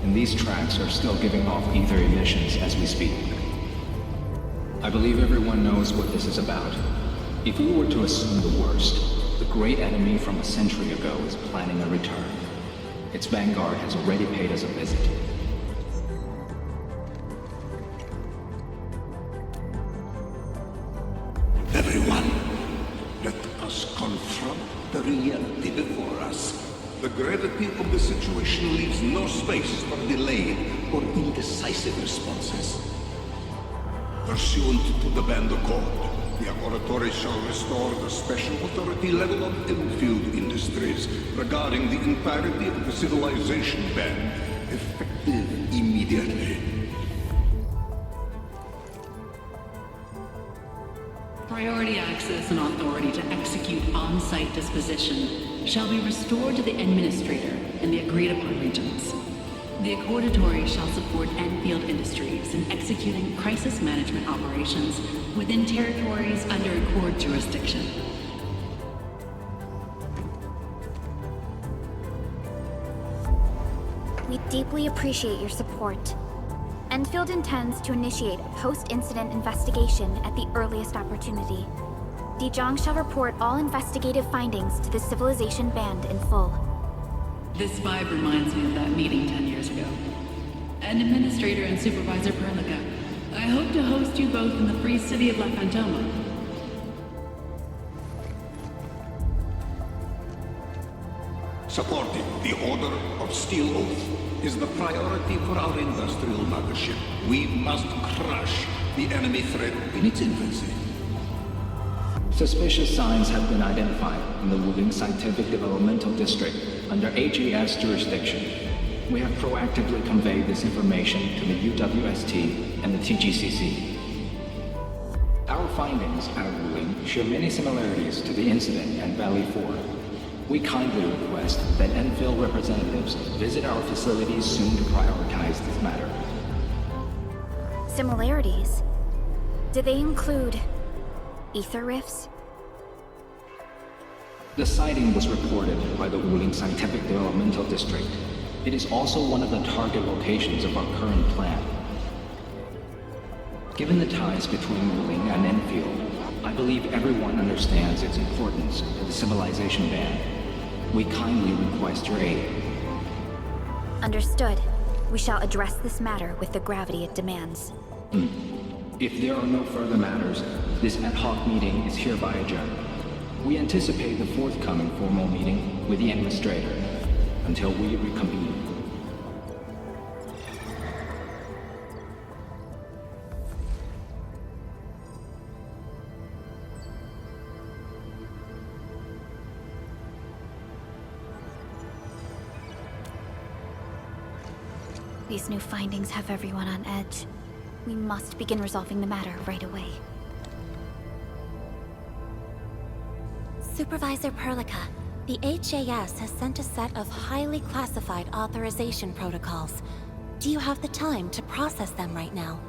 Speaker 16: And these tracks are still giving off ether emissions as we speak. I believe everyone knows what this is about. If we were to assume the worst, the great enemy from a century ago is planning a return. Its vanguard has already paid us a visit.
Speaker 14: Everyone, let us confront the reality before us. The gravity of the situation leaves no space for delayed or indecisive responses. Pursuant to the Band Accord, the Laboratory shall restore the special authority level of Enfield Industries regarding the entirety of the civilization band, effective immediately.
Speaker 13: Priority access and authority to execute on-site disposition shall be restored to the Administrator in the agreed-upon regions. The Accordatory shall support Enfield Industries in executing crisis management operations within territories under Accord jurisdiction.
Speaker 5: We deeply appreciate your support. Enfield intends to initiate a post-incident investigation at the earliest opportunity. Dijong shall report all investigative findings to the Civilization Band in full.
Speaker 13: This vibe reminds me of that meeting 10 years ago. And Administrator and Supervisor Perlica, I hope to host you both in the free city of La Fantoma.
Speaker 14: Supporting the Order of Steel Oath is the priority for our industrial mothership. We must crush the enemy threat in its infancy.
Speaker 16: Suspicious signs have been identified in the Wuling Scientific Developmental District under HAS jurisdiction. We have proactively conveyed this information to the UWST and the TGCC. Our findings at Wuling share many similarities to the incident at Valley 4. We kindly request that Enfield representatives visit our facilities soon to prioritize this matter.
Speaker 5: Similarities? Do they include ether rifts?
Speaker 16: The sighting was reported by the Wuling Scientific Developmental District. It is also one of the target locations of our current plan. Given the ties between Wuling and Enfield, I believe everyone understands its importance to the Civilization Band. We kindly request your aid.
Speaker 5: Understood. We shall address this matter with the gravity it demands.
Speaker 16: If there are no further matters, this ad hoc meeting is hereby adjourned. We anticipate the forthcoming formal meeting with the Administrator until we reconvene.
Speaker 5: These new findings have everyone on edge. We must begin resolving the matter right away.
Speaker 20: Supervisor Perlica, the HAS has sent a set of highly classified authorization protocols. Do you have the time to process them right now?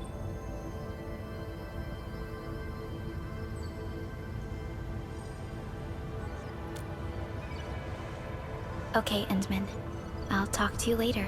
Speaker 5: Okay, Endman. I'll talk to you later.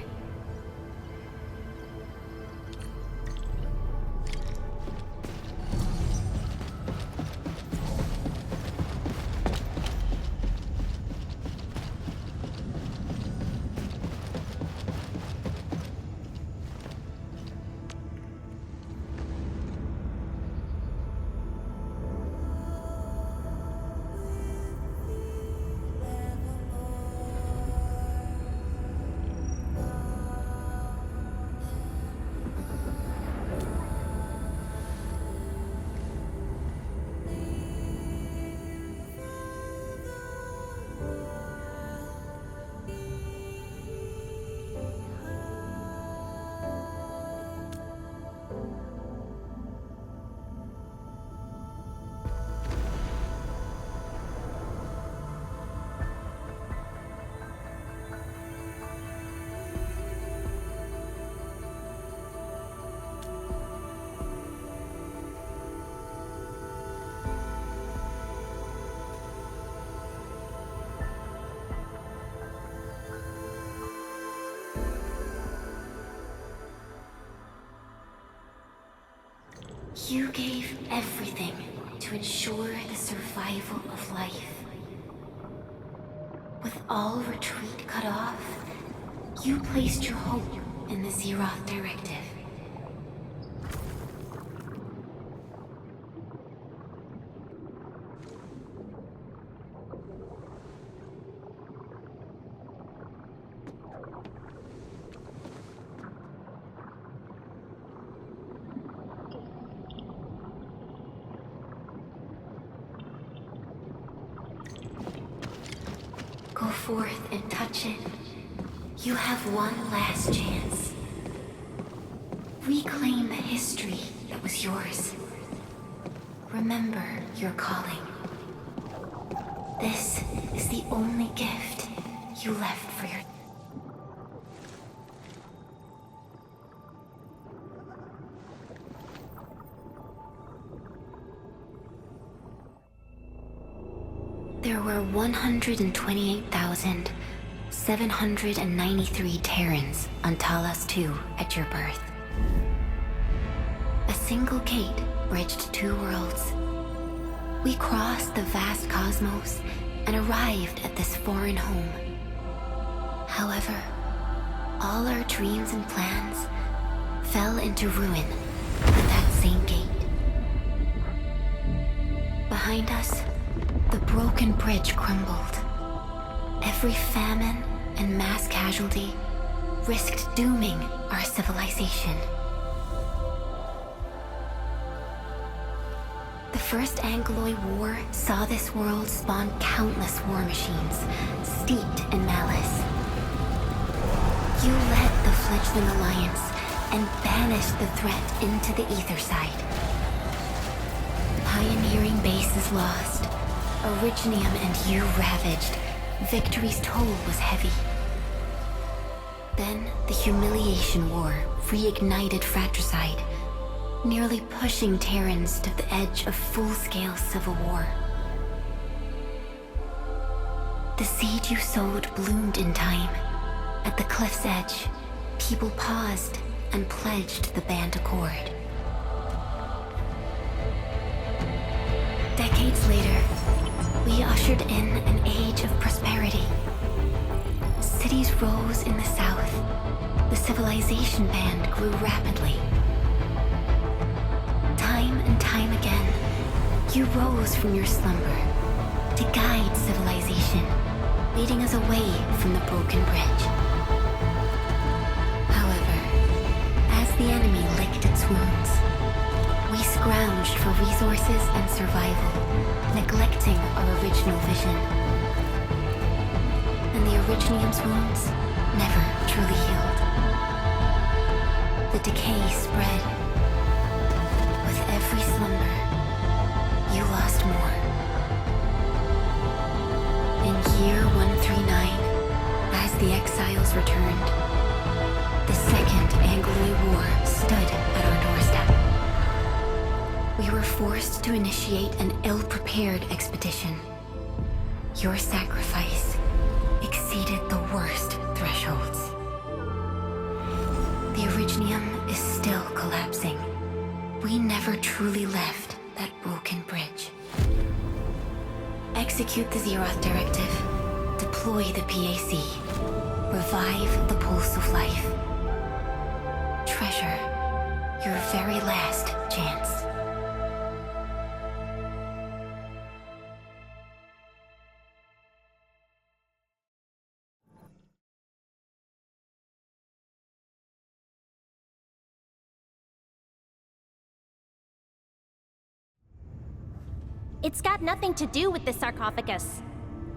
Speaker 20: You gave everything to ensure the survival of life. With all retreat cut off, you placed your hope in the Zeroth Directive. Go forth and touch it. You have one last chance. Reclaim the history that was yours. Remember your calling. This is the only gift you left for your... There were 128,793 Terrans on Talos 2 at your birth. A single gate bridged two worlds. We crossed the vast cosmos and arrived at this foreign home. However, all our dreams and plans fell into ruin at that same gate. Behind us, the broken bridge crumbled. Every famine and mass casualty risked dooming our civilization. The First Angloid War saw this world spawn countless war machines, steeped in malice. You led the fledgling alliance and banished the threat into the ether side. Pioneering bases lost, Originium and you ravaged. Victory's toll was heavy. Then the Humiliation War reignited fratricide, nearly pushing Terrans to the edge of full-scale civil war. The seed you sowed bloomed in time. At the cliff's edge, people paused and pledged the Band Accord. Decades later, we ushered in an age of prosperity. Cities rose in the south. The civilization band grew rapidly. Time and time again, you rose from your slumber to guide civilization, leading us away from the broken bridge. However, as the enemy licked its wounds, we scrounged for resources and survival, neglecting our original vision. And the Originium's wounds never truly healed. The decay spread. With every slumber, you lost more. In year 139, as the exiles returned, the Second Anglo War stood at our doorstep. We were forced to initiate an ill-prepared expedition. Your sacrifice exceeded the worst thresholds. The Originium is still collapsing. We never truly left that broken bridge. Execute the Zeroth Directive. Deploy the PAC. Revive the Pulse of Life. Treasure your very last chance.
Speaker 19: It's got nothing to do with the sarcophagus.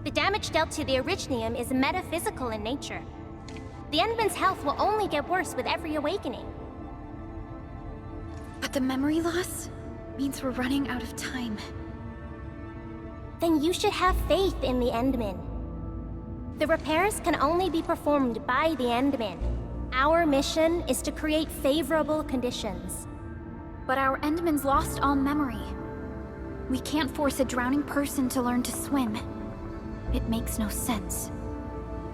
Speaker 19: The damage dealt to the Originium is metaphysical in nature. The Endman's health will only get worse with every awakening.
Speaker 5: But the memory loss means we're running out of time.
Speaker 19: Then you should have faith in the Endman. The repairs can only be performed by the Endman. Our mission is to create favorable conditions.
Speaker 5: But our Endman's lost all memory. We can't force a drowning person to learn to swim. It makes no sense.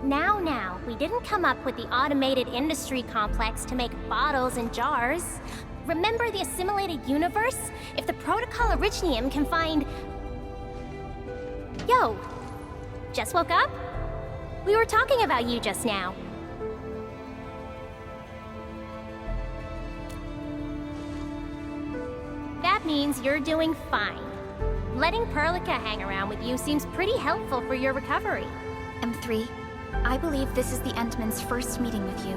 Speaker 19: Now, we didn't come up with the automated industry complex to make bottles and jars. Remember the assimilated universe? If the Protocol Originium can find... Yo, just woke up? We were talking about you just now. That means you're doing fine. Letting Perlica hang around with you seems pretty helpful for your recovery.
Speaker 5: M3, I believe this is the Endman's first meeting with you.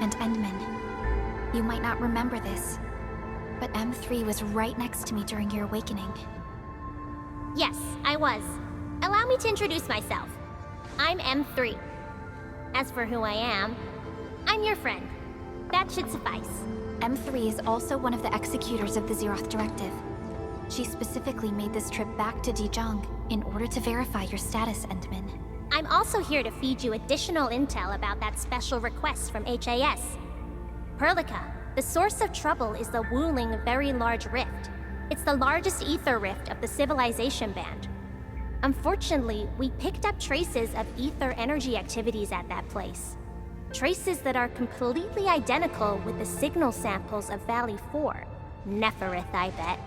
Speaker 5: And Endman, you might not remember this, but M3 was right next to me during your awakening.
Speaker 19: Yes, I was. Allow me to introduce myself. I'm M3. As for who I am, I'm your friend. That should suffice.
Speaker 5: M3 is also one of the executors of the Zeroth Directive. She specifically made this trip back to Dijiang in order to verify your status, Endman.
Speaker 19: I'm also here to feed you additional intel about that special request from HAS. Perlica, the source of trouble is the Wuling Very Large Rift. It's the largest ether rift of the Civilization Band. Unfortunately, we picked up traces of ether energy activities at that place. Traces that are completely identical with the signal samples of Valley 4. Neferith, I bet.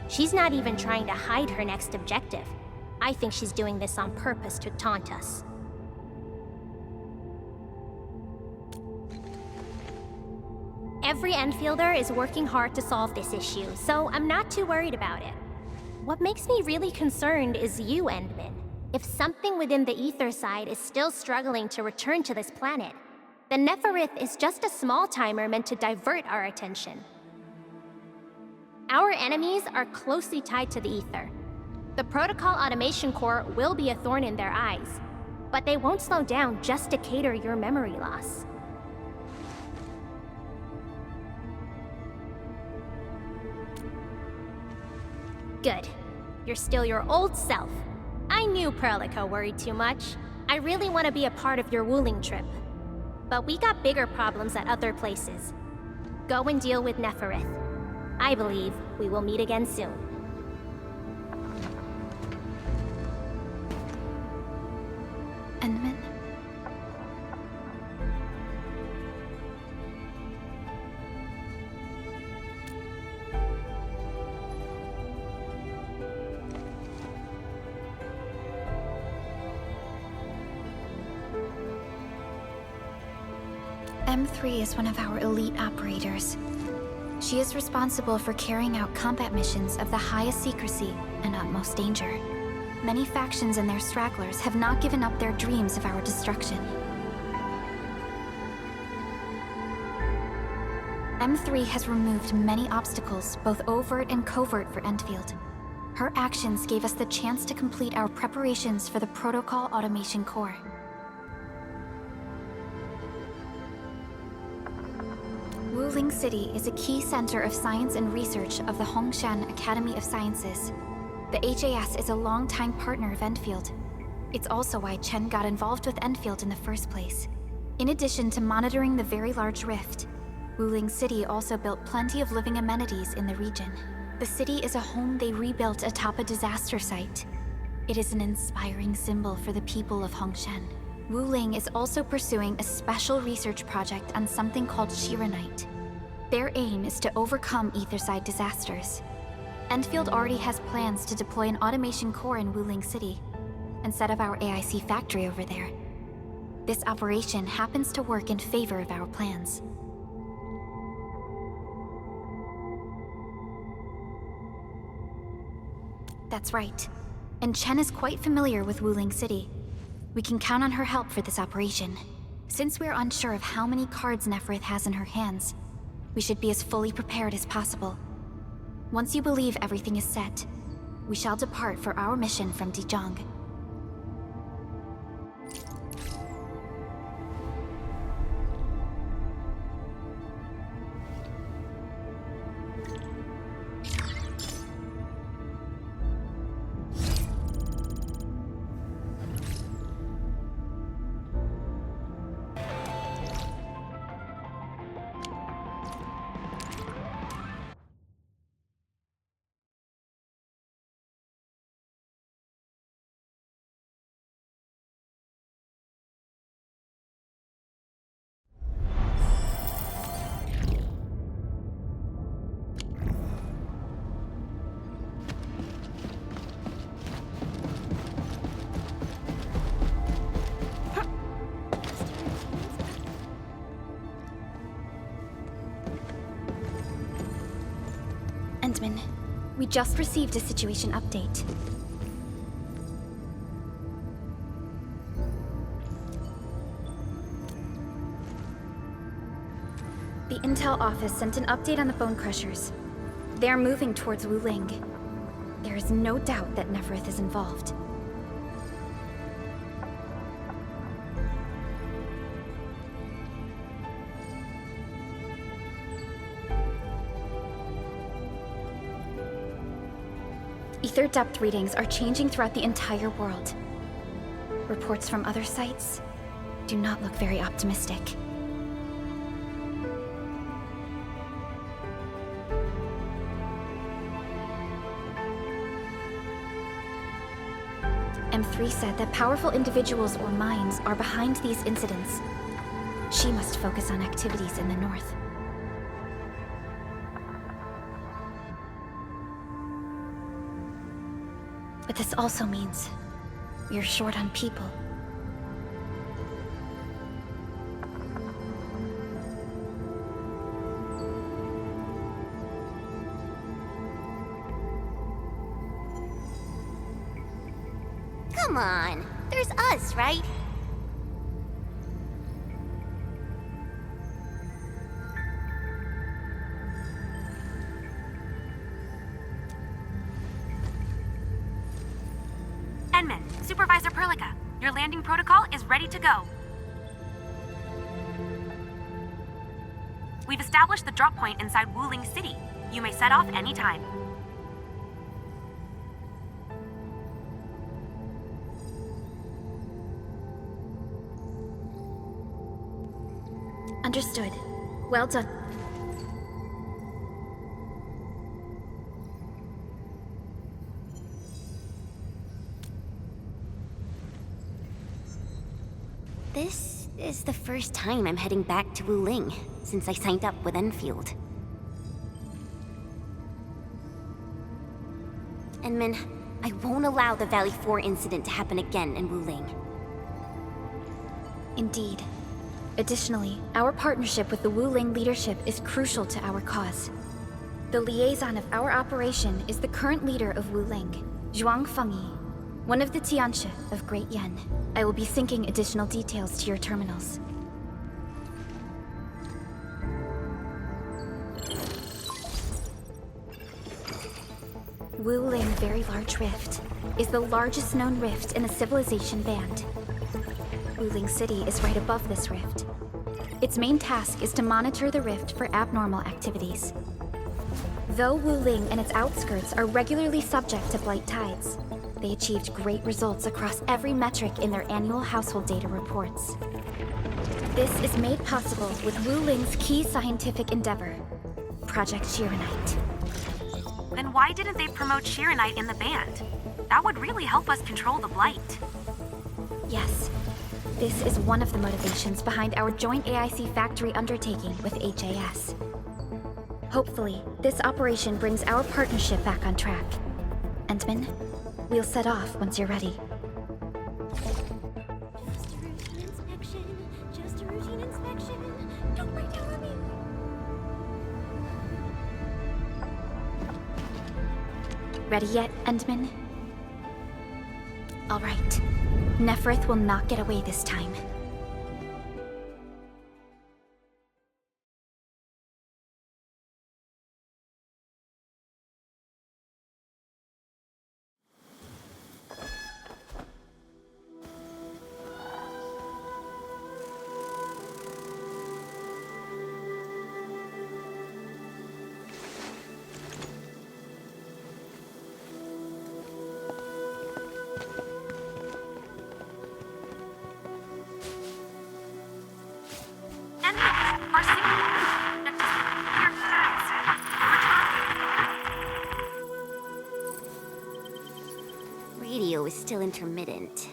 Speaker 19: She's not even trying to hide her next objective. I think she's doing this on purpose to taunt us. Every Enfielder is working hard to solve this issue, so I'm not too worried about it. What makes me really concerned is you, Endman. If something within the ether side is still struggling to return to this planet, then Neferith is just a small timer meant to divert our attention. Our enemies are closely tied to the ether. The Protocol Automation Core will be a thorn in their eyes, but they won't slow down just to cater your memory loss. Good. You're still your old self. I knew Perlica worried too much. I really want to be a part of your Wuling trip. But we got bigger problems at other places. Go and deal with Neferith. I believe we will meet again soon.
Speaker 5: Endman? M3 is one of our elite operators. She is responsible for carrying out combat missions of the highest secrecy and utmost danger. Many factions and their stragglers have not given up their dreams of our destruction. M3 has removed many obstacles, both overt and covert, for Endfield. Her actions gave us the chance to complete our preparations for the Protocol Automation Core. Wuling City is a key center of science and research of the Hongshan Academy of Sciences. The HAS is a longtime partner of Endfield. It's also why Chen got involved with Endfield in the first place. In addition to monitoring the very large rift, Wuling City also built plenty of living amenities in the region. The city is a home they rebuilt atop a disaster site. It is an inspiring symbol for the people of Hongshan. Wuling is also pursuing a special research project on something called Shiranite. Their aim is to overcome Etherside disasters. Endfield already has plans to deploy an automation core in Wuling City and set up our AIC factory over there. This operation happens to work in favor of our plans. That's right. And Chen is quite familiar with Wuling City. We can count on her help for this operation. Since we're unsure of how many cards Neferith has in her hands, we should be as fully prepared as possible. Once you believe everything is set, we shall depart for our mission from Dijiang. Endman, we just received a situation update. The Intel office sent an update on the Bone Crushers. They are moving towards Wuling. There is no doubt that Neferith is involved. Ether depth readings are changing throughout the entire world. Reports from other sites do not look very optimistic. M3 said that powerful individuals or minds are behind these incidents. She must focus on activities in the north. But this also means we're short on people.
Speaker 9: Come on, there's us, right?
Speaker 6: Enman, Supervisor Perlica, your landing protocol is ready to go. We've established the drop point inside Wuling City. You may set off anytime.
Speaker 5: Understood. Well done.
Speaker 9: This is the first time I'm heading back to Wuling since I signed up with Enfield. Enman, I won't allow the Valley 4 incident to happen again in Wuling.
Speaker 5: Indeed. Additionally, our partnership with the Wuling leadership is crucial to our cause. The liaison of our operation is the current leader of Wuling, Zhuang Fengyi, one of the Tianshi of Great Yen. I will be syncing additional details to your terminals. Wuling Very Large Rift is the largest known rift in the Civilization Band. Wuling City is right above this rift. Its main task is to monitor the rift for abnormal activities. Though Wuling and its outskirts are regularly subject to blight tides, they achieved great results across every metric in their annual household data reports. This is made possible with Wuling's key scientific endeavor, Project Shiranite.
Speaker 6: Then why didn't they promote Shiranite in the band? That would really help us control the blight.
Speaker 5: Yes, this is one of the motivations behind our joint AIC factory undertaking with HAS. Hopefully, this operation brings our partnership back on track. Entman, we'll set off once you're ready.
Speaker 1: Just a routine inspection. Don't break down on me.
Speaker 5: Ready yet, Entman? All right. Neferith will not get away this time.
Speaker 9: Radio is still intermittent.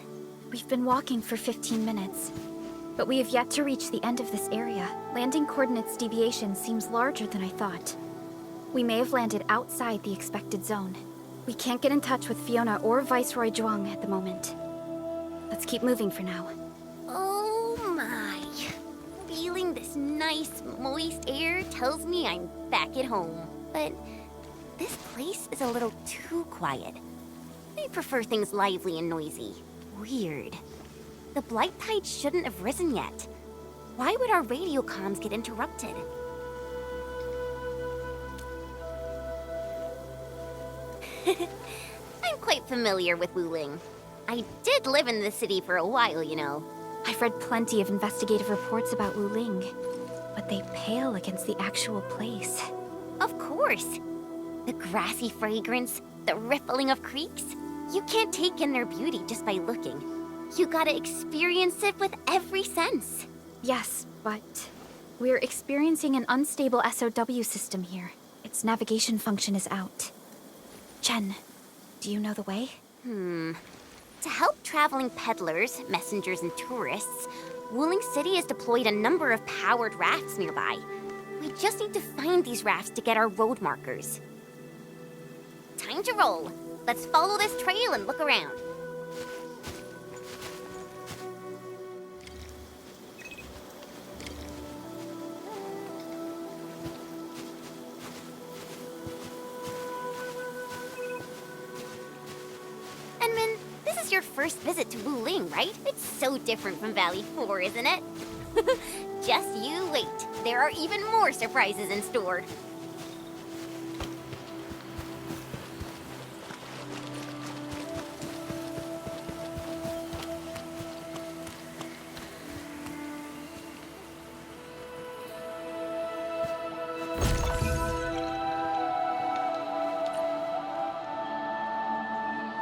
Speaker 5: We've been walking for 15 minutes, but we have yet to reach the end of this area. Landing coordinates deviation seems larger than I thought. We may have landed outside the expected zone. We can't get in touch with Fiona or Viceroy Zhuang at the moment. Let's keep moving for now.
Speaker 9: Oh my. Feeling this nice, moist air tells me I'm back at home. But this place is a little too quiet. I prefer things lively and noisy. Weird. The blight tide shouldn't have risen yet. Why would our radio comms get interrupted? I'm quite familiar with Wuling. I did live in the city for a while, you know.
Speaker 5: I've read plenty of investigative reports about Wuling, but they pale against the actual place.
Speaker 9: Of course. The grassy fragrance, the rippling of creeks. You can't take in their beauty just by looking. You gotta experience it with every sense.
Speaker 5: Yes, but we're experiencing an unstable SOW system here. Its navigation function is out. Chen, do you know the way?
Speaker 9: To help traveling peddlers, messengers, and tourists, Wuling City has deployed a number of powered rafts nearby. We just need to find these rafts to get our road markers. Time to roll. Let's follow this trail and look around. Enman, this is your first visit to Wuling, right? It's so different from Valley 4, isn't it? Just you wait. There are even more surprises in store.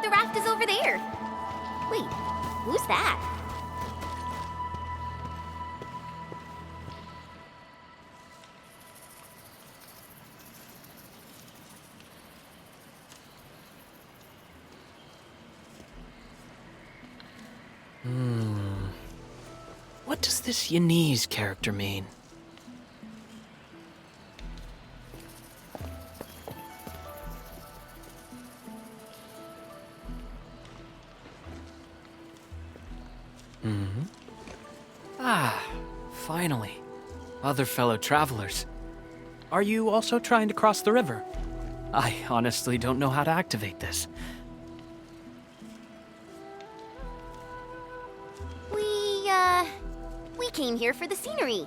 Speaker 9: The raft is over there. Wait, who's that?
Speaker 7: What does this Yanese character mean? Ah, finally. Other fellow travelers. Are you also trying to cross the river? I honestly don't know how to activate this.
Speaker 9: We came here for the scenery.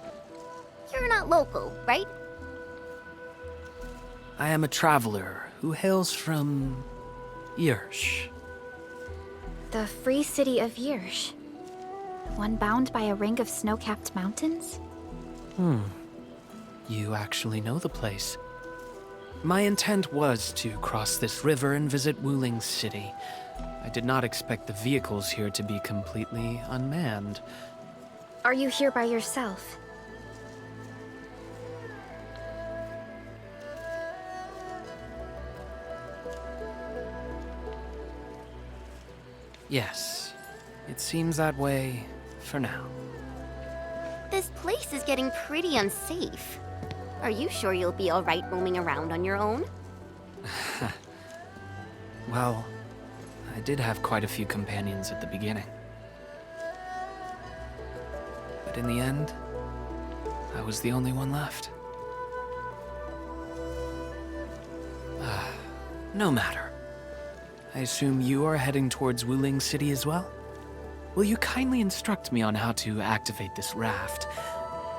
Speaker 9: You're not local, right?
Speaker 7: I am a traveler who hails from Yirsh.
Speaker 5: The free city of Yirsh. One bound by a ring of snow-capped mountains?
Speaker 7: You actually know the place. My intent was to cross this river and visit Wuling City. I did not expect the vehicles here to be completely unmanned.
Speaker 5: Are you here by yourself?
Speaker 7: Yes, it seems that way for now.
Speaker 9: This place is getting pretty unsafe. Are you sure you'll be alright roaming around on your own?
Speaker 7: Well, I did have quite a few companions at the beginning. But in the end, I was the only one left. No matter. I assume you are heading towards Wuling City as well? Will you kindly instruct me on how to activate this raft?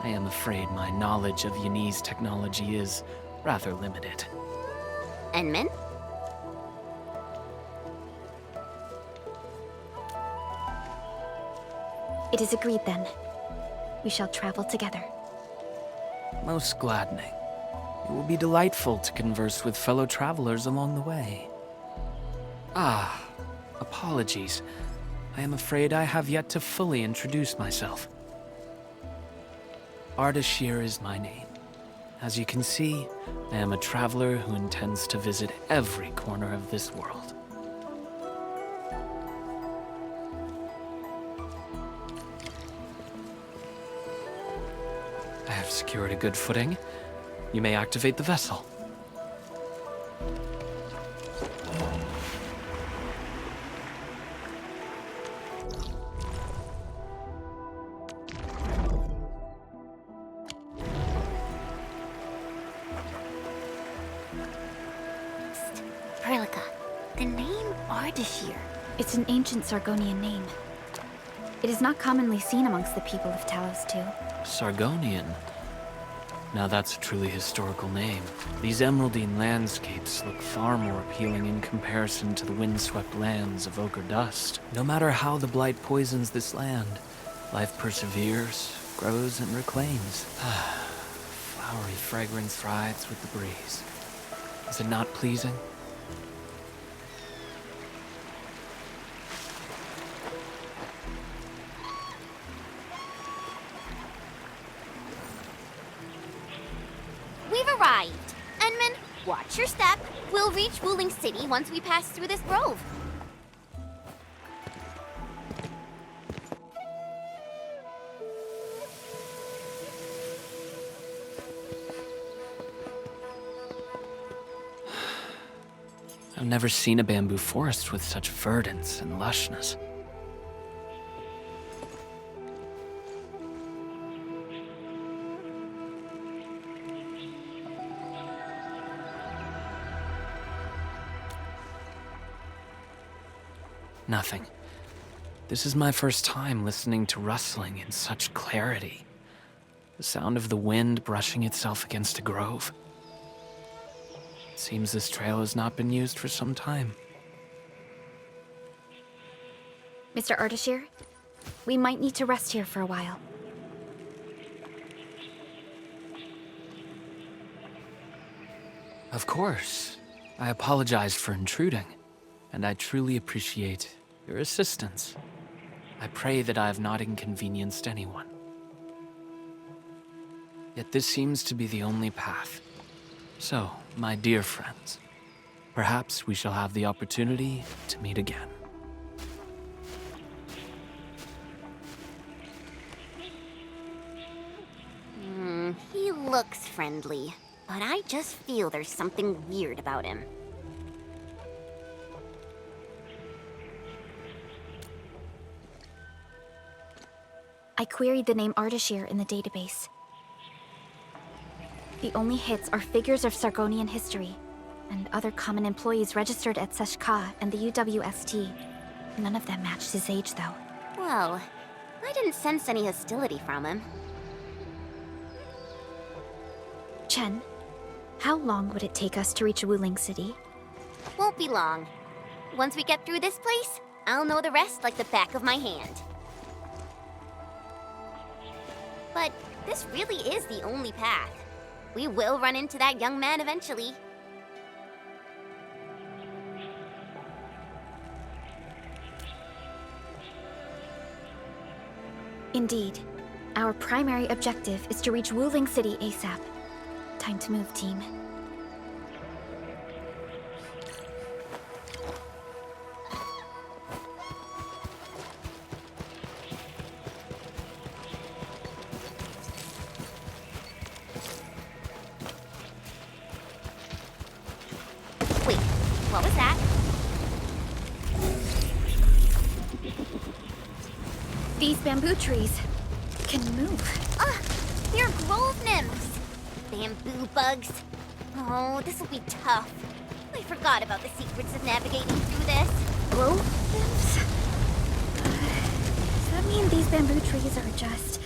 Speaker 7: I am afraid my knowledge of Yanese technology is rather limited.
Speaker 9: Enman?
Speaker 5: It is agreed then. We shall travel together.
Speaker 7: Most gladdening. It will be delightful to converse with fellow travelers along the way. Apologies. I am afraid I have yet to fully introduce myself. Ardashir is my name. As you can see, I am a traveler who intends to visit every corner of this world. I have secured a good footing. You may activate the vessel.
Speaker 9: Perlica, the name Ardashir.
Speaker 5: It's an ancient Sargonian name. It is not commonly seen amongst the people of Talos too.
Speaker 7: Sargonian. Now that's a truly historical name. These emeraldine landscapes look far more appealing in comparison to the windswept lands of ochre dust. No matter how the blight poisons this land, life perseveres, grows, and reclaims. Flowery fragrance rides with the breeze. Is it not pleasing?
Speaker 9: We've arrived. Enman, watch your step. We'll reach Wuling City once we pass through this grove.
Speaker 7: I've never seen a bamboo forest with such verdance and lushness. Nothing. This is my first time listening to rustling in such clarity. The sound of the wind brushing itself against a grove. It seems this trail has not been used for some time.
Speaker 5: Mr. Ardashir, we might need to rest here for a while.
Speaker 7: Of course. I apologize for intruding, and I truly appreciate your assistance. I pray that I have not inconvenienced anyone. Yet this seems to be the only path. So, my dear friends, perhaps we shall have the opportunity to meet again.
Speaker 9: He looks friendly, but I just feel there's something weird about him.
Speaker 5: I queried the name Ardashir in the database. The only hits are figures of Sargonian history, and other common employees registered at Seshka and the UWST. None of them matched his age, though.
Speaker 9: Well, I didn't sense any hostility from him.
Speaker 5: Chen, how long would it take us to reach Wuling City?
Speaker 9: Won't be long. Once we get through this place, I'll know the rest like the back of my hand. But This really is the only path. We will run into that young man eventually.
Speaker 5: Indeed. Our primary objective is to reach Wuling City ASAP. Time to move, team.
Speaker 9: Wait, what was that?
Speaker 5: These bamboo trees can move.
Speaker 9: They're grove nymphs! Bamboo bugs. Oh, this will be tough. I forgot about the secrets of navigating through this.
Speaker 5: Grove nymphs? Does that mean these bamboo trees are just...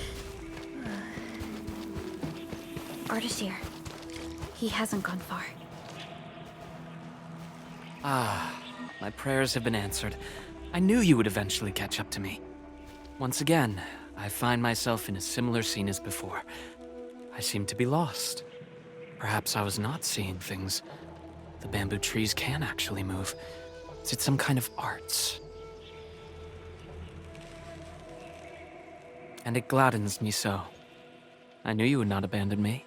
Speaker 5: Ardashir. He hasn't gone far.
Speaker 7: Ah, my prayers have been answered. I knew you would eventually catch up to me. Once again, I find myself in a similar scene as before. I seem to be lost. Perhaps I was not seeing things. The bamboo trees can actually move. Is it some kind of arts? And it gladdens me so. I knew you would not abandon me.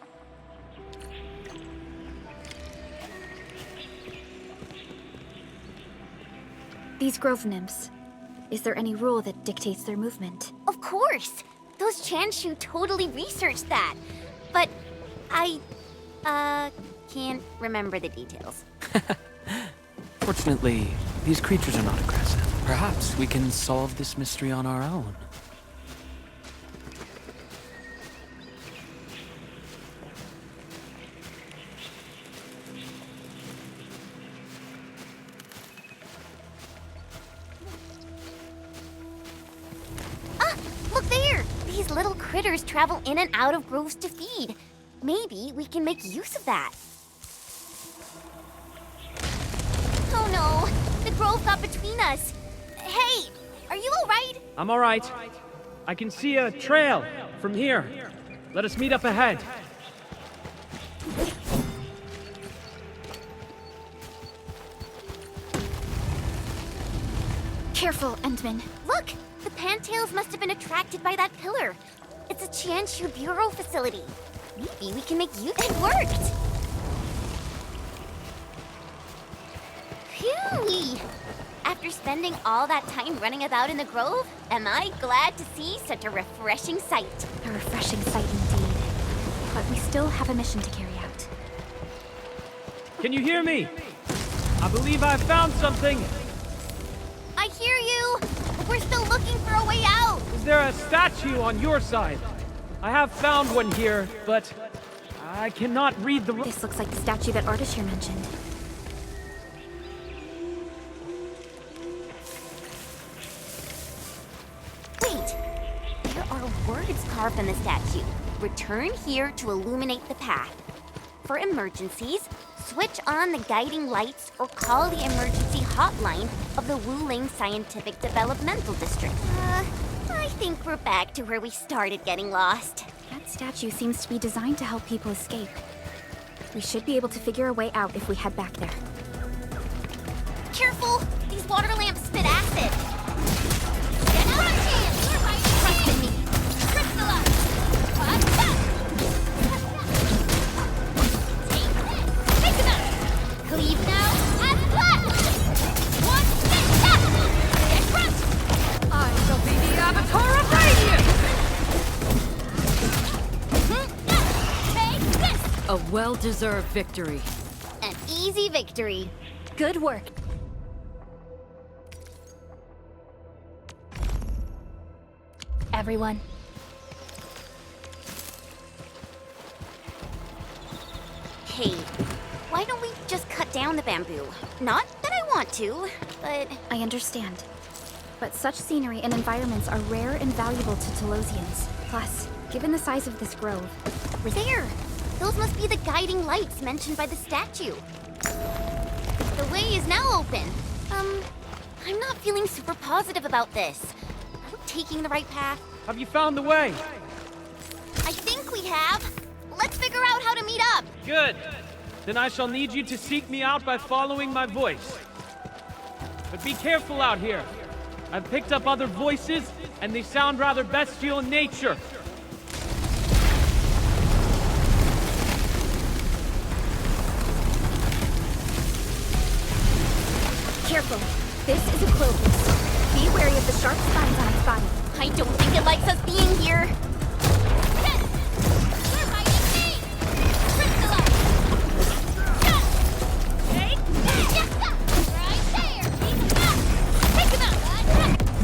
Speaker 5: These grove nymphs. Is there any rule that dictates their movement?
Speaker 9: Of course! Those Chanshu totally researched that. But I, can't remember the details.
Speaker 7: Fortunately, these creatures are not aggressive. Perhaps we can solve this mystery on our own.
Speaker 9: Look there! These little critters travel in and out of groves to feed. Maybe we can make use of that. Oh no! The grove got between us. Hey! Are you alright?
Speaker 12: I'm alright. I can see a trail from here. Let us meet up ahead.
Speaker 5: Careful, Endman.
Speaker 9: Look! The Pantails must have been attracted by that pillar. It's a Chanshu Bureau facility. Maybe we can make use. It worked! Phew! After spending all that time running about in the grove, am I glad to see such a refreshing sight.
Speaker 5: A refreshing sight indeed. But we still have a mission to carry out.
Speaker 12: Can you hear me? I believe I found something.
Speaker 9: I hear you, but we're still looking for a way out.
Speaker 12: Is there a statue on your side? I have found one here, but I cannot read the...
Speaker 5: This looks like the statue that Ardashir mentioned.
Speaker 9: Wait, there are words carved on the statue. Return here to illuminate the path. For emergencies, switch on the guiding lights or call the emergency hotline of the Wuling Scientific Developmental District. I think we're back to where we started getting lost.
Speaker 5: That statue seems to be designed to help people escape. We should be able to figure a way out if we head back there.
Speaker 9: Careful! These water lamps spit acid! Get out of chance! You're right! Trust in me! Priscilla! Take this! Take them out! Cleave now and left! One, step! Get crushed!
Speaker 21: I shall be the Avatar of Radiance!
Speaker 9: Take this!
Speaker 2: A well-deserved victory.
Speaker 9: An easy victory.
Speaker 5: Good work. Everyone.
Speaker 9: Hey, why don't we just cut down the bamboo? Not that I want to, but...
Speaker 5: I understand. But such scenery and environments are rare and valuable to Telosians. Plus, given the size of this grove...
Speaker 9: There! Those must be the guiding lights mentioned by the statue. The way is now open. I'm not feeling super positive about this. Are we taking the right path?
Speaker 12: Have you found the way?
Speaker 9: I think we have. Let's figure out how to meet up.
Speaker 12: Good. Then I shall need you to seek me out by following my voice. But be careful out here. I've picked up other voices, and they sound rather bestial in nature.
Speaker 5: Careful. This is a Clovis. Be wary of the sharp spines on its body.
Speaker 9: I don't think it likes us being here.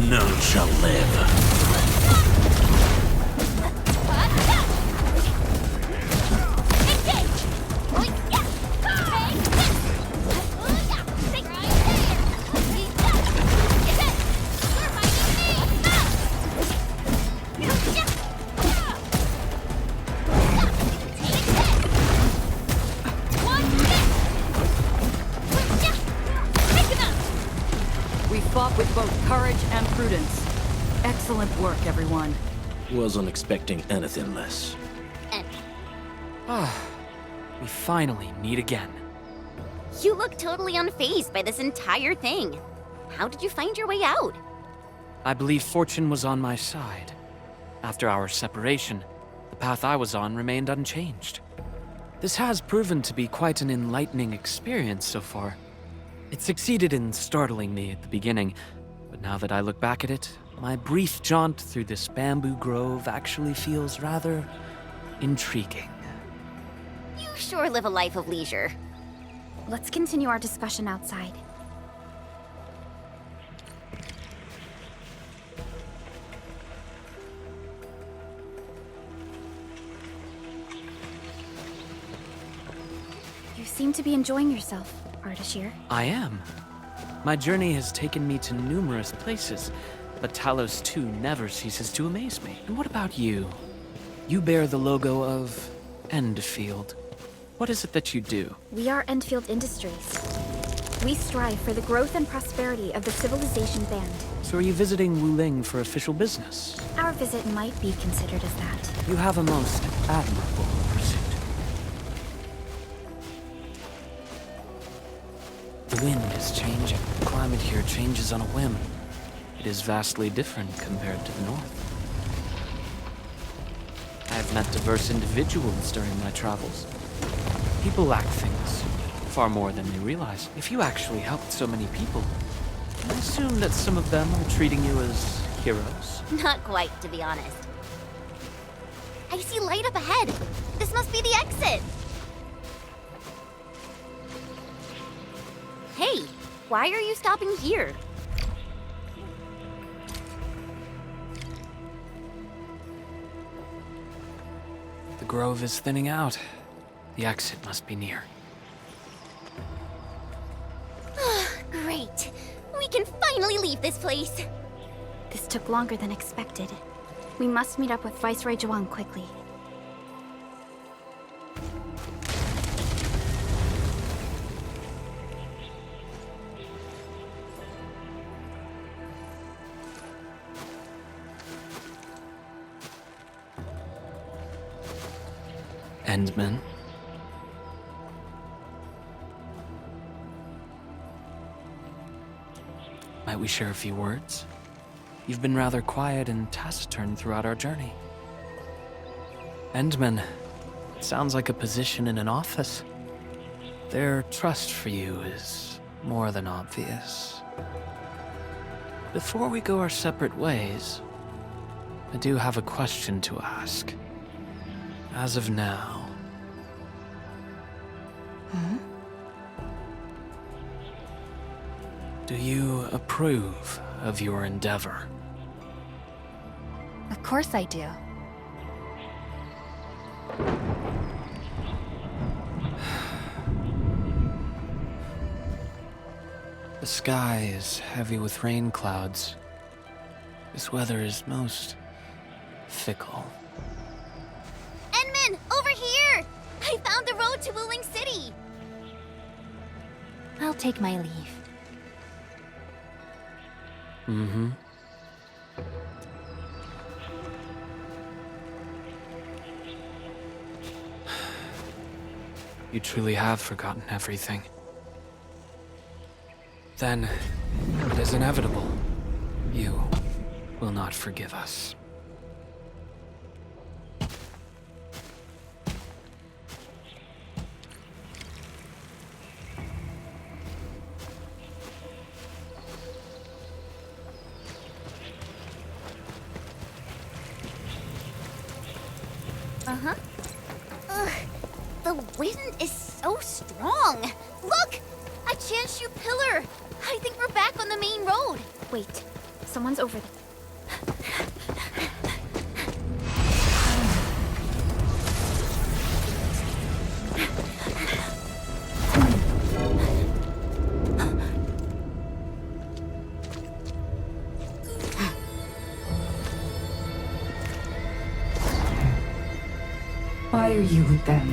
Speaker 3: None shall live.
Speaker 2: Fought with both courage and prudence. Excellent work, everyone.
Speaker 3: Wasn't expecting anything less.
Speaker 7: We finally meet again.
Speaker 9: You look totally unfazed by this entire thing. How did you find your way out?
Speaker 7: I believe fortune was on my side. After our separation, the path I was on remained unchanged. This has proven to be quite an enlightening experience so far. It succeeded in startling me at the beginning, but now that I look back at it, my brief jaunt through this bamboo grove actually feels rather intriguing.
Speaker 9: You sure live a life of leisure.
Speaker 5: Let's continue our discussion outside. You seem to be enjoying yourself, Ardashir.
Speaker 7: I am. My journey has taken me to numerous places, but Talos 2 never ceases to amaze me. And what about you? You bear the logo of Endfield. What is it that you do?
Speaker 5: We are Endfield Industries. We strive for the growth and prosperity of the Civilization Band.
Speaker 7: So are you visiting Wuling for official business?
Speaker 5: Our visit might be considered as that.
Speaker 7: You have a most admirable pursuit. The wind is changing. The climate here changes on a whim. It is vastly different compared to the north. I have met diverse individuals during my travels. People lack things, far more than they realize. If you actually helped so many people, I assume that some of them are treating you as heroes.
Speaker 9: Not quite, to be honest. I see light up ahead. This must be the exit. Hey, why are you stopping here?
Speaker 7: The grove is thinning out. The exit must be near.
Speaker 9: Great. We can finally leave this place.
Speaker 5: This took longer than expected. We must meet up with Viceroy Zhuang quickly.
Speaker 7: Endman. Might we share a few words? You've been rather quiet and taciturn throughout our journey. Endman, it sounds like a position in an office. Their trust for you is more than obvious. Before we go our separate ways, I do have a question to ask. As of now... Do you approve of your endeavor?
Speaker 5: Of course I do.
Speaker 7: The sky is heavy with rain clouds. This weather is most fickle.
Speaker 9: Enman, over here! I found the road to Wuling City!
Speaker 5: I'll take my leave.
Speaker 7: you truly have forgotten everything, then it is inevitable. You will not forgive us.
Speaker 9: Uh-huh. Ugh, the wind is so strong. Look! A Chanshu pillar! I think we're back on the main road.
Speaker 5: Wait, someone's over there.
Speaker 10: Why are you with them?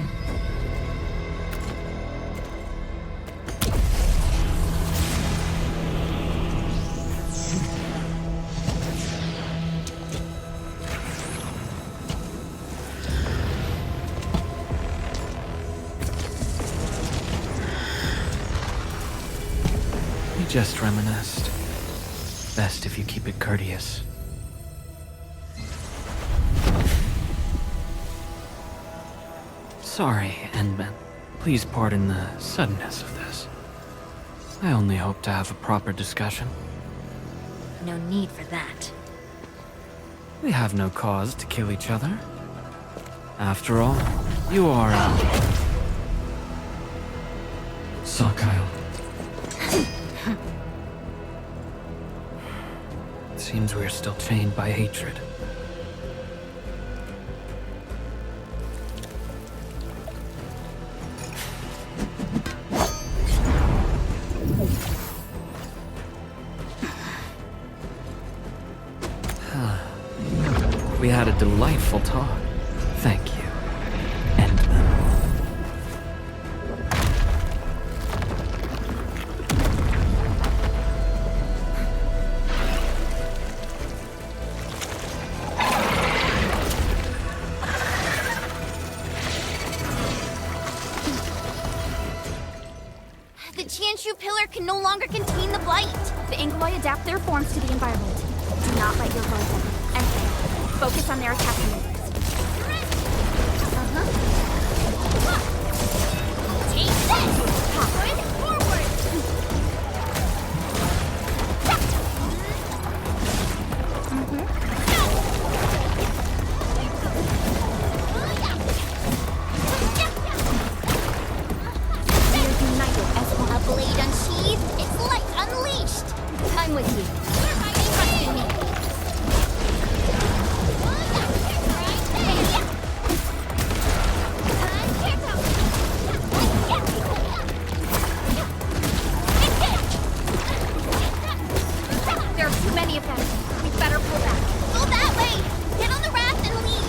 Speaker 7: We just reminisced. Best if you keep it courteous. Sorry, Endman. Please pardon the suddenness of this. I only hope to have a proper discussion.
Speaker 9: No need for that.
Speaker 7: We have no cause to kill each other. After all, you are... Sakyle. It seems we're still chained by hatred. We had a delightful talk. Thank you.
Speaker 9: The Chanshu pillar can no longer contain the blight.
Speaker 5: The Ingloy adapt their forms to the environment. Do not let your guard down. And focus on their attack maneuvers.
Speaker 9: Take this! Backward, forward!
Speaker 5: We are united as one.
Speaker 9: A blade unsheathed, its light unleashed. I'm with you. Trust in me.
Speaker 5: There are too many of them. We better pull back.
Speaker 9: Go that way! Get on the raft and leave!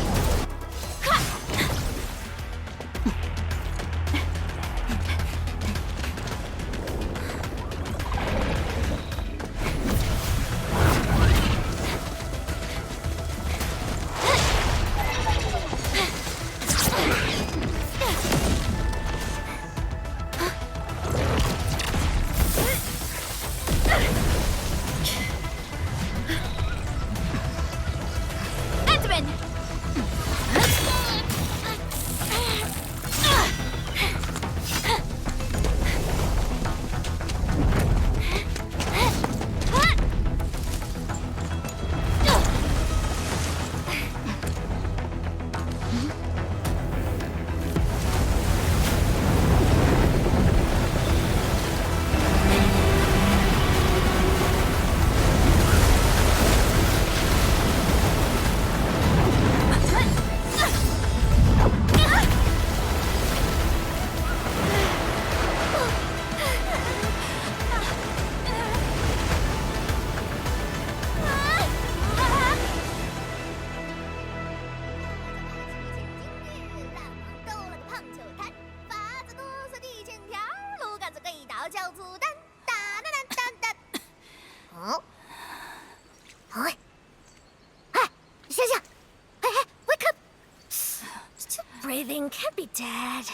Speaker 19: Breathing can't be dead.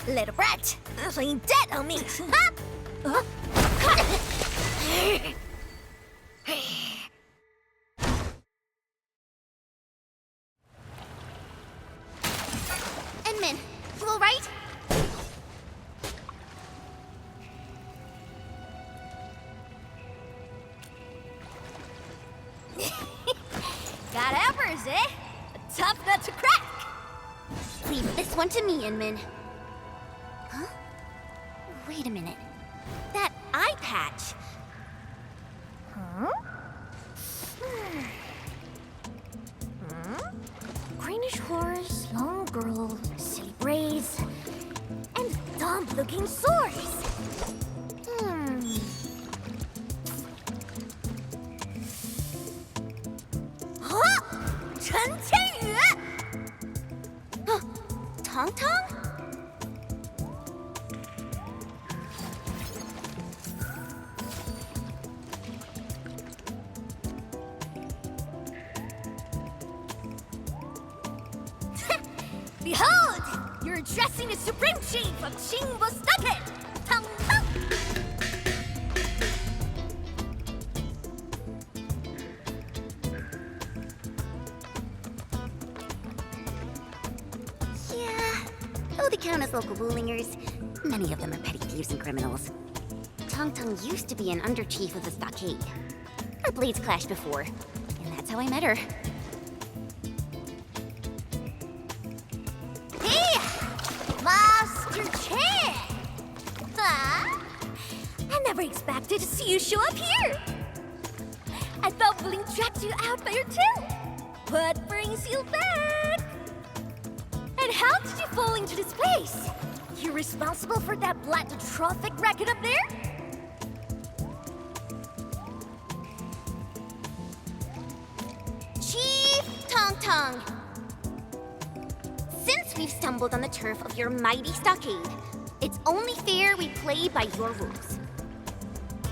Speaker 19: Little brat, this ain't dead on me. Huh?
Speaker 9: Edmund, you alright?
Speaker 19: Got hammers, eh? A tough nut to crack.
Speaker 9: Leave this one to me, Inman. Huh? Wait a minute. That eye patch.
Speaker 19: Huh? Greenish horse, long girl, silly braids, and dumb-looking swords. Huh?
Speaker 9: Tong Tong?
Speaker 19: Behold! You're addressing the Supreme Chief of Chingbo Stockade! Tong Tong!
Speaker 9: Yeah, though they count as local bulingers, many of them are petty thieves and criminals. Tong Tong used to be an under-chief of the stockade. Our blades clashed before, and that's how I met her.
Speaker 19: Master Chan! Huh? I never expected to see you show up here! I thought Bling tracked you out by your tail! What brings you back? And how did you fall into this place? You're responsible for that black traffic racket up there?
Speaker 9: Chief Tong Tong! Since we've stumbled on the turf of your mighty stockade, it's only fair we play by your rules.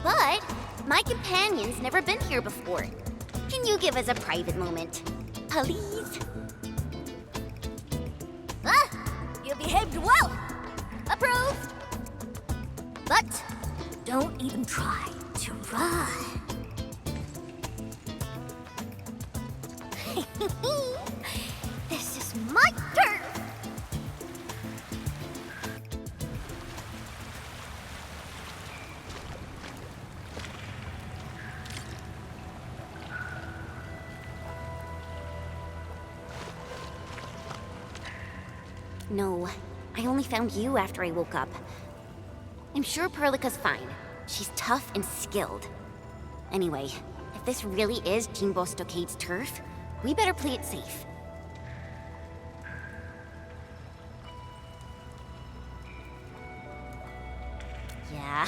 Speaker 9: But my companion's never been here before. Can you give us a private moment? Please?
Speaker 19: You behaved well! Approved! But don't even try to run. This is my turn!
Speaker 9: No, I only found you after I woke up. I'm sure Perlica's fine. She's tough and skilled. Anyway, if this really is Jingbo Stockade's turf, we better play it safe. Yeah,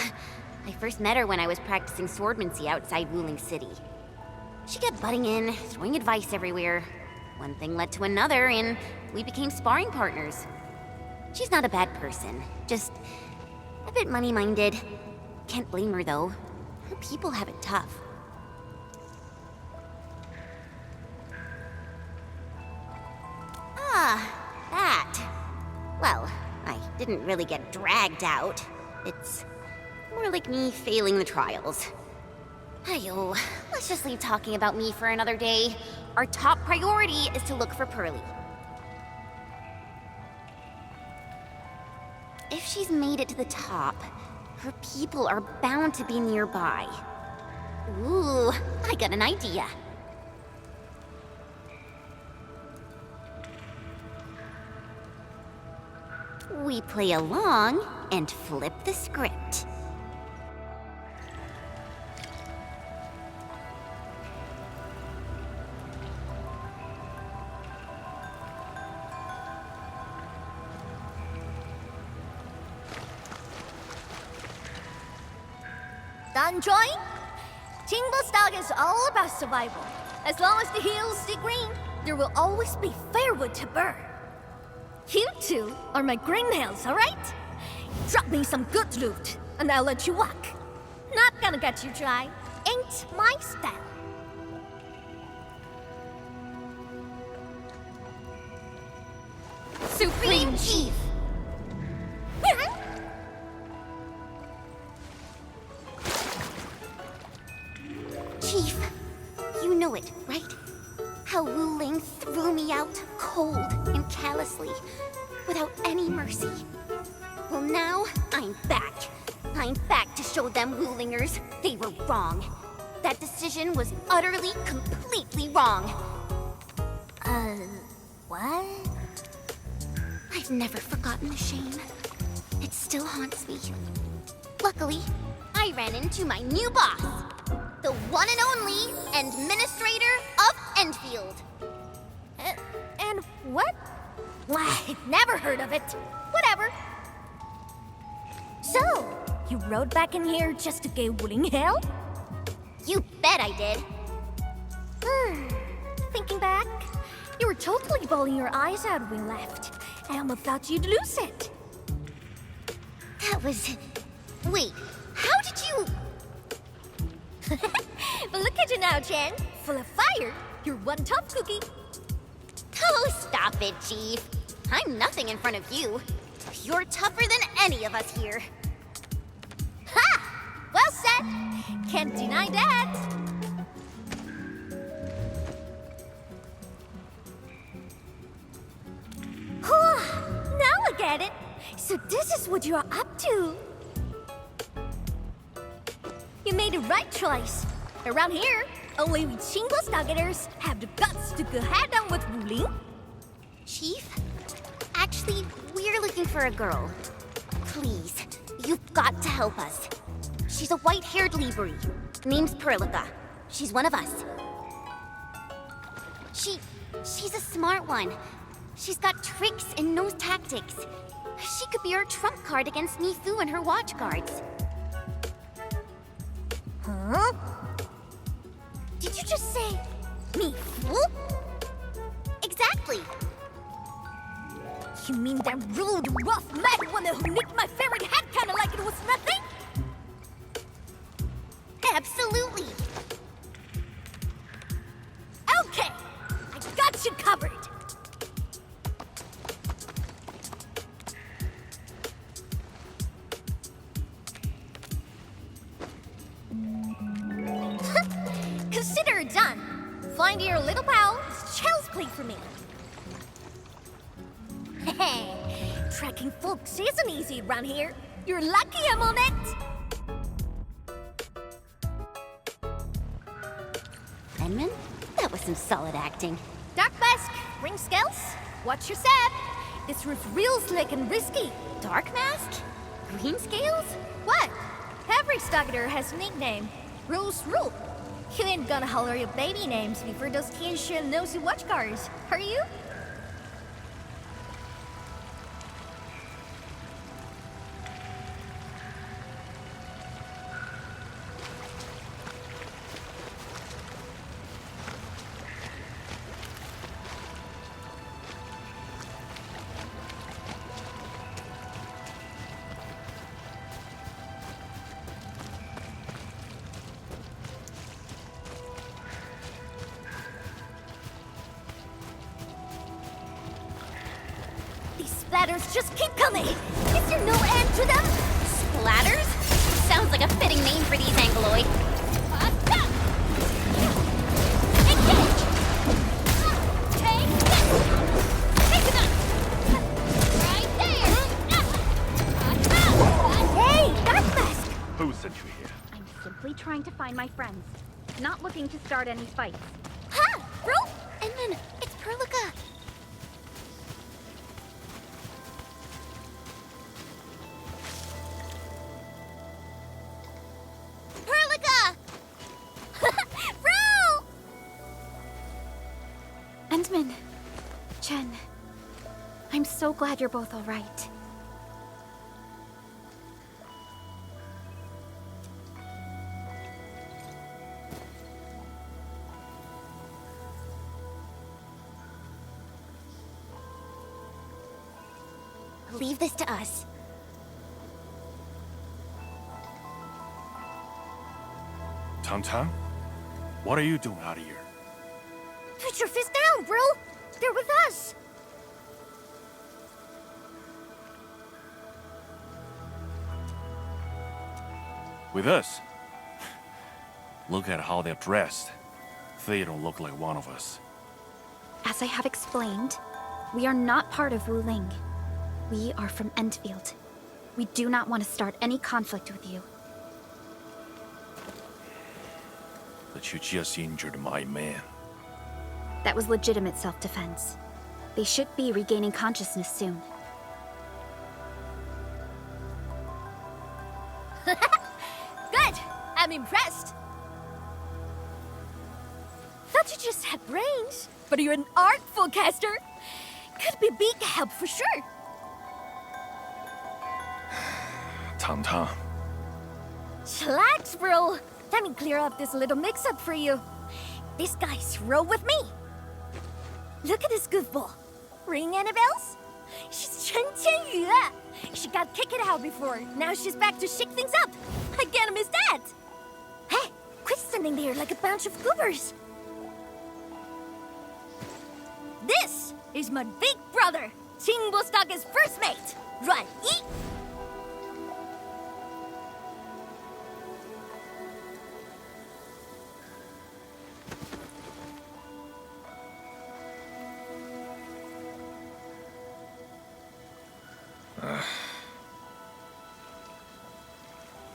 Speaker 9: I first met her when I was practicing swordmancy outside Wuling City. She kept butting in, throwing advice everywhere. One thing led to another, and we became sparring partners. She's not a bad person, just a bit money-minded. Can't blame her, though. Her people have it tough. Ah, that. Well, I didn't really get dragged out. It's more like me failing the trials. Ayo, let's just leave talking about me for another day. Our top priority is to look for Pearly. If she's made it to the top, her people are bound to be nearby. Ooh, I got an idea. We play along and flip the script.
Speaker 19: Done drawing? Jingbo Stock is all about survival. As long as the hills stay green, there will always be firewood to burn. You two are my greenhills, alright? Drop me some good loot, and I'll let you walk. Not gonna get you dry. Ain't my style.
Speaker 9: Supreme Chief! and callously, without any mercy. Well, now I'm back. I'm back to show them Wulingers they were wrong. That decision was utterly, completely wrong. What? I've never forgotten the shame. It still haunts me. Luckily, I ran into my new boss, the one and only Administrator of Endfield.
Speaker 19: And what? I've never heard of it. Whatever. So, you rode back in here just to give Wuling hell?
Speaker 9: You bet I did.
Speaker 19: Thinking back, you were totally bawling your eyes out when we left. I almost thought you'd lose it.
Speaker 9: That was... Wait, how did you...
Speaker 19: But look at you now, Chen. Full of fire. You're one tough cookie.
Speaker 9: Oh, stop it, Chief. I'm nothing in front of you. You're tougher than any of us here.
Speaker 19: Ha! Well said. Can't deny that. Now I get it. So this is what you're up to. You made the right choice. Around here, only we Chingless Nuggeters have the guts to go head-on with Wuling.
Speaker 9: Chief? Actually, we're looking for a girl. Please, you've got to help us. She's a white-haired Libri. Name's Perlica. She's one of us. She's a smart one. She's got tricks and knows tactics. She could be our trump card against Nifu and her watch guards.
Speaker 19: Huh? Did you just say Nifu?
Speaker 9: Exactly.
Speaker 19: You mean that rude, rough, mad woman who nicked my favorite hat kinda like it was nothing?
Speaker 9: Absolutely.
Speaker 19: Okay, I got you covered. Consider it done. Find your little pal is child's play for me. Hey, tracking folks isn't easy around here. You're lucky I'm on it.
Speaker 9: Edmund, that was some solid acting.
Speaker 19: Dark Mask, ring scales. Watch your step. This roof's real slick and risky.
Speaker 9: Dark Mask? Green scales?
Speaker 19: What? Every Stagger has a nickname. Rules rule. You ain't gonna holler your baby names before those Tianxuan nosy watch guards, are you? Splatters just keep coming! Is there no end to them?
Speaker 9: Splatters? Sounds like a fitting name for these Angloid.
Speaker 19: Engage! Take this! Take it up! Right there! Hey, Dark Mask!
Speaker 15: Who sent you here?
Speaker 5: I'm simply trying to find my friends. Not looking to start any fights.
Speaker 19: Ha! Bro!
Speaker 9: Edmund, it's Perlica.
Speaker 5: Endman, Chen, I'm so glad you're both all right.
Speaker 9: Leave this to us.
Speaker 15: Tom? What are you doing out here?
Speaker 19: Put your fist down, bro! They're with us!
Speaker 15: With us? Look at how they're dressed. They don't look like one of us.
Speaker 5: As I have explained, We are not part of Wu Ling. We are from Endfield. We do not want to start any conflict with you.
Speaker 15: But you just injured my man.
Speaker 5: That was legitimate self-defense. They should be regaining consciousness soon.
Speaker 4: Good! I'm impressed! Thought you just had brains, but you're an artful caster. Could be big help for sure.
Speaker 15: Tang.
Speaker 4: Chillax, bro. Let me clear up this little mix-up for you. This guy's roll with me. Look at this goofball. Ring any bells? She's Chen Qianyu. She got kicked out before. Now she's back to shake things up. I can't miss that. Hey, quit standing there like a bunch of goobers. This is my big brother, Qingbo-staga's first mate. Run, eat.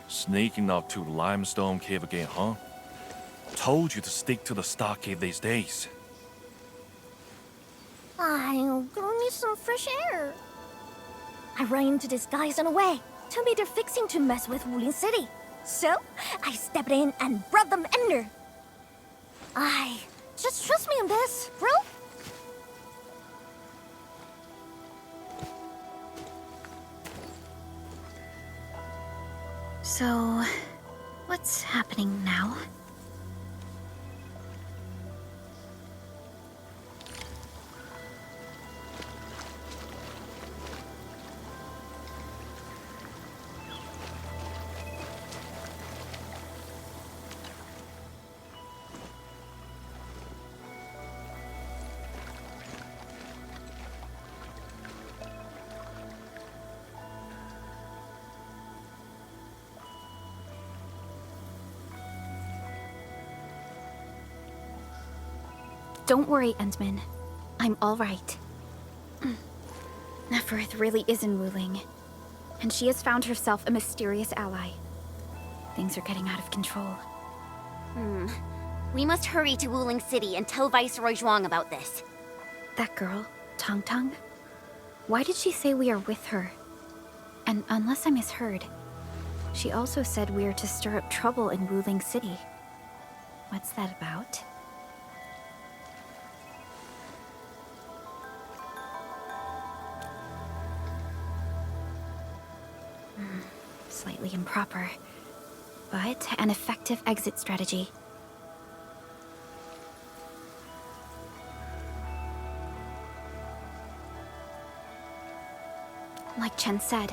Speaker 15: Sneaking up to the limestone cave again, huh? Told you to stick to the stockade these days.
Speaker 4: I'm gonna need some fresh air. I ran into these guys on the way. Told me they're fixing to mess with Wulin City. So, I stepped in and brought them under. Just trust me on this, bro.
Speaker 5: So, what's happening now? Don't worry, Endman. I'm all right. Neferth really is in Wu Ling, and she has found herself a mysterious ally. Things are getting out of control.
Speaker 9: We must hurry to Wuling City and tell Viceroy Zhuang about this.
Speaker 5: That girl, Tang Tang? Why did she say we are with her? And unless I misheard, she also said we are to stir up trouble in Wuling City. What's that about? Slightly improper, but an effective exit strategy. Like Chen said,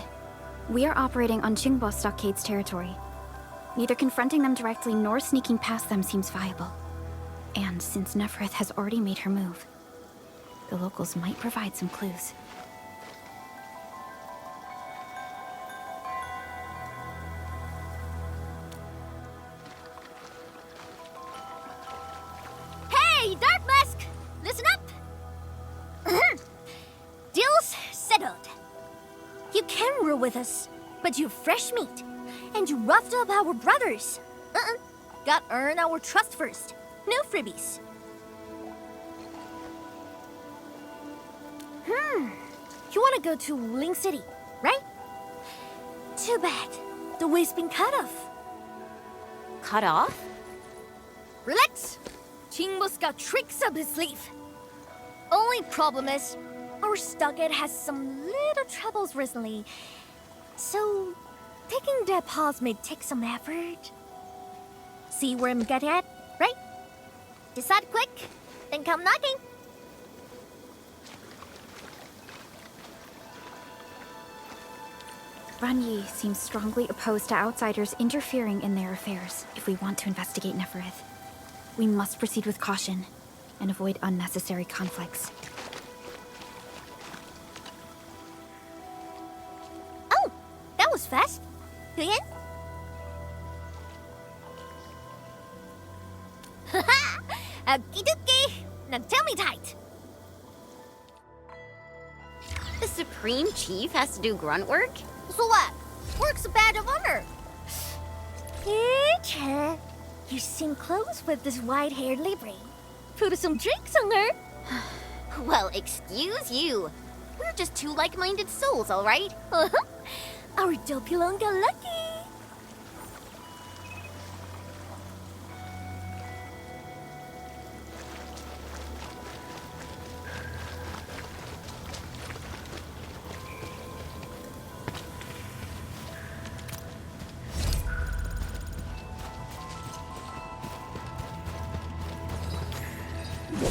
Speaker 5: we are operating on Qingbo Stockade's territory. Neither confronting them directly nor sneaking past them seems viable. And since Neferth has already made her move, the locals might provide some clues.
Speaker 4: Hey, Dark Mask! Listen up! Deal's settled. You can rule with us, but you're fresh meat, and you roughed up our brothers. Got earn our trust first. No freebies. You wanna go to Wuling City, right? Too bad. The way's been cut off.
Speaker 9: Cut off?
Speaker 4: Relax. Qingbo's got tricks up his sleeve. Only problem is, our stockade has some little troubles recently. So, taking that pause may take some effort. See where I'm getting at, right? Decide quick, then come knocking.
Speaker 5: Ran Yi seems strongly opposed to outsiders interfering in their affairs if we want to investigate Neferth. We must proceed with caution and avoid unnecessary conflicts.
Speaker 4: Oh, that was fast. You in? Haha! Okie dokie! Now tell me tight.
Speaker 9: The Supreme Chief has to do grunt work?
Speaker 4: So what? Work's a badge of honor. Hey, you seem close with this white-haired Libre. Put some drinks on her.
Speaker 9: Well, excuse you. We're just two like-minded souls, all right?
Speaker 4: Our Dopilonga lucky.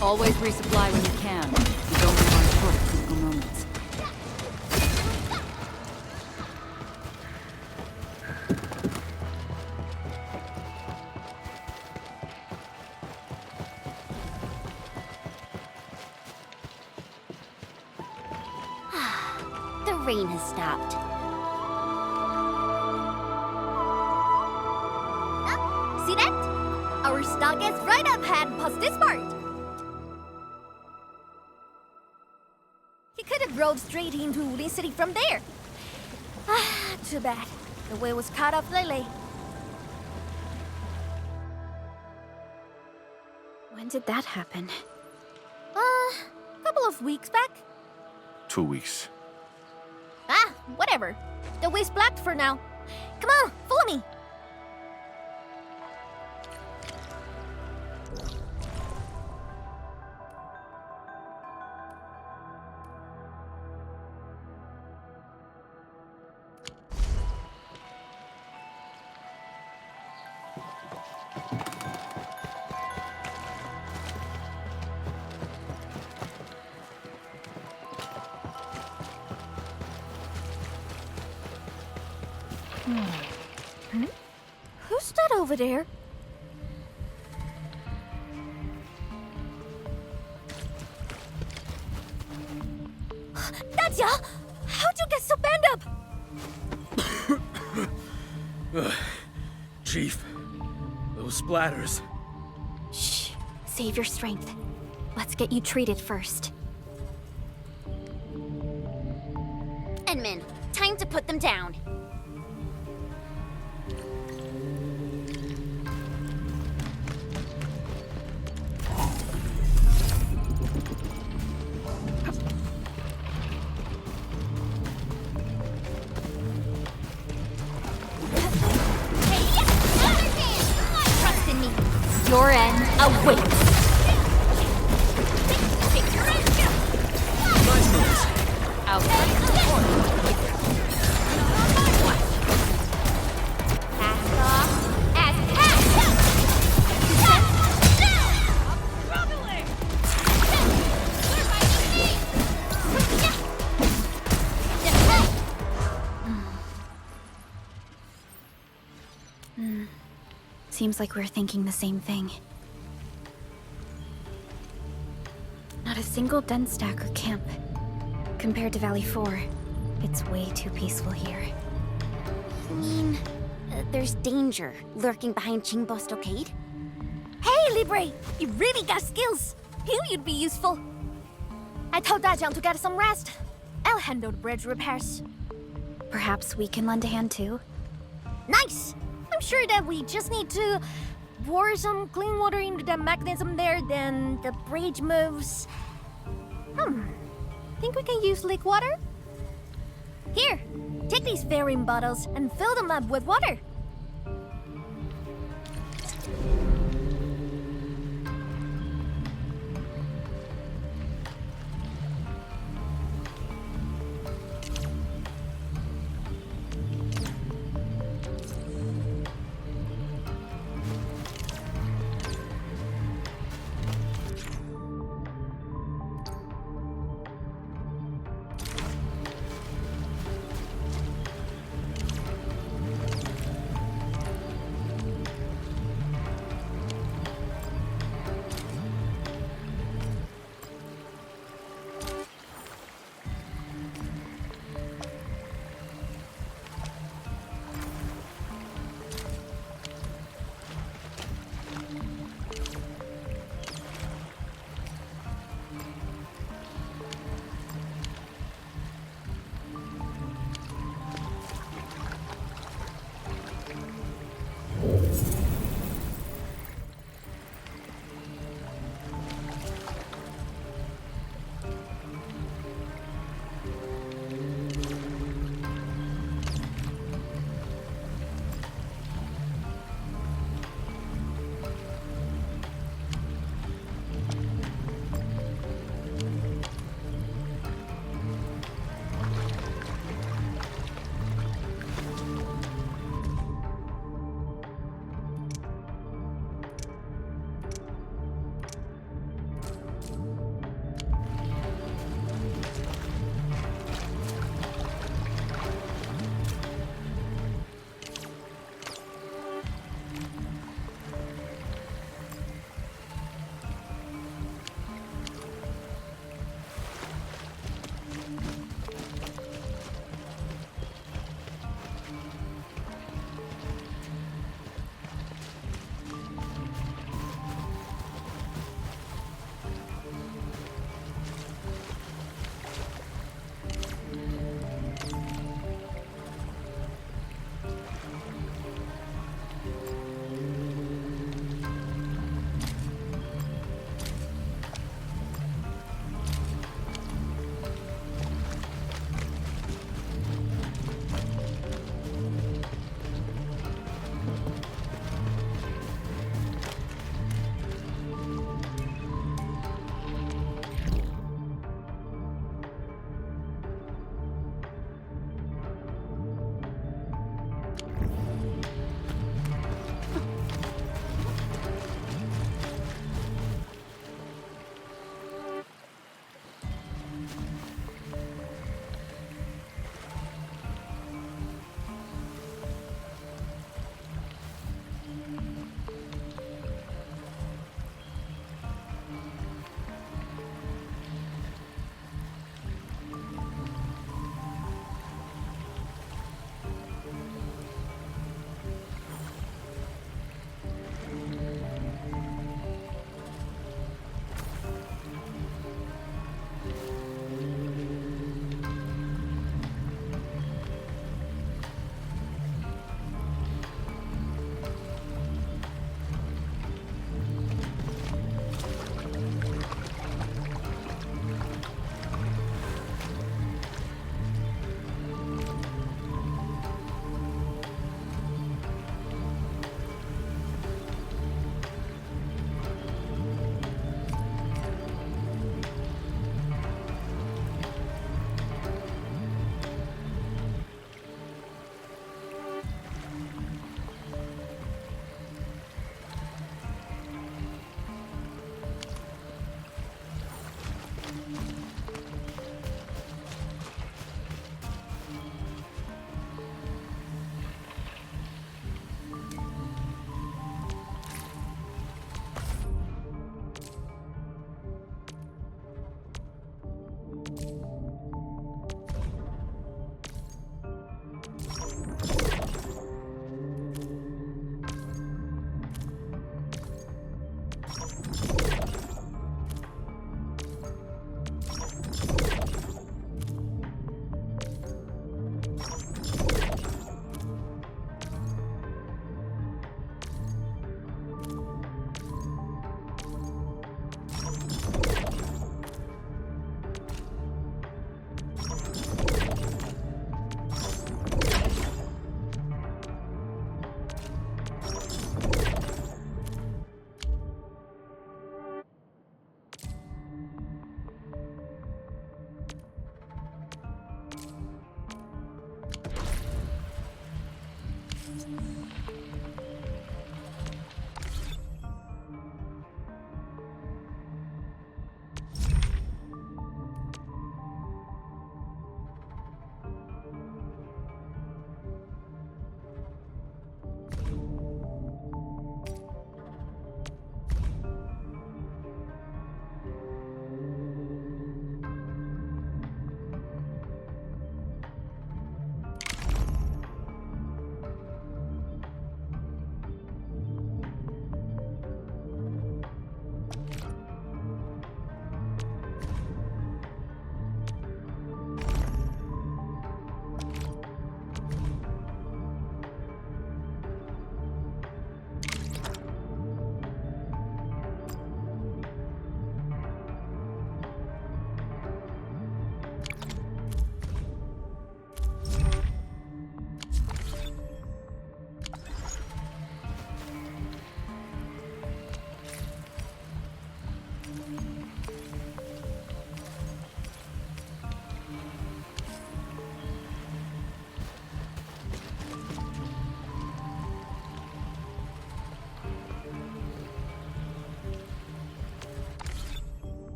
Speaker 2: Always resupply when you can. You don't want to run short at critical moments.
Speaker 9: The rain has stopped.
Speaker 4: See that? Our stock is right up ahead past this part. He could have rode straight into Wooling City from there. Too bad. The way was cut off lately.
Speaker 5: When did that happen?
Speaker 4: Couple of weeks back.
Speaker 15: 2 weeks.
Speaker 4: Whatever. The way's blocked for now. Come on, follow me. Who's that over there? That's ya! How'd you get so banged up?
Speaker 12: Chief, those splatters.
Speaker 5: Shh. Save your strength. Let's get you treated first.
Speaker 9: Edmund, time to put them down.
Speaker 4: Trust in me.
Speaker 5: Your end awaits. Seems like we're thinking the same thing. Not a single den stack or camp. Compared to Valley 4, it's way too peaceful here.
Speaker 9: You mean, there's danger lurking behind Chingbo Stockade?
Speaker 4: Hey, Libre! You really got skills. Knew you'd be useful. I told Dajiang to get some rest. I'll handle the bridge repairs.
Speaker 5: Perhaps we can lend a hand too?
Speaker 4: Nice! I'm sure that we just need to pour some clean water into the mechanism there, then the bridge moves. Think we can use leak water? Here, take these fairing bottles and fill them up with water.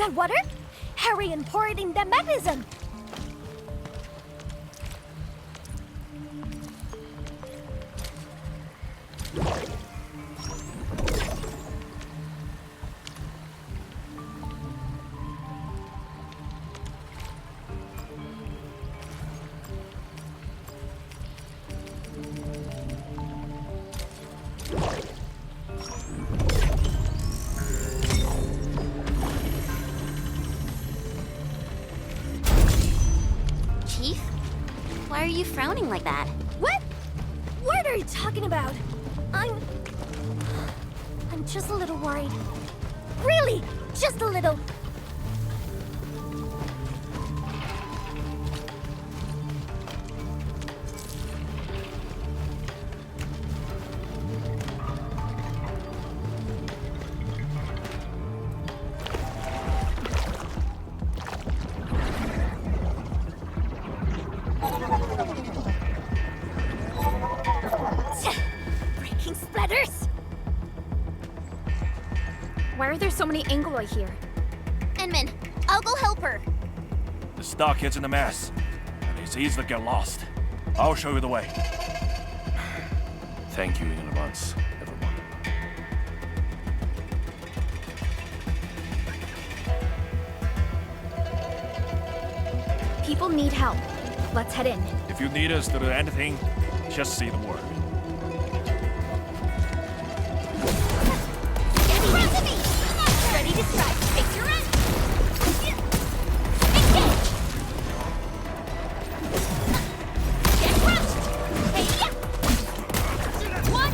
Speaker 4: that water? Hurry and pour it in the mechanism!
Speaker 9: Chief? Why are you frowning like that?
Speaker 4: What? What are you talking about? I'm just a little worried. Really, just a little. Freaking splatters!
Speaker 5: Why are there so many Angloy here?
Speaker 9: Enman, I'll go help her.
Speaker 15: The stockhead's in a mess, and it's easy to get lost. I'll show you the way. Thank you in advance, everyone.
Speaker 5: People need help. Let's head in.
Speaker 15: If you need us to do anything, just say the word.
Speaker 4: Ready to strike. Take your end. Get crushed. Hey, yeah. One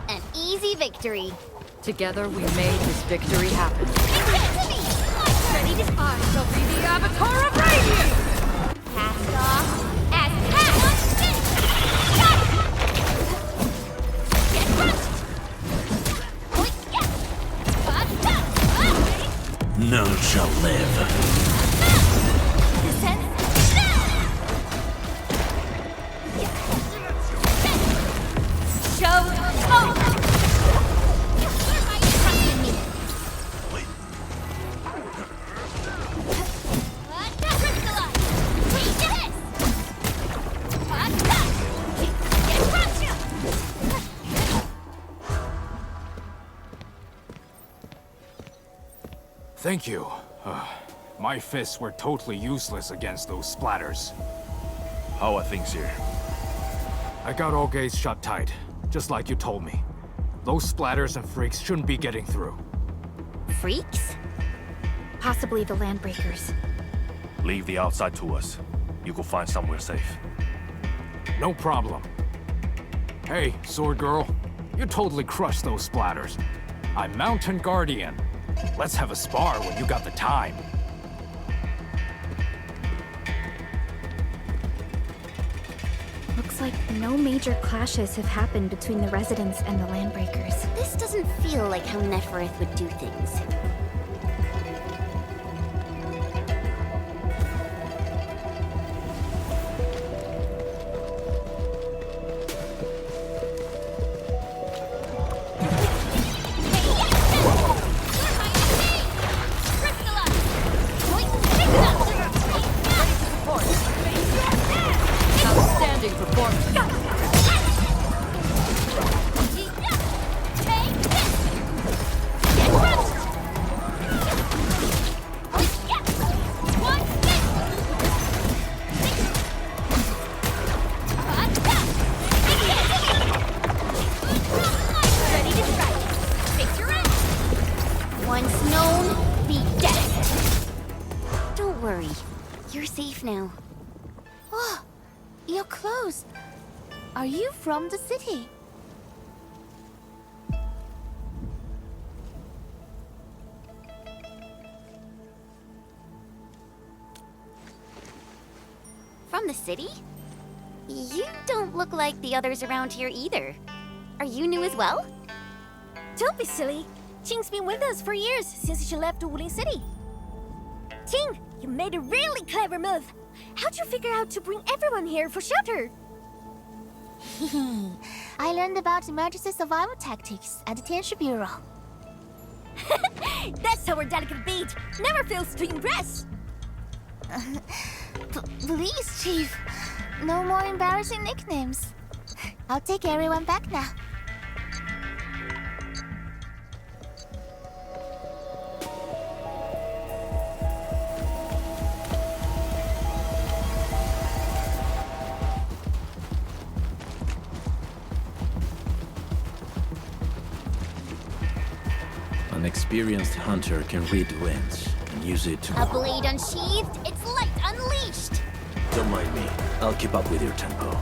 Speaker 9: An easy victory.
Speaker 2: Together we made this victory happen.
Speaker 4: ready to I shall be the avatar of radiance. Cast off as cast. Get crushed.
Speaker 3: None shall live.
Speaker 4: Descend. Show off.
Speaker 11: Thank you. My fists were totally useless against those splatters.
Speaker 15: How are things here?
Speaker 11: I got all gates shut tight, just like you told me. Those splatters and freaks shouldn't be getting through.
Speaker 9: Freaks?
Speaker 5: Possibly the Landbreakers.
Speaker 15: Leave the outside to us. You will find somewhere safe.
Speaker 11: No problem. Hey, Sword Girl. You totally crushed those splatters. I'm Mountain Guardian. Let's have a spar when you got the time.
Speaker 5: Looks like no major clashes have happened between the residents and the Landbreakers.
Speaker 9: This doesn't feel like how Nefereth would do things.
Speaker 2: Outstanding performance.
Speaker 9: Once known, be dead. Don't worry. You're safe now.
Speaker 1: Oh, you're closed. Are you from the city?
Speaker 9: From the city? You don't look like the others around here either. Are you new as well?
Speaker 4: Don't be silly. Ting's been with us for years, since she left Wuling City. Ting, you made a really clever move. How'd you figure out to bring everyone here for shelter?
Speaker 1: I learned about emergency survival tactics at the Tianshi Bureau.
Speaker 4: That's our delicate beat. Never fails to impress.
Speaker 1: Please, Chief. No more embarrassing nicknames. I'll take everyone back now.
Speaker 3: An experienced hunter can read winds and use it to...
Speaker 1: A blade unsheathed, its light unleashed.
Speaker 3: Don't mind me. I'll keep up with your tempo.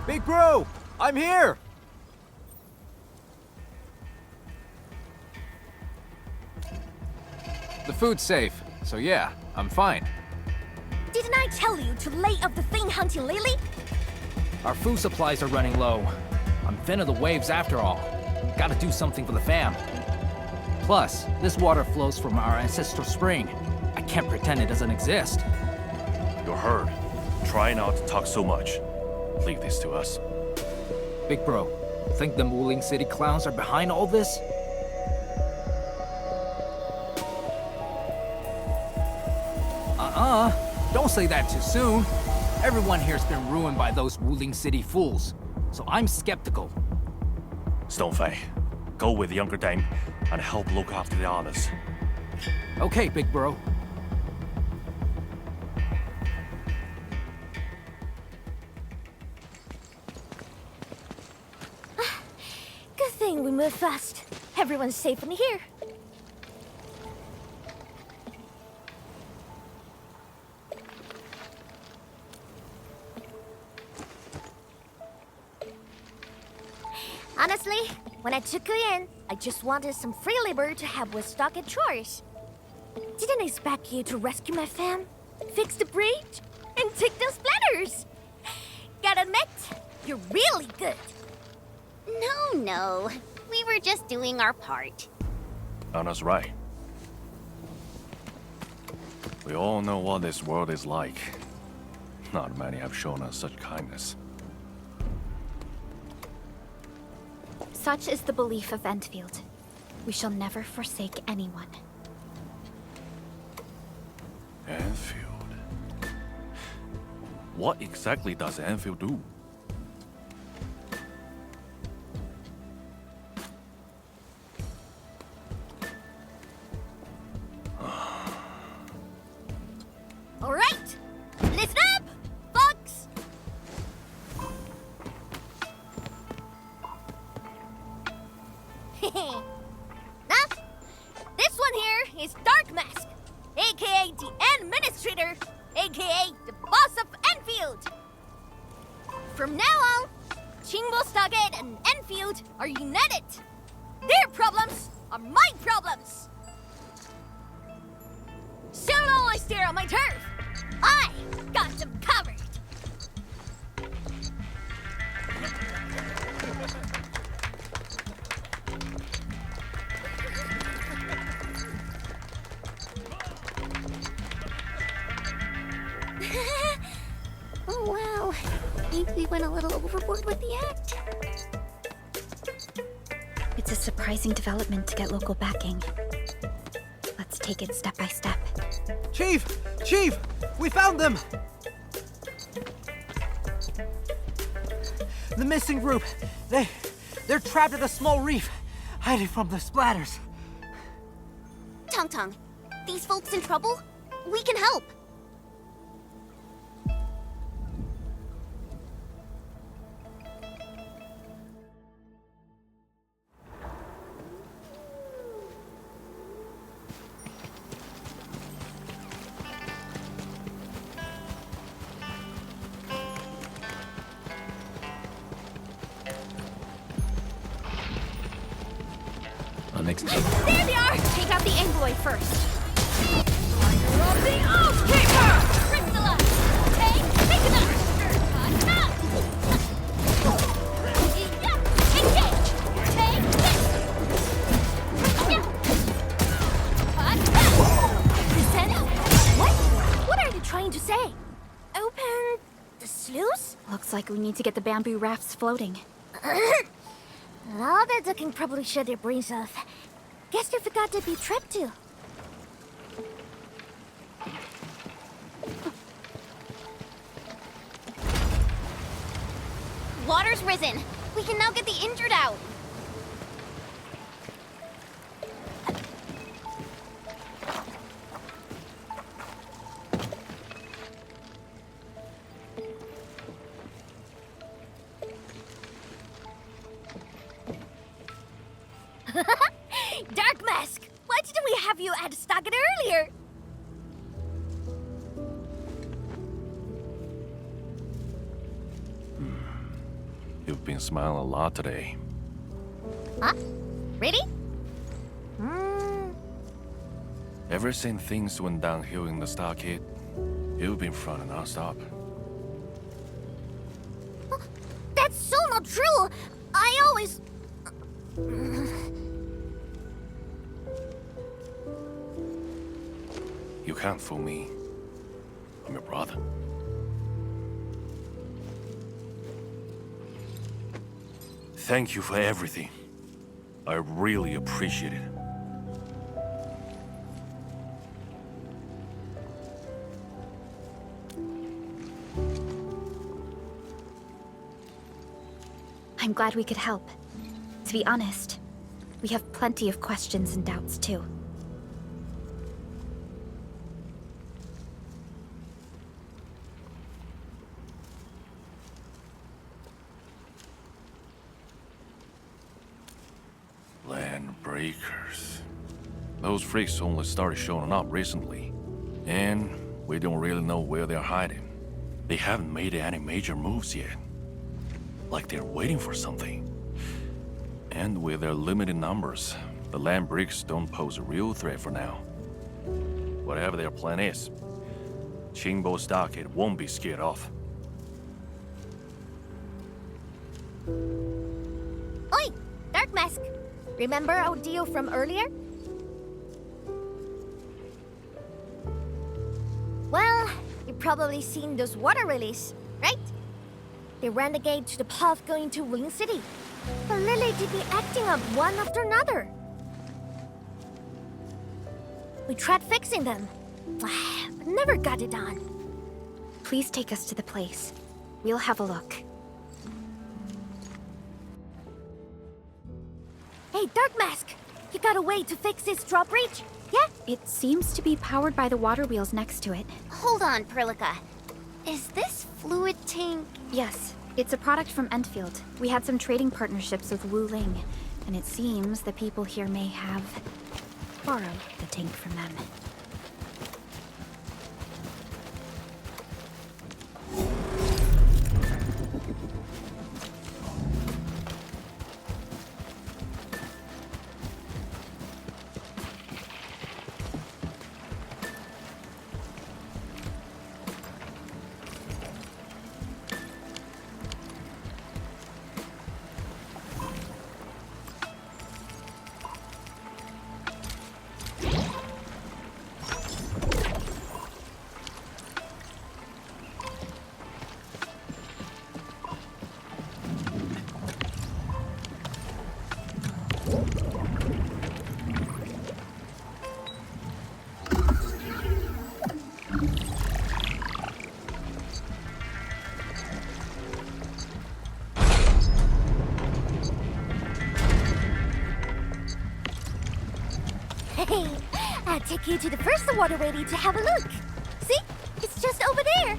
Speaker 11: Big bro! I'm here! The food's safe, so yeah, I'm fine.
Speaker 4: Didn't I tell you to lay off the thing hunting Lily?
Speaker 11: Our food supplies are running low. I'm thin of the waves after all. Gotta do something for the fam. Plus, this water flows from our ancestral spring. I can't pretend it doesn't exist.
Speaker 15: You're heard. Try not to talk so much. Leave this to us.
Speaker 11: Big bro, think them Wuling City clowns are behind all this? Don't say that too soon. Everyone here's been ruined by those Wuling City fools, so I'm skeptical.
Speaker 15: Stonefei, go with younger dame and help look after the others.
Speaker 11: Okay, big bro.
Speaker 4: Good thing we moved fast. Everyone's safe in here. Honestly, when I took you in, I just wanted some free labor to help with stockade chores. Didn't expect you to rescue my fam, fix the bridge, and take the splatters. Gotta admit, you're really good.
Speaker 9: No. We were just doing our part.
Speaker 15: Anna's right. We all know what this world is like. Not many have shown us such kindness.
Speaker 5: Such is the belief of Endfield. We shall never forsake anyone.
Speaker 15: Endfield. What exactly does Endfield do?
Speaker 4: All right, listen up, folks. Now, this one here is Dark Mask, aka the Administrator, aka the boss of Enfield. From now on, Chingbo Stockade and Enfield are united. Their problems are my problems. So long I stare on my turf, I got them covered.
Speaker 9: Oh wow, maybe we went a little overboard with the act.
Speaker 5: It's a surprising development to get local backing. Let's take it step by step.
Speaker 11: Chief! Chief! We found them! The missing group. They're trapped at a small reef, hiding from the splatters.
Speaker 9: Tung, these folks in trouble? We can help.
Speaker 3: Unexpected.
Speaker 4: There they are!
Speaker 5: Take out the envoy first. Looks like we need to get the bamboo rafts floating.
Speaker 4: All that can probably shut their brains off. Guess they forgot to be trapped too.
Speaker 9: Water's risen. We can now get the injured out.
Speaker 4: Dark Mask! Why didn't we have you at Stockade earlier?
Speaker 15: You've been smiling a lot today.
Speaker 4: Huh? Really?
Speaker 15: Ever since things went downhill in the stockade, you've been front non-stop.
Speaker 4: That's so not true! I always...
Speaker 15: You can't fool me. I'm your brother. Thank you for everything. I really appreciate it.
Speaker 5: I'm glad we could help. To be honest, we have plenty of questions and doubts too.
Speaker 15: Land breakers. Those freaks only started showing up recently. And we don't really know where they're hiding. They haven't made any major moves yet. Like they're waiting for something. And with their limited numbers, the land breaks don't pose a real threat for now. Whatever their plan is, Qingbo Stockade won't be scared off.
Speaker 4: Oi! Dark Mask! Remember our deal from earlier? Well, you've probably seen those water lilies, right? They ran the gate to the path going to Wing City. But Lily did be acting up one after another. We tried fixing them, but never got it done.
Speaker 5: Please take us to the place. We'll have a look.
Speaker 4: Hey, Dark Mask! You got a way to fix this drawbridge? Yeah?
Speaker 5: It seems to be powered by the water wheels next to it.
Speaker 9: Hold on, Perlica. Is this fluid tank?
Speaker 5: Yes, it's a product from Endfield. We had some trading partnerships with Wu Ling, and it seems the people here may have borrowed the tank from them.
Speaker 4: Hey, I'll take you to the first water lady to have a look. See? It's just over there.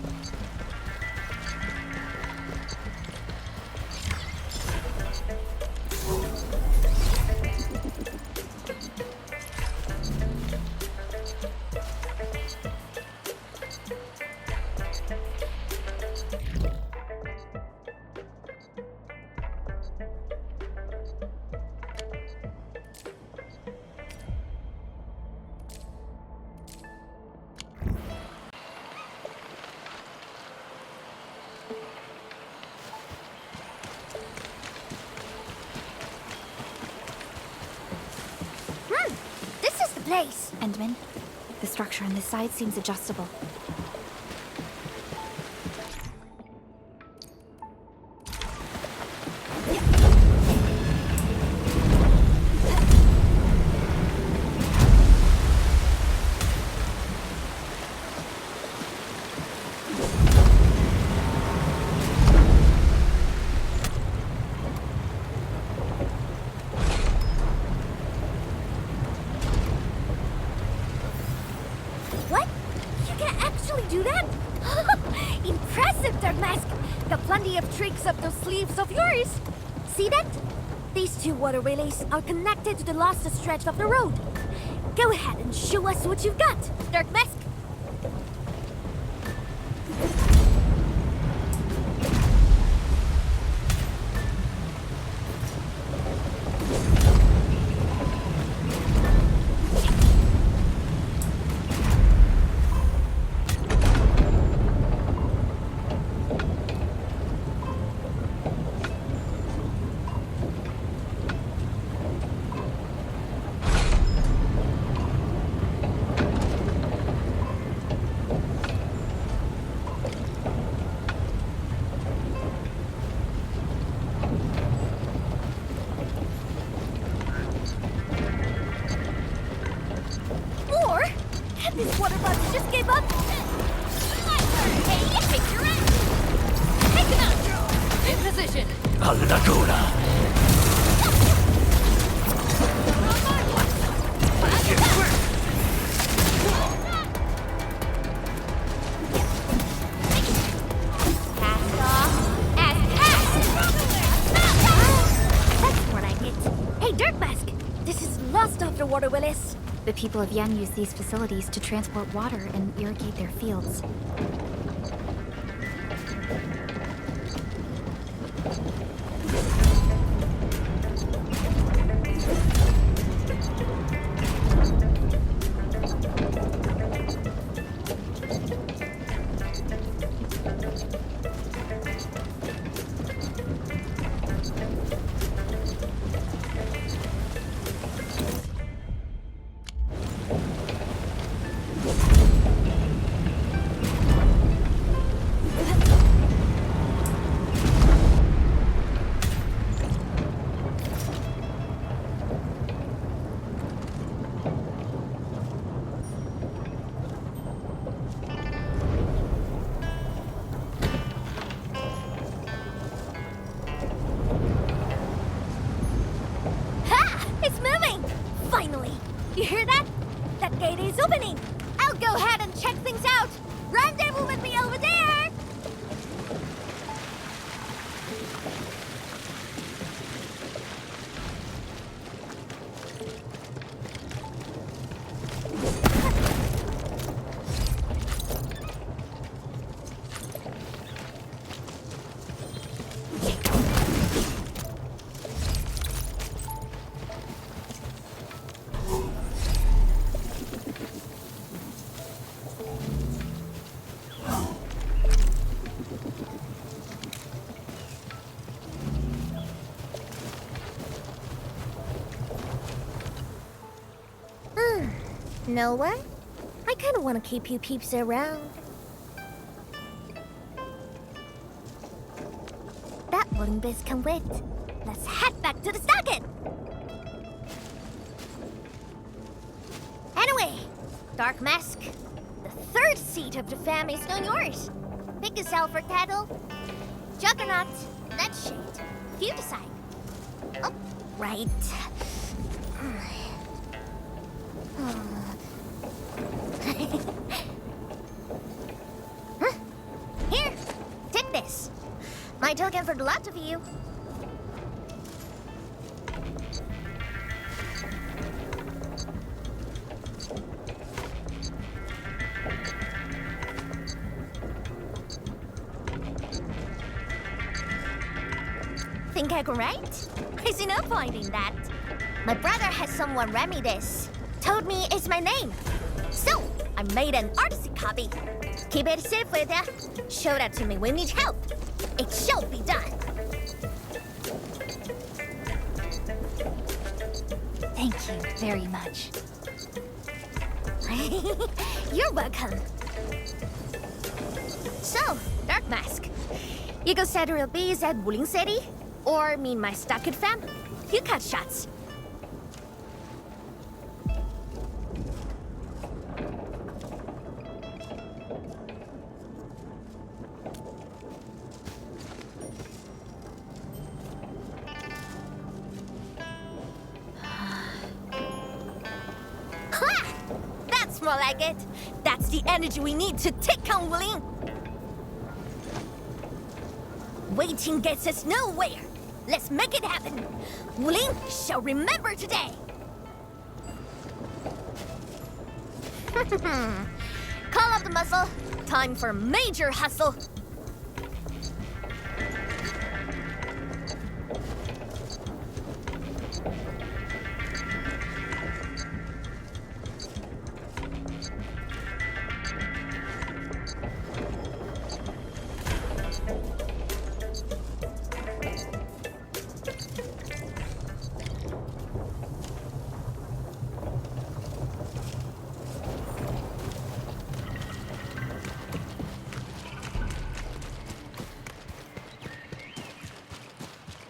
Speaker 4: place.
Speaker 5: Endman, the structure on this side seems adjustable.
Speaker 4: What? You can actually do that? Impressive, Dark Mask! Got plenty of tricks up those sleeves of yours. See that? These two water relays are connected to the lost stretch of the road. Go ahead and show us what you've got, Dark Mask. More? This water box just gave up? Hey, take your end! Take him out! In position! Cast off as cast! That's what I hit. Hey, Dirt Mask! This is lost after water, Willis.
Speaker 5: The people of Yen use these facilities to transport water and irrigate their fields.
Speaker 4: Ha! It's moving! Finally! You hear that? That gate is opening! I'll go ahead and check things out! Rendezvous with me over there! Know what? I kinda wanna keep you peeps around. That wooden biz can wait. Let's head back to the socket! Anyway, Dark Mask, the third seat of the fam is now yours. Pick yourself for Tattle, Juggernaut, Nightshade. You decide. Oh, right. Huh? Here, take this. My token for the lot of you. Think I can write? I see no point in that. My brother had someone read me this. Told me it's my name. So, I made an artistic copy. Keep it safe with ya. Show that to me when you need help. It shall be done.
Speaker 5: Thank you very much.
Speaker 4: You're welcome. So, Dark Mask. You go set real base at Wuling City? Or mean my Stockade fam? You cut shots. That's more like it. That's the energy we need to take on Wuling. Waiting gets us nowhere. Let's make it happen. Wuling shall remember today. Call up the muscle. Time for major hustle.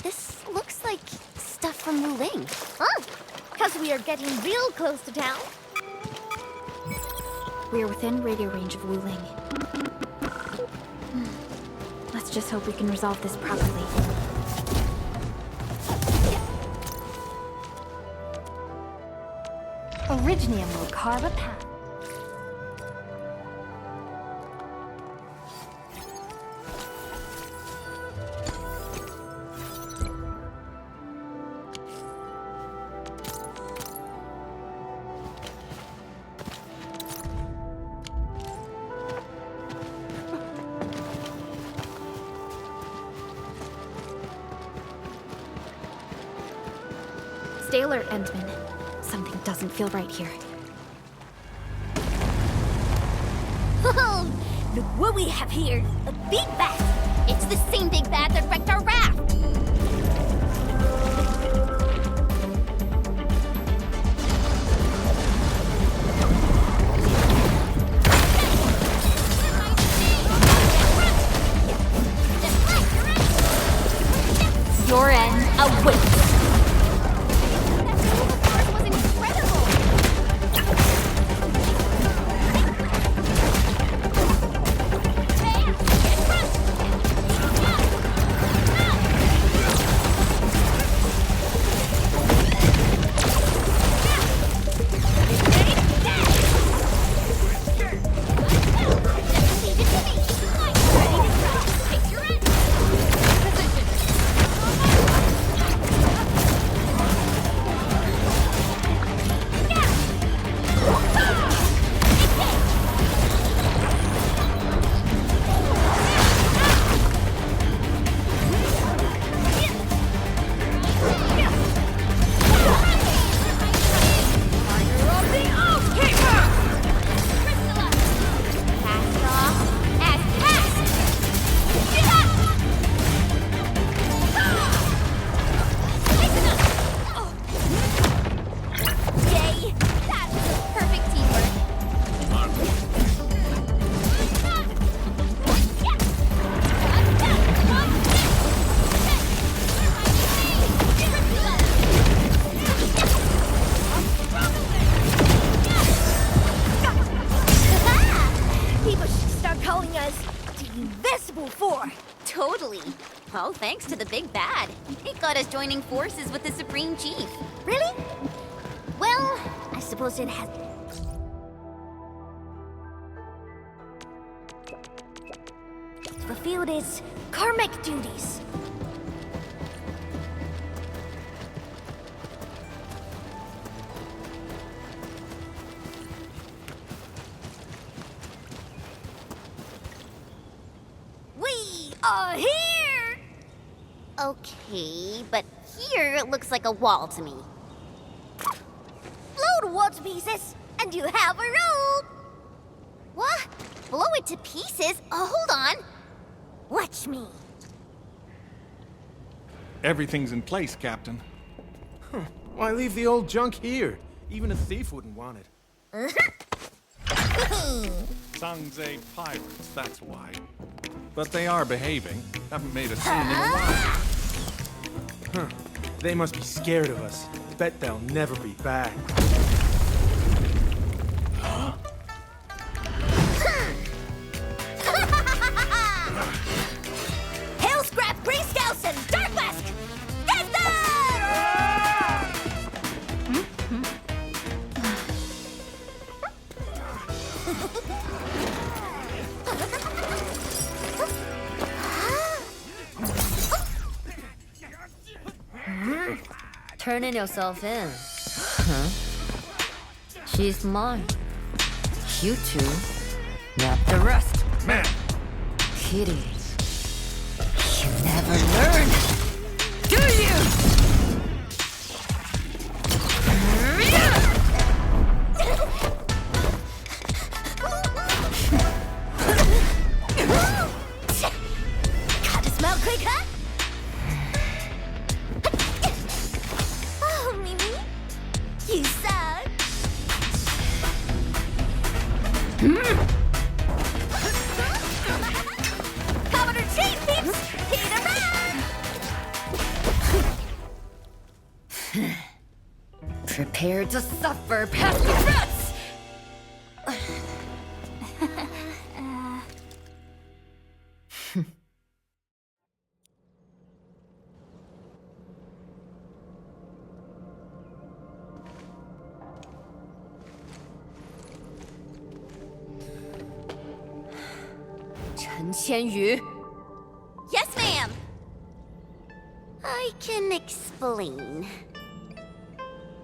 Speaker 9: This looks like stuff from Wuling.
Speaker 4: Oh, because we are getting real close to town.
Speaker 5: We are within radio range of Wuling. Let's just hope we can resolve this properly.
Speaker 4: Originium will carve a path.
Speaker 5: Stay alert, Endman. Something doesn't feel right here.
Speaker 4: Oh, look what we have here. A big bat.
Speaker 9: It's the same big bat that wrecked our raft!
Speaker 4: Your end awaits.
Speaker 9: Totally. All thanks to the big bad. It got us joining forces with the Supreme Chief.
Speaker 4: Really? Well, I suppose it has... fulfilled its karmic duties. We are here!
Speaker 9: Okay, but here it looks like a wall to me.
Speaker 4: Blow the wall to pieces, and you have a road!
Speaker 9: What? Blow it to pieces? Oh, hold on. Watch me.
Speaker 17: Everything's in place, Captain. Why leave the old junk here? Even a thief wouldn't want it. Sangze pirates, that's why. But they are behaving. Haven't made a scene in a while.
Speaker 18: Huh. They must be scared of us. Bet they'll never be back.
Speaker 4: Hail Scrap, Grey Scouts, and Dark Mask! Get them!
Speaker 22: Turning yourself in. Huh? She's mine. You two. Not the rest.
Speaker 17: Man!
Speaker 22: Kitty. You never learn. Do you?
Speaker 4: Gotta smell quick, huh? Oh, Mimi. You suck. Commodore Chain Peeps! Hit 'em up!
Speaker 22: Prepare to suffer past the rest! Chen Qianyu.
Speaker 9: Yes, ma'am. I can explain.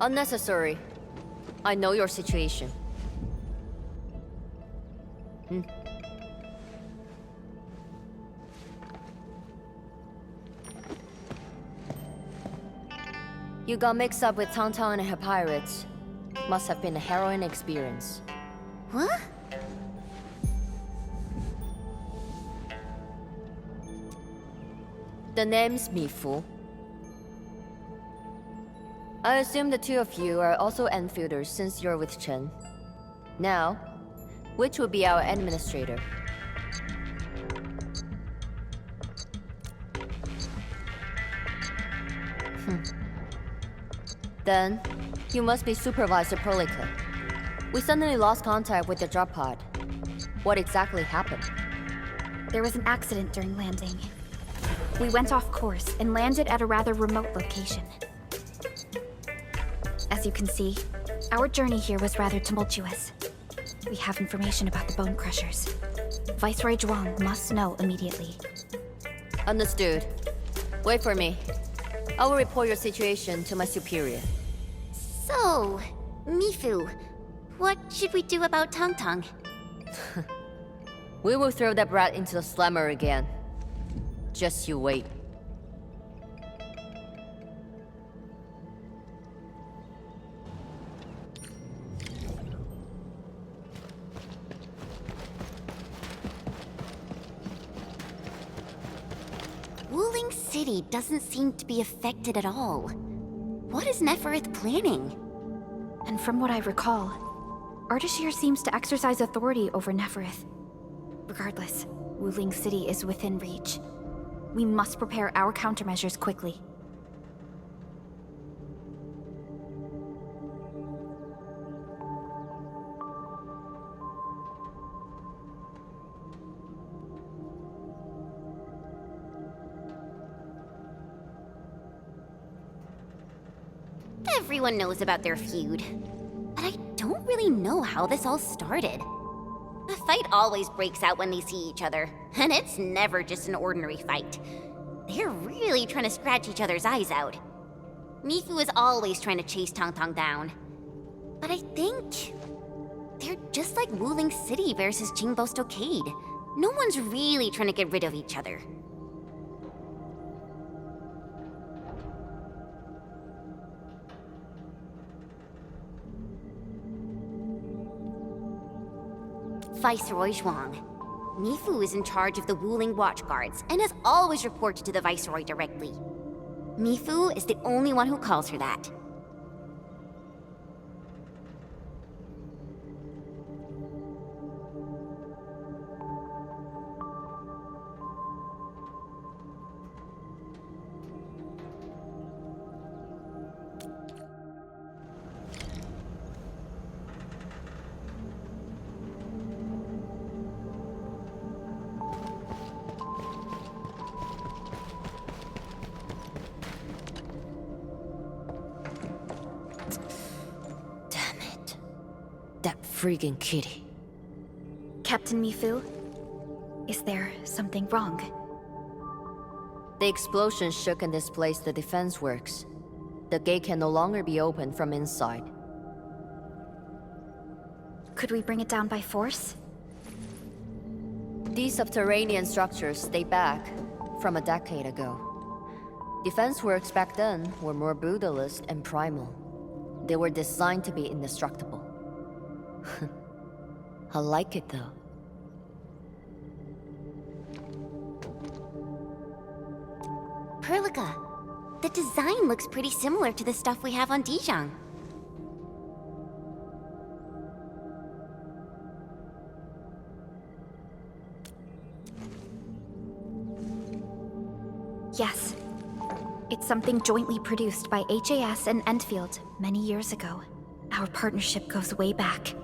Speaker 22: Unnecessary. I know your situation. You got mixed up with Tang and her pirates. Must have been a harrowing experience.
Speaker 9: What?
Speaker 22: The name's Mifu. I assume the two of you are also Enfielders since you're with Chen. Now, which would be our administrator? Then, you must be Supervisor Prolica. We suddenly lost contact with the drop pod. What exactly happened?
Speaker 5: There was an accident during landing. We went off course and landed at a rather remote location. As you can see, our journey here was rather tumultuous. We have information about the Bone Crushers. Viceroy Zhuang must know immediately.
Speaker 22: Understood. Wait for me. I will report your situation to my superior.
Speaker 9: So, Mifu, what should we do about Tang Tang?
Speaker 22: We will throw that brat into the slammer again. Just you wait.
Speaker 9: Wuling City doesn't seem to be affected at all. What is Nefereth planning?
Speaker 5: And from what I recall, Ardashir seems to exercise authority over Nefereth. Regardless, Wuling City is within reach. We must prepare our countermeasures quickly.
Speaker 9: Everyone knows about their feud. But I don't really know how this all started. A fight always breaks out when they see each other, and it's never just an ordinary fight. They're really trying to scratch each other's eyes out. Mifu is always trying to chase Tang Tang down. But I think they're just like Wuling City versus Jingbo Stockade. No one's really trying to get rid of each other. Viceroy Zhuang. Mifu is in charge of the Wuling Watch Guards and has always reported to the Viceroy directly. Mifu is the only one who calls her that.
Speaker 22: freaking kitty.
Speaker 5: Captain Mifu, is there something wrong?
Speaker 22: The explosion shook and displaced the defense works. The gate can no longer be opened from inside.
Speaker 5: Could we bring it down by force?
Speaker 22: These subterranean structures date back from a decade ago. Defense works back then were more brutalist and primal. They were designed to be indestructible. I like it though.
Speaker 9: Perlica, the design looks pretty similar to the stuff we have on Dijon.
Speaker 5: Yes. It's something jointly produced by HAS and Endfield many years ago. Our partnership goes way back.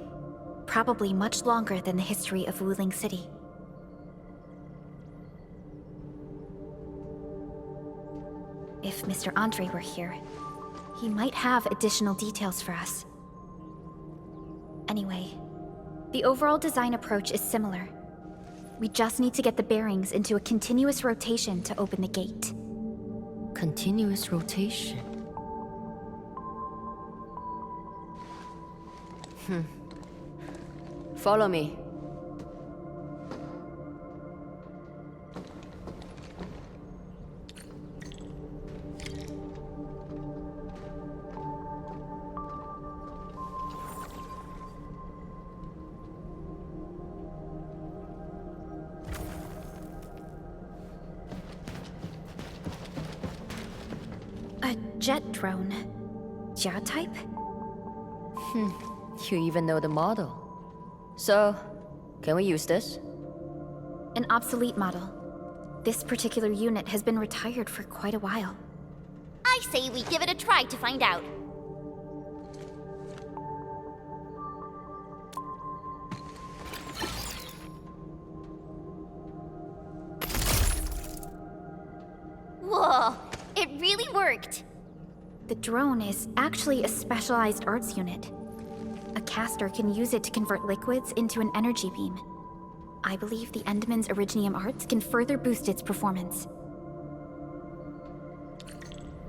Speaker 5: Probably much longer than the history of Wuling City. If Mr. Andre were here, he might have additional details for us. Anyway, the overall design approach is similar. We just need to get the bearings into a continuous rotation to open the gate.
Speaker 22: Continuous rotation? Follow me.
Speaker 5: A jet drone. Jia type?
Speaker 22: You even know the model. So, can we use this?
Speaker 5: An obsolete model. This particular unit has been retired for quite a while.
Speaker 9: I say we give it a try to find out. Whoa, it really worked.
Speaker 5: The drone is actually a specialized arts unit. A caster can use it to convert liquids into an energy beam. I believe the Endman's Originium arts can further boost its performance.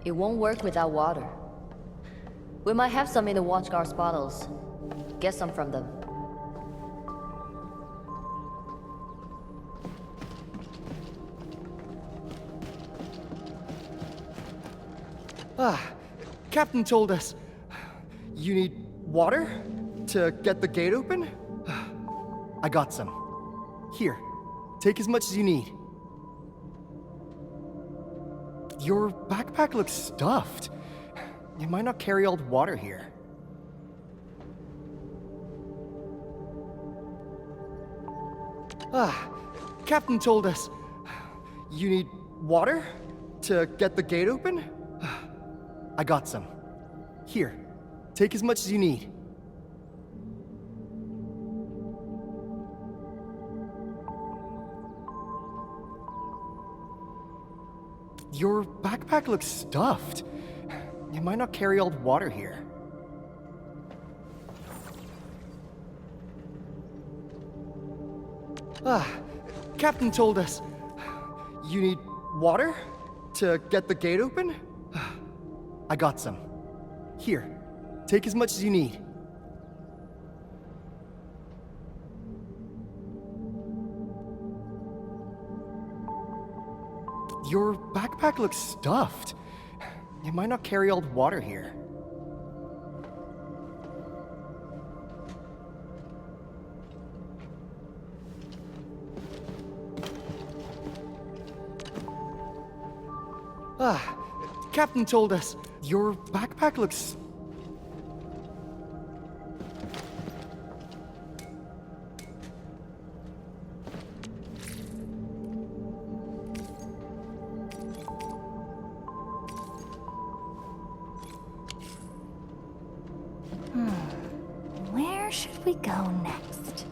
Speaker 22: It won't work without water. We might have some in the Watchguard's bottles. Get some from them.
Speaker 18: Captain told us you need water to get the gate open? I got some. Here, take as much as you need. Your backpack looks stuffed. You might not carry all the water here. Captain told us you need water to get the gate open? I got some. Here, take as much as you need. Your backpack looks stuffed. You might not carry all the water here. Captain told us you need water to get the gate open? I got some. Here, take as much as you need. Your backpack looks stuffed. You might not carry all the water here. Captain told us your backpack looks...
Speaker 4: Where should we go next?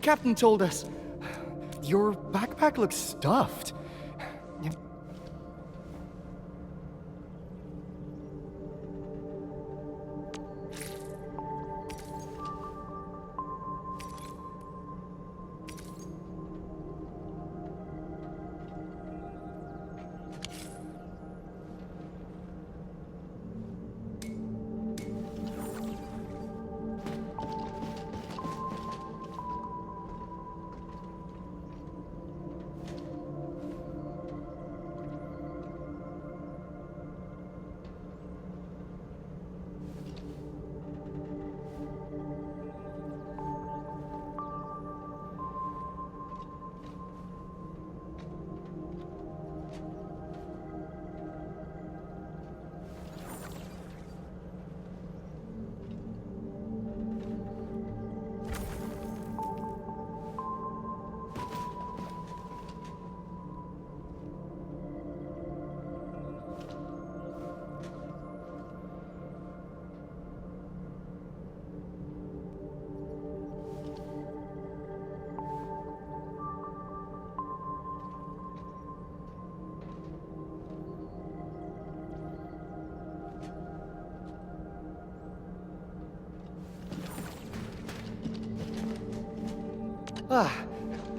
Speaker 18: Captain told us. Your backpack looks stuffed.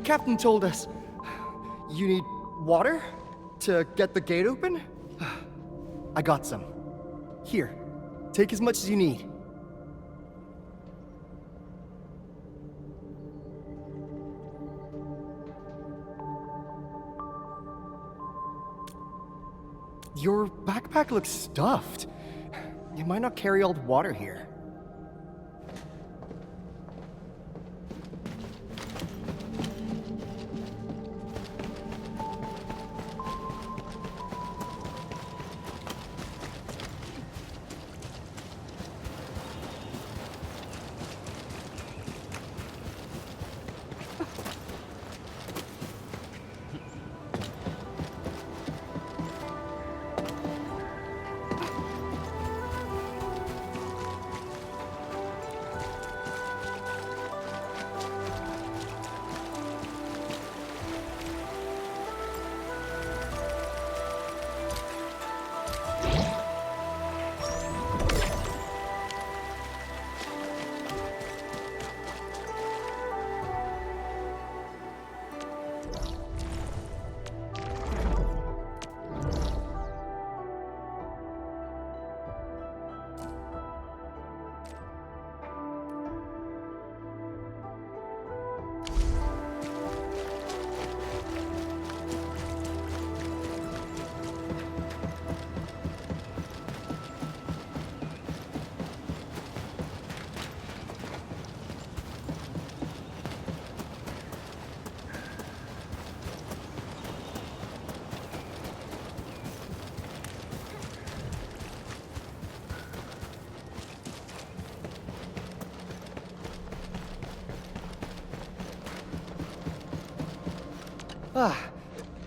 Speaker 18: Captain told us. You need water to get the gate open? I got some. Here, take as much as you need. Your backpack looks stuffed. You might not carry all the water here.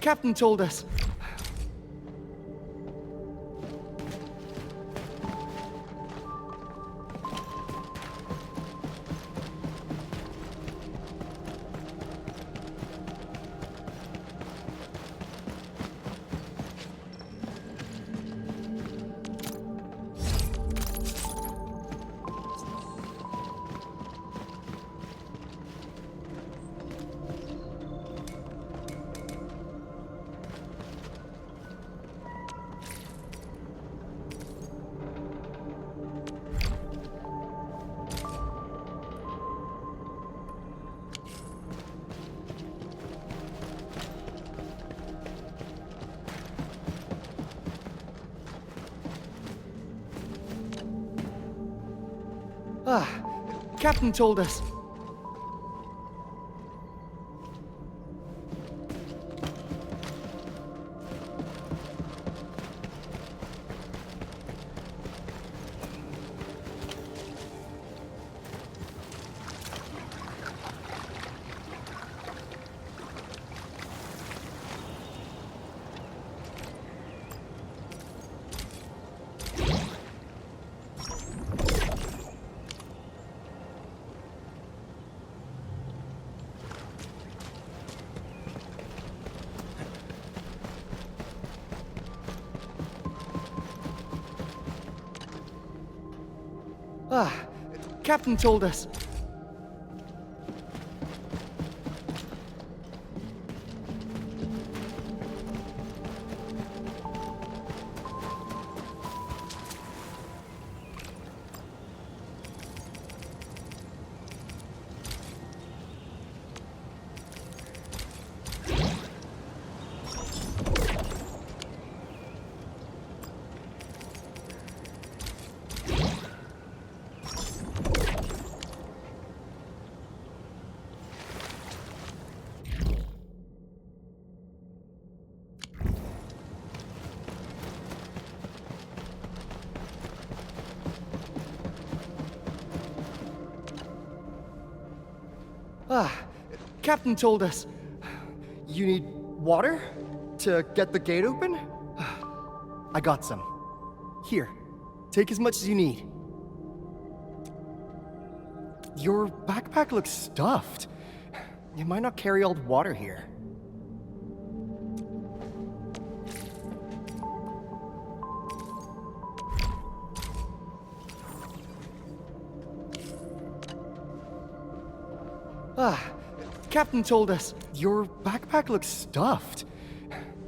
Speaker 18: Captain told us. Captain told us. Captain told us. Captain told us. You need water to get the gate open? I got some. Here, take as much as you need. Your backpack looks stuffed. You might not carry all the water here. Captain told us. Your backpack looks stuffed.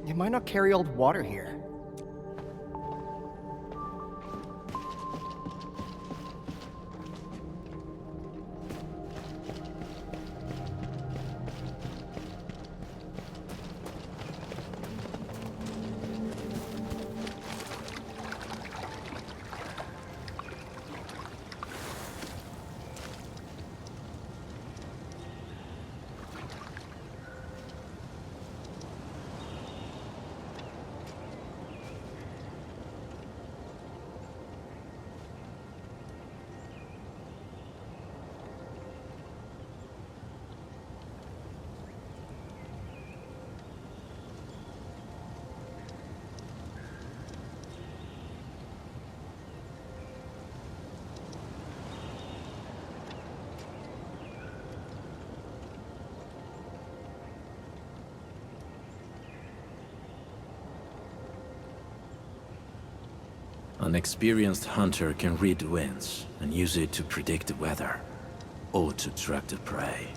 Speaker 18: You might not carry all the water here.
Speaker 3: An experienced hunter can read the winds and use it to predict the weather, or to track the prey.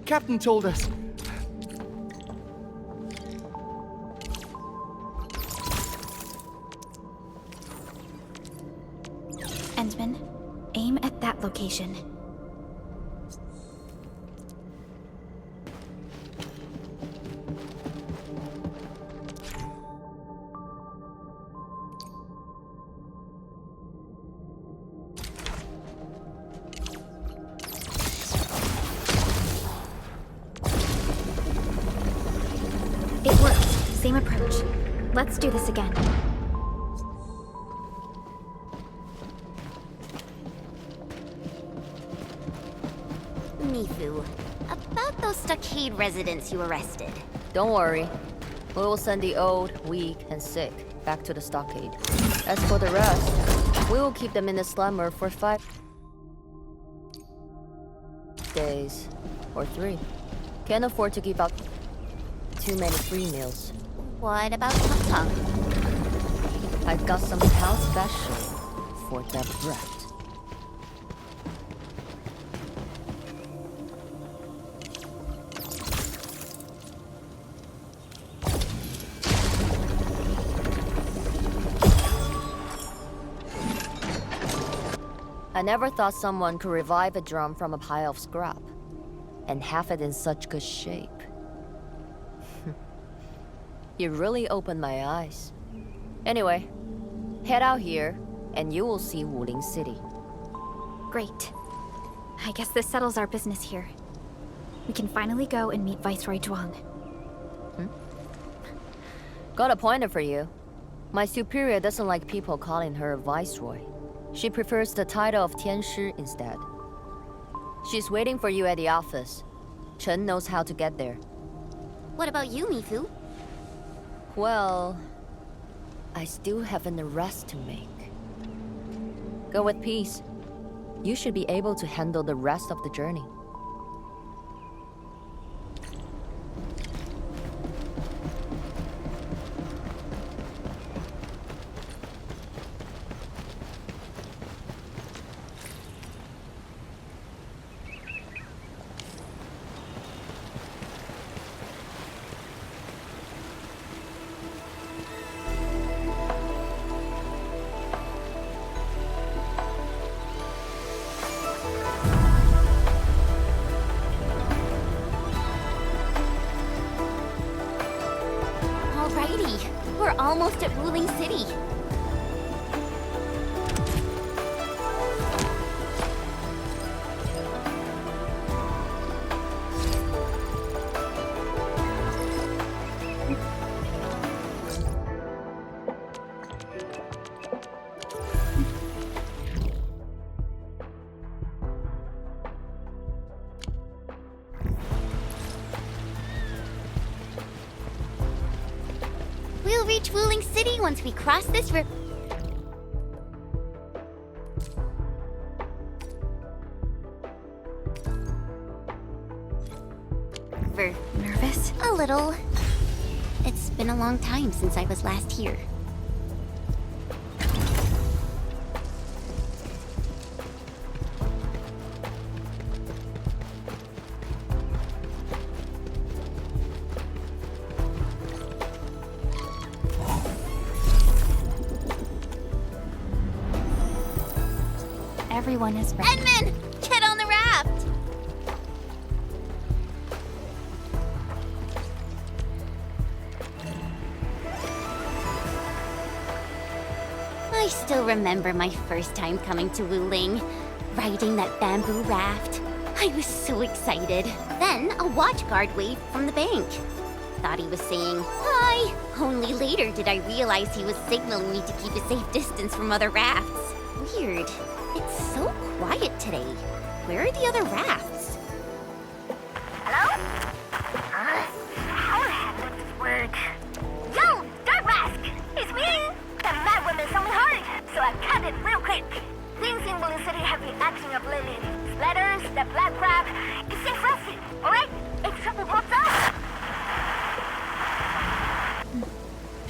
Speaker 18: Captain told us.
Speaker 5: Endman, aim at that location. It worked. Same approach. Let's do this again.
Speaker 9: Mifu, about those stockade residents you arrested.
Speaker 22: Don't worry. We will send the old, weak, and sick back to the stockade. As for the rest, we will keep them in the slumber for 5 days. Or 3. Can't afford to give out too many free meals.
Speaker 9: What about Tung Tung?
Speaker 22: I got some town special for that brat. I never thought someone could revive a drum from a pile of scrap, and have it in such good shape. You really opened my eyes. Anyway, head out here, and you will see Wuling City.
Speaker 5: Great. I guess this settles our business here. We can finally go and meet Viceroy Zhuang.
Speaker 22: Got a pointer for you. My superior doesn't like people calling her Viceroy. She prefers the title of Tianshi instead. She's waiting for you at the office. Chen knows how to get there.
Speaker 9: What about you, Mifu?
Speaker 22: Well, I still have an arrest to make. Go with peace. You should be able to handle the rest of the journey.
Speaker 9: Alrighty, we're almost at Wuling City. We'll reach Wuling City once we cross this river.
Speaker 5: Nervous?
Speaker 9: A little. It's been a long time since I was last here.
Speaker 5: Everyone is ready.
Speaker 9: Edmund! Get on the raft! I still remember my first time coming to Wuling, riding that bamboo raft. I was so excited. Then a watch guard waved from the bank. Thought he was saying, "Hi!" Only later did I realize he was signaling me to keep a safe distance from other rafts. Weird. It's so quiet today. Where are the other rafts?
Speaker 4: Hello? How the hell does this work? Yo, Dirt Mask! It's me! The mad woman's on me hard, so I cut it real quick. Things in Wuling City have been acting up lately. Splatters, the black crab, it's safe resting, alright? If trouble pops up...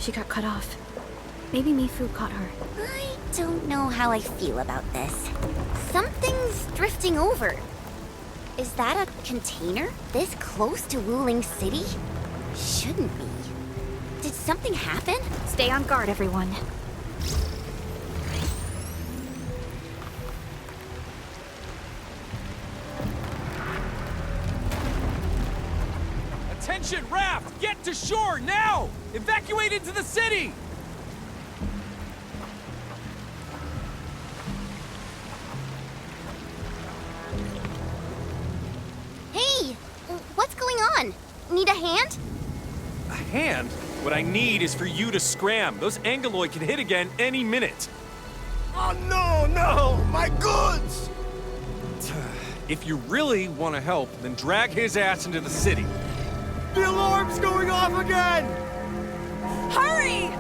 Speaker 5: She got cut off. Maybe Mifu caught her.
Speaker 9: I don't know how I feel about this. Something's drifting over. Is that a container? This close to Wuling City? Shouldn't be. Did something happen?
Speaker 5: Stay on guard, everyone.
Speaker 12: Attention, raft! Get to shore, now! Evacuate into the city!
Speaker 9: Hey! What's going on? Need a hand?
Speaker 12: A hand? What I need is for you to scram. Those Angeloid can hit again any minute.
Speaker 17: Oh no! My goods!
Speaker 12: If you really want to help, then drag his ass into the city.
Speaker 18: The alarm's going off again!
Speaker 5: Hurry!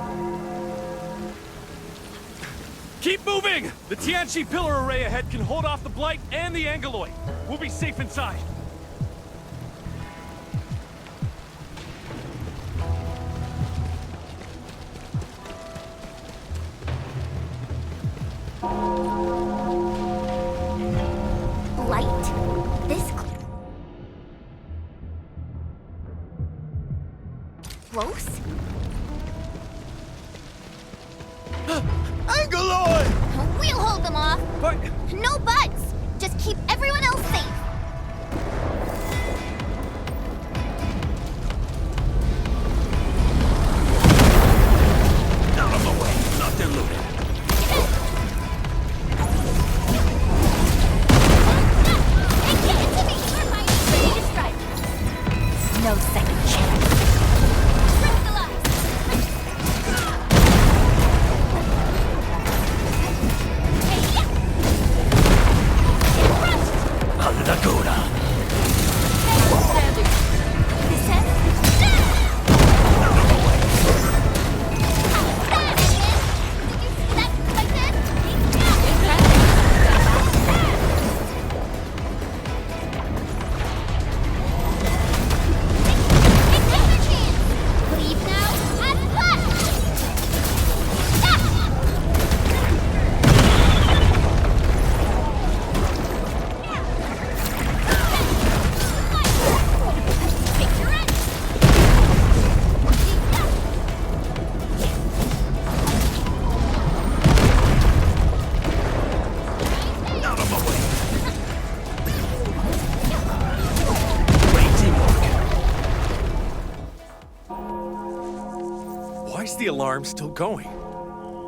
Speaker 12: Keep moving! The Tianchi pillar array ahead can hold off the Blight and the Angeloid. We'll be safe inside.
Speaker 4: close?
Speaker 18: Angaloid!
Speaker 4: We'll hold them off.
Speaker 18: But...
Speaker 4: No buts! Just keep everyone else safe.
Speaker 14: Out of the way, not deluded.
Speaker 4: No second chance.
Speaker 17: Why is the alarm still going?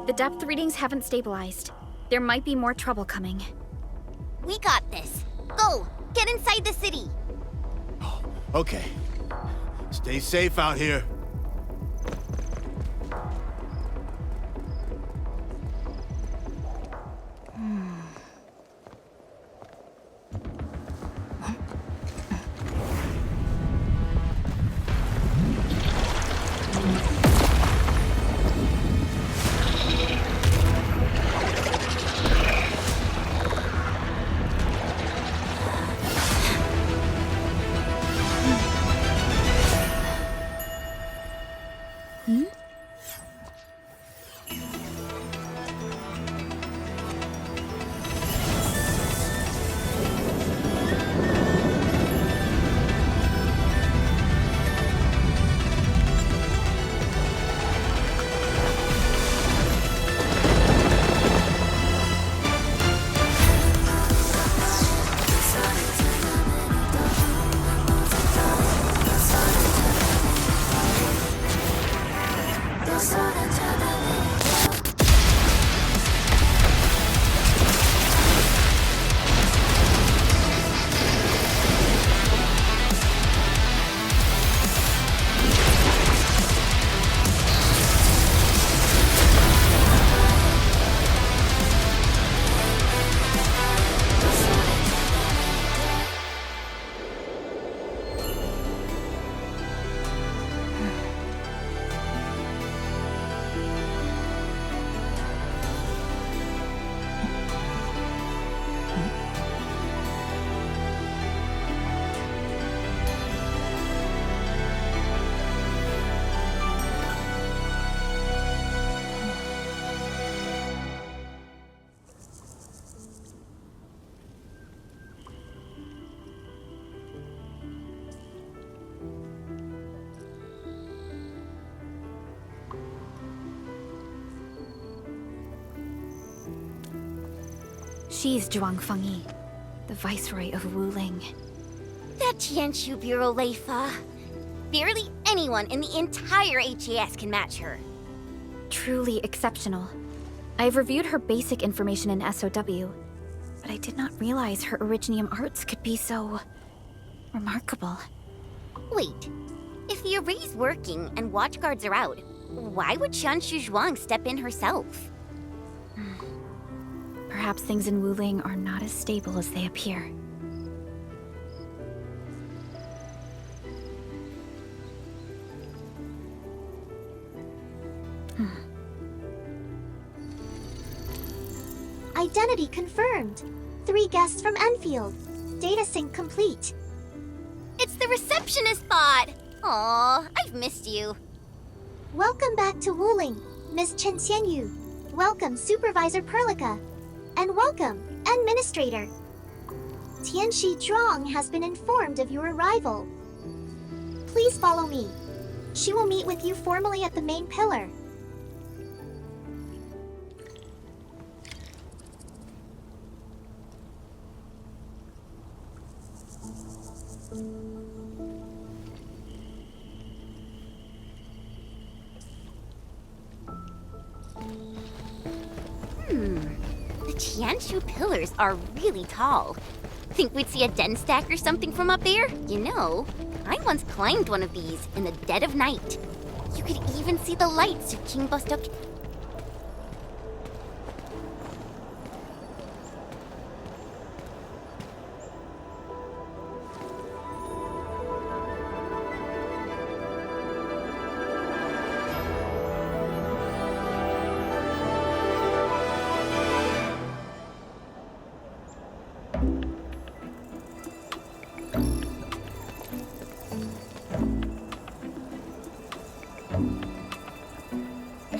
Speaker 5: The depth readings haven't stabilized. There might be more trouble coming.
Speaker 9: We got this. Go! Get inside the city!
Speaker 8: Okay. Stay safe out here.
Speaker 5: She's Zhuang Fengyi, the Viceroy of Wuling.
Speaker 9: That Tianshu Bureau Leifa. Barely anyone in the entire HAS can match her.
Speaker 5: Truly exceptional. I've reviewed her basic information in SOW, but I did not realize her Originium arts could be so... remarkable.
Speaker 9: Wait, if the array's working and watchguards are out, why would Tianshu Zhuang step in herself?
Speaker 5: Perhaps things in Wuling are not as stable as they appear.
Speaker 1: Identity confirmed. 3 guests from Enfield. Data sync complete.
Speaker 9: It's the receptionist bot! Aw, I've missed you.
Speaker 1: Welcome back to Wuling, Miss Chen Xianyu. Welcome, Supervisor Perlica. And welcome, Administrator. Tianshi Zhuang has been informed of your arrival. Please follow me. She will meet with you formally at the main pillar.
Speaker 9: The Tianshu pillars are really tall. Think we'd see a den stack or something from up there? You know, I once climbed one of these in the dead of night. You could even see the lights of King Bostok.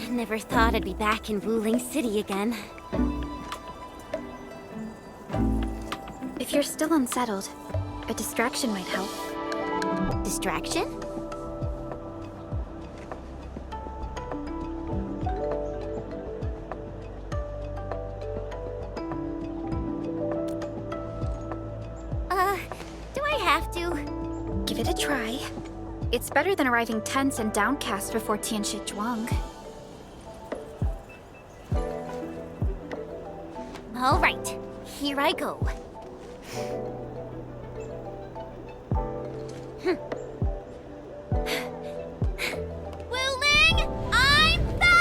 Speaker 9: Never thought I'd be back in Wuling City again.
Speaker 5: If you're still unsettled, a distraction might help.
Speaker 9: Distraction? Do I have to?
Speaker 5: Give it a try. It's better than arriving tense and downcast before Tianshi Zhuang.
Speaker 9: All right, here I go. Wuling, I'm back!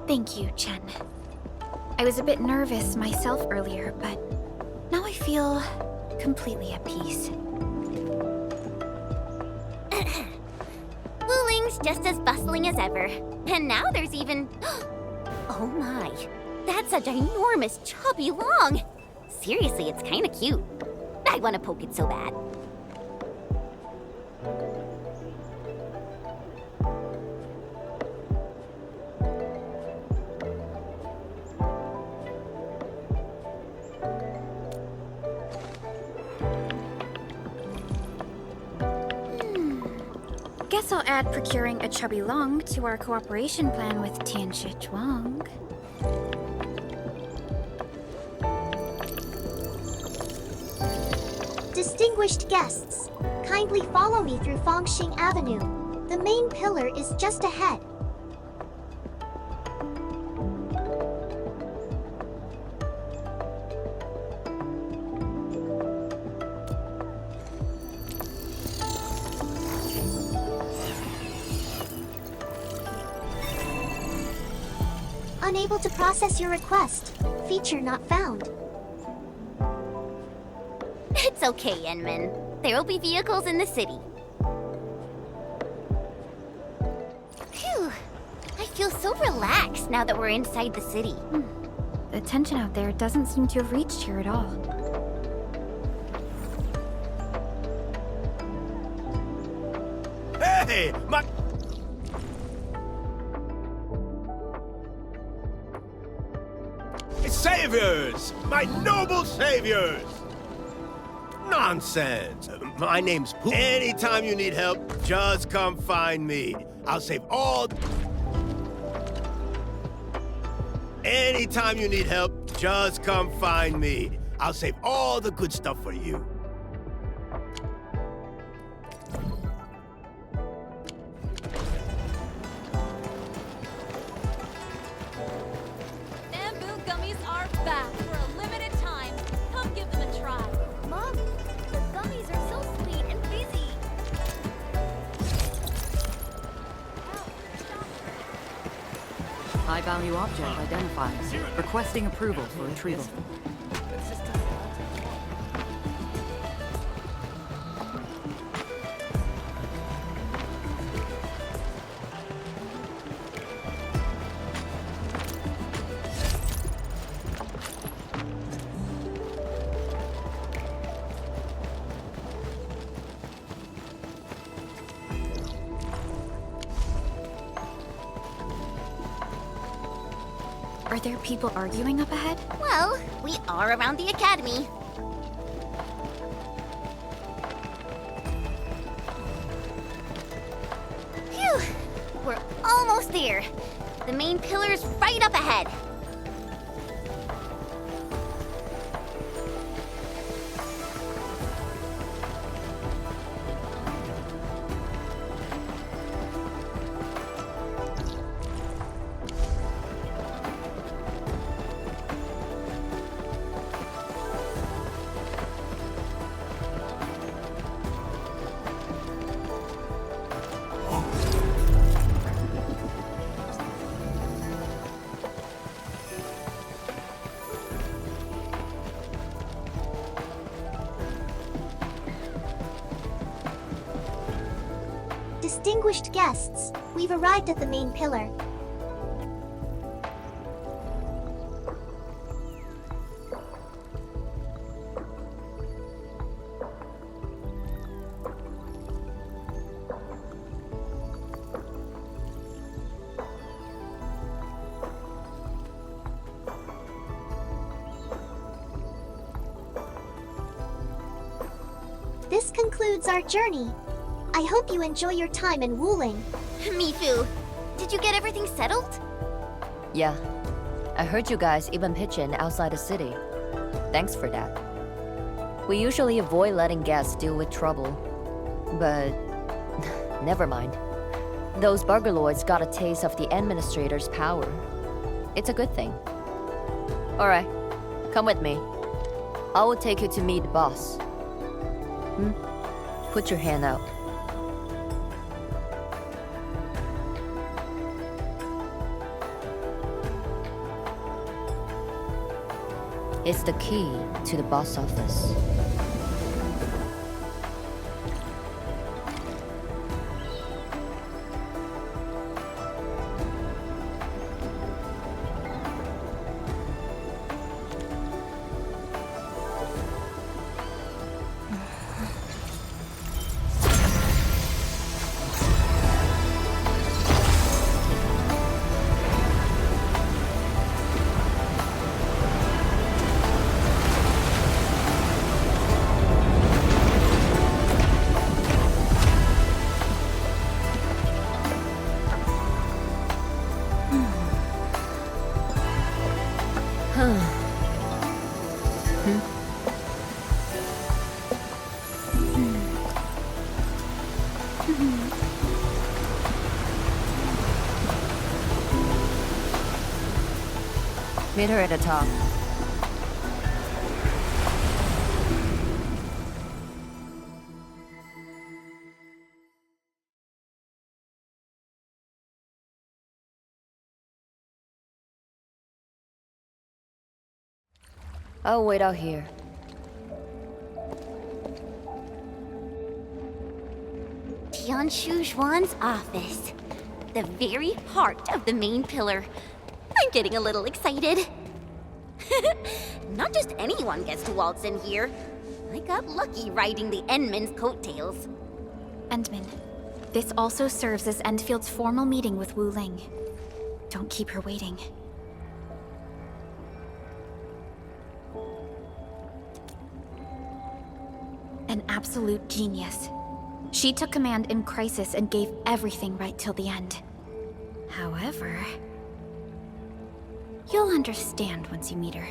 Speaker 5: Thank you, Chen. I was a bit nervous myself earlier, but now I feel completely at peace.
Speaker 9: Wuling's just as bustling as ever. And now there's even... Oh my, that's a ginormous chubby long. Seriously, it's kinda cute. I wanna poke it so bad.
Speaker 5: Guess I'll add procuring a chubby long to our cooperation plan with Tianshi Zhuang.
Speaker 1: Distinguished guests, kindly follow me through Fangxing Avenue. The main pillar is just ahead. Unable to process your request. Feature not found.
Speaker 9: It's okay, Enman. There will be vehicles in the city. Phew. I feel so relaxed now that we're inside the city.
Speaker 5: The tension out there doesn't seem to have reached here at all.
Speaker 8: Hey, my... Saviors! My noble saviors! Nonsense! My name's Pooh. Anytime you need help, just come find me. I'll save all... Anytime you need help, just come find me. I'll save all the good stuff for you.
Speaker 2: High-value object identified. Requesting approval for retrieval.
Speaker 5: there people arguing up ahead?
Speaker 9: Well, we are around the academy. Phew! We're almost there. The main pillar's right up ahead.
Speaker 1: Distinguished guests, we've arrived at the main pillar. This concludes our journey. I hope you enjoy your time in Wuling.
Speaker 9: Mifu, did you get everything settled?
Speaker 22: Yeah. I heard you guys even pitch in outside the city. Thanks for that. We usually avoid letting guests deal with trouble. But... never mind. Those burgaloids got a taste of the administrator's power. It's a good thing. Alright, come with me. I will take you to meet the boss. Put your hand out. It's the key to the boss office. Meet her at the top. I'll wait out here.
Speaker 9: Tianshu Zhuan's office. The very heart of the main pillar. I'm getting a little excited. Not just anyone gets to waltz in here. I got lucky riding the Endman's coattails.
Speaker 5: Endman, this also serves as Endfield's formal meeting with Wu Ling. Don't keep her waiting. An absolute genius. She took command in crisis and gave everything right till the end. However... you'll understand once you meet her.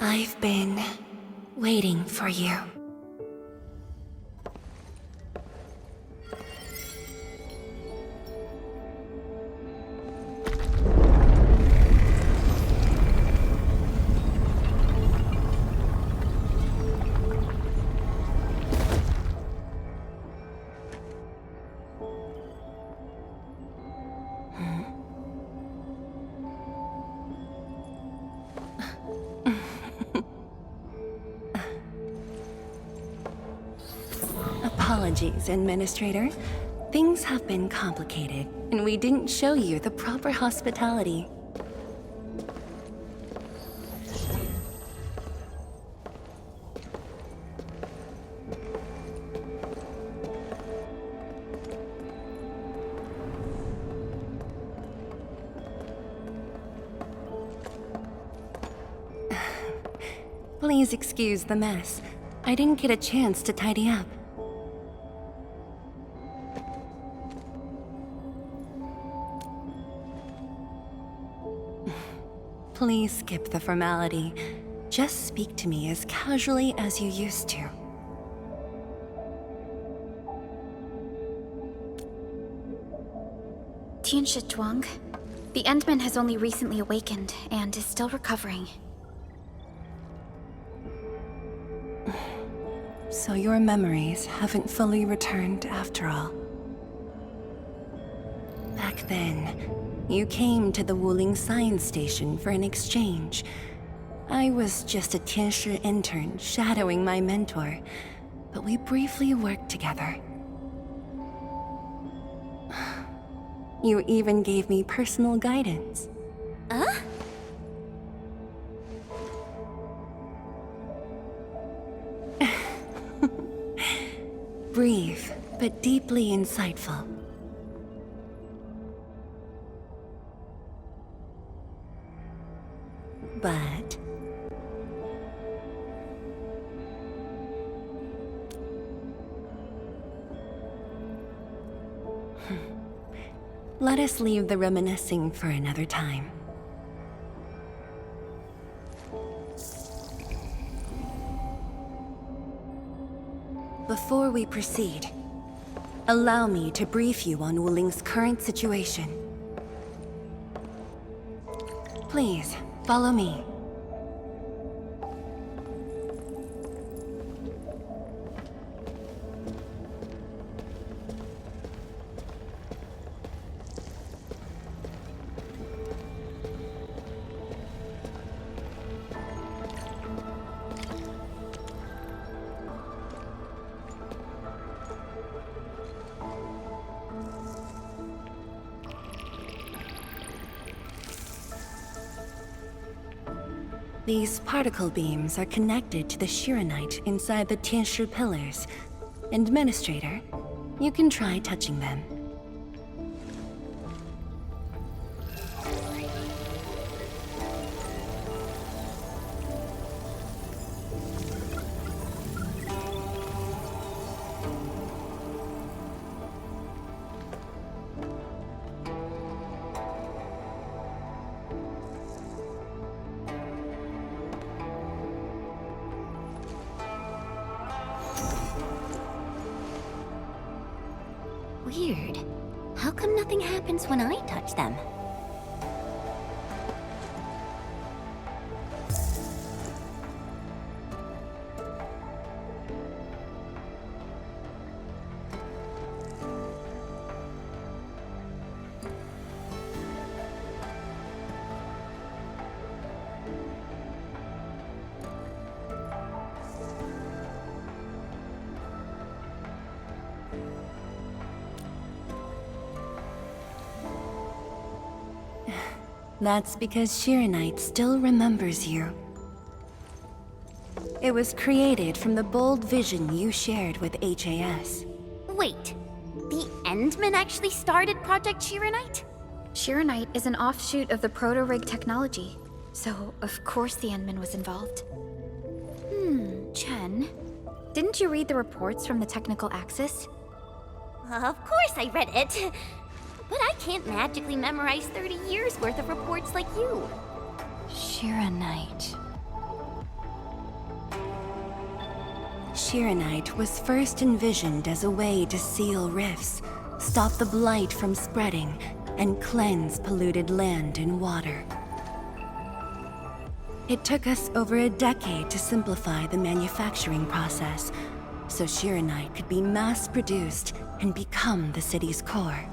Speaker 20: I've been waiting for you. Apologies, Administrator. Things have been complicated, and we didn't show you the proper hospitality. Please excuse the mess. I didn't get a chance to tidy up. Please skip the formality. Just speak to me as casually as you used to.
Speaker 5: Tianshi Zhuang, the Endman has only recently awakened and is still recovering.
Speaker 20: So your memories haven't fully returned after all. Back then, you came to the Wuling Science Station for an exchange. I was just a Tianshi intern shadowing my mentor, but we briefly worked together. You even gave me personal guidance.
Speaker 9: Huh?
Speaker 20: Brief, but deeply insightful. But... let us leave the reminiscing for another time. Before we proceed, allow me to brief you on Wuling's current situation. Please, follow me. These particle beams are connected to the Shiranite inside the Tianshi pillars. Administrator, you can try touching them.
Speaker 9: Weird. How come nothing happens when I touch them?
Speaker 20: That's because Shiranite still remembers you. It was created from the bold vision you shared with HAS.
Speaker 9: Wait, the Endman actually started Project Shiranite?
Speaker 5: Shiranite is an offshoot of the Proto-Rig technology, so of course the Endman was involved. Chen, didn't you read the reports from the Technical Axis?
Speaker 9: Of course I read it. But I can't magically memorize 30 years worth of reports like you.
Speaker 5: Shiranite.
Speaker 13: Shiranite was first envisioned as a way to seal rifts, stop the blight from spreading, and cleanse polluted land and water. It took us over a decade to simplify the manufacturing process, so Shiranite could be mass-produced and become the city's core.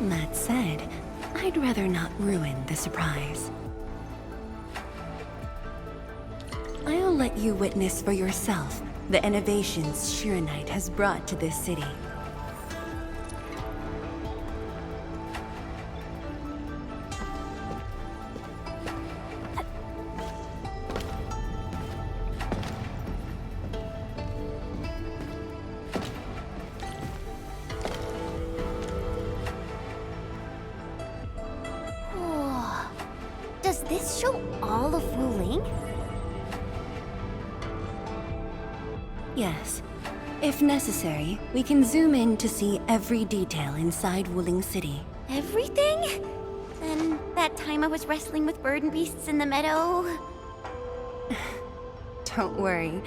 Speaker 13: That said, I'd rather not ruin the surprise. I'll let you witness for yourself the innovations Shiranite has brought to this city.
Speaker 9: Does this show all of Wuling?
Speaker 13: Yes. If necessary, we can zoom in to see every detail inside Wuling City.
Speaker 9: Everything? Then that time I was wrestling with bird and beasts in the meadow?
Speaker 13: Don't worry.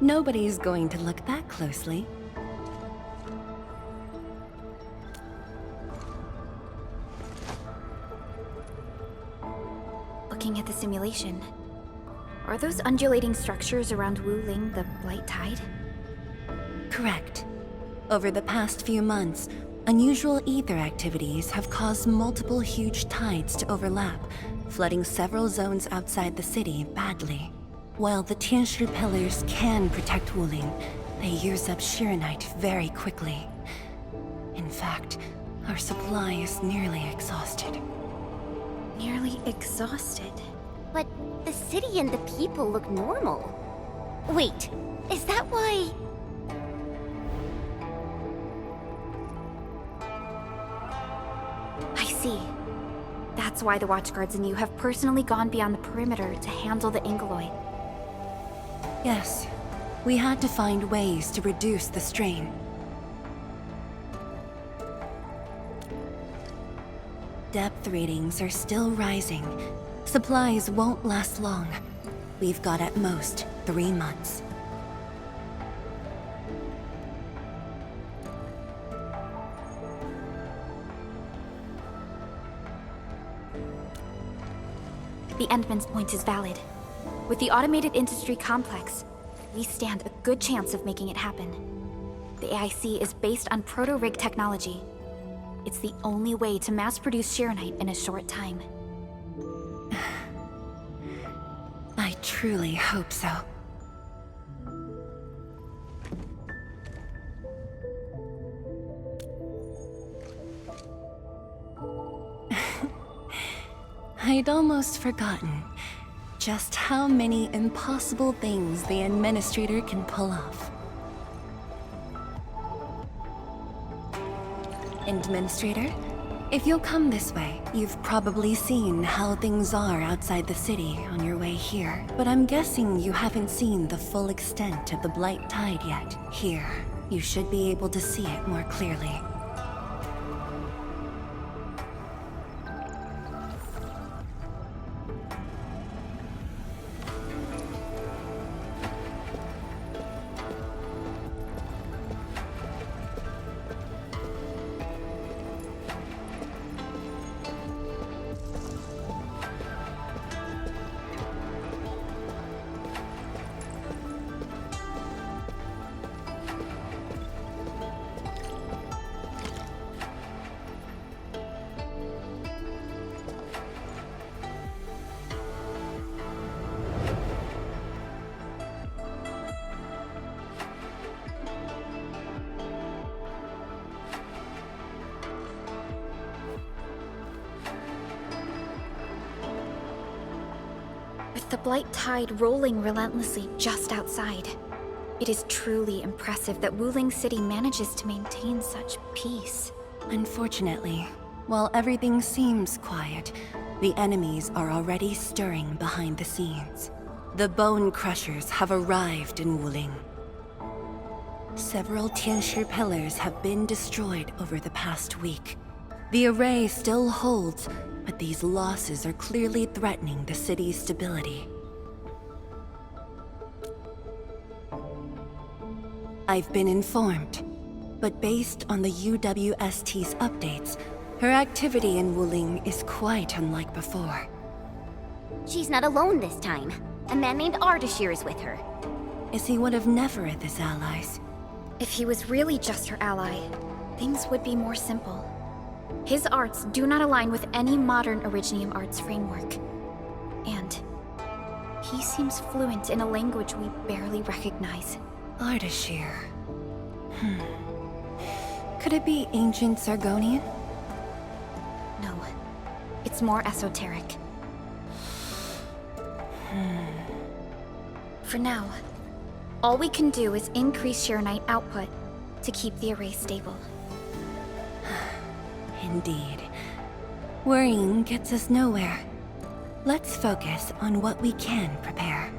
Speaker 13: Nobody's going to look that closely.
Speaker 5: Looking at the simulation, are those undulating structures around Wuling the Blight Tide?
Speaker 13: Correct. Over the past few months, unusual ether activities have caused multiple huge tides to overlap, flooding several zones outside the city badly. While the Tianshi pillars can protect Wuling, they use up Shiranite very quickly. In fact, our supply is nearly exhausted.
Speaker 5: Nearly exhausted?
Speaker 9: But the city and the people look normal. Wait, is that why...
Speaker 5: I see. That's why the Watchguards and you have personally gone beyond the perimeter to handle the Ingoloid.
Speaker 13: Yes. We had to find ways to reduce the strain. Depth readings are still rising. Supplies won't last long. We've got at most 3 months.
Speaker 5: The Endman's point is valid. With the automated industry complex, we stand a good chance of making it happen. The AIC is based on proto-rig technology. It's the only way to mass-produce Shiranite in a short time.
Speaker 13: I truly hope so. I'd almost forgotten just how many impossible things the Administrator can pull off. Administrator, if you'll come this way, you've probably seen how things are outside the city on your way here. But I'm guessing you haven't seen the full extent of the Blight Tide yet. Here, you should be able to see it more clearly.
Speaker 5: With the Blight Tide rolling relentlessly just outside, it is truly impressive that Wuling City manages to maintain such peace.
Speaker 13: Unfortunately, while everything seems quiet, the enemies are already stirring behind the scenes. The Bone Crushers have arrived in Wuling. Several Tianshi pillars have been destroyed over the past week. The array still holds, but these losses are clearly threatening the city's stability. I've been informed, but based on the UWST's updates, her activity in Wuling is quite unlike before.
Speaker 9: She's not alone this time. A man named Ardashir is with her.
Speaker 13: Is he one of Nefereth's allies?
Speaker 5: If he was really just her ally, things would be more simple. His arts do not align with any modern Originium arts framework. And he seems fluent in a language we barely recognize.
Speaker 13: Ardashir. Could it be ancient Sargonian?
Speaker 5: No. It's more esoteric. For now, all we can do is increase Sharonite output to keep the array stable.
Speaker 13: Indeed. Worrying gets us nowhere. Let's focus on what we can prepare.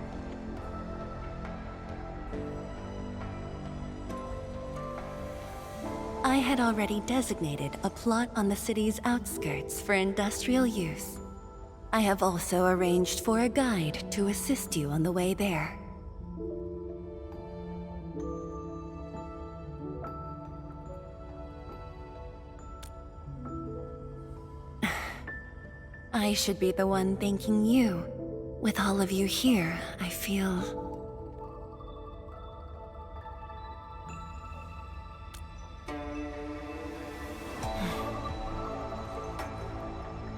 Speaker 13: I had already designated a plot on the city's outskirts for industrial use. I have also arranged for a guide to assist you on the way there. I should be the one thanking you. With all of you here, I feel...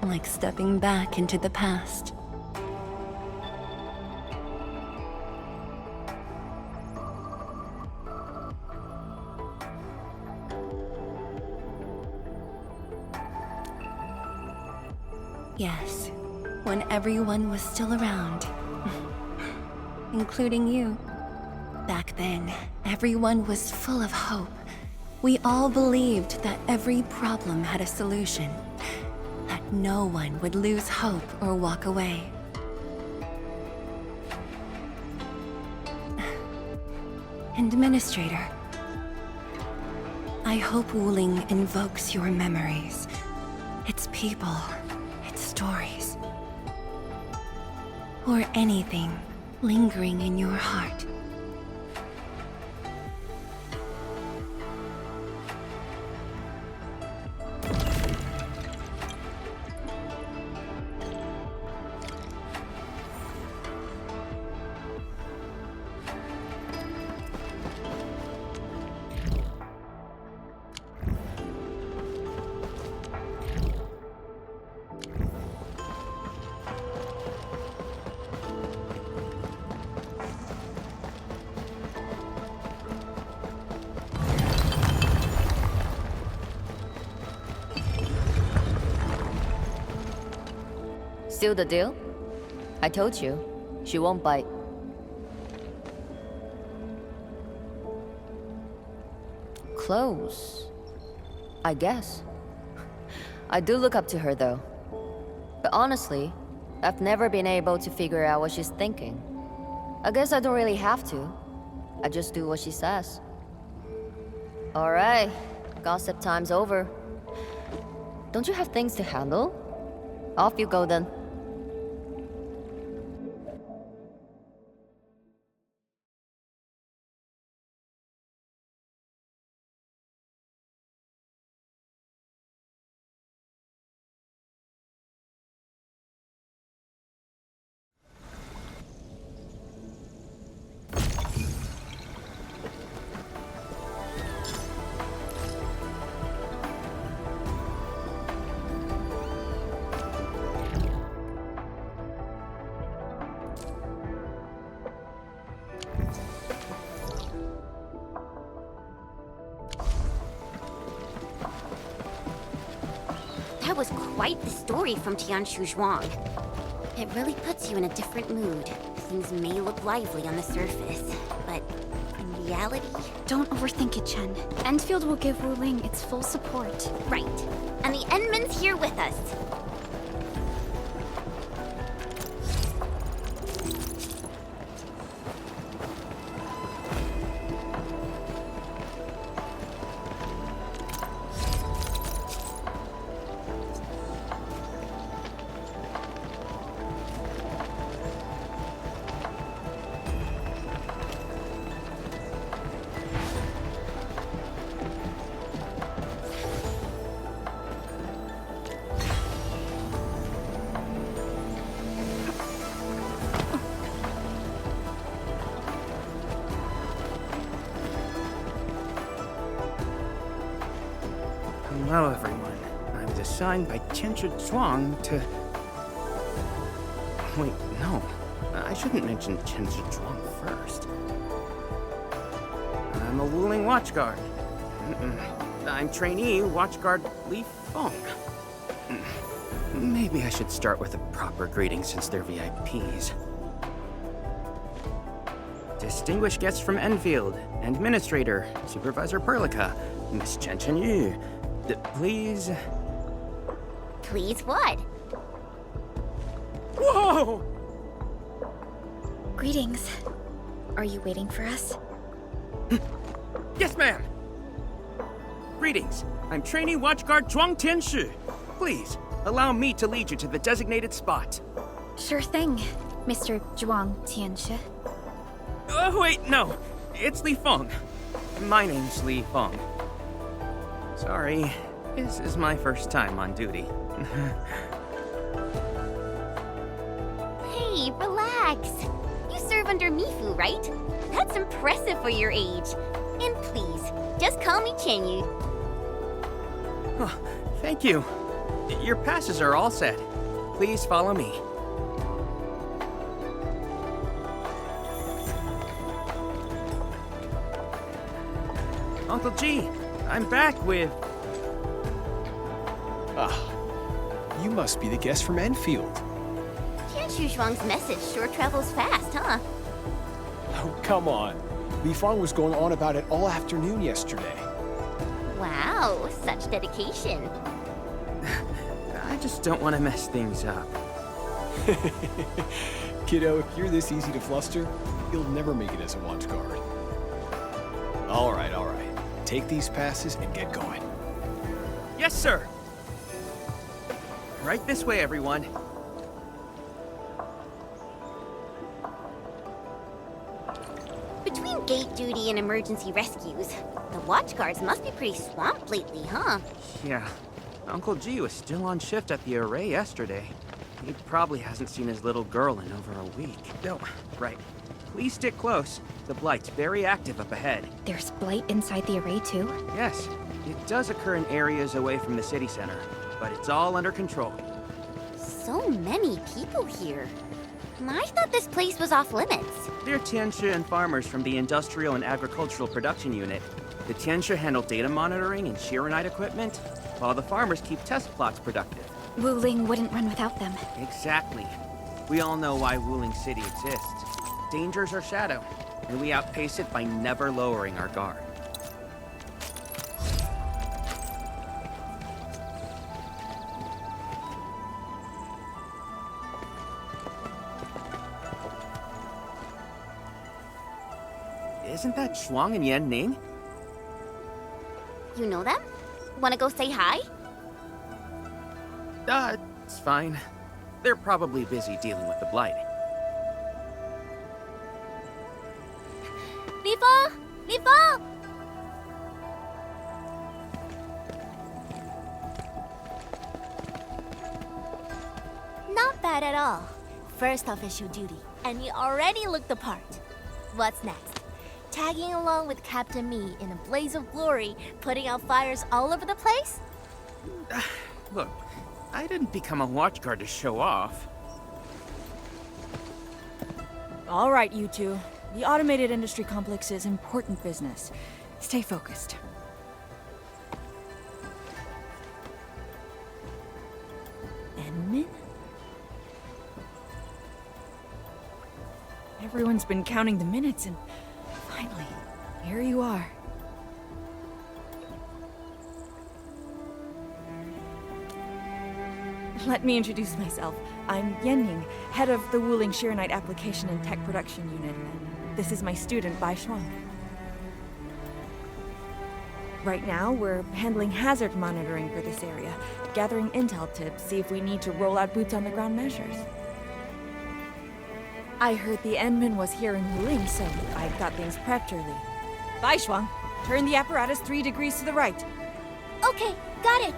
Speaker 13: like stepping back into the past. Yes, when everyone was still around. Including you. Back then, everyone was full of hope. We all believed that every problem had a solution. That no one would lose hope or walk away. Administrator, I hope Wuling invokes your memories. Its people, its stories. Or anything lingering in your heart.
Speaker 22: Seal the deal? I told you, she won't bite. Close, I guess. I do look up to her though. But honestly, I've never been able to figure out what she's thinking. I guess I don't really have to. I just do what she says. Alright, gossip time's over. Don't you have things to handle? Off you go then.
Speaker 9: That was quite the story from Tianshu Zhuang. It really puts you in a different mood. Things may look lively on the surface, but in reality...
Speaker 5: Don't overthink it, Chen. Endfield will give Wuling its full support.
Speaker 9: Right. And the Endman's here with us.
Speaker 6: Hello, everyone. I was assigned by Tianchi Zhuang to... Wait, no. I shouldn't mention Tianchi Zhuang first. I'm a Wuling Watchguard. I'm trainee Watchguard Li Feng. Maybe I should start with a proper greeting since they're VIPs. Distinguished guests from Enfield, Administrator, Supervisor Perlica, Miss Chen Chen Yu. Please...
Speaker 9: Please what?
Speaker 6: Whoa!
Speaker 5: Greetings. Are you waiting for us?
Speaker 6: Yes, ma'am! Greetings. I'm trainee Watchguard Zhuang Tianshi. Please, allow me to lead you to the designated spot.
Speaker 5: Sure thing, Mr. Zhuang Tianshi.
Speaker 6: Oh, wait, no. It's Li Feng. My name's Li Feng. Sorry, this is my first time on duty.
Speaker 9: Hey, relax. You serve under Mifu, right? That's impressive for your age. And please, just call me Chenyu.
Speaker 6: Oh, thank you. Your passes are all set. Please follow me. Uncle G, I'm back with...
Speaker 16: Ah, you must be the guest from Enfield.
Speaker 9: Tianchu Zhuang's message sure travels fast, huh?
Speaker 16: Oh, come on. Li Feng was going on about it all afternoon yesterday.
Speaker 9: Wow, such dedication.
Speaker 6: I just don't want to mess things up.
Speaker 16: Kiddo, if you're this easy to fluster, you'll never make it as a watch guard. All right. Take these passes and get going.
Speaker 6: Yes, sir. Right this way, everyone.
Speaker 9: Between gate duty and emergency rescues, the watch guards must be pretty swamped lately, huh?
Speaker 6: Yeah. Uncle G was still on shift at the array yesterday. He probably hasn't seen his little girl in over a week. No, right. Please stick close. The Blight's very active up ahead.
Speaker 5: There's blight inside the array, too?
Speaker 6: Yes. It does occur in areas away from the city center, but it's all under control.
Speaker 9: So many people here. I thought this place was off limits.
Speaker 6: They're Tianshi and farmers from the Industrial and Agricultural Production Unit. The Tianshi handle data monitoring and Shiranite equipment, while the farmers keep test plots productive.
Speaker 5: Wuling wouldn't run without them.
Speaker 6: Exactly. We all know why Wuling City exists. Dangers our shadow, and we outpace it by never lowering our guard. Isn't that Shuang and Yan Ning?
Speaker 9: You know them? Wanna go say hi?
Speaker 6: It's fine. They're probably busy dealing with the Blight.
Speaker 9: Li Feng! Li Feng! Not bad at all. First official duty, and you already look the part. What's next? Tagging along with Captain Me in a blaze of glory, putting out fires all over the place?
Speaker 6: Look, I didn't become a watchguard to show off.
Speaker 23: All right, you two. The automated industry complex is important business. Stay focused. Enmin? Everyone's been counting the minutes and finally, here you are. Let me introduce myself. I'm Yenning, head of the Wuling Shiranite Application and Tech Production Unit. This is my student, Bai Shuang. Right now, we're handling hazard monitoring for this area, gathering intel to see if we need to roll out boots-on-the-ground measures. I heard the Enmin was here in Wuling, so I got things prepped early. Bai Shuang, turn the apparatus 3 degrees to the right.
Speaker 9: Okay, got it.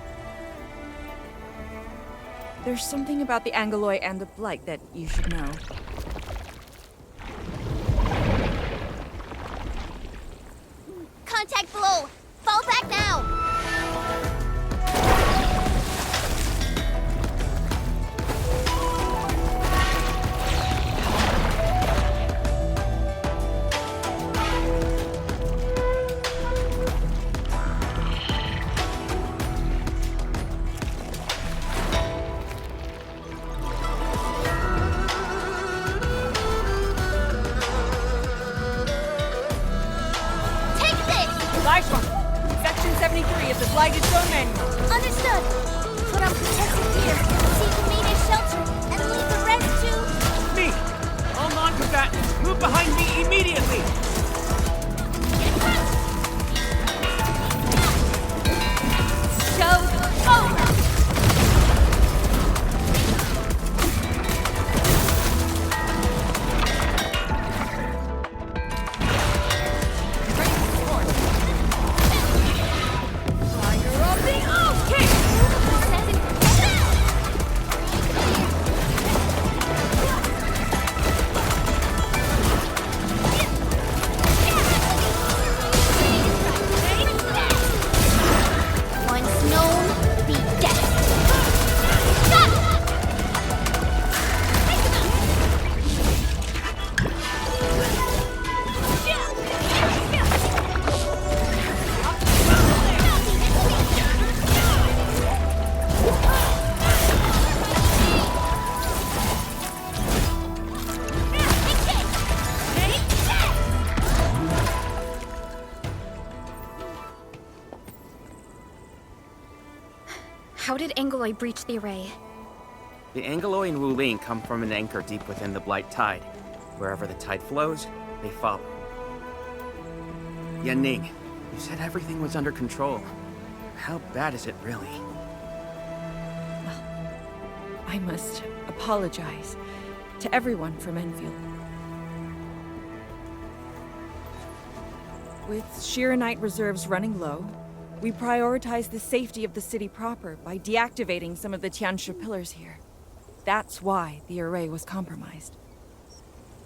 Speaker 23: There's something about the Angeloy and the Blight that you should know.
Speaker 9: Contact below! Fall back now!
Speaker 23: get the Blight its own manual.
Speaker 4: Understood. Put on protective gear, seek immediate shelter, and leave the rest to...
Speaker 6: Me! All non-combatants, move behind me immediately!
Speaker 4: Show's over!
Speaker 5: How did Angeloi breach the array?
Speaker 6: The Angeloi and Wuling come from an anchor deep within the Blight Tide. Wherever the tide flows, they follow. Yanning, you said everything was under control. How bad is it really?
Speaker 23: I must apologize to everyone from Enfield. With Shiranite reserves running low, we prioritize the safety of the city proper by deactivating some of the Tiansha pillars here. That's why the array was compromised.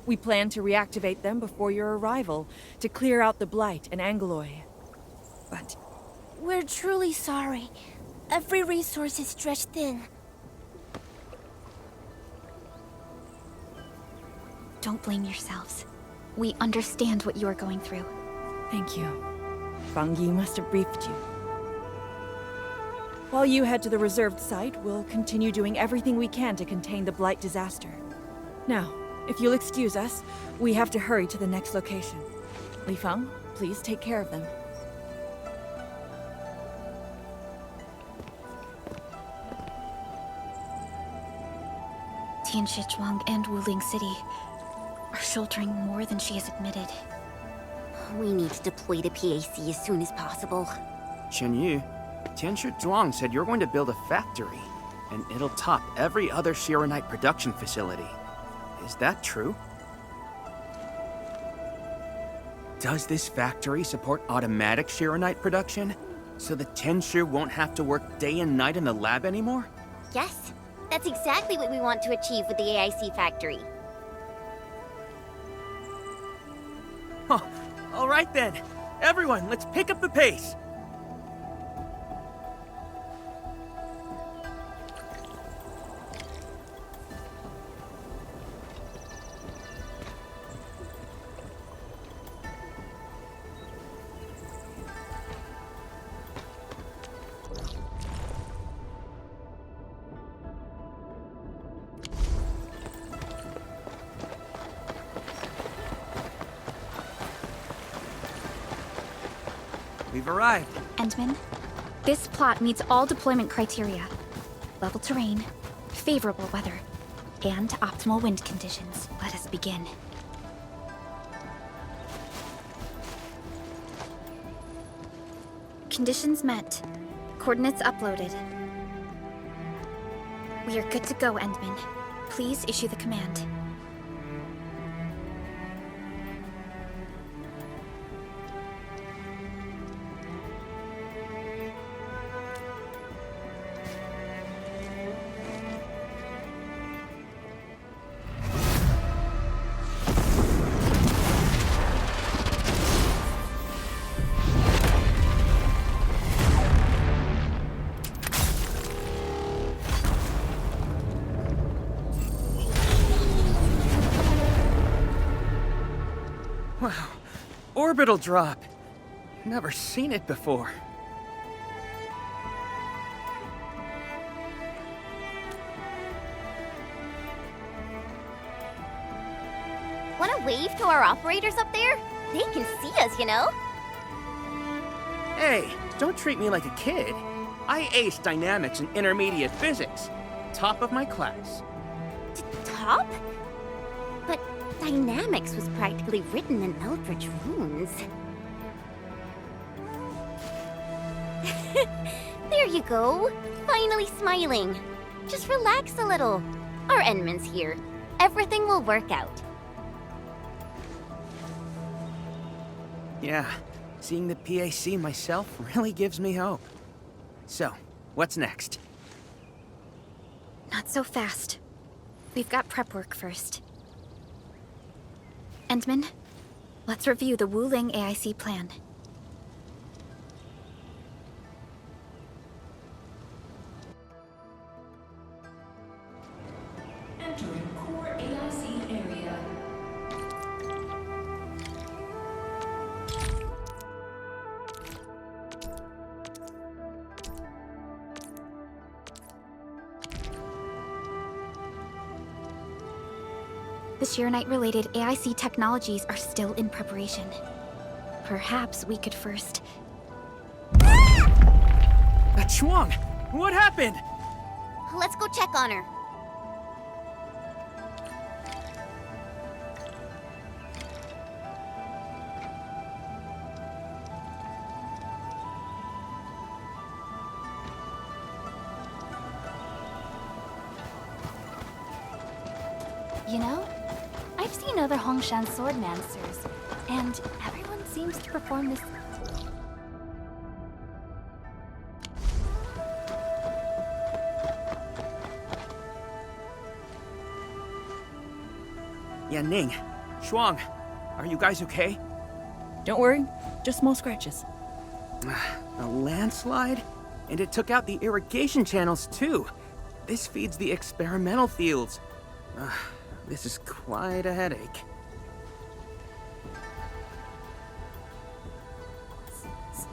Speaker 23: We plan to reactivate them before your arrival to clear out the Blight and Angeloi. But
Speaker 1: We're truly sorry. Every resource is stretched thin.
Speaker 5: Don't blame yourselves. We understand what you are going through.
Speaker 23: thank you. Fang Yi must have briefed you. While you head to the reserved site, we'll continue doing everything we can to contain the Blight disaster. Now, if you'll excuse us, we have to hurry to the next location. Li Feng, please take care of them.
Speaker 5: Tianxia Zhuang and Wuling City are sheltering more than she has admitted.
Speaker 9: We need to deploy the PAC as soon as possible.
Speaker 6: Chen Yu, Tianxia Zhuang said you're going to build a factory, and it'll top every other Shiranite production facility. Is that true? Does this factory support automatic Shiranite production? So the Tianxia won't have to work day and night in the lab anymore?
Speaker 9: Yes, that's exactly what we want to achieve with the AIC factory.
Speaker 6: Huh. All right then. Everyone, let's pick up the pace. We've arrived.
Speaker 5: Endman, this plot meets all deployment criteria. Level terrain, favorable weather, and optimal wind conditions. Let us begin. Conditions met. Coordinates uploaded. We are good to go, Endman. Please issue the command.
Speaker 6: Wow. Orbital drop. Never seen it before.
Speaker 9: Want to wave to our operators up there? They can see us, you know?
Speaker 6: Hey, don't treat me like a kid. I aced dynamics and intermediate physics. Top of my class.
Speaker 9: Top? But dynamics was practically written in Eldritch runes. There you go. Finally smiling. Just relax a little. Our Endman's here. Everything will work out.
Speaker 6: Yeah, seeing the PAC myself really gives me hope. So, what's next?
Speaker 5: Not so fast. We've got prep work first. Endman, let's review the Wuling AIC plan.
Speaker 7: Entering core AIC area.
Speaker 5: The Sheer-Knight-related AIC technologies are still in preparation. Perhaps we could first...
Speaker 6: Chuang! What happened?
Speaker 9: Let's go check on her.
Speaker 5: You know, I've seen other Hongshan swordmancers, and everyone seems to perform this...
Speaker 6: Yeah, Ning. Shuang, are you guys okay?
Speaker 23: Don't worry, just small scratches.
Speaker 6: A landslide? And it took out the irrigation channels, too. This feeds the experimental fields. This is quite a headache.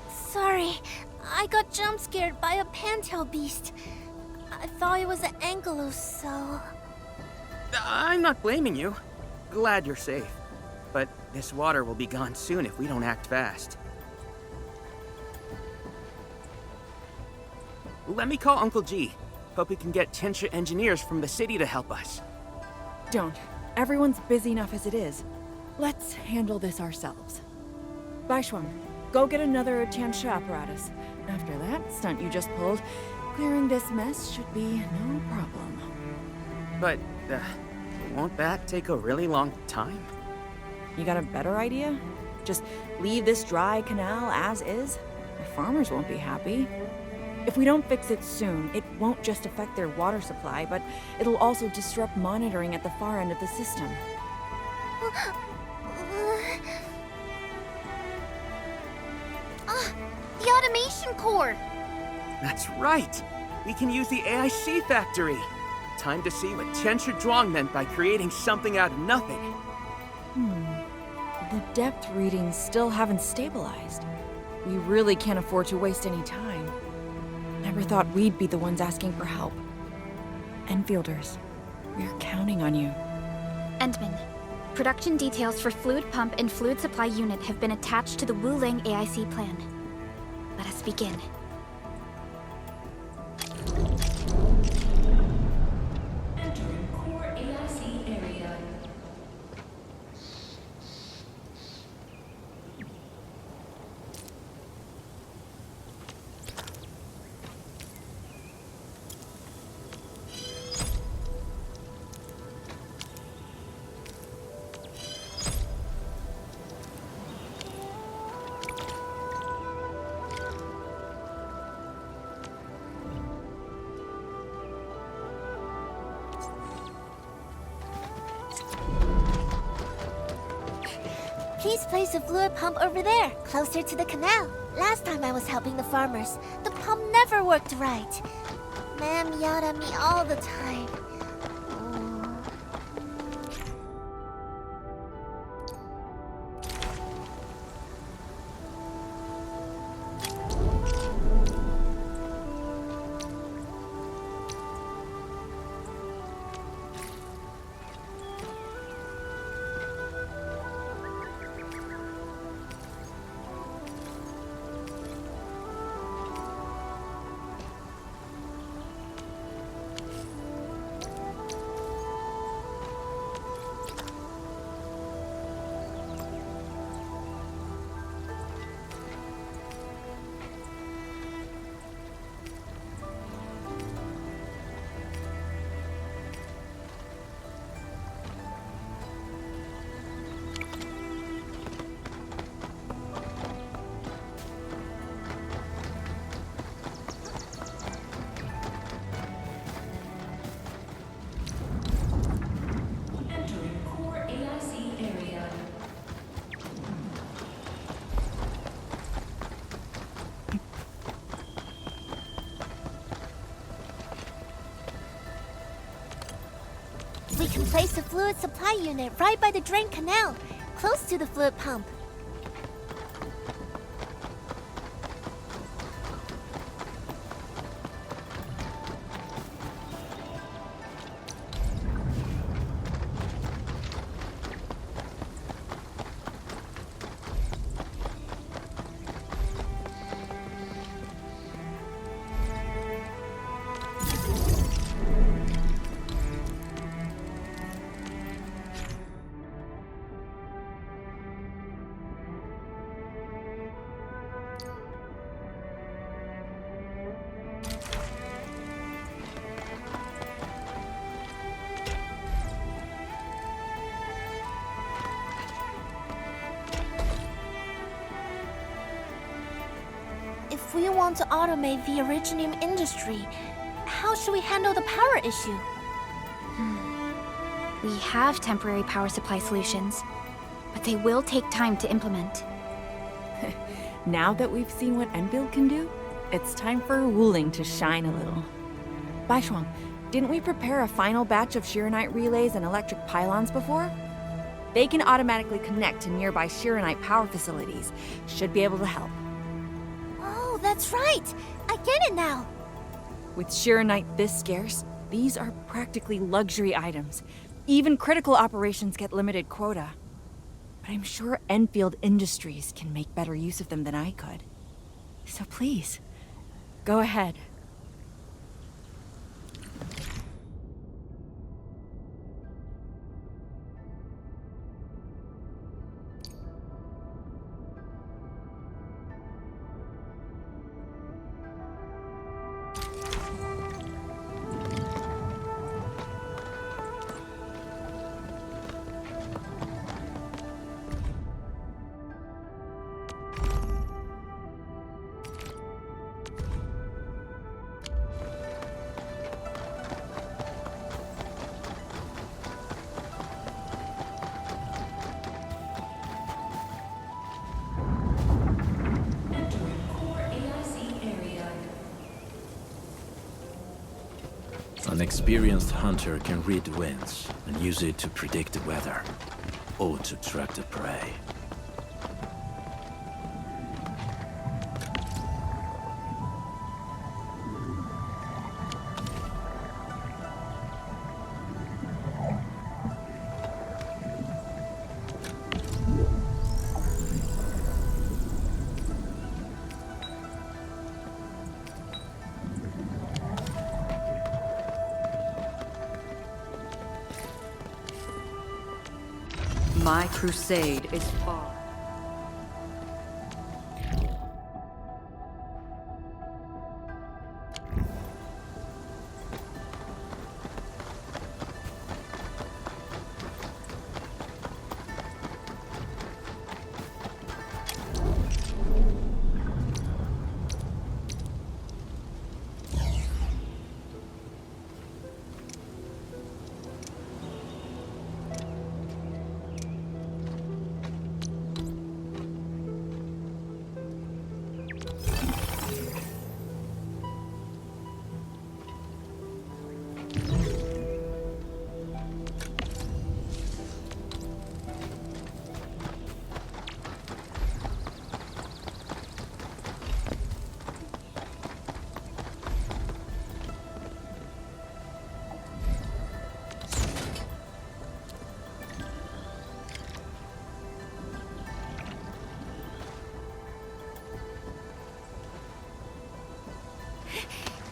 Speaker 1: Sorry, I got jump scared by a pantail beast. I thought it was an ankylos, so...
Speaker 6: I'm not blaming you. Glad you're safe. But this water will be gone soon if we don't act fast. Let me call Uncle G. Hope we can get Tensha engineers from the city to help us.
Speaker 23: Don't. Everyone's busy enough as it is. Let's handle this ourselves. Baishuang, go get another Tianshi apparatus. After that stunt you just pulled, clearing this mess should be no problem.
Speaker 6: But, won't that take a really long time?
Speaker 23: You got a better idea? Just leave this dry canal as is? The farmers won't be happy. If we don't fix it soon, it won't just affect their water supply, but it'll also disrupt monitoring at the far end of the system.
Speaker 9: The automation core!
Speaker 6: That's right! We can use the AIC factory! Time to see what Tensha Zhuang meant by creating something out of nothing.
Speaker 23: The depth readings still haven't stabilized. We really can't afford to waste any time. Never thought we'd be the ones asking for help. Enfielders, we're counting on you.
Speaker 5: Endman, production details for fluid pump and fluid supply unit have been attached to the Wuling AIC plan. Let us begin.
Speaker 7: Entering core AIC area.
Speaker 1: Please place a fluid pump over there, closer to the canal. Last time I was helping the farmers, the pump never worked right. Ma'am yelled at me all the time. We can place a fluid supply unit right by the drain canal, close to the fluid pump. If we want to automate the Originium industry, how should we handle the power issue?
Speaker 5: We have temporary power supply solutions, but they will take time to implement.
Speaker 23: Now that we've seen what Enfield can do, it's time for Wuling to shine a little. Baishuang, didn't we prepare a final batch of Shiranite relays and electric pylons before? They can automatically connect to nearby Shiranite power facilities. Should be able to help.
Speaker 1: Oh, that's right! I get it now!
Speaker 23: With Shiranite this scarce, these are practically luxury items. Even critical operations get limited quota. But I'm sure Enfield Industries can make better use of them than I could. So please, go ahead.
Speaker 3: An experienced hunter can read the winds and use it to predict the weather, or to track the prey.
Speaker 2: My crusade is far.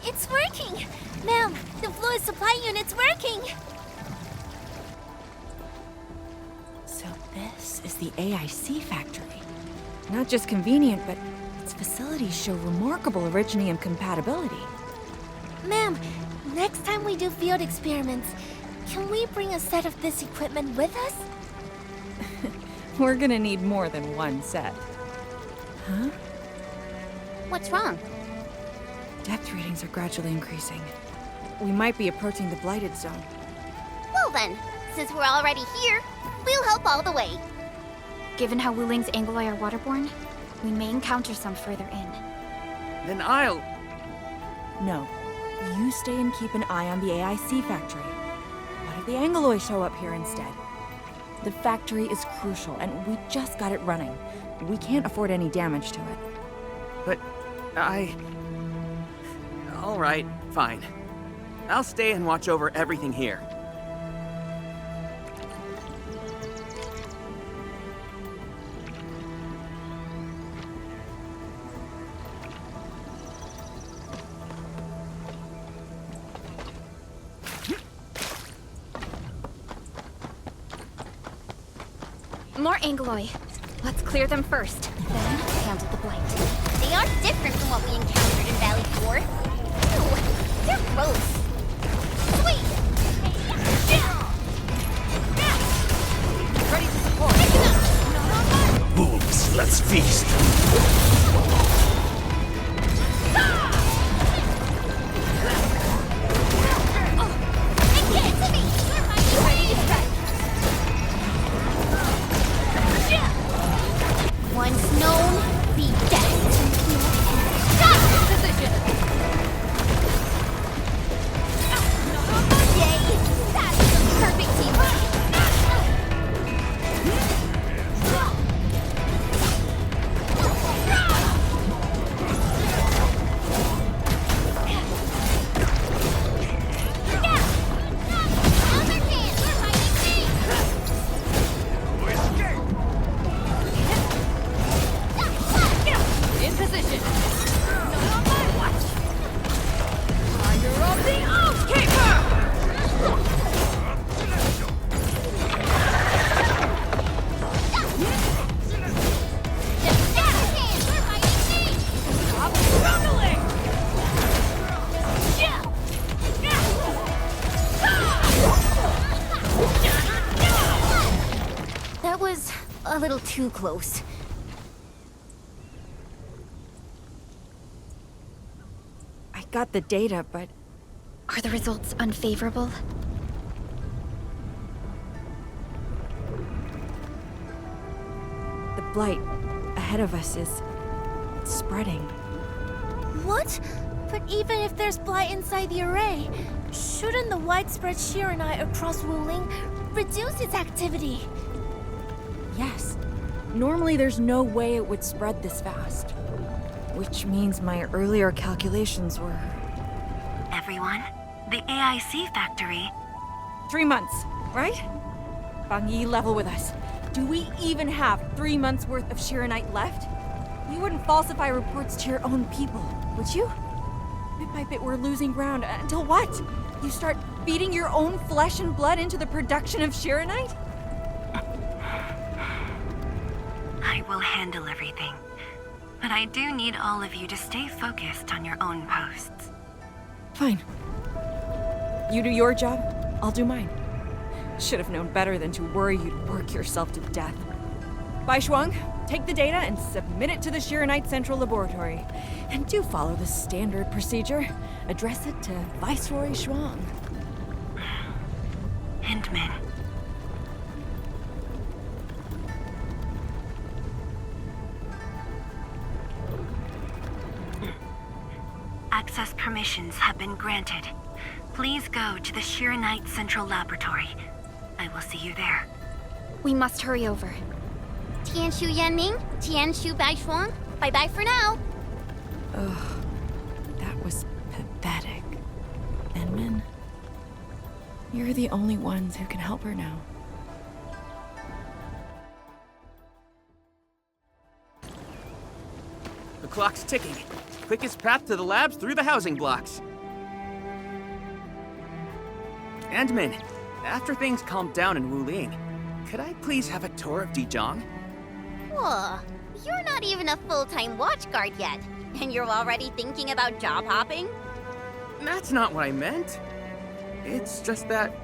Speaker 1: It's working! Ma'am, the fluid supply unit's working!
Speaker 23: So this is the AIC factory. Not just convenient, but its facilities show remarkable Originium compatibility.
Speaker 1: Ma'am, next time we do field experiments, can we bring a set of this equipment with us?
Speaker 23: We're gonna need more than one set. Huh?
Speaker 9: What's wrong?
Speaker 23: Depth readings are gradually increasing. We might be approaching the blighted zone.
Speaker 9: Well then, since we're already here, we'll help all the way.
Speaker 5: Given how Wuling's Angloy are waterborne, we may encounter some further in.
Speaker 6: Then I'll...
Speaker 23: No. You stay and keep an eye on the AIC factory. What if the Angoloi show up here instead. The factory is crucial, and we just got it running. We can't afford any damage to it.
Speaker 6: But all right, fine. I'll stay and watch over everything here.
Speaker 5: More Angoloi. Let's clear them first, then handle the blight.
Speaker 9: They are different from what we encountered in Valley 4. Ew, they're gross. Sweet!
Speaker 6: Ready to support.
Speaker 8: Wolves, let's feast.
Speaker 9: Once known, be dead. Position. Yay! That's some perfect teamwork.
Speaker 22: In position. Watch. Fire of the Oathkeeper! Stop struggling!
Speaker 9: That was a little too close.
Speaker 23: I got the data, but
Speaker 5: Are the results unfavorable?
Speaker 23: the blight ahead of us is spreading.
Speaker 1: What? But even if there's blight inside the array, shouldn't the widespread Shiranite across Wuling reduce its activity?
Speaker 23: Yes. Normally there's no way it would spread this fast. Which means my earlier calculations were...
Speaker 13: Everyone, the AIC factory.
Speaker 23: 3 months, right? Bang Yi, level with us. Do we even have 3 months worth of Shiranite left? You wouldn't falsify reports to your own people, would you? Bit by bit we're losing ground until what? You start feeding your own flesh and blood into the production of Shiranite?
Speaker 13: I will handle everything. But I do need all of you to stay focused on your own posts.
Speaker 23: Fine. You do your job, I'll do mine. Should have known better than to worry you to work yourself to death. Bai Shuang, take the data and submit it to the Shiranite Central Laboratory. And do follow the standard procedure. Address it to Viceroy Shuang.
Speaker 13: Hindman. Access permissions have been granted. Please go to the Shiranite Central Laboratory. I will see you there.
Speaker 5: We must hurry over.
Speaker 9: Tianshu Yanming, Tianshu Baishuang, bye-bye for now.
Speaker 23: Ugh, that was pathetic. Enman, you're the only ones who can help her now.
Speaker 6: The clock's ticking. Quickest path to the labs through the housing blocks. Endman, after things calm down in Wuling, could I please have a tour of Dijiang?
Speaker 9: Whoa, you're not even a full-time watch guard yet, and you're already thinking about job hopping?
Speaker 6: That's not what I meant. It's just that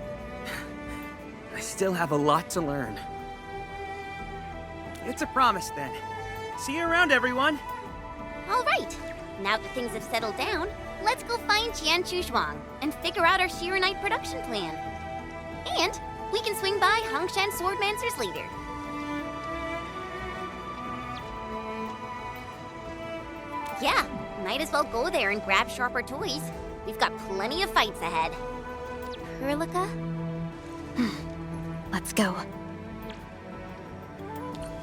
Speaker 6: I still have a lot to learn. It's a promise then. See you around, everyone.
Speaker 9: All right. Now that things have settled down, let's go find Tianshu Zhuang and figure out our Shiranite production plan. And we can swing by Hongshan Swordmancer's later. Yeah, might as well go there and grab sharper toys. We've got plenty of fights ahead. Perlica?
Speaker 5: Let's go.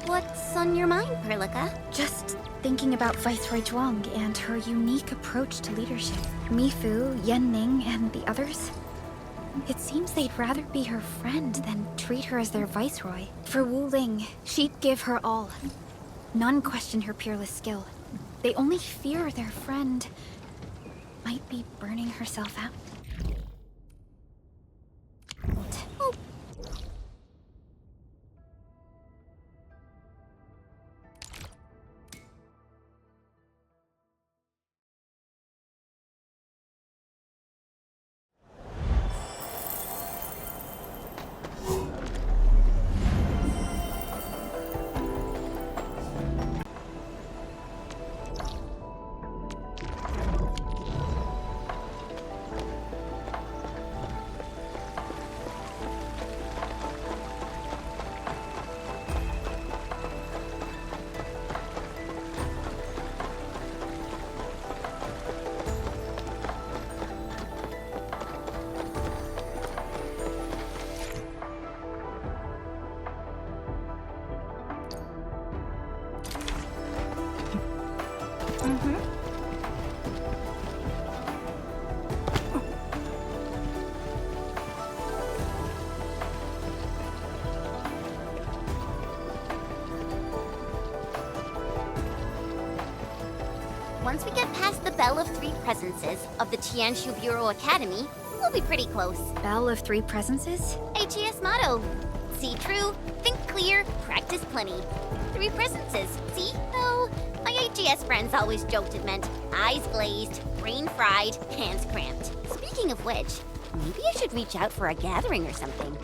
Speaker 9: What's on your mind, Perlica?
Speaker 5: Just thinking about Viceroy Zhuang and her unique approach to leadership. Mifu, Yan Ning, and the others. It seems they'd rather be her friend than treat her as their viceroy. For Wu Ling, she'd give her all. None question her peerless skill. They only fear their friend might be burning herself out.
Speaker 9: Once we get past the Bell of Three Presences of the Tianshu Bureau Academy, we'll be pretty close.
Speaker 5: Bell of Three Presences?
Speaker 9: HES motto. See true, think clear, practice plenty. Three presences, see? Though, my HES friends always joked it meant eyes glazed, brain fried, hands cramped. Speaking of which, maybe I should reach out for a gathering or something.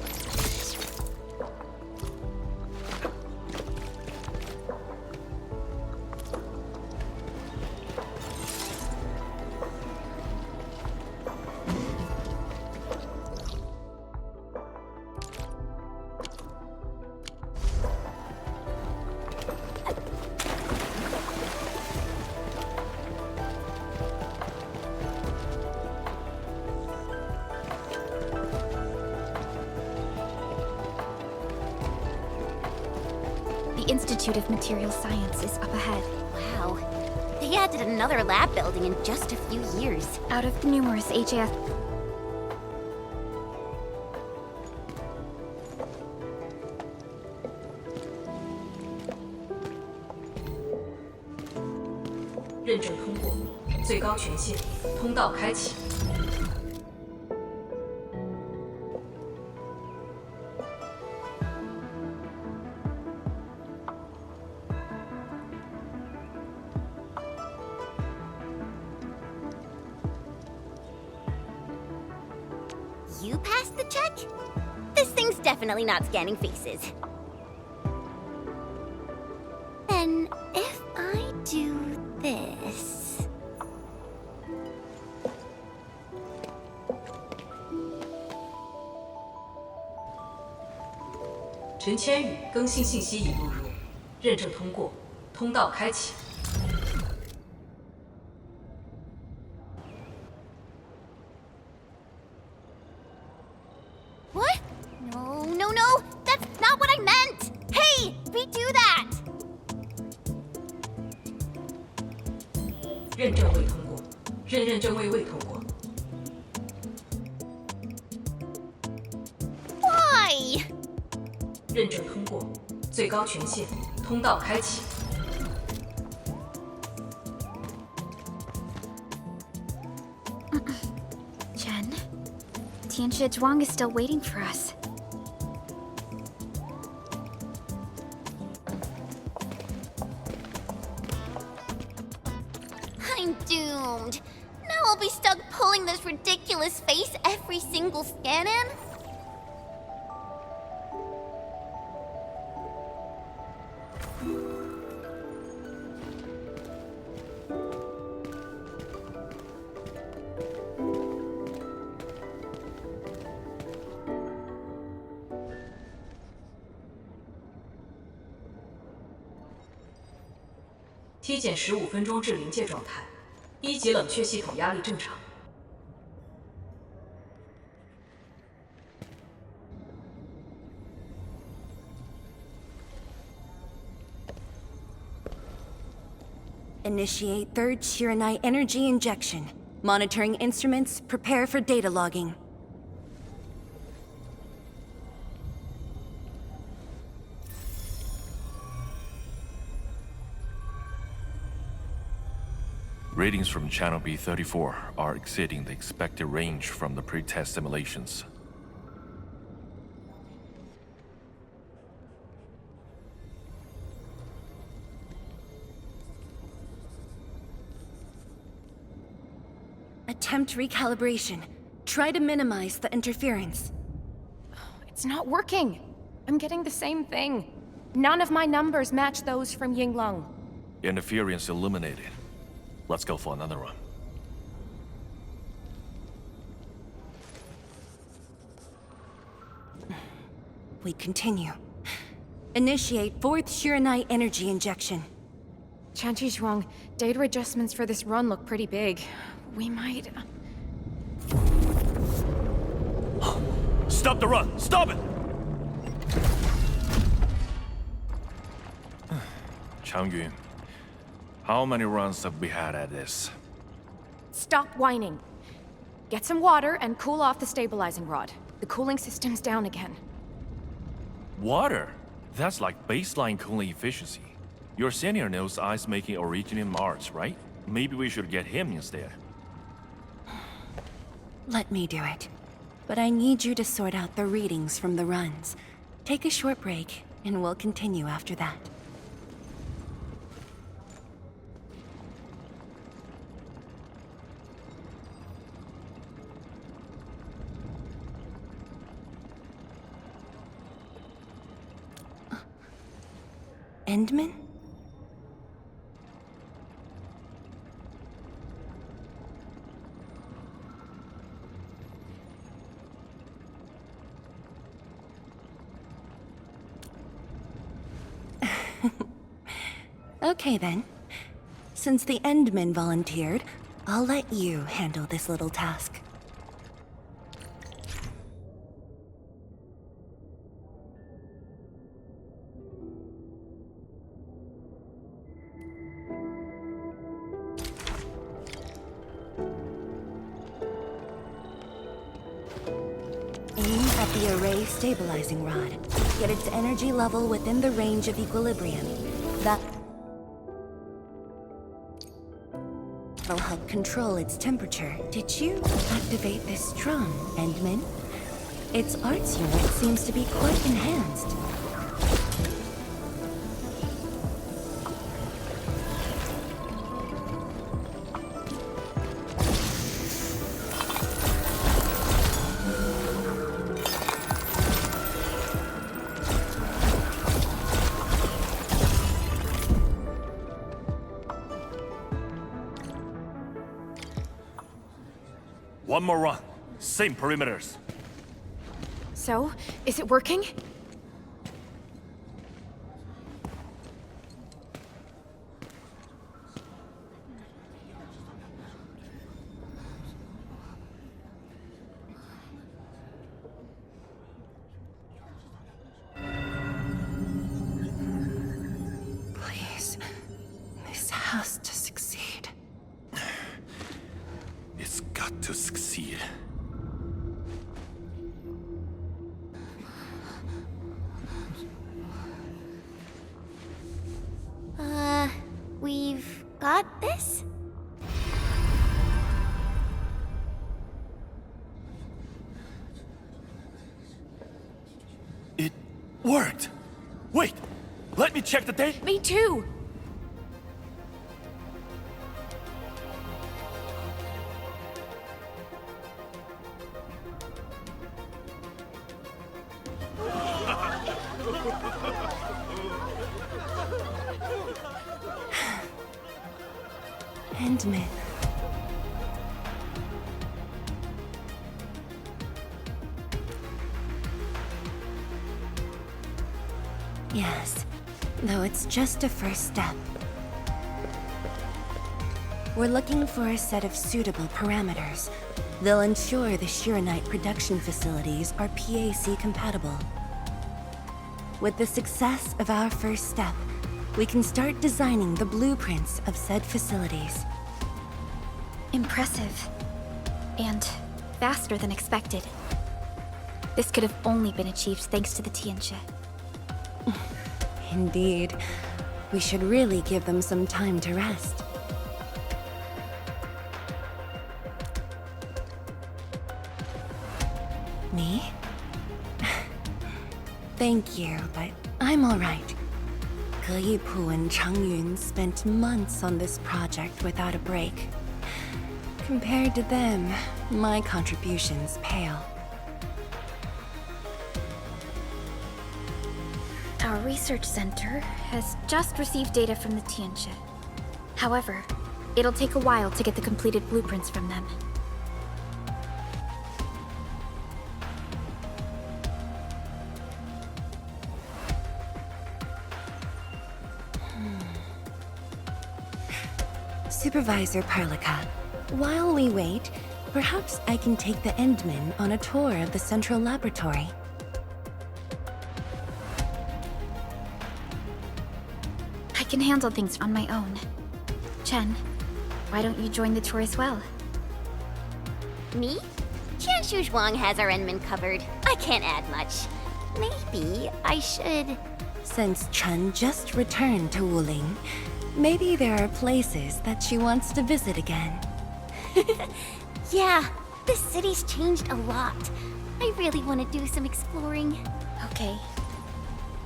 Speaker 5: The Institute of Material Science is up ahead.
Speaker 9: Wow. They added another lab building in just a few years.
Speaker 5: Out of the numerous HAS...
Speaker 10: 认证通过，最高权限，通道开启。
Speaker 9: You passed the check? This thing's definitely not scanning faces. Then, if I do this...
Speaker 10: 陈千羽更新信息已录入，认证通过，通道开启。
Speaker 9: What? No, no, no! That's not what I meant! Hey! Redo that!
Speaker 10: 认证未通过，认证未通过。
Speaker 9: Why?
Speaker 10: 认证通过，最高权限，通道开启。
Speaker 5: Chen, Tianshi Zhuang is still waiting for us.
Speaker 9: I'm doomed. Now I'll be stuck pulling this ridiculous face every single scan-in?
Speaker 10: “体检15分钟至临界状态，1级冷却系统压力正常。
Speaker 13: Initiate third Shiranite energy injection. Monitoring instruments, prepare for data logging.
Speaker 15: Readings from Channel B34 are exceeding the expected range from the pre-test simulations.
Speaker 13: Attempt recalibration. Try to minimize the interference.
Speaker 5: It's not working. I'm getting the same thing. None of my numbers match those from Yinglong.
Speaker 15: Interference eliminated. Let's go for another run.
Speaker 13: We continue. Initiate fourth Shiranite energy injection.
Speaker 5: Chanchi Zhuang, data adjustments for this run look pretty big. We might...
Speaker 15: Stop the run! Stop it! Changyun, how many runs have we had at this?
Speaker 5: Stop whining. Get some water and cool off the stabilizing rod. The cooling system's down again.
Speaker 15: Water? That's like baseline cooling efficiency. Your senior knows ice-making originated in Mars, right? Maybe we should get him instead.
Speaker 13: Let me do it. But I need you to sort out the readings from the runs. Take a short break, and we'll continue after that. Endman? Okay then. Since the Endman volunteered, I'll let you handle this little task. Aim at the array stabilizing rod. Get its energy level within the range of equilibrium. That'll help control its temperature. Did you activate this drum, Endman? Its arts unit seems to be quite enhanced.
Speaker 15: One more run. Same perimeters.
Speaker 5: So, is it working?
Speaker 13: Please, this has to succeed.
Speaker 15: It's got to succeed.
Speaker 9: We've got this?
Speaker 15: It worked! Wait! Let me check the data!
Speaker 5: Me too!
Speaker 13: Endman. Yes, though it's just a first step. We're looking for a set of suitable parameters. They'll ensure the Shiranite production facilities are PAC compatible. With the success of our first step, we can start designing the blueprints of said facilities.
Speaker 5: Impressive. And faster than expected. This could have only been achieved thanks to the Tianxia.
Speaker 13: Indeed. We should really give them some time to rest. Me? Thank you, but I'm alright. Ge Yipu and Changyun spent months on this project without a break. Compared to them, my contributions pale.
Speaker 5: Our research center has just received data from the Tianxia. However, it'll take a while to get the completed blueprints from them.
Speaker 13: Supervisor Perlica, while we wait, perhaps I can take the Endmen on a tour of the central laboratory.
Speaker 5: I can handle things on my own. Chen, why don't you join the tour as well?
Speaker 9: Me? Qianshu Zhuang has our Endman covered. I can't add much. Maybe I should...
Speaker 13: Since Chen just returned to Wuling, maybe there are places that she wants to visit again.
Speaker 9: Yeah, this city's changed a lot. I really want to do some exploring.
Speaker 5: Okay.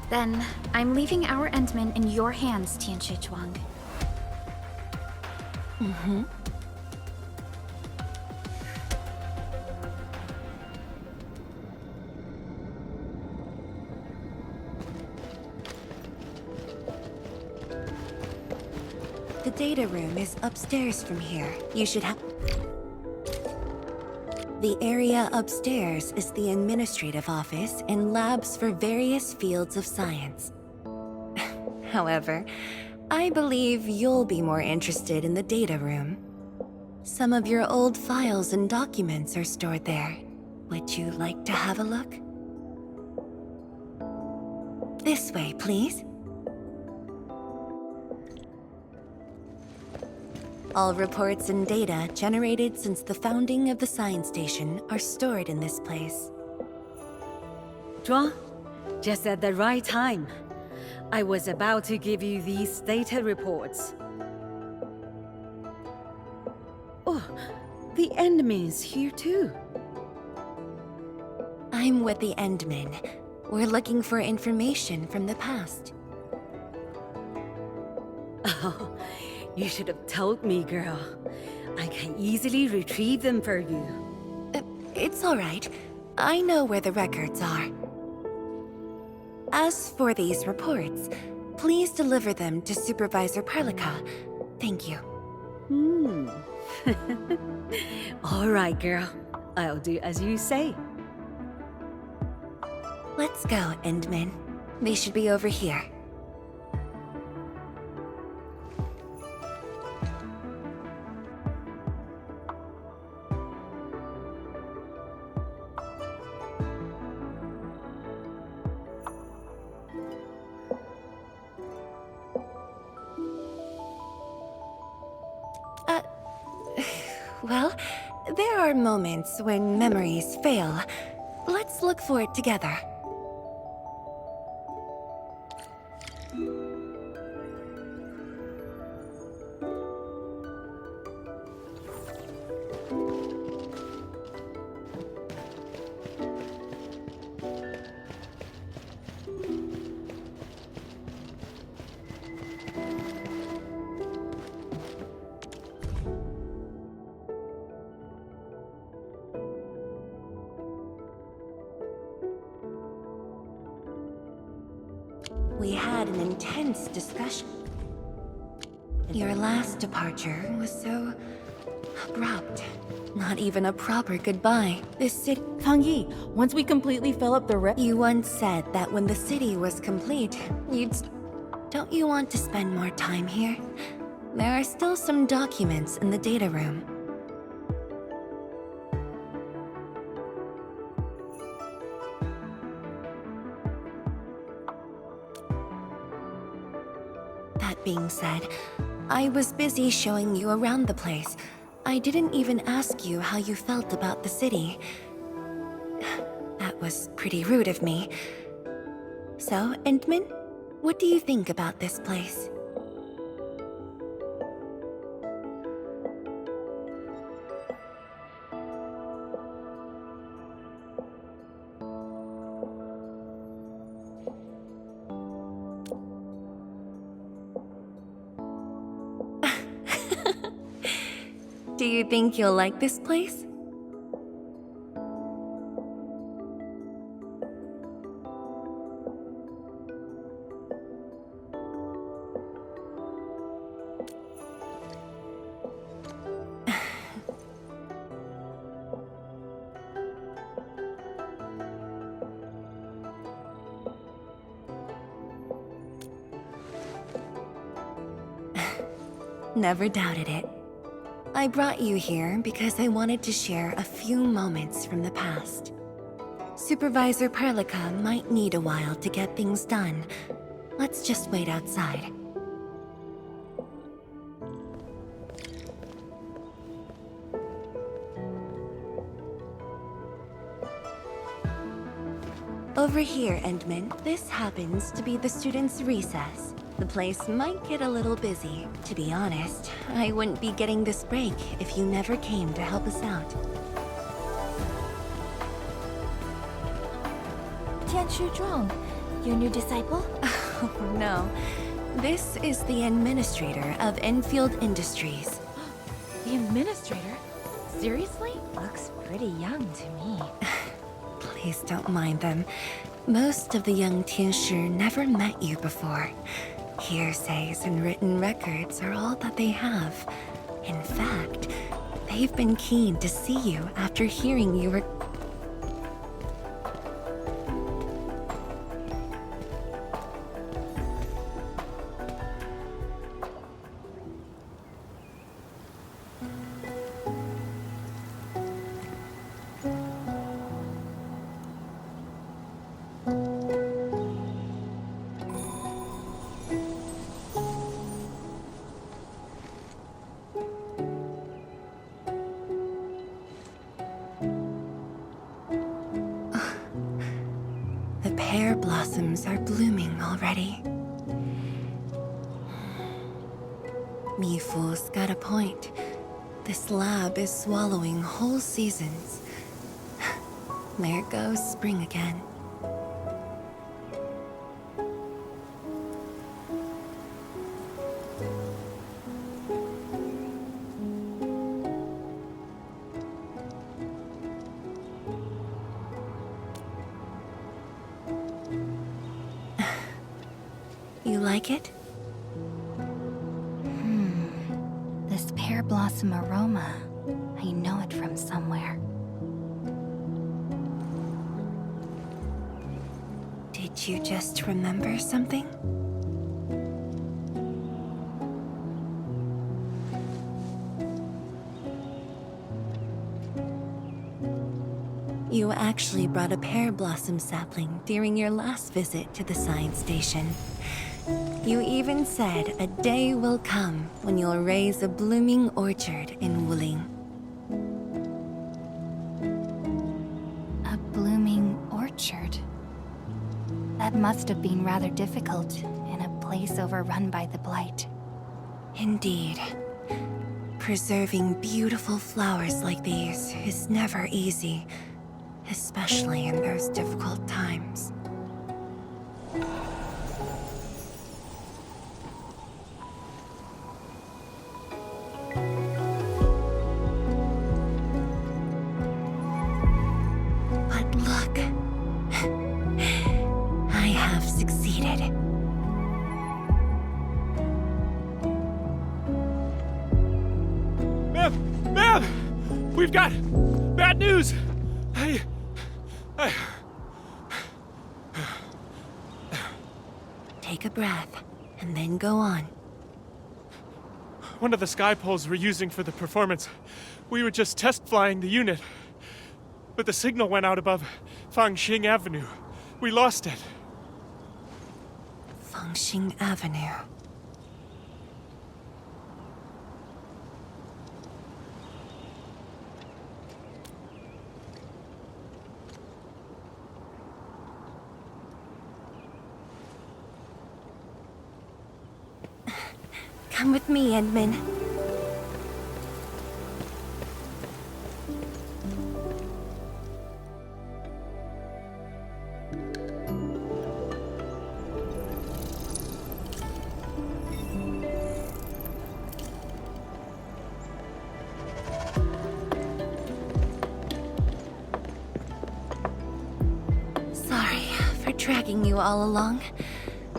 Speaker 5: Then, I'm leaving our Endman in your hands, Qianshu Zhuang.
Speaker 13: Mm-hmm. The data room is upstairs from here. You should have... The area upstairs is the administrative office and labs for various fields of science. However, I believe you'll be more interested in the data room. Some of your old files and documents are stored there. Would you like to have a look? This way, please. All reports and data generated since the founding of the science station are stored in this place.
Speaker 11: Zhuang, just at the right time. I was about to give you these data reports. Oh, the Endman's here too.
Speaker 13: I'm with the Endmen. We're looking for information from the past.
Speaker 11: Oh, you should have told me, girl. I can easily retrieve them for you.
Speaker 13: It's all right. I know where the records are. As for these reports, please deliver them to Supervisor Perlica. Thank you.
Speaker 11: All right, girl. I'll do as you say.
Speaker 13: Let's go, Endman. They should be over here. Well, there are moments when memories fail. Let's look for it together. We had an intense discussion. Your last departure was so abrupt. Not even a proper goodbye. This city...
Speaker 23: Fang Yi, once we completely fill up the
Speaker 13: You once said that when the city was complete, you'd... Don't you want to spend more time here? There are still some documents in the data room. That being said, I was busy showing you around the place. I didn't even ask you how you felt about the city. That was pretty rude of me. So, Endman, what do you think about this place? Do you think you'll like this place? Never doubted it. I brought you here because I wanted to share a few moments from the past. Supervisor Perlica might need a while to get things done. Let's just wait outside. Over here, Endman, this happens to be the students' recess. The place might get a little busy. To be honest, I wouldn't be getting this break if you never came to help us out.
Speaker 5: Tianshu Zhuang, your new disciple?
Speaker 13: Oh no. This is the administrator of Enfield Industries.
Speaker 23: The administrator? Seriously? Looks pretty young to me.
Speaker 13: Please don't mind them. Most of the young Tianshi never met you before. Hearsays and written records are all that they have. In fact, they've been keen to see you after hearing you were... The pear blossoms are blooming already. Mifu's got a point. This lab is swallowing whole seasons. There goes spring again. You like it?
Speaker 5: This pear blossom aroma. I know it from somewhere.
Speaker 13: Did you just remember something? You actually brought a pear blossom sapling during your last visit to the science station. You even said a day will come when you'll raise a blooming orchard in Wuling.
Speaker 5: A blooming orchard? That must have been rather difficult in a place overrun by the Blight.
Speaker 13: Indeed. Preserving beautiful flowers like these is never easy, especially in those difficult times. But look, I have succeeded.
Speaker 12: Ma'am! We've got bad news!
Speaker 13: Take a breath, and then go on.
Speaker 12: One of the sky poles we're using for the performance, we were just test flying the unit. But the signal went out above Fangxing Avenue. We lost it.
Speaker 13: Fangxing Avenue. Come with me, Endman. Sorry for dragging you all along.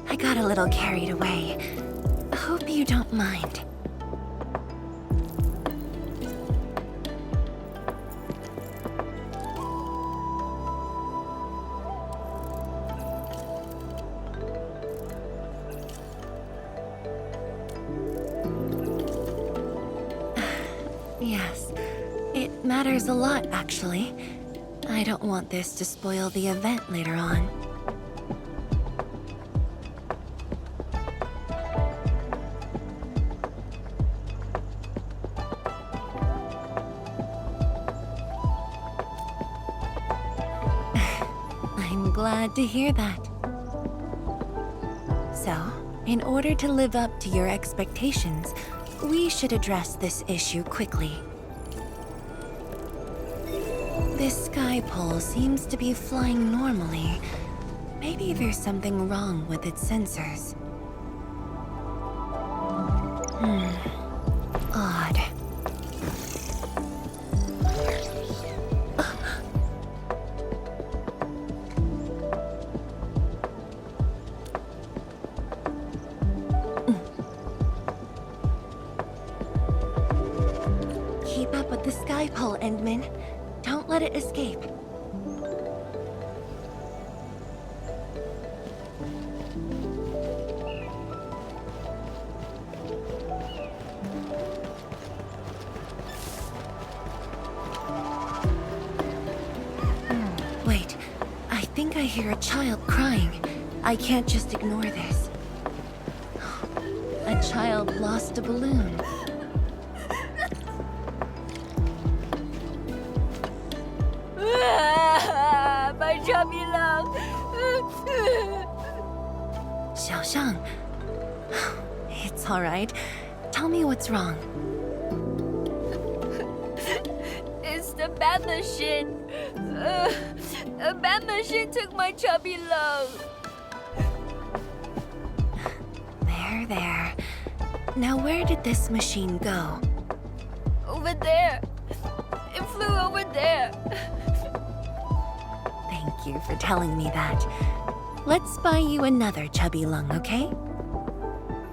Speaker 13: I got a little carried away. Hope you don't mind. Yes, it matters a lot, actually. I don't want this to spoil the event later on. I'm glad to hear that. So, in order to live up to your expectations, we should address this issue quickly. This sky pole seems to be flying normally. Maybe there's something wrong with its sensors. Odd. Keep up with the sky pole, Endman. Don't let it escape. Wait, I think I hear a child crying. I can't just ignore this. A child lost a balloon.
Speaker 4: My chubby love.
Speaker 13: Xiaoxiang. It's all right. Tell me what's wrong.
Speaker 4: It's the bat machine. A bat machine took my chubby love.
Speaker 13: There. Now where did this machine go?
Speaker 4: Over there. It flew over there.
Speaker 13: Thank you for telling me that. Let's buy you another chubby lung, okay?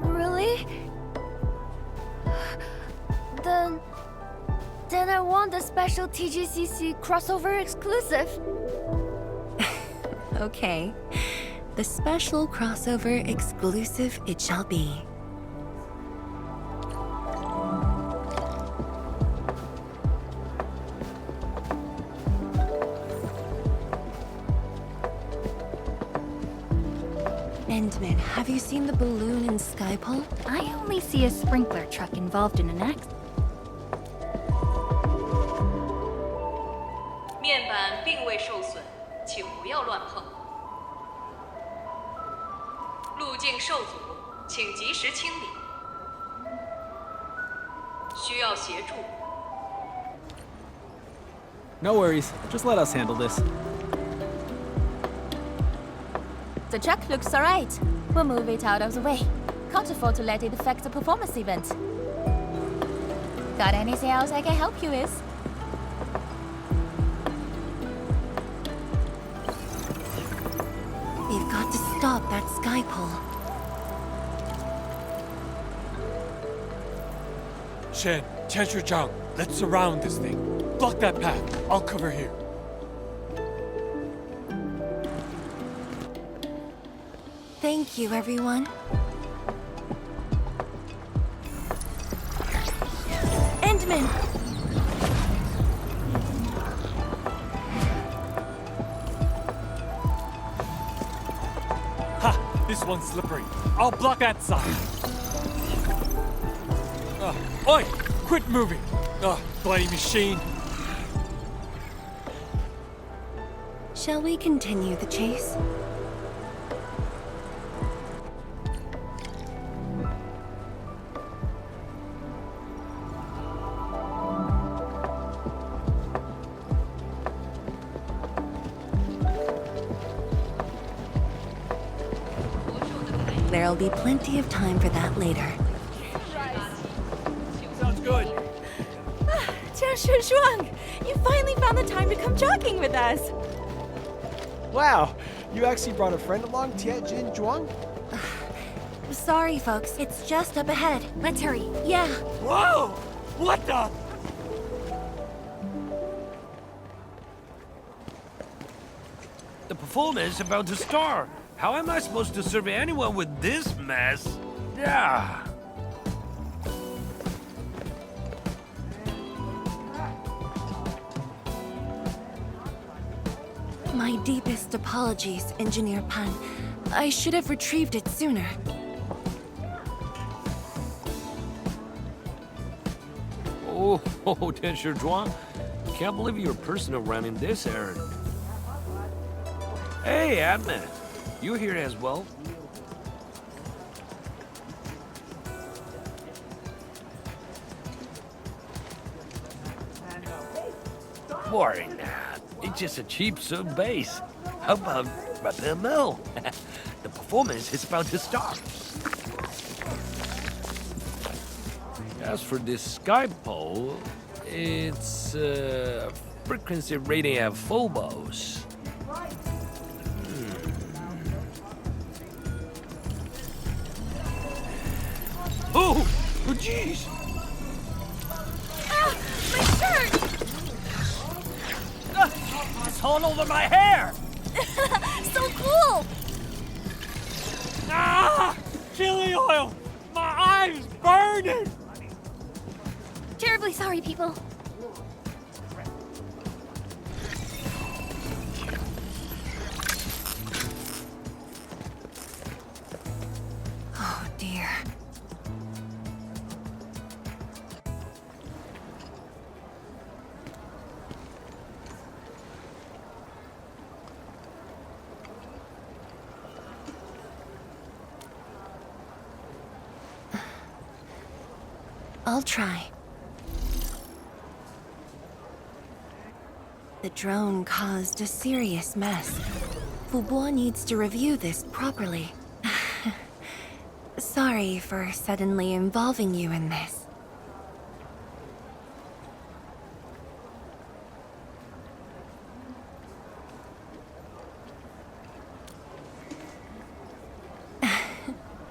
Speaker 4: Really? Then I want the special TGCC crossover exclusive.
Speaker 13: Okay. The special crossover exclusive it shall be. Endman, have you seen the balloon in Skypole?
Speaker 5: I only see a sprinkler truck involved in an accident.
Speaker 10: 面板并未受损，请不要乱碰。路径受阻，请及时清理。需要协助。
Speaker 16: No worries. Just let us handle this.
Speaker 4: The truck looks alright. We'll move it out of the way. Can't afford to let it affect the performance event. Got anything else I can help you with?
Speaker 13: We've got to stop that sky pole.
Speaker 12: Shen, Tianshuzhang, let's surround this thing. Block that path. I'll cover here.
Speaker 13: Thank you, everyone. Endman!
Speaker 12: Ha! This one's slippery. I'll block that side. Oi! Quit moving! Bloody machine.
Speaker 13: Shall we continue the chase? there'll be plenty of time for that later.
Speaker 8: Sounds good.
Speaker 23: Jiashi Zhuang, you finally found the time to come jogging with us.
Speaker 16: Wow, you actually brought a friend along, Tianjin Zhuang?
Speaker 13: Sorry, folks. It's just up ahead. Let's hurry. Yeah.
Speaker 8: Whoa! What the?
Speaker 18: The performance is about to start. How am I supposed to serve anyone with this mess? Yeah.
Speaker 13: My deepest apologies, Engineer Pan. I should have retrieved it sooner.
Speaker 18: Oh, Tianshi Zhuang. Can't believe you're personal running this errand. Hey, Admin. You here as well? Boring. It's just a cheap soup base. How about the mill? The performance is about to start. As for this sky pole, it's frequency rating at phobos. Oh, jeez!
Speaker 23: Ah, my shirt!
Speaker 18: It's all over my hair!
Speaker 23: So cool!
Speaker 12: Ah! Chili oil! My eyes burning!
Speaker 5: Terribly sorry, people.
Speaker 13: Oh, dear. I'll try. The drone caused a serious mess. Fubo needs to review this properly. Sorry for suddenly involving you in this.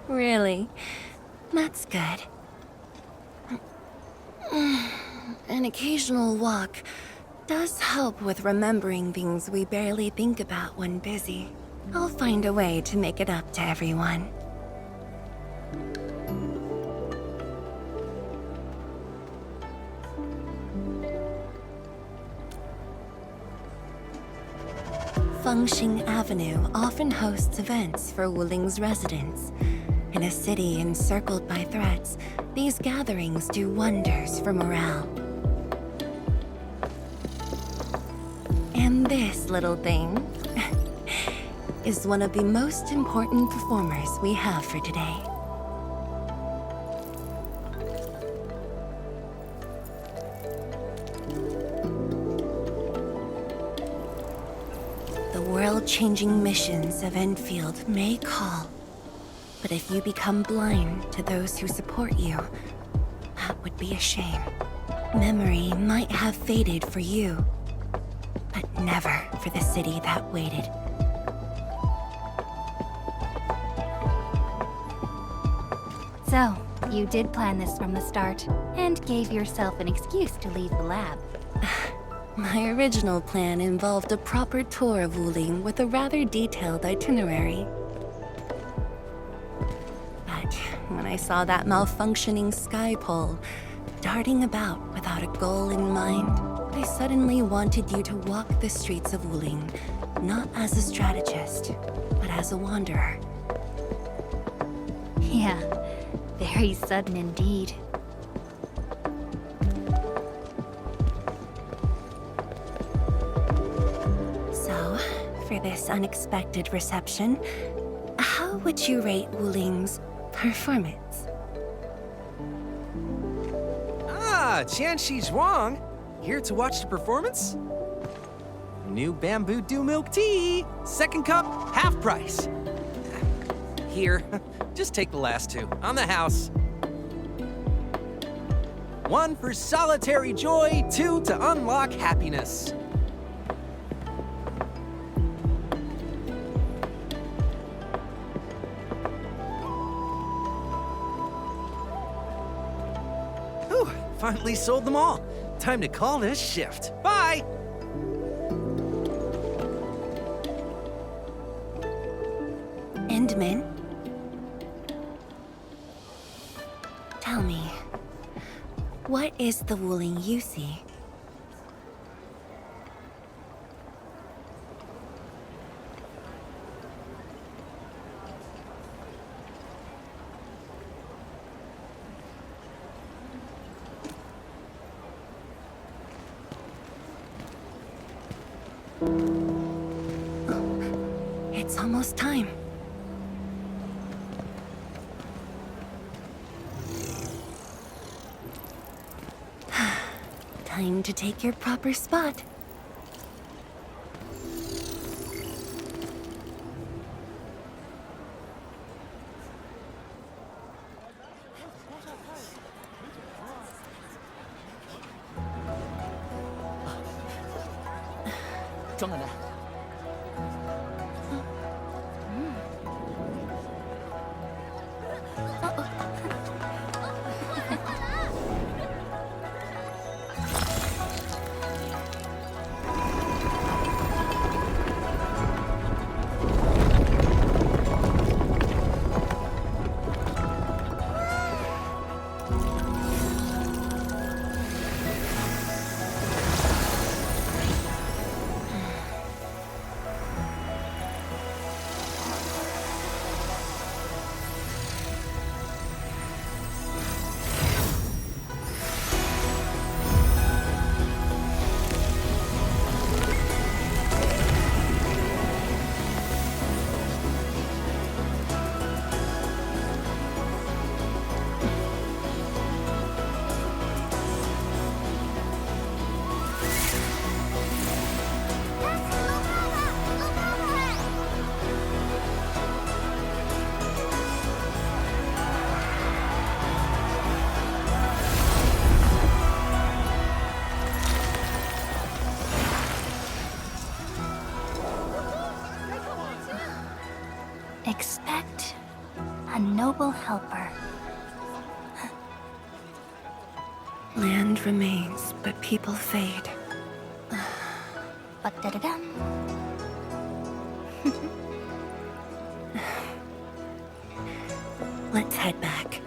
Speaker 13: Really? That's good. An occasional walk does help with remembering things we barely think about when busy. I'll find a way to make it up to everyone. Fengxing Avenue often hosts events for Wuling's residents. In a city encircled by threats, these gatherings do wonders for morale. And this little thing is one of the most important performers we have for today. The world-changing missions of Enfield may call, but if you become blind to those who support you, that would be a shame. Memory might have faded for you, but never for the city that waited.
Speaker 5: So, you did plan this from the start, and gave yourself an excuse to leave the lab.
Speaker 13: My original plan involved a proper tour of Wuling with a rather detailed itinerary. But when I saw that malfunctioning sky pole, darting about without a goal in mind, I suddenly wanted you to walk the streets of Wuling, not as a strategist, but as a wanderer.
Speaker 5: Yeah, very sudden indeed.
Speaker 13: So, for this unexpected reception, how would you rate Wuling's performance?
Speaker 6: Ah, Tianshi Zhuang! Here to watch the performance? New bamboo dew milk tea! Second cup, half price.
Speaker 14: Here, just take the last two. On the house. 1 for solitary joy, 2 to unlock happiness. Whew, finally sold them all. Time to call this shift. Bye!
Speaker 13: Endman? Tell me, what is the Wuling you see? It's almost time. Time to take your proper spot. Expect a noble helper. Land remains, but people fade.
Speaker 1: Ba-da-da-dum.
Speaker 13: Let's head back.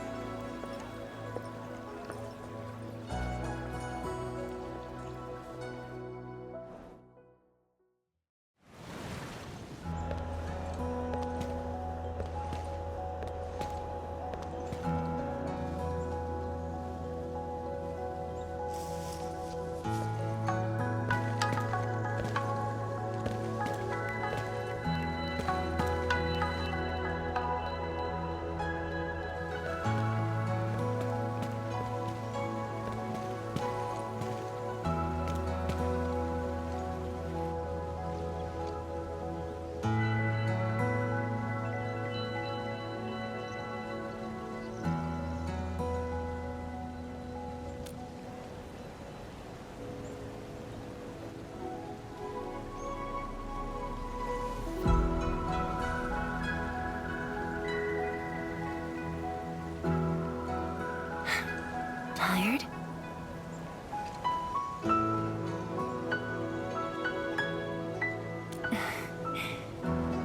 Speaker 13: Tired?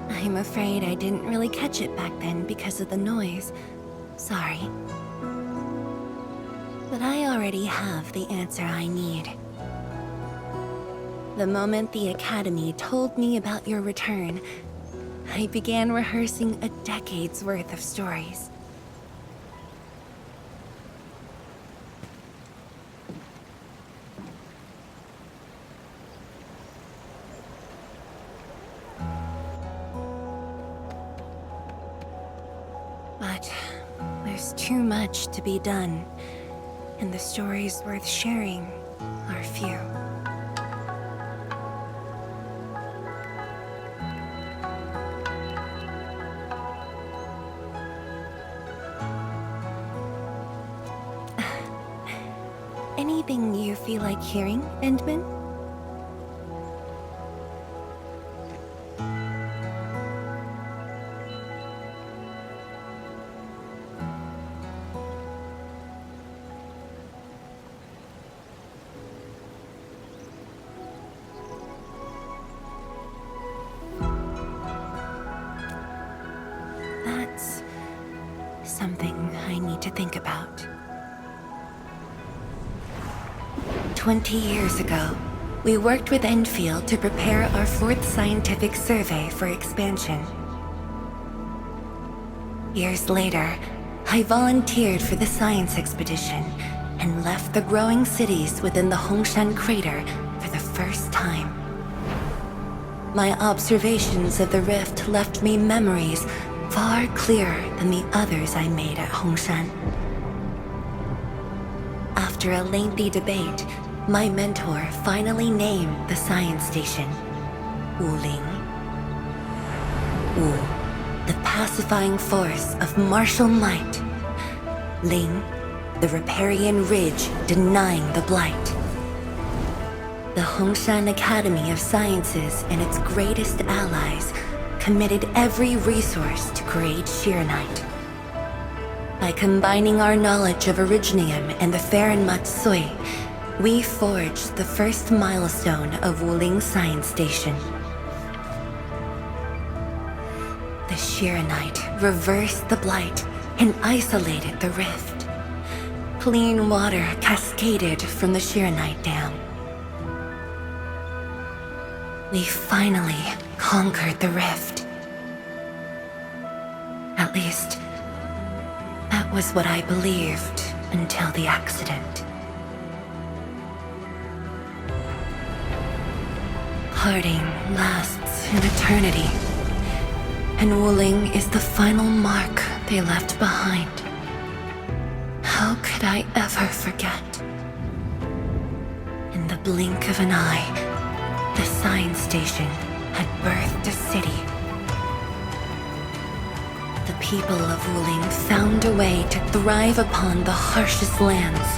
Speaker 13: I'm afraid I didn't really catch it back then because of the noise. Sorry. But I already have the answer I need. The moment the Academy told me about your return, I began rehearsing a decade's worth of stories. But there's too much to be done, and the stories worth sharing are few. Anything you feel like hearing, Endman? That's something I need to think about. 20 years ago, we worked with Endfield to prepare our 4th scientific survey for expansion. Years later, I volunteered for the science expedition and left the growing cities within the Hongshan crater for the first time. My observations of the rift left me memories far clearer than the others I made at Hongshan. After a lengthy debate, my mentor finally named the science station Wuling. Wu, the pacifying force of martial might. Ling, the riparian ridge denying the blight. The Hongshan Academy of Sciences and its greatest allies committed every resource to create Shiranite. By combining our knowledge of Originium and the Farron Matsui, we forged the first milestone of Wuling Science Station. The Shiranite reversed the blight and isolated the rift. Clean water cascaded from the Shiranite Dam. We finally conquered the rift. At least, that was what I believed until the accident. Parting lasts an eternity, and Wuling is the final mark they left behind. How could I ever forget? In the blink of an eye, the science station had birthed a city. The people of Wuling found a way to thrive upon the harshest lands,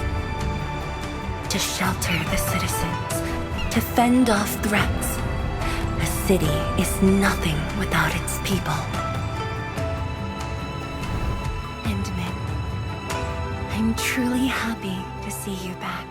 Speaker 13: to shelter the citizens, to fend off threats. A city is nothing without its people. Endman, I'm truly happy to see you back.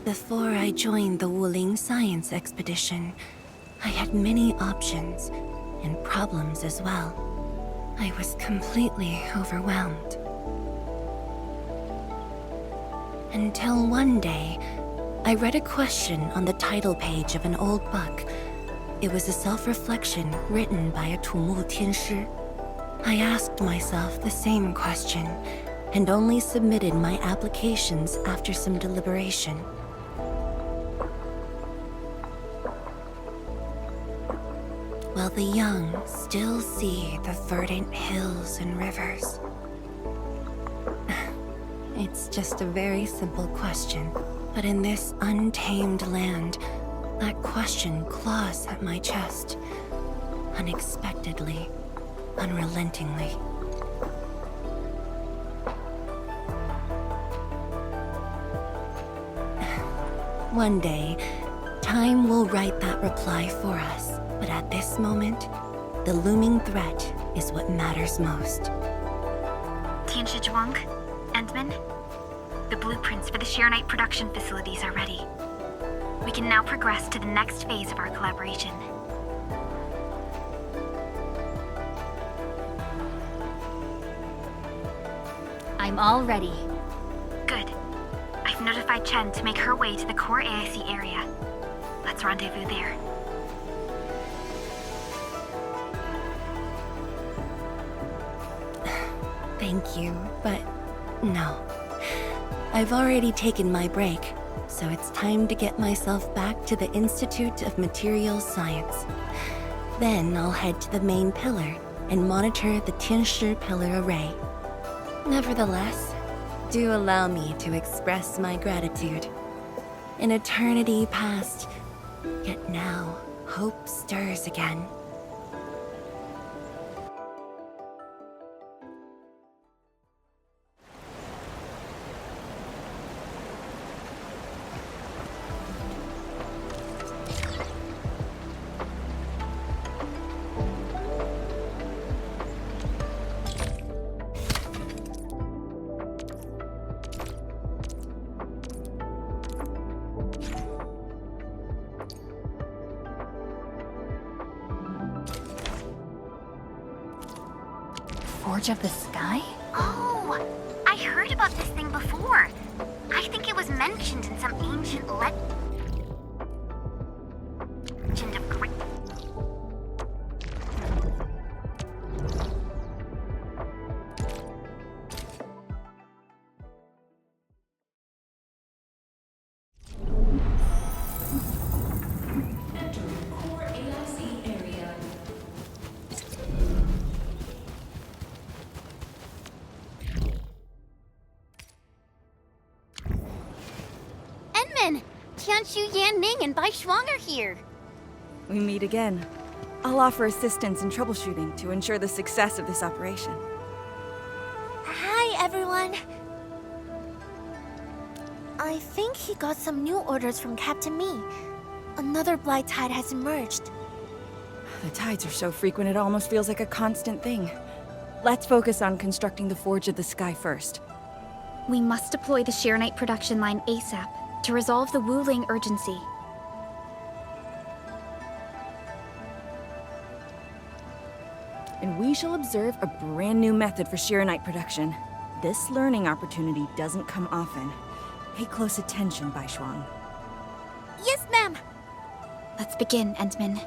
Speaker 13: Before I joined the Wuling Science Expedition, I had many options, and problems as well. I was completely overwhelmed. Until one day, I read a question on the title page of an old book. It was a self-reflection written by a Tumu Tianshi. I asked myself the same question, and only submitted my applications after some deliberation. While the young still see the verdant hills and rivers. It's just a very simple question, but in this untamed land, that question claws at my chest. Unexpectedly, unrelentingly. One day, time will write that reply for us. But at this moment, the looming threat is what matters most.
Speaker 5: Tianshi Zhuang, Endman, the blueprints for the Shiranite production facilities are ready. We can now progress to the next phase of our collaboration.
Speaker 4: I'm all ready.
Speaker 5: Good. I've notified Chen to make her way to the core AIC area. Let's rendezvous there.
Speaker 13: Thank you, but no. I've already taken my break. So it's time to get myself back to the Institute of Materials Science. Then I'll head to the main pillar and monitor the Tianshi pillar array. Nevertheless, do allow me to express my gratitude. An eternity passed, yet now hope stirs again.
Speaker 5: Forge of the Sky?
Speaker 20: Oh, I heard about this thing before. I think it was mentioned in some ancient legend of great.
Speaker 7: Entering core AIC area.
Speaker 9: Enman! Tianshu, Yanning, and Bai Shuang are here.
Speaker 23: We meet again. I'll offer assistance in troubleshooting to ensure the success of this operation.
Speaker 4: Hi, everyone. I think he got some new orders from Captain Mi. Another blight tide has emerged.
Speaker 23: The tides are so frequent it almost feels like a constant thing. Let's focus on constructing the Forge of the Sky first.
Speaker 5: We must deploy the Sheernite production line ASAP to resolve the Wuling urgency.
Speaker 23: And we shall observe a brand new method for Sheernite production. This learning opportunity doesn't come often. Pay close attention, Bai Shuang.
Speaker 4: Yes, ma'am.
Speaker 5: Let's begin, Entman.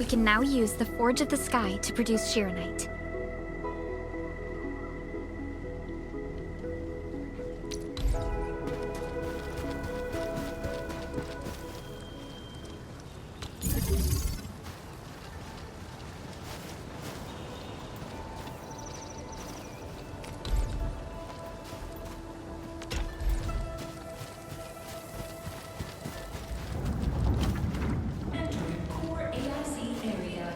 Speaker 5: We can now use the Forge of the Sky to produce Shironite.
Speaker 7: Core AIC area.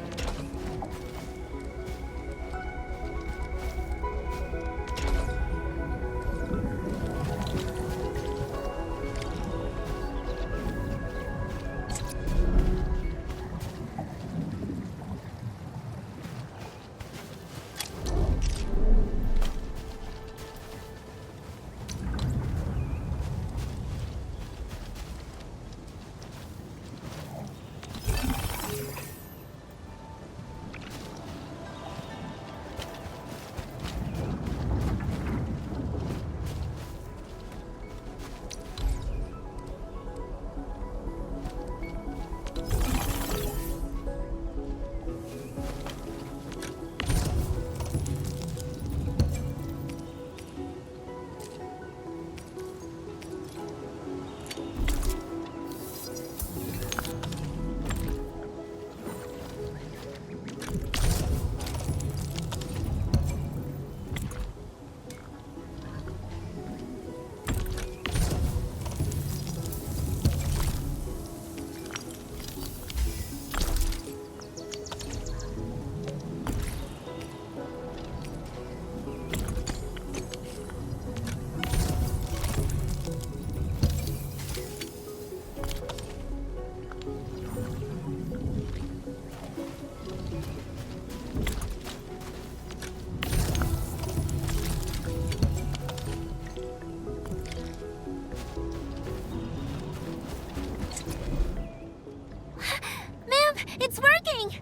Speaker 4: It's working!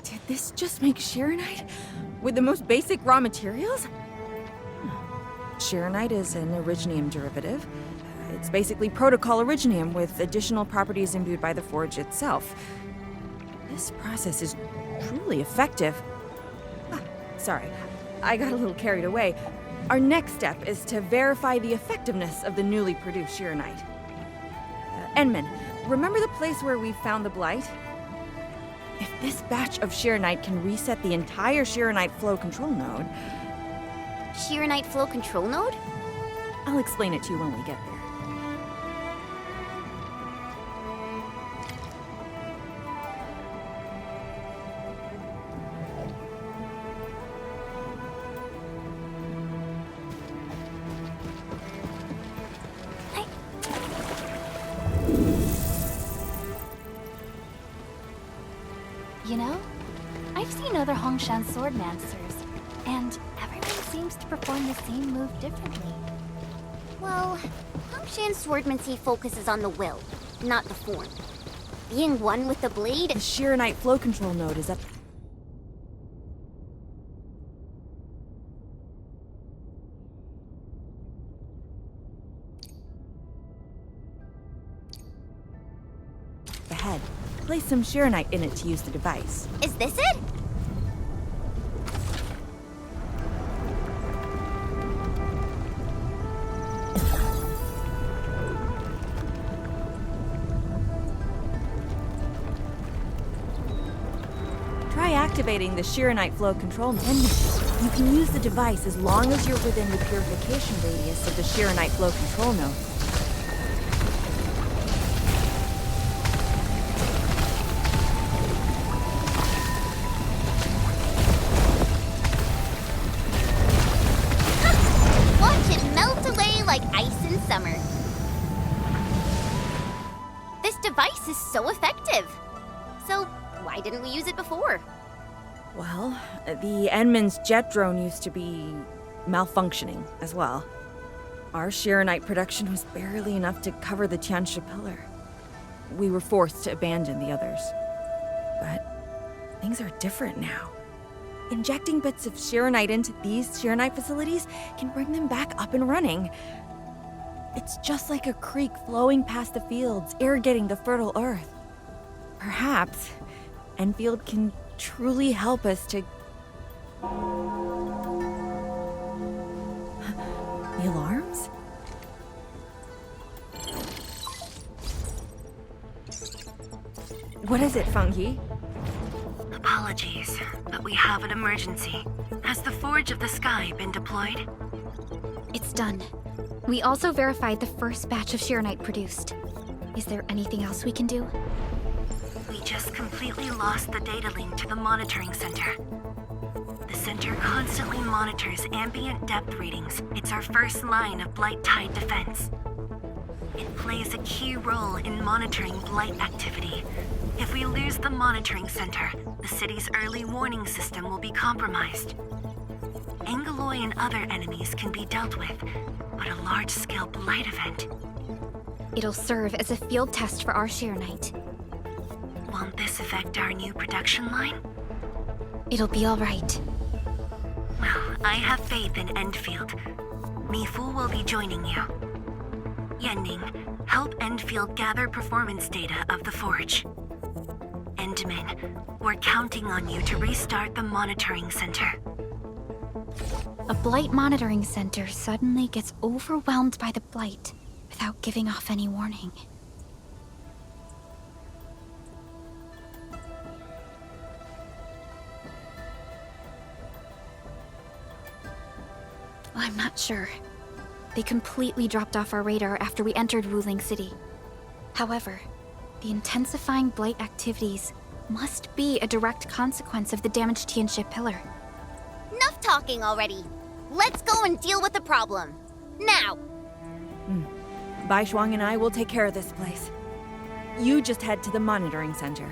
Speaker 23: Did this just make Shironite? With the most basic raw materials? Shironite is an originium derivative. It's basically protocol originium with additional properties imbued by the forge itself. This process is truly effective. Sorry, I got a little carried away. Our next step is to verify the effectiveness of the newly produced Shironite. Enman, remember the place where we found the Blight? If this batch of Shironite can reset the entire Shironite flow control node...
Speaker 9: Shironite flow control node?
Speaker 23: I'll explain it to you when we get there.
Speaker 5: You know, I've seen other Hongshan swordmancers, and everyone seems to perform the same move differently.
Speaker 9: Well, Hongshan swordmancy focuses on the will, not the form. Being one with the blade...
Speaker 23: The Shironite flow control node is up... ahead. Place some Shironite in it to use the device.
Speaker 9: Is this it?
Speaker 23: Try activating the Shironite flow control menu. You can use the device as long as you're within the purification radius of the Shironite flow control node.
Speaker 9: Watch it melt away like ice in summer. This device is so effective. So, why didn't we use it before?
Speaker 23: Well, the Enman's jet drone used to be malfunctioning as well. Our Shironite production was barely enough to cover the Tiansha pillar. We were forced to abandon the others. But things are different now. Injecting bits of Shironite into these Shironite facilities can bring them back up and running. It's just like a creek flowing past the fields, irrigating the fertile earth. Perhaps Enfield can truly help us to... The alarms? What is it, Funky?
Speaker 13: Apologies, but we have an emergency. Has the Forge of the Sky been deployed?
Speaker 5: It's done. We also verified the first batch of Sheernite produced. Is there anything else we can do?
Speaker 13: We just completely lost the data link to the monitoring center. The center constantly monitors ambient depth readings. It's our first line of Blight Tide defense. It plays a key role in monitoring blight activity. If we lose the monitoring center, the city's early warning system will be compromised. Angoloi and other enemies can be dealt with, but a large-scale blight event...
Speaker 5: It'll serve as a field test for our Sheernite.
Speaker 13: Won't this affect our new production line?
Speaker 5: It'll be all right.
Speaker 13: Well, I have faith in Endfield. Mifu will be joining you. Yenning, help Endfield gather performance data of the Forge. Endman, we're counting on you to restart the monitoring center.
Speaker 5: A Blight monitoring center suddenly gets overwhelmed by the Blight without giving off any warning. I'm not sure. They completely dropped off our radar after we entered Wuling City. However, the intensifying Blight activities must be a direct consequence of the damaged Tianxia pillar.
Speaker 9: Enough talking already. Let's go and deal with the problem. Now!
Speaker 23: Bai Shuang and I will take care of this place. You just head to the monitoring center.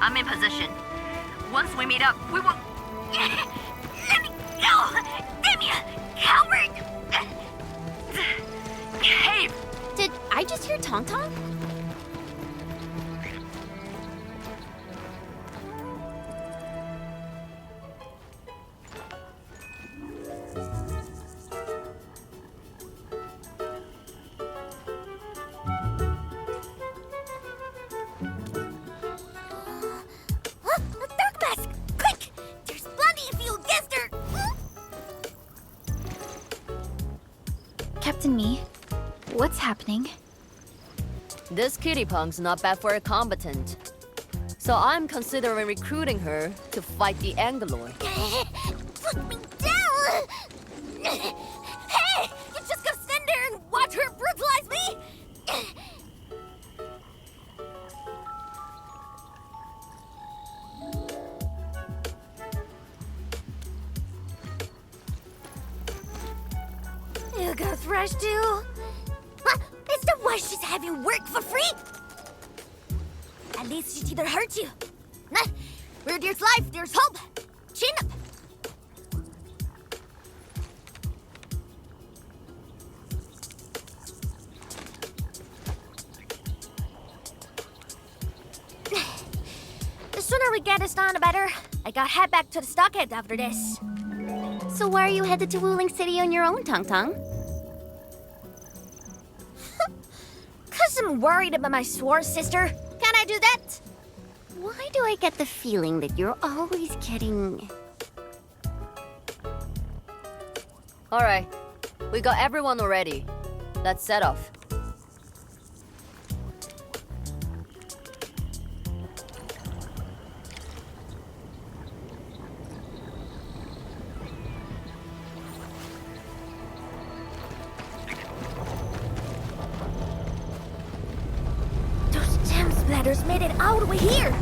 Speaker 17: I'm in position. Once we meet up, we will... Let me go! Damn you! Coward! Behave!
Speaker 9: Did I just hear Tong Tong?
Speaker 5: Captain Me, what's happening?
Speaker 22: This kitty punk's not bad for a combatant. So I'm considering recruiting her to fight the Angoloi.
Speaker 4: Put me down! Hey! You just gonna stand there and watch her brutalize me? You got thrashed too? Is that why she's having work for free? At least she didn't hurt you. Where there's life, there's hope. Chin up. The sooner we get this done, the better. I gotta head back to the stockade after this.
Speaker 9: So why are you headed to Wuling City on your own, Tong Tong?
Speaker 4: 'Cause I'm worried about my sworn sister. Can I do that?
Speaker 9: Why do I get the feeling that you're always getting...
Speaker 22: Alright, we got everyone already. Let's set off.
Speaker 4: Splatters made it all the way here.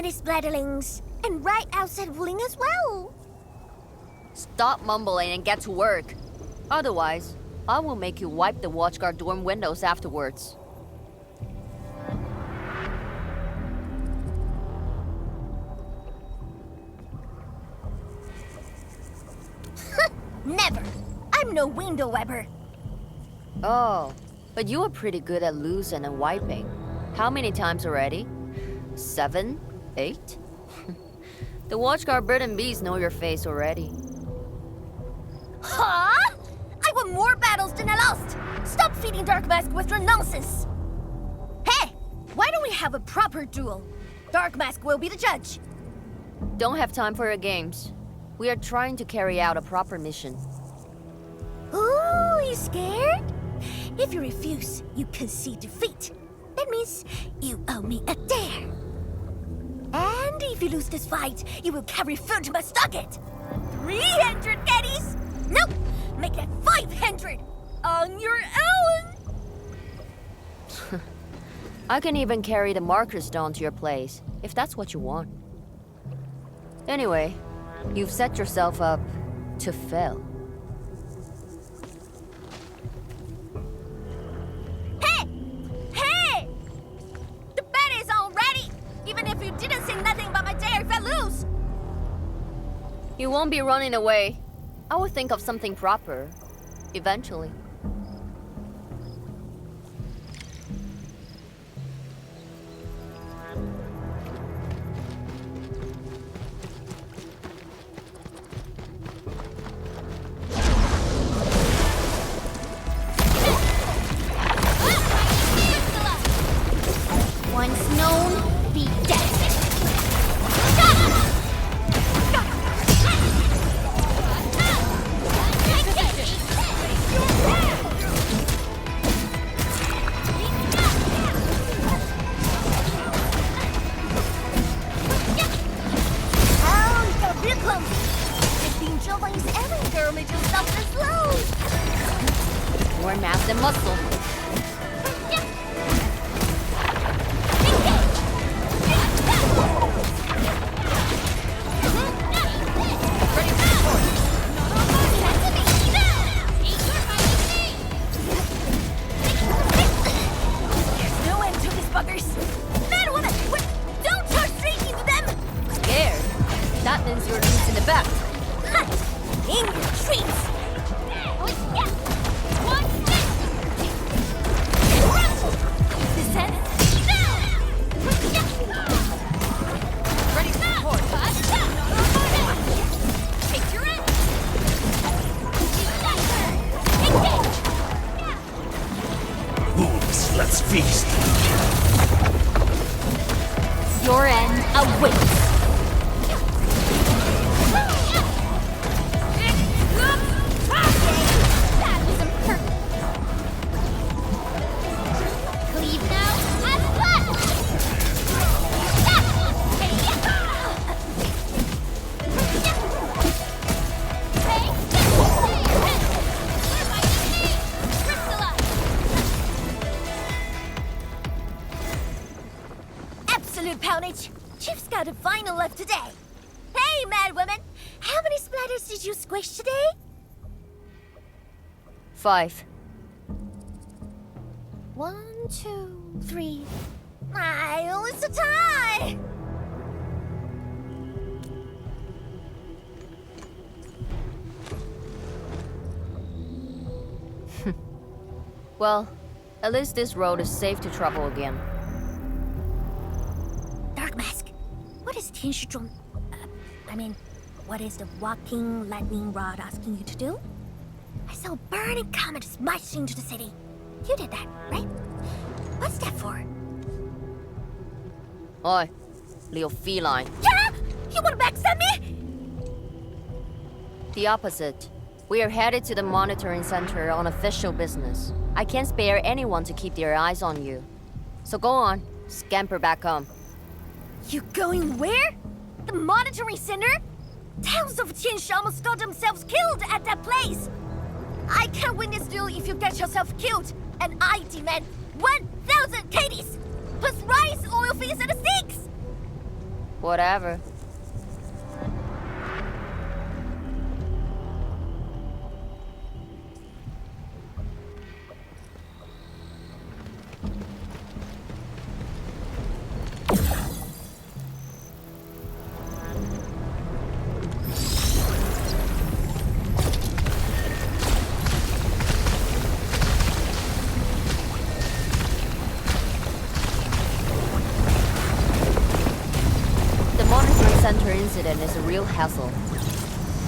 Speaker 4: many splatterlings. And right outside Wuling as well.
Speaker 22: Stop mumbling and get to work. Otherwise, I will make you wipe the watchguard dorm windows afterwards.
Speaker 4: Never! I'm no window wiper.
Speaker 22: Oh, but you are pretty good at losing and wiping. How many times already? 7? 8? The watchguard bird and bees know your face already.
Speaker 4: Huh? I won more battles than I lost! Stop feeding Dark Mask with your nonsense! Hey! Why don't we have a proper duel? Dark Mask will be the judge.
Speaker 22: Don't have time for your games. We are trying to carry out a proper mission.
Speaker 4: Ooh, you scared? If you refuse, you concede defeat. That means you owe me a dare. And if you lose this fight, you will carry food to my stocket. 300 caddies? Nope! Make that 500! On your own!
Speaker 22: I can even carry the marker stone to your place, if that's what you want. Anyway, you've set yourself up to fail.
Speaker 4: Hey! Hey! The bet is all ready! Even if you didn't say nothing about my dare if I lose!
Speaker 22: You won't be running away. I will think of something proper, eventually.
Speaker 1: Once known, be dead.
Speaker 4: Oh, you got real clumsy. This being Jova is every girl made yourself this slow.
Speaker 22: More mass than muscle.
Speaker 4: There's no end to these buggers. Man, woman, wait, don't charge straight into them.
Speaker 22: Scared? That means you're losing the bet.
Speaker 4: Ha! In your dreams. Descend. Ready for support, take your end.
Speaker 18: Hooves, let's feast.
Speaker 1: Your end awaits. That wasn't perfect. Cleave now and flat.
Speaker 4: Absolute poundage. Chief's got a final left today. Hey, mad woman. How many splatters did you squish today?
Speaker 22: 5.
Speaker 4: 1, 2, 3. It's a tie.
Speaker 22: Well, at least this road is safe to travel again.
Speaker 4: Dark Mask, what is Tianshizhuang? What is the walking lightning rod asking you to do? I saw a burning comet smashed into the city. You did that, right? What's that for?
Speaker 22: Oi, little feline.
Speaker 4: Yeah! You want to backstab me?
Speaker 22: The opposite. We are headed to the monitoring center on official business. I can't spare anyone to keep their eyes on you. So go on, scamper back home.
Speaker 4: You going where? The monitoring center? Thousands of Tianshi almost got themselves killed at that place. I can't win this duel if you get yourself killed. And I demand 1,000 caddies! Plus rice, oil fees, and the sticks!
Speaker 22: Whatever. Center incident is a real hassle.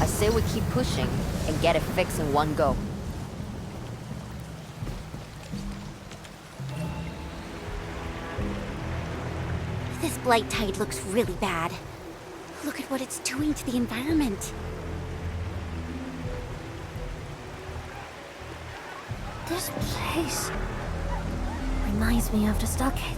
Speaker 22: I say we keep pushing and get it fixed in one go.
Speaker 9: This blight tide looks really bad. Look at what it's doing to the environment.
Speaker 4: This place reminds me of the stockade.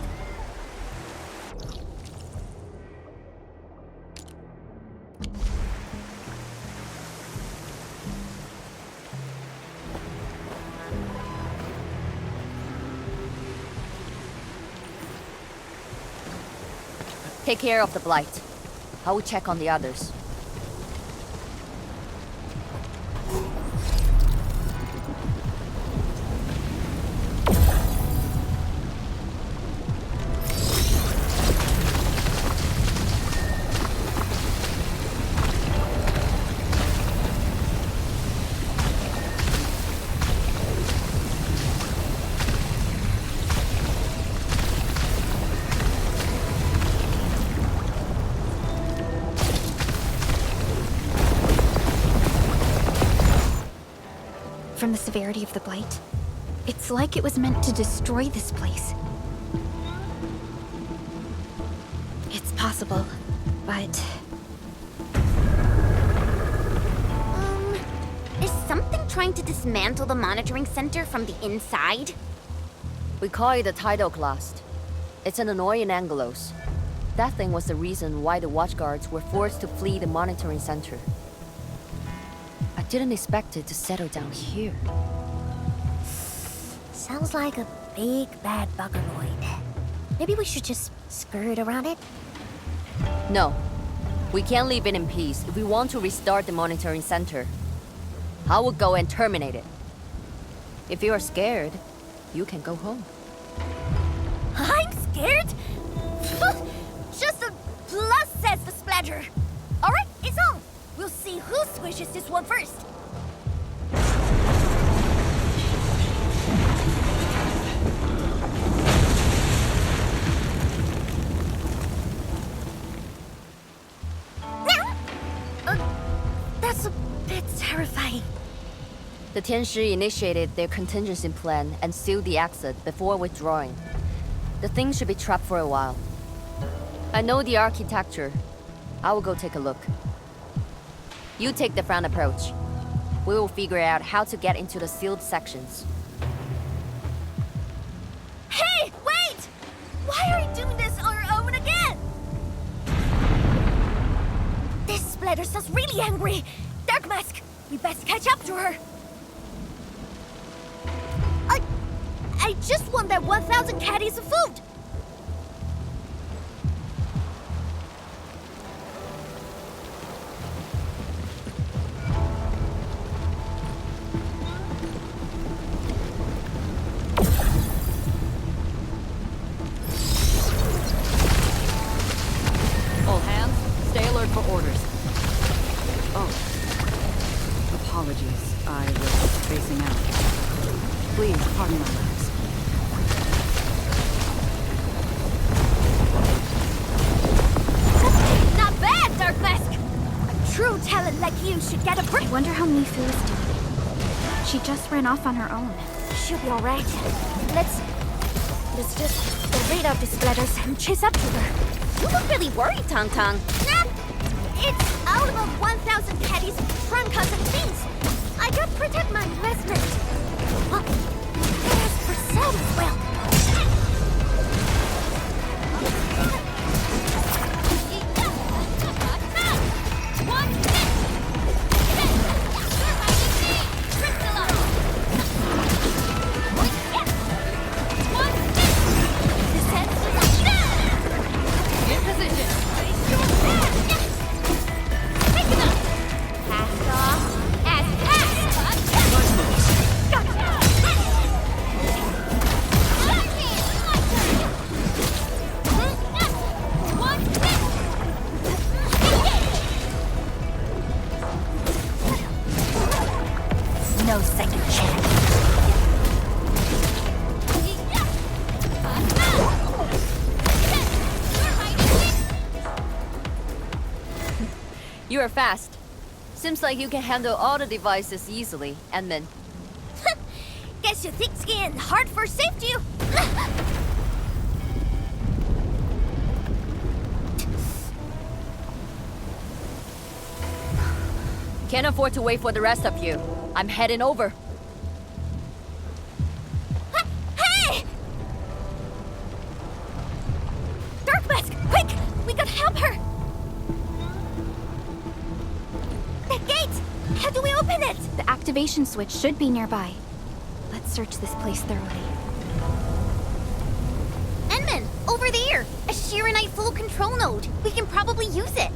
Speaker 22: Take care of the blight. I will check on the others.
Speaker 5: From the severity of the blight, it's like it was meant to destroy this place. It's possible, but...
Speaker 9: Is something trying to dismantle the monitoring center from the inside?
Speaker 22: We call it a tidal blast. It's an annoying Angelos. That thing was the reason why the watchguards were forced to flee the monitoring center. I didn't expect it to settle down here.
Speaker 4: Sounds like a big bad buggeroid. Maybe we should just skirt around it?
Speaker 22: No. We can't leave it in peace if we want to restart the monitoring center. I will go and terminate it. If you are scared, you can go home.
Speaker 4: I'm scared? Just a plus, says the splatter. Alright, it's on. We'll see who squishes this one first. That's a bit terrifying.
Speaker 22: The Tianshi initiated their contingency plan and sealed the exit before withdrawing. The thing should be trapped for a while. I know the architecture. I will go take a look. You take the front approach. We will figure out how to get into the sealed sections.
Speaker 4: Hey, wait! Why are we doing this on our own again? This splatters us really angry. Dark Mask, we best catch up to her. I just want that 1,000 caddies of food.
Speaker 2: All hands, stay alert for orders. Oh. Apologies, I was spacing out. Please, pardon my lapse.
Speaker 4: Not bad, Dark Mask! A true talent like you should get a break.
Speaker 5: I wonder how Mifu is doing. She just ran off on her own.
Speaker 4: She'll be alright. Let's just get rid of the splatters and chase up to her.
Speaker 9: You look really worried, Tong Tong.
Speaker 4: Nah! It's out of 1,000 caddies, trancas, and things. I gotta protect my investment. There's for sale as well.
Speaker 22: In position. You are fast. Seems like you can handle all the devices easily, Edmund.
Speaker 4: Guess you thick skin, hard for safety.
Speaker 22: Can't afford to wait for the rest of you. I'm heading over.
Speaker 4: Hey! Dark Mask, quick! We could help her! The gate! How do we open it?
Speaker 5: The activation switch should be nearby. Let's search this place thoroughly.
Speaker 9: Enman, over there! A Shiranite full control node. We can probably use it.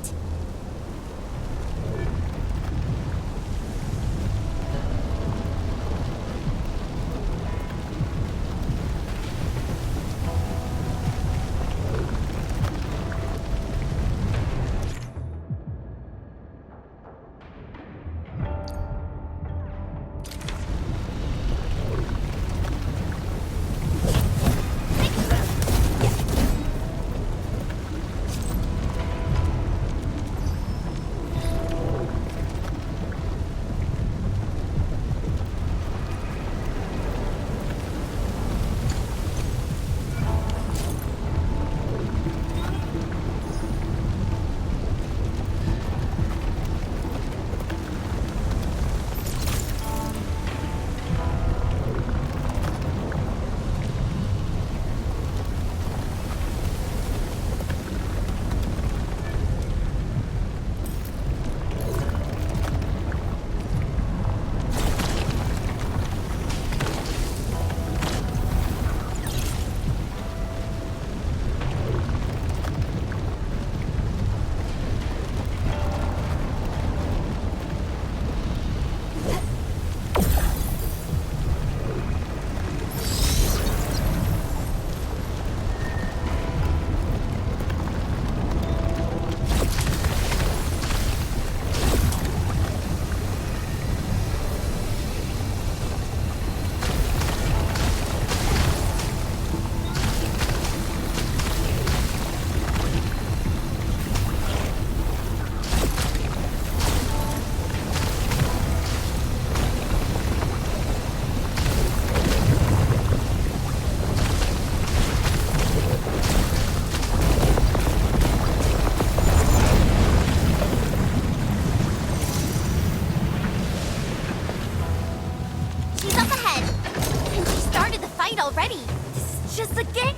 Speaker 9: Already. This is just a game.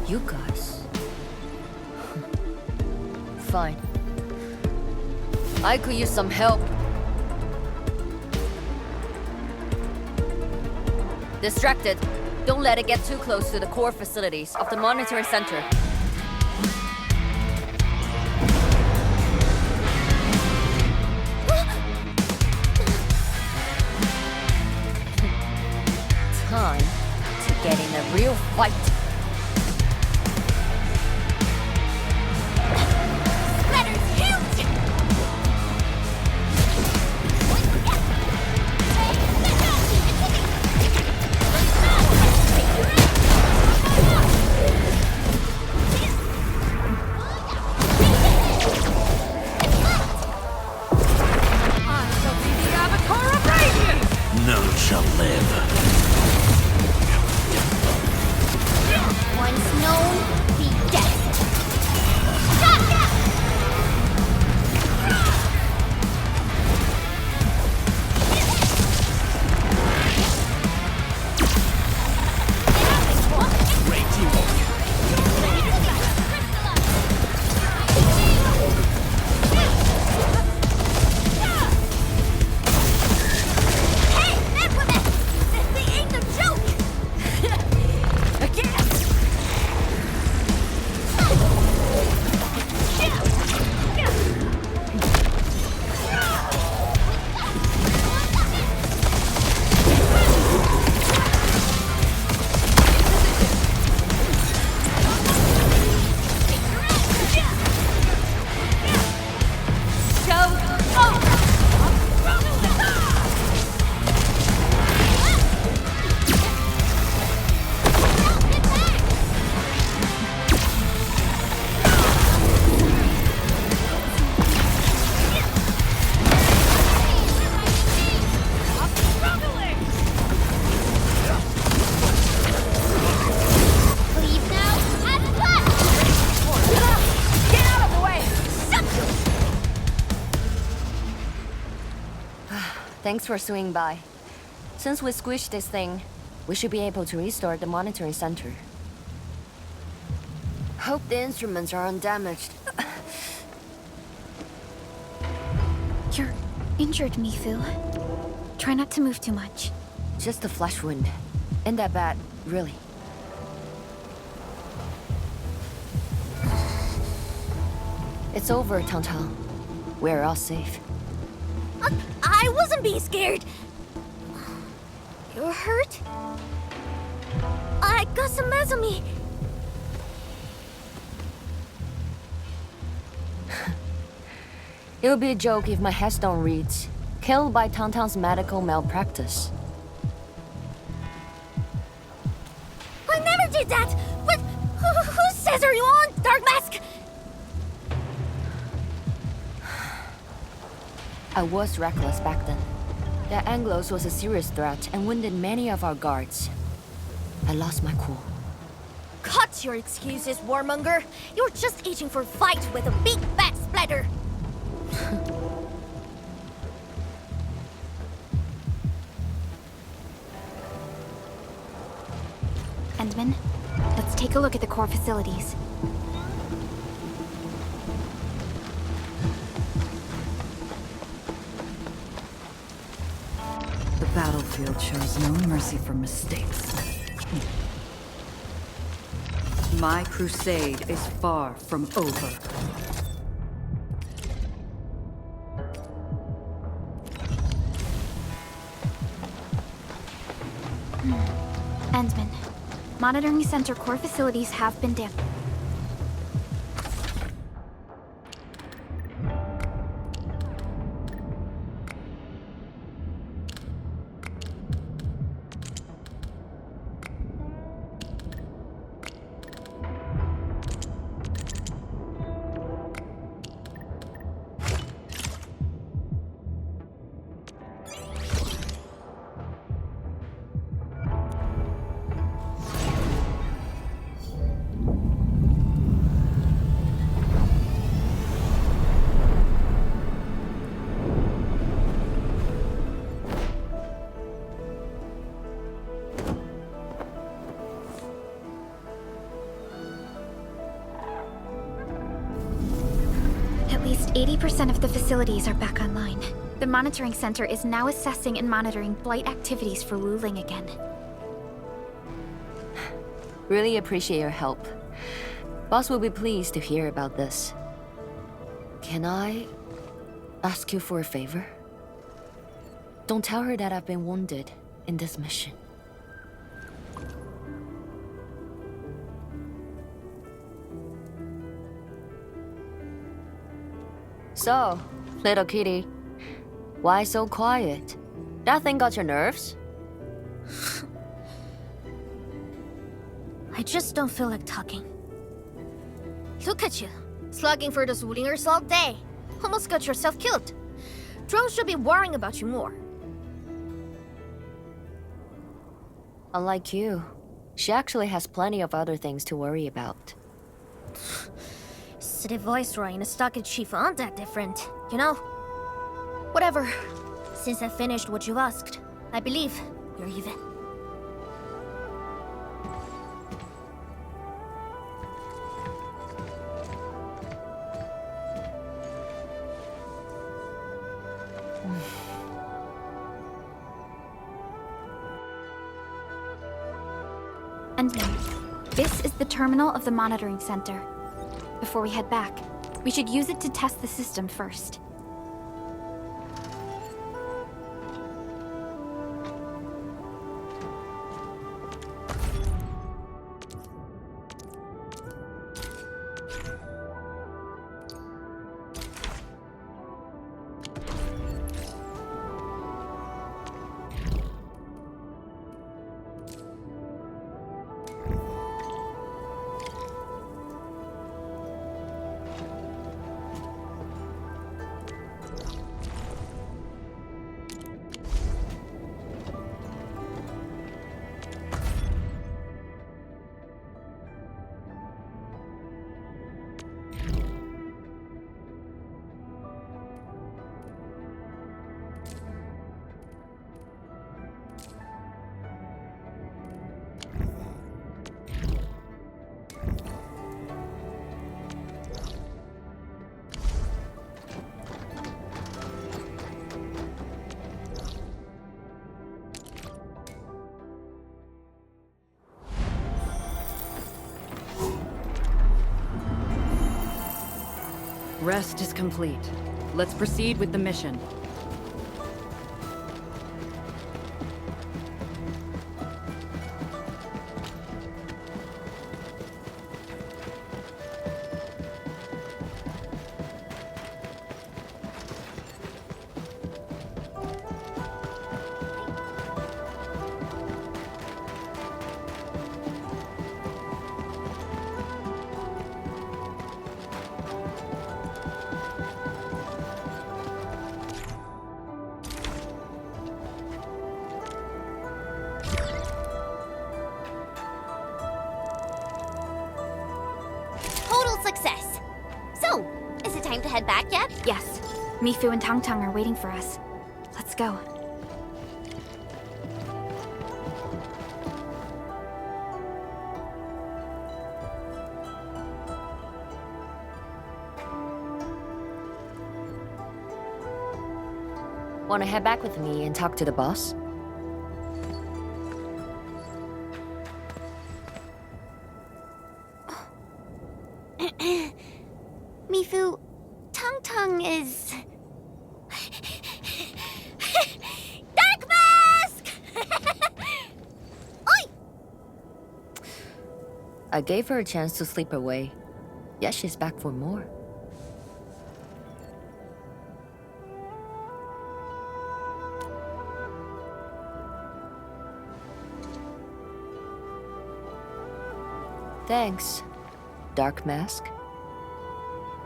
Speaker 22: You guys. Fine. I could use some help. Distracted. Don't let it get too close to the core facilities of the monitoring center. Time to get in a real fight.
Speaker 4: Splatter's huge!
Speaker 18: None shall live.
Speaker 9: Once known, be guessed.
Speaker 18: Great teamwork.
Speaker 4: Hey, Necroman! This thing ain't no joke! Again!
Speaker 22: Thanks for swinging by. Since we squished this thing, we should be able to restart the monitoring center. Hope the instruments are undamaged.
Speaker 5: You're injured, Mifu. Try not to move too much.
Speaker 22: Just a flesh wound. Ain't that bad, really. It's over, Tantan. We're all safe.
Speaker 4: I wasn't being scared. You're hurt? I got some meds on me.
Speaker 22: It would be a joke if my headstone reads, "Killed by Tantan's medical malpractice."
Speaker 4: I never did that! But who says are you on, Dark Mask?
Speaker 22: I was reckless back then. That Anglos was a serious threat and wounded many of our guards. I lost my cool.
Speaker 4: Cut your excuses, warmonger. You're just itching for a fight with a big fat splatter.
Speaker 5: Endman, let's take a look at the core facilities.
Speaker 2: The battlefield shows no mercy for mistakes. My crusade is far from over.
Speaker 5: Endman, monitoring center core facilities have been damaged. At least 80% of the facilities are back online. The monitoring center is now assessing and monitoring blight activities for Wu Ling again.
Speaker 22: Really appreciate your help. Boss will be pleased to hear about this. Can I ask you for a favor? Don't tell her that I've been wounded in this mission. So, little kitty, why so quiet? That thing got your nerves?
Speaker 4: I just don't feel like talking. Look at you, slugging for those Wulingers all day. Almost got yourself killed. Drone should be worrying about you more.
Speaker 22: Unlike you, she actually has plenty of other things to worry about.
Speaker 4: City Viceroy and a stockade chief aren't that different, you know? Whatever. Since I finished what you asked, I believe you're even.
Speaker 5: And now, this is the terminal of the monitoring center. Before we head back, we should use it to test the system first.
Speaker 3: Rest is complete. Let's proceed with the mission.
Speaker 9: Total success! So, is it time to head back yet?
Speaker 5: Yes. Mifu and Tang Tang are waiting for us. Let's go.
Speaker 22: Wanna head back with me and talk to the boss?
Speaker 9: Mifu, Tang Tang is... Dark Mask! Oi!
Speaker 22: I gave her a chance to sleep away. Yet she's back for more. Thanks, Dark Mask.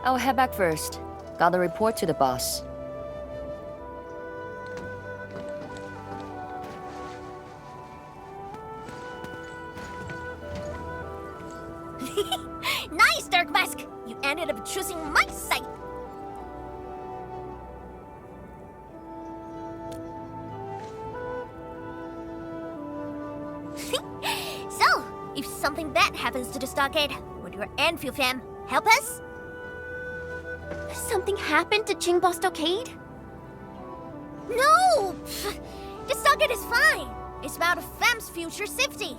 Speaker 22: I'll head back first. Gotta report to the boss.
Speaker 4: Nice, Dark Mask! You ended up choosing my side. So, if something bad happens to the stockade, would your Endfield fam help us?
Speaker 9: Something happened to Qingbo Stockade?
Speaker 4: No! The stockade is fine. It's about a fam's future safety.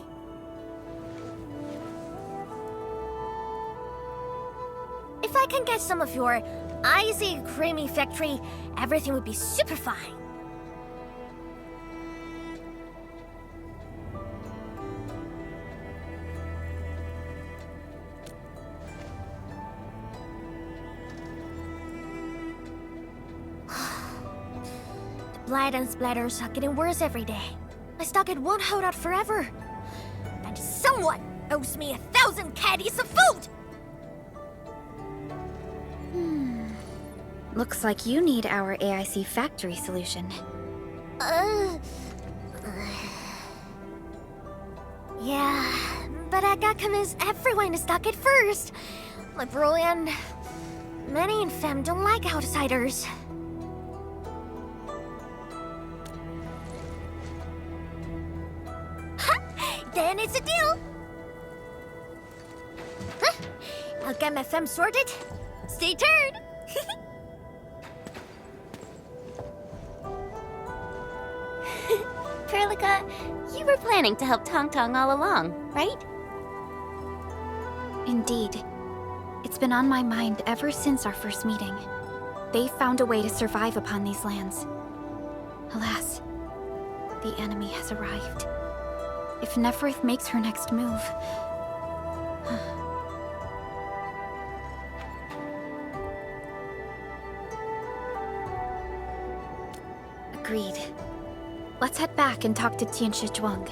Speaker 4: If I can get some of your icy, creamy factory, everything would be super fine. The blight and splatters are getting worse every day. My stockade won't hold out forever. And someone owes me 1,000 caddies of food!
Speaker 5: Looks like you need our AIC factory solution.
Speaker 4: Yeah, but I got convinced everyone to stock it first. My bro and many in fam don't like outsiders. Then it's a deal. I'll get my fam sorted. Stay tuned.
Speaker 9: Perlica, you were planning to help Tang Tang all along, right?
Speaker 5: Indeed. It's been on my mind ever since our first meeting. They found a way to survive upon these lands. Alas, the enemy has arrived. If Neferth makes her next move... Agreed. Let's head back and talk to Tianshi Zhuang.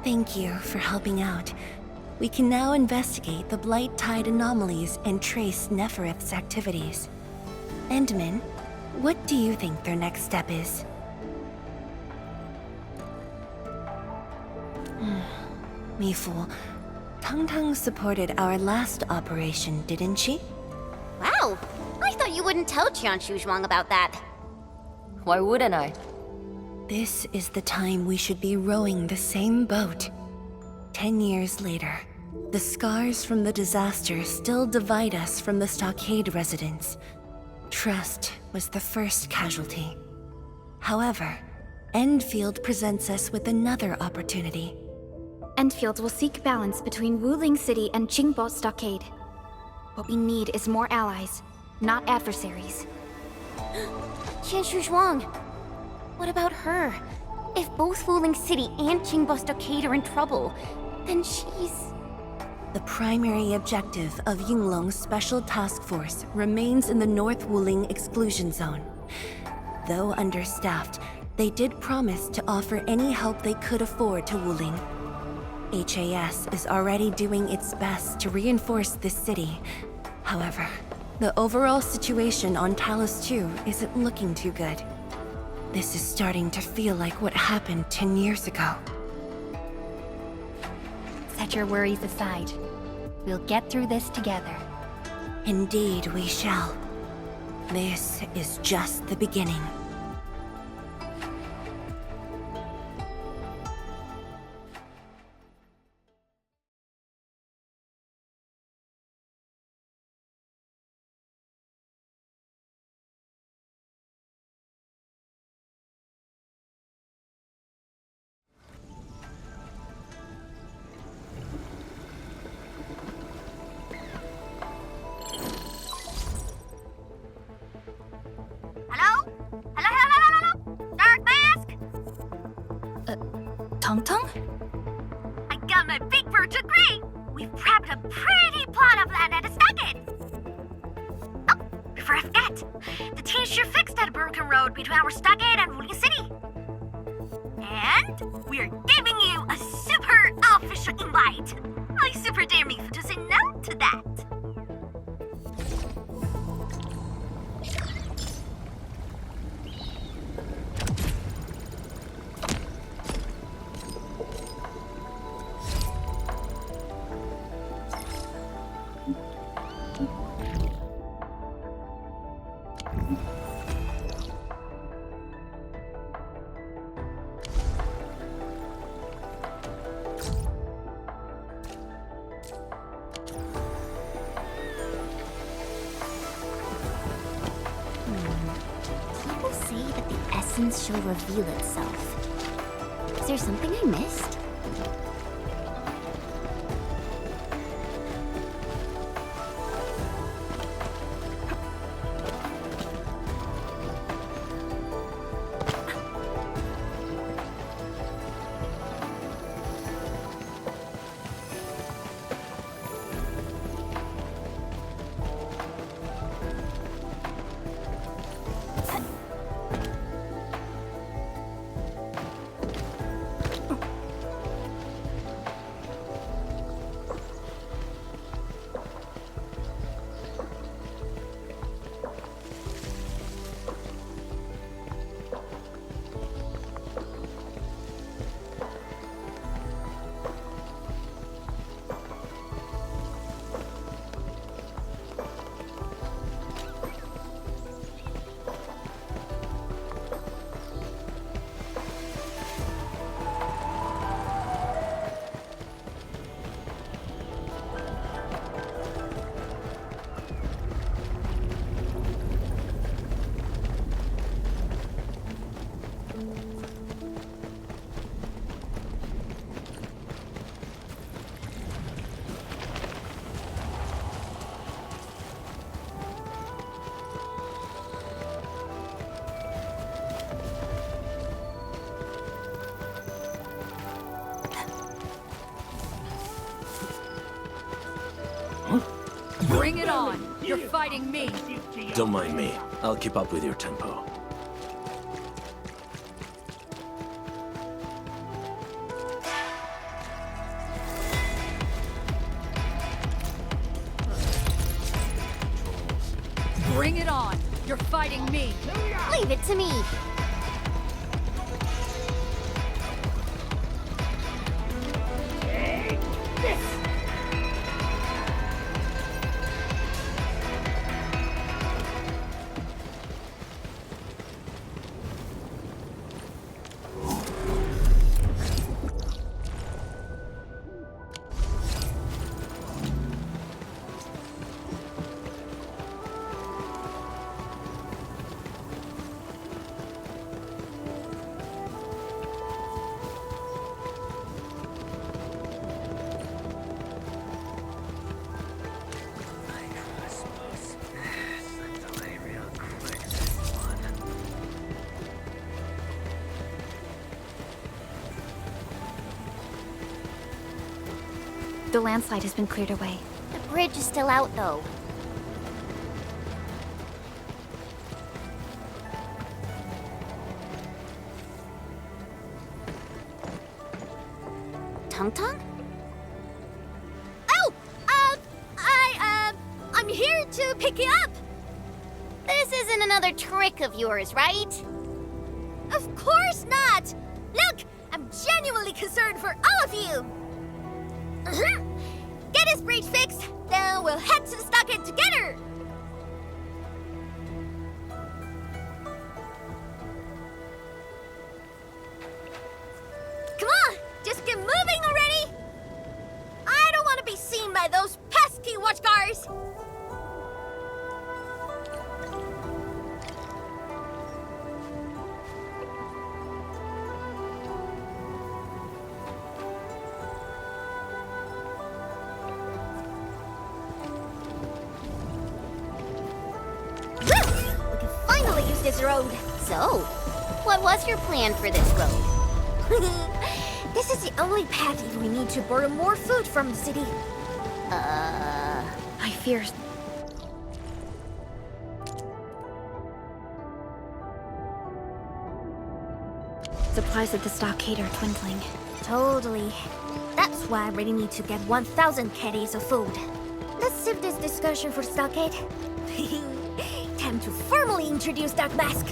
Speaker 13: Thank you for helping out. We can now investigate the Blight Tide anomalies and trace Neferith's activities. Endman, what do you think their next step is? Me fool. Tang supported our last operation, didn't she?
Speaker 9: Wow, I thought you wouldn't tell Qianshu Zhuang about that.
Speaker 22: Why wouldn't I?
Speaker 13: This is the time we should be rowing the same boat. 10 years later, the scars from the disaster still divide us from the stockade residents. Trust was the first casualty. However, Endfield presents us with another opportunity.
Speaker 5: Endfield will seek balance between Wuling City and Qingbo Stockade. What we need is more allies, not adversaries.
Speaker 9: Qianshu Zhuang, what about her? If both Wuling City and Qingbo Stockade are in trouble, then she's...
Speaker 13: The primary objective of Yinglong's Special Task Force remains in the North Wuling Exclusion Zone. Though understaffed, they did promise to offer any help they could afford to Wuling. HAS is already doing its best to reinforce this city. However, the overall situation on Talos 2 isn't looking too good. This is starting to feel like what happened 10 years ago.
Speaker 5: Set your worries aside. We'll get through this together.
Speaker 13: Indeed, we shall. This is just the beginning.
Speaker 5: Tang?
Speaker 17: I got my big bird to agree! We've prepped a pretty plot of land at a stockade! Oh, before I forget, the team sure fixed that broken road between our stockade and Wuling City. And we're giving you a super official invite! I super dare me to say no to that!
Speaker 9: People say that the essence shall reveal itself. Is there something I missed?
Speaker 22: Bring it on! You're fighting me!
Speaker 15: Don't mind me. I'll keep up with your tempo.
Speaker 22: Bring it on! You're fighting me!
Speaker 9: Leave it to me.
Speaker 5: The landslide has been cleared away.
Speaker 9: The bridge is still out, though. Tung-Tung?
Speaker 4: Oh! I'm here to pick you up!
Speaker 9: This isn't another trick of yours, right?
Speaker 4: Of course not! Look! I'm genuinely concerned for all of you! Get his bridge fixed, then we'll head to the stockade together! Come on! Just get moving already! I don't want to be seen by those pesky watchguards! This road.
Speaker 9: So, what was your plan for this road?
Speaker 4: This is the only path if we need to borrow more food from the city.
Speaker 5: I fear... Supplies at the stockade are dwindling.
Speaker 4: Totally. That's why I really need to get 1,000 caddies of food. Let's save this discussion for stockade. Time to formally introduce Dark Mask.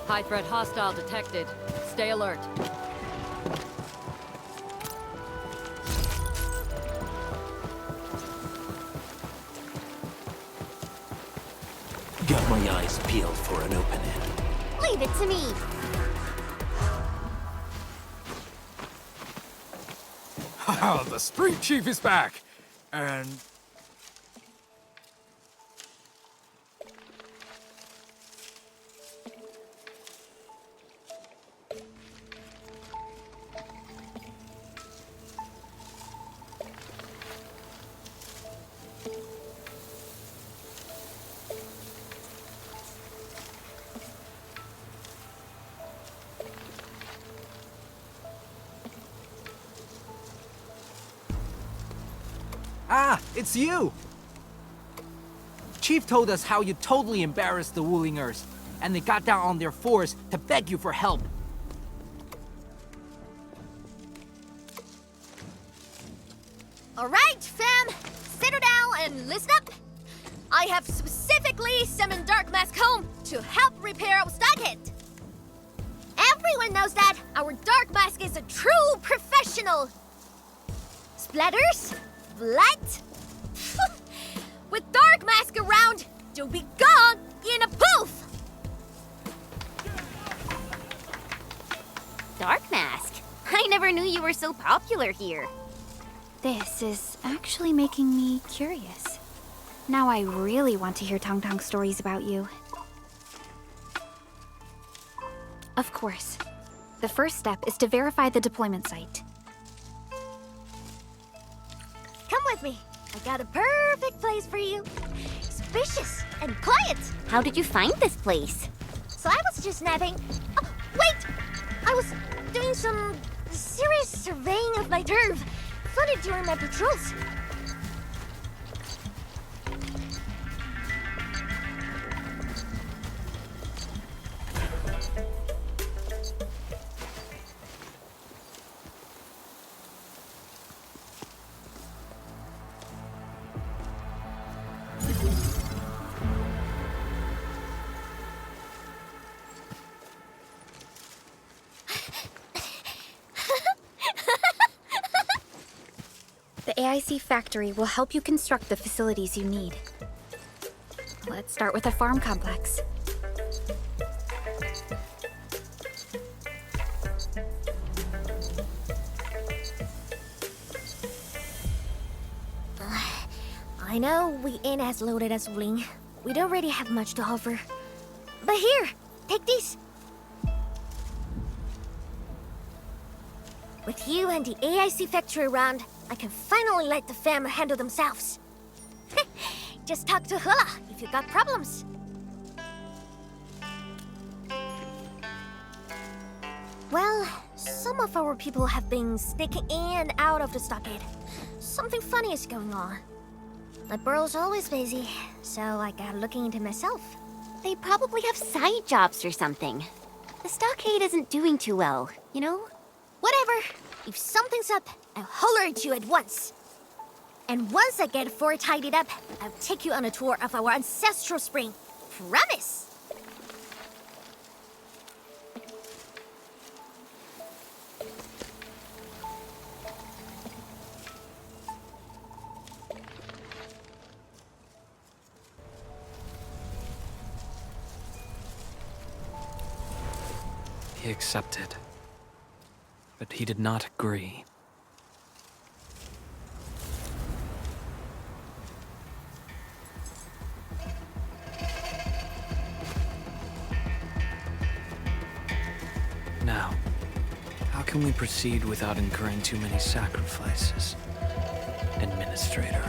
Speaker 22: High threat hostile detected. Stay alert.
Speaker 15: Got my eyes peeled for an opening.
Speaker 9: Leave it to me.
Speaker 11: Haha, the street chief is back! And...
Speaker 14: Ah, it's you! Chief told us how you totally embarrassed the Woolingers, and they got down on their fours to beg you for help.
Speaker 4: Alright, fam! Settle down and listen up! I have specifically summoned Dark Mask home to help repair our stockade! Everyone knows that our Dark Mask is a true professional! Splatters? Blood? With Dark Mask around, you'll be gone in a poof!
Speaker 9: Dark Mask? I never knew you were so popular here.
Speaker 5: This is actually making me curious. Now I really want to hear Tong Tong stories about you. Of course. The first step is to verify the deployment site.
Speaker 4: Come with me. I got a perfect place for you. Spacious and quiet.
Speaker 9: How did you find this place?
Speaker 4: So I was just napping. Oh, wait! I was doing some serious surveying of my turf. Flooded during my patrols.
Speaker 5: The AIC factory will help you construct the facilities you need. Let's start with a farm complex.
Speaker 4: I know we ain't as loaded as Wling. We don't really have much to offer. But here, take these. With you and the AIC factory around, I can finally let the fam handle themselves. Just talk to Hula if you got problems. Well, some of our people have been sneaking in and out of the stockade. Something funny is going on. My burrow's always busy, so I got looking into myself.
Speaker 9: They probably have side jobs or something. The stockade isn't doing too well, you know?
Speaker 4: Whatever. If something's up, I'll holler at you at once. And once I get fort tidied up, I'll take you on a tour of our ancestral spring. Promise!
Speaker 6: He accepted, but he did not agree. Now, how can we proceed without incurring too many sacrifices? Administrator.